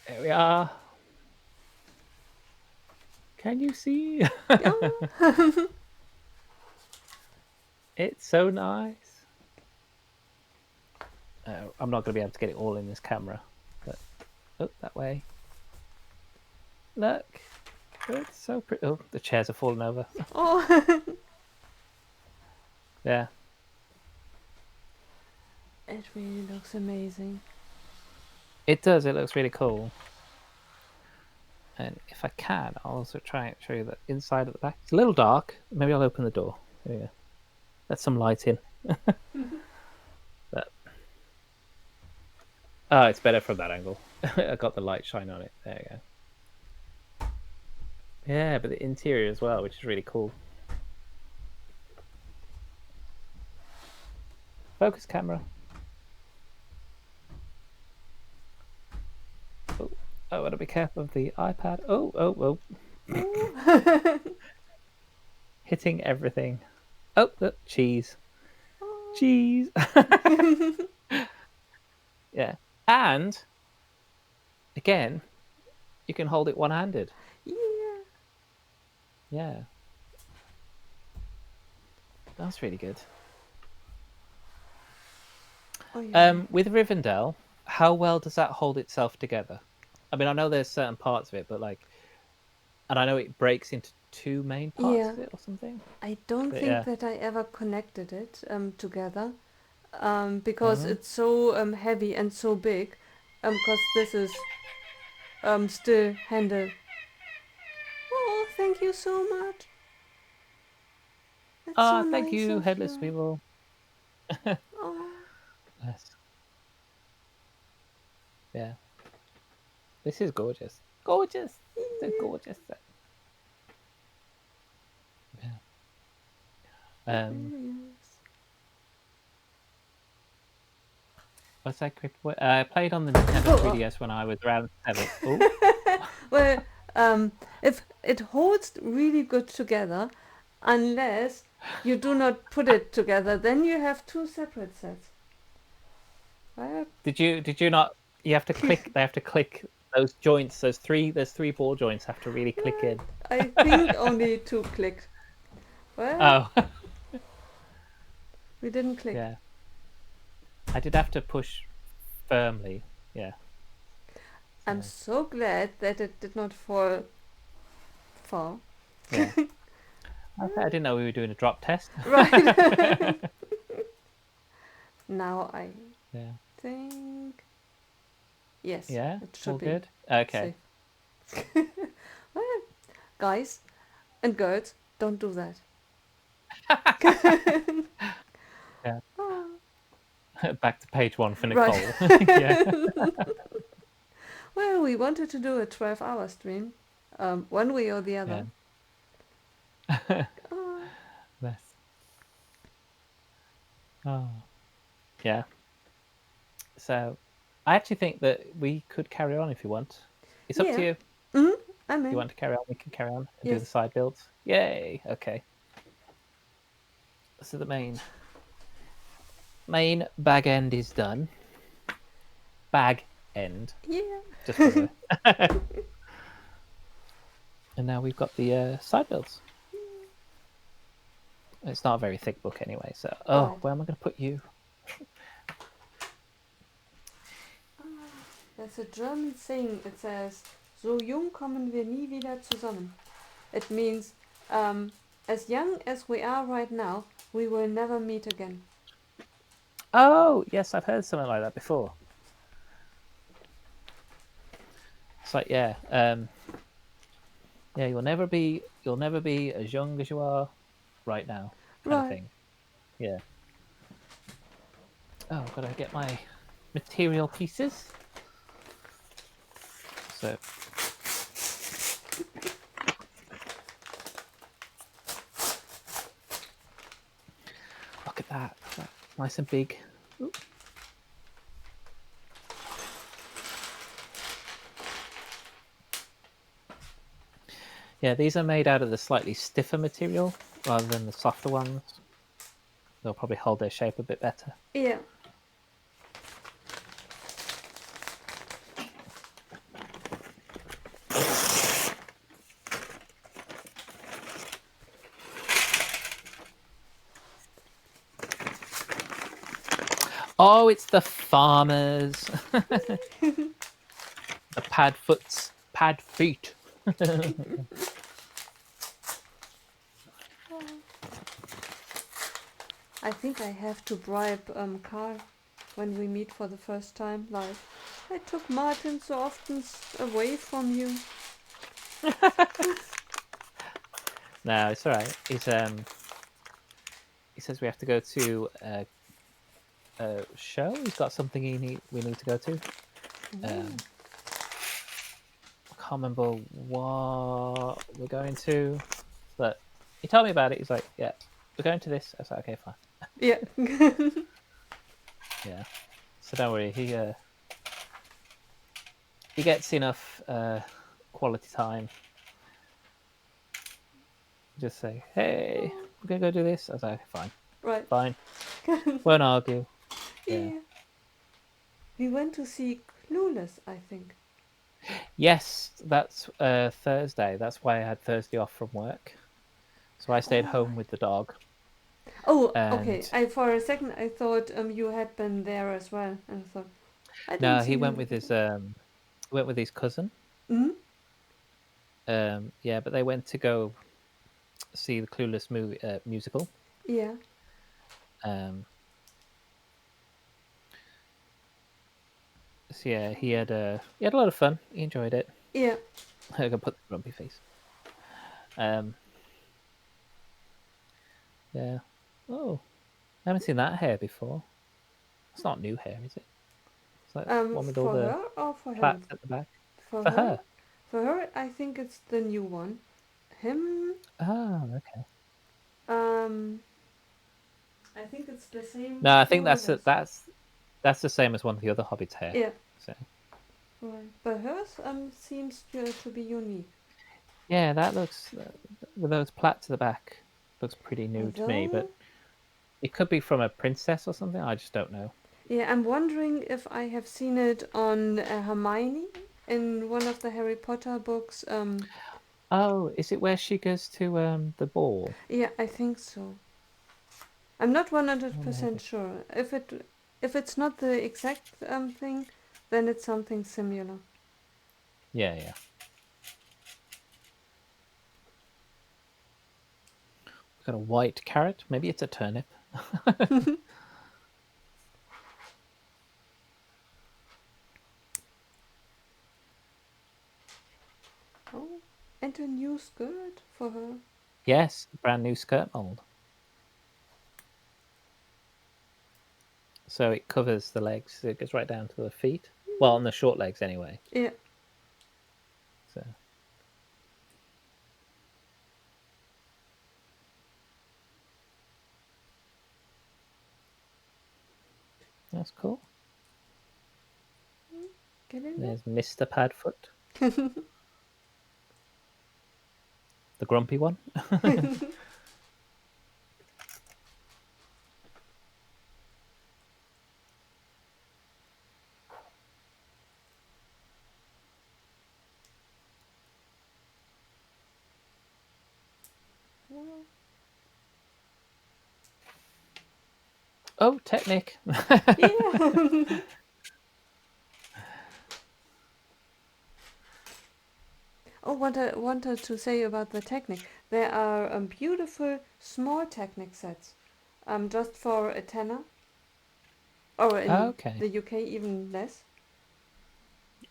There we are. Can you see? Oh. It's so nice. I'm not going to be able to get it all in this camera, but oh, that way. Look, it's so pretty. Oh, the chairs are falling over. Oh. Yeah, It really looks amazing. it does. It looks really cool. And if I can, I'll also try and show you the inside at the back. It's a little dark. Maybe I'll open the door. There we go. Let some light in. But oh, it's better from that angle. I got the light shine on it. There you go. Yeah, but the interior as well, which is really cool. Focus camera. Oh, I want to be careful of the iPad. Oh. Oh. Hitting everything. Oh, cheese. Oh. Cheese. Yeah. And again, you can hold it one-handed. Yeah. Yeah. That's really good. Oh yeah. With Rivendell, how well does that hold itself together? I mean, I know there's certain parts of it, but like, and I know it breaks into two main parts Yeah. of it or something. I don't But think yeah. that I ever connected it together because Hmm. it's so heavy and so big. Because this is still handle. Oh, thank you so much. That's so Ah, thank nice you, of Headless you. People. Oh, Yes. Yeah. This is gorgeous. gorgeous. It's a gorgeous set. Yeah. What's that creepy boy? I played on the Nintendo 3DS when I was around 7. Oh. Well, if it holds really good together, unless you do not put it together, then you have two separate sets. Well, Did you not? You have to click. They have to click those joints. There's three ball joints have to really click in. I think only two clicked. Well, Oh. we didn't click. Yeah. I did have to push firmly. Yeah. I'm so glad that it did not fall far. Yeah. Okay, I didn't know we were doing a drop test. Right. Now I think. Yes. Yeah. It should All be good. Okay. Well, guys and girls, don't do that. Yeah. Back to page 1 for Nicole. Right. Yeah. Well, we wanted to do a 12-hour stream, one way or the other. Yeah. Nice. Oh. Yeah. So, I actually think that we could carry on if you want. It's up to you. I'm in. You want to carry on? We can carry on and do Yes. the side builds. Yay! Okay. So the main bag end is done. Bag end. Yeah. Just for the and now we've got the side builds. It's not a very thick book anyway, so where am I going to put you? There's a German saying. It says, "So jung kommen wir nie wieder zusammen." It means, as young as we are right now, we will never meet again. Oh yes, I've heard something like that before. It's like yeah, you'll never be as young as you are right now, kind of thing. Yeah. Oh, I've got to get my material pieces. So. Look at that. That's nice and big. Ooh. Yeah, these are made out of the slightly stiffer material rather than the softer ones. They'll probably hold their shape a bit better. Yeah. Oh, it's the farmers. The pad feet. I think I have to bribe Carl when we meet for the first time. Like, I took Martin so often away from you. No, it's all right. He says we have to go to a show. He's got something we need to go to. I can't remember what we're going to, but he told me about it. He's like, "Yeah, we're going to this." I was like, "Okay, fine." Yeah. Yeah. So don't worry. He gets enough quality time. Just say, "Hey, we're gonna go do this." I was like, "Fine, Right. fine, won't argue." Yeah. We went to see Clueless, I think. Yes, that's Thursday. That's why I had Thursday off from work. So I stayed home with the dog. Oh, okay. For a second I thought you had been there as well, and I thought no, he went with his cousin. Mm-hmm. Yeah, but they went to go see the Clueless movie musical. Yeah. So yeah, he had a lot of fun. He enjoyed it. Yeah. I can put the grumpy face. Yeah. Oh, I haven't seen that hair before. It's not new hair, is it? It's like one with all the her or for plaits him? at the back. For For her? her. For her, I think it's the new one. Him, Oh, okay. um, I think it's the same, No, I think more or less. that's the same as one of the other hobbits' hair. Yeah, So right. But hers seems to be unique. yeah, that looks with those plaits at the back looks pretty new to me. Although, But it could be from a princess or something. I just don't know. yeah, I'm wondering if I have seen it on Hermione in one of the Harry Potter books. Oh, is it where she goes to the ball? Yeah, I think so. I'm not Oh, 100% maybe. sure. If it's not the exact thing, then it's something similar. Yeah, yeah. We've got a white carrot. Maybe it's a turnip. Oh, and a new skirt for her. Yes, brand new skirt mold. So it covers the legs. So it goes right down to the feet. Well, on the short legs anyway. Yeah, So that's cool. get in There's Mr. Padfoot, the grumpy one. there. Well, Oh, Technic. yeah. Oh, what I wanted to say about the Technic. There are beautiful small Technic sets, just for a tenner, or in Okay. the UK even less.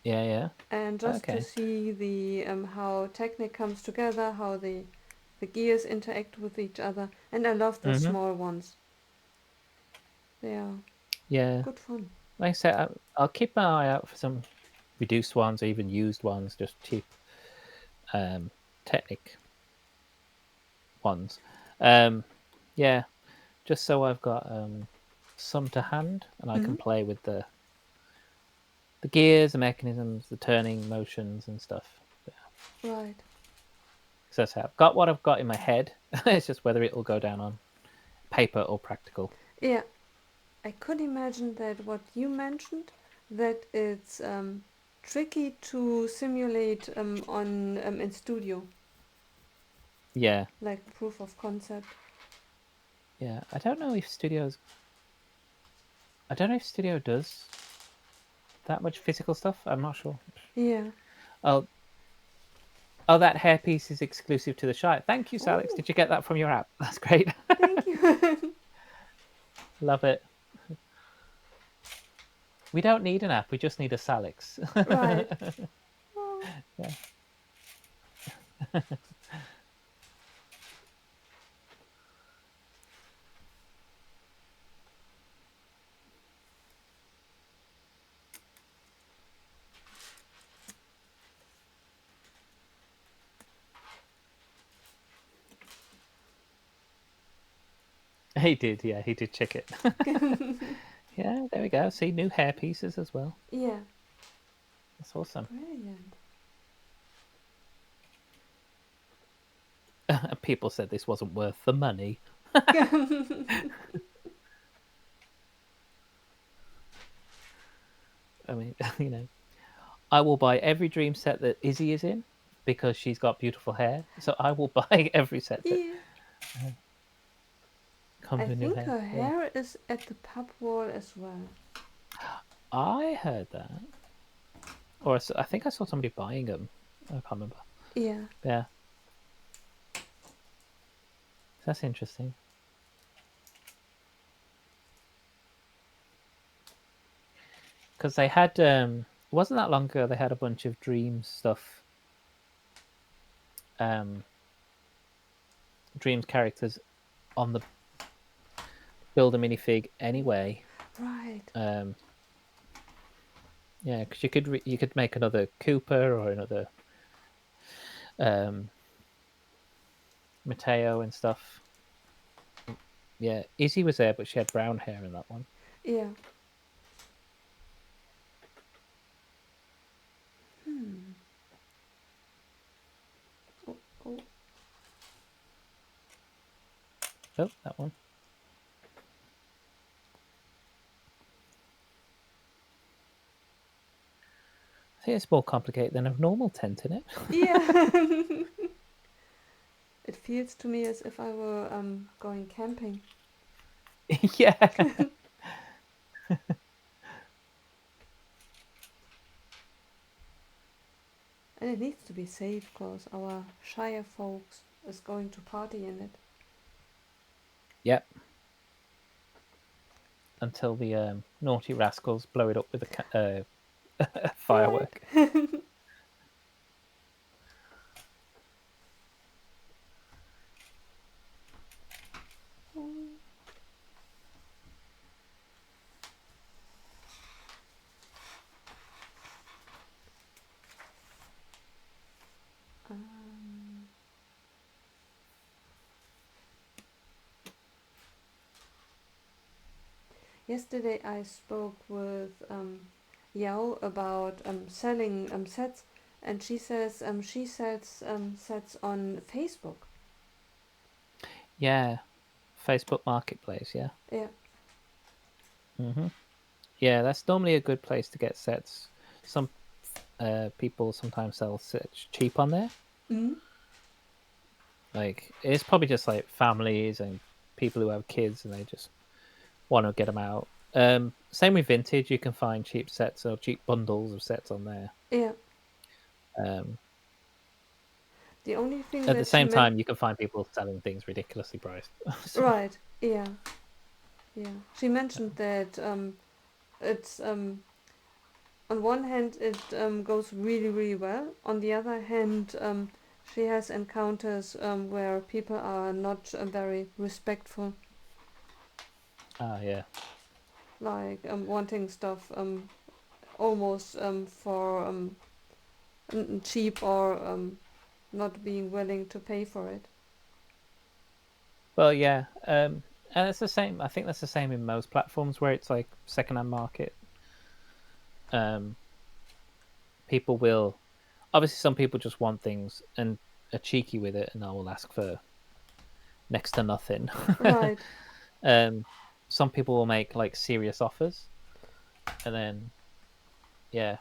Yeah, yeah. And just to Okay. see the how Technic comes together, how the gears interact with each other, and I love the Mm-hmm. small ones. They are Yeah. good fun. Like I said, I'll keep my eye out for some reduced ones or even used ones, just cheap Technic ones. Um, yeah, just so I've got some to hand and I Hmm. can play with the gears, the mechanisms, the turning motions and stuff. Right. So that's how I've got what I've got in my head. It's just whether it will go down on paper or practical. Yeah, I could imagine that what you mentioned, that it's tricky to simulate on in studio, Yeah, like proof of concept. yeah. I don't know if Studio does that much physical stuff. I'm not sure. Yeah. Oh, oh, that hairpiece is exclusive to the Shire. Thank you, Alex. Oh, Did you get that from your app? That's great. thank you. Love it. We don't need an app. We just need a Salix. Right. Oh, Yeah. He did. Yeah, he did check it. Yeah, there we go. See, new hair pieces as well. yeah. That's awesome. Brilliant. People said this wasn't worth the money. I mean, I will buy every dream set that Izzy is in because she's got beautiful hair. So I will buy every set that Yeah. comes I with new think hair. her Yeah, hair is at the pub wall as well. I heard that, or I think I saw somebody buying them. I can't remember. Yeah. Yeah, that's interesting. Because they had, it wasn't that long ago. They had a bunch of dream stuff, um, dreams characters on the build a minifig anyway. Right. Yeah, because you could make another Cooper or another um, Mateo and stuff. Yeah, Izzy was there, but she had brown hair in that one. Yeah. Hmm. Oh, oh. Oh, that one. I think it's more complicated than a normal tent, isn't Yeah. It feels to me as if I were going camping. it? Yeah. And it needs to be safe because our Shire folks is going to party in it. Yep. Until the naughty rascals blow it up with a firework. Right. um, Yesterday I spoke with Yao about selling sets, and she says she sells sets on Facebook. Yeah. Facebook Marketplace. Yeah. Yeah. Yeah, that's normally a good place to get sets. Some people sometimes sell sets cheap on there. Mm? Like it's probably just like families and people who have kids and they just want to get them out. Same with vintage, you can find cheap sets or cheap bundles of sets on there. Yeah. Um, The only thing at the that she same meant. time, you can find people selling things ridiculously priced. So, Right. Yeah. Yeah. She mentioned that it's on one hand it goes really really well. On the other hand, she has encounters where people are not very respectful, yeah, like wanting stuff almost for cheap or not being willing to pay for it. well, yeah, and it's the same. I think that's the same in most platforms where it's like secondhand market. Um, People will obviously some people just want things and are cheeky with it, and I will ask for next to nothing. Right. um, some people will make like serious offers, and then yeah,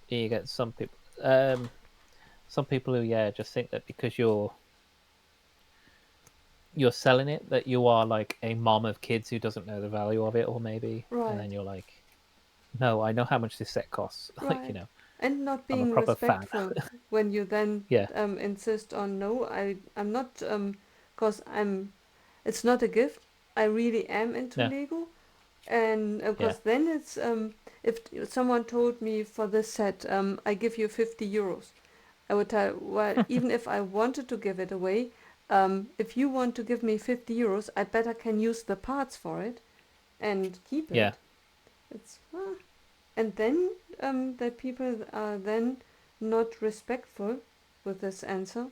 you get some people who just think that because you're selling it that you are like a mom of kids who doesn't know the value of it, or maybe, and Right. then you're like, no, I know how much this set costs. Like Right. And not I'm a being proper fan. respectful when you then Yeah, insist on no, I'm not because I'm it's not a gift. I really am into no, Lego, and yeah, because then it's if someone told me for this set I give you 50 euros, I would tell, well, even if I wanted to give it away, if you want to give me 50 euros, I better can use the parts for it and keep yeah, it. It's and then the people are then not respectful with this answer.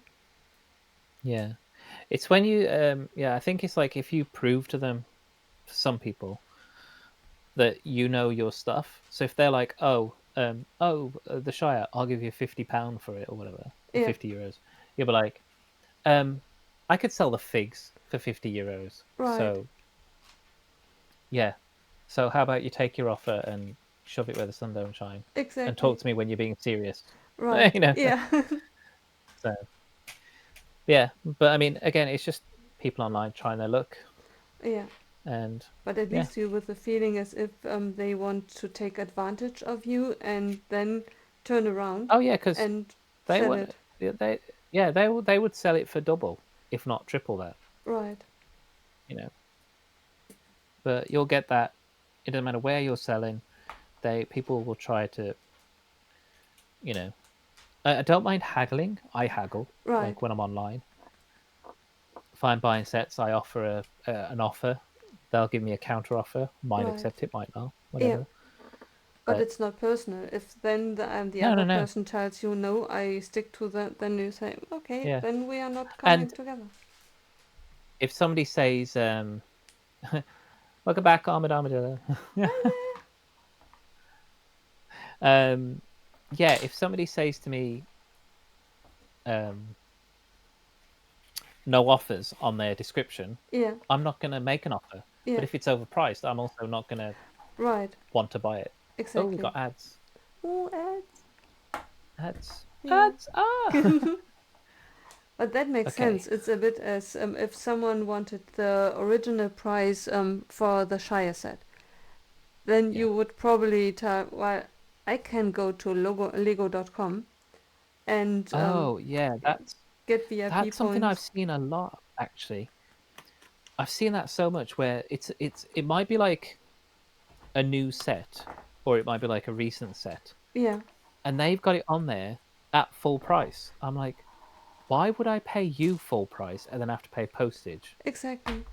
yeah. It's when you I think it's like if you prove to them, some people, that you know your stuff. So if they're like, the Shire, I'll give you £50 for it or whatever, or Yeah, €50, you'll be like, um, I could sell the figs for €50. right, So yeah. So how about you take your offer and shove it where the sun don't shine, and exactly, talk to me when you're being serious, right, you know. yeah, So yeah, but I mean, again, it's just people online trying their luck, yeah. and But at yeah. least you with the feeling as if they want to take advantage of you and then turn around Oh yeah, because and they sell would it. they would sell it for double, if not triple that, Right, you know. But you'll get that. It doesn't matter where you're selling. They People will try to, you know. I don't mind haggling. I haggle right, like when I'm online. If I'm buying sets, I offer an offer. They'll give me a counter offer. Might right. accept it, might not, Yeah, whatever. But it's not personal. If then the no, other no, no. person tells you no, I stick to that, then you say, okay, Yeah. then we are not coming And together. if somebody says, welcome back, Armored Armadillo. Yeah, if somebody says to me, um, no offers on their description, Yeah, I'm not going to make an offer. yeah, But if it's overpriced, I'm also not going to right, want to buy it. Oh, we exactly. got ads. Oh, ads. Ads. Yeah. Ads. Ah. But that makes Okay. sense. It's a bit as if someone wanted the original price for the Shire set, then Yeah. you would probably tell, well, I can go to Lego.com and Oh, yeah. get VIP That's something I've points. seen a lot, actually. I've seen that so much where it might be like a new set, or it might be like a recent set, Yeah, and they've got it on there at full price. I'm like, why would I pay you full price and then have to pay postage exactly.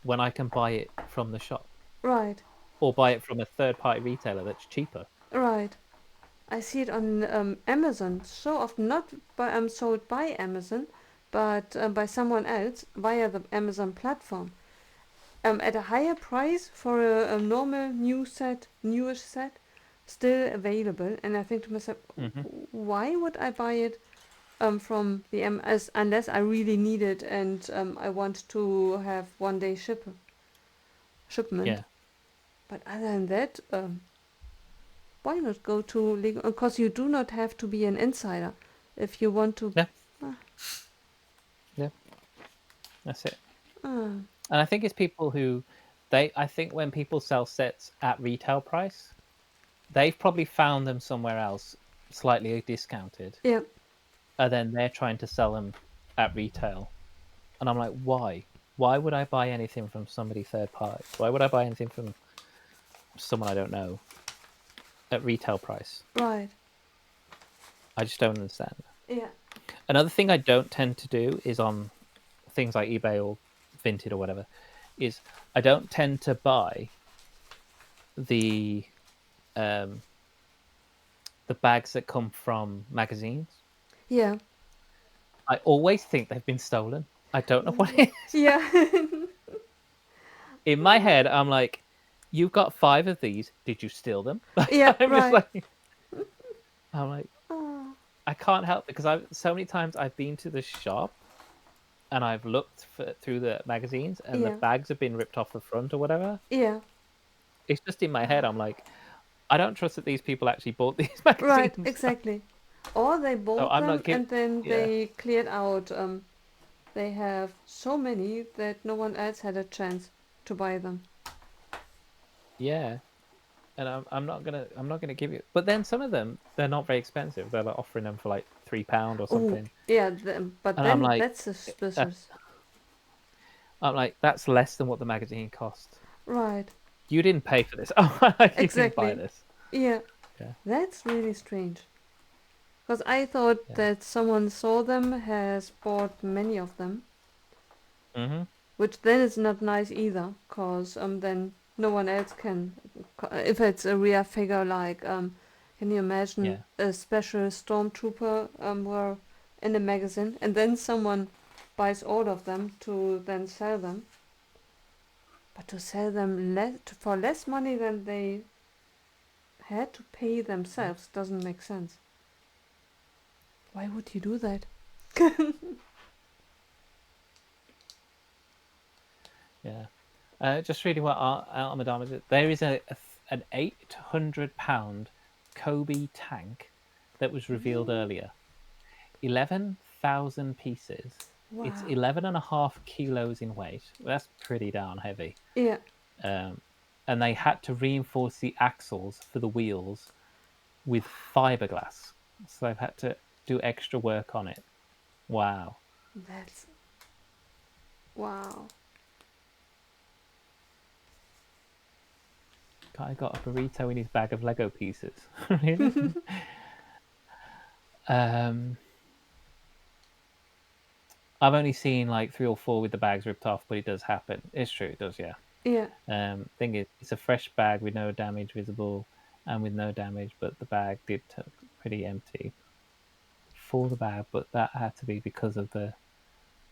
when I can buy it from the shop Right, or buy it from a third party retailer that's cheaper? right. I see it on Amazon so often, not by sold by Amazon, but by someone else via the Amazon platform. At a higher price for a normal newish set, still available. And I think to myself, Hmm. why would I buy it from the MS unless I really need it and I want to have 1 day shipment. Yeah. But other than that, why not go to Lego? Because you do not have to be an insider if you want to. Yeah. Uh, Yeah. That's it. uh, And I think it's people who I think when people sell sets at retail price, they've probably found them somewhere else slightly discounted, yeah, and then they're trying to sell them at retail. And I'm like, why? Why would I buy anything from somebody third party? Why would I buy anything from someone I don't know at retail price? right. I just don't understand. Yeah, Another thing I don't tend to do is on things like eBay or Vinted or whatever, is I don't tend to buy the um the bags that come from magazines. yeah, I always think they've been stolen. I don't know what it is. yeah, In my head, I'm like, you've got 5 of these. Did you steal them? yeah, I'm just right. like, I'm like, Oh, I can't help because I've so many times I've been to the shop and I've looked through the magazines and the yeah, bags have been ripped off the front or whatever. yeah, It's just in my head. I'm like, I don't trust that these people actually bought these right, magazines. exactly. Or they So bought I'm them not giving. and then Yeah, they cleared out. They have so many that no one else had a chance to buy them. yeah. And I'm not gonna give you. But then some of them they're not very expensive. They're like offering them for like £3 or Oh, something. yeah, but And I'm then like, that's uh, suspicious. I'm like, that's less than what the magazine cost. Right, You didn't pay for this. Oh, you didn't buy exactly. this. Yeah, Yeah, that's really strange. Because I thought yeah. that someone saw them, has bought many of them, Mm-hmm. which then is not nice either, because then no one else can. If it's a rare figure, like, can you imagine Yeah, a special stormtrooper were in a magazine, and then someone buys all of them to then sell them, but to sell them for less money than they had to pay themselves doesn't make sense. Why would you do that? yeah. Just reading what Armadama did. There is an £800 Kobe tank that was revealed earlier. 11,000 pieces. It's Wow. 11.5 kilos in weight. Well, that's pretty darn heavy. Yeah. Um, and they had to reinforce the axles for the wheels with fiberglass. So they've had to do extra work on it. Wow. That's wow. Guy got a burrito in his bag of Lego pieces. Really? um, I've only seen like 3 or 4 with the bags ripped off, but it does happen. It's true, it does, yeah. Yeah. Thing is, it's a fresh bag with no damage visible. and with no damage, but the bag did turn pretty empty for the bag, but that had to be because of the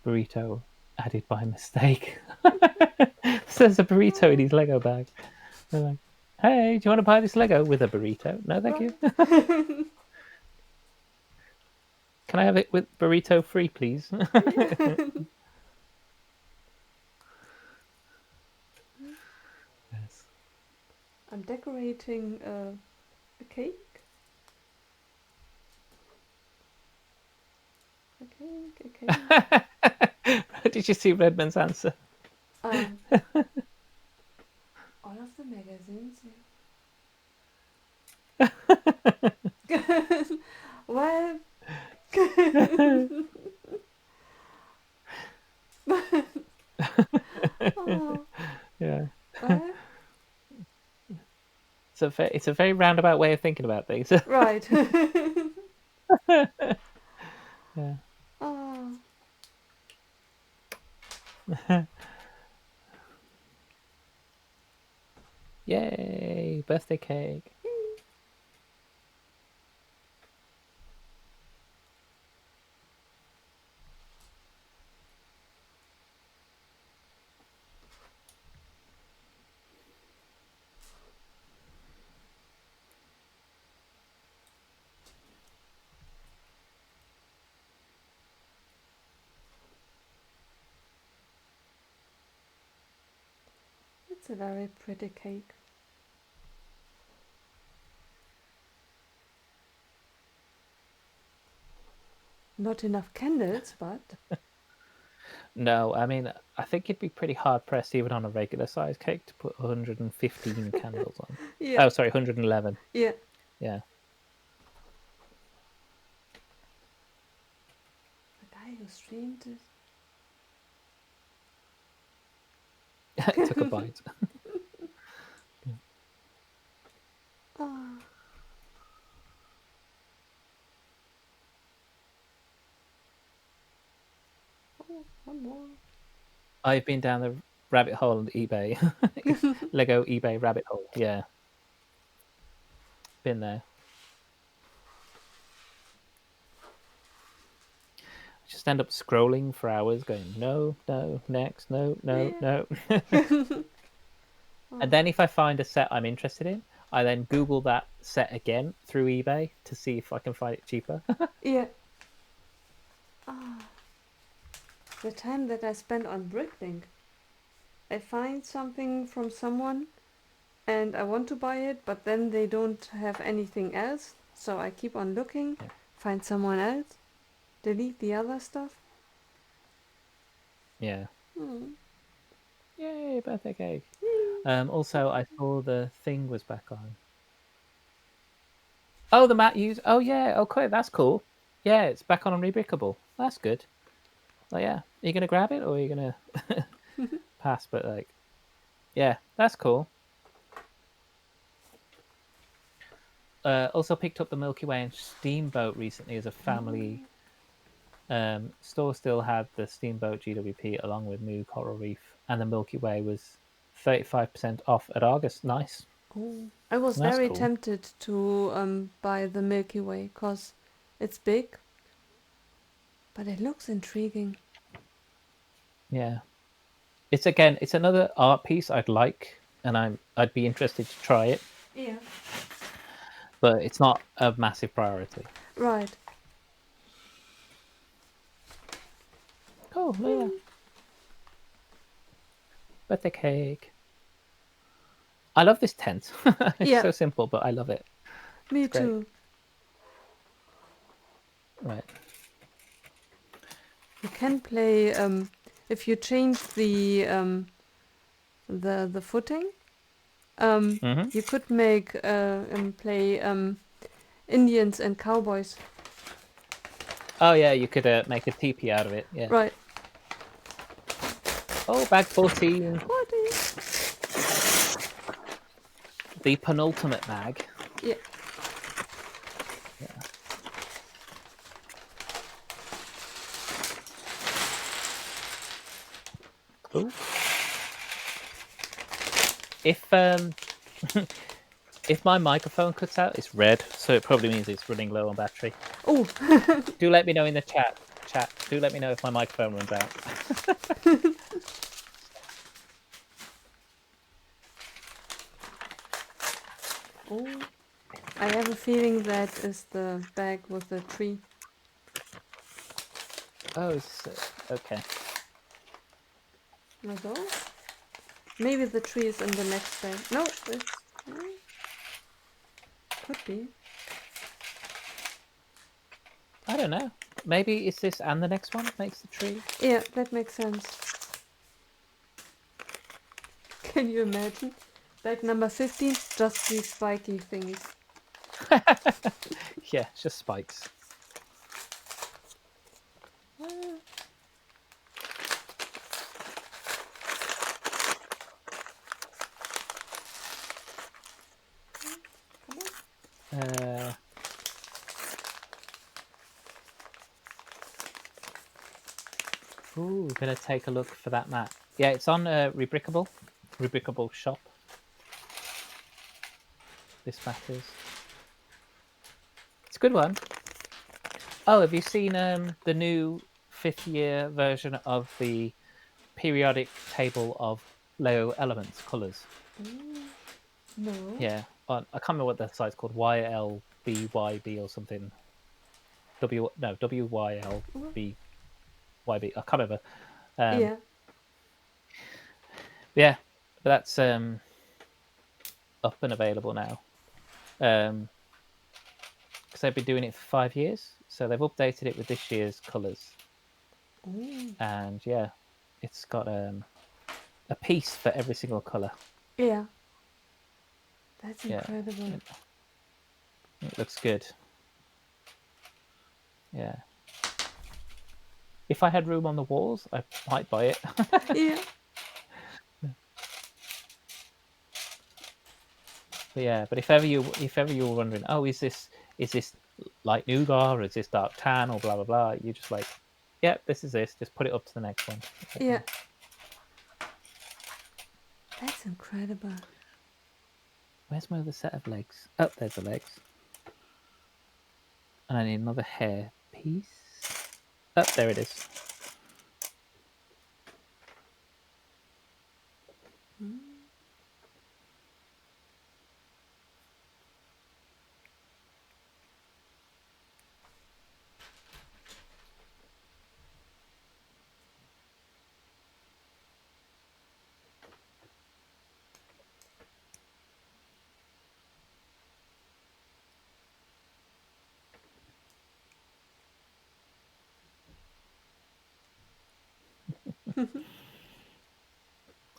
burrito added by mistake. So there's a burrito in his Lego bag. They're like, hey, do you want to buy this Lego with a burrito? No, thank you. Can I have it with burrito free, please? Yes. I'm decorating a cake. A cake. Did you see Redman's answer? All of the magazines. Yeah. Well. Oh, Yeah. well. It's a very roundabout way of thinking about things. Right. Yeah. Oh. Yay! Birthday cake. It's a very pretty cake. Not enough candles, but No, I mean, I think it'd be pretty hard pressed even on a regular size cake to put 115 candles on. yeah, Oh, sorry, 111. yeah. Yeah. The guy who streamed it. Took a bite. Oh. Oh, one more. I've been down the rabbit hole on eBay. Lego eBay rabbit hole. Yeah. Been there. I just end up scrolling for hours going, no, next, no. And then if I find a set I'm interested in, I then Google that set again through eBay to see if I can find it cheaper. Yeah. Oh. The time that I spent on Bricklink. I find something from someone and I want to buy it, but then they don't have anything else. So I keep on looking, find someone else, delete the other stuff. Yeah. Hmm. Yay, birthday cake. Also, I saw the thing was back on. Oh, the mat use. Oh, yeah. Okay, that's cool. Yeah, it's back on Rebrickable. That's good. Like, yeah. Are you going to grab it or are you going to pass? But, like, yeah, that's cool. Also picked up the Milky Way and Steamboat recently as a family. Store still had the Steamboat GWP along with Moo Coral Reef, and the Milky Way was 35% off at August. Nice. Oh. I was That's very cool. tempted to buy the Milky Way because it's big, but it looks intriguing. Yeah. It's another art piece I'd like, and I'd be interested to try it. Yeah. But it's not a massive priority. Right. Cool, look at that. Birthday cake. I love this tent. It's so simple, but I love it. Me too. Right. You can play if you change the footing. You could make play Indians and cowboys. Oh yeah, you could make a teepee out of it. Yeah. Right. Oh, bag 14. 14. The penultimate bag. Yeah. Yeah. Ooh. If If my microphone cuts out, it's red, so it probably means it's running low on battery. Oh. Do let me know in the chat. Do let me know if my microphone runs out. Oh. I have a feeling that is the bag with the tree. Oh, okay. No, maybe the tree is in the next bag. No, it's could be. I don't know. Maybe it's this and the next one that makes the tree. Yeah, that makes sense. Can you imagine? Bag number 15, just these spiky things. Yeah, it's just spikes. Ooh, we're gonna take a look for that mat. Yeah, it's on Rebrickable shop. This mat is. It's a good one. Oh, have you seen the new 5th year version of the periodic table of Lego elements colors? No. Yeah, I can't remember what the site's called. YLBYB or something. WYLBYB. I can't remember. Yeah. Yeah, but that's up and available now. Because they've been doing it for 5 years, so they've updated it with this year's colours. Ooh. And yeah, it's got a piece for every single colour. Yeah. That's incredible. It looks good. Yeah. If I had room on the walls, I might buy it. Yeah. But yeah, but if ever you were wondering, oh, is this light nougat or is this dark tan or blah blah blah, you just like, yeah, this is this. Just put it up to the next one. Yeah. That's incredible. Where's my other set of legs? Oh, there's the legs. And I need another hair piece. Oh, there it is.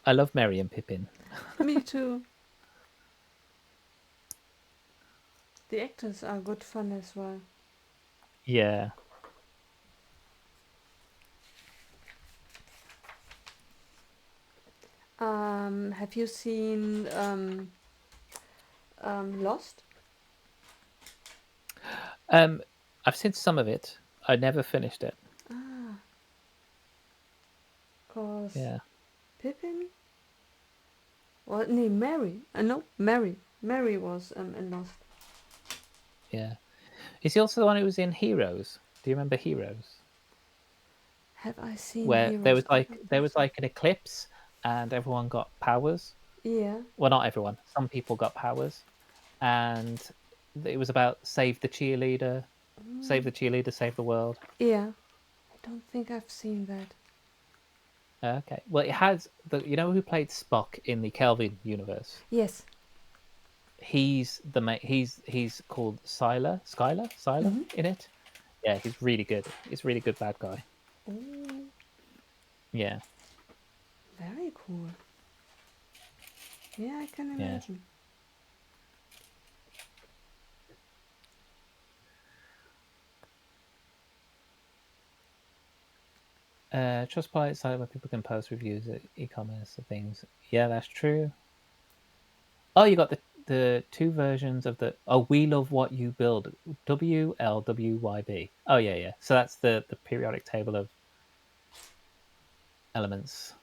I love Merry and Pippin. Me too. The actors are good fun as well. Yeah. Have you seen Lost? I've seen some of it. I never finished it. Cause Yeah. Pippin? Well, no, Mary. No, Mary. Mary was in Lost. Yeah. Is he also the one who was in Heroes? Do you remember Heroes? Have I seen Where there Heroes? was like an eclipse and everyone got powers. Yeah. Well, not everyone. Some people got powers, and it was about save the cheerleader, save the world. Yeah. I don't think I've seen that. Okay. Well, it has you know who played Spock in the Kelvin universe? Yes. He's the he's called Skylar in it. Yeah, he's really good. He's a really good bad guy. Oh, Yeah. very cool. Yeah, I can Yeah. imagine. Trustpilot is a site where people can post reviews at e-commerce of things. Yeah, that's true. Oh, you got the two versions of the We Love What You Build, WLWYB. Oh yeah, yeah. So that's the periodic table of elements.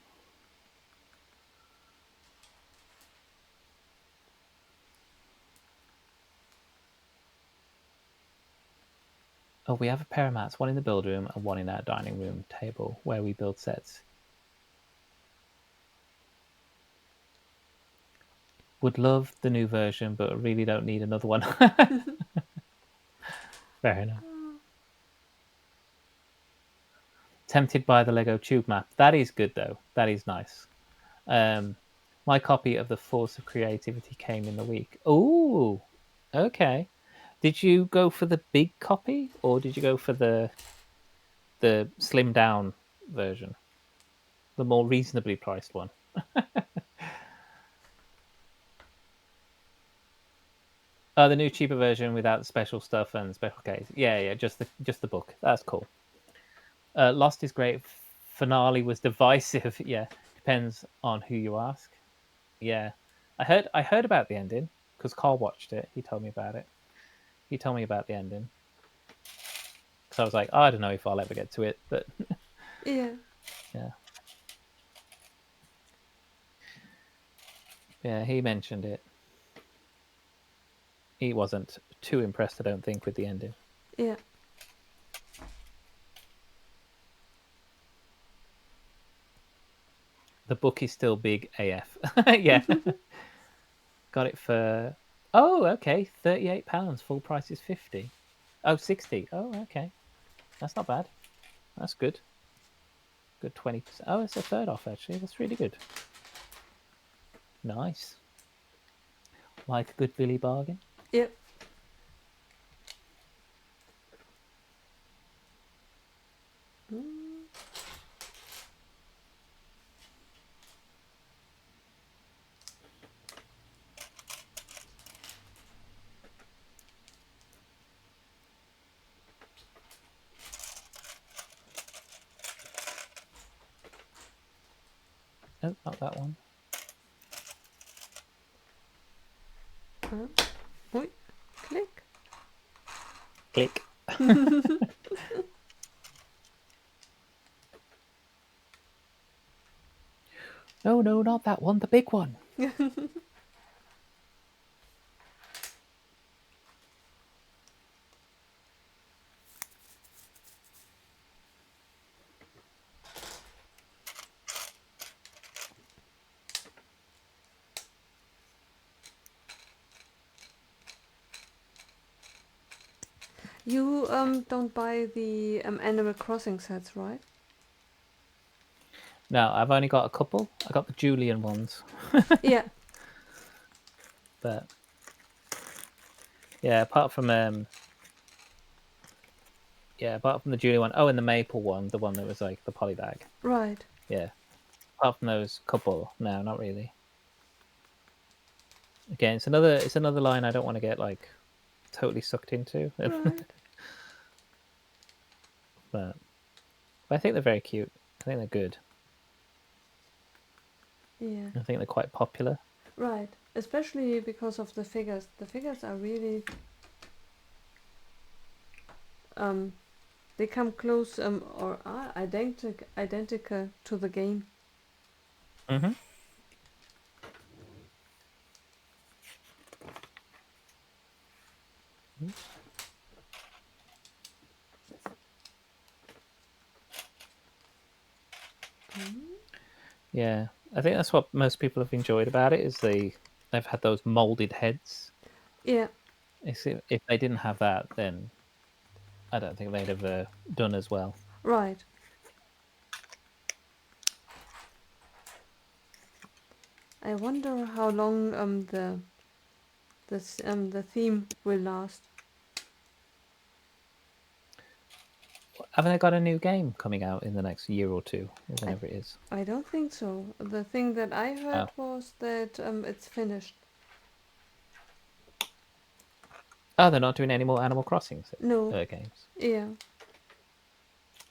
Oh, we have a pair of mats, one in the build room and one in our dining room table where we build sets. Would love the new version, but really don't need another one. Fair enough. Tempted by the Lego Tube map. That is good, though. That is nice. My copy of The Force of Creativity came in the week. Oh, okay. Did you go for the big copy or did you go for the slim down version, the more reasonably priced one? Oh, the new cheaper version without the special stuff and special case. Yeah, yeah, just the book. That's cool. Lost is great. Finale was divisive. Yeah, depends on who you ask. Yeah, I heard about the ending because Carl watched it. He told me about it. He told me about the ending because I was like, oh, I don't know if I'll ever get to it, but Yeah. yeah, yeah. He mentioned it. He wasn't too impressed, I don't think, with the ending. Yeah. The book is still big AF. Yeah, got it for okay, £38. Full price is 50. Oh, 60. Oh, okay, that's not bad. That's good. Good 20%. Oh, it's a third off actually. That's really good. Nice. Like a good Billy bargain. Yep. Oh, not that one. Wait. Click. Click. No, no, not that one. The big one. You don't buy the Animal Crossing sets, right? No, I've only got a couple. I got the Julian ones. Yeah. But yeah, apart from the Julian one. Oh, and the maple one, the one that was like the polybag. Right. Yeah. Apart from those couple, no, not really. Again, it's another line I don't want to get like totally sucked into. Right. but I think they're very cute. I think they're good. Yeah. I think they're quite popular. Right. Especially because of the figures. The figures are really they come close or are identical to the game. Mm-hmm. Yeah, I think that's what most people have enjoyed about it is they've had those molded heads. Yeah. If they didn't have that, then I don't think they'd have done as well. Right. I wonder how long the theme will last. Haven't they got a new game coming out in the next year or two, or I whenever it is? I don't think so. The thing that I heard Oh, was that it's finished. oh, they're not doing any more Animal Crossing No. games. Yeah.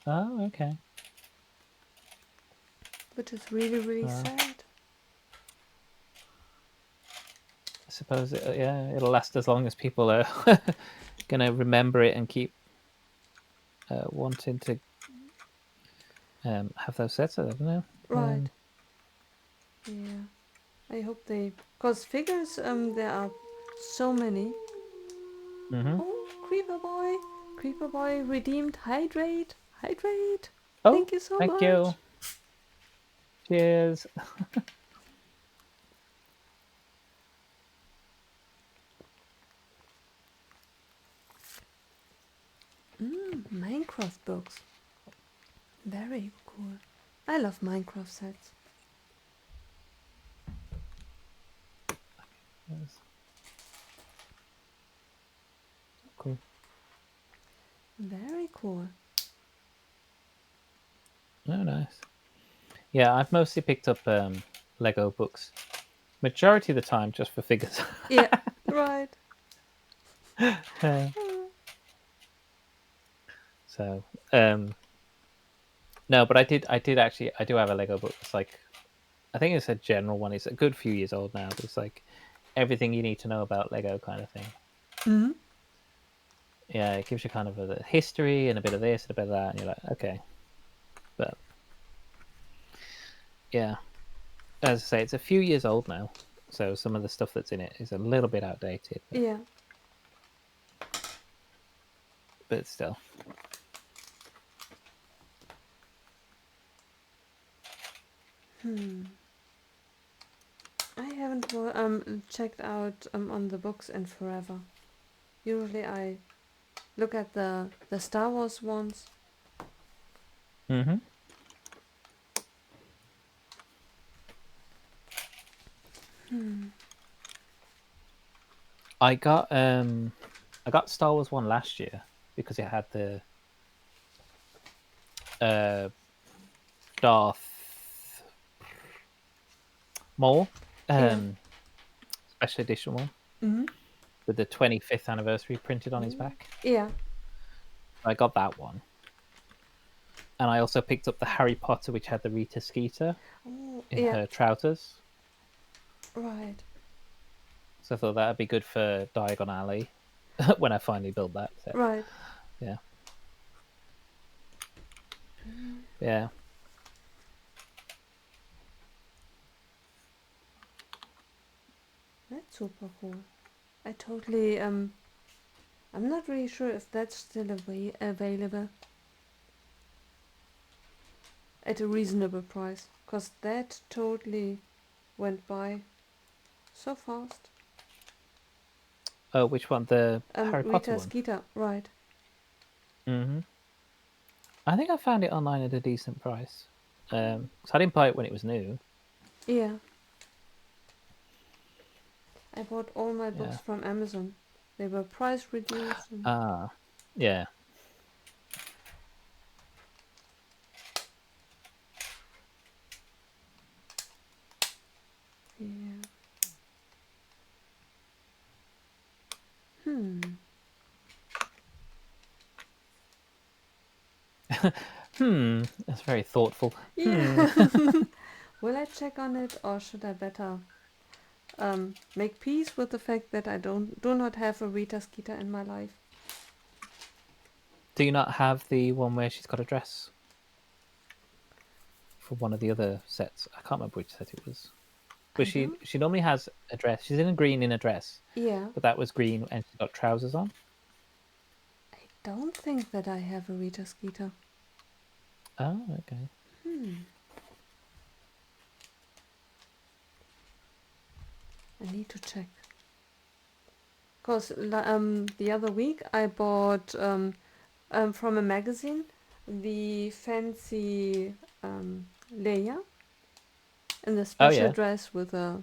Oh, okay. Which is really really Well, sad. I suppose yeah, it'll last as long as people are gonna remember it and keep wanting to have those sets. I don't know. Right. Yeah. I hope they, cause figures there are so many. Mm-hmm. Oh, creeper boy. Creeper Boy redeemed. Hydrate. Hydrate. Oh, thank you so thank much. you. Cheers. Minecraft books. Very cool. I love Minecraft sets. Yes. Cool. Very cool. Oh, nice. Yeah, I've mostly picked up Lego books. Majority of the time, just for figures. Yeah, right. So, no, but I did actually. I do have a Lego book. It's like, I think it's a general one. It's a good few years old now, but it's like everything you need to know about Lego kind of thing. Mm-hmm. Yeah, it gives you kind of a history and a bit of this and a bit of that, and you're like, okay. But yeah, as I say, it's a few years old now, so some of the stuff that's in it is a little bit outdated. Yeah. But still. I haven't checked out on the books in forever. Usually I look at the Star Wars ones. Mm-hmm. I got Star Wars one last year because it had the Darth Maul Yeah. special edition one Mm-hmm. with the 25th anniversary printed on his back. Yeah. I got that one. And I also picked up the Harry Potter, which had the Rita Skeeter Oh, in yeah. her trousers. Right. So I thought that'd be good for Diagon Alley when I finally build that set. Right. Yeah. Yeah. That's super cool. I totally I'm not really sure if that's still available at a reasonable price, because that totally went by so fast. Oh, which one? The Harry Potter Rita one? Skeeter, right. Mm-hmm. I think I found it online at a decent price. So I didn't buy it when it was new. Yeah. I bought all my books Yeah. from Amazon. They were price reduced. And Yeah. yeah. That's very thoughtful. Yeah. Will I check on it, or should I better make peace with the fact that I do not have a Rita Skeeter in my life? Do you not have the one where she's got a dress for one of the other sets? I can't remember which set it was. But she normally has a dress. She's in a green in a dress. Yeah. But that was green and she's got trousers on. I don't think that I have a Rita Skeeter. Oh, okay. I need to check. Because the other week I bought from a magazine the fancy Leia in the special dress with a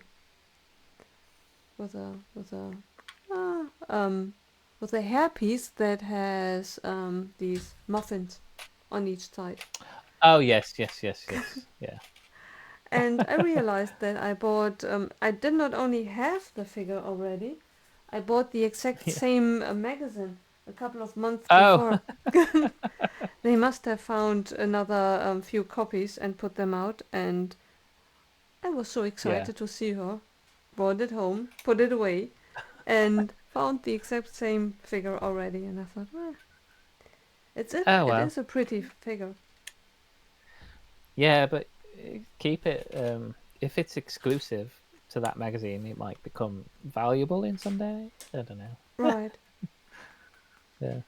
with a hairpiece that has these muffins on each side. Oh, yes. Yeah. And I realized that I did not only have the figure already, I bought the exact Yeah. same magazine a couple of months Oh. before. They must have found another few copies and put them out, and I was so excited to see her. Brought it home, put it away, and found the exact same figure already, and I thought, well, it is a pretty figure. Yeah, but keep it. If it's exclusive to that magazine, it might become valuable in some day. I don't know. Right. Yeah.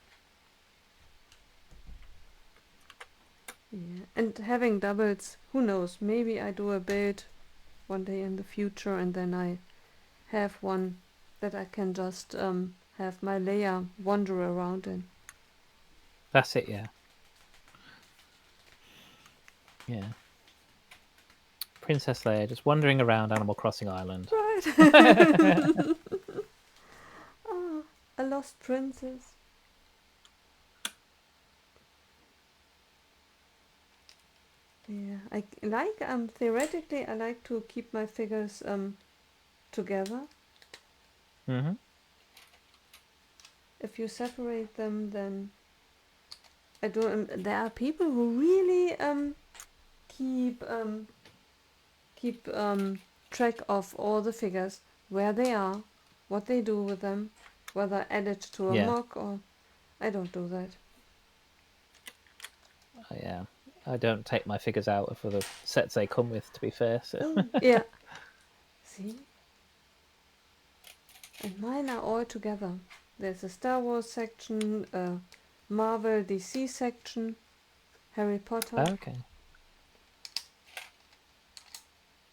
Yeah, and having doubles, who knows? Maybe I do a build one day in the future, and then I have one that I can just have my layer wander around in. That's it, yeah. Yeah. Princess Leia just wandering around Animal Crossing Island. Right. Ah, a lost princess. Yeah, I like theoretically I like to keep my figures together. Mm-hmm. If you separate them, then I do. There are people who really keep keep track of all the figures, where they are, what they do with them, whether added to a Yeah. mock or I don't do that. Yeah. I don't take my figures out for the sets they come with, to be fair. So. Oh, yeah. See? And mine are all together. There's a Star Wars section, a Marvel DC section, Harry Potter. Okay.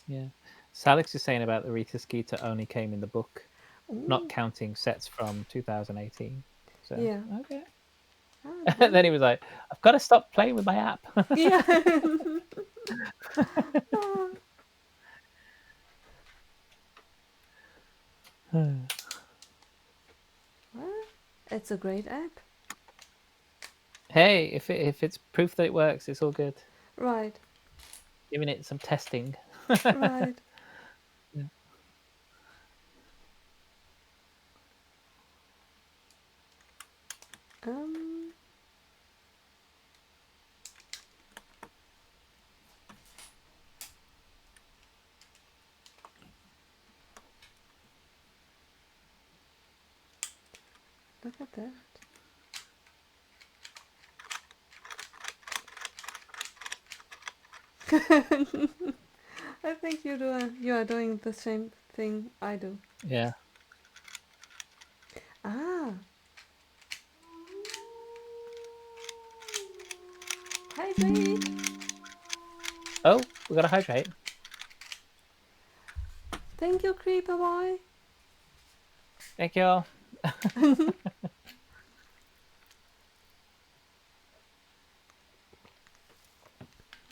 Yeah. Salix is saying about the Rita Skeeter only came in the book, not Ooh, counting sets from 2018. So, yeah. okay. Ah, And then he then. was like, I've got to stop playing with my app. Yeah. Ah, well, it's a great app. Hey, if it's proof that it works, it's all good. Right, Giving it some testing. right. Yeah. Um, look at that. I think you are doing the same thing I do. Yeah. Ah, hydrate. Oh, we got to hydrate. Thank you, creeper boy. Thank you all.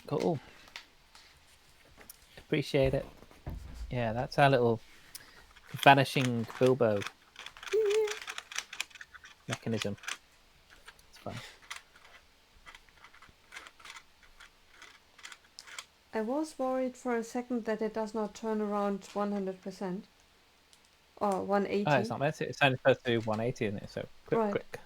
Cool. Appreciate it. Yeah, that's our little vanishing Bilbo Yeah. mechanism. It's fun. I was worried for a second that it does not turn around 100% or Oh, it's 180. not meant to. It's only supposed to do 180, isn't it? So quick, Right. quick.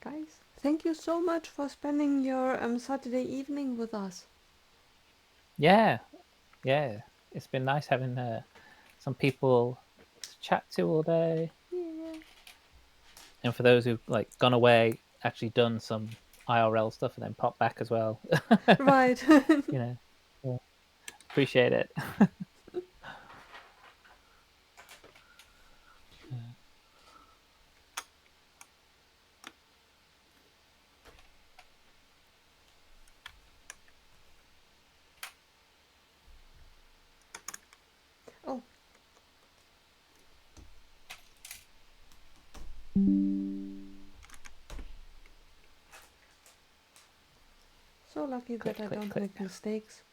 Guys, thank you so much for spending your Saturday evening with us. Yeah, yeah. It's been nice having some people to chat to all day, Yeah. and for those who've like gone away, actually done some IRL stuff, and then pop back as well. Right. you know, yeah, appreciate it. Oh, so lucky that Click, I click, don't click. make mistakes.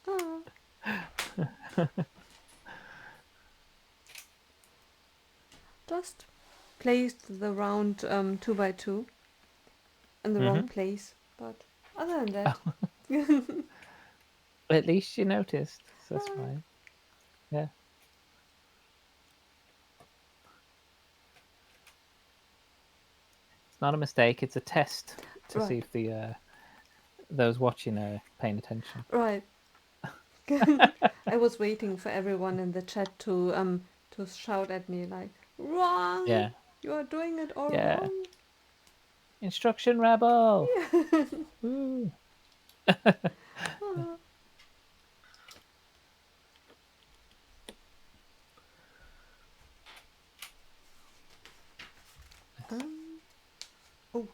Ah. Just placed the round 2x2 in the wrong hmm place, but other than that, Oh, at least you noticed, so that's right, fine. Yeah, it's not a mistake. It's a test to see right, if the those watching are paying attention. right. I was waiting for everyone in the chat to shout at me like, wrong! Yeah. You are doing it all Yeah. wrong. Instruction rebel. Yeah. Woo. Ah. Oh,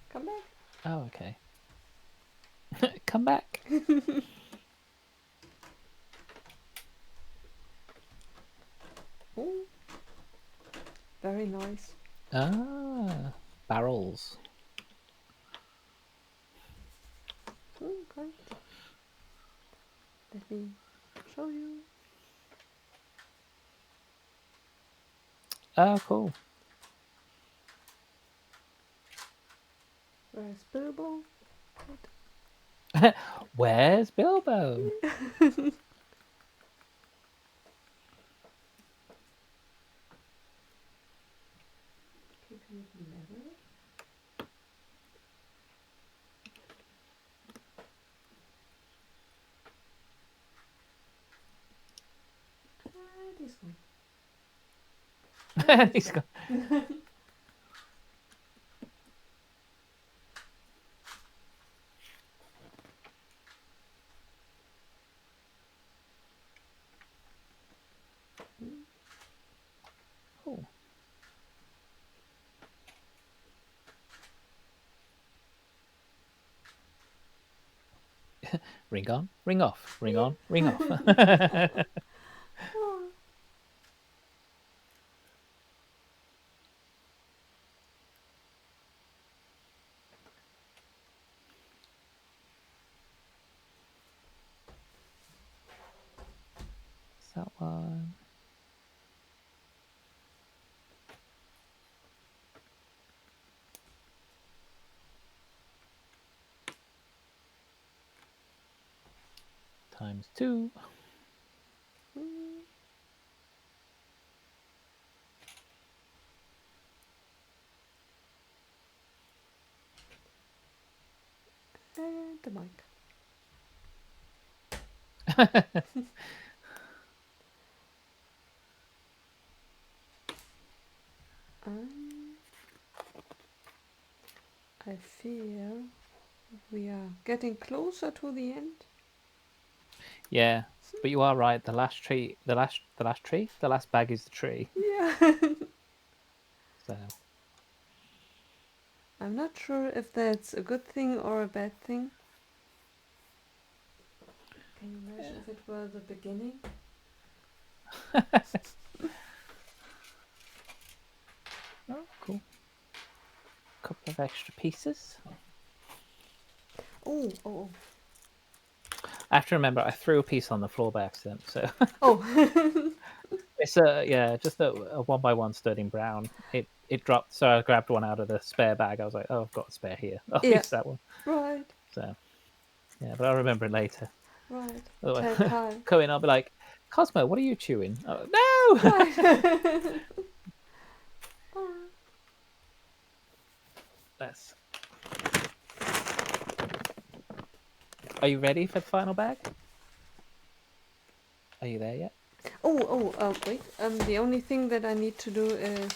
come back. Oh, okay. Come back. Oh, very nice. Ah, barrels. Okay. Let me show you. Oh, cool. Where's Bilbo? Where's Bilbo? He's gone. He's got... Cool. Ring on, ring off, ring on, ring off. Oh. That one. Times 2. And the mic. I fear we are getting closer to the end. Yeah, but you are right. The last tree, the last bag is the tree. Yeah. So I'm not sure if that's a good thing or a bad thing. Can you imagine if it were the beginning? oh, cool. Couple of extra pieces. Oh. I have to remember I threw a piece on the floor by accident. So Oh. it's just a 1x1 sturdy brown. It dropped, so I grabbed one out of the spare bag. I was like, oh, I've got a spare here. I'll Yeah. use that one. Right. So yeah, but I'll remember it later. Right. Otherwise, Tell Kai. go in, I'll be like, Cosmo, what are you chewing? Oh, no. Right. That's. Are you ready for the final bag? Are you there yet? Wait. The only thing that I need to do is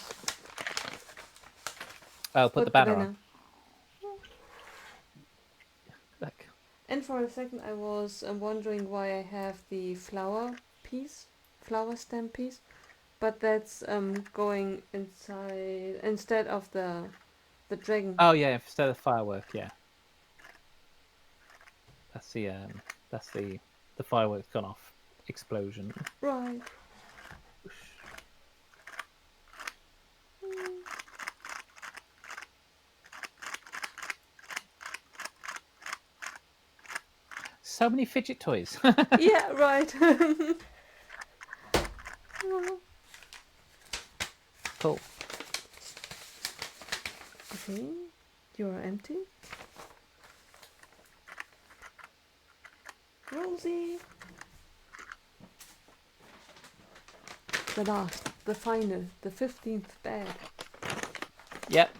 Oh, put the banner on. Look. And for a second I was wondering why I have the flower stem piece, but that's going inside instead of the dragon. Oh yeah, instead of firework, yeah. That's the fireworks gone off explosion. Right. So many fidget toys. Yeah, right. Cool. Okay, you are empty. Rosie. The last, the final, the 15th bag. Yep.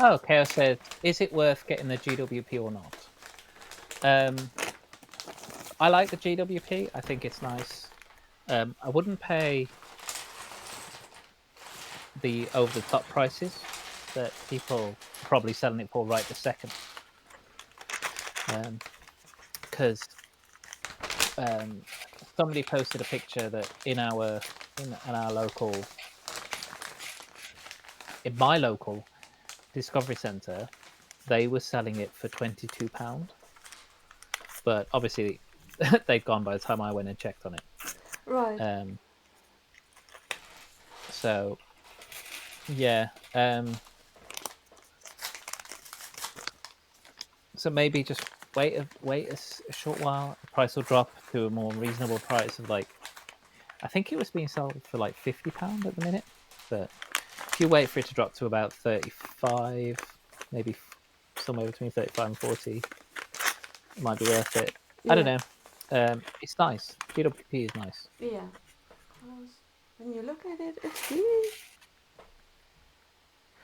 Oh, Chaos said, is it worth getting the GWP or not? I like the GWP. I think it's nice. I wouldn't pay the over-the-top prices that people are probably selling it for right this second. Because somebody posted a picture that in my local Discovery Centre, they were selling it for £22. But obviously, they'd gone by the time I went and checked on it. Right. So, yeah. So maybe just wait a short while. The price will drop to a more reasonable price of like, I think it was being sold for like £50 at the minute. But if you wait for it to drop to about 35, maybe somewhere between 35 and 40, it might be worth it. I don't know. It's nice. GWP is nice. Yeah. Because when you look at it, it's really.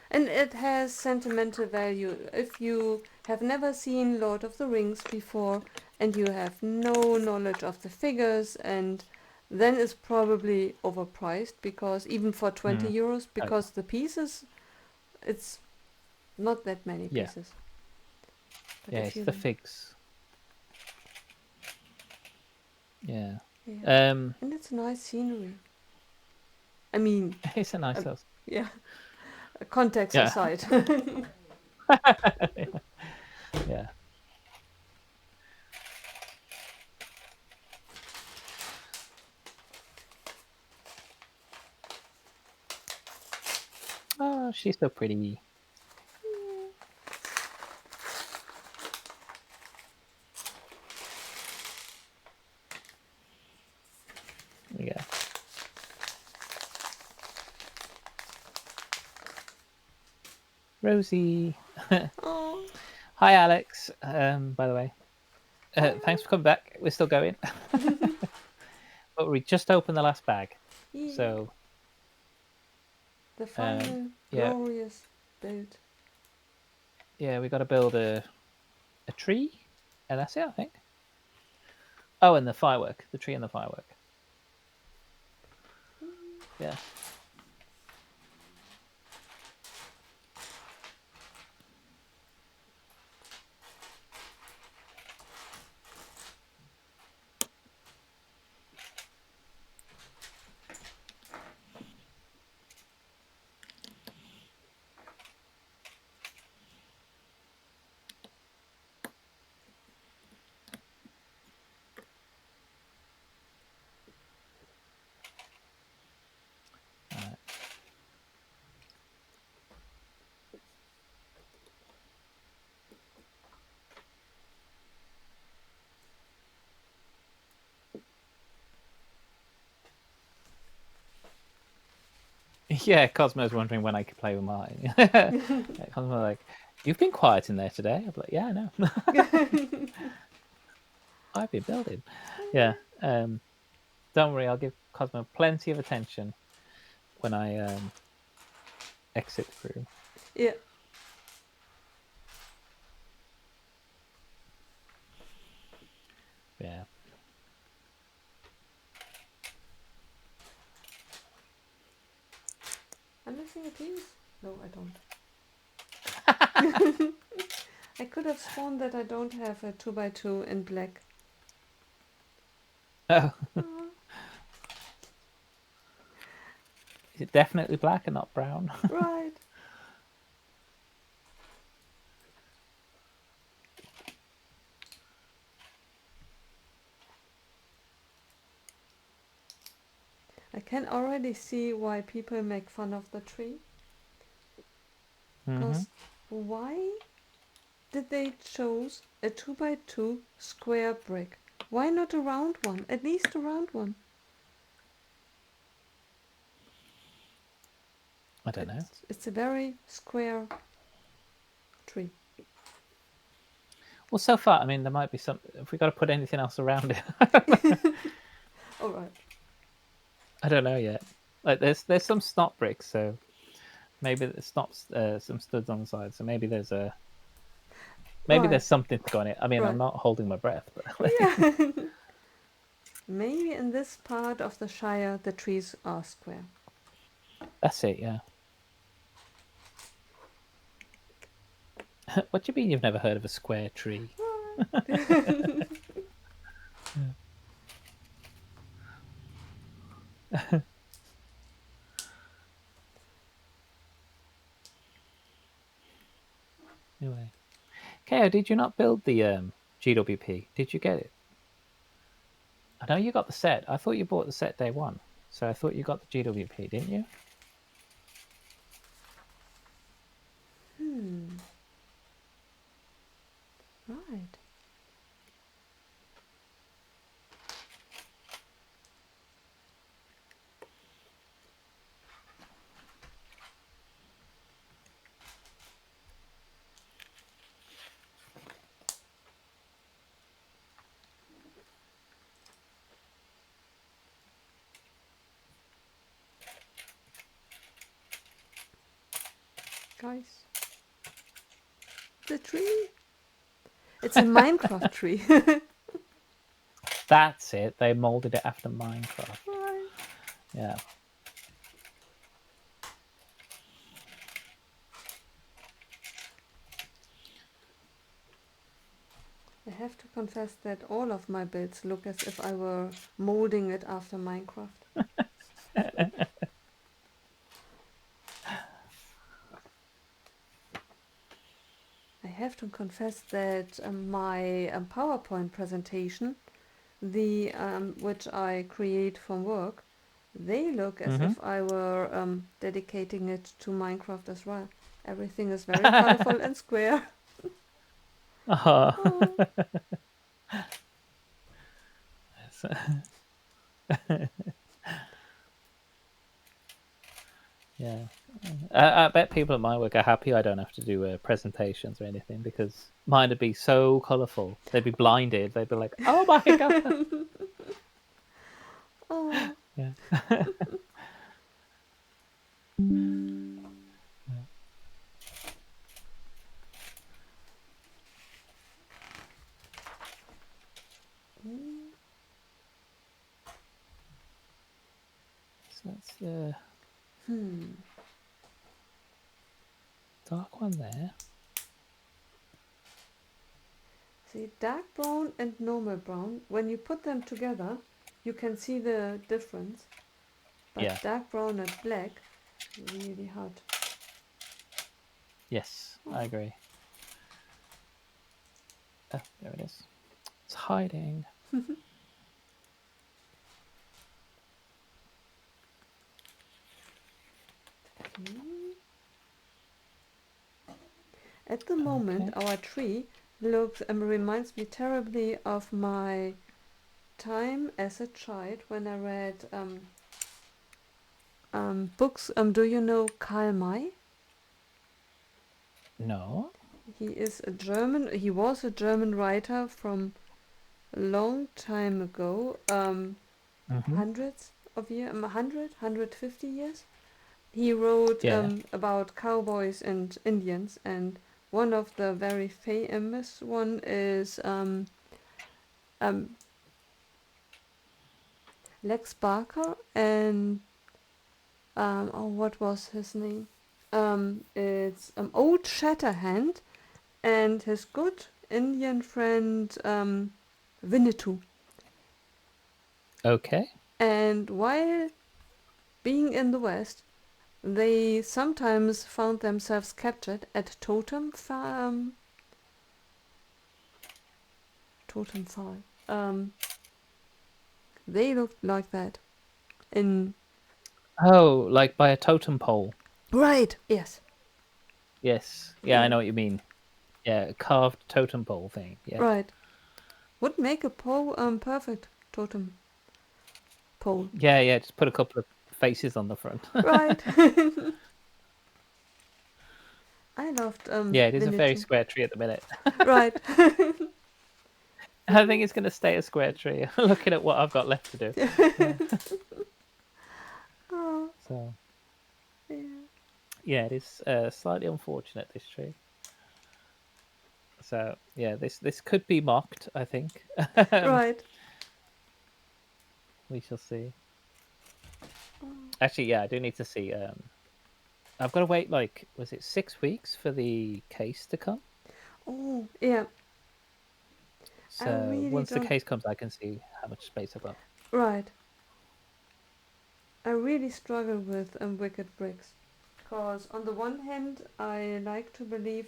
And it has sentimental value. If you have never seen Lord of the Rings before and you have no knowledge of the figures, and then it's probably overpriced, because even for 20 euros, because the pieces, it's not that many pieces. But It's the figs. Yeah. And it's nice scenery. I mean, it's a nice house. Yeah. Context aside. Yeah. Oh, she's so pretty. Yeah. Rosie. Hi, Alex. By the way, thanks for coming back. We're still going, but we just opened the last bag. Yeah. So the final glorious build. Yeah, we got to build a tree, and that's it, I think. Oh, and the firework, the tree and the firework. Yeah. Yeah, Cosmo's wondering when I could play with mine. Cosmo's like, you've been quiet in there today. I'm like, yeah, I know. I've been building. Yeah. Don't worry, I'll give Cosmo plenty of attention when I exit through. Yeah. Yeah. I'm missing a piece? No, I don't. I could have sworn that I don't have a 2x2 in black. Oh. Is it definitely black and not brown? Right. I can already see why people make fun of the tree. Because why did they choose a 2x2 square brick? Why not a round one? At least a round one. I don't know. It's a very square tree. Well, so far, I mean, there might be some. If we got to put anything else around it, All right. I don't know yet. Like, there's some snot bricks, so Maybe it's not some studs on the side, so maybe there's Right. something to go on it. I mean, I'm Right. not holding my breath, but Yeah. Maybe in this part of the Shire the trees are square. that's it. Yeah. What do you mean you've never heard of a square tree? Anyway, Ko, did you not build the GWP? Did you get it? I know you got the set. I thought you bought the set day one, so I thought you got the GWP, didn't you? Right. Guys. The tree. It's a Minecraft tree. That's it. They molded it after Minecraft. Right. Yeah. I have to confess that all of my builds look as if I were molding it after Minecraft. I have to confess that my PowerPoint presentation, the which I create from work, they look as if I were dedicating it to Minecraft as well. Everything is very colorful and square. Oh. Oh. Yeah. I bet people at my work are happy I don't have to do presentations or anything, because mine would be so colourful. They'd be blinded. They'd be like, "Oh my god!" Oh. Yeah. So that's the dark one there. See, dark brown and normal brown, when you put them together, you can see the difference. But Yeah. dark brown and black, really hard. Yes, I agree. Oh, there it is. It's hiding. At the moment, our tree looks reminds me terribly of my time as a child when I read books. Do you know Karl May? No. He is a German. He was a German writer from a long time ago. Hundreds of years, 150 years. He wrote Yeah. about cowboys and Indians, and one of the very famous one is Lex Barker and oh, what was his name? It's Old Shatterhand and his good Indian friend Winnetou. Okay. And while being in the West, they sometimes found themselves captured at totem file. They looked like that in Oh, like by a totem pole. right. Yes. Yes. Yeah, I know what you mean. Yeah, a carved totem pole thing. Yeah. Right. Would make a perfect totem pole. Yeah, yeah. Just put a couple of faces on the front. Right. I loved Yeah, it is a very Winnetou. square tree at the minute. Right. I think it's going to stay a square tree. Looking at what I've got left to do. Yeah. Oh, So, yeah. Yeah, it is slightly unfortunate, this tree. So yeah, this could be mocked, I think. Right. We shall see. Oh, Actually, yeah, I do need to see. I've got to wait, like, was it 6 weeks for the case to come? oh, yeah. I So really once the don't. case comes, I can see how much space I've got. Right. I really struggle with Wicked Bricks. Because on the one hand, I like to believe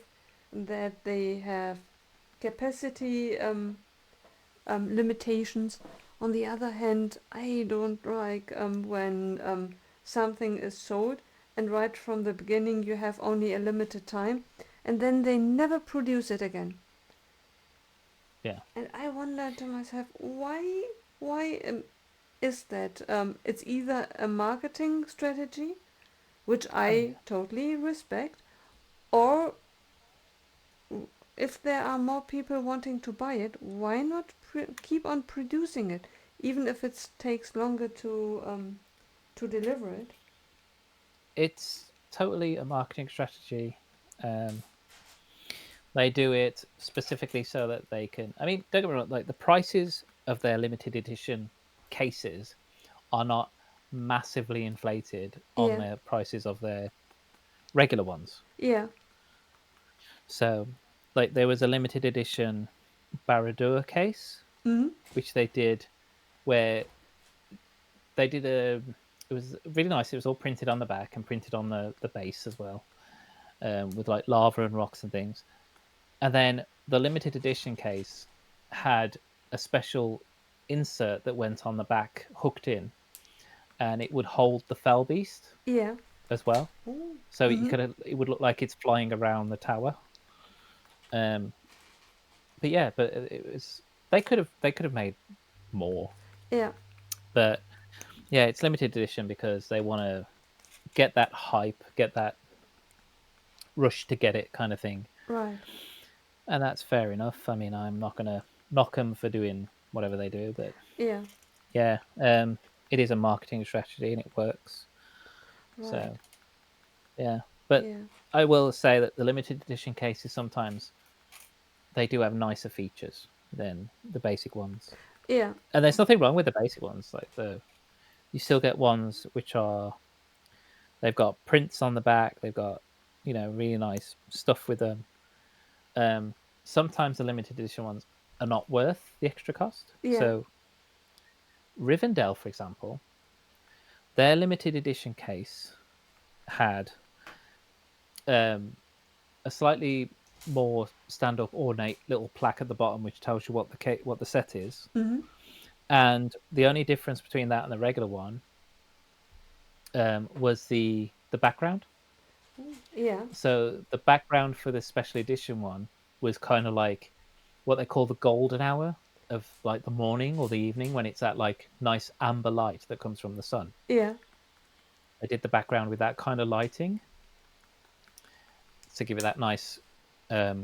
that they have capacity limitations. On the other hand, I don't like when something is sold and right from the beginning you have only a limited time and then they never produce it again. Yeah. And I wonder to myself, why is that? It's either a marketing strategy, which Oh I yeah. totally respect, or if there are more people wanting to buy it, why not keep on producing it, even if it takes longer to deliver it? It's totally a marketing strategy. Um, they do it specifically so that they can. I mean, don't get me wrong. Like, the prices of their limited edition cases are not massively inflated on Yeah, the prices of their regular ones. yeah, So, like, there was a limited edition Baradur case, mm, which they did, where they did a. It was really nice. It was all printed on the back and printed on the base as well, with like lava and rocks and things. And then the limited edition case had a special insert that went on the back, hooked in, and it would hold the fell beast yeah. as well. Oh, So you mm-hmm. could, it would look like it's flying around the tower. Um, but yeah, but it was, they could have made more, Yeah, but yeah, it's limited edition because they want to get that hype, get that rush to get it kind of thing, right. and that's fair enough. I mean, I'm not gonna knock them for doing whatever they do, but Yeah, yeah, it is a marketing strategy and it works. right. So yeah, but Yeah, I will say that the limited edition cases sometimes they do have nicer features than the basic ones, yeah, and there's nothing wrong with the basic ones. Like, you still get ones which are, they've got prints on the back, they've got, really nice stuff with them. Um, Sometimes the limited edition ones are not worth the extra cost. yeah. So Rivendell, for example, their limited edition case had um, a slightly more stand-up ornate little plaque at the bottom, which tells you what the set is. Mm-hmm. And the only difference between that and the regular one was the background. Yeah. So the background for the special edition one was kind of like what they call the golden hour of, like, the morning or the evening, when it's that, like, nice amber light that comes from the sun. Yeah. They did the background with that kind of lighting to give it that nice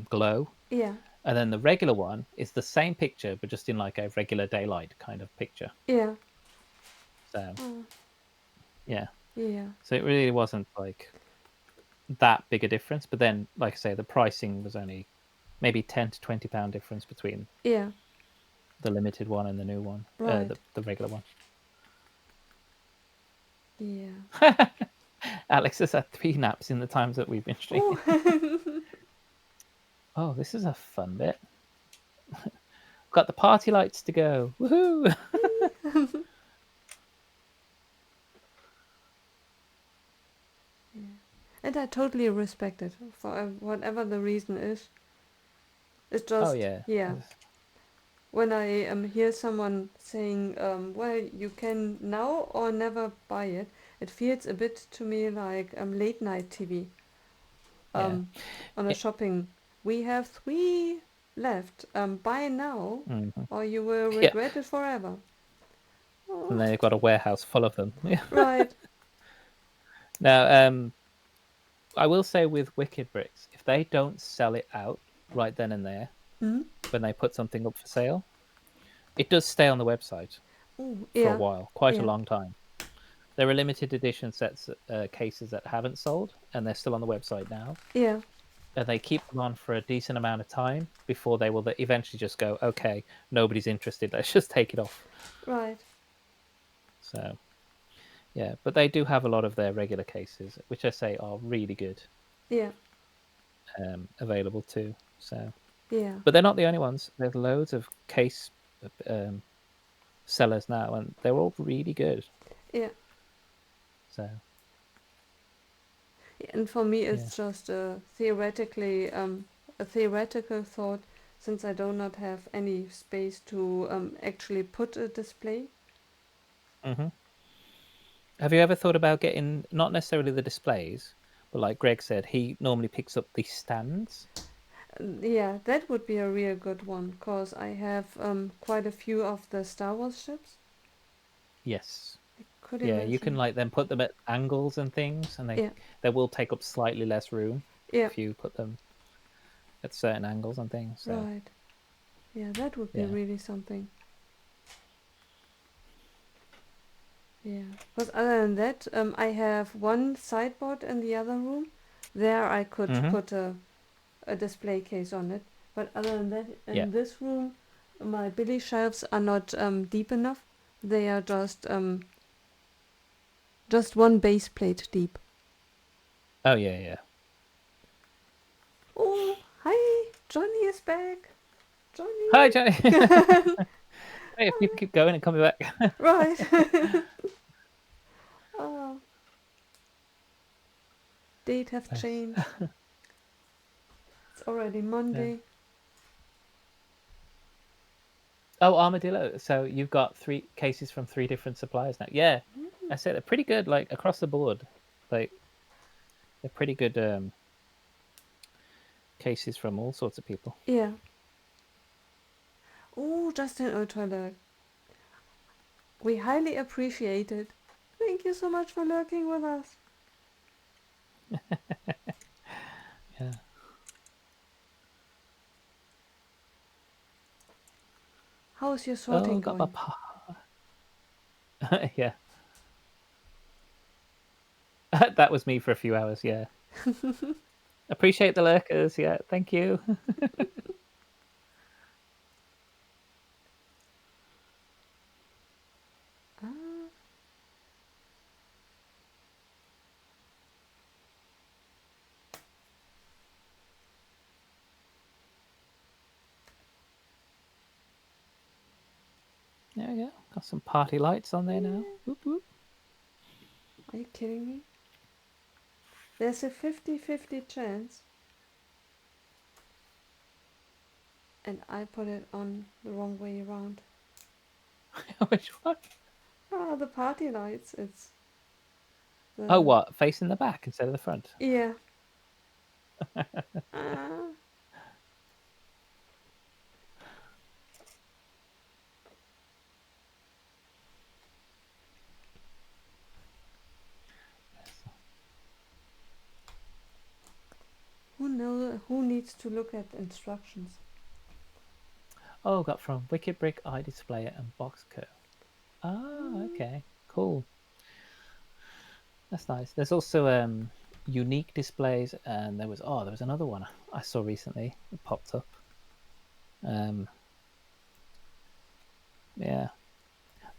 glow. Yeah. And then the regular one is the same picture, but just in like a regular daylight kind of picture. Yeah. So Oh, yeah, yeah. so it really wasn't like that big a difference. But then, like I say, the pricing was only maybe £10 to £20 difference between Yeah. the limited one and the new one, Right. the regular one. Yeah. Alex has had 3 naps in the times that we've been streaming. Oh. Oh, this is a fun bit. Got the party lights to go. Woohoo! Yeah. And I totally respect it for whatever the reason is. It's Oh just, yeah. yeah. When I hear someone saying, well, you can now or never buy it, it feels a bit to me like late night TV Yeah. um, on a It, shopping. We have 3 left. Buy now mhm. or you will Yeah. regret it forever. And Oh, they've got a warehouse full of them. Yeah. right. Now, I will say with Wicked Bricks, if they don't sell it out right then and there Mm? when they put something up for sale, it does stay on the website Oh, for a yeah. while, quite a Yeah. long time. There are limited edition sets cases that haven't sold, and they're still on the website now. Yeah. And they keep them on for a decent amount of time before they will eventually just go, okay, nobody's interested. Let's just take it off. Right. So, yeah, but they do have a lot of their regular cases, which I say are really good, Yeah. available too. So, Yeah. but they're not the only ones. There's loads of case sellers now, and they're all really good. Yeah. So, And for me, yeah. it's just a theoretical thought, since I do not have any space to actually put a display. Hmm. Have you ever thought about getting not necessarily the displays, but like Greg said, he normally picks up the stands. Yeah, that would be a real good one, because I have quite a few of the Star Wars ships. Yes. I could Yeah, you can imagine. like then put them at angles and things, and Yeah. they will take up slightly less room Yeah. if you put them at certain angles and things. So Right. Yeah, that would be yeah. really something. Yeah. Because other than that, I have one sideboard in the other room. There I could Hmm. put a display case on it. But other than that, Yeah. in this room, my billy shelves are not deep enough. They are just one base plate deep. Oh yeah, yeah. Oh, hi, Johnny is back. Hi, Johnny. Johnny. Hey, if you keep going and coming back. Right. Oh, date have Nice. changed. It's already Yeah. Monday. Oh, armadillo. So you've got 3 cases from 3 different suppliers now. Yeah, I said they're pretty good, like across the board. Like they're pretty good cases from all sorts of people. Yeah. Oh, Justin O'Toole. We highly appreciate it. Thank you so much for lurking with us. Yeah. How's your Oh, sorting got my going? yeah. That was me for a few hours. Yeah. Appreciate the lurkers. Yeah. Thank you. Ah, There we go. Got some party lights on there now. yeah. Whoop, whoop. Are you kidding me? There's a 50-50 chance. And I put it on the wrong way around. Which one? Ah, the party lights. It's Oh, the. what? Facing the back instead of the front. Yeah. Ah. Who needs to look at instructions? Oh, got from Wicked Brick, Eye Displayer, and Boxco. Ah, Mm, okay, cool. That's nice. There's also unique displays, and there was another one I saw recently that popped up. Um, yeah,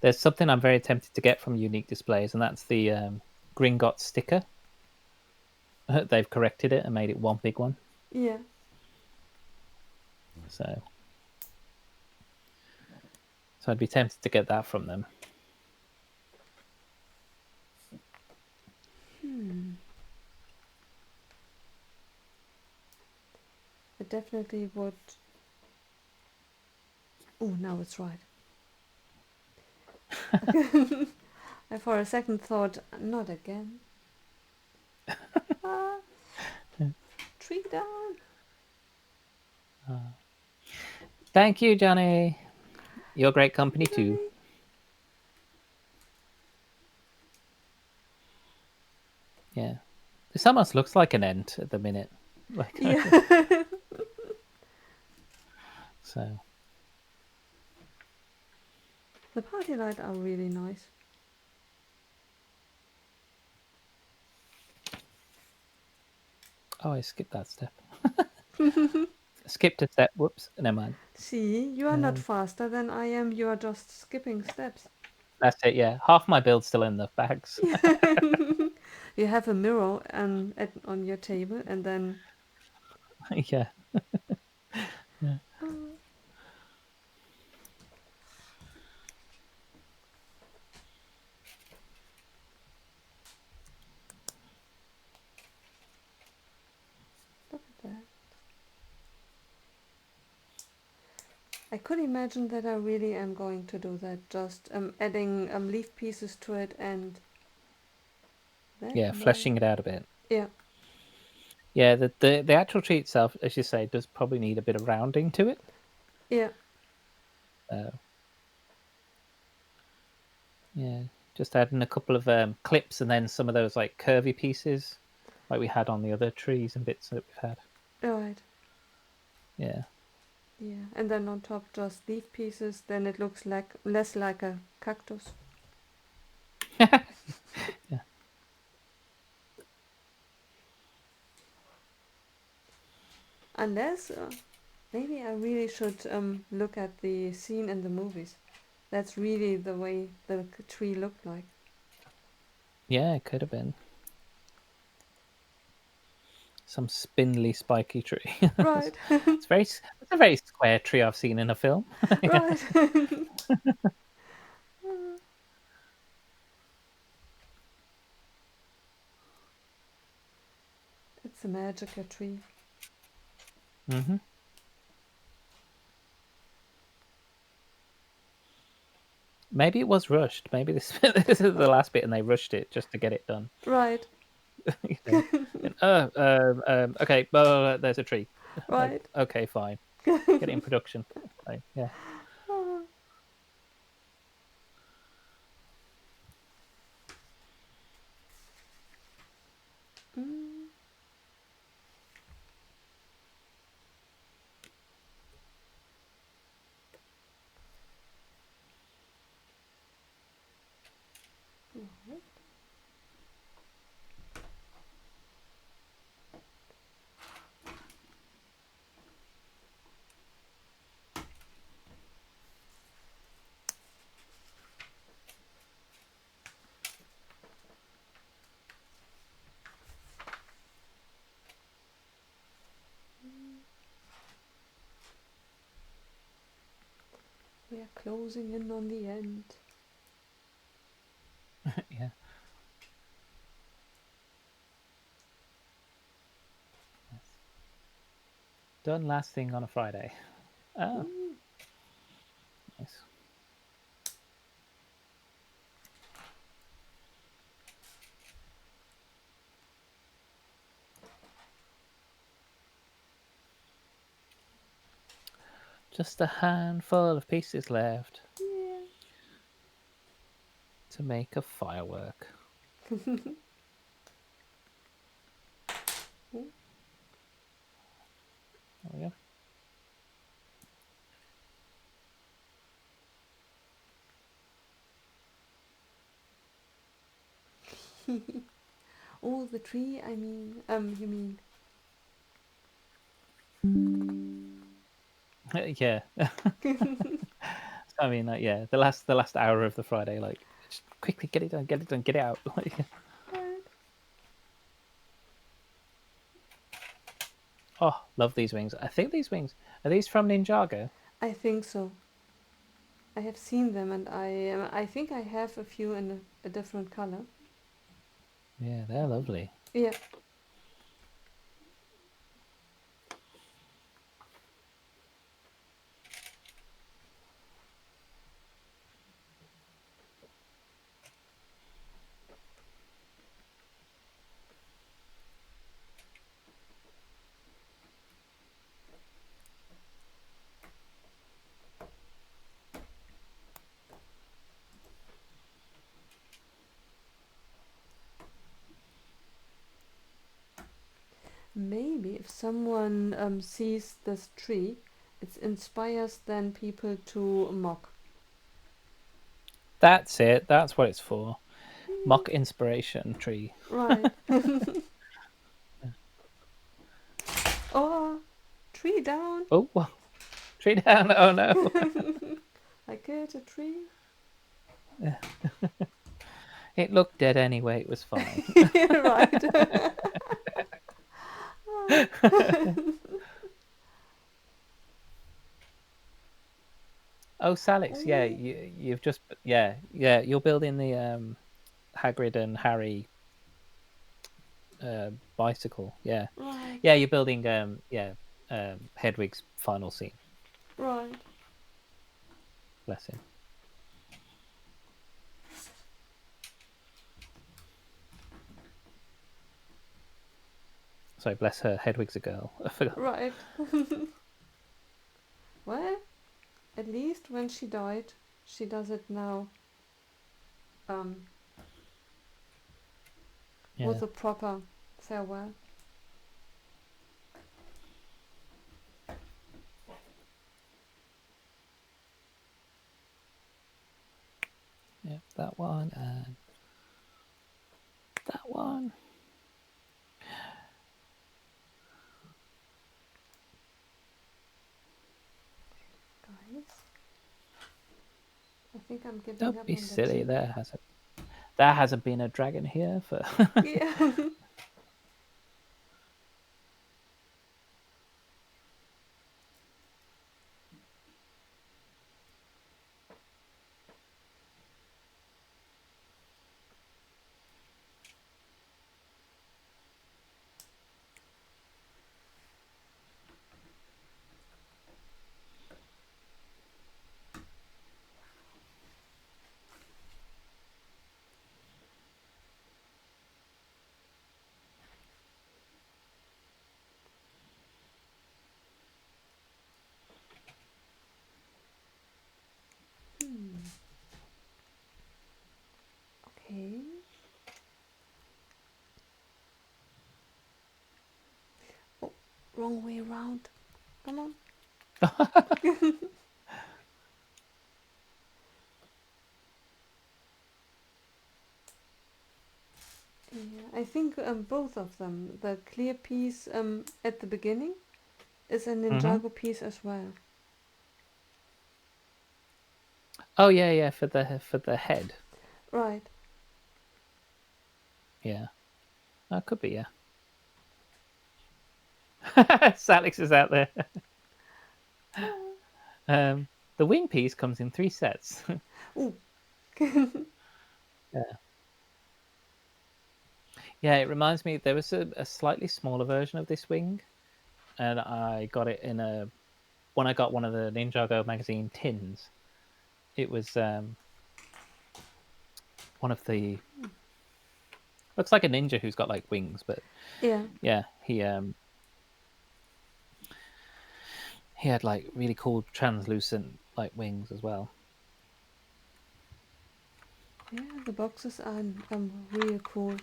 there's something I'm very tempted to get from unique displays, and that's the Gringotts sticker. They've corrected it and made it one big one. yeah. So I'd be tempted to get that from them. Hmm. I definitely would. Oh, now it's right. I for a second thought, not again. Ah, tree down. Thank you, Johnny. You're great company too. Yay. Yeah, this almost looks like an end at the minute. Like, Yeah. so The party lights are really nice. Oh, I skipped that step. Skipped a step. Whoops. Never mind. See, you are not faster than I am. You are just skipping steps. That's it. Yeah, half my build's still in the bags. You have a mirror on your table, and then Yeah. Yeah. look at that. I could imagine that I really am going to do that. Just adding leaf pieces to it, and that Yeah, might. fleshing it out a bit. Yeah, Yeah, the actual tree itself, as you say, does probably need a bit of rounding to it. yeah. Yeah, just adding a couple of clips and then some of those like curvy pieces, like we had on the other trees and bits that we've had. Right. Yeah. Yeah, and then on top just leaf pieces. Then it looks like less like a cactus. Yeah. Unless maybe I really should look at the scene in the movies. That's really the way the tree looked like. Yeah, it could have been some spindly, spiky tree. Right, It's a very square tree I've seen in a film. Yeah. right. It's a magical tree. Hmm. Maybe it was rushed. Maybe this this is the last bit, and they rushed it just to get it done. Right, You know? And, okay, there's a tree. Like, right. okay, fine, get it in production. Like, yeah. Mm. Right. We are closing in on the end. Yeah. Yes. Done last thing on a Friday. Oh, Mm. nice. Just a handful of pieces left Yeah. to make a firework. There we go. Oh, the tree. I mean, you mean? Yeah. I mean, yeah, the last hour of the Friday, like, just quickly get it done, get it done, get it out. Like, Right. oh, love these wings. I think these wings are these from Ninjago. I think so. I have seen them, and I think I have a few in a different color. Yeah, they're lovely. Yeah. Maybe if someone sees this tree, it inspires then people to mock. That's it. That's what it's for. Mock inspiration tree. Right. Oh, tree down. Oh, well, tree down. Oh no. I killed a tree. It looked dead anyway. It was fine. Right. Oh, Salix. Yeah, Ooh, you've just You're building the Hagrid and Harry bicycle. Yeah, right, yeah. You're building Hedwig's final scene. right. Bless him. Sorry, bless her. Hedwig's a girl. I forgot. Right. Well, at least when she died, she does it now um, Yeah, with a proper farewell. yeah. That one and that one. Guys, I think I'm giving Don't up be on the silly. tea. There hasn't been a dragon here for. Yeah. Okay. Oh, wrong way around. Come on. Yeah, I think both of them. The clear piece at the beginning is a Hmm. Ninjago piece as well. Oh yeah, for the head. Right. Yeah, that could be. Yeah. Salix is out there. The wing piece comes in 3 sets. Ooh. Yeah. Yeah, it reminds me there was a slightly smaller version of this wing, and I got it when I got one of the Ninjago magazine tins. It was one of the looks like a ninja who's got like wings, but Yeah. yeah, he had like really cool translucent like wings as well. Yeah, the boxes are real cool.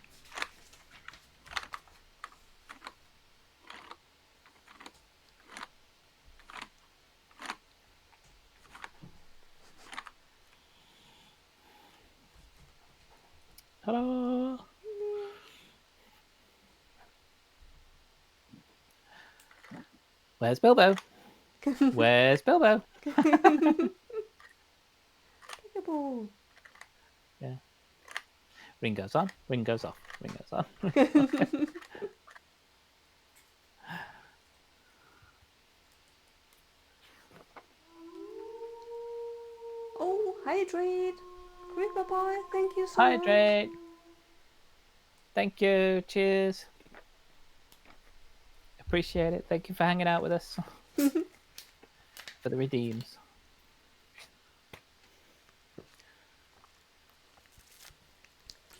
Hello. Where's Bilbo? Where's Bilbo? Peekaboo. Yeah. Ring goes on, ring goes off, ring goes on. Oh, hydrate. Creeper boy, thank you so much. Hydrate. Thank you. Cheers. Appreciate it. Thank you for hanging out with us for the redeems.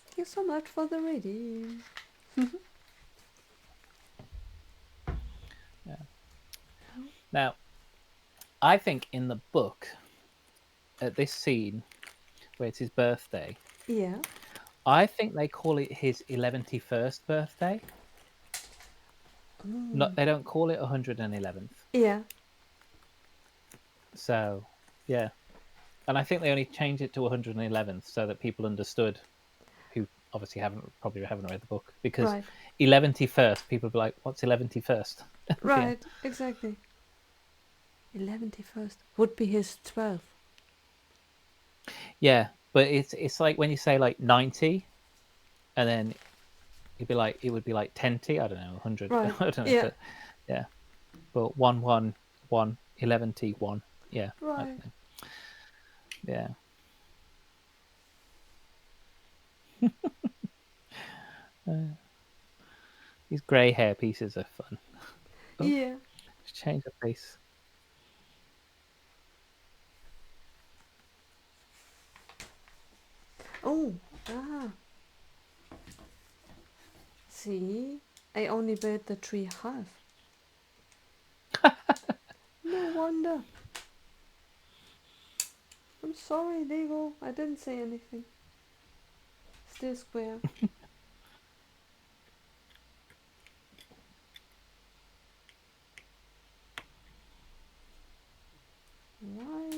Thank you so much for the reading. Yeah. Now, I think in the book, at this scene where it's his birthday, Yeah. I think they call it his 111st birthday. Not, they don't call it 111th. Yeah. So, yeah. And I think they only changed it to 111th so that people understood who obviously probably haven't read the book, because Right. 111st, people would be like, what's 111st? Right, exactly. 11th would be his 12th. Yeah, but it's like when you say like 90, and then it would be like 10T. I don't know, 100. Right, I don't know, yeah, but yeah, but 111 11T 1. Yeah, I right. don't know. Yeah. These grey hair pieces are fun. Oh, Yeah. just change the face. Oh, ah. See? I only built the tree half. No wonder. I'm sorry, Lego. I didn't say anything. Still square. Why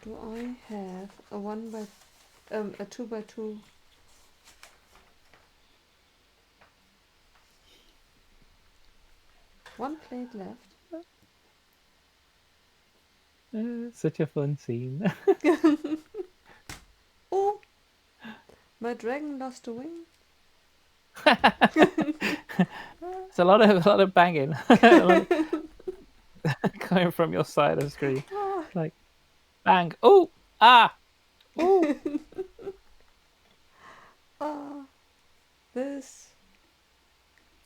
do I have a 2 by 2? One plate left. Such a fun scene. Oh, my dragon lost a wing. It's a lot of banging coming from your side of the screen. Ah. Like bang. Oh, ah, oh. Ah, this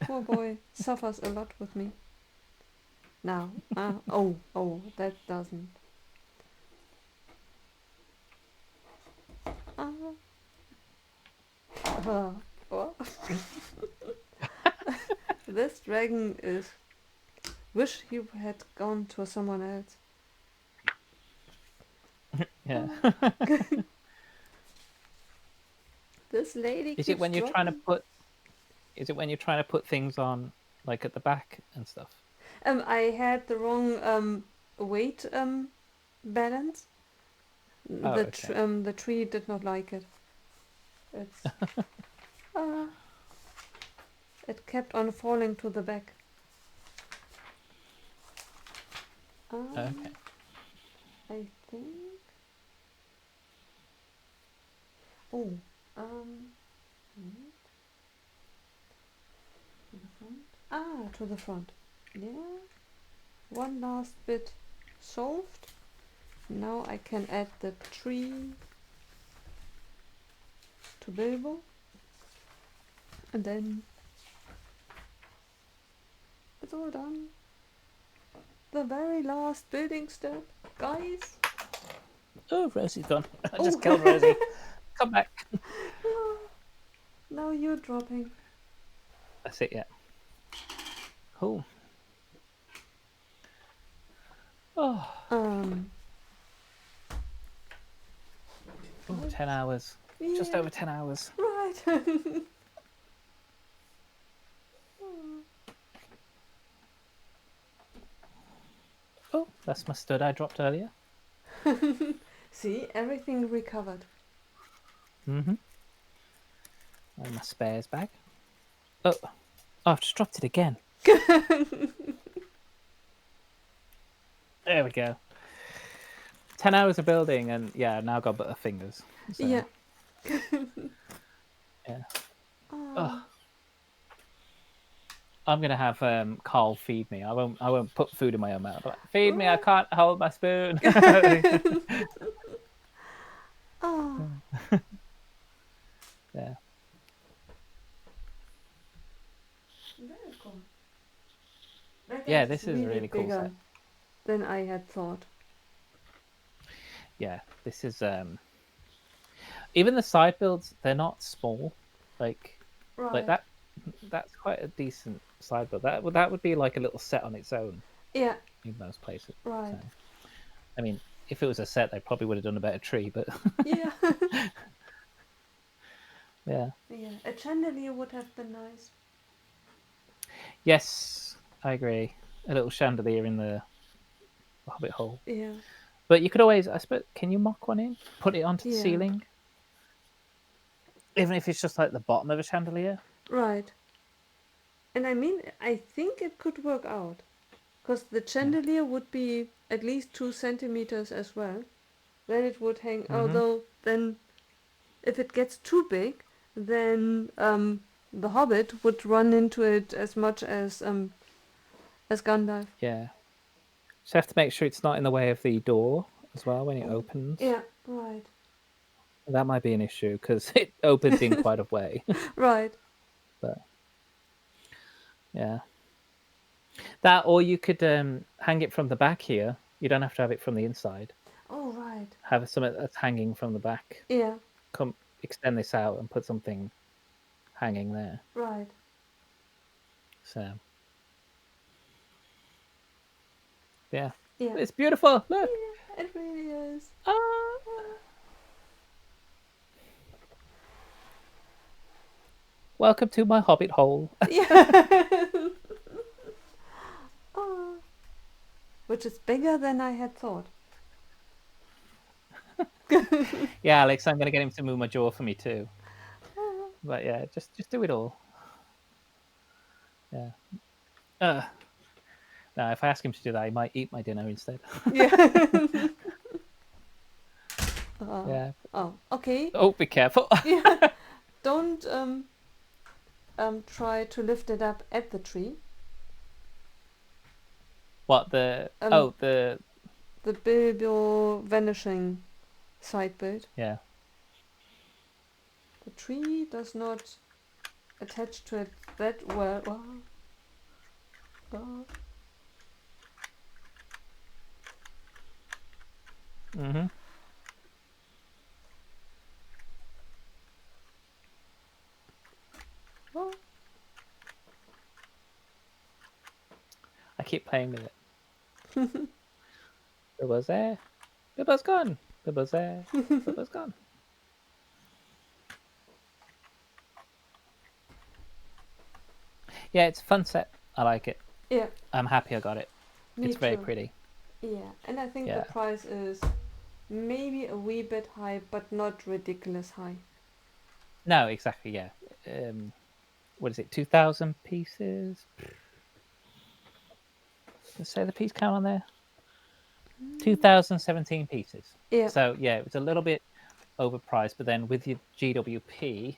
poor boy suffers a lot with me. Now, oh, that doesn't. Ah, what? This dragon is. Wish he had gone to someone else. Yeah. This lady Is it keeps when you're trying to dropping. put? Is it when you're trying to put things on, like at the back and stuff? I had the wrong weight balance. Oh, okay. The tree did not like it. It's uh, it kept on falling to the back. Okay. I think. Oh, um, wait, to the front. Ah, to the front. Yeah. One last bit solved. Now I can add the tree to Bilbo. And then it's all done. The very last building step, guys. Oh, Rosie's gone. I Oh, just killed Rosie. Come back. now you're dropping. That's it. Yeah. Cool. Oh, Um, oh, 10 hours. Just yeah, over 10 hours. right. Oh, that's my stud I dropped earlier. See, everything recovered. Mm-hmm. And my spares bag. Oh, I've just dropped it again. There we go. 10 hours of building, and yeah, I've now got butterfingers. So, Yeah. yeah. Oh, Oh, I'm gonna have Carl feed me. I won't put food in my own mouth. Like, feed me. I right. can't hold my spoon. Oh, Yeah. very cool. That Yeah, is this is a really really cool bigger set. than I had thought. Yeah, this is even the side builds, they're not small. Like Right. that that's quite a decent side build. That would be like a little set on its own Yeah. in most places. Right. So I mean, if it was a set, they probably would have done a better tree, but Yeah. yeah. Yeah. A chandelier would have been nice. Yes, I agree. A little chandelier in the hobbit hole. Yeah. But you could always, I suppose, can you mock one in? Put it onto the Yeah. ceiling? Even if it's just like the bottom of a chandelier? Right. And I mean, I think it could work out. Because the Yeah. chandelier would be at least 2 centimeters as well. Then it would hang. Mm-hmm. Although, then if it gets too big, then the hobbit would run into it as much as Gandalf. Yeah. Just have to make sure it's not in the way of the door as well when it Oh, opens. yeah, right. That might be an issue because it opens in quite a way. Right. But yeah, that or you could hang it from the back here. You don't have to have it from the inside. Oh, right. Have something that's hanging from the back. Yeah, Come extend this out and put something hanging there. right. So yeah, Yeah. it's beautiful. Look. Yeah, it really is. Ah. Welcome to my hobbit hole. Yeah. Oh, which is bigger than I had thought. Yeah, Alex, I'm gonna get him to move my jaw for me too. Oh. But yeah, just do it all. Yeah. Now, if I ask him to do that, he might eat my dinner instead. Yeah. Yeah. Oh, okay. Oh, be careful. Yeah. Don't try to lift it up at the tree. What the? Um, Oh, the. the Bilbo vanishing side build. Yeah. The tree does not attach to it that well. Oh. Mm-hmm. Oh. I keep playing with it. Bilbo's there. Bilbo's gone. Bilbo's there. Bilbo's gone. Yeah, it's a fun set. I like it. Yeah, I'm happy I got it. me It's very too. pretty. Yeah, and I think the Yeah. price is maybe a wee bit high, but not ridiculous high. No, exactly. Yeah. What is it? 2,000 pieces. Let's say the piece count on there. 2017 pieces. Yeah, So yeah, it was a little bit overpriced, but then with your GWP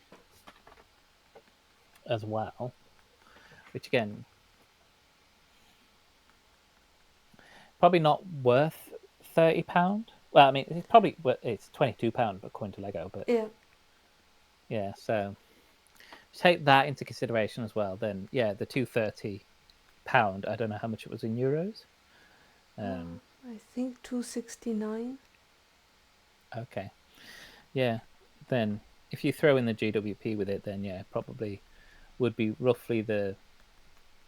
as well, which again, probably not worth £30. Well, I mean, it's probably it's £22 according to Lego, but yeah, yeah. So take that into consideration as well. Then yeah, the £230. I don't know how much it was in euros. I think 269. Okay, yeah. Then if you throw in the GWP with it, then yeah, probably would be roughly the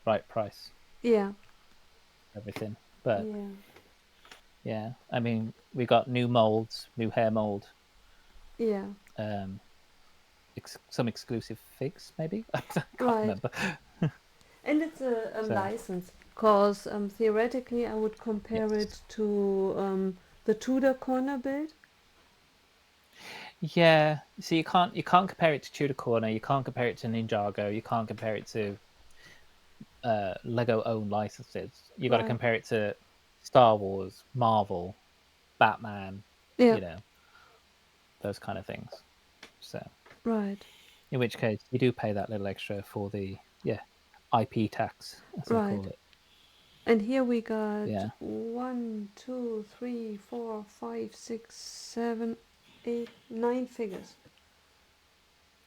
right price. Yeah, Everything, but yeah, yeah, I mean, we got new molds, new hair mold, yeah. um, some exclusive figs, maybe. I can't Right. remember. And it's a So license, because theoretically I would compare yes, it to the Tudor corner build. yeah. So you can't compare it to Tudor Corner. You can't compare it to Ninjago. You can't compare it to Lego owned licenses. You got to Right. compare it to Star Wars, Marvel, Batman. Yeah. You know those kind of things. So Right. in which case you do pay that little extra for the IP tax, as they Right. call it. And here we got Yeah. 1, 2, 3, 4, 5, 6, 7, 8, 9 figures.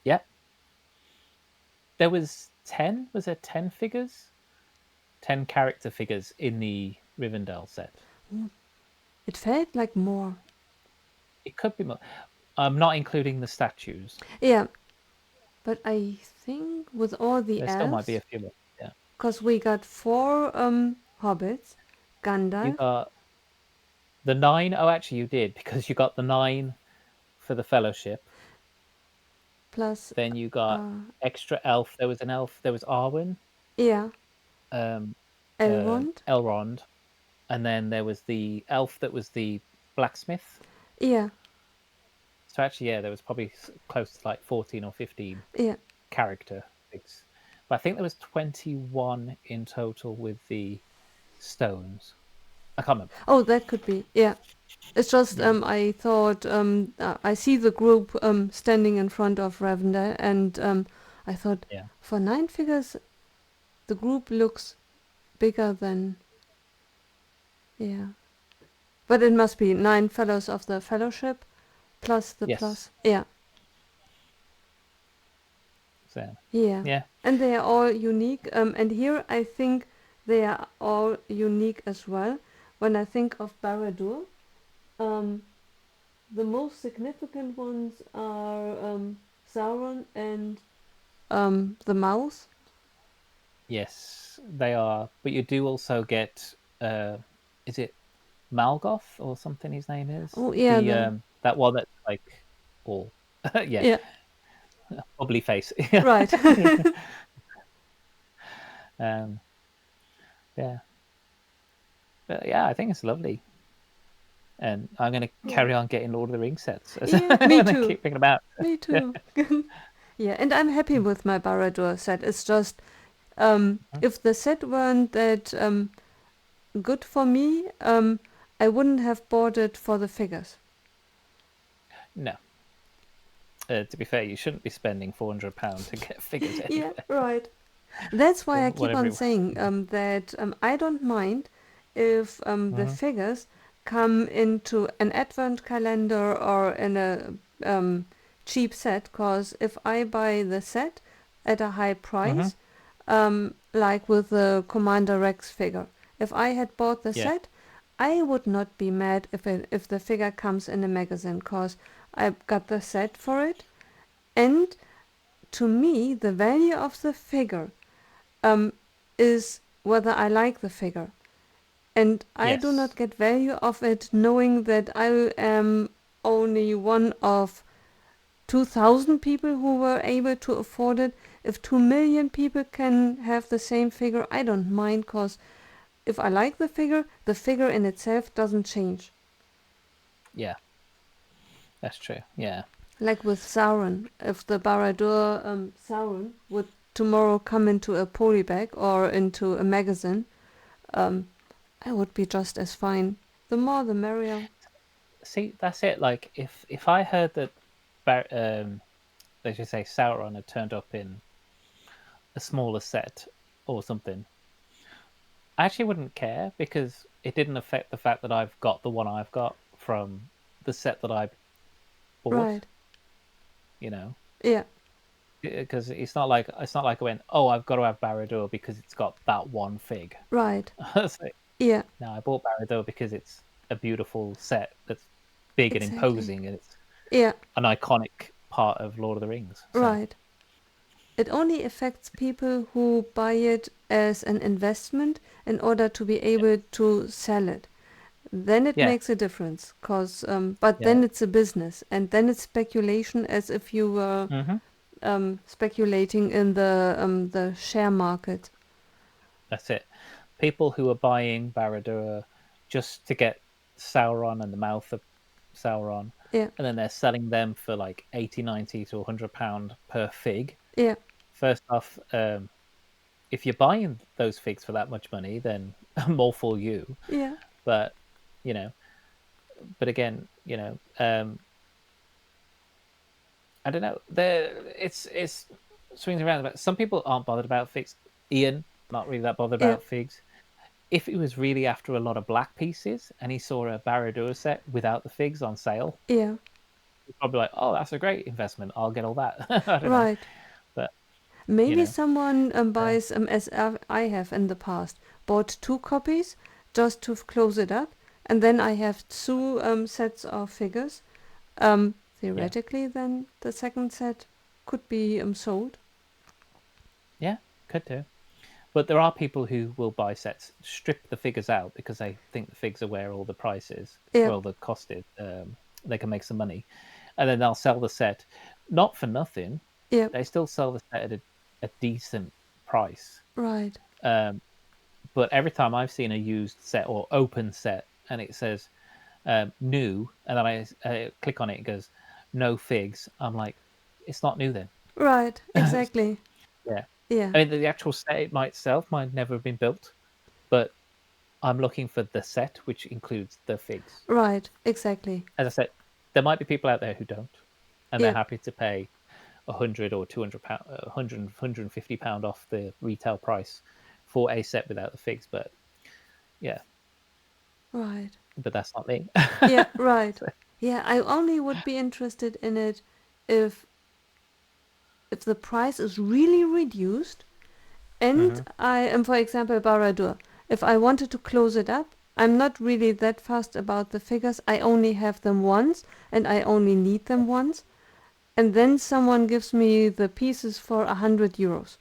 Yeah. There was 10. Was there 10 figures? 10 character figures in the Rivendell set. It felt like more. It could be more. I'm not including the statues. Yeah, but I think with all the There still might be a elves, few more. Yeah. because we got four hobbits, You Gandalf got the 9. Oh, actually, you did because you got the 9 for the Fellowship. plus Then you got uh, extra elf. There was an elf. There was Arwen, yeah, um, Elrond. Elrond, and then there was the elf that was the blacksmith. Yeah, So actually, yeah, there was probably close to like 14 or 15 yeah, character figs. but I think there was 21 in total with the stones. I can't remember. Oh, that could be. Yeah. It's just Yeah, I thought I see the group standing in front of Ravender, and I thought yeah, for 9 figures the group looks bigger than, yeah. But it must be 9 fellows of the fellowship plus the yes. plus. Yeah. So Yeah. yeah, And they are all unique. And here I think they are all unique as well. When I think of Barad-dûr, um, the most significant ones are Sauron and the mouse. yes, they are. But you do also get is it Malgoth or something? His name is Oh yeah, the the that one that's like all yeah, yeah, bubbly face. Yeah, right. um, yeah, but yeah, I think it's lovely, and I'm going to Yeah. carry on getting Lord of the Rings sets as Yeah, me when I too. keep picking them out. Me Yeah. too. Yeah, and I'm happy with my Barad-dûr set. It's just Mhm. if the set weren't that good for me, I wouldn't have bought it for the figures. No, to be fair, you shouldn't be spending £400 to get figures Yeah, anyway. right. That's why I keep Whatever on it was. saying that I don't mind if the Hmm. figures come into an advent calendar or in a cheap set, because if I buy the set at a high Hmm. price, like with the Commander Rex figure, if I had bought the Yeah. set, I would not be mad if the figure comes in a magazine, because I got the set for it. And to me, the value of the figure um, is whether I like the figure. And I do not Yes. get value of it knowing that I am only one of 2,000 people who were able to afford it. If 2 million people can have the same figure, I don't mind, because if I like the figure in itself doesn't change. Yeah. That's true. Yeah. Like with Sauron, if the Barad-dûr Sauron would tomorrow come into a polybag or into a magazine, um, I would be just as fine. The more the merrier. See, that's it. Like, if I heard that, let's just say Sauron had turned up in a smaller set or something, I actually wouldn't care because it didn't affect the fact that I've got the one I've got from the set that I bought. Right. You know, Yeah. because it's not like I went, oh, I've got to have Barad-dûr because it's got that one fig. Right. It's like, Yeah. no, I bought Barad-dûr because it's a beautiful set that's big and Exactly. imposing, and it's Yeah. an iconic part of Lord of the Rings. So Right. It only affects people who buy it as an investment in order to be able to sell it. Then it yeah, makes a difference, cause but yeah, then it's a business, and then it's speculation, as if you were hmm, speculating in the share market. that's it. People who are buying Barad-dûr just to get Sauron and the mouth of Sauron, Yeah. and then they're selling them for like 80, 90 to £100 per fig. Yeah. First off, if you're buying those figs for that much money, then more for you. Yeah. But you know, but again, I don't know. It's swings around. But some people aren't bothered about figs. Ian, not really that bothered Yeah. about figs. If he was really after a lot of black pieces and he saw a Barad-dûr set without the figs on sale, Yeah. he'd probably like, "Oh, that's a great investment. I'll get all that." I don't know, Right. but you Maybe know, someone uh, buys, as I have in the past, bought 2 copies just to close it up, and then I have 2 sets of figures. yeah, Theoretically, then the second set could be sold. yeah, could do. But there are people who will buy sets, strip the figures out because they think the figs are where all the price is, Yeah, where all the cost is. They can make some money, and then they'll sell the set, not for nothing. yeah, They still sell the set at a decent price. right, Um, but every time I've seen a used set or open set, and it says new, and then I click on it, it goes no figs. I'm like, it's not new then. right, exactly. Yeah. Yeah. I mean, the actual set itself might never have been built, but I'm looking for the set, which includes the figs. Right. Exactly. As I said, there might be people out there who don't, and they're Yeah. happy to pay 100 or 200 pound, 150 pound off the retail price for a set without the figs. But yeah, Right. but that's not me. Yeah. Right. So, Yeah. I only would be interested in it if if the price is really reduced, and mhm. I am, for example, Baradur. If I wanted to close it up, I'm not really that fast about the figures. I only have them once, and I only need them once. And then someone gives me the pieces for 100 euros.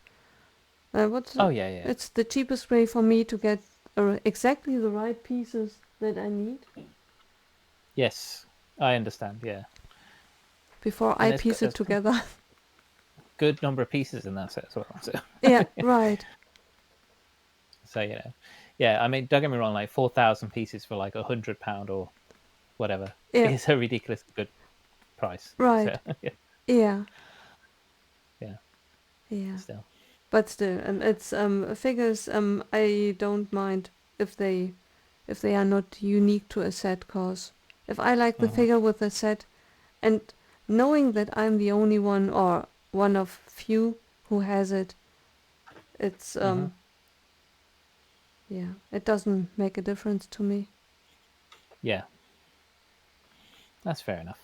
What's Oh yeah, yeah. it's the cheapest way for me to get exactly the right pieces that I need Yes, I understand. Yeah, before and I piece it there's a together. good number of pieces in that set as well. So, Yeah, right. so yeah. I mean, don't get me wrong. Like 4,000 pieces for like £100 or whatever Yeah, is a ridiculously good price. So right. yeah, Yeah, yeah. yeah. Still, But still, it's figures. I don't mind if they are not unique to a set, cause if I like the hmm figure with a set, and knowing that I'm the only one or one of few who has it, it's hmm yeah, it doesn't make a difference to me. yeah. That's fair enough.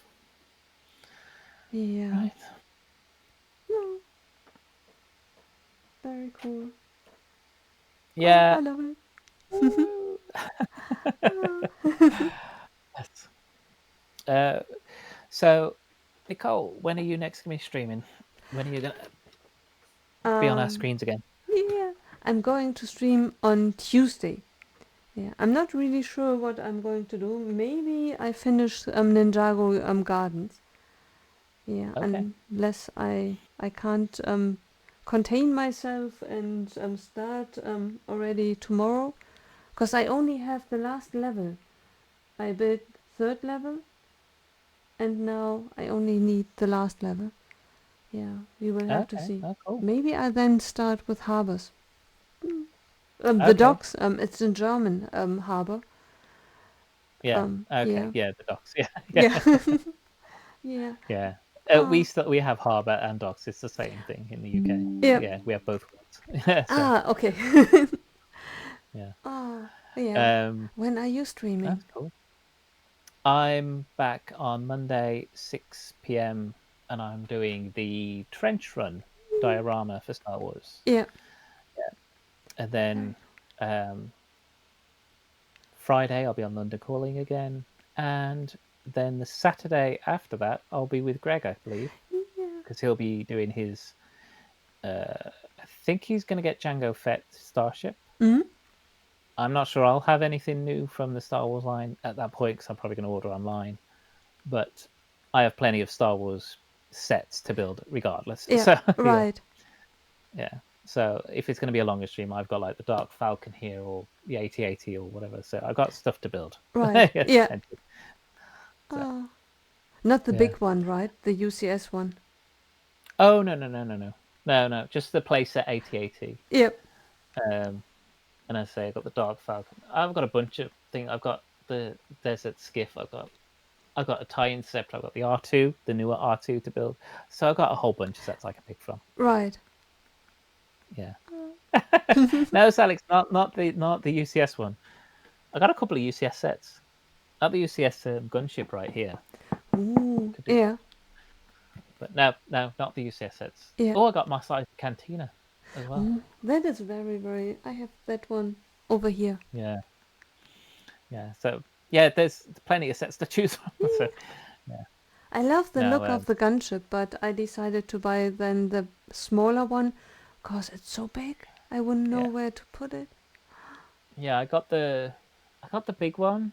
Yeah. Right. No, very cool. Oh, I Yeah. love it. Woo. Ah. Yes. Uh, so, Nicole, when are you next going to be streaming? When are you going to be on our um, screens again? yeah, I'm going to stream on Tuesday. Yeah, I'm not really sure what I'm going to do. Maybe I finish Ninjago Gardens. Yeah, Okay. unless I can't contain myself and start already tomorrow, because I only have the last level. I built third level, and now I only need the last level. Yeah, we will have to Okay. see. Oh, cool. Maybe I then start with harbors. The Okay. docks. It's in German. Harbor. Yeah. Okay. Yeah. Yeah. The docks. Yeah. Yeah. Yeah. Yeah. Yeah. Ah. We have harbour and docks. It's the same thing in the UK. Yeah. Yeah, we have both words. Yeah. So Ah. Okay. yeah. Ah. Yeah. Um, When are you streaming? that's cool. I'm back on Monday, 6 p.m., and I'm doing the trench run diorama for Star Wars. Yeah. And Very then um, Friday, I'll be on London Calling again. And then the Saturday after that, I'll be with Greg, I believe, cool. Yeah. because he'll be doing his. I think he's going to get Jango Fett Starship. Hmm. I'm not sure I'll have anything new from the Star Wars line at that point because I'm probably going to order online. But I have plenty of Star Wars sets to build regardless. Yeah. So yeah, Right. yeah. So if it's going to be a longer stream, I've got like the Dark Falcon here or the AT-AT or whatever. So I've got stuff to build. Right. Yes, Yeah. plenty. So Ah. Not the yeah. big one, right? The UCS one. Oh no. Just the playset AT-AT. Yep. And I say I've got the Dark Falcon. I've got a bunch of things. I've got the Desert Skiff. I've got a tie-in scepter. I've got the R2, the newer R2 to build. So I've got a whole bunch of sets I can pick from. Right. Yeah. No, Alex, not the UCS one. I got a couple of UCS sets. Not the UCS gunship right here. Ooh. Could do, Yeah. but no, not the UCS sets. Yeah. Oh, I got my size cantina as well. Ooh. That is very, very. I have that one over here. Yeah, yeah. So yeah, there's plenty of sets to choose from. So yeah, I love the no, look of the gunship, but I decided to buy then the smaller one because it's so big. I wouldn't know yeah, where to put it. yeah. I got the big one.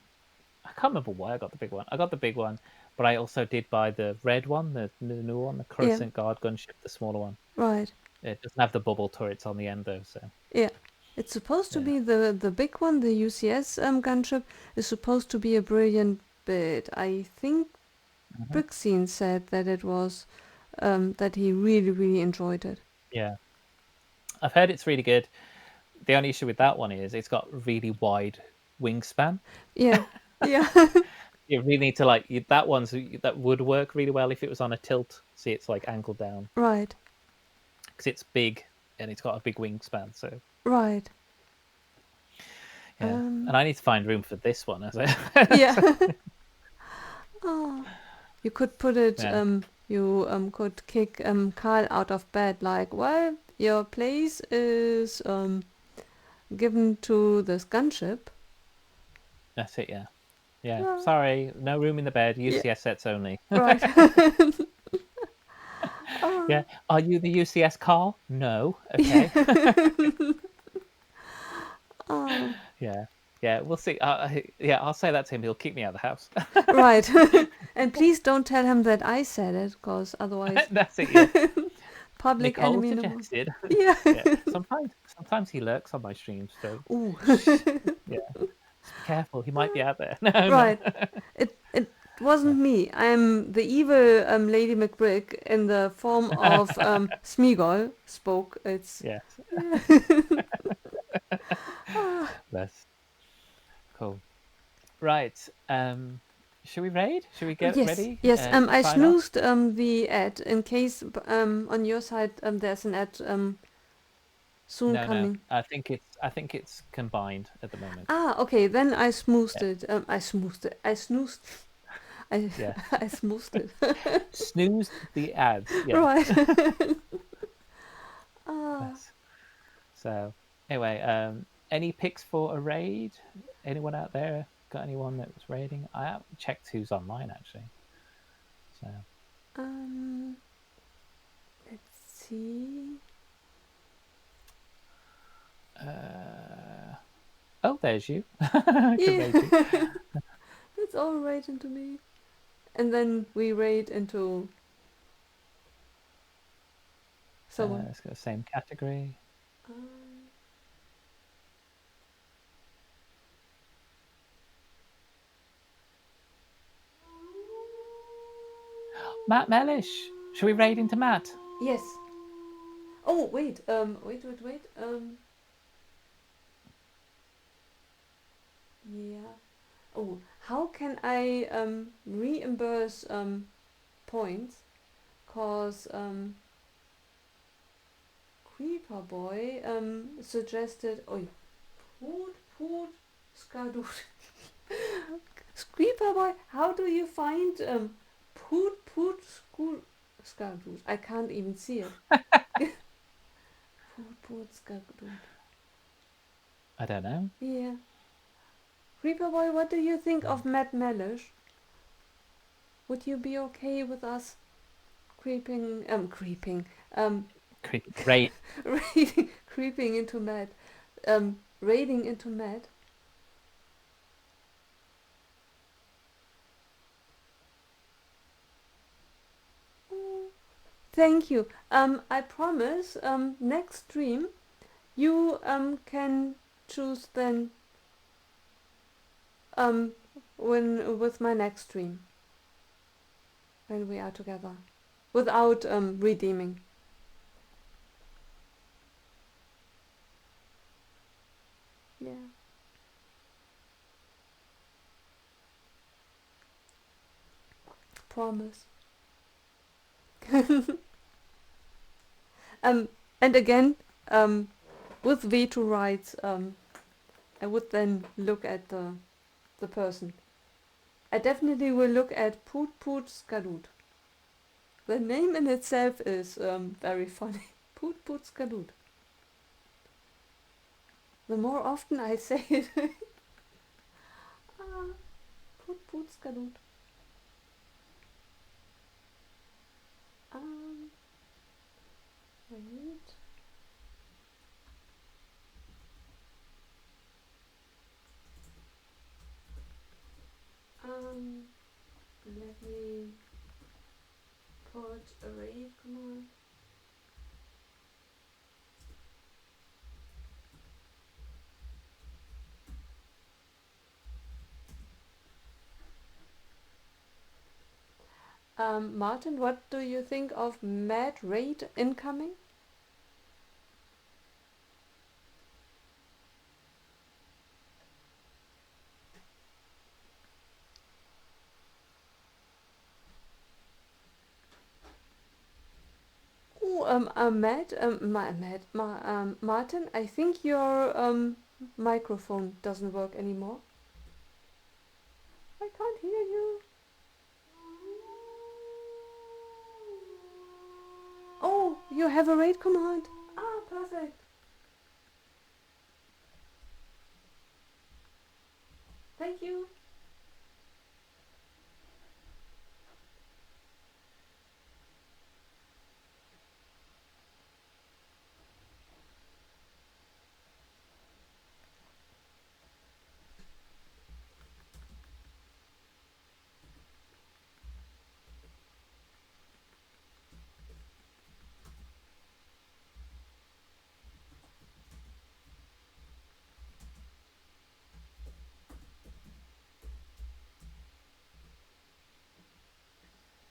I can't remember why I got the big one. I got the big one, but I also did buy the red one, the new one, the Yeah, Coruscant Guard gunship, the smaller one. right. It doesn't have the bubble turrets on the end though, so Yeah. It's supposed to yeah. be the big one, the UCS gunship, is supposed to be a brilliant bit. I think hmm Brixine said that it was, that he really, really enjoyed it. Yeah. I've heard it's really good. The only issue with that one is it's got really wide wingspan. Yeah. Yeah. You really need to that would work really well if it was on a tilt. See, it's like angled down Right. because it's big and it's got a big wingspan. So Right. yeah, and I need to find room for this one as well. Yeah. So, Oh. You could put it, yeah, you could kick Carl out of bed, like, well, your place is given to this gunship. that's it. Yeah, yeah. Yeah. Sorry, no room in the bed. Yeah. UCS sets only. Right. Oh. Yeah. Are you the UCS Carl? No. Okay. Oh. Yeah. Yeah. We'll see. Yeah, I'll say that to him. He'll kick me out of the house. Right. And please don't tell him that I said it, because otherwise, That's it. Yeah. public Nicole enemy number. suggested. Yeah. Yeah. Sometimes he lurks on my streams, so Ooh. shh. Yeah. Just be careful. He might be out there. No, no. Right. It wasn't me. I'm the evil Lady McBrick in the form of Smeagol spoke. It's Yes. That's cool. Right. Should we raid? Should we get yes, ready? yes. To I sign off? snoozed the ad in case on your side there's an ad soon No, no. coming. I think it's combined at the moment. Ah, okay. Then I smoothed Yeah. it. I smoothed it. I snoozed. I Yeah. I smoothed it. Snoozed the ads. Yeah. Right. Ah. Yes. So anyway, any picks for a raid? Anyone out there got anyone that was raiding? I haven't checked who's online actually. So Um. Let's see. oh, there's you. I can raid you. Yeah. Let's all raid into me. And then we raid into someone. It's got the same category. Um, Matt Mellish. Should we raid into Matt? yes. Oh, wait. Wait. Yeah. Oh, how can I reimburse points? Cause Creeper Boy suggested. Oh, Put Skadoot. Creeper Boy, how do you find Put School Skadoot? I can't even see it. Put Skadoot. I don't know. Yeah. Creeper Boy, what do you think of Matt Mellish? Would you be okay with us creeping, Raid. creeping into Matt, raiding into Matt? Thank you. I promise, next stream, you can choose then when with my next stream when we are together without redeeming. Yeah. Promise. And again, with veto rights, I would then look at the person. I definitely will look at Put Skadoot. The name in itself is very funny. Put Skadoot. The more often I say it, Put Skadoot. Wait. Let me put a raid command. Martin, what do you think of Mad Raid incoming? Martin, I think your microphone doesn't work anymore. I can't hear you. Oh, you have a raid command. Ah, perfect. Thank you.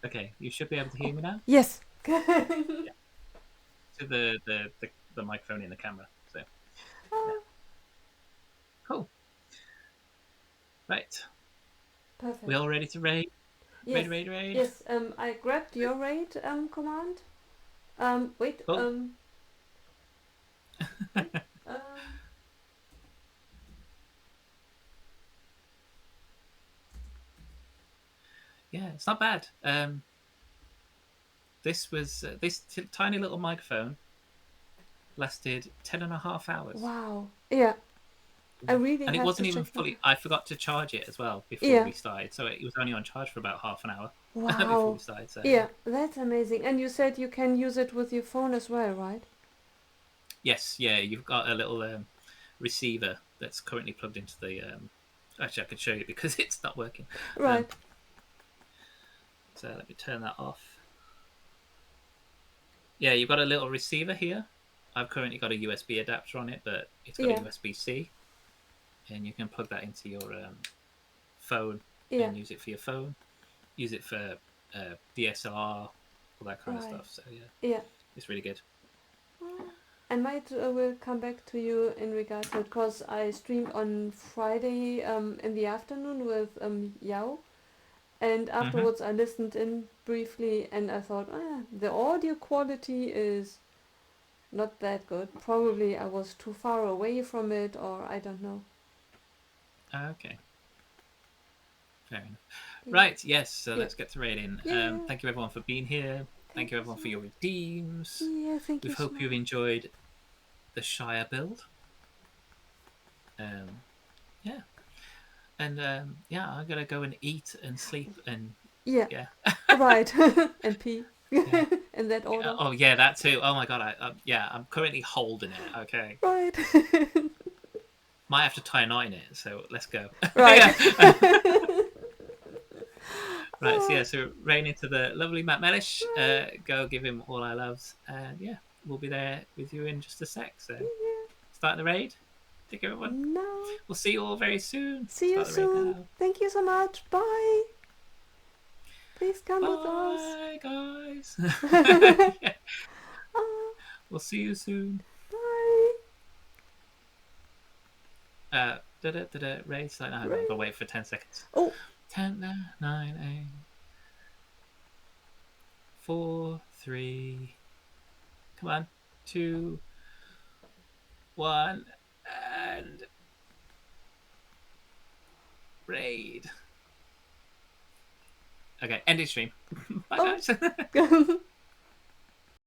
Okay, you should be able to hear me now. Yes. Yeah. To the microphone in the camera. So yeah, cool. Right, we Perfect. all ready to raid? Yes. Raid. Yes. I grabbed your raid command. Wait. Cool. Wait. Yeah, it's not bad. This was tiny little microphone lasted 10.5 hours. Wow. Yeah. I Yeah. really And it have to wasn't even check that. fully. I forgot to charge it as well before Yeah. we started, so it was only on charge for about half an hour before Wow. we started. So Yeah, yeah. that's amazing. And you said you can use it with your phone as well, right? Yes, yeah. You've got a little receiver that's currently plugged into the. Actually, I could show you because it's not working. Right. So let me turn that off. Yeah, you've got a little receiver here. I've currently got a USB adapter on it, but it's got a Yeah. USB-C, and you can plug that into your phone Yeah. and use it for your phone. Use it for DSLR, all that kind of Right. stuff. So yeah, Yeah. it's really good. I might will come back to you in regards to it because I streamed on Friday in the afternoon with Yao, and Mm-hmm. afterwards I listened in briefly and I thought, the audio quality is not that good. Probably I was too far away from it, or I don't know. Okay, fair enough. Yeah. Right, yes. So Yeah. let's get to rating. Yeah. Thank you everyone for being here. Thank Thank you you everyone so for your much. redeems. Yeah. Thank We you so hope you've much. enjoyed the Shire build. Um, yeah, and yeah, I'm gonna go and eat and sleep and Yeah. yeah, Right. And pee. yeah. In that order. Oh yeah, that too. Oh my god, yeah, I'm currently holding it. Okay, Right. might have to tie a knot in it. So let's go. Right. Yeah. Right. So yeah, so rain into the lovely Matt Mellish. Right. Go give him all our loves, and yeah, we'll be there with you in just a sec. So Yeah. start the raid. Take care, everyone. No. We'll see you all very soon. See you Start the raid soon. now. Thank you so much. Bye. Please come with us. Bye, guys. Yeah, Ah, we'll see you soon. bye. Raid start. No, hang on, I've got to Right. wait for 10 seconds. Oh. 10, 9, 8, 4, 3. Come on. 2, 1, and raid. Okay, end stream. Bye, Oh. guys.